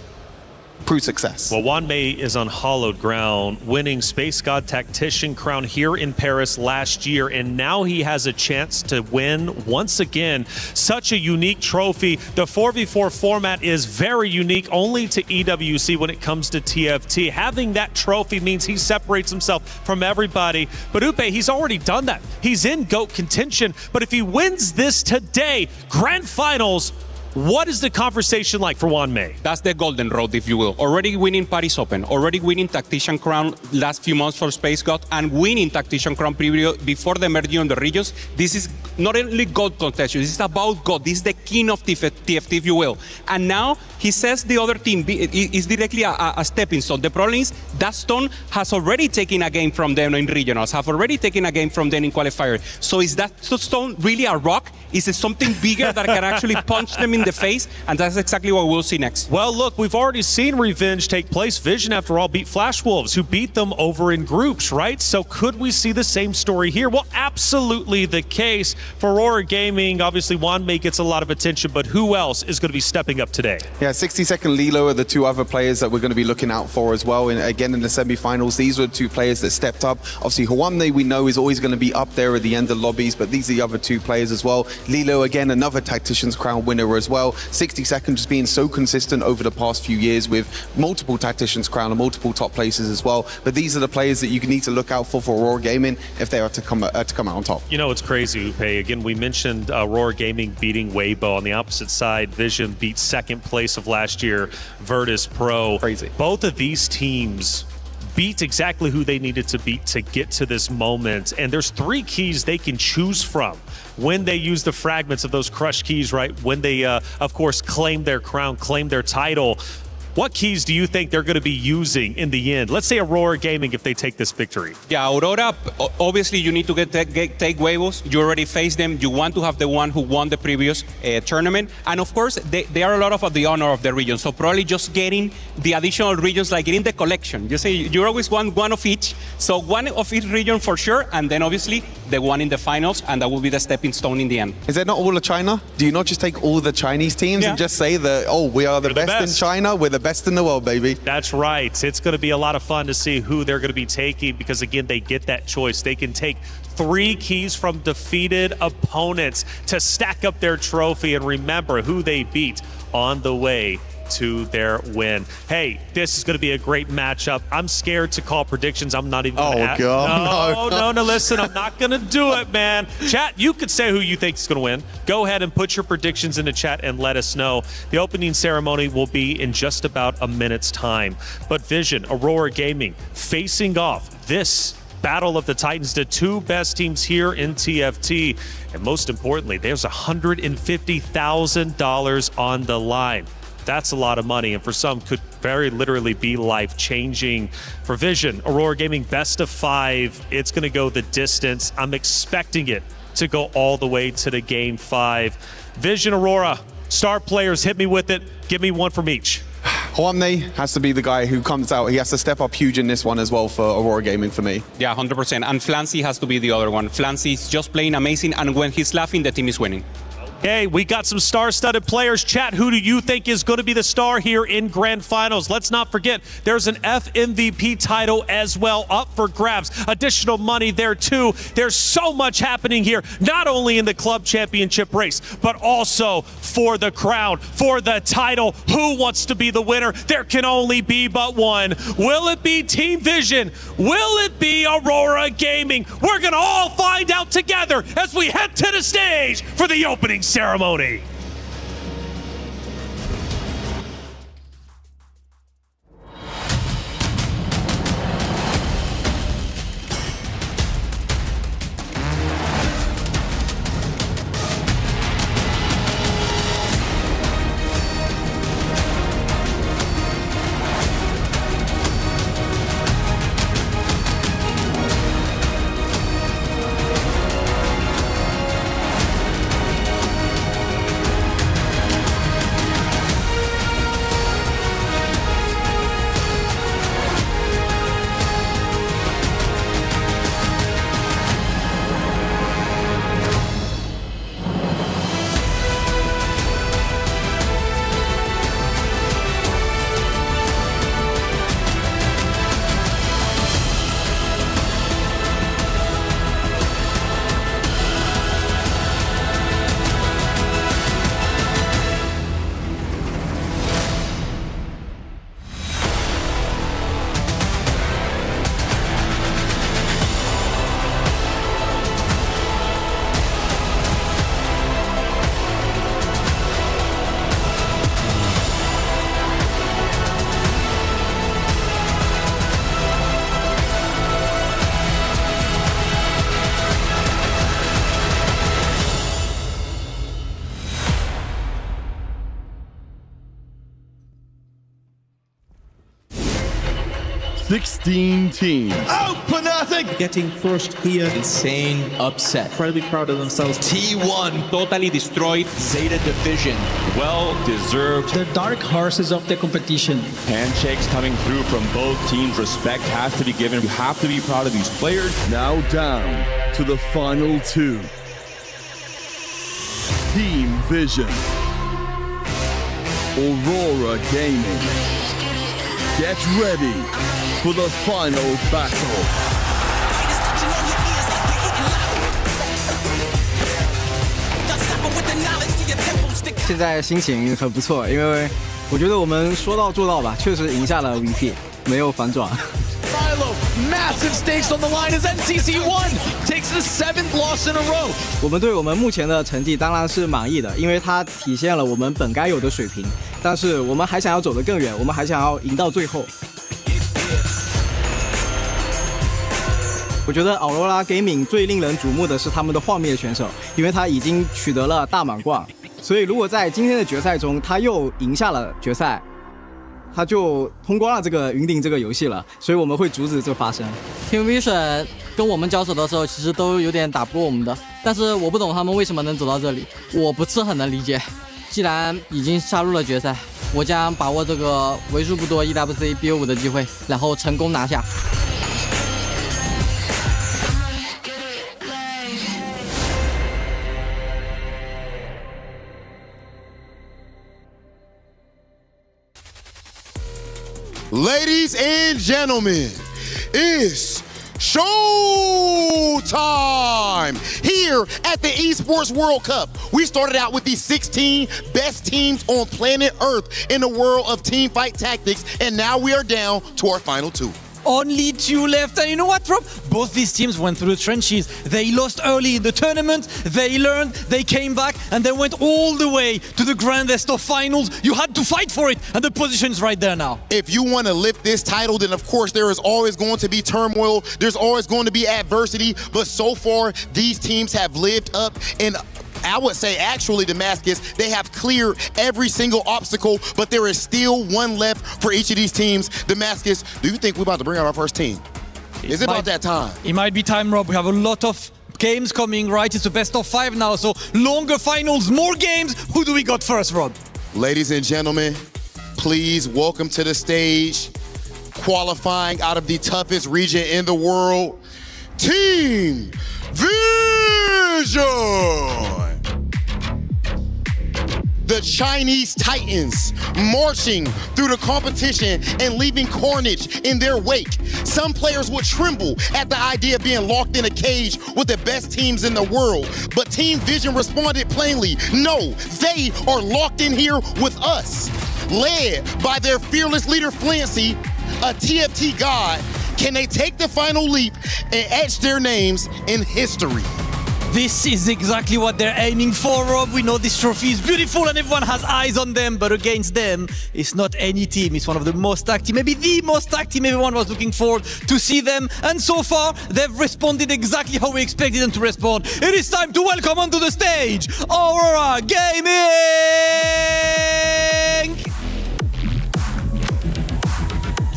[SPEAKER 10] prove success.
[SPEAKER 8] Well, Wanmei is on hallowed ground, winning Space God Tactician crown here in Paris last year, and now he has a chance to win once again. Such a unique trophy. The 4v4 format is very unique only to EWC when it comes to TFT. Having that trophy means he separates himself from everybody. But Upe, he's already done that. He's in GOAT contention, but if he wins this today, grand finals, what is the conversation like for Wanmei?
[SPEAKER 11] That's the golden road, if you will. Already winning Paris Open, already winning Tactician Crown last few months for Space God, and winning Tactician Crown before the merging on the regions. This is not only gold contention, this is about God. This is the king of TFT, if you will. And now he says the other team is directly a stepping stone. The problem is that stone has already taken a game from them in regionals, have already taken a game from them in qualifier. So is that stone really a rock? Is it something bigger that can actually punch them in the face? And that's exactly what we'll see next.
[SPEAKER 8] Well, look, we've already seen revenge take place. Vision, after all, beat Flash Wolves, who beat them over in groups, right? So could we see the same story here? Well, absolutely the case. For Aurora Gaming, obviously Wanmei gets a lot of attention, but who else is going to be stepping up today?
[SPEAKER 10] Yeah, 60-second Lilo are the two other players that we're going to be looking out for as well. And again, in the semi-finals, these were the two players that stepped up. Obviously, Hwamne, we know, is always going to be up there at the end of lobbies, but these are the other two players as well. Lilo, again, another Tactician's Crown winner as well. 60 seconds just being so consistent over the past few years with multiple Tactician's Crown and multiple top places as well. But these are the players that you need to look out for Aurora Gaming if they are to come out on top.
[SPEAKER 8] You know, it's crazy, Upe. Again, we mentioned Aurora Gaming beating Weibo. On the opposite side, Vision beat second place of last year, Virtus Pro.
[SPEAKER 10] Crazy.
[SPEAKER 8] Both of these teams beat exactly who they needed to beat to get to this moment. And there's three keys they can choose from when they use the fragments of those crushed keys, right? When they, of course, claim their crown, claim their title. What keys do you think they're going to be using in the end? Let's say Aurora Gaming if they take this victory.
[SPEAKER 11] Yeah, Aurora, obviously you need to take Huevos. You already faced them. You want to have the one who won the previous tournament. And of course, they are a lot of the honor of the region. So probably just getting the additional regions, like getting the collection. You say you always want one of each. So one of each region for sure. And then obviously the one in the finals. And that will be the stepping stone in the end.
[SPEAKER 10] Is that not all of China? Do you not just take all the Chinese teams and just say that, oh, we are the best in China, we're the best in the world, baby?
[SPEAKER 8] That's right. It's going to be a lot of fun to see who they're going to be taking because, again, they get that choice. They can take 3 keys from defeated opponents to stack up their trophy and remember who they beat on the way to their win. Hey, this is going to be a great matchup. I'm scared to call predictions. I'm not even going to
[SPEAKER 10] God.
[SPEAKER 8] No, listen, I'm not going to do it, man. Chat, you could say who you think is going to win. Go ahead and put your predictions in the chat and let us know. The opening ceremony will be in just about a minute's time. But Vision, Aurora Gaming, facing off this Battle of the Titans, the two best teams here in TFT. And most importantly, there's $150,000 on the line. That's a lot of money, and for some could very literally be life-changing. For Vision, Aurora Gaming best of 5, it's going to go the distance. I'm expecting it to go all the way to the Game 5. Vision, Aurora, star players, hit me with it. Give me one from each.
[SPEAKER 10] Hwamne has to be the guy who comes out. He has to step up huge in this one as well for Aurora Gaming for me.
[SPEAKER 11] Yeah, 100%. And Flancy has to be the other one. Flancy's just playing amazing, and when he's laughing, the team is winning.
[SPEAKER 8] Okay, we got some star-studded players. Chat, who do you think is going to be the star here in Grand Finals? Let's not forget, there's an FMVP title as well up for grabs. Additional money there too. There's so much happening here, not only in the club championship race, but also for the crown, for the title. Who wants to be the winner? There can only be but one. Will it be Team Vision? Will it be Aurora Gaming? We're going to all find out together as we head to the stage for the opening ceremony.
[SPEAKER 3] $16 teams.
[SPEAKER 12] Oh, Fnatic! Getting first here. Insane upset. Incredibly proud of themselves.
[SPEAKER 14] T1 totally destroyed Zeta Division. Well deserved.
[SPEAKER 9] The dark horses of the competition.
[SPEAKER 14] Handshakes coming through from both teams. Respect has to be given. You have to be proud of these players.
[SPEAKER 3] Now down to the final two. Team Vision. Aurora Gaming. Get ready for the final battle.
[SPEAKER 22] 现在心情很不错，因为我觉得我们说到做到吧，确实赢下了 VP， 没有反转。
[SPEAKER 12] Massive stakes on the line as NCC1 takes the 7th loss in a row.
[SPEAKER 22] 我们对我们目前的成绩当然是满意的，因为它体现了我们本该有的水平。但是我们还想要走得更远，我们还想要赢到最后。我觉得 Aurora Gaming 最令人瞩目的是他们的幻灭选手，因为他已经取得了大满贯，所以如果在今天的决赛中他又赢下了决赛，他就通关了这个云顶这个游戏了，所以我们会阻止这发生。
[SPEAKER 2] Team Vision 跟我们交手的时候，其实都有点打不过我们的，但是我不懂他们为什么能走到这里，我不是很能理解。既然已经杀入了决赛，我将把握这个为数不多 EWC BO5 的机会，然后成功拿下。
[SPEAKER 17] Ladies and gentlemen, it's showtime here at the Esports World Cup. We started out with the 16 best teams on planet Earth in the world of teamfight tactics, and now we are down to our final two.
[SPEAKER 19] Only 2 left, and you know what, Rob? Both these teams went through the trenches. They lost early in the tournament, they learned, they came back, and they went all the way to the grandest of finals. You had to fight for it, and the position's right there now.
[SPEAKER 17] If you want to lift this title, then of course there is always going to be turmoil, there's always going to be adversity, but so far these teams have lived up, and I would say actually Damascus, they have cleared every single obstacle, but there is still one left for each of these teams. Damascus, do you think we're about to bring out our first team? Is it about that time?
[SPEAKER 19] It might be time, Rob. We have a lot of games coming, right? It's a best of 5 now, so longer finals, more games. Who do we got first, Rob?
[SPEAKER 17] Ladies and gentlemen, please welcome to the stage, qualifying out of the toughest region in the world, Team Vision! The Chinese Titans marching through the competition and leaving carnage in their wake. Some players would tremble at the idea of being locked in a cage with the best teams in the world. But Team Vision responded plainly, no, they are locked in here with us. Led by their fearless leader, Flancy, a TFT god, can they take the final leap and etch their names in history?
[SPEAKER 19] This is exactly what they're aiming for, Rob. We know this trophy is beautiful and everyone has eyes on them, but against them, it's not any team. It's one of the most stacked team, maybe the most stacked team. Everyone was looking forward to see them. And so far, they've responded exactly how we expected them to respond. It is time to welcome onto the stage, Aurora Gaming!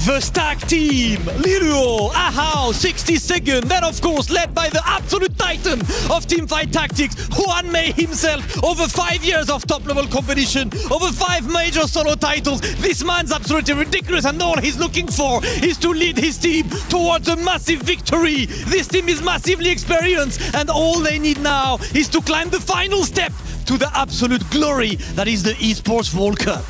[SPEAKER 19] The stack team, Liruo, Ahao, 62nd, then of course led by the absolute titan of Teamfight Tactics, Juan Mei himself, over 5 years of top level competition, over 5 major solo titles. This man's absolutely ridiculous and all he's looking for is to lead his team towards a massive victory. This team is massively experienced and all they need now is to climb the final step to the absolute glory that is the Esports World Cup.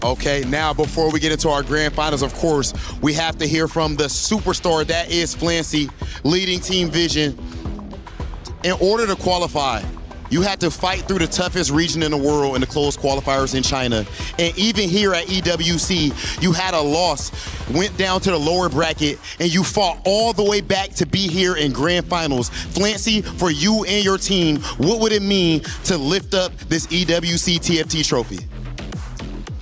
[SPEAKER 17] Okay, now before we get into our grand finals, of course, we have to hear from the superstar that is Flancy, leading Team Vision. In order to qualify, you had to fight through the toughest region in the world in the closed qualifiers in China. And even here at EWC, you had a loss, went down to the lower bracket, and you fought all the way back to be here in grand finals. Flancy, for you and your team, what would it mean to lift up this EWC TFT trophy?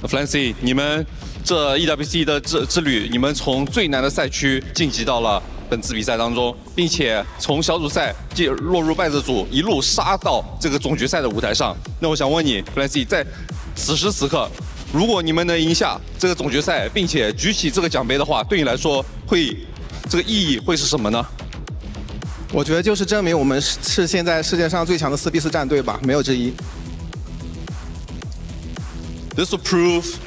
[SPEAKER 1] Flancy， 你们这 EWC 的之旅，你们从最难的赛区晋级到了本次比赛当中，并且从小组赛落入败者组，一路杀到这个总决赛的舞台上。那我想问你 ，Flancy， 在此时此刻，如果你们能赢下这个总决赛，并且举起这个奖杯的话，对你来说这个意义会是什么呢？
[SPEAKER 16] 我觉得就是证明我们是现在世界上最强的4v4战队吧，没有之一。
[SPEAKER 1] This will prove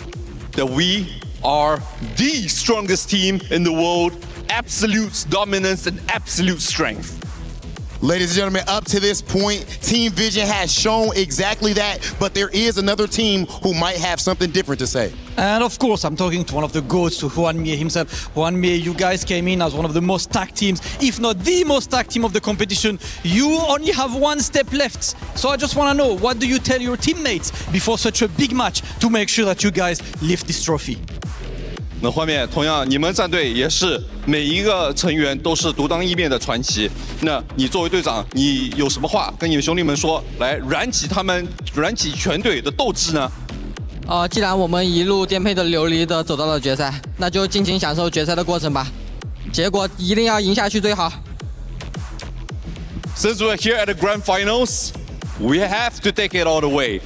[SPEAKER 1] that we are the strongest team in the world, absolute dominance and absolute strength.
[SPEAKER 17] Ladies and gentlemen, up to this point, Team Vision has shown exactly that, but there is another team who might have something different to say.
[SPEAKER 19] And of course, I'm talking to one of the GOATs, to Juan Mei himself. Juan Mei, you guys came in as one of the most stacked teams, if not the most stacked team of the competition. You only have one step left. So I just want to know, what do you tell your teammates before such a big match to make sure that you guys lift this trophy?
[SPEAKER 1] 那画面同样，你们战队也是每一个成员都是独当一面的传奇。那你作为队长，你有什么话跟你的兄弟们说，来燃起全队的斗志呢？
[SPEAKER 18] 既然我们一路颠沛的流离的走到了决赛，那就尽情享受决赛的过程吧。结果一定要赢下去最好。
[SPEAKER 1] Since we're here at the grand finals, we have to take it all the way.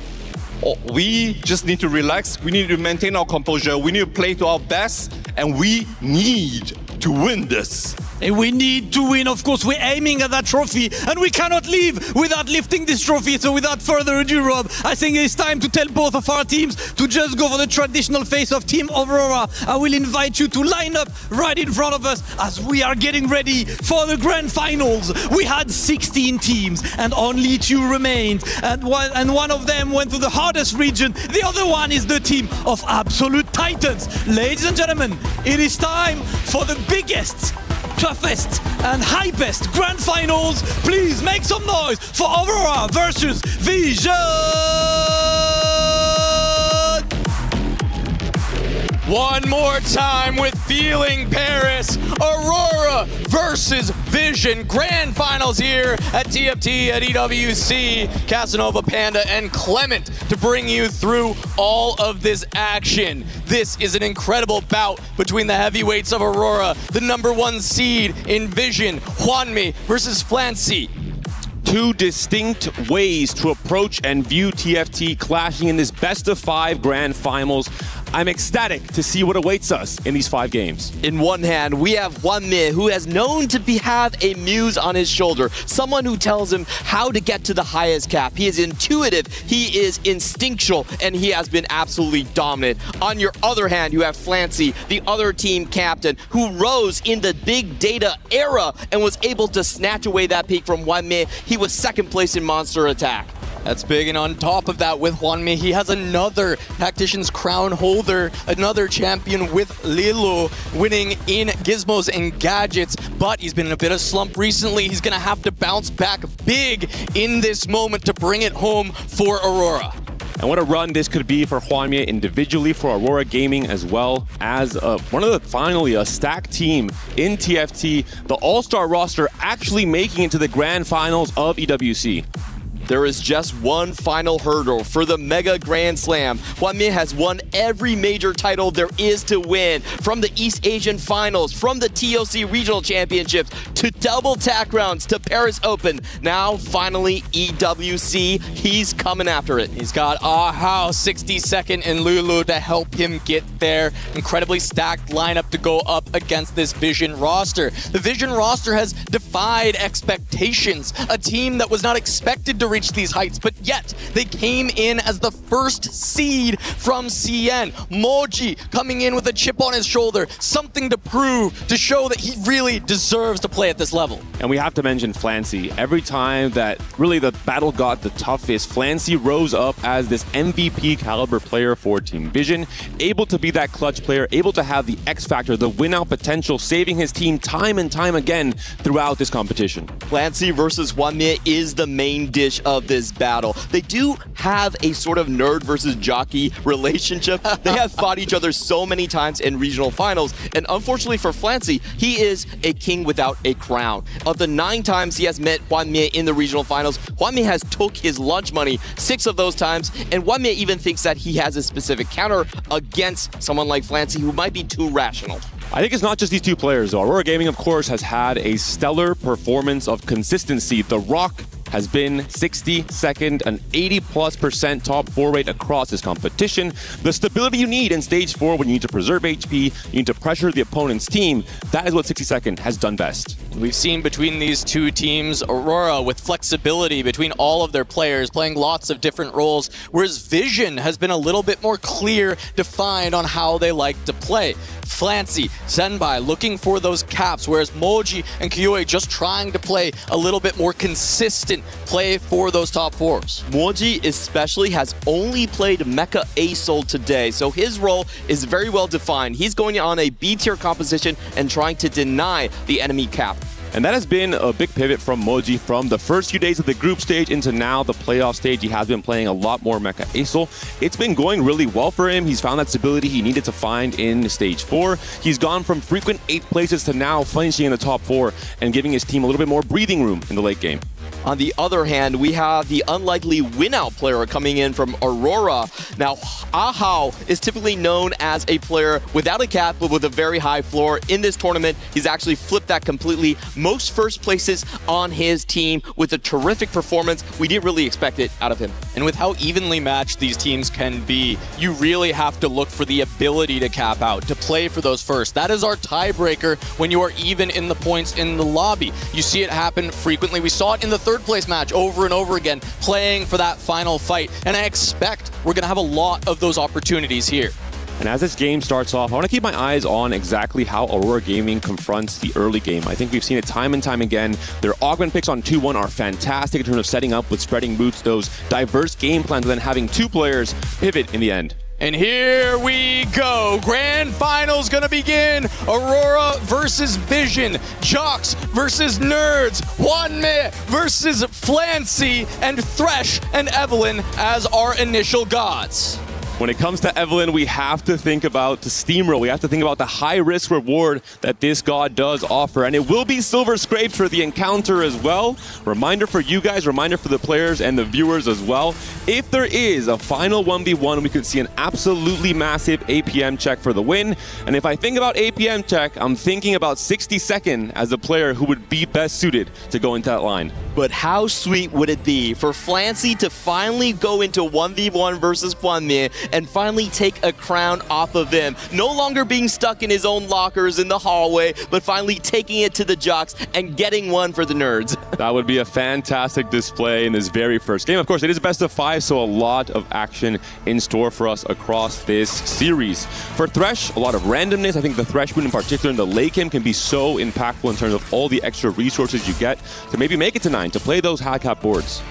[SPEAKER 1] We just need to relax, we need to maintain our composure, we need to play to our best, and we need to win this.
[SPEAKER 19] And we need to win, of course. We're aiming at that trophy, and we cannot leave without lifting this trophy. So without further ado, Rob, I think it's time to tell both of our teams to just go for the traditional face of Team Aurora. I will invite you to line up right in front of us as we are getting ready for the grand finals. We had 16 teams, and only 2 remained. And one of them went to the hardest region. The other one is the team of absolute titans. Ladies and gentlemen, it is time for the biggest, toughest and hypest grand finals. Please make some noise for Aurora versus Vision.
[SPEAKER 12] One more time with Feeling Paris, Aurora versus Vision. Grand finals here at TFT at EWC. Casanova, Panda, and Clement to bring you through all of this action. This is an incredible bout between the heavyweights of Aurora, the #1 seed in Vision, Juan Mei versus Flancy.
[SPEAKER 14] Two distinct ways to approach and view TFT clashing in this best of 5 grand finals. I'm ecstatic to see what awaits us in these 5 games.
[SPEAKER 12] In one hand, we have Hwanmi, who has known to have a muse on his shoulder, someone who tells him how to get to the highest cap. He is intuitive, he is instinctual, and he has been absolutely dominant. On your other hand, you have Flancy, the other team captain, who rose in the big data era and was able to snatch away that peak from Hwanmi. He was second place in Monster Attack. That's big, and on top of that, with Hwanmi, he has another Tactician's Crown holder, another champion with Lilu, winning in Gizmos and Gadgets, but he's been in a bit of slump recently. He's gonna have to bounce back big in this moment to bring it home for Aurora.
[SPEAKER 14] And what a run this could be for Hwanmi individually, for Aurora Gaming as well as finally a stacked team in TFT, the all-star roster actually making it to the grand finals of EWC.
[SPEAKER 12] There is just one final hurdle for the Mega Grand Slam. Hwanmi has won every major title there is to win, from the East Asian Finals, from the TOC Regional Championships, to double tack rounds, to Paris Open. Now, finally, EWC, he's coming after it.
[SPEAKER 13] He's got Ahao, 62nd, and Lulu to help him get there. Incredibly stacked lineup to go up against this Vision roster. The Vision roster has defied expectations. A team that was not expected to reach these heights, but yet they came in as the first seed from CN. Moji coming in with a chip on his shoulder, something to prove, to show that he really deserves to play at this level.
[SPEAKER 14] And we have to mention Flancy. Every time that really the battle got the toughest, Flancy rose up as this MVP caliber player for Team Vision, able to be that clutch player, able to have the X factor, the win out potential, saving his team time and time again throughout this competition.
[SPEAKER 12] Flancy versus Hwanmi is the main dish of this battle. They do have a sort of nerd versus jockey relationship. They have fought each other so many times in regional finals, and unfortunately for Flancy, he is a king without a crown. Of the 9 times he has met Hwanmi in the regional finals, Hwanmi has took his lunch money 6 of those times, and Hwanmi even thinks that he has a specific counter against someone like Flancy who might be too rational.
[SPEAKER 14] I think it's not just these 2 players though. Aurora Gaming, of course, has had a stellar performance of consistency. The Rock has been 62nd, an 80+% top 4 rate across this competition. The stability you need in stage 4 when you need to preserve HP, you need to pressure the opponent's team, that is what 62nd has done best.
[SPEAKER 13] We've seen between these 2 teams, Aurora with flexibility between all of their players, playing lots of different roles, whereas Vision has been a little bit more clear, defined on how they like to play. Flancy, Senbai looking for those caps, whereas Moji and Kiyoi just trying to play a little bit more consistent play for those top 4s.
[SPEAKER 12] Moji especially has only played Mecha Asol today, so his role is very well defined. He's going on a B-tier composition and trying to deny the enemy cap.
[SPEAKER 14] And that has been a big pivot from Moji from the first few days of the group stage into now the playoff stage. He has been playing a lot more Mecha Asol. It's been going really well for him. He's found that stability he needed to find in stage 4. He's gone from frequent 8th places to now finishing in the top 4 and giving his team a little bit more breathing room in the late game.
[SPEAKER 12] On the other hand, we have the unlikely win-out player coming in from Aurora. Now, Ahao is typically known as a player without a cap, but with a very high floor. In this tournament, he's actually flipped that completely. Most first places on his team with a terrific performance. We didn't really expect it out of him.
[SPEAKER 13] And with how evenly matched these teams can be, you really have to look for the ability to cap out, to play for those first. That is our tiebreaker when you are even in the points in the lobby. You see it happen frequently. We saw it in the third place match over and over again, playing for that final fight. And I expect we're going to have a lot of those opportunities here.
[SPEAKER 14] And as this game starts off, I want to keep my eyes on exactly how Aurora Gaming confronts the early game. I think we've seen it time and time again. Their augment picks on 2-1 are fantastic in terms of setting up with spreading boots, those diverse game plans, and then having 2 players pivot in the end.
[SPEAKER 13] And here we go. Grand Finals gonna begin. Aurora versus Vision. Jocks versus Nerds. Hwanmi versus Flancy. And Thresh and Evelyn as our initial gods.
[SPEAKER 14] When it comes to Evelyn, we have to think about the steamroll. We have to think about the high risk reward that this god does offer. And it will be silver scrapes for the encounter as well. Reminder for you guys, reminder for the players and the viewers as well. If there is a final 1v1, we could see an absolutely massive APM check for the win. And if I think about APM check, I'm thinking about 62nd as a player who would be best suited to go into that line.
[SPEAKER 12] But how sweet would it be for Flancy to finally go into 1v1 versus Hwanmi
[SPEAKER 13] and finally take a crown off of him. No longer being stuck in his own lockers in the hallway, but finally taking it to the jocks and getting one for the nerds.
[SPEAKER 14] That would be a fantastic display in this very first game. Of course, it is best of 5, so a lot of action in store for us across this series. For Thresh, a lot of randomness. I think the Thresh boon in particular in the late game can be so impactful in terms of all the extra resources you get to maybe make it to 9, to play those high cap boards.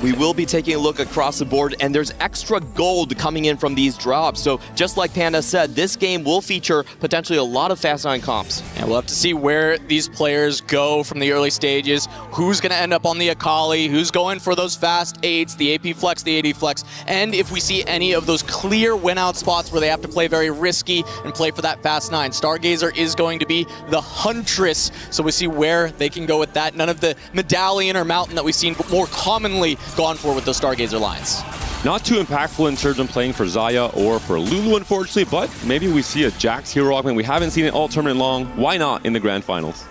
[SPEAKER 13] We will be taking a look across the board, and there's extra gold coming in from these drops. So just like Panda said, this game will feature potentially a lot of Fast 9 comps. And we'll have to see where these players go from the early stages, who's going to end up on the Akali, who's going for those fast 8s, the AP Flex, the AD Flex, and if we see any of those clear win-out spots where they have to play very risky and play for that Fast 9. Stargazer is going to be the Huntress, so we see where they can go with that. None of the Medallion or Mountain that we've seen more commonly gone for with those Stargazer lines.
[SPEAKER 14] Not too impactful in terms of playing for Xayah or for Lulu, unfortunately, but maybe we see a Jax hero augment. We haven't seen it all tournament long. Why not in the grand finals?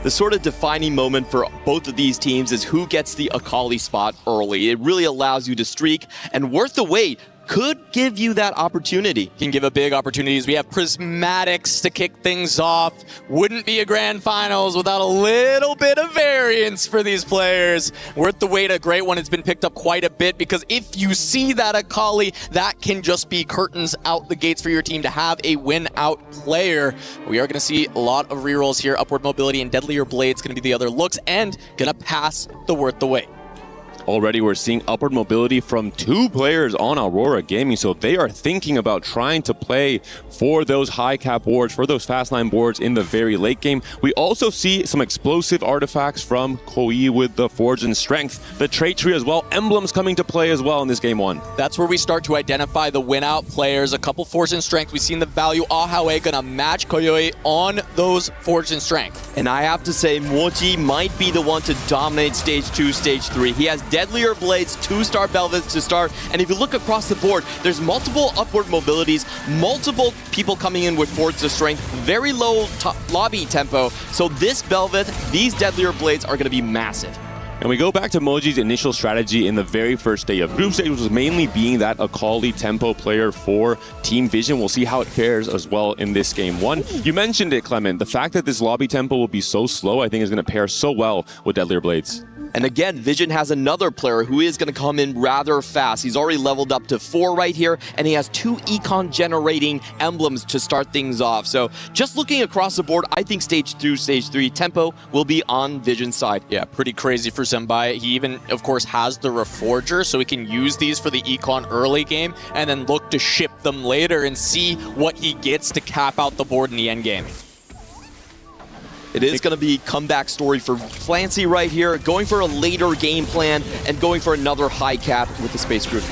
[SPEAKER 13] The sort of defining moment for both of these teams is who gets the Akali spot early. It really allows you to streak, and worth the wait could give you that opportunity. Can give a big opportunities. We have Prismatics to kick things off. Wouldn't be a grand finals without a little bit of variance for these players. Worth the wait, a great one. It's been picked up quite a bit because if you see that Akali, that can just be curtains out the gates for your team to have a win out player. We are going to see a lot of rerolls here. Upward Mobility and Deadlier Blades going to be the other looks, and going to pass the worth the wait.
[SPEAKER 14] Already we're seeing upward mobility from 2 players on Aurora Gaming, so they are thinking about trying to play for those high cap boards, for those fast 9 boards in the very late game. We also see some explosive artifacts from Koi with the Forge and Strength, the trait tree as well, emblems coming to play as well in this game 1.
[SPEAKER 13] That's where we start to identify the win out players. A couple Forge and Strength. We've seen the value Ahawe gonna match Koyoi on those Forge and Strength. And I have to say, Moji might be the one to dominate stage 2, stage 3. He has Deadlier Blades, 2-star Belvets to start, and if you look across the board, there's multiple upward mobilities, multiple people coming in with Forge of Strength, very low lobby tempo, so this Belvet, these Deadlier Blades are going to be massive.
[SPEAKER 14] And we go back to Moji's initial strategy in the very first day of group stage, which was mainly being that Akali tempo player for Team Vision. We'll see how it fares as well in this game 1. You mentioned it, Clement. The fact that this lobby tempo will be so slow, I think is going to pair so well with Deadlier Blades.
[SPEAKER 13] And again, Vision has another player who is going to come in rather fast. He's already leveled up to 4 right here, and he has 2 econ generating emblems to start things off. So just looking across the board, I think stage 2, stage 3 tempo will be on Vision's side. Yeah, pretty crazy for Zembai. He even, of course, has the Reforger, so he can use these for the econ early game and then look to ship them later and see what he gets to cap out the board in the end game. It is going to be comeback story for Flancy right here, going for a later game plan and going for another high cap with the Space Group.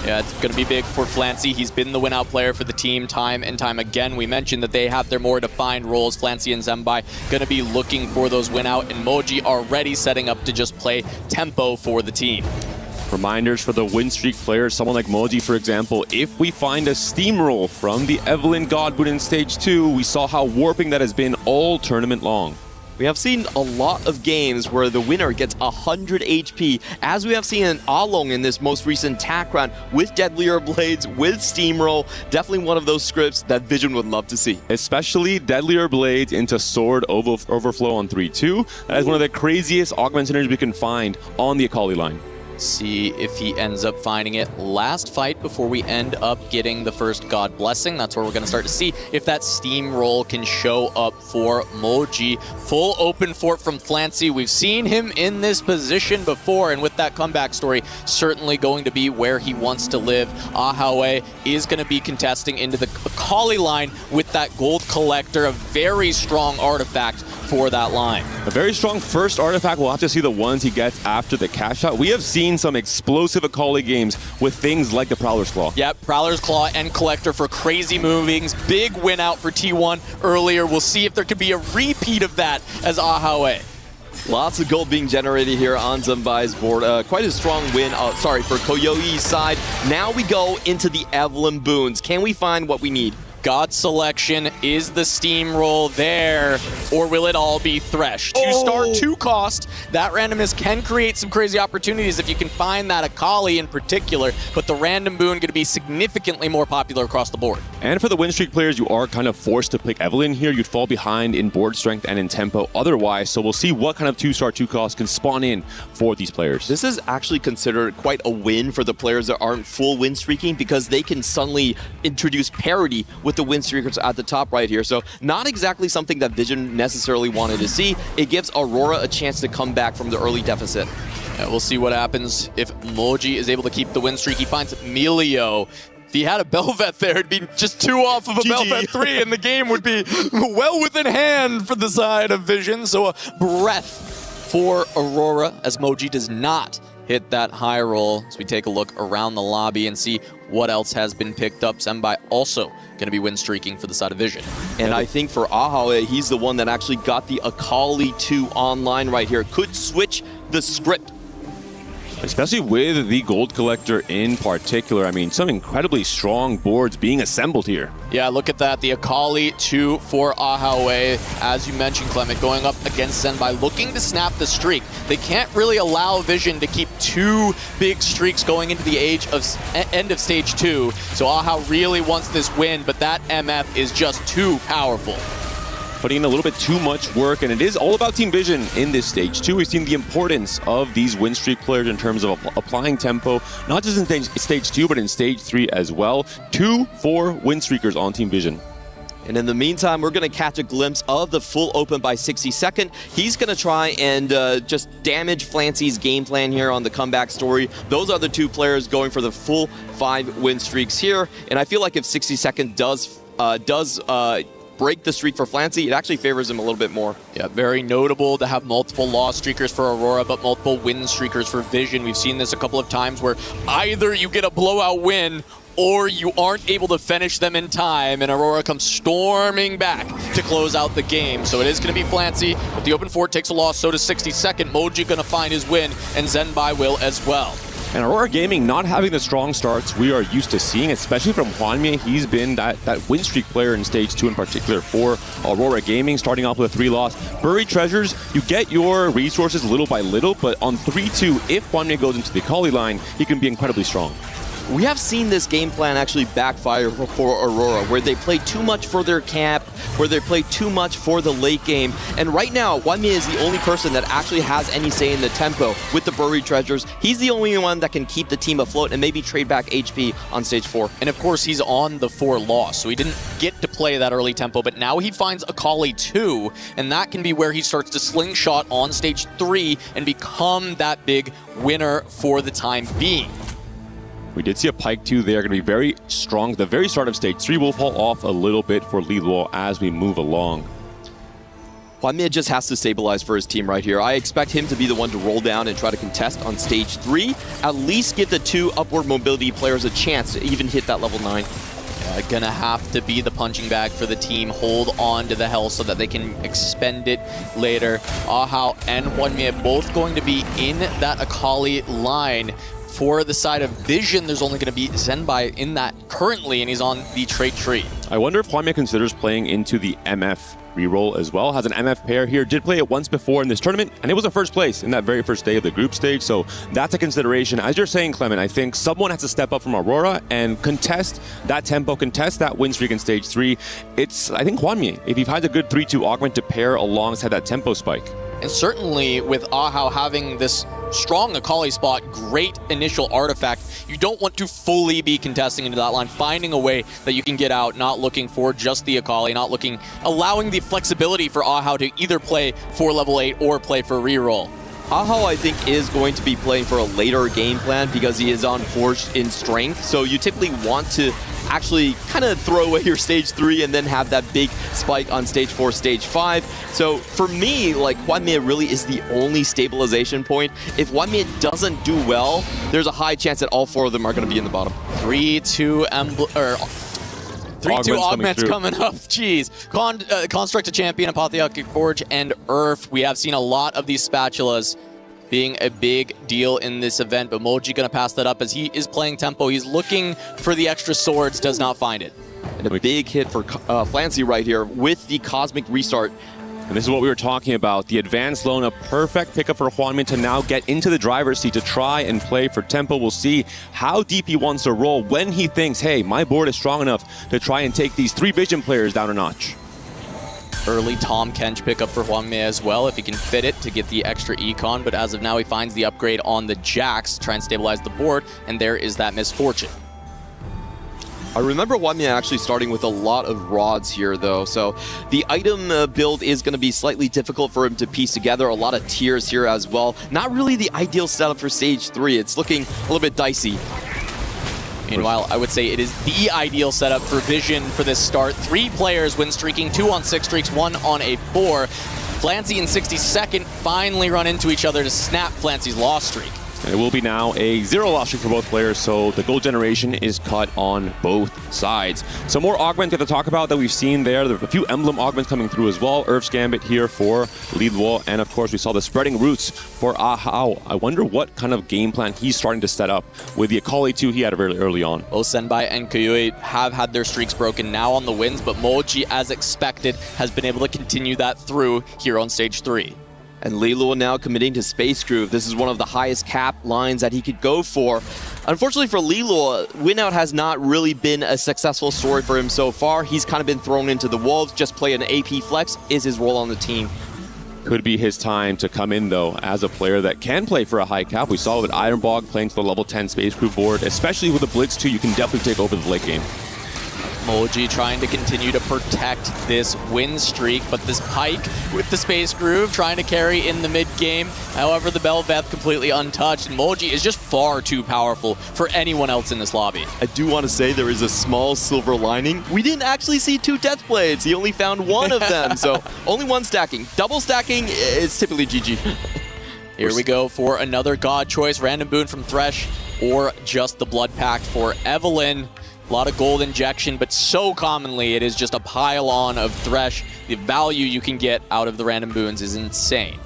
[SPEAKER 13] Yeah, it's going to be big for Flancy. He's been the win-out player for the team time and time again. We mentioned that they have their more defined roles. Flancy and Zembai going to be looking for those win-out, and Moji already setting up to just play tempo for the team.
[SPEAKER 14] Reminders for the win streak players, someone like Moji, for example. If we find a steamroll from the Evelyn Godboot in stage 2, we saw how warping that has been all tournament long.
[SPEAKER 13] We have seen a lot of games where the winner gets 100 HP, as we have seen in Along in this most recent TAC round with Deadlier Blades, with Steamroll. Definitely one of those scripts that Vision would love to see.
[SPEAKER 14] Especially Deadlier Blades into Sword Overflow on 3-2. That is one of the craziest augment synergies we can find on the Akali line.
[SPEAKER 13] See if he ends up finding it. Last fight before we end up getting the first God Blessing. That's where we're going to start to see if that Steamroll can show up for Moji. Full open fort from Flancy. We've seen him in this position before, and with that comeback story, certainly going to be where he wants to live. Ahawe is going to be contesting into the Akali line with that Gold Collector, a very strong artifact for that line.
[SPEAKER 14] A very strong first artifact. We'll have to see the ones he gets after the cash shot. We have seen some explosive Akali games with things like the Prowler's Claw.
[SPEAKER 13] Yep, Prowler's Claw and Collector for crazy movings. Big win out for T1 earlier. We'll see if there could be a repeat of that as Ahawe. Lots of gold being generated here on Zembai's board. Quite a strong win, for Koyoi's side. Now we go into the Evelyn boons. Can we find what we need? God Selection is the steamroll there, or will it all be Thresh? 2-star, 2-cost. That randomness can create some crazy opportunities if you can find that Akali in particular, but the random boon going to be significantly more popular across the board.
[SPEAKER 14] And for the win streak players, you are kind of forced to pick Evelynn here. You'd fall behind in board strength and in tempo otherwise, so we'll see what kind of 2-star, 2-cost can spawn in for these players.
[SPEAKER 6] This is actually considered quite a win for the players that aren't full win streaking, because they can suddenly introduce parity with the win streakers at the top right here. So not exactly something that Vision necessarily wanted to see. It gives Aurora a chance to come back from the early deficit.
[SPEAKER 13] Yeah, we'll see what happens if Moji is able to keep the win streak. He finds Melio. If he had a Bel'Veth there, it'd be just 2 off of a Bel'Veth 3, and the game would be well within hand for the side of Vision. So a breath for Aurora, as Moji does not hit that high roll. As we take a look around the lobby and see what else has been picked up. Senbai also going to be win streaking for the side of Vision.
[SPEAKER 6] And I think for Ahawe, he's the one that actually got the Akali 2 online right here. Could switch the script.
[SPEAKER 14] Especially with the Gold Collector in particular. I mean, some incredibly strong boards being assembled here.
[SPEAKER 13] Yeah, look at that. The Akali 2 for Ahawe. As you mentioned, Clement, going up against Senbai, looking to snap the streak. They can't really allow Vision to keep 2 big streaks going into the end of stage 2. So Aha really wants this win, but that MF is just too powerful.
[SPEAKER 14] Putting in a little bit too much work, and it is all about Team Vision in this stage 2. We've seen the importance of these win streak players in terms of applying tempo, not just in stage 2, but in stage 3 as well. 2-4 win streakers on Team Vision.
[SPEAKER 6] And in the meantime, we're going to catch a glimpse of the full open by 62nd. He's going to try and just damage Flancy's game plan here on the comeback story. Those are the 2 players going for the full 5 win streaks here. And I feel like if 62nd does break the streak for Flancy, it actually favors him a little bit more.
[SPEAKER 13] Yeah, very notable to have multiple loss streakers for Aurora, but multiple win streakers for Vision. We've seen this a couple of times where either you get a blowout win or you aren't able to finish them in time, and Aurora comes storming back to close out the game. So it is going to be Flancy, but the open fort takes a loss, so does 62nd. Moji going to find his win, and Senbai will as well.
[SPEAKER 14] And Aurora Gaming not having the strong starts we are used to seeing, especially from Hwanmie. He's been that win streak player in stage 2 in particular for Aurora Gaming, starting off with a 3-loss. Buried Treasures, you get your resources little by little, but on 3-2, if Hwanmie goes into the Akali line, he can be incredibly strong.
[SPEAKER 6] We have seen this game plan actually backfire for Aurora, where they play too much for their camp, where they play too much for the late game. And right now, Hwanmie is the only person that actually has any say in the tempo with the Buried Treasures. He's the only one that can keep the team afloat and maybe trade back HP on stage 4.
[SPEAKER 13] And of course, he's on the 4 loss, so he didn't get to play that early tempo, but now he finds Akali 2, and that can be where he starts to slingshot on stage 3 and become that big winner for the time being.
[SPEAKER 14] We did see a Pike 2 there, going to be very strong. The very start of stage 3 will fall off a little bit for Li Luo as we move along.
[SPEAKER 6] Hwanmie just has to stabilize for his team right here. I expect him to be the one to roll down and try to contest on stage 3. At least give the 2 upward mobility players a chance to even hit that level 9.
[SPEAKER 13] Gonna have to be the punching bag for the team. Hold on to the health so that they can expend it later. Ahau and Hwanmie both going to be in that Akali line. For the side of Vision, there's only going to be Senbai in that currently, and he's on the trait tree.
[SPEAKER 14] I wonder if Hwanmie considers playing into the MF reroll as well. Has an MF pair here. Did play it once before in this tournament, and it was a first place in that very first day of the group stage. So that's a consideration. As you're saying, Clement, I think someone has to step up from Aurora and contest that tempo, contest that win streak in stage 3. It's, I think, Hwanmie. If you've had a good 3-2 augment to pair alongside that tempo spike.
[SPEAKER 13] And certainly with Ahau having this strong Akali spot, great initial artifact, you don't want to fully be contesting into that line, finding a way that you can get out, not looking for just the Akali, allowing the flexibility for Ahau to either play for level 8 or play for reroll.
[SPEAKER 6] Ahau, I think, is going to be playing for a later game plan because he is on Forged in Strength. So you typically want to actually kind of throw away your stage 3 and then have that big spike on stage 4, stage 5. So for me, like, Hwanmie really is the only stabilization point. If Hwanmie doesn't do well, there's a high chance that all 4 of them are going to be in the bottom.
[SPEAKER 13] 3-2 augments coming up. Jeez. Construct a Champion, Apotheotic Forge, and Earth. We have seen a lot of these spatulas being a big deal in this event, but Moji gonna pass that up as he is playing tempo. He's looking for the extra swords, does not find it.
[SPEAKER 6] And a big hit for Flancy right here with the Cosmic Restart.
[SPEAKER 14] And this is what we were talking about. The advanced loan, a perfect pickup for Hwanmin to now get into the driver's seat to try and play for tempo. We'll see how deep he wants to roll when he thinks, hey, my board is strong enough to try and take these 3 Vision players down a notch.
[SPEAKER 13] Early Tom Kench pickup for Hwanmin as well, if he can fit it to get the extra econ. But as of now, he finds the upgrade on the Jax, try and stabilize the board, and there is that misfortune.
[SPEAKER 6] I remember Hwanmin actually starting with a lot of rods here, though, so the item build is going to be slightly difficult for him to piece together. A lot of tiers here as well. Not really the ideal setup for Stage 3. It's looking a little bit dicey. Meanwhile, I would say it is the ideal setup for Vision for this start. 3 players win streaking, 2 on 6 streaks, 1 on a 4. Flancy and 62nd finally run into each other to snap Flancy's loss streak.
[SPEAKER 14] And it will be now a 0 loss streak for both players, so the gold generation is cut on both sides. Some more augments to talk about that we've seen there. There are a few emblem augments coming through as well. Earth's Gambit here for Li Luo, and of course we saw the spreading roots for Ahao. I wonder what kind of game plan he's starting to set up with the Akali 2 he had very early on.
[SPEAKER 13] Both Senbai and Kuyui have had their streaks broken now on the wins, but Moji, as expected, has been able to continue that through here on Stage 3.
[SPEAKER 6] And Li Luo now committing to Space Groove. This is one of the highest cap lines that he could go for. Unfortunately for Li Luo, win out has not really been a successful story for him so far. He's kind of been thrown into the wolves. Just play an AP flex is his role on the team.
[SPEAKER 14] Could be his time to come in, though, as a player that can play for a high cap. We saw with Ironbog playing to the level 10 Space Groove board, especially with the Blitz 2, you can definitely take over the late game.
[SPEAKER 13] Moji trying to continue to protect this win streak, but this Pike with the Space Groove trying to carry in the mid game. However, the Belveth completely untouched, and Moji is just far too powerful for anyone else in this lobby.
[SPEAKER 6] I do want to say there is a small silver lining. We didn't actually see 2 Death Blades. He only found 1 of them, so only 1 stacking. Double stacking is typically GG.
[SPEAKER 13] Here we go for another God choice, random boon from Thresh, or just the Blood Pact for Evelyn. A lot of gold injection, but so commonly it is just a pile-on of Thresh. The value you can get out of the random boons is insane.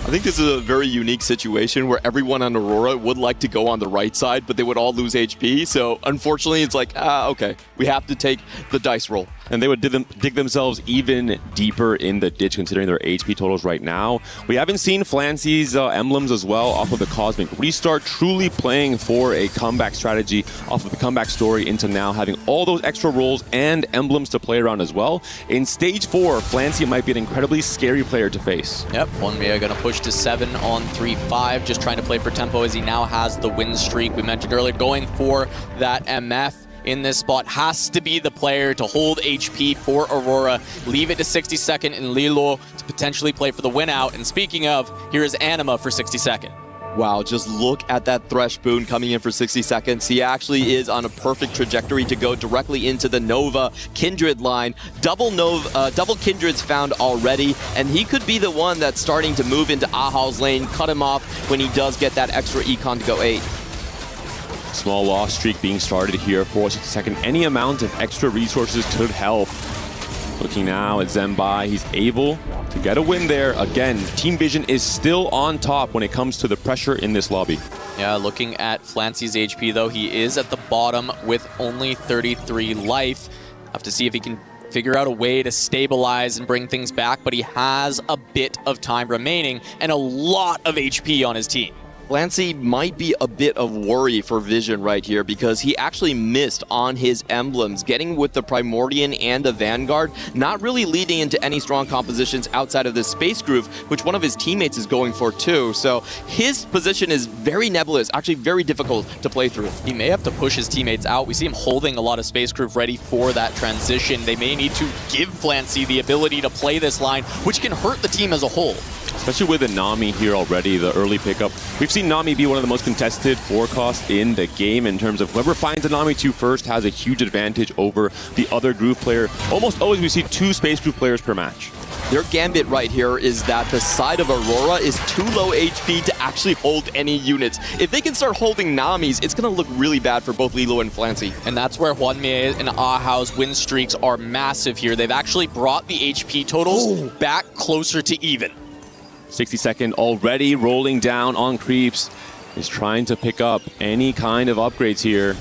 [SPEAKER 6] I think this is a very unique situation where everyone on Aurora would like to go on the right side, but they would all lose HP. So unfortunately, it's like, okay, we have to take the dice roll.
[SPEAKER 14] And they would dig themselves even deeper in the ditch considering their HP totals right now. We haven't seen Flancy's emblems as well off of the Cosmic Restart, truly playing for a comeback strategy off of the comeback story into now having all those extra rolls and emblems to play around as well. In Stage 4, Flancy might be an incredibly scary player to face.
[SPEAKER 13] Yep, Hwanmin going to push to 7 on 3-5, just trying to play for tempo as he now has the win streak. We mentioned earlier, going for that MF in this spot has to be the player to hold HP for Aurora. Leave it to 62nd and Li Luo to potentially play for the win out. And speaking of, here is Anima for 62nd.
[SPEAKER 6] Wow, just look at that Thresh boon coming in for 60 seconds. He actually is on a perfect trajectory to go directly into the Nova Kindred line. Double Kindreds found already, and he could be the one that's starting to move into Ahao's lane, cut him off when he does get that extra econ to go 8.
[SPEAKER 14] Small loss streak being started here for 62nd. Any amount of extra resources could help. Looking now at Zenbai, he's able to get a win there. Again, Team Vision is still on top when it comes to the pressure in this lobby.
[SPEAKER 13] Yeah, looking at Flancy's HP though, he is at the bottom with only 33 life. Have to see if he can figure out a way to stabilize and bring things back, but he has a bit of time remaining and a lot of HP on his team.
[SPEAKER 6] Flancy might be a bit of worry for Vision right here because he actually missed on his emblems, getting with the Primordian and the Vanguard, not really leading into any strong compositions outside of the Space Groove, which one of his teammates is going for too. So his position is very nebulous, actually very difficult to play through.
[SPEAKER 13] He may have to push his teammates out. We see him holding a lot of Space Groove ready for that transition. They may need to give Flancy the ability to play this line, which can hurt the team as a whole.
[SPEAKER 14] Especially with the Nami here already, the early pickup. We've seen Nami be one of the most contested forecasts in the game in terms of whoever finds the Nami 2 first has a huge advantage over the other Groove player. Almost always we see 2 Space Groove players per match.
[SPEAKER 6] Their gambit right here is that the side of Aurora is too low HP to actually hold any units. If they can start holding Namis, it's going to look really bad for both Li Luo and Flancy.
[SPEAKER 13] And that's where Hwanmin and Ahao's win streaks are massive here. They've actually brought the HP totals back closer to even.
[SPEAKER 14] 62nd already rolling down on creeps, is trying to pick up any kind of upgrades here.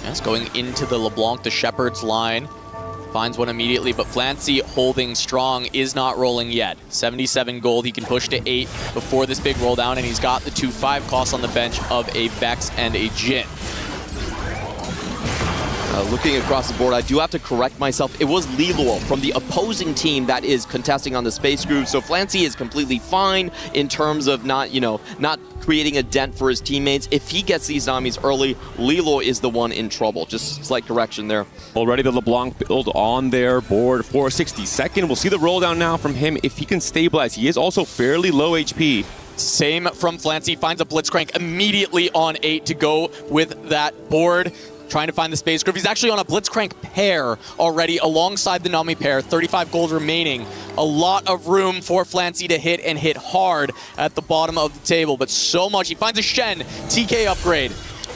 [SPEAKER 13] Yes, going into the LeBlanc, the Shepherd's line. Finds one immediately, but Flancy holding strong, is not rolling yet. 77 gold, he can push to 8 before this big roll down, and he's got the 2-5 costs on the bench of a Vex and a Jhin.
[SPEAKER 6] Looking across the board, I do have to correct myself. It was Lilo from the opposing team that is contesting on the Space Groove. So Flancy is completely fine in terms of not creating a dent for his teammates. If he gets these Namis early, Lilo is the one in trouble. Just slight correction there.
[SPEAKER 14] Already the LeBlanc build on their board for 62nd. We'll see the roll down now from him if he can stabilize. He is also fairly low HP.
[SPEAKER 13] Same from Flancy, finds a Blitzcrank immediately on 8 to go with that board. Trying to find the Space Groove. He's actually on a Blitzcrank pair already alongside the Nami pair. 35 gold remaining. A lot of room for Flancy to hit and hit hard at the bottom of the table, but so much. He finds a Shen TK upgrade.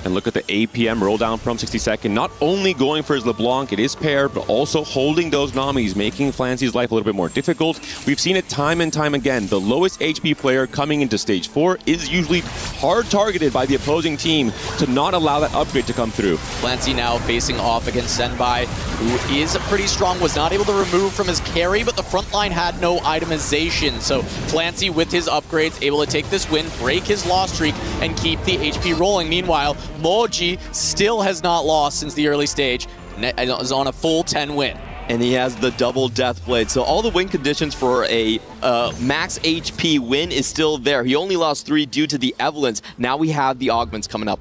[SPEAKER 14] And look at the APM roll down from 62nd. Not only going for his LeBlanc, it is paired, but also holding those Namis, making Flancy's life a little bit more difficult. We've seen it time and time again. The lowest HP player coming into stage 4 is usually hard targeted by the opposing team to not allow that upgrade to come through.
[SPEAKER 13] Flancy now facing off against Senbai, who is pretty strong, was not able to remove from his carry, but the front line had no itemization. So Flancy with his upgrades able to take this win, break his loss streak, and keep the HP rolling. Meanwhile, Moji still has not lost since the early stage, is on a full 10 win.
[SPEAKER 6] And he has the double Death Blade. So all the win conditions for a max HP win is still there. He only lost 3 due to the Evelynns. Now we have the augments coming up.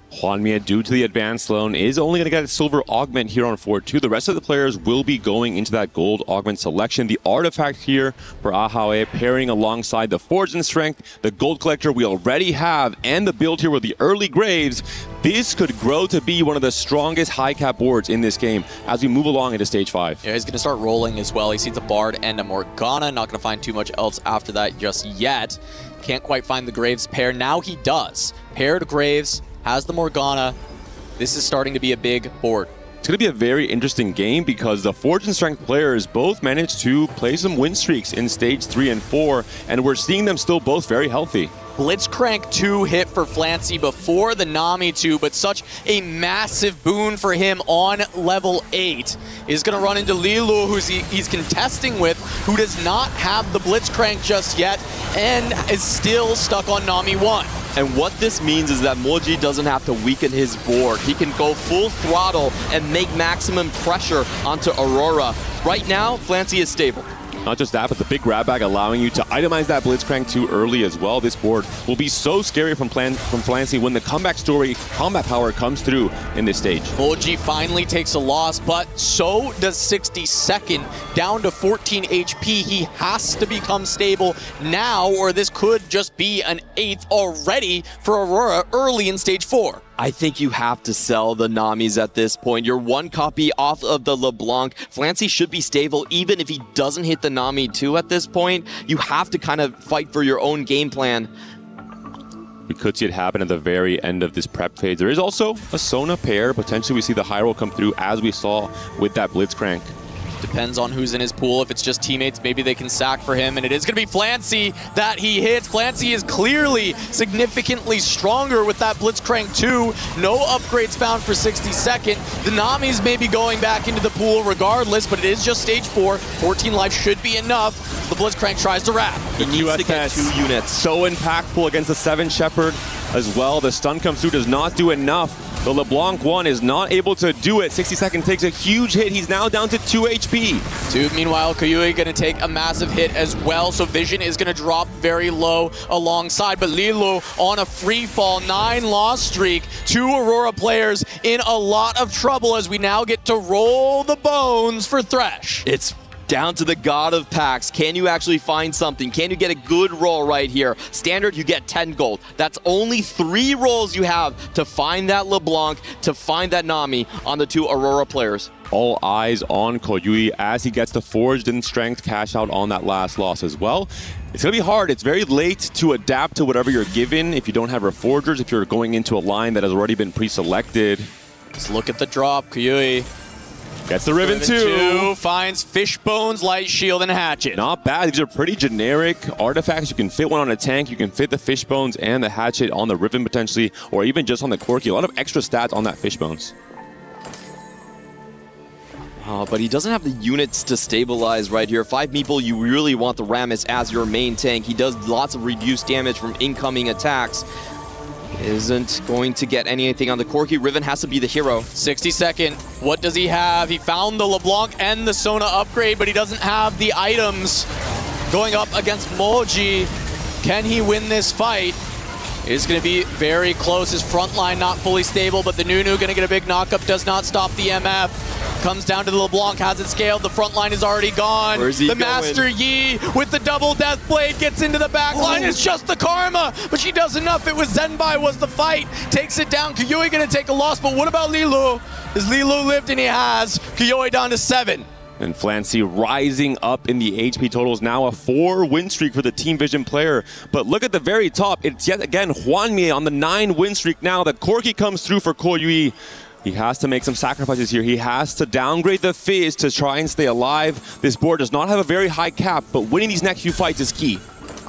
[SPEAKER 14] Hwanmie, due to the advanced loan, is only going to get a silver augment here on 4-2. The rest of the players will be going into that gold augment selection. The artifact here for Ahawe pairing alongside the Forge and Strength, the gold collector we already have, and the build here with the early Graves. This could grow to be one of the strongest high cap boards in this game as we move along into stage 5.
[SPEAKER 13] Yeah, he's going to start rolling as well. He sees a Bard and a Morgana. Not going to find too much else after that just yet. Can't quite find the Graves pair. Now he does. Paired Graves, has the Morgana. This is starting to be a big board.
[SPEAKER 14] It's going to be a very interesting game because the Forge and Strength players both managed to play some win streaks in stage 3 and 4, and we're seeing them still both very healthy.
[SPEAKER 13] Blitzcrank 2 hit for Flancy before the Nami 2, but such a massive boon for him on level 8. Is going to run into Lilu, who he's contesting with, who does not have the Blitzcrank just yet, and is still stuck on Nami 1.
[SPEAKER 6] And what this means is that Moji doesn't have to weaken his board. He can go full throttle and make maximum pressure onto Aurora. Right now, Flancy is stable.
[SPEAKER 14] Not just that, but the big grab bag allowing you to itemize that Blitzcrank too early as well. This board will be so scary from Flancy when the comeback story, combat power comes through in this stage.
[SPEAKER 13] Moji finally takes a loss, but so does 62nd. Down to 14 HP. He has to become stable now, or this could just be an 8th already for Aurora early in stage 4.
[SPEAKER 6] I think you have to sell the Namis at this point. You're 1 copy off of the LeBlanc. Flancy should be stable even if he doesn't hit the Nami 2 at this point. You have to kind of fight for your own game plan.
[SPEAKER 14] We could see it happen at the very end of this prep phase. There is also a Sona pair. Potentially we see the high roll come through as we saw with that Blitzcrank.
[SPEAKER 13] Depends on who's in his pool. If it's just teammates, maybe they can sack for him, and it is going to be Flancy that he hits. Flancy is clearly significantly stronger with that Blitzcrank 2. No upgrades found for 62nd. The Namis may be going back into the pool regardless, but it is just stage 4. 14 life should be enough. The Blitzcrank tries to wrap.
[SPEAKER 6] He needs to get 2 units.
[SPEAKER 14] So impactful against the 7 Shepherd as well. The stun comes through, does not do enough. The LeBlanc 1 is not able to do it. 62nd takes a huge hit. He's now down to 2 HP.
[SPEAKER 13] Meanwhile, Koyui going to take a massive hit as well, so Vision is going to drop very low alongside. But Lilo on a free fall, 9 loss streak. 2 Aurora players in a lot of trouble as we now get to roll the bones for Thresh.
[SPEAKER 6] It's down to the god of packs. Can you actually find something? Can you get a good roll right here? Standard, you get 10 gold. That's only 3 rolls you have to find that LeBlanc, to find that Nami on the 2 Aurora players.
[SPEAKER 14] All eyes on Koyui as he gets the Forged in Strength cash out on that last loss as well. It's going to be hard. It's very late to adapt to whatever you're given if you don't have Reforgers, if you're going into a line that has already been pre-selected.
[SPEAKER 13] Let's look at the drop. Koyui
[SPEAKER 14] gets the Riven 2.
[SPEAKER 13] Finds Fishbones, Light Shield, and Hatchet.
[SPEAKER 14] Not bad. These are pretty generic artifacts. You can fit one on a tank. You can fit the Fishbones and the Hatchet on the Riven potentially, or even just on the Quirky. A lot of extra stats on that Fishbones.
[SPEAKER 6] But he doesn't have the units to stabilize right here. 5 Meeple, you really want the Rammus as your main tank. He does lots of reduced damage from incoming attacks. Isn't going to get anything on the Corki. Riven has to be the hero.
[SPEAKER 13] 60-second. What does he have? He found the LeBlanc and the Sona upgrade, but he doesn't have the items. Going up against Moji. Can he win this fight? It's going to be very close. His front line not fully stable, but the Nunu going to get a big knockup. Does not stop the MF. Comes down to the LeBlanc, has it scaled. The front line is already gone.
[SPEAKER 6] Where's he
[SPEAKER 13] the
[SPEAKER 6] going?
[SPEAKER 13] Master Yi with the double death blade gets into the back line. It's just the Karma, but she does enough. It was Zenbai was the fight. Takes it down. Kuyoi going to take a loss, but what about Lilu? Is Lilu lived? And he has. Kuyoi down to 7.
[SPEAKER 14] And Flancy rising up in the HP totals. Now a 4 win streak for the Team Vision player. But look at the very top. It's yet again Hwanmie on the 9 win streak now. The Corki comes through for Koyui. He has to make some sacrifices here. He has to downgrade the Fizz to try and stay alive. This board does not have a very high cap, but winning these next few fights is key.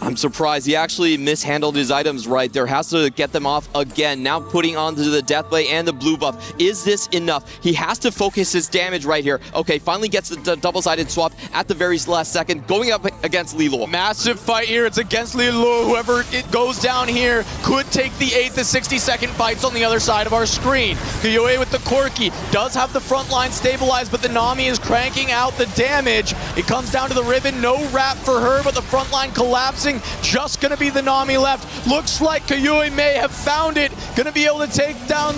[SPEAKER 6] I'm surprised. He actually mishandled his items right there. Has to get them off again. Now putting onto the Deathblade and the blue buff. Is this enough? He has to focus his damage right here. Okay, finally gets the double-sided swap at the very last second. Going up against Lilo.
[SPEAKER 13] Massive fight here. It's against Lilo. Whoever it goes down here could take the 8th to 60-second fights on the other side of our screen. Kuyoi with the Corki does have the front line stabilized, but the Nami is cranking out the damage. It comes down to the Riven. No wrap for her, but the front line collapsing. Just gonna be the Nami left. Looks like Kuyui may have found it. Gonna be able to take down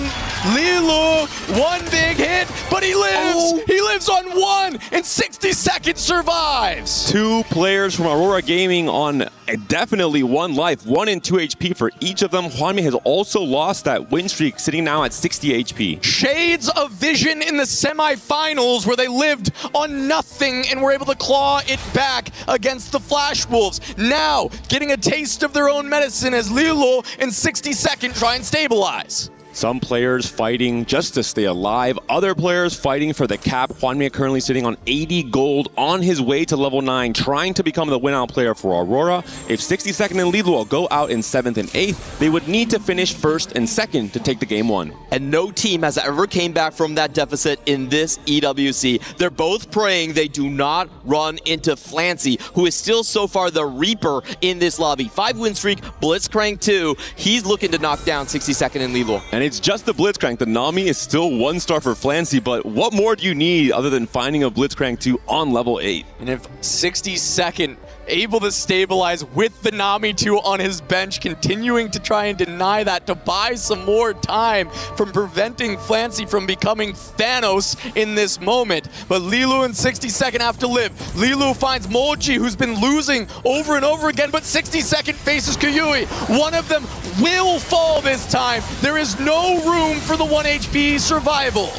[SPEAKER 13] Lilu. One big hit, but he lives. Oh. He lives on 1 and 60 seconds survives.
[SPEAKER 14] 2 players from Aurora Gaming on definitely 1 life, 1 and 2 HP for each of them. Hwanmie has also lost that win streak, sitting now at 60 HP.
[SPEAKER 13] Shades of Vision in the semifinals where they lived on nothing and were able to claw it back against the Flash Wolves. Now, getting a taste of their own medicine as Lilo in 60-second try and stabilize.
[SPEAKER 14] Some players fighting just to stay alive. Other players fighting for the cap. Hwanmie currently sitting on 80 gold on his way to level 9, trying to become the win-out player for Aurora. If 60-second and Lilu go out in 7th and 8th, they would need to finish 1st and 2nd to take the game 1.
[SPEAKER 6] And no team has ever came back from that deficit in this EWC. They're both praying they do not run into Flancy, who is still so far the Reaper in this lobby. 5 win streak, Blitzcrank 2. He's looking to knock down 60-second and Lilu.
[SPEAKER 14] And it's just the Blitzcrank. The Nami is still 1 star for Flancy, but what more do you need other than finding a Blitzcrank 2 on level 8?
[SPEAKER 13] And if 60-second able to stabilize with the Nami 2 on his bench, continuing to try and deny that to buy some more time from preventing Flancy from becoming Thanos in this moment. But Lilu and 60-second have to live. Lilu finds Moji, who's been losing over and over again, but 60-second faces Kuyui. One of them will fall this time. There is no room for the 1 HP survival.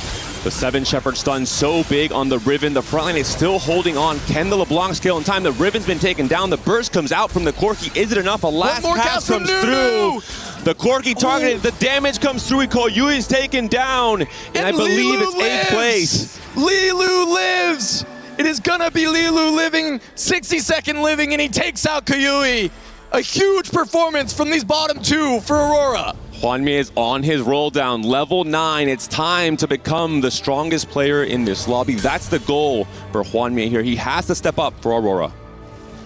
[SPEAKER 14] The 7 Shepherd stun so big on the Riven. The front line is still holding on. Can the LeBlanc scale in time? The Riven's been taken down. The burst comes out from the Corki. Is it enough? A last pass comes through. The Corki targeted. The damage comes through. Koyui is taken down. And I believe
[SPEAKER 13] Lilu
[SPEAKER 14] it's 8th place.
[SPEAKER 13] Lilu lives. It is gonna be Lilu living, 60-second living, and he takes out Kuyui. A huge performance from these bottom 2 for Aurora.
[SPEAKER 14] Hwanmie is on his roll down, level 9. It's time to become the strongest player in this lobby. That's the goal for Hwanmie here. He has to step up for Aurora.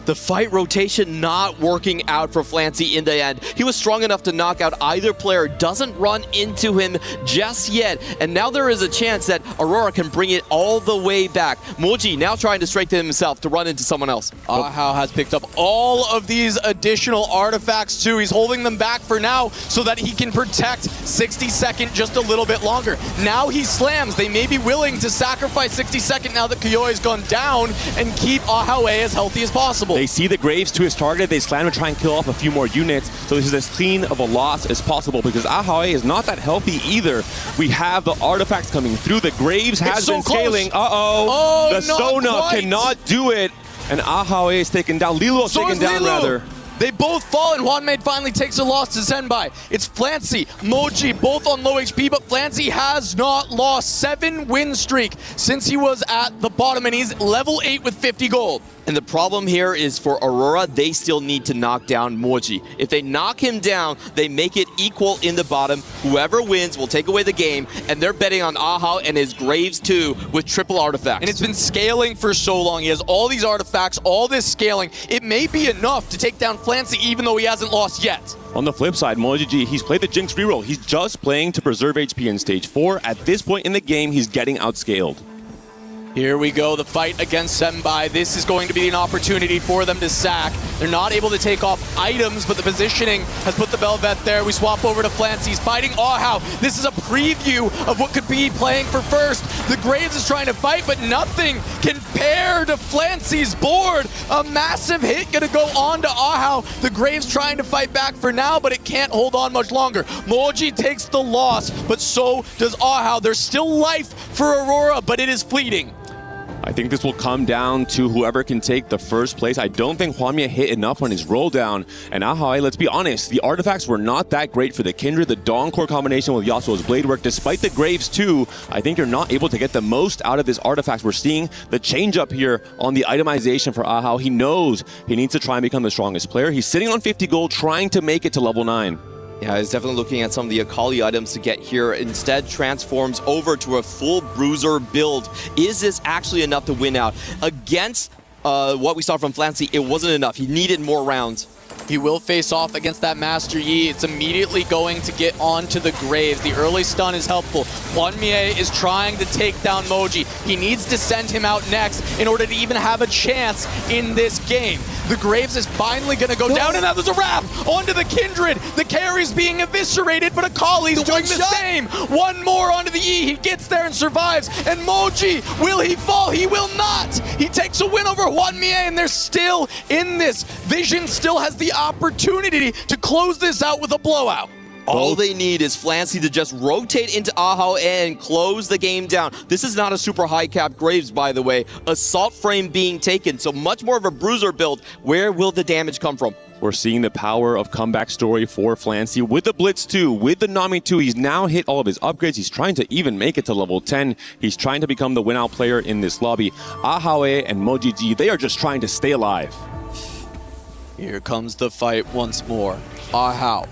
[SPEAKER 6] The fight rotation not working out for Flancy in the end. He was strong enough to knock out either player, doesn't run into him just yet. And now there is a chance that Aurora can bring it all the way back. Moji now trying to strengthen himself to run into someone else.
[SPEAKER 13] Ahau has picked up all of these additional artifacts too. He's holding them back for now so that he can protect 60-second just a little bit longer. Now he slams. They may be willing to sacrifice 60-second now that Kuyoi has gone down and keep Ahau as healthy as possible.
[SPEAKER 14] They see the Graves to his target. They slam to try and kill off a few more units. So this is as clean of a loss as possible because Ahau is not that healthy either. We have the artifacts coming through. The Graves has been scaling. The Sona cannot do it. And Ahau is taken down. Lilo is taken down, rather.
[SPEAKER 13] They both fall, and Hwanmei finally takes a loss to Zenbai. It's Flancy, Moji, both on low HP, but Flancy has not lost. 7-win streak since he was at the bottom, and he's level 8 with 50 gold.
[SPEAKER 6] And the problem here is for Aurora, they still need to knock down Moji. If they knock him down, they make it equal in the bottom. Whoever wins will take away the game, and they're betting on Ahau and his Graves too with triple artifacts.
[SPEAKER 13] And it's been scaling for so long. He has all these artifacts, all this scaling. It may be enough to take down Flancy even though he hasn't lost yet.
[SPEAKER 14] On the flip side, Mojiji, he's played the Jinx reroll. He's just playing to preserve HP in stage 4. At this point in the game, he's getting outscaled.
[SPEAKER 13] Here we go, the fight against Zenbai. This is going to be an opportunity for them to sack. They're not able to take off items, but the positioning has put the Bel'Veth there. We swap over to Flancy. He's fighting Ahau. This is a preview of what could be playing for first. The Graves is trying to fight, but nothing can pair to Flancy's board. A massive hit gonna go on to Ahau. The Graves trying to fight back for now, but it can't hold on much longer. Moji takes the loss, but so does Ahau. There's still life for Aurora, but it is fleeting.
[SPEAKER 14] I think this will come down to whoever can take the first place. I don't think Hwanmei hit enough on his roll down. And Ahau, let's be honest, the artifacts were not that great for the Kindred. The Dawn Core combination with Yasuo's Blade Work, despite the Graves too, I think you're not able to get the most out of his artifacts. We're seeing the change up here on the itemization for Ahau. He knows he needs to try and become the strongest player. He's sitting on 50 gold, trying to make it to level 9.
[SPEAKER 6] Yeah, he's definitely looking at some of the Akali items to get here. Instead, transforms over to a full bruiser build. Is this actually enough to win out? Against what we saw from Flancy, it wasn't enough. He needed more rounds.
[SPEAKER 13] He will face off against that Master Yi. It's immediately going to get onto the Graves. The early stun is helpful. Hwanmei is trying to take down Moji. He needs to send him out next in order to even have a chance in this game. The Graves is finally going to go down, and now there's a wrap onto the Kindred. The carry's being eviscerated, but Akali's doing the same. One more onto the E. He gets there and survives. And Moji, will he fall? He will not. He takes a win over Hwanmei, and they're still in this. Vision still has the opportunity to close this out with a blowout.
[SPEAKER 6] All they need is Flancy to just rotate into Ahau and close the game down. This is not a super high cap Graves, by the way. Assault frame being taken, so much more of a bruiser build. Where will the damage come from?
[SPEAKER 14] We're seeing the power of comeback story for Flancy with the Blitz 2, with the Nami 2. He's now hit all of his upgrades. He's trying to even make it to level 10. He's trying to become the win-out player in this lobby. Ahau and Mojiji, they are just trying to stay alive.
[SPEAKER 13] Here comes the fight once more. Ahau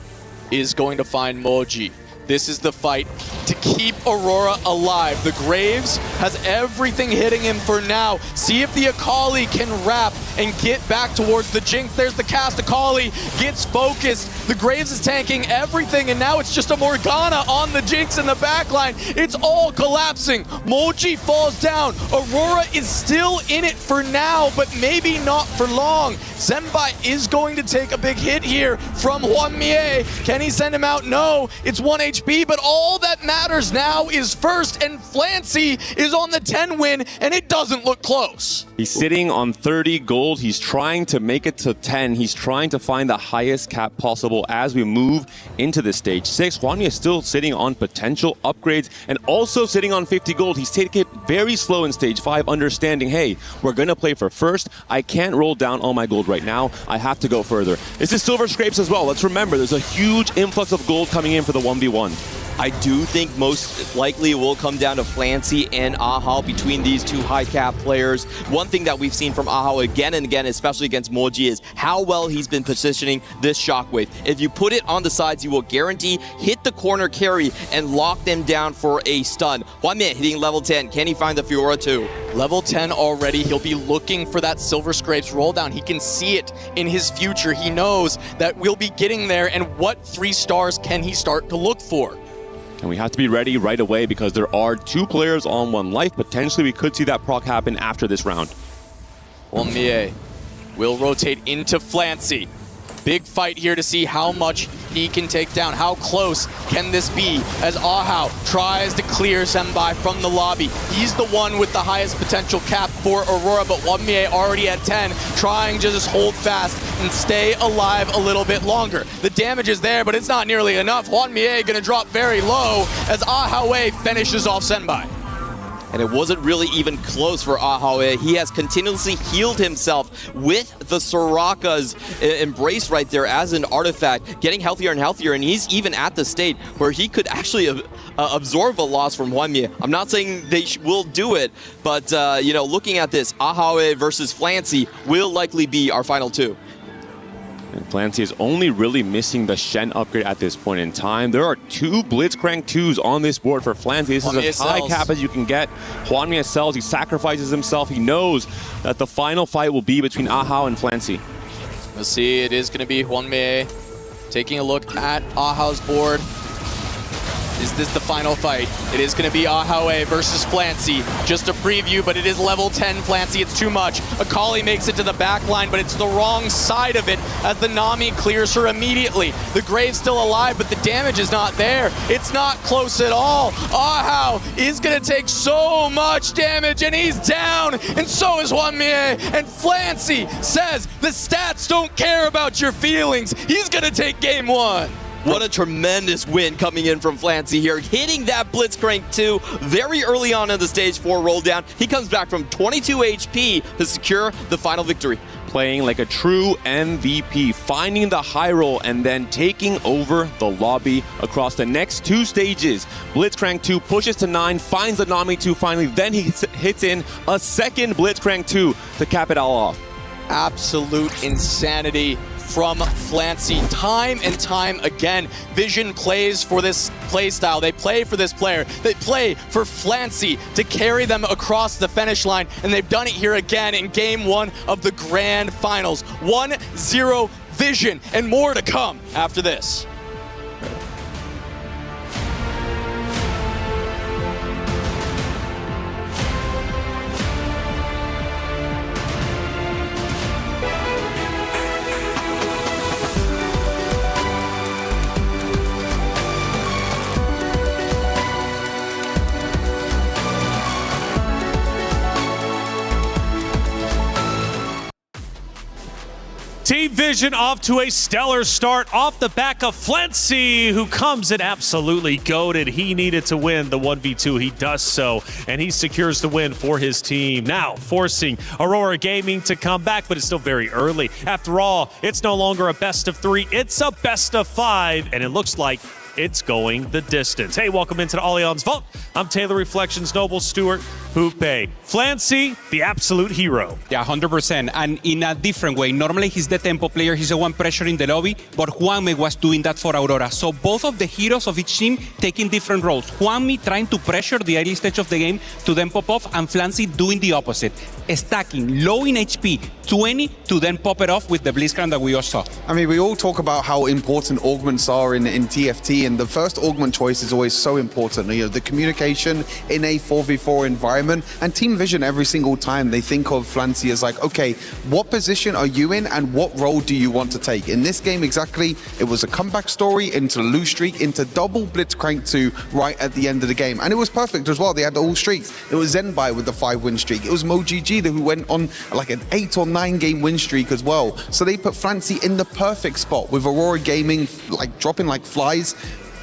[SPEAKER 13] is going to find Moji. This is the fight to keep Aurora alive. The Graves has everything hitting him for now. See if the Akali can wrap and get back towards the Jinx. There's the cast. Akali gets focused. The Graves is tanking everything, and now it's just a Morgana on the Jinx in the backline. It's all collapsing. Moji falls down. Aurora is still in it for now, but maybe not for long. Zenbai is going to take a big hit here from Hwanmei. Can he send him out? No. It's 1 HP, but all that matters now is first, and Flancy is on the 10 win, and it doesn't look close.
[SPEAKER 14] He's sitting on 30 gold. He's trying to make it to 10. He's trying to find the highest cap possible as we move into the stage 6. Hwanmei is still sitting on potential upgrades and also sitting on 50 gold. He's taking it very slow in stage 5, understanding, hey, we're going to play for first. I can't roll down all my gold right now. I have to go further. This is silver scrapes as well. Let's remember, there's a huge influx of gold coming in for the 1v1.
[SPEAKER 6] I do think most likely it will come down to Flancy and Ahau between these two high cap players. One thing that we've seen from Ahau again and again, especially against Moji, is how well he's been positioning this shockwave. If you put it on the sides, you will guarantee hit the corner carry and lock them down for a stun. Hwanmei hitting level 10. Can he find the Fiora too?
[SPEAKER 13] Level 10 already. He'll be looking for that Silver Scrapes roll down. He can see it in his future. He knows that we'll be getting there, and what 3 stars can he start to look for?
[SPEAKER 14] And we have to be ready right away because there are 2 players on 1 life. Potentially, we could see that proc happen after this round.
[SPEAKER 13] Hwanmei will rotate into Flancy. Big fight here to see how much he can take down. How close can this be as Ahau tries to clear Zenbai from the lobby? He's the one with the highest potential cap for Aurora, but Hwanmei already at 10, trying to just hold fast and stay alive a little bit longer. The damage is there, but it's not nearly enough. Hwanmei gonna drop very low as Ahau finishes off Zenbai.
[SPEAKER 6] and it wasn't really even close for Ahawe. He has continuously healed himself with the Soraka's embrace right there as an artifact, getting healthier and healthier, and he's even at the state where he could actually absorb a loss from Hwanmie. I'm not saying they will do it, but you know, looking at this, Ahawe versus Flancy will likely be our final two.
[SPEAKER 14] And Flancy is only really missing the Shen upgrade at this point in time. There are 2 Blitzcrank 2s on this board for Flancy. This is as high cap as you can get. Hwanmie sells, he sacrifices himself. He knows that the final fight will be between Ahau and Flancy.
[SPEAKER 13] We'll see, it is going to be Hwanmie taking a look at Ahau's board. Is this the final fight? It is going to be Ahawe versus Flancy. Just a preview, but it is level 10 Flancy. It's too much. Akali makes it to the back line, but it's the wrong side of it as the Nami clears her immediately. The Grave's still alive, but the damage is not there. It's not close at all. Ahau is going to take so much damage, and he's down, and so is Hwanmie. And Flancy says the stats don't care about your feelings. He's going to take game 1.
[SPEAKER 6] What a tremendous win coming in from Flancy here, hitting that Blitzcrank 2 very early on in the stage 4 roll down. He comes back from 22 HP to secure the final victory.
[SPEAKER 14] Playing like a true MVP, finding the high roll and then taking over the lobby across the next 2 stages. Blitzcrank 2 pushes to 9, finds the Nami 2 finally, then he hits in a second Blitzcrank 2 to cap it all off.
[SPEAKER 13] Absolute insanity from Flancy time and time again. Vision plays for this play style. They play for this player. They play for Flancy to carry them across the finish line, and they've done it here again in game 1 of the grand finals. 1-0 Vision, and more to come after this.
[SPEAKER 8] Team Vision off to a stellar start off the back of Flancy, who comes in absolutely goated. He needed to win the 1v2. He does so, and he secures the win for his team. Now forcing Aurora Gaming to come back, but it's still very early. After all, it's no longer a best of 3. It's a best of 5, and it looks like it's going the distance. Hey, welcome into the Allianz Vault. I'm Taylor Reflections Noble Stewart. Hoope. Flancy, the absolute hero.
[SPEAKER 11] Yeah, 100%. And in a different way. Normally, he's the tempo player. He's the one pressuring the lobby. But Hwanmie was doing that for Aurora. So both of the heroes of each team taking different roles. Hwanmie trying to pressure the early stage of the game to then pop off. And Flancy doing the opposite. Stacking low in HP, 20 to then pop it off with the Blitzcrank that we all saw.
[SPEAKER 10] I mean, we all talk about how important augments are in TFT, and the first augment choice is always so important. You know, the communication in a 4v4 environment, and Team Vision every single time they think of Flancy as like, okay, what position are you in and what role do you want to take? In this game exactly, it was a comeback story into a lose streak, into double Blitzcrank 2 right at the end of the game. And it was perfect as well. They had all streaks. It was Zenbai with the 5-win streak. It was MoGG who went on like an 8 or 9 game win streak as well. So they put Flancy in the perfect spot with Aurora Gaming like dropping like flies.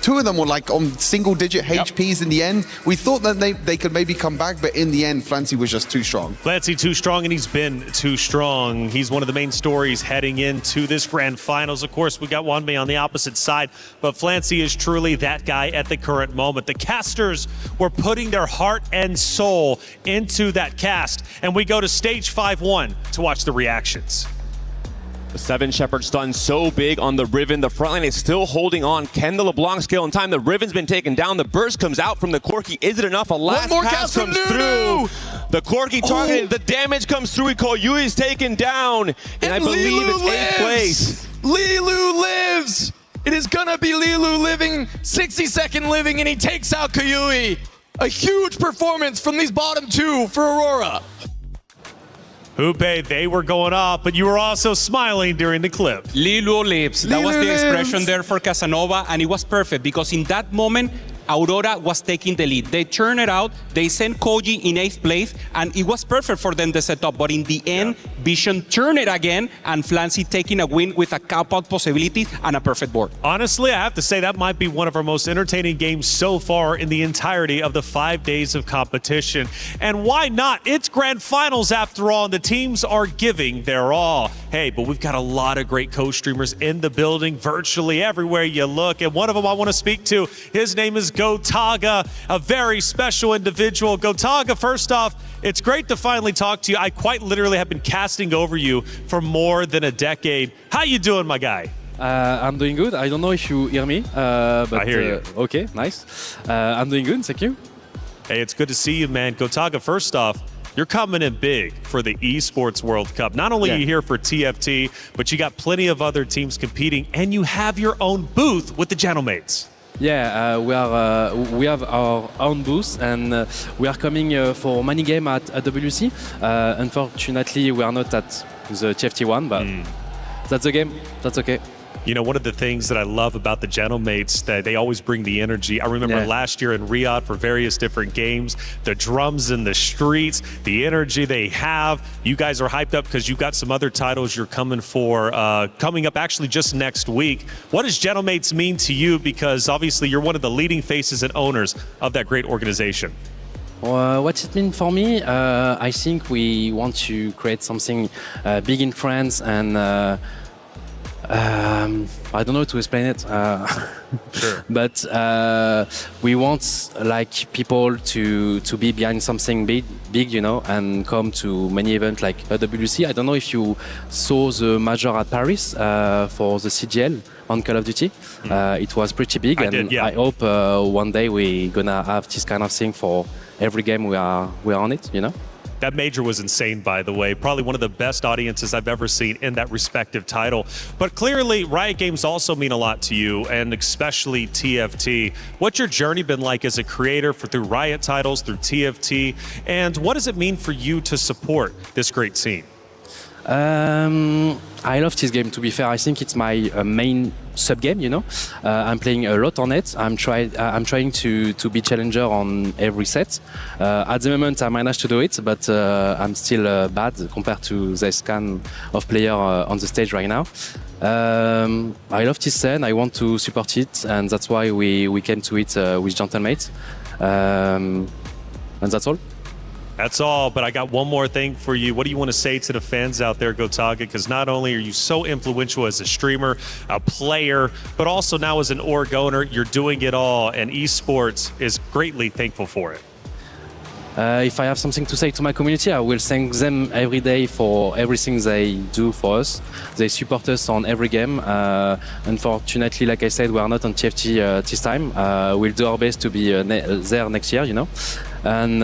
[SPEAKER 10] 2 of them were like on single-digit HPs in the end. We thought that they could maybe come back, but in the end, Flancy was just too strong.
[SPEAKER 8] Flancy too strong, and he's been too strong. He's one of the main stories heading into this grand finals. Of course, we got Hwanmie on the opposite side, but Flancy is truly that guy at the current moment. The casters were putting their heart and soul into that cast, and we go to stage 5-1 to watch the reactions.
[SPEAKER 14] The 7 Shepherd stun so big on the Riven. The front line is still holding on. Can the LeBlanc scale in time? The Riven's been taken down. The burst comes out from the Corki. Is it enough? A last pass comes through. The Corki targeted. The damage comes through. Koyui is taken down. And I believe it's 8th place.
[SPEAKER 13] Lilu lives! It is gonna be Lilu living, 60-second living, and he takes out Koyui. A huge performance from these bottom 2 for Aurora.
[SPEAKER 8] Hoope, they were going up, but you were also smiling during the clip.
[SPEAKER 11] Lilu lives. That was the expression there for Casanova, and it was perfect because in that moment, Aurora was taking the lead. They turned it out, they sent Koji in 8th place, and it was perfect for them to set up. But in the end, Vision turned it again, and Flancy taking a win with a cap-out possibility and a perfect board.
[SPEAKER 8] Honestly, I have to say that might be one of our most entertaining games so far in the entirety of the 5 days of competition. And why not? It's grand finals after all, and the teams are giving their all. Hey, but we've got a lot of great co-streamers in the building, virtually everywhere you look. And one of them I want to speak to, his name is Gotaga, a very special individual. Gotaga, first off, it's great to finally talk to you. I quite literally have been casting over you for more than a decade. How you doing, my guy?
[SPEAKER 15] I'm doing good. I don't know if you hear me, but
[SPEAKER 8] I hear you.
[SPEAKER 15] Okay, nice. I'm doing good, thank you.
[SPEAKER 8] Hey, it's good to see you, man. Gotaga, first off, you're coming in big for the Esports World Cup. Not only are you here for TFT, but you got plenty of other teams competing, and you have your own booth with the Gentlemates.
[SPEAKER 15] Yeah, we have our own booth, and we are coming for many games at EWC. Unfortunately, we are not at the TFT one, but that's the game. That's okay.
[SPEAKER 8] You know, one of the things that I love about the Gentlemates, that they always bring the energy. I remember last year in Riyadh for various different games, the drums in the streets, the energy they have. You guys are hyped up because you've got some other titles you're coming for, coming up actually just next week. What does Gentlemates mean to you? Because obviously you're one of the leading faces and owners of that great organization.
[SPEAKER 15] What it means for me, I think we want to create something big in France, and I don't know how to explain it.
[SPEAKER 8] Sure.
[SPEAKER 15] But we want like people to be behind something big, you know, and come to many events like EWC. I don't know if you saw the major at Paris for the CGL on Call of Duty. It was pretty big, I hope one day we're gonna have this kind of thing for every game we are on it, you know.
[SPEAKER 8] That major was insane, by the way. Probably one of the best audiences I've ever seen in that respective title. But clearly, Riot Games also mean a lot to you, and especially TFT. What's your journey been like as a creator through Riot titles, through TFT, and what does it mean for you to support this great scene?
[SPEAKER 15] I love this game, to be fair. I think it's my main sub-game, you know. I'm playing a lot on it. I'm trying to be challenger on every set. At the moment, I managed to do it, but I'm still bad compared to this kind of player on the stage right now. I love this scene. I want to support it, and that's why we came to it with Gentlemates. And that's all.
[SPEAKER 8] That's all, but I got one more thing for you. What do you want to say to the fans out there, Gotaga? Because not only are you so influential as a streamer, a player, but also now as an org owner, you're doing it all, and esports is greatly thankful for it.
[SPEAKER 15] If I have something to say to my community, I will thank them every day for everything they do for us. They support us on every game. Unfortunately, like I said, we are not on TFT this time. We'll do our best to be there next year, you know. And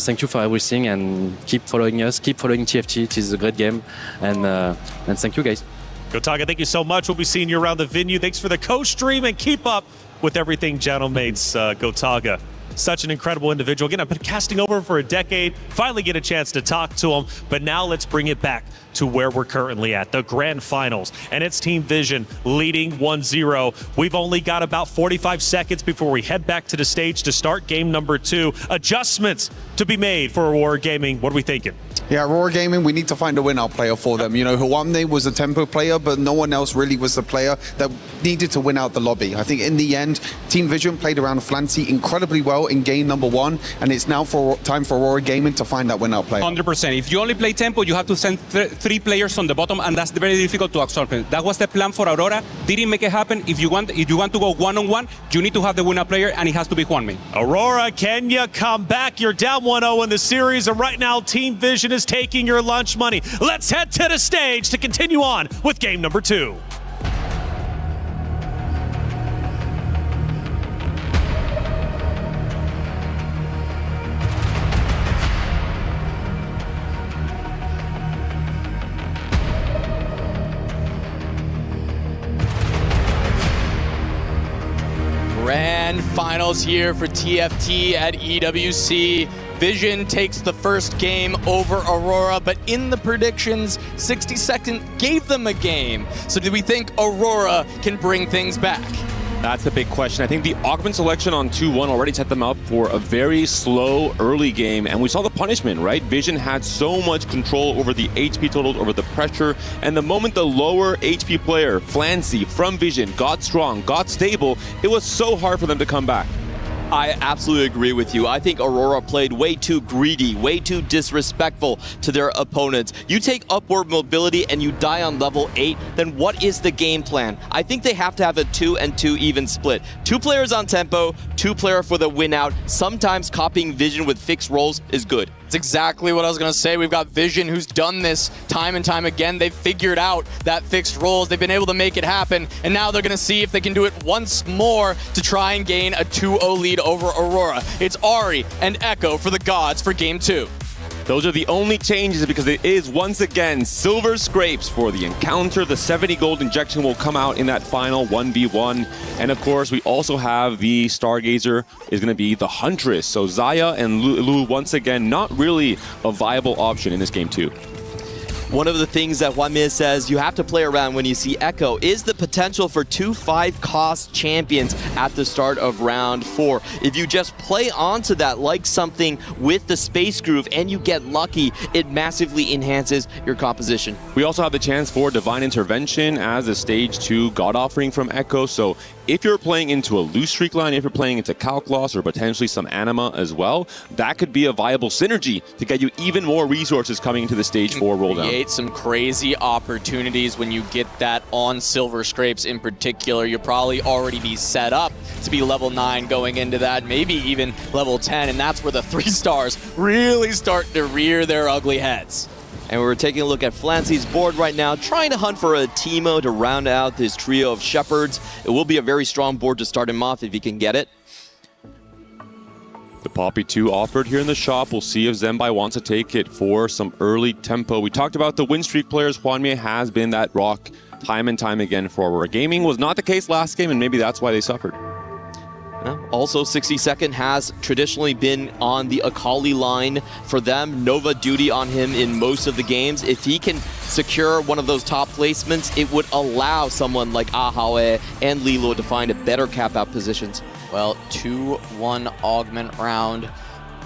[SPEAKER 15] thank you for everything, and keep following us, keep following TFT. It is a great game, and thank you guys.
[SPEAKER 8] Gotaga, thank you so much. We'll be seeing you around the venue. Thanks for the co-stream, and keep up with everything, Gentlemates. Gotaga, such an incredible individual. Again, I've been casting over for a decade, finally get a chance to talk to him, but now let's bring it back to where we're currently at, the grand finals, and it's Team Vision leading 1-0. We've only got about 45 seconds before we head back to the stage to start game number 2. Adjustments to be made for Aurora Gaming. What are we thinking?
[SPEAKER 10] Yeah, Aurora Gaming, we need to find a win-out player for them. You know, Huamne was a tempo player, but no one else really was the player that needed to win out the lobby. I think in the end, Team Vision played around Flancy incredibly well in game number 1, and it's now time for Aurora Gaming to find that win-out player.
[SPEAKER 11] 100%. If you only play tempo, you have to send 3 players on the bottom, and that's very difficult to absorb. That was the plan for Aurora. Didn't make it happen. If you want to go one-on-one, you need to have the winner player, and it has to be Juanmi.
[SPEAKER 8] Aurora, can you come back? You're down 1-0 in the series, and right now Team Vision is taking your lunch money. Let's head to the stage to continue on with game number 2.
[SPEAKER 13] Grand finals here for TFT at EWC. Vision takes the first game over Aurora, but in the predictions, 60 Seconds gave them a game. So do we think Aurora can bring things back?
[SPEAKER 14] That's the big question. I think the augment selection on 2-1 already set them up for a very slow early game, and we saw the punishment, right? Vision had so much control over the HP totals, over the pressure, and the moment the lower HP player, Flancy, from Vision, got strong, got stable, it was so hard for them to come back.
[SPEAKER 6] I absolutely agree with you. I think Aurora played way too greedy, way too disrespectful to their opponents. You take upward mobility and you die on level 8, then what is the game plan? I think they have to have a 2-2 even split. 2 players on tempo, 2 player for the win out. Sometimes copying Vision with fixed roles is good.
[SPEAKER 13] It's exactly what I was going to say. We've got Vision who's done this time and time again. They've figured out that fixed roles. They've been able to make it happen. And now they're going to see if they can do it once more to try and gain a 2-0 lead over Aurora. It's Ari and Echo for the Gods for Game 2.
[SPEAKER 14] Those are the only changes because it is once again silver scrapes for the encounter. The 70 gold injection will come out in that final 1v1. And of course, we also have the Stargazer is going to be the Huntress. So Zaya and Lu once again, not really a viable option in this game too.
[SPEAKER 6] One of the things that Hwamie says you have to play around when you see Echo is the potential for 2 5-cost champions at the start of round 4. If you just play onto that like something with the Space Groove and you get lucky, it massively enhances your composition.
[SPEAKER 14] We also have the chance for Divine Intervention as a stage 2 God Offering from Echo. So if you're playing into a loose streak line, if you're playing into Calc Loss or potentially some Anima as well, that could be a viable synergy to get you even more resources coming into the stage 4 roll down.
[SPEAKER 13] Create some crazy opportunities when you get that on Silver Scrapes in particular. You'll probably already be set up to be level 9 going into that, maybe even level 10, and that's where the 3 stars really start to rear their ugly heads.
[SPEAKER 6] And we're taking a look at Flancy's board right now, trying to hunt for a Teemo to round out this trio of Shepherds. It will be a very strong board to start him off if he can get it.
[SPEAKER 14] The Poppy 2 offered here in the shop. We'll see if Zenbai wants to take it for some early tempo. We talked about the win streak players. Hwamie has been that rock time and time again for Aurora Gaming. Was not the case last game, and maybe that's why they suffered.
[SPEAKER 6] Also, 60-second has traditionally been on the Akali line for them. Nova duty on him in most of the games. If he can secure one of those top placements, it would allow someone like Ahawe and Lilo to find a better cap-out positions.
[SPEAKER 13] Well, 2-1 augment round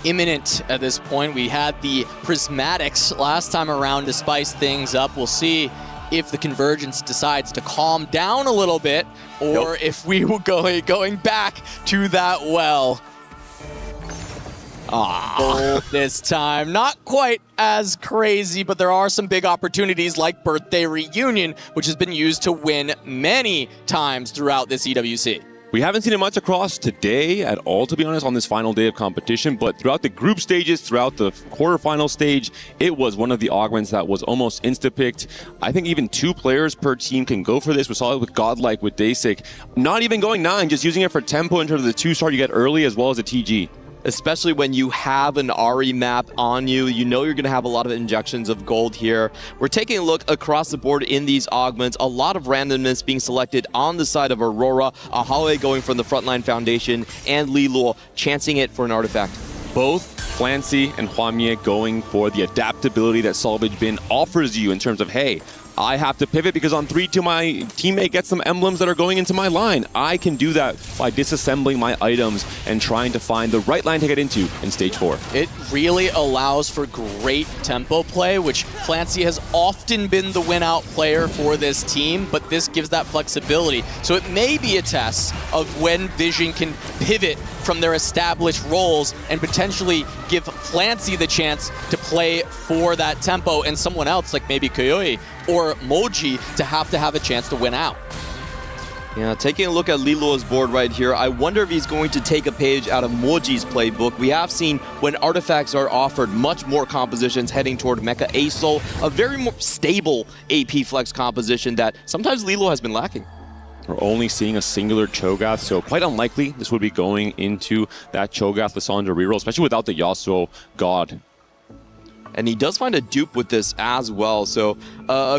[SPEAKER 13] imminent at this point. We had the Prismatics last time around to spice things up. We'll see if the Convergence decides to calm down a little bit, or if we will going back to that well. Bold this time. Not quite as crazy, but there are some big opportunities like Birthday Reunion, which has been used to win many times throughout this EWC.
[SPEAKER 14] We haven't seen it much across today at all, to be honest, on this final day of competition, but throughout the group stages, throughout the quarterfinal stage, it was one of the augments that was almost insta-picked. I think even 2 players per team can go for this. We saw it with Godlike, with Dasik. Not even going 9, just using it for tempo in terms of the 2-star you get early as well as a TG.
[SPEAKER 6] Especially when you have an Ari map on you, you know you're going to have a lot of injections of gold here. We're taking a look across the board in these augments. A lot of randomness being selected on the side of Aurora. Ahawe going from the Frontline Foundation, and Lilo chancing it for an artifact.
[SPEAKER 14] Both Flancy and Hwamie going for the adaptability that Salvage Bin offers you in terms of, hey, I have to pivot because on 3-2 my teammate gets some emblems that are going into my line. I can do that by disassembling my items and trying to find the right line to get into in stage 4.
[SPEAKER 13] It really allows for great tempo play, which Flancy has often been the win-out player for this team, but this gives that flexibility. So it may be a test of when Vision can pivot from their established roles and potentially give Flancy the chance to play for that tempo, and someone else like maybe Koyoi or Moji to have a chance to win out.
[SPEAKER 6] Yeah, taking a look at Lilo's board right here, I wonder if he's going to take a page out of Moji's playbook. We have seen when artifacts are offered much more compositions heading toward Mecha Asol, a very more stable AP flex composition that sometimes Lilo has been lacking.
[SPEAKER 14] We're only seeing a singular Cho'Gath, so quite unlikely this would be going into that Cho'Gath Lissandra reroll, especially without the Yasuo God.
[SPEAKER 6] And he does find a dupe with this as well, so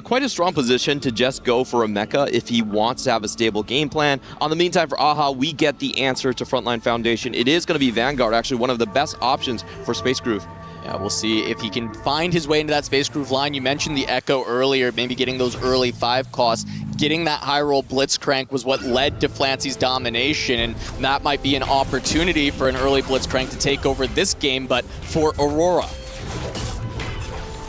[SPEAKER 6] quite a strong position to just go for a mecha if he wants to have a stable game plan. On the meantime, for Aha, we get the answer to Frontline Foundation. It is going to be Vanguard, actually one of the best options for Space Groove.
[SPEAKER 13] Yeah, we'll see if he can find his way into that Space Groove line. You mentioned the Echo earlier, maybe getting those early 5 costs. getting that high roll Blitzcrank was what led to Flancy's domination, and that might be an opportunity for an early Blitzcrank to take over this game, but for Aurora.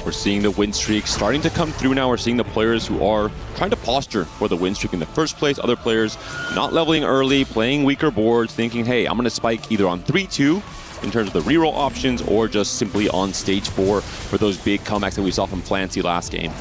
[SPEAKER 14] We're seeing the win streak starting to come through now. We're seeing the players who are trying to posture for the win streak in the first place. Other players not leveling early, playing weaker boards, thinking, hey, I'm going to spike either on 3-2 in terms of the reroll options or just simply on stage 4 for those big comebacks that we saw from Flancy last game.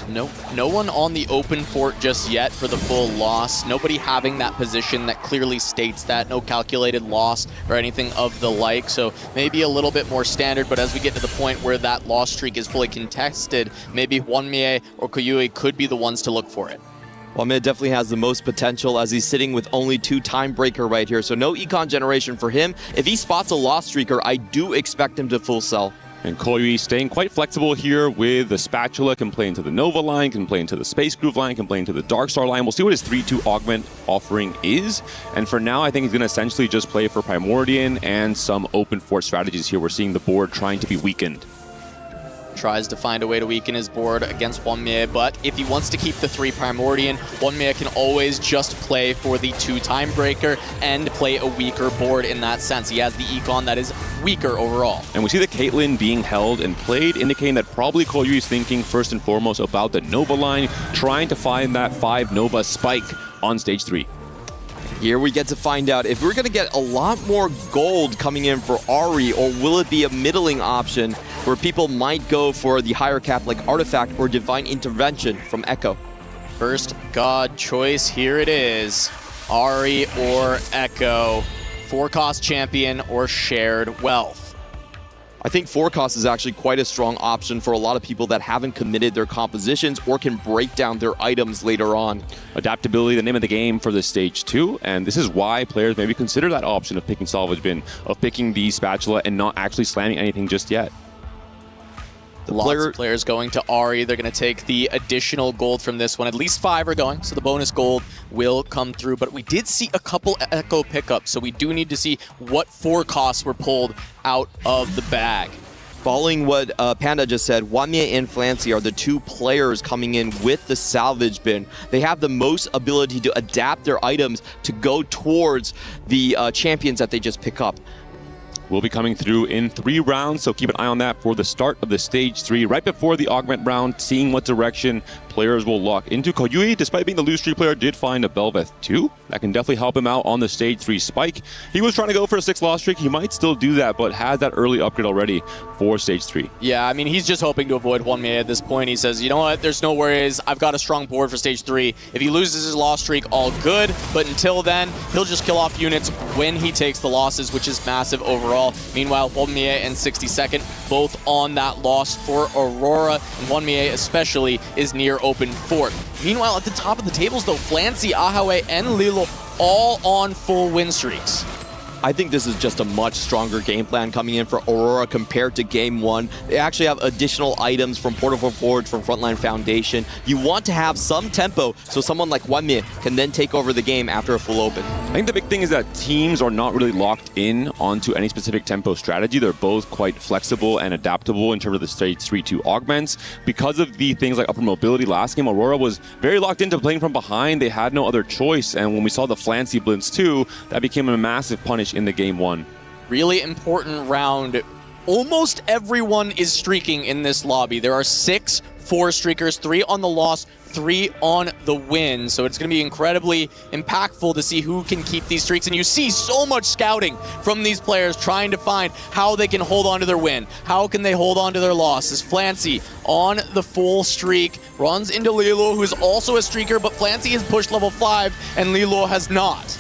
[SPEAKER 13] No one on the open fort just yet for the full loss. Nobody having that position that clearly states that. No calculated loss or anything of the like. So maybe a little bit more standard, but as we get to the point where that loss streak is fully contested, maybe Hwanmie or Koyue could be the ones to look for it.
[SPEAKER 6] Hwanmie definitely has the most potential as he's sitting with only 2 timebreaker right here. So no econ generation for him. If he spots a loss streaker, I do expect him to full sell.
[SPEAKER 14] And Koyue staying quite flexible here with the Spatula, can play into the Nova line, can play into the Space Groove line, can play into the Dark Star line. We'll see what his 3-2 augment offering is. And for now, I think he's going to essentially just play for Primordian and some open fort strategies here. We're seeing the board trying to be weakened.
[SPEAKER 13] Tries to find a way to weaken his board against Hwanmie, but if he wants to keep the 3 Primordian, Hwanmie can always just play for the 2 Timebreaker and play a weaker board in that sense. He has the econ that is weaker overall.
[SPEAKER 14] And we see the Caitlyn being held and played, indicating that probably Koyue is thinking first and foremost about the Nova line, trying to find that 5 Nova spike on stage 3.
[SPEAKER 6] Here we get to find out if we're going to get a lot more gold coming in for Ahri, or will it be a middling option where people might go for the higher cap like Artifact or Divine Intervention from Echo.
[SPEAKER 13] First God choice, here it is. Ahri or Echo. 4-cost champion or shared wealth.
[SPEAKER 6] I think 4-cost is actually quite a strong option for a lot of people that haven't committed their compositions or can break down their items later on.
[SPEAKER 14] Adaptability, the name of the game for this stage 2, and this is why players maybe consider that option of picking Salvage Bin, of picking the Spatula and not actually slamming anything just yet.
[SPEAKER 13] Lots of players going to Ahri. They're going to take the additional gold from this one. At least 5 are going, so the bonus gold will come through. But we did see a couple Echo pickups, so we do need to see what 4 costs were pulled out of the bag.
[SPEAKER 6] Following what Panda just said, Hwanmie and Flancy are the 2 players coming in with the Salvage Bin. They have the most ability to adapt their items to go towards the champions that they just pick up.
[SPEAKER 14] Will be coming through in 3 rounds, so keep an eye on that for the start of the stage 3. Right before the augment round, seeing what direction players will lock into. Koyue, despite being the lose streak player, did find a Belveth 2. That can definitely help him out on the stage 3 spike. He was trying to go for a 6 loss streak. He might still do that, but has that early upgrade already for stage 3.
[SPEAKER 13] Yeah, I mean, he's just hoping to avoid Hwanmie at this point. He says, you know what, there's no worries. I've got a strong board for stage 3. If he loses his loss streak, all good. But until then, he'll just kill off units when he takes the losses, which is massive overall. Meanwhile, Hwanmie and 62nd both on that loss for Aurora, and Hwanmie especially is near open fort. Meanwhile, at the top of the tables though, Flancy, Ahawe, and Lilo all on full win streaks.
[SPEAKER 6] I think this is just a much stronger game plan coming in for Aurora compared to Game 1. They actually have additional items from Portable Forge, from Frontline Foundation. You want to have some tempo so someone like Hwanmie can then take over the game after a full open.
[SPEAKER 14] I think the big thing is that teams are not really locked in onto any specific tempo strategy. They're both quite flexible and adaptable in terms of the stage 3-2 augments. Because of the things like upper mobility last game, Aurora was very locked into playing from behind. They had no other choice, and when we saw the Flancy Blitz 2, that became a massive punish in the Game 1.
[SPEAKER 13] Really important round. Almost everyone is streaking in this lobby. There are 6 4-streakers, 3 on the loss, 3 on the win. So it's going to be incredibly impactful to see who can keep these streaks. And you see so much scouting from these players trying to find how they can hold on to their win. How can they hold on to their loss? As Flancy on the full streak runs into Lilo, who's also a streaker, but Flancy has pushed level 5 and Lilo has not.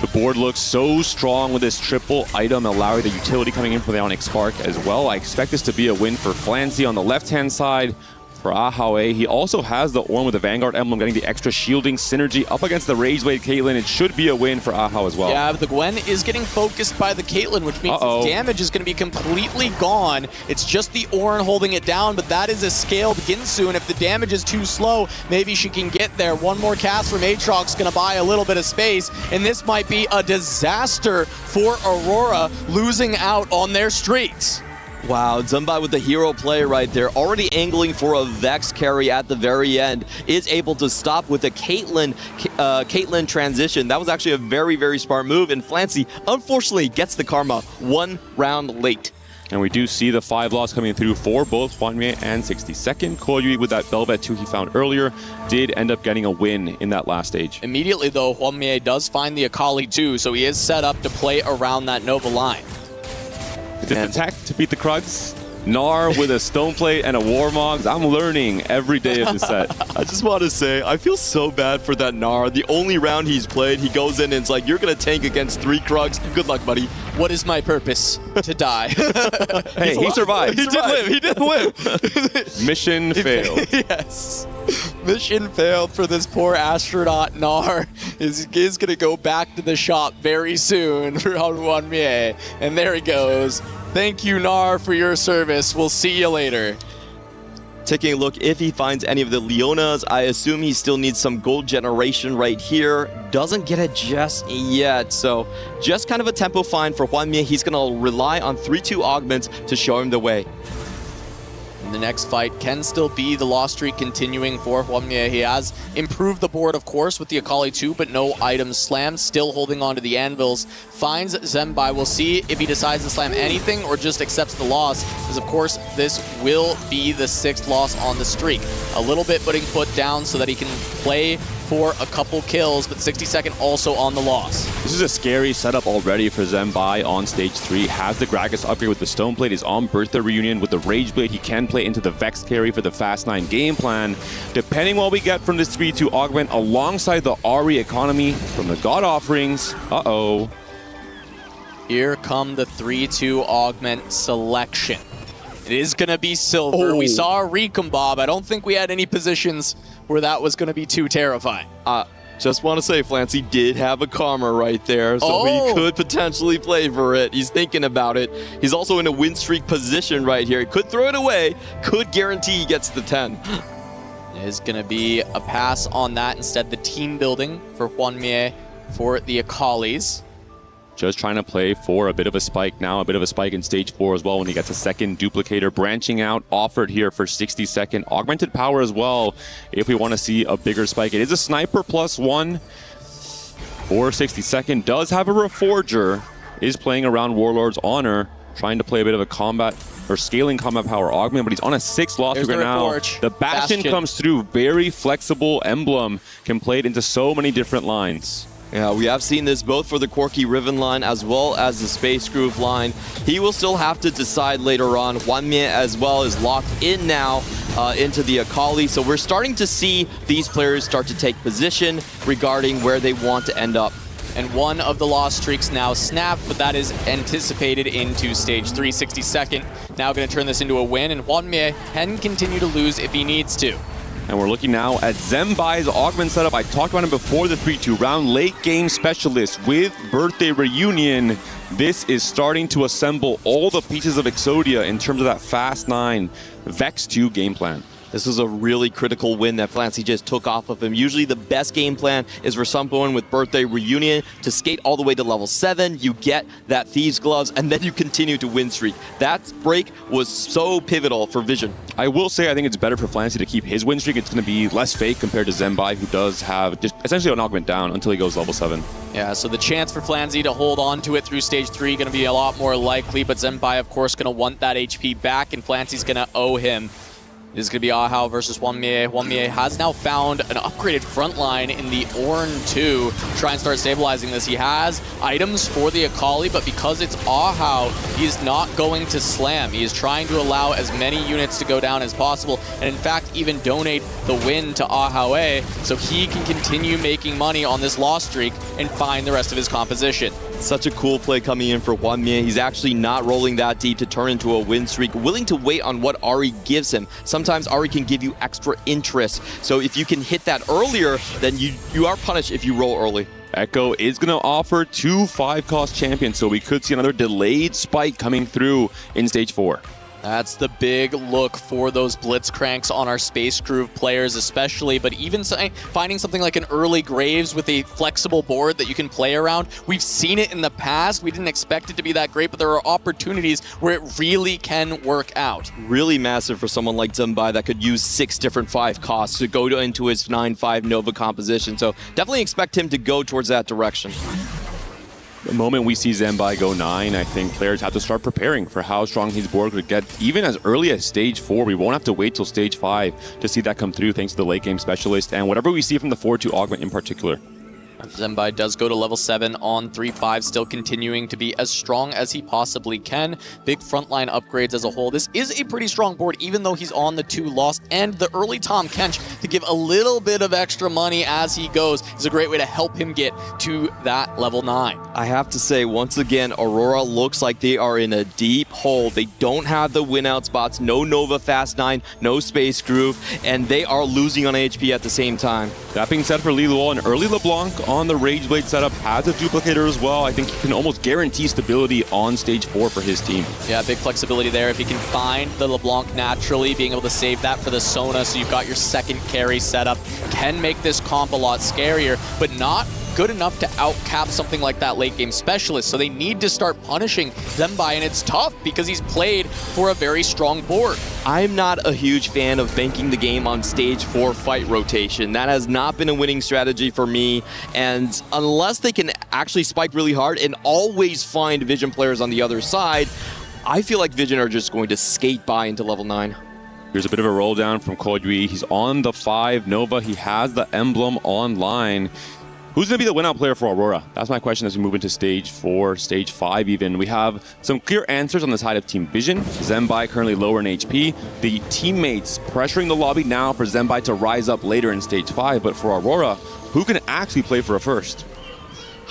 [SPEAKER 14] The board looks so strong with this triple item, allowing the utility coming in for the Onyx Spark as well. I expect this to be a win for Flancy on the left-hand side. For Ahawe, he also has the Ornn with the Vanguard Emblem, getting the extra shielding synergy up against the Rage Blade Caitlyn. It should be a win for Ahawe as well.
[SPEAKER 13] Yeah, but the Gwen is getting focused by the Caitlyn, which means its damage is going to be completely gone. It's just the Ornn holding it down, but that is a scaled Ginsu, and if the damage is too slow, maybe she can get there. One more cast from Aatrox going to buy a little bit of space, and this might be a disaster for Aurora, losing out on their streaks.
[SPEAKER 6] Wow, Zumbai with the hero play right there, already angling for a Vex carry at the very end, is able to stop with a Caitlyn transition. That was actually a very, very smart move, and Flancy, unfortunately, gets the karma 1 round late.
[SPEAKER 14] And we do see the 5 loss coming through for both Hwanmye and 62nd. Koyui with that Velvet 2 he found earlier did end up getting a win in that last stage.
[SPEAKER 13] Immediately, though, Hwanmye does find the Akali too, so he is set up to play around that Nova line.
[SPEAKER 14] Just attack to beat the Krugs. Gnar with a stone plate and a Warmogs. I'm learning every day of the set.
[SPEAKER 6] I just want to say, I feel so bad for that Gnar. The only round he's played, he goes in and it's like, you're going to tank against 3 Krugs. Good luck, buddy.
[SPEAKER 13] What is my purpose? To die.
[SPEAKER 14] Hey, he survived.
[SPEAKER 6] He did live. He did live.
[SPEAKER 14] Mission failed.
[SPEAKER 13] Yes. Mission failed for this poor astronaut. Gnar is going to go back to the shop very soon for Hwanmye. And there he goes. Thank you, Gnar, for your service. We'll see you later.
[SPEAKER 6] Taking a look if he finds any of the Leonas. I assume he still needs some gold generation right here. Doesn't get it just yet. So just kind of a tempo find for Hwanmye. He's going to rely on 3-2 augments to show him the way.
[SPEAKER 13] The next fight can still be the loss streak continuing for Hwanmye. He has improved the board, of course, with the Akali 2, but no items slammed. Still holding on to the anvils. Finds Zembai. We'll see if he decides to slam anything or just accepts the loss, because, of course, this will be the 6th loss on the streak. A little bit putting foot down so that he can play for a couple kills, but 62nd also on the loss.
[SPEAKER 14] This is a scary setup already for Zembai on stage 3. Has the Gragas upgrade with the Stone Blade, is on Birthday Reunion with the Rage Blade. He can play into the Vex carry for the Fast 9 game plan. Depending what we get from this 3-2 augment alongside the Ahri economy from the God Offerings. Uh-oh.
[SPEAKER 13] Here come the 3-2 augment selection. It is going to be silver. We saw a Recon Bob. I don't think we had any positions where that was going to be too terrifying.
[SPEAKER 6] Just want to say, Flancy did have a Karma right there, so he could potentially play for it. He's thinking about it. He's also in a win streak position right here. He could throw it away, could guarantee he gets the 10.
[SPEAKER 13] It is going to be a pass on that. Instead, the team building for Hwanmye for the Akalis.
[SPEAKER 14] Just trying to play for a bit of a spike now, a bit of a spike in stage 4 as well when he gets a second duplicator branching out, offered here for 62nd. Augmented power as well if we want to see a bigger spike. It is a sniper +1 for 62nd. Does have a Reforger, is playing around Warlord's Honor, trying to play a bit of a combat or scaling combat power augment, but he's on a 6 loss trigger now. The Bastion comes through, very flexible emblem, can play it into so many different lines.
[SPEAKER 6] Yeah, we have seen this both for the Quirky Riven line as well as the Space Groove line. He will still have to decide later on. Hwanmye as well is locked in now into the Akali. So we're starting to see these players start to take position regarding where they want to end up.
[SPEAKER 13] And one of the loss streaks now snapped, but that is anticipated into stage 3. 62nd now going to turn this into a win, and Hwanmye can continue to lose if he needs to.
[SPEAKER 14] And we're looking now at Zembai's augment setup. I talked about him before the 3-2 round. Late game specialist with Birthday Reunion. This is starting to assemble all the pieces of Exodia in terms of that Fast 9 Vex 2 game plan.
[SPEAKER 6] This was a really critical win that Flancy just took off of him. Usually the best game plan is for someone with Birthday Reunion to skate all the way to level 7. You get that Thieves Gloves, and then you continue to win streak. That break was so pivotal for Vision.
[SPEAKER 14] I will say I think it's better for Flancy to keep his win streak. It's going to be less fake compared to Zembai, who does have just essentially an augment down until he goes level 7.
[SPEAKER 13] Yeah, so the chance for Flancy to hold on to it through stage 3 going to be a lot more likely, but Zembai, of course, going to want that HP back, and Flancy's going to owe him. This is going to be Ahau versus Hwanmye. Hwanmye has now found an upgraded front line in the Ornn 2 to try and start stabilizing this. He has items for the Akali, but because it's Ahau, he is not going to slam. He is trying to allow as many units to go down as possible, and in fact even donate the win to Ahau so he can continue making money on this loss streak and find the rest of his composition.
[SPEAKER 6] Such a cool play coming in for Hwanmye. He's actually not rolling that deep to turn into a win streak, willing to wait on what Ahri gives him. Sometimes Ahri can give you extra interest. So if you can hit that earlier, then you are punished if you roll early.
[SPEAKER 14] Echo is going to offer 2 5-cost champions, so we could see another delayed spike coming through in stage 4.
[SPEAKER 13] That's the big look for those Blitzcranks on our Space Groove players especially, but even finding something like an early Graves with a flexible board that you can play around. We've seen it in the past. We didn't expect it to be that great, but there are opportunities where it really can work out.
[SPEAKER 6] Really massive for someone like Zembai that could use 6 different 5 costs to go into his 9-5 Nova composition. So definitely expect him to go towards that direction.
[SPEAKER 14] The moment we see Zembai go 9, I think players have to start preparing for how strong his board could get even as early as stage 4. We won't have to wait till stage 5 to see that come through thanks to the late game specialist and whatever we see from the 4-2 augment in particular.
[SPEAKER 13] Zembai does go to level 7 on 3-5, still continuing to be as strong as he possibly can. Big frontline upgrades as a whole. This is a pretty strong board, even though he's on the 2 lost. And the early Tahm Kench to give a little bit of extra money as he goes is a great way to help him get to that level 9.
[SPEAKER 6] I have to say, once again, Aurora looks like they are in a deep hole. They don't have the win out spots, no Nova Fast 9, no Space Groove, and they are losing on HP at the same time.
[SPEAKER 14] That being said, for Liluo, an early LeBlanc on the Rageblade setup has a duplicator as well. I think he can almost guarantee stability on stage 4 for his team.
[SPEAKER 13] Yeah, big flexibility there. If he can find the LeBlanc naturally, being able to save that for the Sona, so you've got your second carry setup, can make this comp a lot scarier, but not good enough to outcap something like that late game specialist. So they need to start punishing Zembai, and it's tough because he's played for a very strong board.
[SPEAKER 6] I'm not a huge fan of banking the game on stage 4 fight rotation. That has not been a winning strategy for me, and unless they can actually spike really hard and always find Vision players on the other side, I feel like Vision are just going to skate by into level 9.
[SPEAKER 14] Here's a bit of a roll down from Koyui. He's on the 5 Nova. He has the emblem online. Who's going to be the win-out player for Aurora? That's my question as we move into stage 4, stage 5 even. We have some clear answers on the side of Team Vision. Zembai currently lower in HP. The teammates pressuring the lobby now for Zembai to rise up later in stage 5. But for Aurora, who can actually play for a first?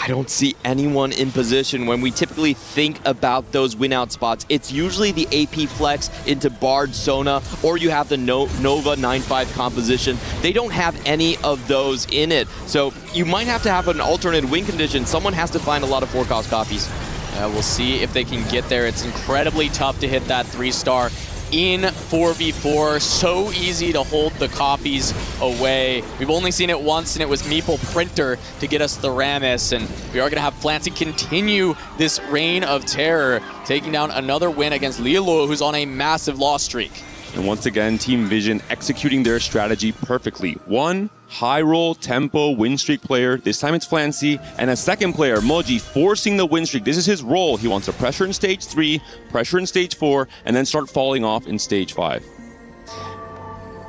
[SPEAKER 6] I don't see anyone in position. When we typically think about those win-out spots, it's usually the AP flex into Bard Sona, or you have the Nova 9-5 composition. They don't have any of those in it. So you might have to have an alternate win condition. Someone has to find a lot of 4-cost copies.
[SPEAKER 13] We'll see if they can get there. It's incredibly tough to hit that 3-star in 4v4. So easy to hold the copies away. We've only seen it once, and it was Meeple Printer to get us the Rammus, and we are going to have Flancy continue this reign of terror, taking down another win against Liluo, who's on a massive loss streak.
[SPEAKER 14] And once again, Team Vision executing their strategy perfectly. One high roll, tempo, win streak player. This time it's Flancy. And a second player, Moji, forcing the win streak. This is his role. He wants to pressure in stage 3, pressure in stage 4, and then start falling off in stage 5.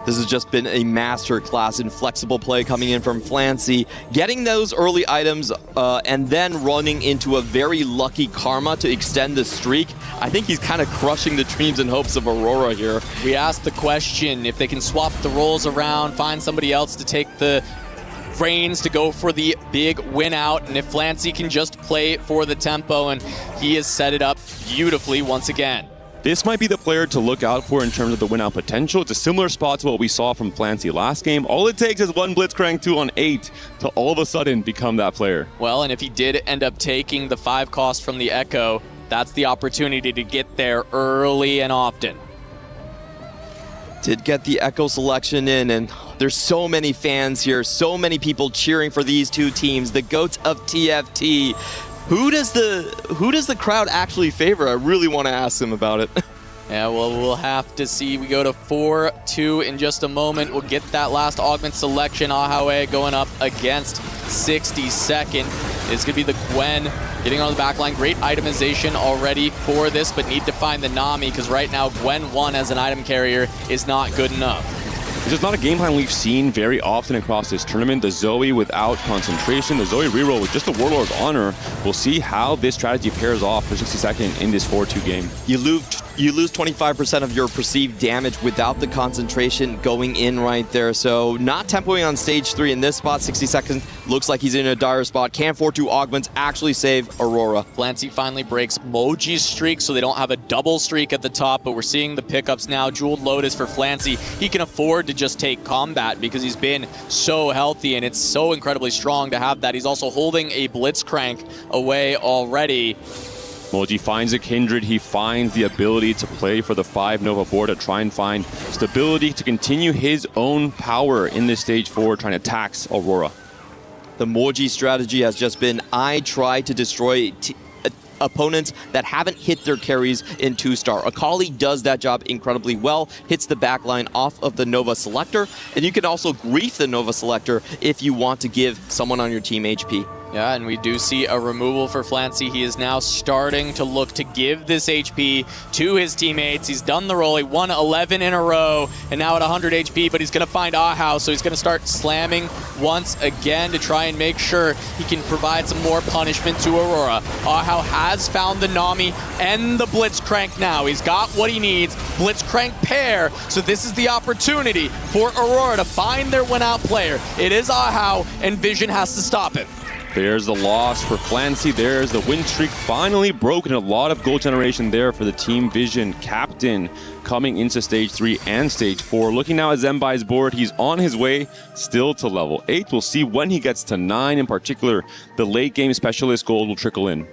[SPEAKER 6] This has just been a master class in flexible play coming in from Flancy, getting those early items and then running into a very lucky Karma to extend the streak. I think he's kind of crushing the dreams and hopes of Aurora here.
[SPEAKER 13] We asked the question if they can swap the roles around, find somebody else to take the reins to go for the big win out, and if Flancy can just play for the tempo, and he has set it up beautifully once again.
[SPEAKER 14] This might be the player to look out for in terms of the win-out potential. It's a similar spot to what we saw from Flancy last game. All it takes is one Blitzcrank 2 on 8 to all of a sudden become that player.
[SPEAKER 13] Well, and if he did end up taking the 5 cost from the Echo, that's the opportunity to get there early and often.
[SPEAKER 6] Did get the Echo selection in, and there's so many fans here, so many people cheering for these two teams, the GOATs of TFT. Who does the crowd actually favor? I really want to ask them about it.
[SPEAKER 13] Yeah, well, we'll have to see. We go to 4-2 in just a moment. We'll get that last augment selection. Ahawe going up against 62nd. It's going to be the Gwen getting on the back line. Great itemization already for this, but need to find the Nami, because right now Gwen 1 as an item carrier is not good enough.
[SPEAKER 14] This is not a game plan we've seen very often across this tournament. The Zoe without concentration, the Zoe reroll with just the Warlord's Honor. We'll see how this strategy pairs off for 62nd in this 4-2 game.
[SPEAKER 6] You lose 25% of your perceived damage without the concentration going in right there. So not tempoing on stage 3 in this spot. 62nd looks like he's in a dire spot. Can 4-2 augments actually save Aurora?
[SPEAKER 13] Flancy finally breaks Moji's streak, so they don't have a double streak at the top, but we're seeing the pickups now. Jeweled Lotus for Flancy. He can afford to just take combat because he's been so healthy, and it's so incredibly strong to have that. He's also holding a Blitzcrank away already.
[SPEAKER 14] Moji finds a Kindred. He finds the ability to play for the 5 Nova board to try and find stability to continue his own power in this stage 4, trying to tax Aurora.
[SPEAKER 6] The Moji strategy has just been, I try to destroy opponents that haven't hit their carries in 2-star. Akali does that job incredibly well, hits the backline off of the Nova Selector, and you can also grief the Nova Selector if you want to give someone on your team HP.
[SPEAKER 13] Yeah, and we do see a removal for Flancy. He is now starting to look to give this HP to his teammates. He's done the roll. He won 11 in a row, and now at 100 HP, but he's going to find Ahau, so he's going to start slamming once again to try and make sure he can provide some more punishment to Aurora. Ahau has found the Nami and the Blitzcrank now. He's got what he needs, Blitzcrank pair, so this is the opportunity for Aurora to find their win-out player. It is Ahau, and Vision has to stop him.
[SPEAKER 14] There's the loss for Flancy. There's the win streak finally broken. A lot of goal generation there for the Team Vision captain coming into stage 3 and stage 4. Looking now at Zembai's board, he's on his way still to level 8. We'll see when he gets to 9. In particular, the late game specialist gold will trickle in.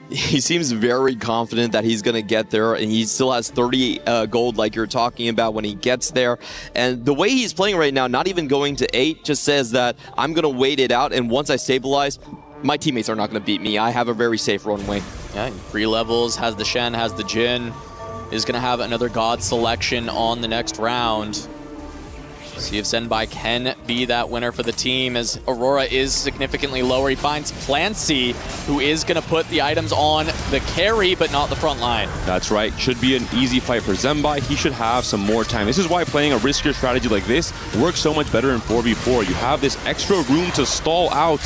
[SPEAKER 6] He seems very confident that he's going to get there, and he still has 30 gold like you're talking about when he gets there. And the way he's playing right now, not even going to 8, just says that I'm going to wait it out, and once I stabilize, my teammates are not going to beat me. I have a very safe runway.
[SPEAKER 13] Yeah, 3 levels, has the Shen, has the Jin, is going to have another God selection on the next round. See if Zenbai can be that winner for the team, as Aurora is significantly lower. He finds Flancy, who is going to put the items on the carry, but not the front line.
[SPEAKER 14] That's right. Should be an easy fight for Zembai. He should have some more time. This is why playing a riskier strategy like this works so much better in 4v4. You have this extra room to stall out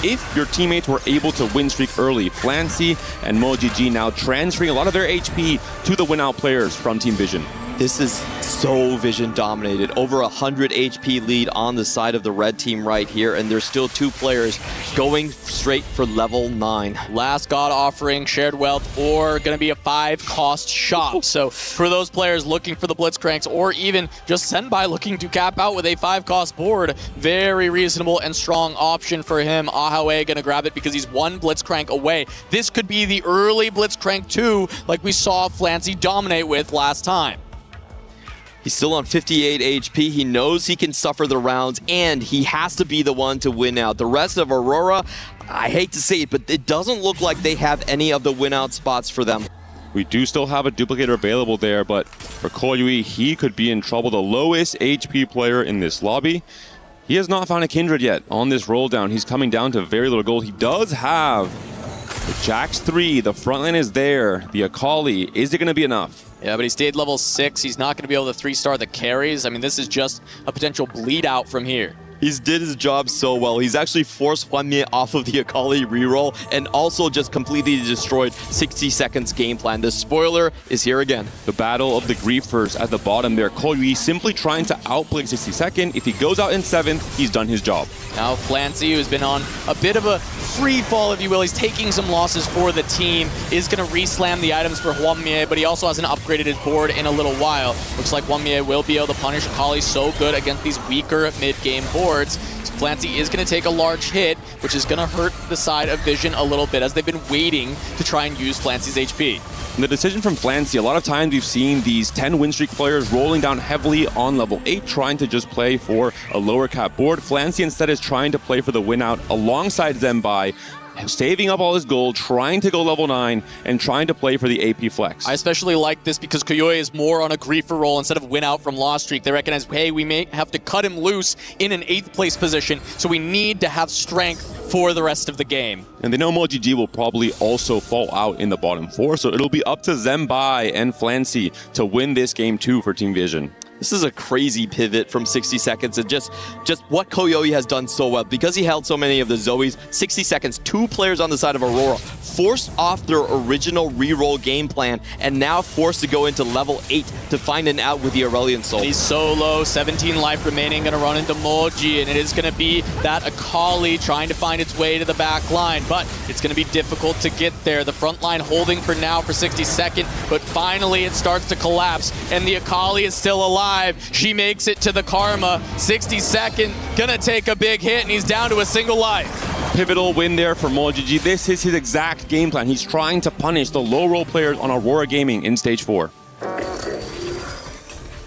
[SPEAKER 14] if your teammates were able to win streak early. Flancy and Moji now transferring a lot of their HP to the win-out players from Team Vision.
[SPEAKER 6] This is so Vision dominated. Over 100 HP lead on the side of the red team right here, and there's still 2 players going straight for level 9.
[SPEAKER 13] Last God offering, shared wealth, or going to be a 5-cost shop. So for those players looking for the Blitzcranks, or even just Zenbai looking to cap out with a 5-cost board, very reasonable and strong option for him. Ahaue going to grab it because he's 1 Blitzcrank away. This could be the early Blitzcrank 2 like we saw Flancy dominate with last time.
[SPEAKER 6] He's still on 58 HP. He knows he can suffer the rounds, and he has to be the one to win out. The rest of Aurora, I hate to say it, but it doesn't look like they have any of the win-out spots for them.
[SPEAKER 14] We do still have a duplicator available there, but for Koyui, he could be in trouble. The lowest HP player in this lobby. He has not found a Kindred yet on this roll down. He's coming down to very little gold. He does have the Jax 3. The front line is there. The Akali. Is it going to be enough?
[SPEAKER 13] Yeah, but he stayed level 6. He's not going to be able to 3-star the carries. I mean, this is just a potential bleed out from here.
[SPEAKER 6] He's did his job so well. He's actually forced Hwanmie off of the Akali reroll and also just completely destroyed 60 seconds game plan. The spoiler is here again.
[SPEAKER 14] The battle of the griefers at the bottom there. Koyui simply trying to outplay 60 second. If he goes out in 7th, he's done his job.
[SPEAKER 13] Now Flancy, who's been on a bit of a free fall, if you will, he's taking some losses for the team, is going to re-slam the items for Hwanmie, but he also hasn't upgraded his board in a little while. Looks like Hwanmie will be able to punish Akali so good against these weaker mid-game boards. So Flancy is going to take a large hit, which is going to hurt the side of Vision a little bit, as they've been waiting to try and use Flancy's HP.
[SPEAKER 14] And the decision from Flancy, a lot of times we've seen these 10 win streak players rolling down heavily on level 8, trying to just play for a lower cap board. Flancy instead is trying to play for the win out alongside Zenbai, saving up all his gold, trying to go level 9, and trying to play for the AP flex.
[SPEAKER 13] I especially like this because Koyoi is more on a griefer roll instead of win out from loss streak. They recognize, hey, we may have to cut him loose in an 8th place position, so we need to have strength for the rest of the game.
[SPEAKER 14] And they know Moji will probably also fall out in the bottom 4, so it'll be up to Zenbai and Flancy to win this game too for Team Vision.
[SPEAKER 6] This is a crazy pivot from 60 seconds and just what Koyoi has done so well. Because he held so many of the Zoes, 60 seconds, 2 players on the side of Aurora forced off their original reroll game plan and now forced to go into level 8 to find an out with the Aurelian Soul.
[SPEAKER 13] He's so low, 17 life remaining, gonna run into Moji, and it is gonna be that Akali trying to find its way to the back line, but it's gonna be difficult to get there. The front line holding for now for 60 seconds, but finally it starts to collapse, and the Akali is still alive. She makes it to the Karma. 60 second, gonna take a big hit, and he's down to a single life.
[SPEAKER 14] pivotal win there for Mojiji. This is his exact game plan. He's trying to punish the low roll players on Aurora Gaming in stage 4.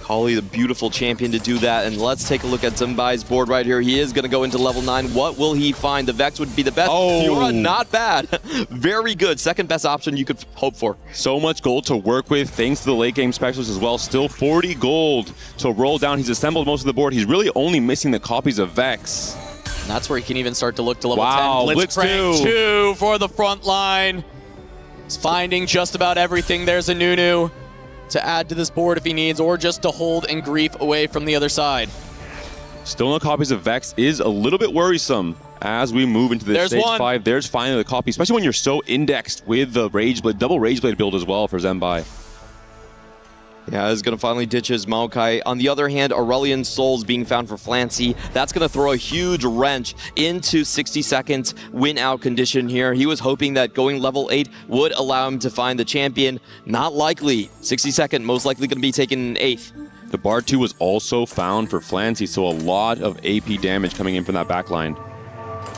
[SPEAKER 6] Holly, the beautiful champion to do that. And let's take a look at Zimbai's board right here. He is going to go into level 9. What will he find? The Vex would be the best.
[SPEAKER 14] Oh.
[SPEAKER 6] Fiora, not bad. Very good. Second best option you could hope for.
[SPEAKER 14] So much gold to work with thanks to the late game specialist as well. Still 40 gold to roll down. He's assembled most of the board. He's really only missing the copies of Vex.
[SPEAKER 13] And that's where he can even start to look to level
[SPEAKER 14] wow,
[SPEAKER 13] 10. Blitzcrank 2 for the front line. He's finding just about everything. There's a Nunu to add to this board if he needs, or just to hold and grief away from the other side.
[SPEAKER 14] Still no copies of Vex is a little bit worrisome as we move into this stage 5. There's finally the copy, especially when you're so indexed with the Rageblade, double Rageblade build as well for Zembai.
[SPEAKER 6] Yeah, he's going to finally ditch his Maokai. On the other hand, Aurelian Souls being found for Flancy. That's going to throw a huge wrench into 60 seconds win-out condition here. He was hoping that going level 8 would allow him to find the champion. Not likely. 60 second, most likely going to be taken 8th.
[SPEAKER 14] The Bard 2 was also found for Flancy, so a lot of AP damage coming in from that backline.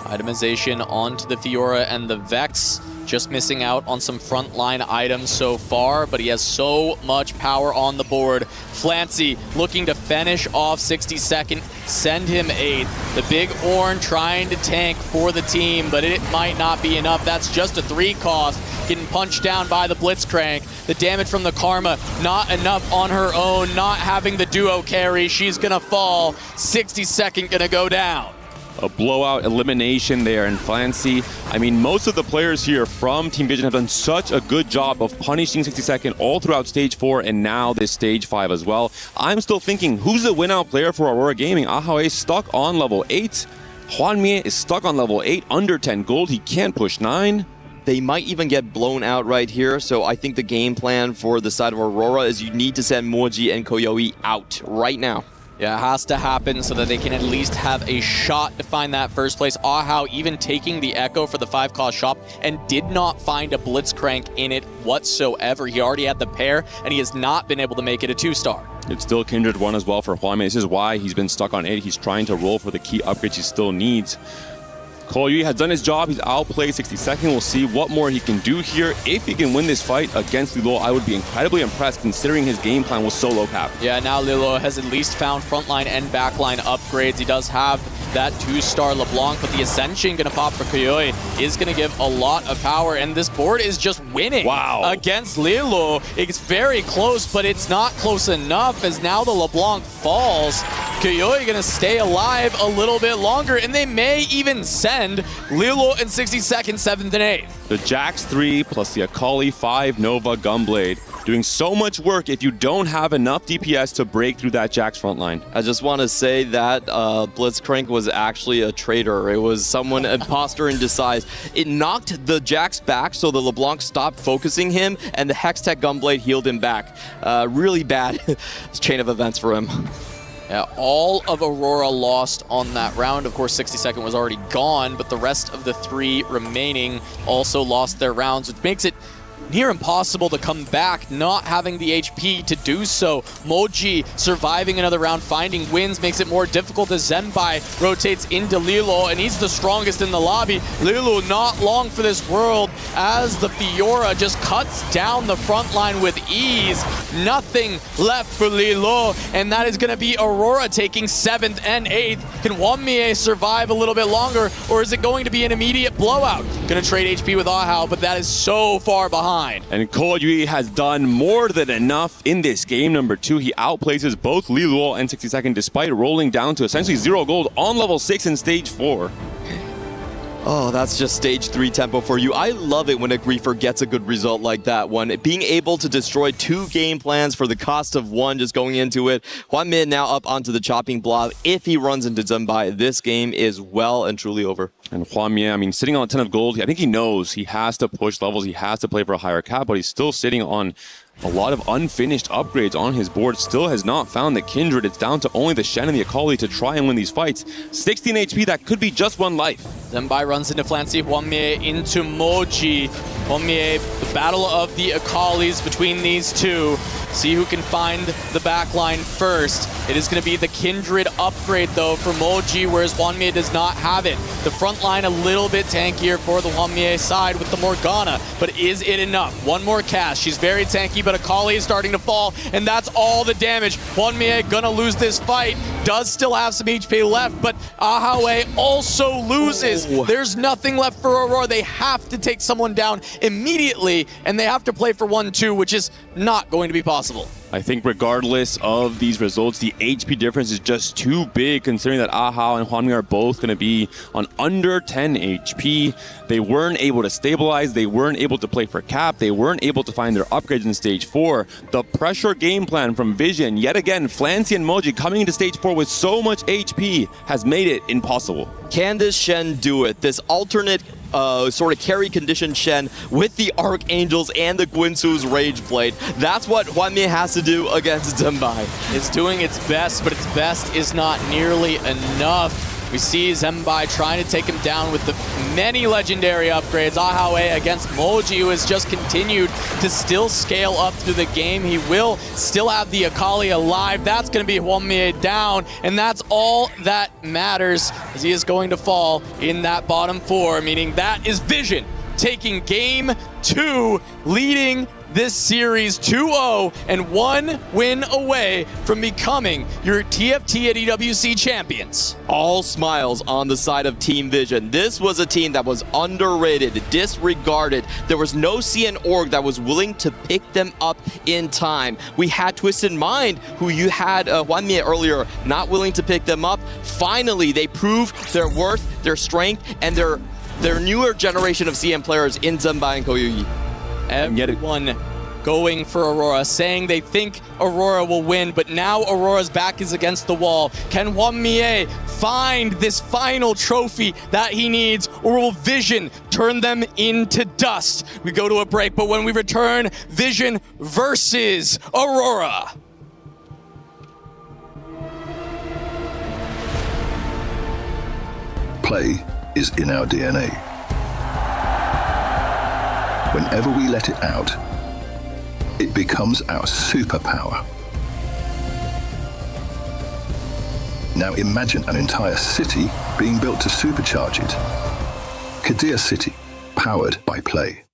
[SPEAKER 13] Itemization onto the Fiora and the Vex. Just missing out on some frontline items so far, but he has so much power on the board. Flancy looking to finish off 60 second, send him 8th. The big Ornn trying to tank for the team, but it might not be enough. That's just a 3 cost. Getting punched down by the Blitzcrank. The damage from the Karma, not enough on her own, not having the duo carry. She's gonna fall. 60 second gonna go down.
[SPEAKER 14] A blowout elimination there, and Flancy, I mean, most of the players here from Team Vision have done such a good job of punishing 60 second all throughout stage 4 and now this stage 5 as well. I'm still thinking, who's the win-out player for Aurora Gaming? Ahao is stuck on level 8. Hwanmie is stuck on level 8, under 10 gold. He can't push 9.
[SPEAKER 6] They might even get blown out right here, so I think the game plan for the side of Aurora is you need to send Moji and Koyoi out right now.
[SPEAKER 13] Yeah, it has to happen so that they can at least have a shot to find that first place. Ahao even taking the Echo for the 5-cost shop and did not find a Blitzcrank in it whatsoever. He already had the pair, and he has not been able to make it a 2-star.
[SPEAKER 14] It's still Kindred 1 as well for Hwanmie. This is why he's been stuck on 8. He's trying to roll for the key upgrades he still needs. Koyoi has done his job. He's outplayed 60 second. We'll see what more he can do here. If he can win this fight against Lilo, I would be incredibly impressed considering his game plan was so low cap.
[SPEAKER 13] Yeah, now Lilo has at least found frontline and backline upgrades. He does have that 2-star LeBlanc, but the Ascension gonna pop for Koyoi is gonna give a lot of power, and this board is just winning against Lilo. It's very close, but it's not close enough as now the LeBlanc falls. Koyoi gonna stay alive a little bit longer, and they may even send Lilo in 60 seconds, 7th and 8th.
[SPEAKER 14] The Jax 3 plus the Akali 5 Nova Gunblade. Doing so much work if you don't have enough DPS to break through that Jax front line.
[SPEAKER 6] I just want to say that Blitzcrank was actually a traitor. It was someone imposter in disguise. It knocked the Jax back, so the LeBlanc stopped focusing him, and the Hextech Gunblade healed him back. Really bad chain of events for him.
[SPEAKER 13] Yeah, all of Aurora lost on that round. Of course, 60 second was already gone, but the rest of the 3 remaining also lost their rounds, which makes it near impossible to come back, not having the HP to do so. Moji surviving another round, finding wins, makes it more difficult as Zembai rotates into Lilo, and he's the strongest in the lobby. Lilo not long for this world as the Fiora just cuts down the front line with ease. Nothing left for Lilo, and that is going to be Aurora taking 7th and 8th. Can Hwanmie survive a little bit longer, or is it going to be an immediate blowout? Going to trade HP with Ahao, but that is so far behind.
[SPEAKER 14] And Koyoi has done more than enough in this game. Number 2, he outplaces both Liluo and 60 second despite rolling down to essentially 0 gold on level 6 in stage 4.
[SPEAKER 6] Oh, that's just stage 3 tempo for you. I love it when a griefer gets a good result like that one. Being able to destroy 2 game plans for the cost of 1 just going into it. Hwanmie now up onto the chopping block. If he runs into Zembai, this game is well and truly over.
[SPEAKER 14] And Hwanmie, I mean, sitting on a ton of gold, I think he knows he has to push levels, he has to play for a higher cap, but he's still sitting on a lot of unfinished upgrades on his board. Still has not found the Kindred. It's down to only the Shen and the Akali to try and win these fights. 16 HP, that could be just 1 life.
[SPEAKER 13] Zembai runs into Flancy, Hwanmie into Moji. Hwanmie, the battle of the Akalis between these two. See who can find the backline first. It is going to be the Kindred upgrade, though, for Moji, whereas Hwanmie does not have it. The front line a little bit tankier for the Hwanmie side with the Morgana, but is it enough? One more cast. She's very tanky, but Akali is starting to fall, and that's all the damage. Hwanmie gonna lose this fight. Does still have some HP left, but Ahawe also loses. There's nothing left for Aurora. They have to take someone down immediately, and they have to play for 1-2, which is not going to be possible.
[SPEAKER 14] I think regardless of these results, the HP difference is just too big, considering that Ahao and Hwanmie are both going to be on under 10 HP. They weren't able to stabilize. They weren't able to play for cap. They weren't able to find their upgrades in Stage 4. The pressure game plan from Vision, yet again, Flancy and Moji coming into Stage 4 with so much HP has made it impossible.
[SPEAKER 6] Can this Shen do it? This alternate sort of carry condition Shen with the Archangels and the Guinsoo's Rage Blade. That's what Hwanmie has to do against Zembai.
[SPEAKER 13] It's doing its best, but its best is not nearly enough. We see Zembai trying to take him down with the many legendary upgrades. Ahawe against Moji, who has just continued to still scale up through the game. He will still have the Akali alive. That's going to be Hwanmie down, and that's all that matters, as he is going to fall in that bottom 4, meaning that is Vision taking game 2, leading this series 2-0 and 1 win away from becoming your TFT at EWC champions.
[SPEAKER 6] All smiles on the side of Team Vision. This was a team that was underrated, disregarded. There was no CN org that was willing to pick them up in time. We had Twisted Mind, who you had Hwanmie earlier, not willing to pick them up. Finally, they proved their worth, their strength, and their newer generation of CN players in Zembai and Koyuyi.
[SPEAKER 13] Everyone going for Aurora, saying they think Aurora will win, but now Aurora's back is against the wall. Can Hwanmie find this final trophy that he needs, or will Vision turn them into dust? We go to a break, but when we return, Vision versus Aurora.
[SPEAKER 20] Play is in our DNA. Whenever we let it out, it becomes our superpower. Now imagine an entire city being built to supercharge it. Kadir City, powered by Play.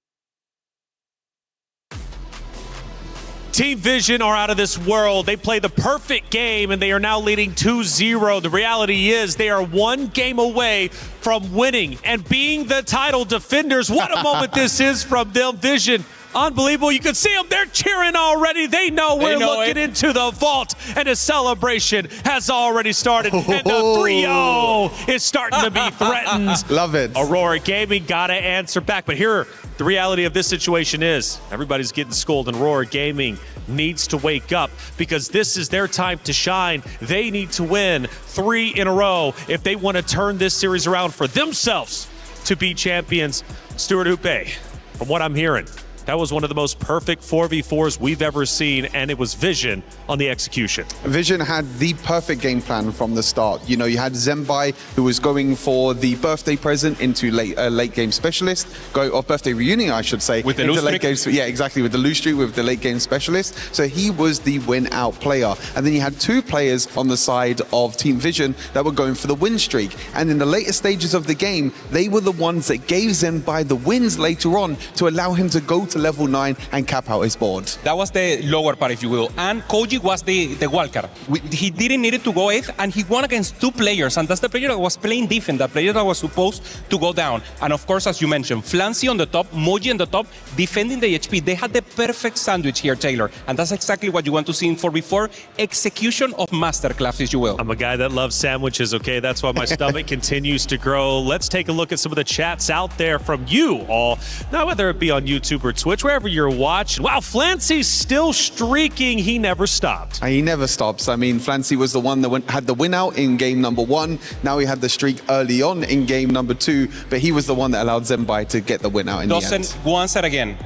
[SPEAKER 8] Team Vision are out of this world. They play the perfect game, and they are now leading 2-0. The reality is they are one game away from winning and being the title defenders. What a moment this is from them. Vision, unbelievable. You can see them. They're cheering already. They know we're looking into the vault, and the celebration has already started. And the 3-0 is starting to be threatened.
[SPEAKER 10] Love it.
[SPEAKER 8] Aurora Gaming got to answer back. But here, the reality of this situation is everybody's getting scolded. Aurora Gaming needs to wake up because this is their time to shine. They need to win 3 in a row if they want to turn this series around for themselves to be champions. Stuart Houpe, from what I'm hearing, that was one of the most perfect 4v4s we've ever seen, and it was Vision on the execution.
[SPEAKER 10] Vision had the perfect game plan from the start. You know, you had Zembai, who was going for the birthday present into late game specialist, or birthday reunion, I should say.
[SPEAKER 14] With the lose
[SPEAKER 10] late game, yeah, exactly, with the lose streak, with the late game specialist. So he was the win out player. And then you had 2 players on the side of Team Vision that were going for the win streak. And in the later stages of the game, they were the ones that gave Zembai the wins later on to allow him to go to level 9 and cap out his board.
[SPEAKER 11] That was the lower part, if you will. And Koji was the wildcard. He didn't need to go 8th, and he won against 2 players. And that's the player that was playing defense, the player that was supposed to go down. And of course, as you mentioned, Flancy on the top, Moji on the top, defending the HP. They had the perfect sandwich here, Taylor. And that's exactly what you want to see in 4v4. Execution of masterclass, if you will.
[SPEAKER 8] I'm a guy that loves sandwiches, okay? That's why my stomach continues to grow. Let's take a look at some of the chats out there from you all. Now, whether it be on YouTube or Twitch, wherever you're watching. Wow, Flancy's still streaking. He never stopped.
[SPEAKER 10] He never stops. I mean, Flancy was the one that had the win out in game number 1. Now he had the streak early on in game number 2, but he was the one that allowed Zembai to get the win out in the end.
[SPEAKER 11] Once again,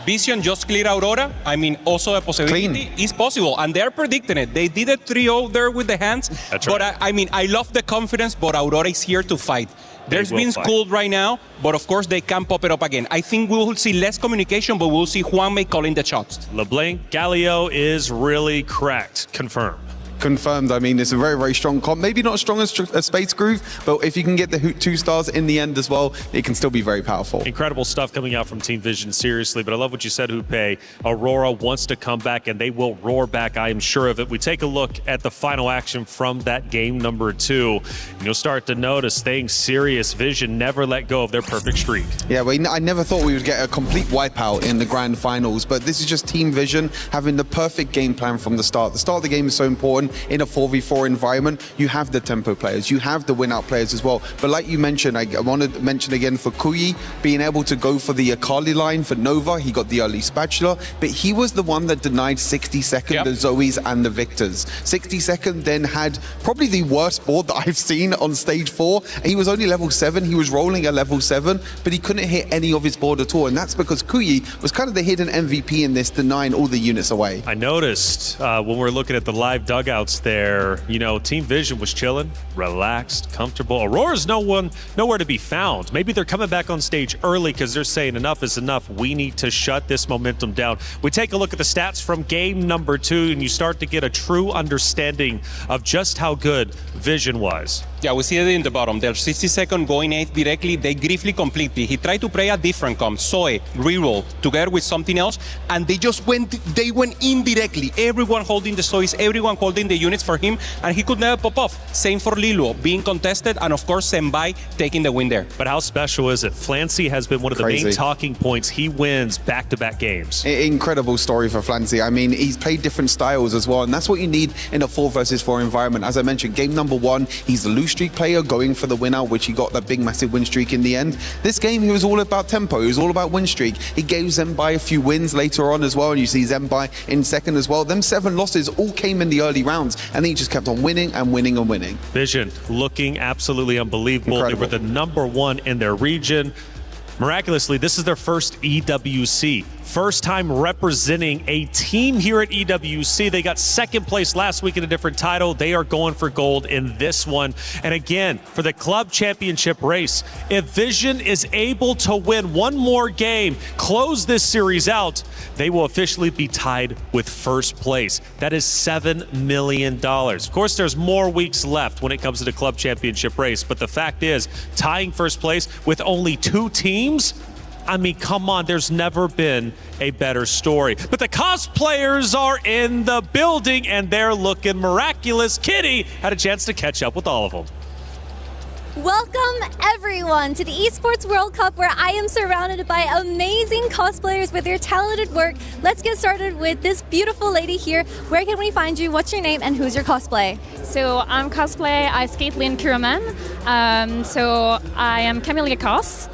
[SPEAKER 11] Vision just clear Aurora. I mean, also a possibility is possible, and they're predicting it. They did a 3-0 there with the hands.
[SPEAKER 8] That's
[SPEAKER 11] but
[SPEAKER 8] right.
[SPEAKER 11] I mean, I love the confidence, but Aurora is here to fight. There's
[SPEAKER 8] will
[SPEAKER 11] been
[SPEAKER 8] fight.
[SPEAKER 11] cooled right now, but of course they can pop it up again. I think we will see less communication, but we'll see Juanmei calling the shots.
[SPEAKER 8] LeBlanc, Galio is really cracked. Confirmed.
[SPEAKER 10] Confirmed. I mean, it's a very, very strong comp. Maybe not as strong as Space Groove, but if you can get the 2 stars in the end as well, it can still be very powerful.
[SPEAKER 8] Incredible stuff coming out from Team Vision, seriously. But I love what you said, Hoope. Aurora wants to come back, and they will roar back, I am sure of it. We take a look at the final action from that game number 2, and you'll start to notice, staying serious, Vision never let go of their perfect streak.
[SPEAKER 10] Yeah, I never thought we would get a complete wipeout in the grand finals, but this is just Team Vision having the perfect game plan from the start. The start of the game is so important. In a 4v4 environment, you have the tempo players, you have the win-out players as well. But like you mentioned, I want to mention again for Kuyi, being able to go for the Akali line for Nova, he got the early spatula, but he was the one that denied 60-second the Zoes and the Victors. 60-second then had probably the worst board that I've seen on stage 4. He was only level 7, he was rolling a level 7, but he couldn't hit any of his board at all, and that's because Kuyi was kind of the hidden MVP in this, denying all the units away.
[SPEAKER 8] I noticed when we're looking at the live dugouts there, you know, Team Vision was chilling, relaxed, comfortable. Aurora's nowhere to be found. Maybe they're coming back on stage early because they're saying enough is enough. We need to shut this momentum down. We take a look at the stats from game number 2, and you start to get a true understanding of just how good Vision was.
[SPEAKER 11] Yeah, we see it in the bottom. They're 60-second going 8 directly. They briefly completely. He tried to play a different comp, Zoe, reroll, together with something else, and they just went in directly. Everyone holding the Zoes, everyone holding the units for him, and he could never pop off. Same for Lilo, being contested, and of course Senbai taking the win there.
[SPEAKER 8] But how special is it? Flancy has been one of the main talking points. He wins back-to-back games.
[SPEAKER 10] Incredible story for Flancy. I mean, he's played different styles as well, and that's what you need in a 4 versus 4 environment. As I mentioned, game number 1, he's the lose streak player going for the win out, which he got that big massive win streak in the end. This game, he was all about tempo. He was all about win streak. He gave Zenbai a few wins later on as well, and you see Zenbai in second as well. Them 7 losses all came in the early rounds, and he just kept on winning and winning and winning.
[SPEAKER 8] Vision looking absolutely unbelievable. Incredible. They were the number 1 in their region. Miraculously, this is their first EWC. First time representing a team here at EWC. They got second place last week in a different title. They are going for gold in this one. And again, for the club championship race, if Vision is able to win one more game, close this series out, they will officially be tied with first place. That is $7 million. Of course, there's more weeks left when it comes to the club championship race, but the fact is, tying first place with only 2 teams, I mean, come on, there's never been a better story. But the cosplayers are in the building, and they're looking miraculous. Kitty had a chance to catch up with all of them.
[SPEAKER 5] Welcome everyone to the Esports World Cup, where I am surrounded by amazing cosplayers with their talented work. Let's get started with this beautiful lady here. Where can we find you? What's your name and who's your cosplay?
[SPEAKER 7] So I'm cosplay as Caitlin Kiraman. So I am Camellia Cos.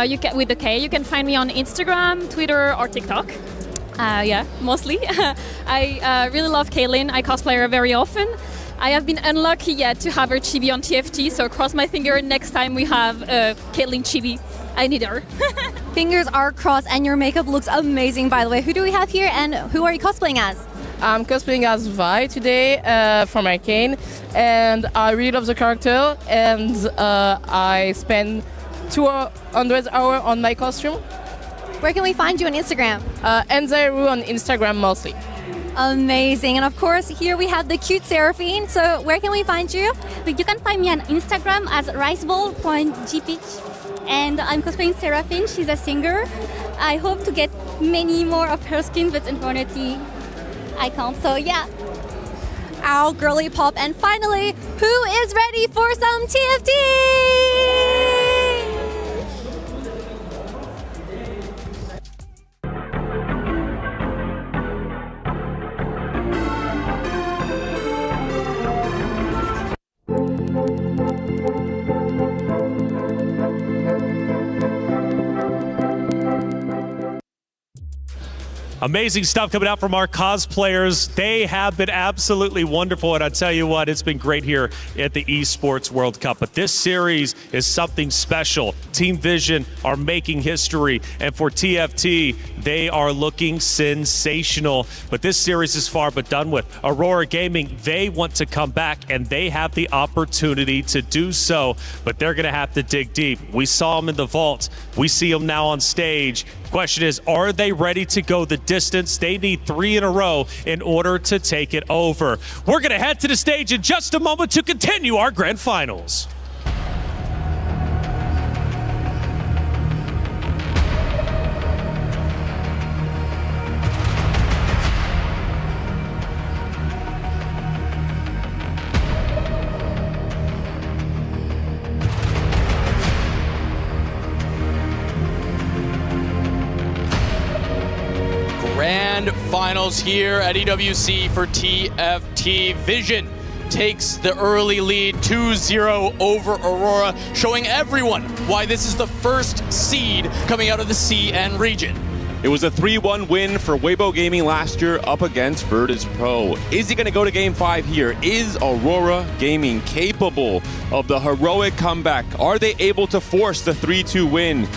[SPEAKER 7] You can, with the K. You can find me on Instagram, Twitter, or TikTok. Yeah, mostly. I really love Caitlin. I cosplay her very often. I have been unlucky yet to have her chibi on TFT, so cross my finger next time we have Caitlin chibi. I need her.
[SPEAKER 5] Fingers are crossed, and your makeup looks amazing, by the way. Who do we have here, and who are you cosplaying as?
[SPEAKER 21] I'm cosplaying as Vi today from Arcane, and I really love the character, and I spent 200 hours on my costume.
[SPEAKER 5] Where can we find you on Instagram?
[SPEAKER 21] Enzeru on Instagram mostly.
[SPEAKER 5] Amazing. And of course, here we have the cute Seraphine. So where can we find you?
[SPEAKER 23] You can find me on Instagram as riceball.gpeach. And I'm cosplaying Seraphine. She's a singer. I hope to get many more of her skins, but unfortunately, I can't. So yeah.
[SPEAKER 5] Ow, girly pop. And finally, who is ready for some TFT?
[SPEAKER 8] Amazing stuff coming out from our cosplayers. They have been absolutely wonderful, and I tell you what, it's been great here at the Esports World Cup. But this series is something special. Team Vision are making history, and for TFT, they are looking sensational. But this series is far but done with. Aurora Gaming, they want to come back, and they have the opportunity to do so, but they're going to have to dig deep. We saw them in the vault. We see them now on stage. Question is, are they ready to go the distance? They need 3 in a row in order to take it over. We're going to head to the stage in just a moment to continue our grand finals.
[SPEAKER 12] Grand finals here at EWC for TFT. Vision takes the early lead 2-0 over Aurora, showing everyone why this is the first seed coming out of the CN region.
[SPEAKER 14] It was a 3-1 win for Weibo Gaming last year up against Virtus Pro. Is he going to go to Game 5 here? Is Aurora Gaming capable of the heroic comeback? Are they able to force the 3-2 win?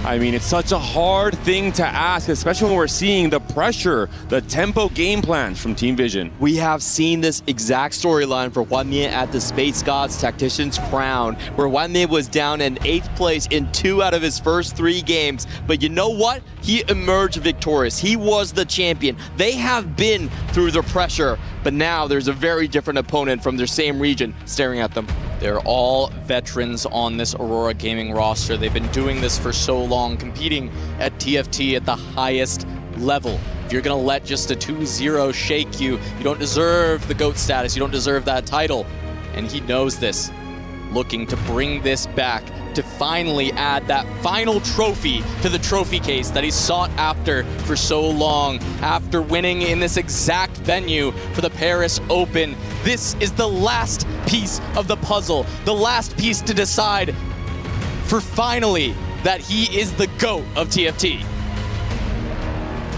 [SPEAKER 14] I mean, it's such a hard thing to ask, especially when we're seeing the pressure, the tempo game plans from Team Vision.
[SPEAKER 6] We have seen this exact storyline for Hwan Mie at the Space Gods Tactician's Crown, where Hwan Mie was down in 8th place in 2 out of his first 3 games. But you know what? He emerged victorious. He was the champion. They have been through the pressure, but now there's a very different opponent from their same region staring at them.
[SPEAKER 12] They're all veterans on this Aurora Gaming roster. They've been doing this for so long, competing at TFT at the highest level. If you're gonna let just a 2-0 shake you, you don't deserve the GOAT status, you don't deserve that title. And he knows this, looking to bring this back, to finally add that final trophy to the trophy case that he sought after for so long. After winning in this exact venue for the Paris Open, this is the last piece of the puzzle, the last piece to decide for finally that he is the GOAT of TFT.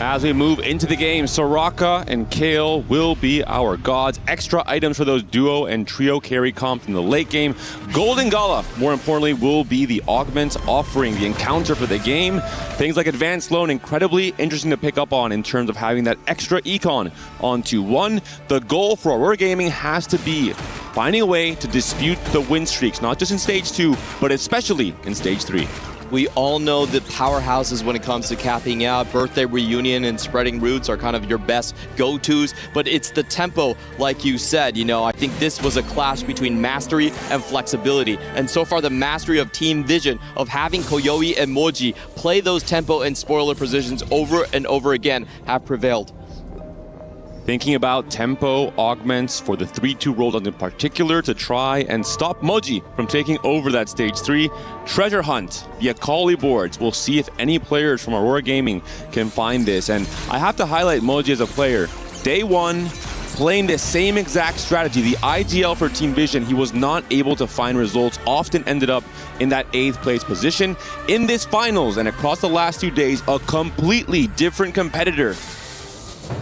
[SPEAKER 14] As we move into the game, Soraka and Kale will be our gods. Extra items for those duo and trio carry comps in the late game. Golden Gala, more importantly, will be the augments offering the encounter for the game. Things like Advanced Loan, incredibly interesting to pick up on in terms of having that extra econ onto 1. The goal for Aurora Gaming has to be finding a way to dispute the win streaks, not just in Stage 2, but especially in Stage 3.
[SPEAKER 6] We all know that powerhouses when it comes to capping out, birthday reunion and spreading roots are kind of your best go-tos, but it's the tempo, like you said. You know, I think this was a clash between mastery and flexibility, and so far the mastery of Team Vision, of having Koyoi and Moji play those tempo and spoiler positions over and over again, have prevailed.
[SPEAKER 14] Thinking about tempo augments for the 3-2 rollout in particular to try and stop Moji from taking over that Stage 3. Treasure Hunt, the Akali boards. We'll see if any players from Aurora Gaming can find this. And I have to highlight Moji as a player. Day 1, playing the same exact strategy. The IGL for Team Vision, he was not able to find results, often ended up in that 8th place position. In this finals and across the last 2 days, a completely different competitor.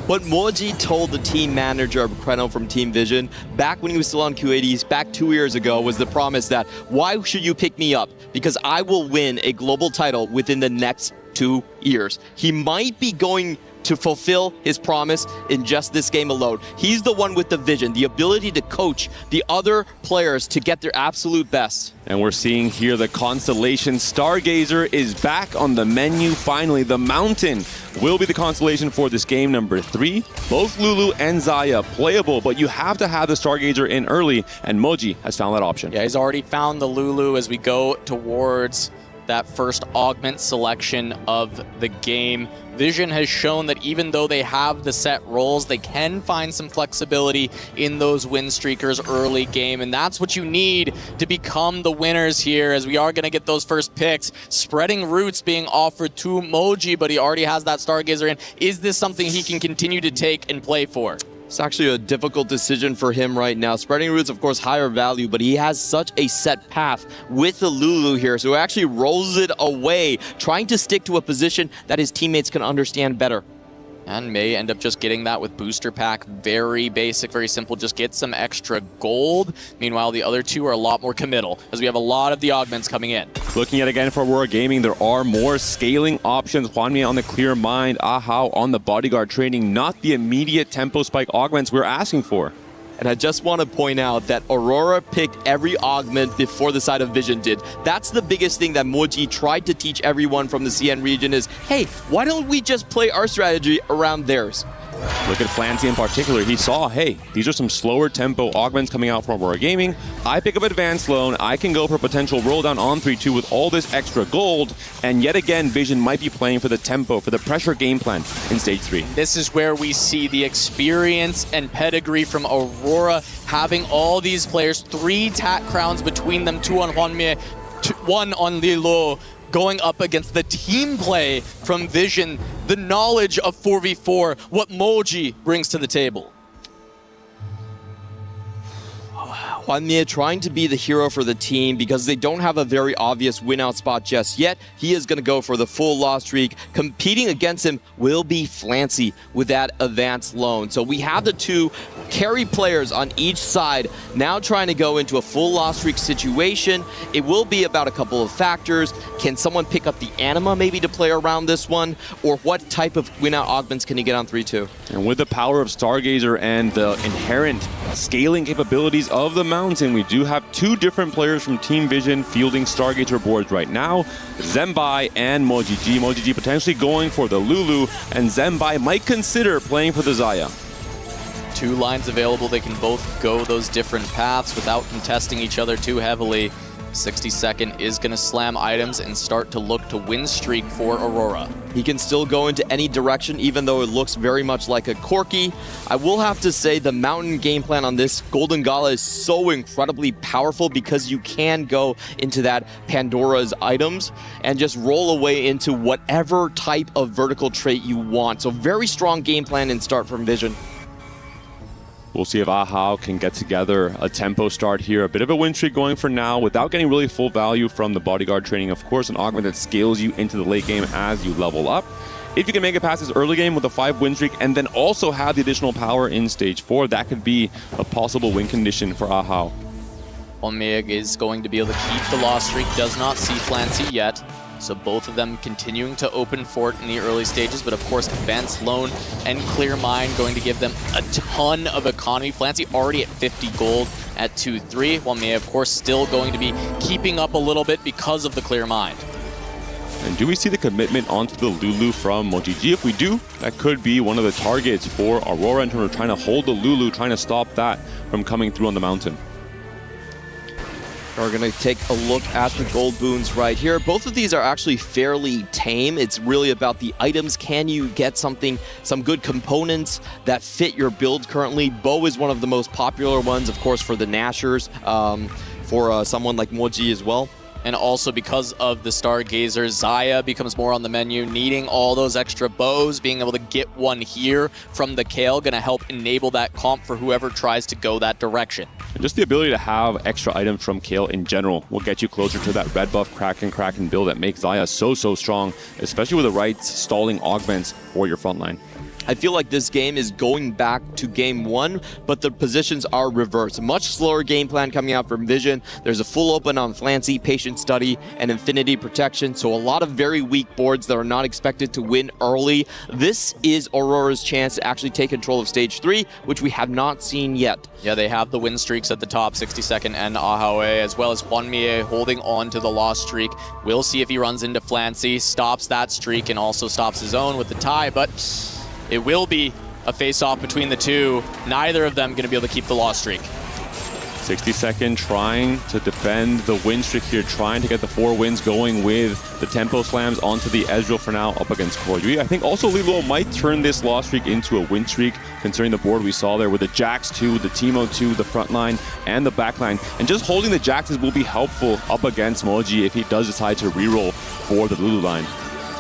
[SPEAKER 6] What Moji told the team manager of Kreno from Team Vision back when he was still on Q80s, back 2 years ago, was the promise that, why should you pick me up? Because I will win a global title within the next 2 years. He might be going to fulfill his promise in just this game alone. He's the one with the vision, the ability to coach the other players to get their absolute best.
[SPEAKER 14] And we're seeing here the Constellation Stargazer is back on the menu finally. The Mountain will be the constellation for this game number 3. Both Lulu and Zaya playable, but you have to have the Stargazer in early, and Moji has found that option.
[SPEAKER 12] Yeah, he's already found the Lulu as we go towards that first augment selection of the game. Vision has shown that even though they have the set roles, they can find some flexibility in those win streakers early game, and that's what you need to become the winners here, as we are going to get those first picks. Spreading roots being offered to Moji, but he already has that Stargazer in. Is this something he can continue to take and play for?
[SPEAKER 6] It's actually a difficult decision for him right now. Spreading roots, of course, higher value, but he has such a set path with the Lulu here, so he actually rolls it away, trying to stick to a position that his teammates can understand better.
[SPEAKER 13] And may end up just getting that with booster pack. Very basic, very simple. Just get some extra gold. Meanwhile, the other two are a lot more committal, as we have a lot of the augments coming in.
[SPEAKER 14] Looking at again for Aurora Gaming, there are more scaling options. Hwanmie on the Clear Mind, Ahau on the Bodyguard training, not the immediate tempo spike augments we're asking for.
[SPEAKER 6] And I just want to point out that Aurora picked every augment before the side of Vision did. That's the biggest thing that Moji tried to teach everyone from the CN region is, hey, why don't we just play our strategy around theirs?
[SPEAKER 14] Look at Flancy in particular. He saw, hey, these are some slower tempo augments coming out from Aurora Gaming. I pick up Advanced Loan. I can go for potential roll down on 3-2 with all this extra gold. And yet again, Vision might be playing for the tempo, for the pressure game plan in Stage 3.
[SPEAKER 13] This is where we see the experience and pedigree from Aurora, having all these players, 3 TAT crowns between them, 2 on Hwanmie, 1 on Lilo, going up against the team play from Vision, the knowledge of 4v4, what Moji brings to the table.
[SPEAKER 6] Hwanmie trying to be the hero for the team because they don't have a very obvious win-out spot just yet. He is going to go for the full loss streak. Competing against him will be Flancy with that advanced loan. So we have the 2 carry players on each side now trying to go into a full loss streak situation. It will be about a couple of factors. Can someone pick up the Anima maybe to play around this one? Or what type of win-out augments can he get on 3-2?
[SPEAKER 14] And with the power of Stargazer and the inherent scaling capabilities of the Mountain, we do have 2 different players from Team Vision fielding Stargazer boards right now. Zembai and Mojiji. Mojiji potentially going for the Lulu, and Zembai might consider playing for the Xayah.
[SPEAKER 13] 2 lines available. They can both go those different paths without contesting each other too heavily. 60-second is going to slam items and start to look to win streak for Aurora.
[SPEAKER 6] He can still go into any direction, even though it looks very much like a Corki. I will have to say the Mountain game plan on this Golden Gala is so incredibly powerful because you can go into that Pandora's items and just roll away into whatever type of vertical trait you want. So very strong game plan and start from Vision.
[SPEAKER 14] We'll see if Ahau can get together a tempo start here. A bit of a win streak going for now without getting really full value from the Bodyguard training. Of course, an augment that scales you into the late game as you level up. If you can make it past this early game with a 5 win streak and then also have the additional power in Stage 4, that could be a possible win condition for Ahau.
[SPEAKER 13] Hwanmie is going to be able to keep the loss streak, does not see Flancy yet. So both of them continuing to open fort in the early stages, but of course Advanced Loan and Clear Mind going to give them a ton of economy. Flancy already at 50 gold at 2-3, Hwanmie of course still going to be keeping up a little bit because of the Clear Mind.
[SPEAKER 14] And do we see the commitment onto the Lulu from Mojiji? If we do, that could be one of the targets for Aurora in terms of trying to hold the Lulu, trying to stop that from coming through on the mountain.
[SPEAKER 6] We're going to take a look at the gold boons right here. Both of these are actually fairly tame. It's really about the items. Can you get some good components that fit your build currently? Bow is one of the most popular ones, of course, for the Nashers, for someone like Moji as well.
[SPEAKER 13] And also because of the Stargazer, Xayah becomes more on the menu, needing all those extra bows, being able to get one here from the Kale, going to help enable that comp for whoever tries to go that direction.
[SPEAKER 14] And just the ability to have extra items from Kale in general will get you closer to that red buff Kraken build that makes Xayah so strong, especially with the right stalling augments for your frontline.
[SPEAKER 6] I feel like this game is going back to game 1, but the positions are reversed. A much slower game plan coming out from Vision. There's a full open on Flancy, Patient Study, and Infinity Protection, so a lot of very weak boards that are not expected to win early. This is Aurora's chance to actually take control of Stage 3, which we have not seen yet.
[SPEAKER 13] Yeah, they have the win streaks at the top, 60-second and Ahau, as well as Hwanmie holding on to the loss streak. We'll see if he runs into Flancy, stops that streak, and also stops his own with the tie, but it will be a face-off between the two. Neither of them going to be able to keep the loss streak.
[SPEAKER 14] 60-second trying to defend the win streak here, trying to get the 4 wins going with the tempo slams onto the Ezreal for now up against Koyui. I think also Lilo might turn this loss streak into a win streak, considering the board we saw there with the Jax 2, the Teemo 2, the front line, and the back line. And just holding the Jaxes will be helpful up against Moji if he does decide to reroll for the Lulu line.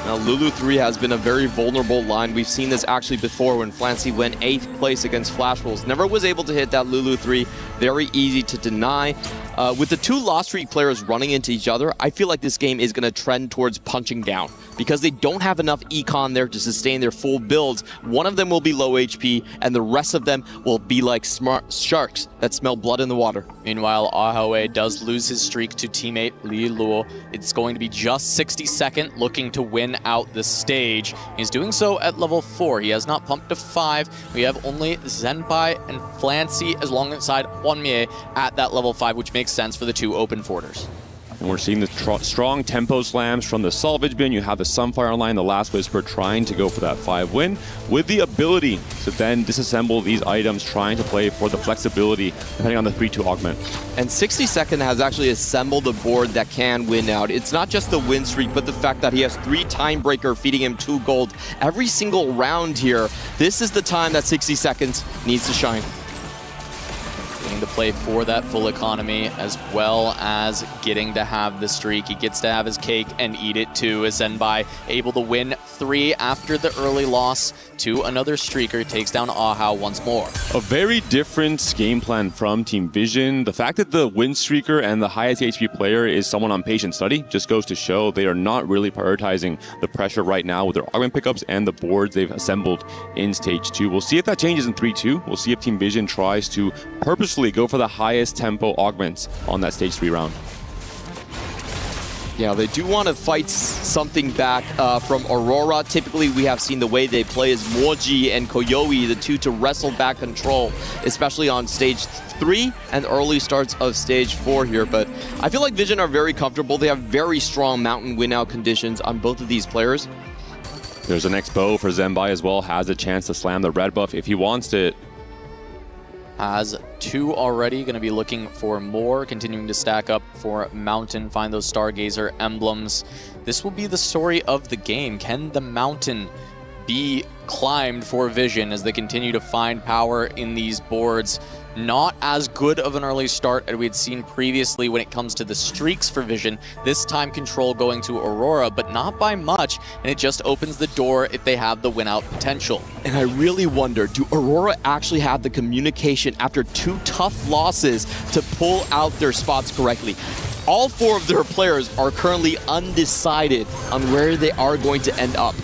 [SPEAKER 6] Now, Lulu 3 has been a very vulnerable line. We've seen this actually before when Flancy went 8th place against Flash Wolves. Never was able to hit that Lulu 3. Very easy to deny. With the two lost streak players running into each other, I feel like this game is going to trend towards punching down because they don't have enough econ there to sustain their full builds. One of them will be low HP, and the rest of them will be like smart sharks that smell blood in the water.
[SPEAKER 13] Meanwhile, Ahoe does lose his streak to teammate Li Luo. It's going to be just 62nd, looking to win out the stage. He's doing so at level 4. He has not pumped to 5. We have only Zenbai and Flancy alongside Hwanmie at that level 5, which makes sense for the two open forters.
[SPEAKER 14] And we're seeing the strong tempo slams from the Salvage Bin. You have the Sunfire line, the Last Whisper trying to go for that 5 win with the ability to then disassemble these items, trying to play for the flexibility depending on the 3-2 augment.
[SPEAKER 6] And 62nd has actually assembled a board that can win out. It's not just the win streak, but the fact that he has 3 Timebreaker feeding him 2 gold every single round here. This is the time that 62nd needs to shine.
[SPEAKER 13] Getting to play for that full economy as well as getting to have the streak. He gets to have his cake and eat it too, as Zenbai able to win 3 after the early loss to another streaker. Takes down Ahau once more.
[SPEAKER 14] A very different game plan from Team Vision. The fact that the win streaker and the highest HP player is someone on patient study just goes to show they are not really prioritizing the pressure right now with their augment pickups and the boards they've assembled in Stage 2. We'll see if that changes in 3-2. We'll see if Team Vision tries to purposefully go for the highest tempo augments on that Stage 3 round.
[SPEAKER 6] Yeah, they do want to fight something back from Aurora. Typically, we have seen the way they play is Moji and Koyoi, the two to wrestle back control, especially on Stage 3 and early starts of Stage 4 here. But I feel like Vision are very comfortable. They have very strong mountain win-out conditions on both of these players.
[SPEAKER 14] There's an X-Bow for Zenbai as well. Has a chance to slam the red buff if he wants it.
[SPEAKER 13] Has 2 already, going to be looking for more, continuing to stack up for Mountain, find those Stargazer emblems. This will be the story of the game. Can the Mountain be climbed for Vision as they continue to find power in these boards? Not as good of an early start as we had seen previously when it comes to the streaks for Vision. This time control going to Aurora, but not by much, and it just opens the door if they have the win-out potential.
[SPEAKER 6] And I really wonder, do Aurora actually have the communication after 2 tough losses to pull out their spots correctly? All 4 of their players are currently undecided on where they are going to end up.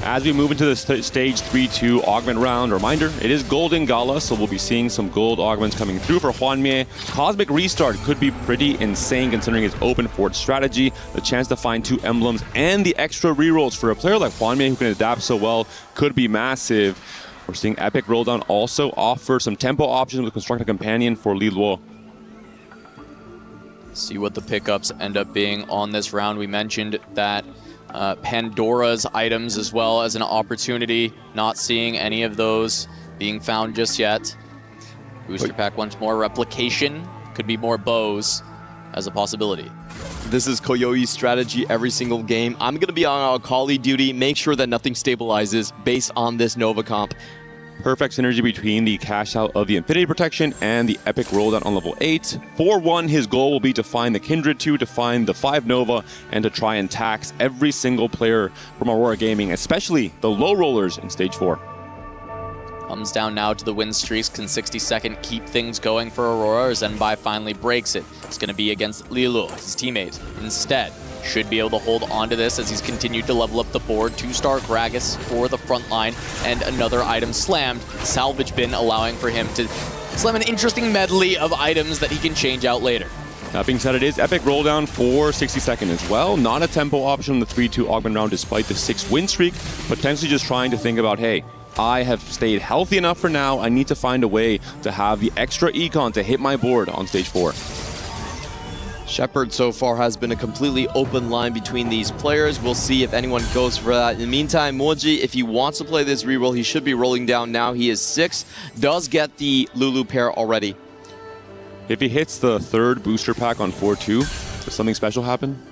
[SPEAKER 14] As we move into the Stage 3-2 augment round, reminder, it is Golden Gala, so we'll be seeing some gold augments coming through for Hwanmie. Cosmic Restart could be pretty insane considering his open fort strategy. The chance to find 2 emblems and the extra rerolls for a player like Hwanmie who can adapt so well could be massive. We're seeing Epic Rolldown also offer some tempo options with Construct a Companion for Li Luo.
[SPEAKER 13] See what the pickups end up being on this round. We mentioned that Pandora's items as well as an opportunity. Not seeing any of those being found just yet. Booster pack once more. Replication. Could be more bows as a possibility.
[SPEAKER 6] This is Koyoi's strategy every single game. I'm going to be on Akali duty, make sure that nothing stabilizes based on this Nova comp.
[SPEAKER 14] Perfect synergy between the cash out of the Infinity Protection and the Epic Rolldown on level 8. For 1, his goal will be to find the Kindred 2, to find the 5 Nova, and to try and tax every single player from Aurora Gaming, especially the low rollers in Stage 4.
[SPEAKER 13] Comes down now to the win streaks. Can 62nd keep things going for Aurora, or Zenbai finally breaks it? It's going to be against Lilu, his teammate. Instead, should be able to hold on to this as he's continued to level up the board. 2-star Gragas for the front line, and another item slammed. Salvage Bin allowing for him to slam an interesting medley of items that he can change out later.
[SPEAKER 14] That being said, it is Epic Rolldown for 62nd as well. Not a tempo option in the 3-2 augment round despite the 6 win streak. Potentially just trying to think about, hey, I have stayed healthy enough for now. I need to find a way to have the extra econ to hit my board on Stage 4.
[SPEAKER 6] Shepard so far has been a completely open line between these players. We'll see if anyone goes for that. In the meantime, Moji, if he wants to play this reroll, he should be rolling down now. He is 6, does get the Lulu pair already.
[SPEAKER 14] If he hits the 3rd booster pack on 4-2, does something special happen?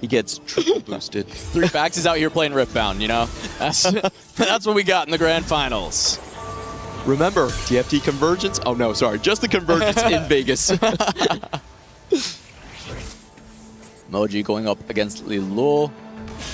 [SPEAKER 6] He gets triple boosted.
[SPEAKER 13] 3 packs is out here playing Ripbound, you know? That's what we got in the Grand Finals.
[SPEAKER 6] Remember, TFT Convergence? Oh no, sorry, just the Convergence in Vegas.
[SPEAKER 13] Moji going up against Lilu.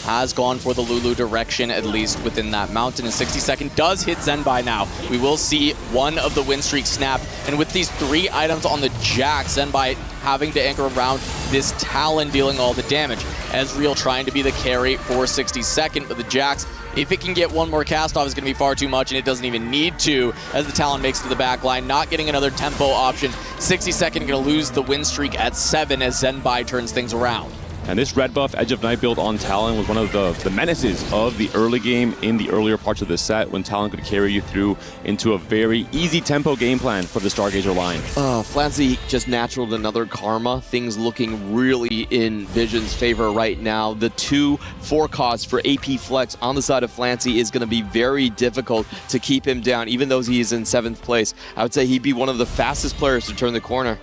[SPEAKER 13] has gone for the Lulu direction, at least within that mountain. And 60 Second does hit Zenbai now. We will see one of the win streak snap. And with these 3 items on the Jack, Zenbai having to anchor around this Talon dealing all the damage. Ezreal trying to be the carry for 60 Second, but the Jax, if it can get one more cast off, is going to be far too much, and it doesn't even need to, as the Talon makes to the back line, not getting another tempo option. 60 Second going to lose the win streak at 7 as Zenbai turns things around.
[SPEAKER 14] And this red buff Edge of Night build on Talon was one of the menaces of the early game in the earlier parts of the set, when Talon could carry you through into a very easy tempo game plan for the Stargazer line.
[SPEAKER 6] Flancy just naturaled another Karma. Things looking really in Vision's favor right now. The 2 forecasts for AP Flex on the side of Flancy is going to be very difficult to keep him down, even though he is in 7th place. I would say he'd be one of the fastest players to turn the corner.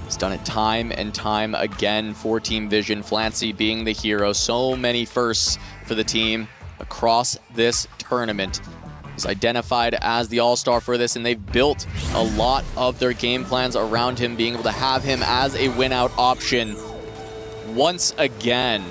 [SPEAKER 13] He's done it time and time again for Team Vision. Flancy being the hero. So many firsts for the team across this tournament. He's identified as the all-star for this, and they've built a lot of their game plans around him, being able to have him as a win-out option once again.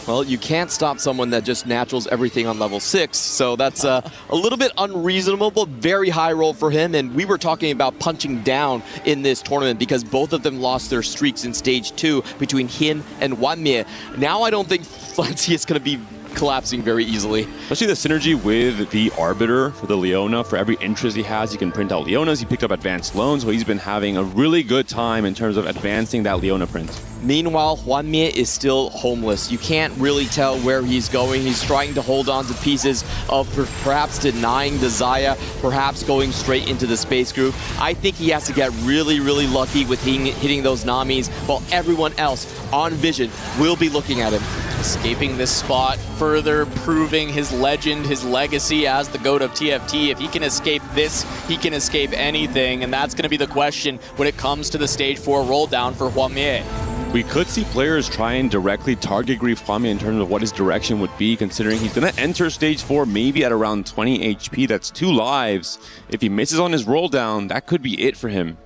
[SPEAKER 6] Well, you can't stop someone that just naturals everything on level 6, so that's a little bit unreasonable, but very high roll for him. And we were talking about punching down in this tournament because both of them lost their streaks in stage 2 between Hin and Wanmie. Now I don't think Flancy is going to be collapsing very easily.
[SPEAKER 14] Especially the synergy with the Arbiter for the Leona. For every interest he has, he can print out Leonas. He picked up advanced loans, so he's been having a really good time in terms of advancing that Leona print.
[SPEAKER 6] Meanwhile, Wanmie is still homeless. You can't really tell where he's going. He's trying to hold on to pieces of perhaps denying the Xayah, perhaps going straight into the space group. I think he has to get really, really lucky with hitting those Namis, while everyone else on Vision will be looking at him.
[SPEAKER 13] Escaping this spot, further proving his legend, his legacy as the GOAT of TFT. If he can escape this, he can escape anything, and that's going to be the question when it comes to the stage 4 roll down for Wanmie.
[SPEAKER 14] We could see players try and directly target Grief Wanmie in terms of what his direction would be, considering he's going to enter stage 4 maybe at around 20 HP. That's 2 lives. If he misses on his roll down, that could be it for him.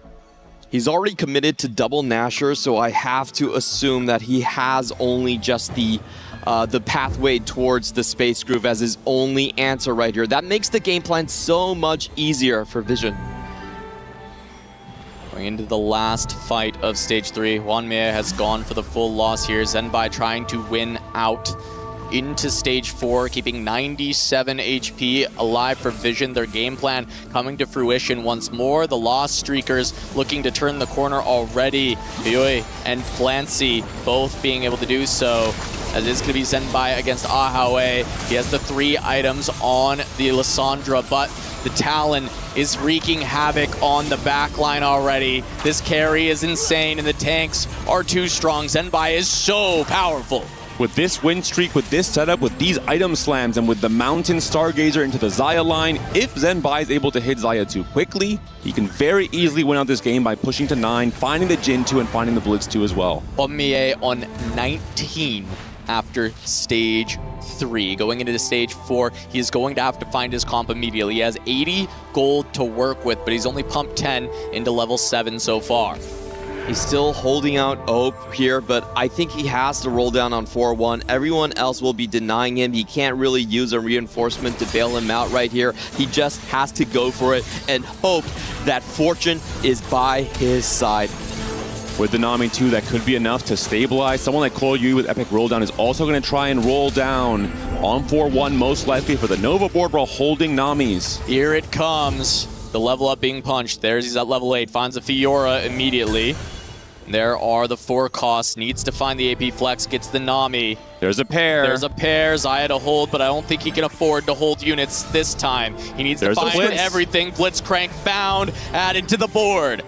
[SPEAKER 6] He's already committed to double Nasher, so I have to assume that he has only just the pathway towards the space groove as his only answer right here. That makes the game plan so much easier for Vision.
[SPEAKER 13] Going into the last fight of stage 3, Wanmie has gone for the full loss here. Zenbai trying to win out into stage 4, keeping 97 HP alive for Vision. Their game plan coming to fruition once more. The Lost Streakers looking to turn the corner already. Yui and Flancy both being able to do so, as it's going to be Zenbai against Ahawe. He has the 3 items on the Lissandra, but the Talon is wreaking havoc on the backline already. This carry is insane, and the tanks are too strong. Zenbai is so powerful.
[SPEAKER 14] With this win streak, with this setup, with these item slams, and with the Mountain Stargazer into the Xayah line, if Zenbai is able to hit Xayah too quickly, he can very easily win out this game by pushing to 9, finding the Jin 2, and finding the Blitz 2 as well.
[SPEAKER 13] Wanmie on 19 after stage 3. Going into stage 4, he is going to have to find his comp immediately. He has 80 gold to work with, but he's only pumped 10 into level 7 so far.
[SPEAKER 6] He's still holding out hope here, but I think he has to roll down on 4-1. Everyone else will be denying him. He can't really use a reinforcement to bail him out right here. He just has to go for it and hope that fortune is by his side.
[SPEAKER 14] With the Nami 2, that could be enough to stabilize. Someone like Cole Yu with Epic Roll Down is also going to try and roll down on 4-1, most likely for the Nova board, while holding Namis.
[SPEAKER 13] Here it comes. The level up being punched. There's he's at level 8. Finds the Fiora immediately. There are the 4 costs. Needs to find the AP Flex. Gets the Nami.
[SPEAKER 14] There's a pair.
[SPEAKER 13] There's a pair. Xayah to hold, but I don't think he can afford to hold units this time. He needs to find everything. Blitzcrank found. Added to the board.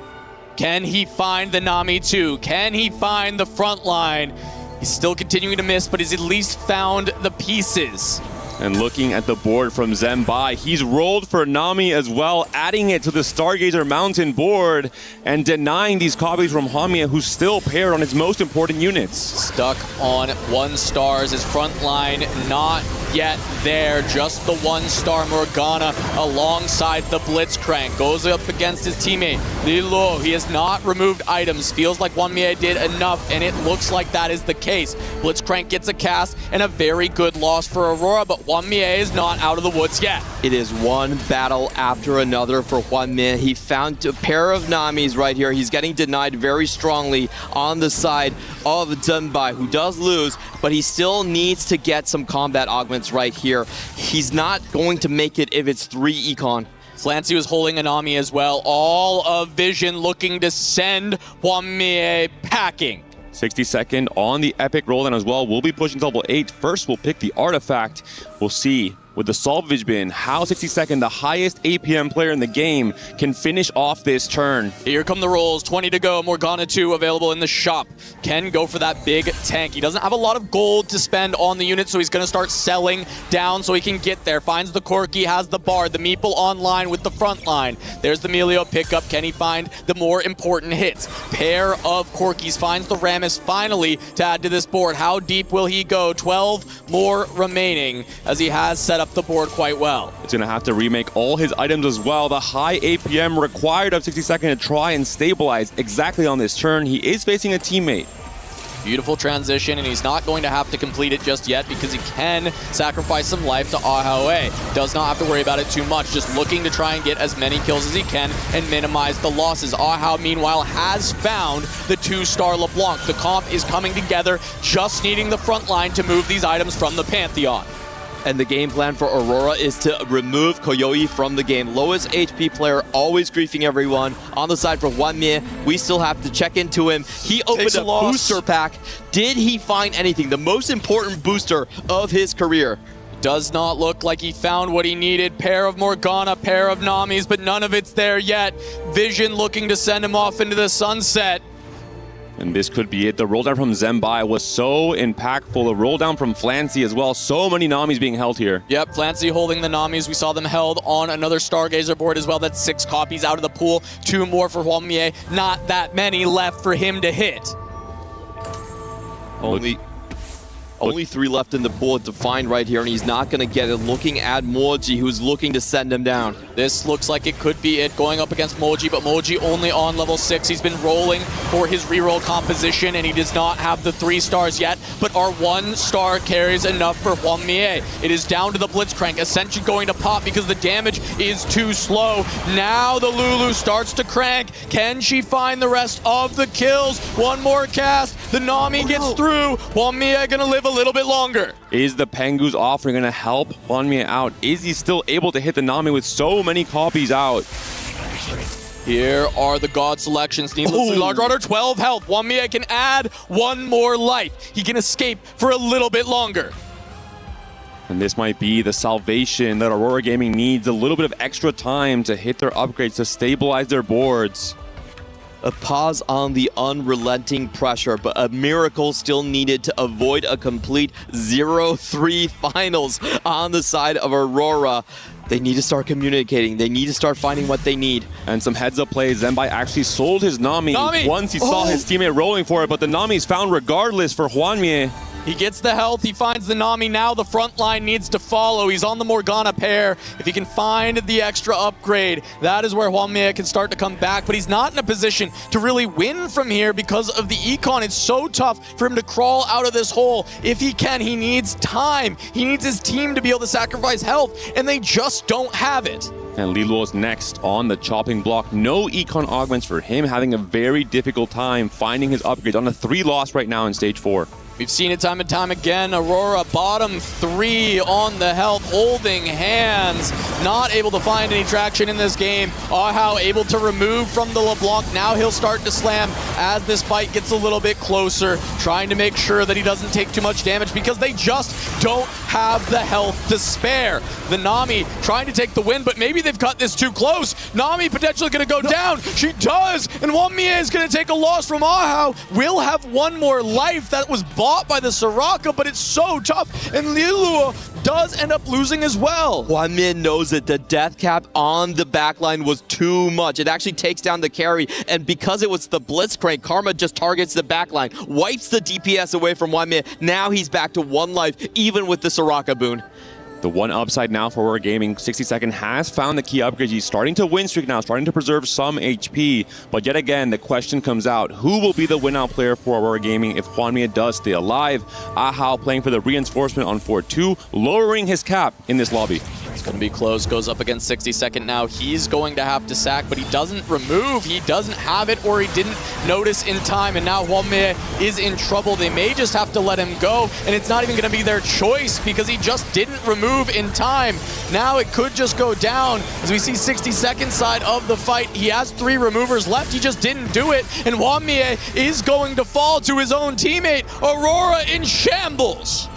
[SPEAKER 13] Can he find the Nami 2? Can he find the front line? He's still continuing to miss, but he's at least found the pieces.
[SPEAKER 14] And looking at the board from Zembai, he's rolled for Nami as well, adding it to the Stargazer Mountain board and denying these copies from Hwamie, who's still paired on his most important units.
[SPEAKER 13] Stuck on 1 stars. His front line not yet there. Just the 1-star Morgana alongside the Blitzcrank. Goes up against his teammate, Lilo. He has not removed items. Feels like Hwamie did enough, and it looks like that is the case. Blitzcrank gets a cast and a very good loss for Aurora, but Hwamie is not out of the woods yet.
[SPEAKER 6] It is one battle after another for Hwamie. He found a pair of Namis right here. He's getting denied very strongly on the side of Zembai, who does lose, but he still needs to get some combat augments right here. He's not going to make it if it's 3 econ.
[SPEAKER 13] Flancy was holding a Nami as well. All of Vision looking to send Hwamie packing.
[SPEAKER 14] 60-second on the epic rolldown as well. We'll be pushing to level 8. First, we'll pick the artifact. We'll see with the salvage bin how 60-second, the highest APM player in the game, can finish off this turn.
[SPEAKER 13] Here come the rolls. 20 to go. Morgana 2 available in the shop. Ken go for that big tank. He doesn't have a lot of gold to spend on the unit, so he's going to start selling down so he can get there. Finds the Corki, has the Bard, the Meeple online with the front line. There's the Melio pickup. Can he find the more important hits? Pair of Corkis, finds the Rammus finally to add to this board. How deep will he go? 12 more remaining as he has set up the board quite well.
[SPEAKER 14] It's going to have to remake all his items as well. The high APM required of 60-second to try and stabilize exactly on this turn. He is facing a teammate.
[SPEAKER 13] Beautiful transition, and he's not going to have to complete it just yet because he can sacrifice some life to Ahaoe. Does not have to worry about it too much, just looking to try and get as many kills as he can and minimize the losses. Ahao, meanwhile, has found the 2-star LeBlanc. The comp is coming together, just needing the front line to move these items from the Pantheon.
[SPEAKER 6] And the game plan for Aurora is to remove Koyoi from the game. Lowest HP player, always griefing everyone. On the side for Hwamie, we still have to check into him. He opened a booster pack. Did he find anything? The most important booster of his career.
[SPEAKER 13] Does not look like he found what he needed. Pair of Morgana, pair of Namis, but none of it's there yet. Vision looking to send him off into the sunset.
[SPEAKER 14] And this could be it. The roll down from Zembai was so impactful. The roll down from Flancy as well. So many Namis being held here.
[SPEAKER 13] Yep, Flancy holding the Namis. We saw them held on another Stargazer board as well. That's 6 copies out of the pool. 2 more for Hwamie. Not that many left for him to hit.
[SPEAKER 6] Only 3 left in the pool to find right here, and he's not going to get it. Looking at Moji, who's looking to send him down.
[SPEAKER 13] This looks like it could be it, going up against Moji, but Moji only on level 6. He's been rolling for his reroll composition, and he does not have the 3 stars yet, but our 1-star carries enough for Hwamie. It is down to the Blitzcrank. Ascension going to pop because the damage is too slow. Now the Lulu starts to crank. Can she find the rest of the kills? 1 more cast. The Nami gets through. Hwamie gonna live a little bit longer.
[SPEAKER 14] Is the Pengu's offering going to help Hwamie out? Is he still able to hit the Nami with so many copies out?
[SPEAKER 13] Here are the God selections. Needlessly large order, 12 health. Hwamie can add 1 more life. He can escape for a little bit longer.
[SPEAKER 14] And this might be the salvation that Aurora Gaming needs. A little bit of extra time to hit their upgrades to stabilize their boards.
[SPEAKER 6] A pause on the unrelenting pressure, but a miracle still needed to avoid a complete 0-3 finals on the side of Aurora. They need to start communicating. They need to start finding what they need.
[SPEAKER 14] And some heads-up plays. Zembai actually sold his Nami once he saw his teammate rolling for it, but the Nami's found regardless for Hwamie.
[SPEAKER 13] He gets the health, he finds the Nami. Now the front line needs to follow. He's on the Morgana pair. If he can find the extra upgrade, that is where Hwamie can start to come back. But he's not in a position to really win from here because of the econ. It's so tough for him to crawl out of this hole. If he can, he needs time. He needs his team to be able to sacrifice health, and they just don't have it.
[SPEAKER 14] And Liluo's next on the chopping block. No econ augments for him, having a very difficult time finding his upgrades on a 3 loss right now in stage 4.
[SPEAKER 13] We've seen it time and time again. Aurora bottom 3 on the health, holding hands. Not able to find any traction in this game. Ahao able to remove from the LeBlanc. Now he'll start to slam as this fight gets a little bit closer, trying to make sure that he doesn't take too much damage because they just don't have the health to spare. The Nami trying to take the win, but maybe they've cut this too close. Nami potentially going to go down. She does, and Hwamie is going to take a loss from Ahao. Will have 1 more life. That was
[SPEAKER 12] bought by the Soraka, but it's so tough, and Liluo does end up losing as well.
[SPEAKER 6] Hwanmin knows that the death cap on the backline was too much. It actually takes down the carry, and because it was the Blitzcrank, Karma just targets the backline, wipes the DPS away from Hwanmin. Now he's back to 1 life, even with the Soraka boon.
[SPEAKER 14] The one upside now for Aurora Gaming, 60 Second has found the key upgrades. He's starting to win streak now, starting to preserve some HP. But yet again, the question comes out, who will be the win-out player for Aurora Gaming if Hwanmin does stay alive? Ahau playing for the reinforcement on 4-2, lowering his cap in this lobby.
[SPEAKER 12] It's going to be close, goes up against 60 Second now. He's going to have to sack, but he doesn't remove. He doesn't have it, or he didn't notice in time, and now Hwanmin is in trouble. They may just have to let him go, and it's not even going to be their choice because he just didn't remove in time. Now it could just go down as we see 60 Second side of the fight. He has 3 removers left. He just didn't do it, and Hwanmin is going to fall to his own teammate. Aurora in shambles.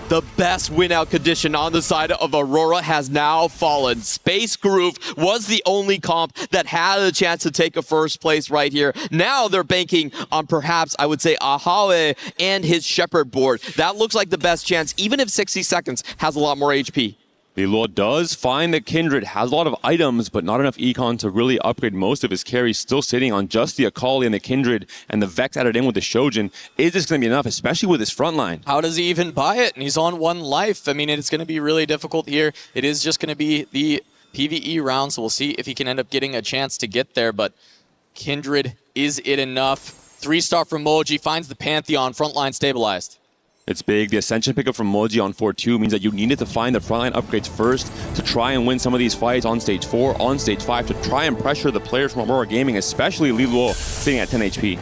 [SPEAKER 6] The best win-out condition on the side of Aurora has now fallen. Space Groove was the only comp that had a chance to take a first place right here. Now they're banking on perhaps, I would say, Ahawe and his Shepherd board. That looks like the best chance, even if 60 Seconds has a lot more HP.
[SPEAKER 14] Liluo does find the Kindred, has a lot of items, but not enough econ to really upgrade most of his carries, still sitting on just the Akali and the Kindred, and the Vex added in with the Shojin. Is this going to be enough, especially with his front line?
[SPEAKER 12] How does he even buy it? And he's on 1 life. I mean, it's going to be really difficult here. It is just going to be the PvE round, so we'll see if he can end up getting a chance to get there, but Kindred, is it enough? 3-star from Moji, finds the Pantheon, frontline stabilized.
[SPEAKER 14] It's big. The Ascension pickup from Moji on 4-2 means that you needed to find the frontline upgrades first to try and win some of these fights on stage 4, on stage 5, to try and pressure the players from Aurora Gaming, especially Liluo sitting at 10 HP.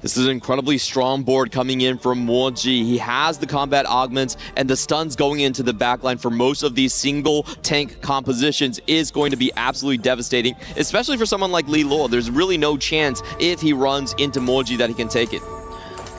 [SPEAKER 6] This is an incredibly strong board coming in from Moji. He has the combat augments, and the stuns going into the backline for most of these single tank compositions is going to be absolutely devastating, especially for someone like Liluo. There's really no chance if he runs into Moji that he can take it.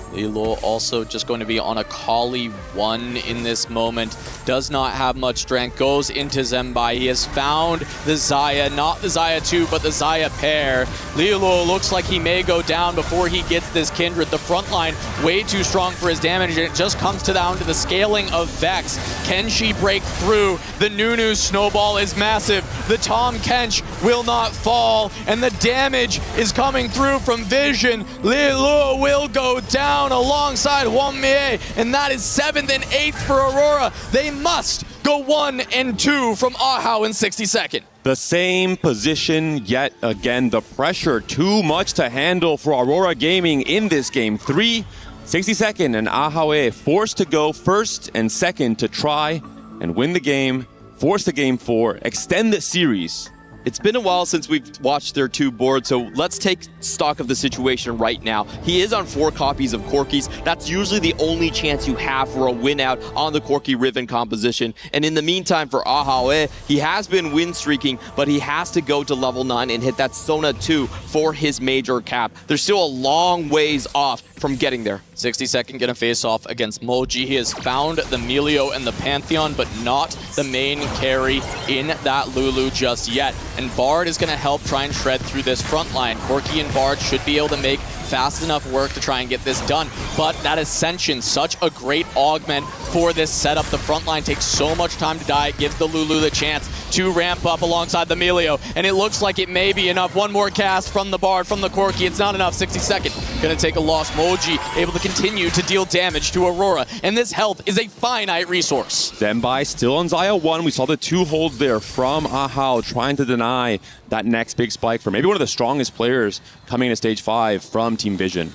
[SPEAKER 12] Liluo also just going to be on a Kali 1 in this moment. Does not have much strength. Goes into Zembai. He has found the Xayah. Not the Xayah 2, but the Xayah pair. Liluo looks like he may go down before he gets this Kindred. The front line way too strong for his damage, and it just comes down to the scaling of Vex. Can she break through? The Nunu snowball is massive. The Tahm Kench will not fall, and the damage is coming through from Vision. Liluo will go down alongside Hwanmin, and that is 7th and 8th for Aurora. They must go 1 and 2 from Ahau in 60 Second.
[SPEAKER 14] The same position, yet again, the pressure too much to handle for Aurora Gaming in this game. 3, 60 Second, and Ahawe forced to go 1st and 2nd to try and win the game, force the game 4, extend the series.
[SPEAKER 6] It's been a while since we've watched their 2 boards, so let's take stock of the situation right now. He is on 4 copies of Corkies. That's usually the only chance you have for a win out on the Corki Riven composition. And in the meantime, for Ahawe, he has been win streaking, but he has to go to level 9 and hit that Sona 2 for his major cap. There's still a long ways off from getting there.
[SPEAKER 12] 60 Second gonna face off against Moji. He has found the Melio and the Pantheon, but not the main carry in that Lulu just yet. And Bard is gonna help try and shred through this front line. Corki and Bard should be able to make fast enough work to try and get this done. But that Ascension, such a great augment for this setup. The front line takes so much time to die. It gives the Lulu the chance to ramp up alongside the Melio. And it looks like it may be enough. One more cast from the Bard, from the Corki. It's not enough. 60 Second gonna take a loss. Moji able to continue to deal damage to Aurora. And this health is a finite resource.
[SPEAKER 14] Zembai still on Xayah 1. We saw the 2 holds there from Ahau trying to deny that next big spike for maybe one of the strongest players coming to stage 5 from Team Vision.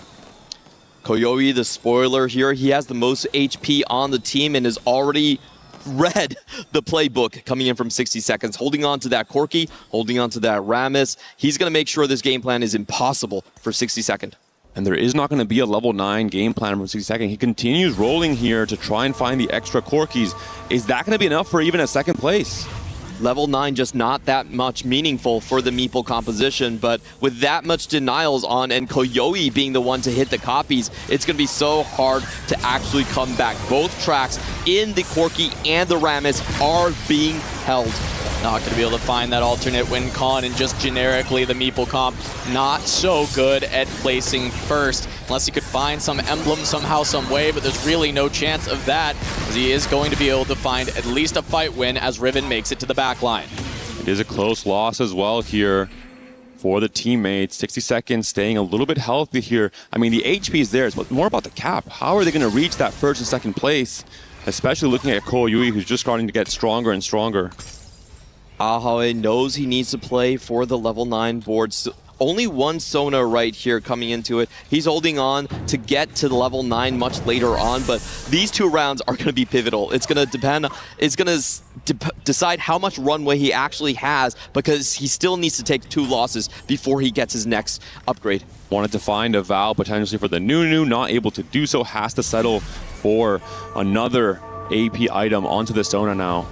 [SPEAKER 6] Koyoi, the spoiler here, he has the most HP on the team and has already read the playbook coming in from 60 Seconds, holding on to that Corki, holding on to that Rammus. He's going to make sure this game plan is impossible for 60 Second.
[SPEAKER 14] And there is not going to be a level 9 game plan from 60 Second. He continues rolling here to try and find the extra Corkis. Is that going to be enough for even a 2nd place?
[SPEAKER 6] Level 9 just not that much meaningful for the Meeple composition, but with that much denials on and Koyoi being the one to hit the copies, it's going to be so hard to actually come back. Both tracks in the Corki and the Rammus are being held.
[SPEAKER 13] Not going to be able to find that alternate win con, and just generically the Meeple comp not so good at placing first. Unless he could find some emblem somehow, some way, but there's really no chance of that, as he is going to be able to find at least a fight win as Riven makes it to the back line.
[SPEAKER 14] It is a close loss as well here for the teammates. 60 seconds, staying a little bit healthy here. I mean, the HP is there, but more about the cap. How are they going to reach that first and second place? Especially looking at Ko Yui, who's just starting to get stronger and stronger.
[SPEAKER 6] Ahawe knows he needs to play for the level 9 boards. Only one Sona right here coming into it. He's holding on to get to the level 9 much later on, but these 2 rounds are going to be pivotal. It's going to depend, it's going to decide how much runway he actually has, because he still needs to take 2 losses before he gets his next upgrade.
[SPEAKER 14] Wanted to find a Val potentially for the Nunu, not able to do so, has to settle for another AP item onto the Sona now.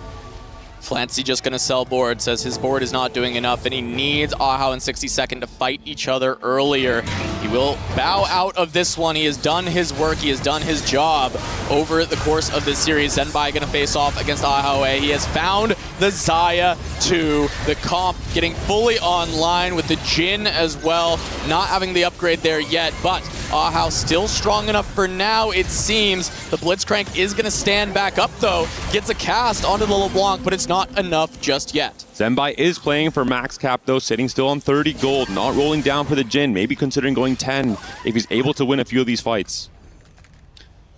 [SPEAKER 13] Flancy just going to sell board, says his board is not doing enough, and he needs Ahau and 60 Second to fight each other earlier. He will bow out of this one. He has done his work. He has done his job over the course of this series. Zenbai going to face off against Ahau. He has found the Xayah 2. The comp getting fully online with the Jin as well. Not having the upgrade there yet, but Ahau still strong enough for now, it seems. The Blitzcrank is going to stand back up, though. Gets a cast onto the LeBlanc, but it's not enough just yet.
[SPEAKER 14] Zenbai is playing for max cap, though, sitting still on 30 gold, not rolling down for the Jin, maybe considering going 10 if he's able to win a few of these fights.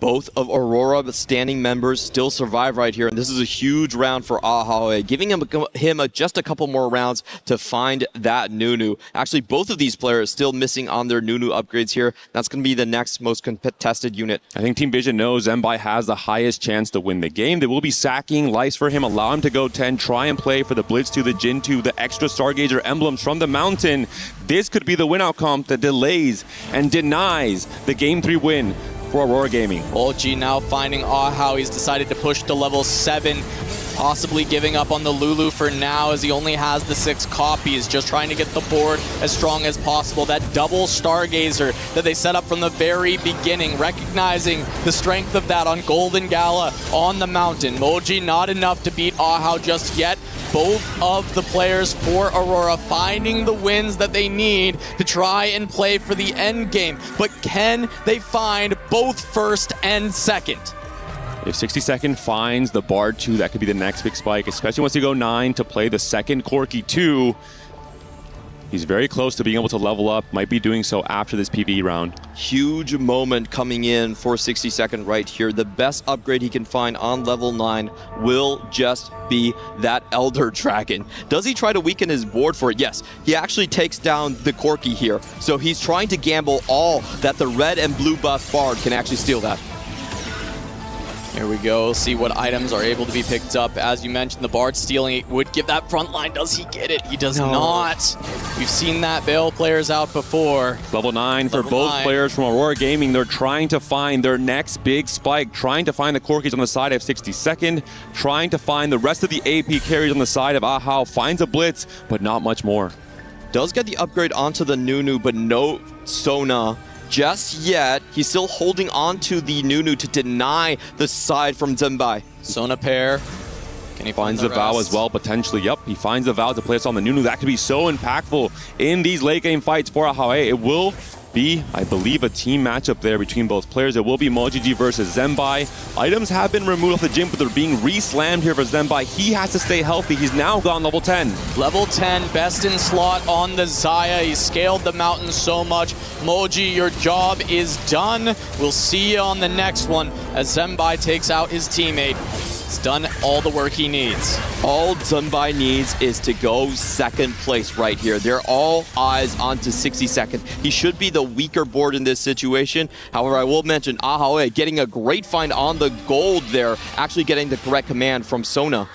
[SPEAKER 6] Both of Aurora standing members still survive right here, and this is a huge round for Ahawe, giving him just a couple more rounds to find that Nunu. Actually, both of these players still missing on their Nunu upgrades here. That's going to be the next most contested unit.
[SPEAKER 14] I think Team Vision knows Zenbai has the highest chance to win the game. They will be sacking Lice for him, allow him to go 10, try and play for the Blitz 2, the Jin 2, the extra Stargazer emblems from the Mountain. This could be the win-out comp that delays and denies the Game 3 win for Aurora Gaming.
[SPEAKER 13] OG now finding Ahau. He's decided to push to level 7, possibly giving up on the Lulu for now, as he only has the 6 copies, just trying to get the board as strong as possible. That double Stargazer that they set up from the very beginning, recognizing the strength of that on Golden Gala on the Mountain. Moji not enough to beat Ahau just yet. Both of the players for Aurora finding the wins that they need to try and play for the end game. But can they find both first and second?
[SPEAKER 14] If 60 Second finds the Bard 2, that could be the next big spike, especially once you go 9 to play the second Corki 2. He's very close to being able to level up, might be doing so after this PvE round.
[SPEAKER 6] Huge moment coming in for 60 Second right here. The best upgrade he can find on level 9 will just be that Elder Dragon. Does he try to weaken his board for it? Yes, he actually takes down the Corki here. So he's trying to gamble all that the red and blue buff Bard can actually steal that.
[SPEAKER 13] Here we go, see what items are able to be picked up. As you mentioned, the Bard stealing it would give that front line. Does he get it? He does not. We've seen that bail players out before.
[SPEAKER 14] Level 9 for both players from Aurora Gaming. They're trying to find their next big spike, trying to find the Corkis on the side of 60 Second, trying to find the rest of the AP carries on the side of Ahau. Finds a Blitz, but not much more.
[SPEAKER 6] Does get the upgrade onto the Nunu, but no Sona just yet. He's still holding on to the Nunu to deny the side from Zenbai.
[SPEAKER 13] Sona pair. Can he
[SPEAKER 14] finds the Vow as well, potentially. Yep, he finds the Vow to place on the Nunu. That could be so impactful in these late game fights for Ahawe. It will be, I believe, a team matchup there between both players. It will be Mojiji versus Zenbai. Items have been removed off the gym, but they're being re-slammed here for Zenbai. He has to stay healthy. He's now gone level 10.
[SPEAKER 13] Level 10, best in slot on the Xayah. He scaled the mountain so much. Moji, your job is done. We'll see you on the next one as Zenbai takes out his teammate. He's done all the work he needs.
[SPEAKER 6] All Zenbai needs is to go second place right here. They're all eyes onto 60 Second. He should be the weaker board in this situation. However, I will mention Ahawe getting a great find on the gold there, actually getting the correct command from Sona.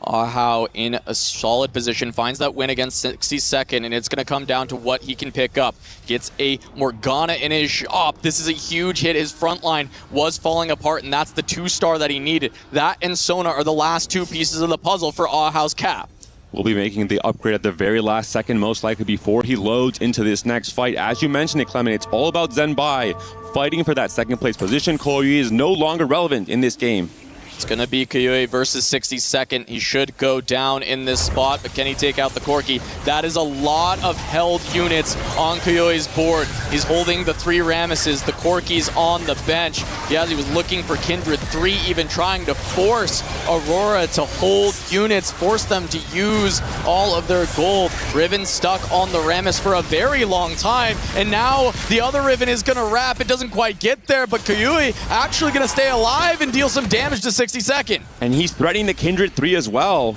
[SPEAKER 13] Ahau in a solid position, finds that win against 60 Second, and it's going to come down to what he can pick up. Gets a Morgana in his shop. This is a huge hit. His front line was falling apart, and that's the 2-star that he needed. That and Sona are the last 2 pieces of the puzzle for Ahau's cap.
[SPEAKER 14] Will be making the upgrade at the very last second, most likely before he loads into this next fight. As you mentioned it, Clement, it's all about Zenbai fighting for that second place position. Ko Yui is no longer relevant in this game.
[SPEAKER 13] It's going to be Kayue versus 62nd. He should go down in this spot, but can he take out the Corki? That is a lot of held units on Kayue's board. He's holding the 3 Ramesses, the Corki's on the bench. Yeah, he was looking for Kindred 3, even trying to force Aurora to hold units, force them to use all of their gold. Riven stuck on the Ramess for a very long time, and now the other Riven is going to wrap. It doesn't quite get there, but Kayue actually going to stay alive and deal some damage to 62nd.
[SPEAKER 14] And he's threatening the Kindred 3 as well.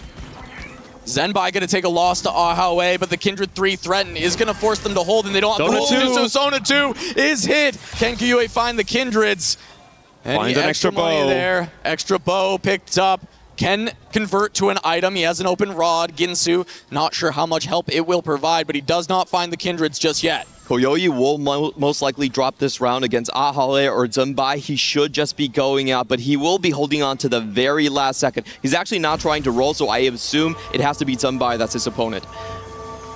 [SPEAKER 13] Zenbai going to take a loss to Ahawe, but the Kindred 3 threaten is going to force them to hold, and they don't have to hold. So Zona 2 is hit. Can Kayue find the Kindreds? And
[SPEAKER 14] finds an extra bow
[SPEAKER 13] there. Extra bow picked up. Can convert to an item. He has an open rod. Ginsu, not sure how much help it will provide, but he does not find the Kindreds just yet.
[SPEAKER 6] Koyoyi will most likely drop this round against Ahale or Zenbai. He should just be going out, but he will be holding on to the very last second. He's actually not trying to roll, so I assume it has to be Zenbai that's his opponent.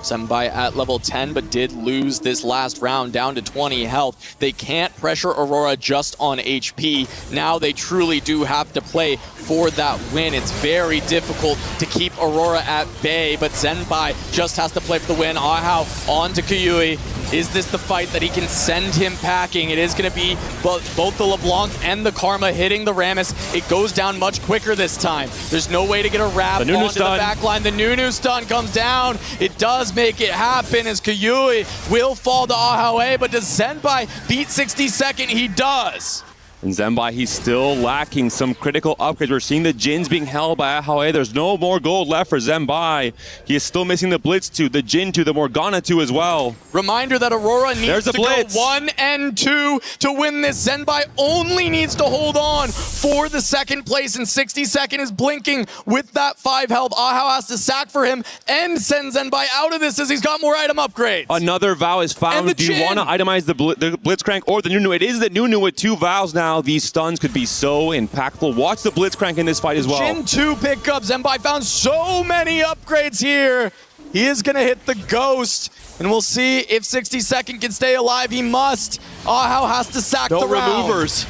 [SPEAKER 13] Zenbai at level 10, but did lose this last round down to 20 health. They can't pressure Aurora just on HP. Now they truly do have to play for that win. It's very difficult to keep Aurora at bay, but Zenbai just has to play for the win. Ahau on to Kayue. Is this the fight that he can send him packing? It is going to be both the LeBlanc and the Karma hitting the Rammus. It goes down much quicker this time. There's no way to get a wrap onto the backline. The Nunu stun comes down. It does make it happen as Kayue will fall to Ahawe, but does Zenbai beat 62nd? He does.
[SPEAKER 14] And Zenbai, he's still lacking some critical upgrades. We're seeing the Jins being held by Ahawe. There's no more gold left for Zenbai. He is still missing the Blitz 2, the Jin 2, the Morgana 2 as well.
[SPEAKER 13] Reminder that Aurora needs to go 1 and 2 to win this. Zenbai only needs to hold on for the second place, and 62nd is blinking with that 5 health. Ahau has to sack for him and send Zenbai out of this as he's got more item upgrades.
[SPEAKER 14] Another Vow is found. Do you want to itemize the Blitzcrank or the Nunu? It is the Nunu with 2 Vows now. These stuns could be so impactful. Watch the Blitzcrank in this fight as well.
[SPEAKER 13] Jin 2 pickup. Zenbai found so many upgrades here. He is going to hit the Ghost, and we'll see if 62nd can stay alive. He must. Ahau has to sack the round.
[SPEAKER 6] Removers.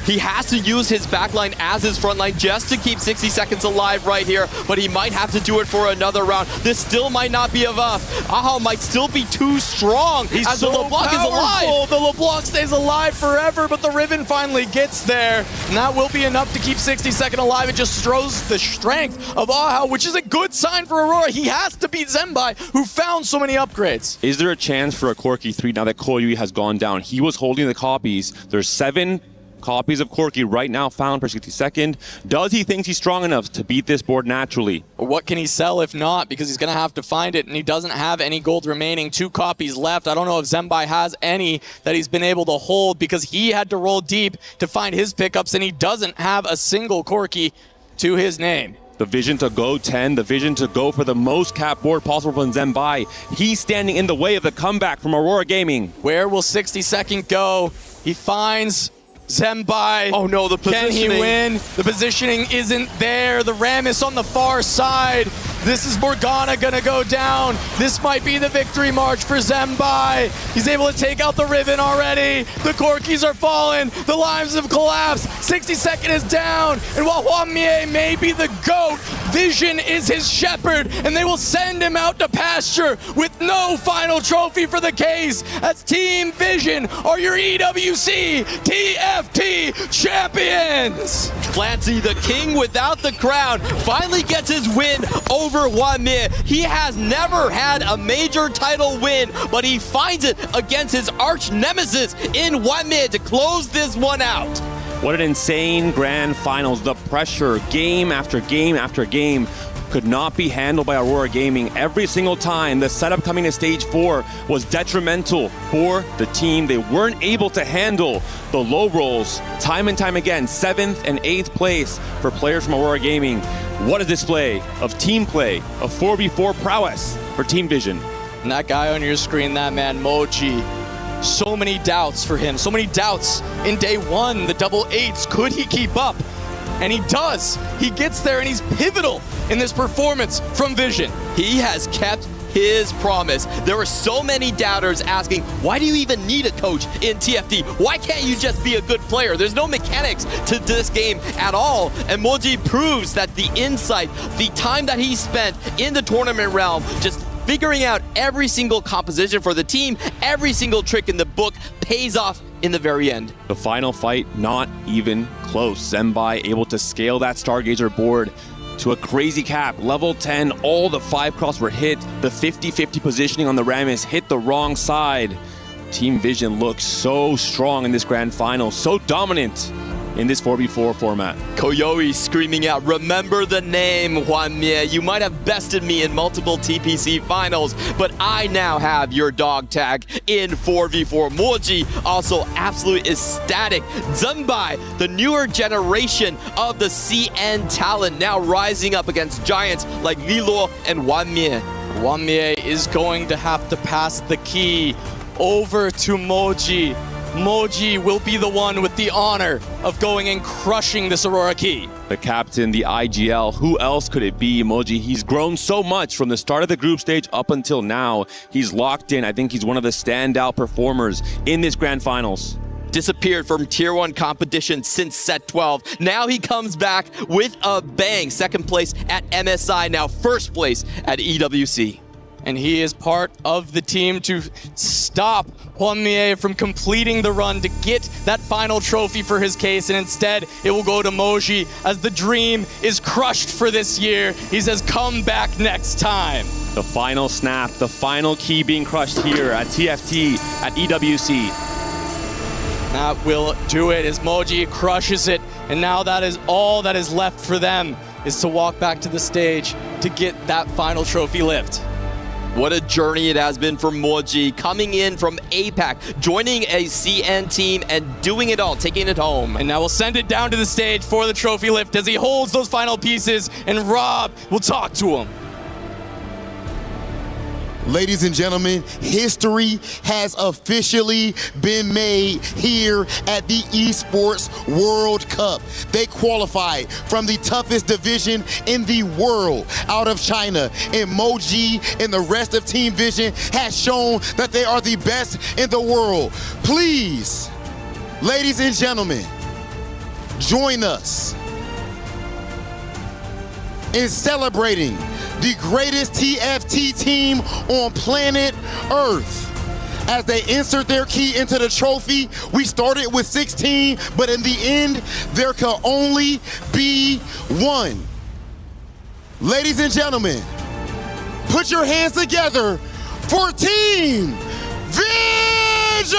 [SPEAKER 6] He has to use his backline as his front line just to keep 60 alive right here, but he might have to do it for another round. This still might not be enough. Ahau might still be too strong as the LeBlanc is alive.
[SPEAKER 13] The LeBlanc stays alive forever, but the Riven finally gets there, and that will be enough to keep 62nd alive. It just shows the strength of Ahau, which is a good sign for Aurora. He has to beat Zenbai, who found so many upgrades.
[SPEAKER 14] Is there a chance for a Corki 3 now that Koyui has gone down? He was holding the copies. There's 7 copies of Corki right now found for 62nd. Does he think he's strong enough to beat this board naturally?
[SPEAKER 13] What can he sell if not? Because he's going to have to find it, and he doesn't have any gold remaining. 2 copies left. I don't know if Zenbai has any that he's been able to hold because he had to roll deep to find his pickups, and he doesn't have a single Corki to his name.
[SPEAKER 14] The vision to go 10, the vision to go for the most cap board possible from Zenbai. He's standing in the way of the comeback from Aurora Gaming.
[SPEAKER 13] Where will 62nd go? He finds Zenbai.
[SPEAKER 6] Oh no, the positioning.
[SPEAKER 13] Can he win? The positioning isn't there. The Rammus on the far side. This is Morgana gonna go down. This might be the victory march for Zenbai. He's able to take out the Riven already. The Corkis are falling. The lives have collapsed. 62nd is down. And while Hwang Mie may be the GOAT, Vision is his shepherd, and they will send him out to pasture with no final trophy for the case, as Team Vision are your EWC TFT champions.
[SPEAKER 6] Clancy, the king without the crown, finally gets his win over Hwang Mie. He has never had a major title win, but he finds it against his arch nemesis in Hwang Mie to close this one out.
[SPEAKER 14] What an insane grand finals. The pressure, game after game after game, could not be handled by Aurora Gaming. Every single time the setup coming to stage 4 was detrimental for the team. They weren't able to handle the low rolls time and time again. 7th and 8th place for players from Aurora Gaming. What a display of team play, of 4v4 prowess for Team Vision.
[SPEAKER 13] And that guy on your screen, that man, Moji, so many doubts for him, so many doubts in day 1, the double 8s. Could he keep up? And he does. He gets there, and he's pivotal in this performance from Vision.
[SPEAKER 6] He has kept his promise. There were so many doubters asking, why do you even need a coach in TFT? Why can't you just be a good player? There's no mechanics to this game at all. And Moji proves that the insight, the time that he spent in the tournament realm, just figuring out every single composition for the team, every single trick in the book pays off in the very end.
[SPEAKER 14] The final fight, not even close. Zenbai able to scale that Stargazer board to a crazy cap. Level 10, all the 5 cross were hit. The 50-50 positioning on the Rammus hit the wrong side. Team Vision looks so strong in this grand final, so dominant in this 4v4 format.
[SPEAKER 6] Koyoi screaming out, remember the name, Hwanmie. You might have bested me in multiple TPC finals, but I now have your dog tag in 4v4. Moji also absolutely ecstatic. Zenbai, the newer generation of the CN talent, now rising up against giants like Lilo and Hwanmie.
[SPEAKER 12] Hwanmie is going to have to pass the key over to Moji. Moji will be the one with the honor of going and crushing this Aurora key.
[SPEAKER 14] The captain, the IGL, who else could it be? Moji, he's grown so much from the start of the group stage up until now. He's locked in. I think he's one of the standout performers in this grand finals.
[SPEAKER 6] Disappeared from Tier 1 competition since set 12. Now he comes back with a bang. Second place at MSI, now first place at EWC.
[SPEAKER 12] And he is part of the team to stop Hwanmie from completing the run to get that final trophy for his case, and instead it will go to Moji as the dream is crushed for this year. He says, come back next time.
[SPEAKER 14] The final snap, the final key being crushed here at TFT, at EWC.
[SPEAKER 12] That will do it as Moji crushes it, and now that is all that is left for them, is to walk back to the stage to get that final trophy lift.
[SPEAKER 6] What a journey it has been for Moji, coming in from APAC, joining a CN team and doing it all, taking it home.
[SPEAKER 12] And now we'll send it down to the stage for the trophy lift as he holds those final pieces, and Rob will talk to him.
[SPEAKER 17] Ladies and gentlemen, history has officially been made here at the Esports World Cup. They qualified from the toughest division in the world out of China. And Moji and the rest of Team Vision has shown that they are the best in the world. Please, ladies and gentlemen, join us in celebrating the greatest TFT team on planet Earth. As they insert their key into the trophy, we started with 16, but in the end, there can only be one. Ladies and gentlemen, put your hands together for Team Vision!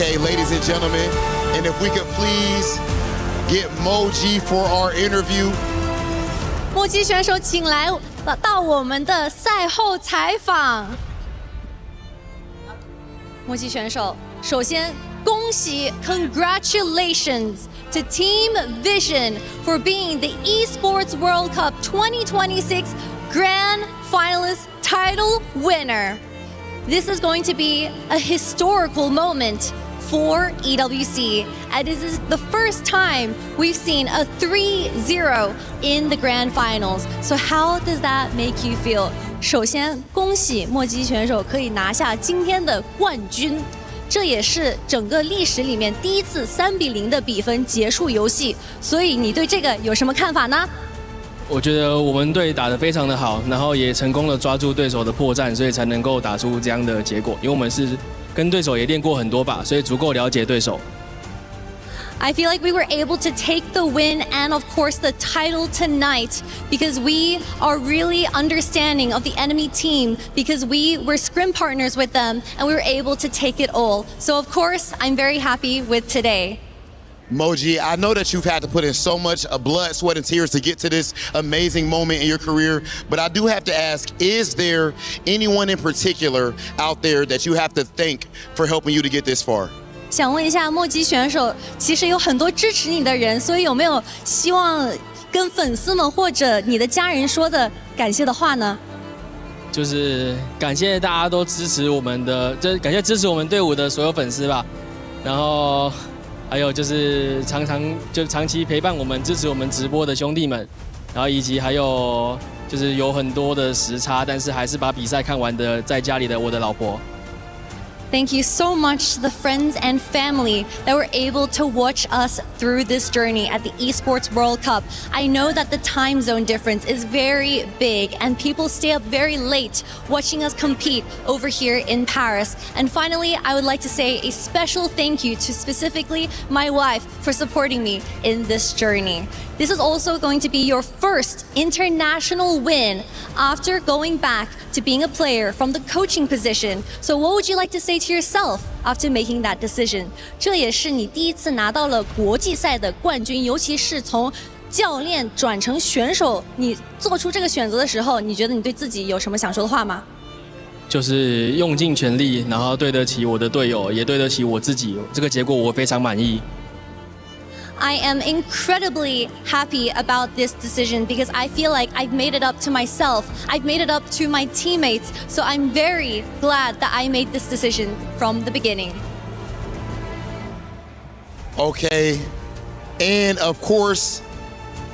[SPEAKER 17] Okay, ladies and gentlemen, and if we could please get Moji for our interview.
[SPEAKER 5] 墨击选手，请来到我们的赛后采访。墨击选手，首先恭喜 ，Congratulations to Team Vision for being the Esports World Cup 2026 Grand Finalist title winner. This is going to be a historical moment for EWC, and this is the first time we've seen a 3-0 in the grand finals. So how does that make you feel? 首先，恭喜墨击选手可以拿下今天的冠军，这也是整个历史里面第一次3-0的比分结束游戏。所以你对这个有什么看法呢？
[SPEAKER 3] 我觉得我们队打得非常的好，然后也成功的抓住对手的破绽，所以才能够打出这样的结果。因为我们是跟对手也练过很多把，所以足够了解对手。
[SPEAKER 5] I feel like we were able to take the win and, of course, the title tonight because we are really understanding of the enemy team because we were scrim partners with them and we were able to take it all. So, of course, I'm very happy with today.
[SPEAKER 17] Moji, I know that you've had to put in so much blood, sweat, and tears to get to this amazing moment in your career, but I do have to ask, is there anyone in particular out there that you have to thank for helping you to get this far?
[SPEAKER 5] 想问一下墨迹选手，其实有很多支持你的人，所以有没有希望跟粉丝们或者你的家人说的感谢的话呢？
[SPEAKER 3] 就是感谢大家都支持我们的，就是感谢支持我们队伍的所有粉丝吧。然后还有就是长期陪伴我们、支持我们直播的兄弟们，然后以及还有就是有很多的时差，但是还是把比赛看完的，在家里的我的老婆。
[SPEAKER 5] Thank you so much to the friends and family that were able to watch us through this journey at the Esports World Cup. I know that the time zone difference is very big and people stay up very late watching us compete over here in Paris. And finally, I would like to say a special thank you to specifically my wife for supporting me in this journey. This is also going to be your first international win after going back to being a player from the coaching position. So what would you like to say to yourself after making that decision? 这也是你第一次拿到了国际赛的冠军，尤其是从教练转成选手，你做出这个选择的时候，你觉得你对自己有什么想说的话吗？
[SPEAKER 3] 就是用尽全力，然后对得起我的队友，也对得起我自己。这个结果我非常满意。
[SPEAKER 5] I am incredibly happy about this decision because I feel like I've made it up to myself. I've made it up to my teammates. So I'm very glad that I made this decision from the beginning.
[SPEAKER 17] Okay. And of course,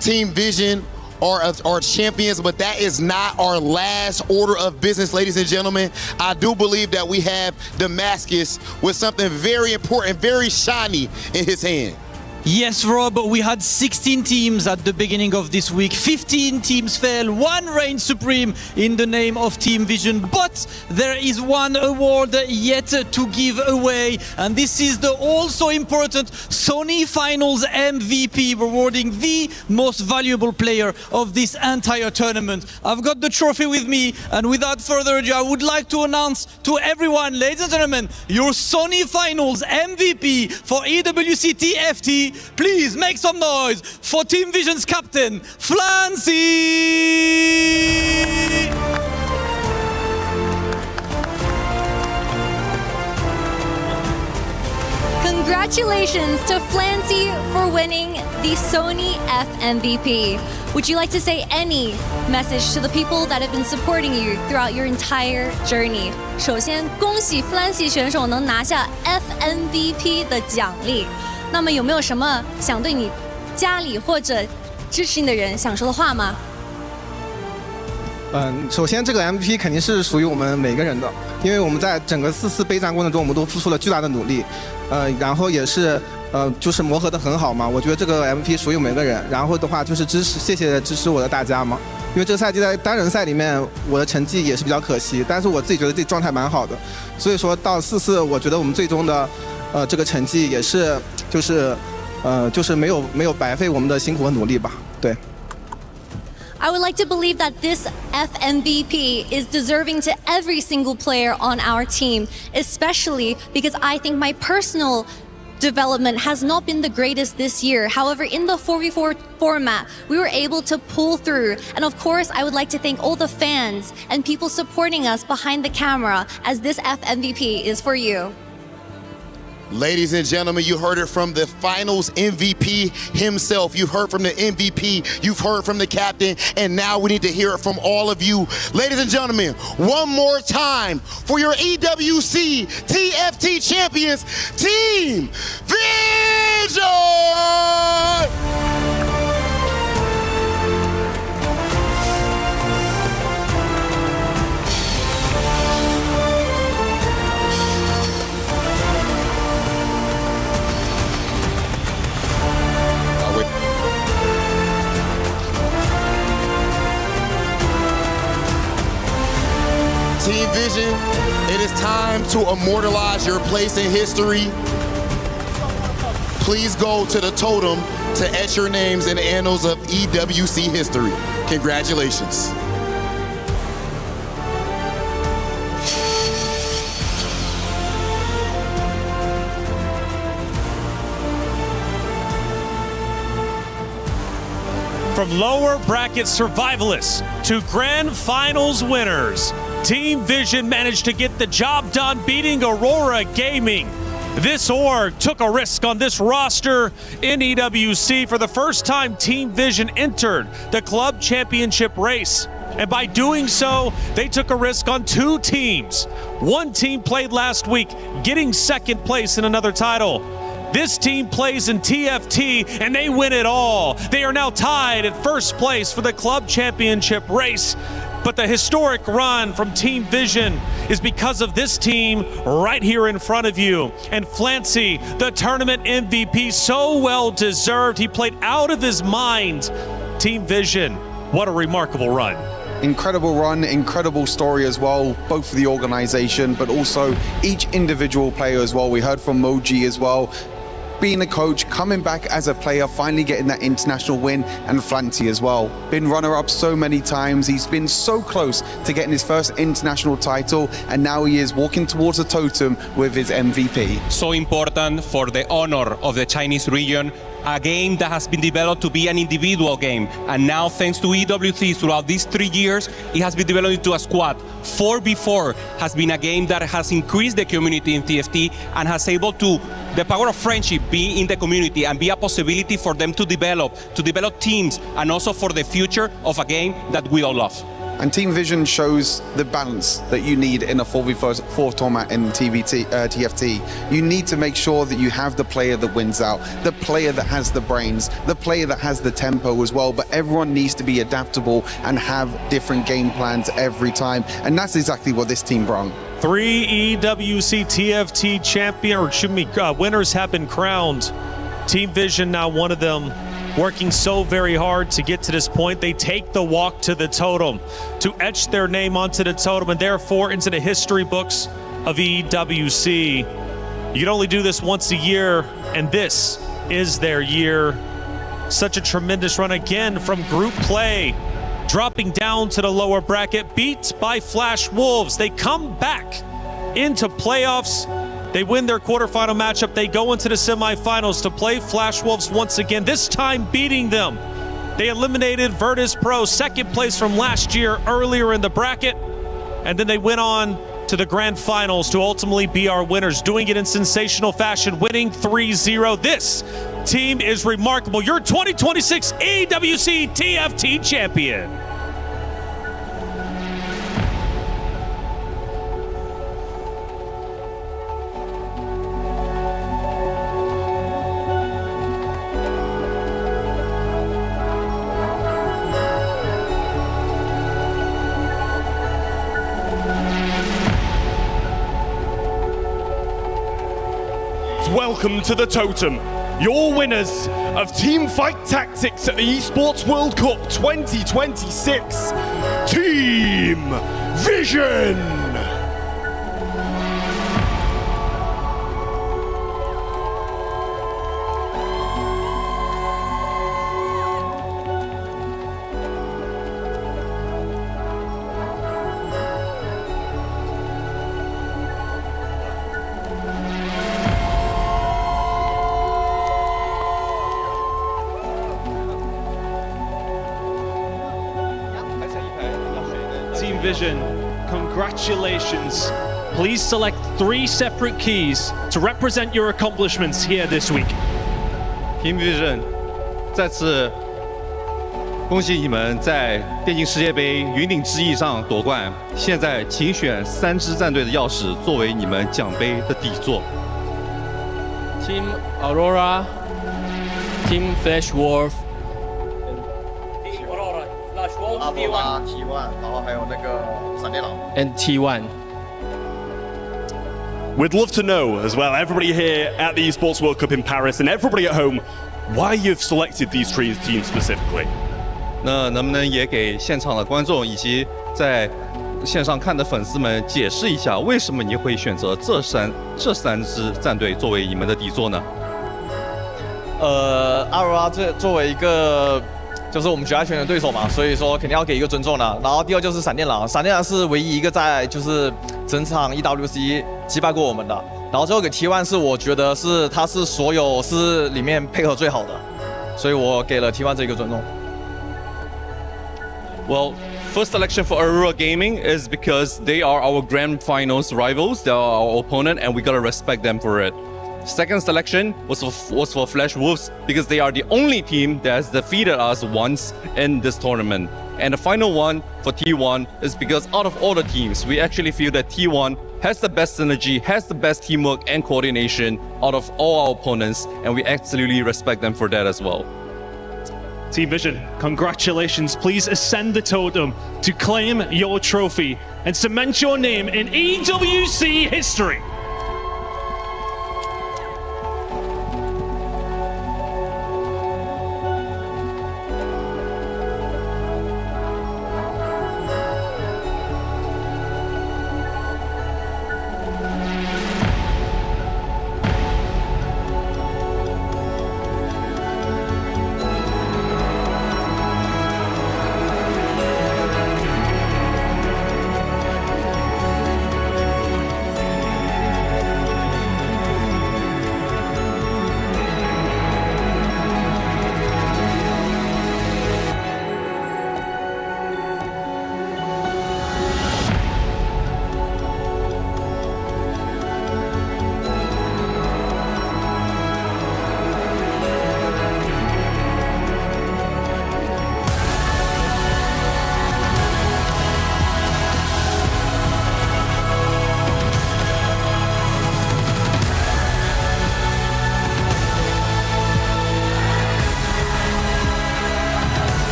[SPEAKER 17] Team Vision are champions, but that is not our last order of business, ladies and gentlemen. I do believe that we have Damascus with something very important, very shiny in his hand.
[SPEAKER 19] Yes, Rob, we had 16 teams at the beginning of this week. 15 teams fell, one reigned supreme in the name of Team Vision. But there is one award yet to give away, and this is the also important Sony Finals MVP, rewarding the most valuable player of this entire tournament. I've got the trophy with me, and without further ado, I would like to announce to everyone, ladies and gentlemen, your Sony Finals MVP for EWC TFT. Please make some noise for Team Vision's captain, Flancy!
[SPEAKER 5] Congratulations to Flancy for winning the Sony F MVP. Would you like to say any message to the people that have been supporting you throughout your entire journey? 首先，恭喜 Flancy 选手能拿下 F MVP 的奖励。那么有没有什么想对你家里或者支持你的人想说的话吗？
[SPEAKER 16] 首先这个 MVP 肯定是属于我们每个人的，因为我们在整个4次备战过程中，我们都付出了巨大的努力，然后也是就是磨合得很好嘛。我觉得这个 MVP 属于每个人。然后的话就是谢谢支持我的大家嘛。因为这个赛季在单人赛里面，我的成绩也是比较可惜，但是我自己觉得自己状态蛮好的，所以说到4次，我觉得我们最终的这个成绩也是就是没有白费我们的辛苦和努力吧。对。
[SPEAKER 5] I would like to believe that this FMVP is deserving to every single player on our team, especially because I think my personal development has not been the greatest this year. However, in the 4v4 format, we were able to pull through. And of course, I would like to thank all the fans and people supporting us behind the camera, as this FMVP is for you.
[SPEAKER 17] Ladies and gentlemen, you heard it from the finals MVP himself. You've heard from the MVP, you've heard from the captain, and now we need to hear it from all of you. Ladies and gentlemen, one more time for your EWC TFT champions, Team Vision! Team Vision, it is time to immortalize your place in history. please go to the totem to etch your names in the annals of EWC history. Congratulations.
[SPEAKER 8] From lower bracket survivalists to grand finals winners, Team Vision managed to get the job done beating Aurora Gaming. This org took a risk on this roster in EWC. For the first time, Team Vision entered the club championship race. And by doing so, they took a risk on 2 teams. One team played last week, getting second place in another title. This team plays in TFT and they win it all. They are now tied at first place for the club championship race. But the historic run from Team Vision is because of this team right here in front of you. And Flancy, the tournament MVP, so well deserved. He played out of his mind. Team Vision, what a remarkable run.
[SPEAKER 10] Incredible run, incredible story as well, both for the organization, but also each individual player as well. We heard from Moji as well. Being a coach, coming back as a player, finally getting that international win, and Flanty as well. Been runner-up so many times. He's been so close to getting his first international title, and now he is walking towards a totem with his MVP.
[SPEAKER 11] So important for the honor of the Chinese region. A game that has been developed to be an individual game. And now, thanks to EWC, throughout these 3 years, it has been developed into a squad. 4v4 has been a game that has increased the community in TFT and has able to, the power of friendship be in the community and be a possibility for them to develop teams, and also for the future of a game that we all love.
[SPEAKER 10] And Team Vision shows the balance that you need in a 4v4 tournament in TFT. You need to make sure that you have the player that wins out, the player that has the brains, the player that has the tempo as well, but everyone needs to be adaptable and have different game plans every time. And that's exactly what this team brought.
[SPEAKER 8] 3 EWC TFT winners have been crowned. Team Vision now one of them, working so very hard to get to this point. They take the walk to the totem to etch their name onto the totem and therefore into the history books of EWC. You can only do this once a year, and this is their year. Such a tremendous run again from group play, dropping down to the lower bracket, beat by Flash Wolves. They come back into playoffs. They win their quarterfinal matchup. They go into the semifinals to play Flash Wolves once again, this time beating them. They eliminated Virtus Pro, second place from last year earlier in the bracket. And then they went on to the grand finals to ultimately be our winners, doing it in sensational fashion, winning 3-0. This team is remarkable. Your 2026 EWC TFT champion.
[SPEAKER 4] Welcome to the Totem, your winners of Teamfight Tactics at the Esports World Cup 2026, Team Vision!
[SPEAKER 9] Team Vision, congratulations. Please select 3 separate keys to represent your accomplishments here this week.
[SPEAKER 1] Team Vision 再次恭喜你们在电竞世界杯云顶之弈上夺冠。现在请选3支战队的钥匙作为你们奖杯的底座。
[SPEAKER 3] Team Aurora, Team Flash Wolf,
[SPEAKER 22] T1，然后还有那个闪电狼
[SPEAKER 3] and T1.
[SPEAKER 4] We'd love to know as well, everybody here at the Esports World Cup in Paris and everybody at home, why you've selected these 3 teams specifically.
[SPEAKER 1] 那能不能也给现场的观众以及在线上看的粉丝们解释一下，为什么你会选择这三支战队作为你们的底座呢
[SPEAKER 22] 阿罗拉作为一个就是我们决赛圈的对手嘛，所以说肯定要给一个尊重的。然后第二就是闪电狼，闪电狼是唯一一个在就是整场 EWC 击败过我们的。然后最后给 T1 是我觉得是他是所有是里面配合最好的，所以我给了 T1 这个尊重。
[SPEAKER 1] Well, first selection for Aurora Gaming is because they are our grand finals rivals. They are our opponent, and we gotta respect them for it. Second selection was for Flash Wolves because they are the only team that has defeated us once in this tournament. And the final one for T1 is because out of all the teams, we actually feel that T1 has the best synergy, has the best teamwork and coordination out of all our opponents, and we absolutely respect them for that as well.
[SPEAKER 9] Team Vision, congratulations. Please ascend the totem to claim your trophy and cement your name in EWC history.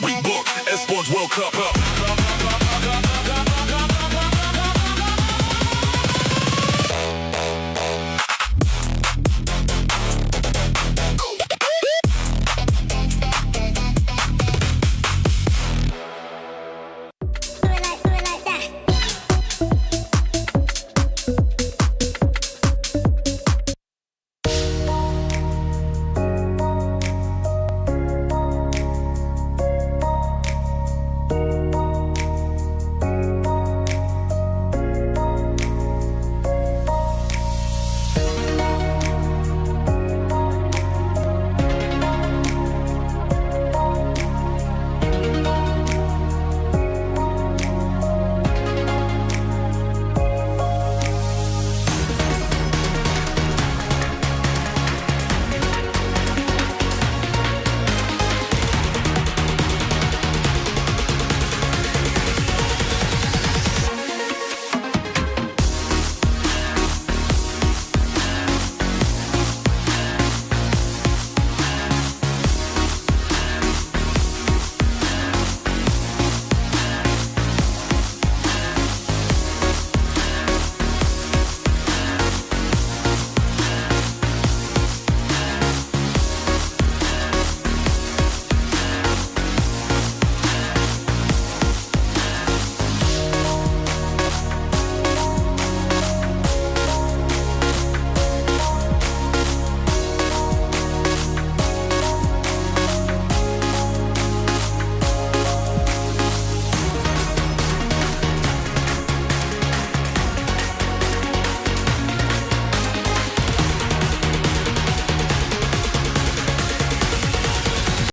[SPEAKER 2] We book Esports World Cup up.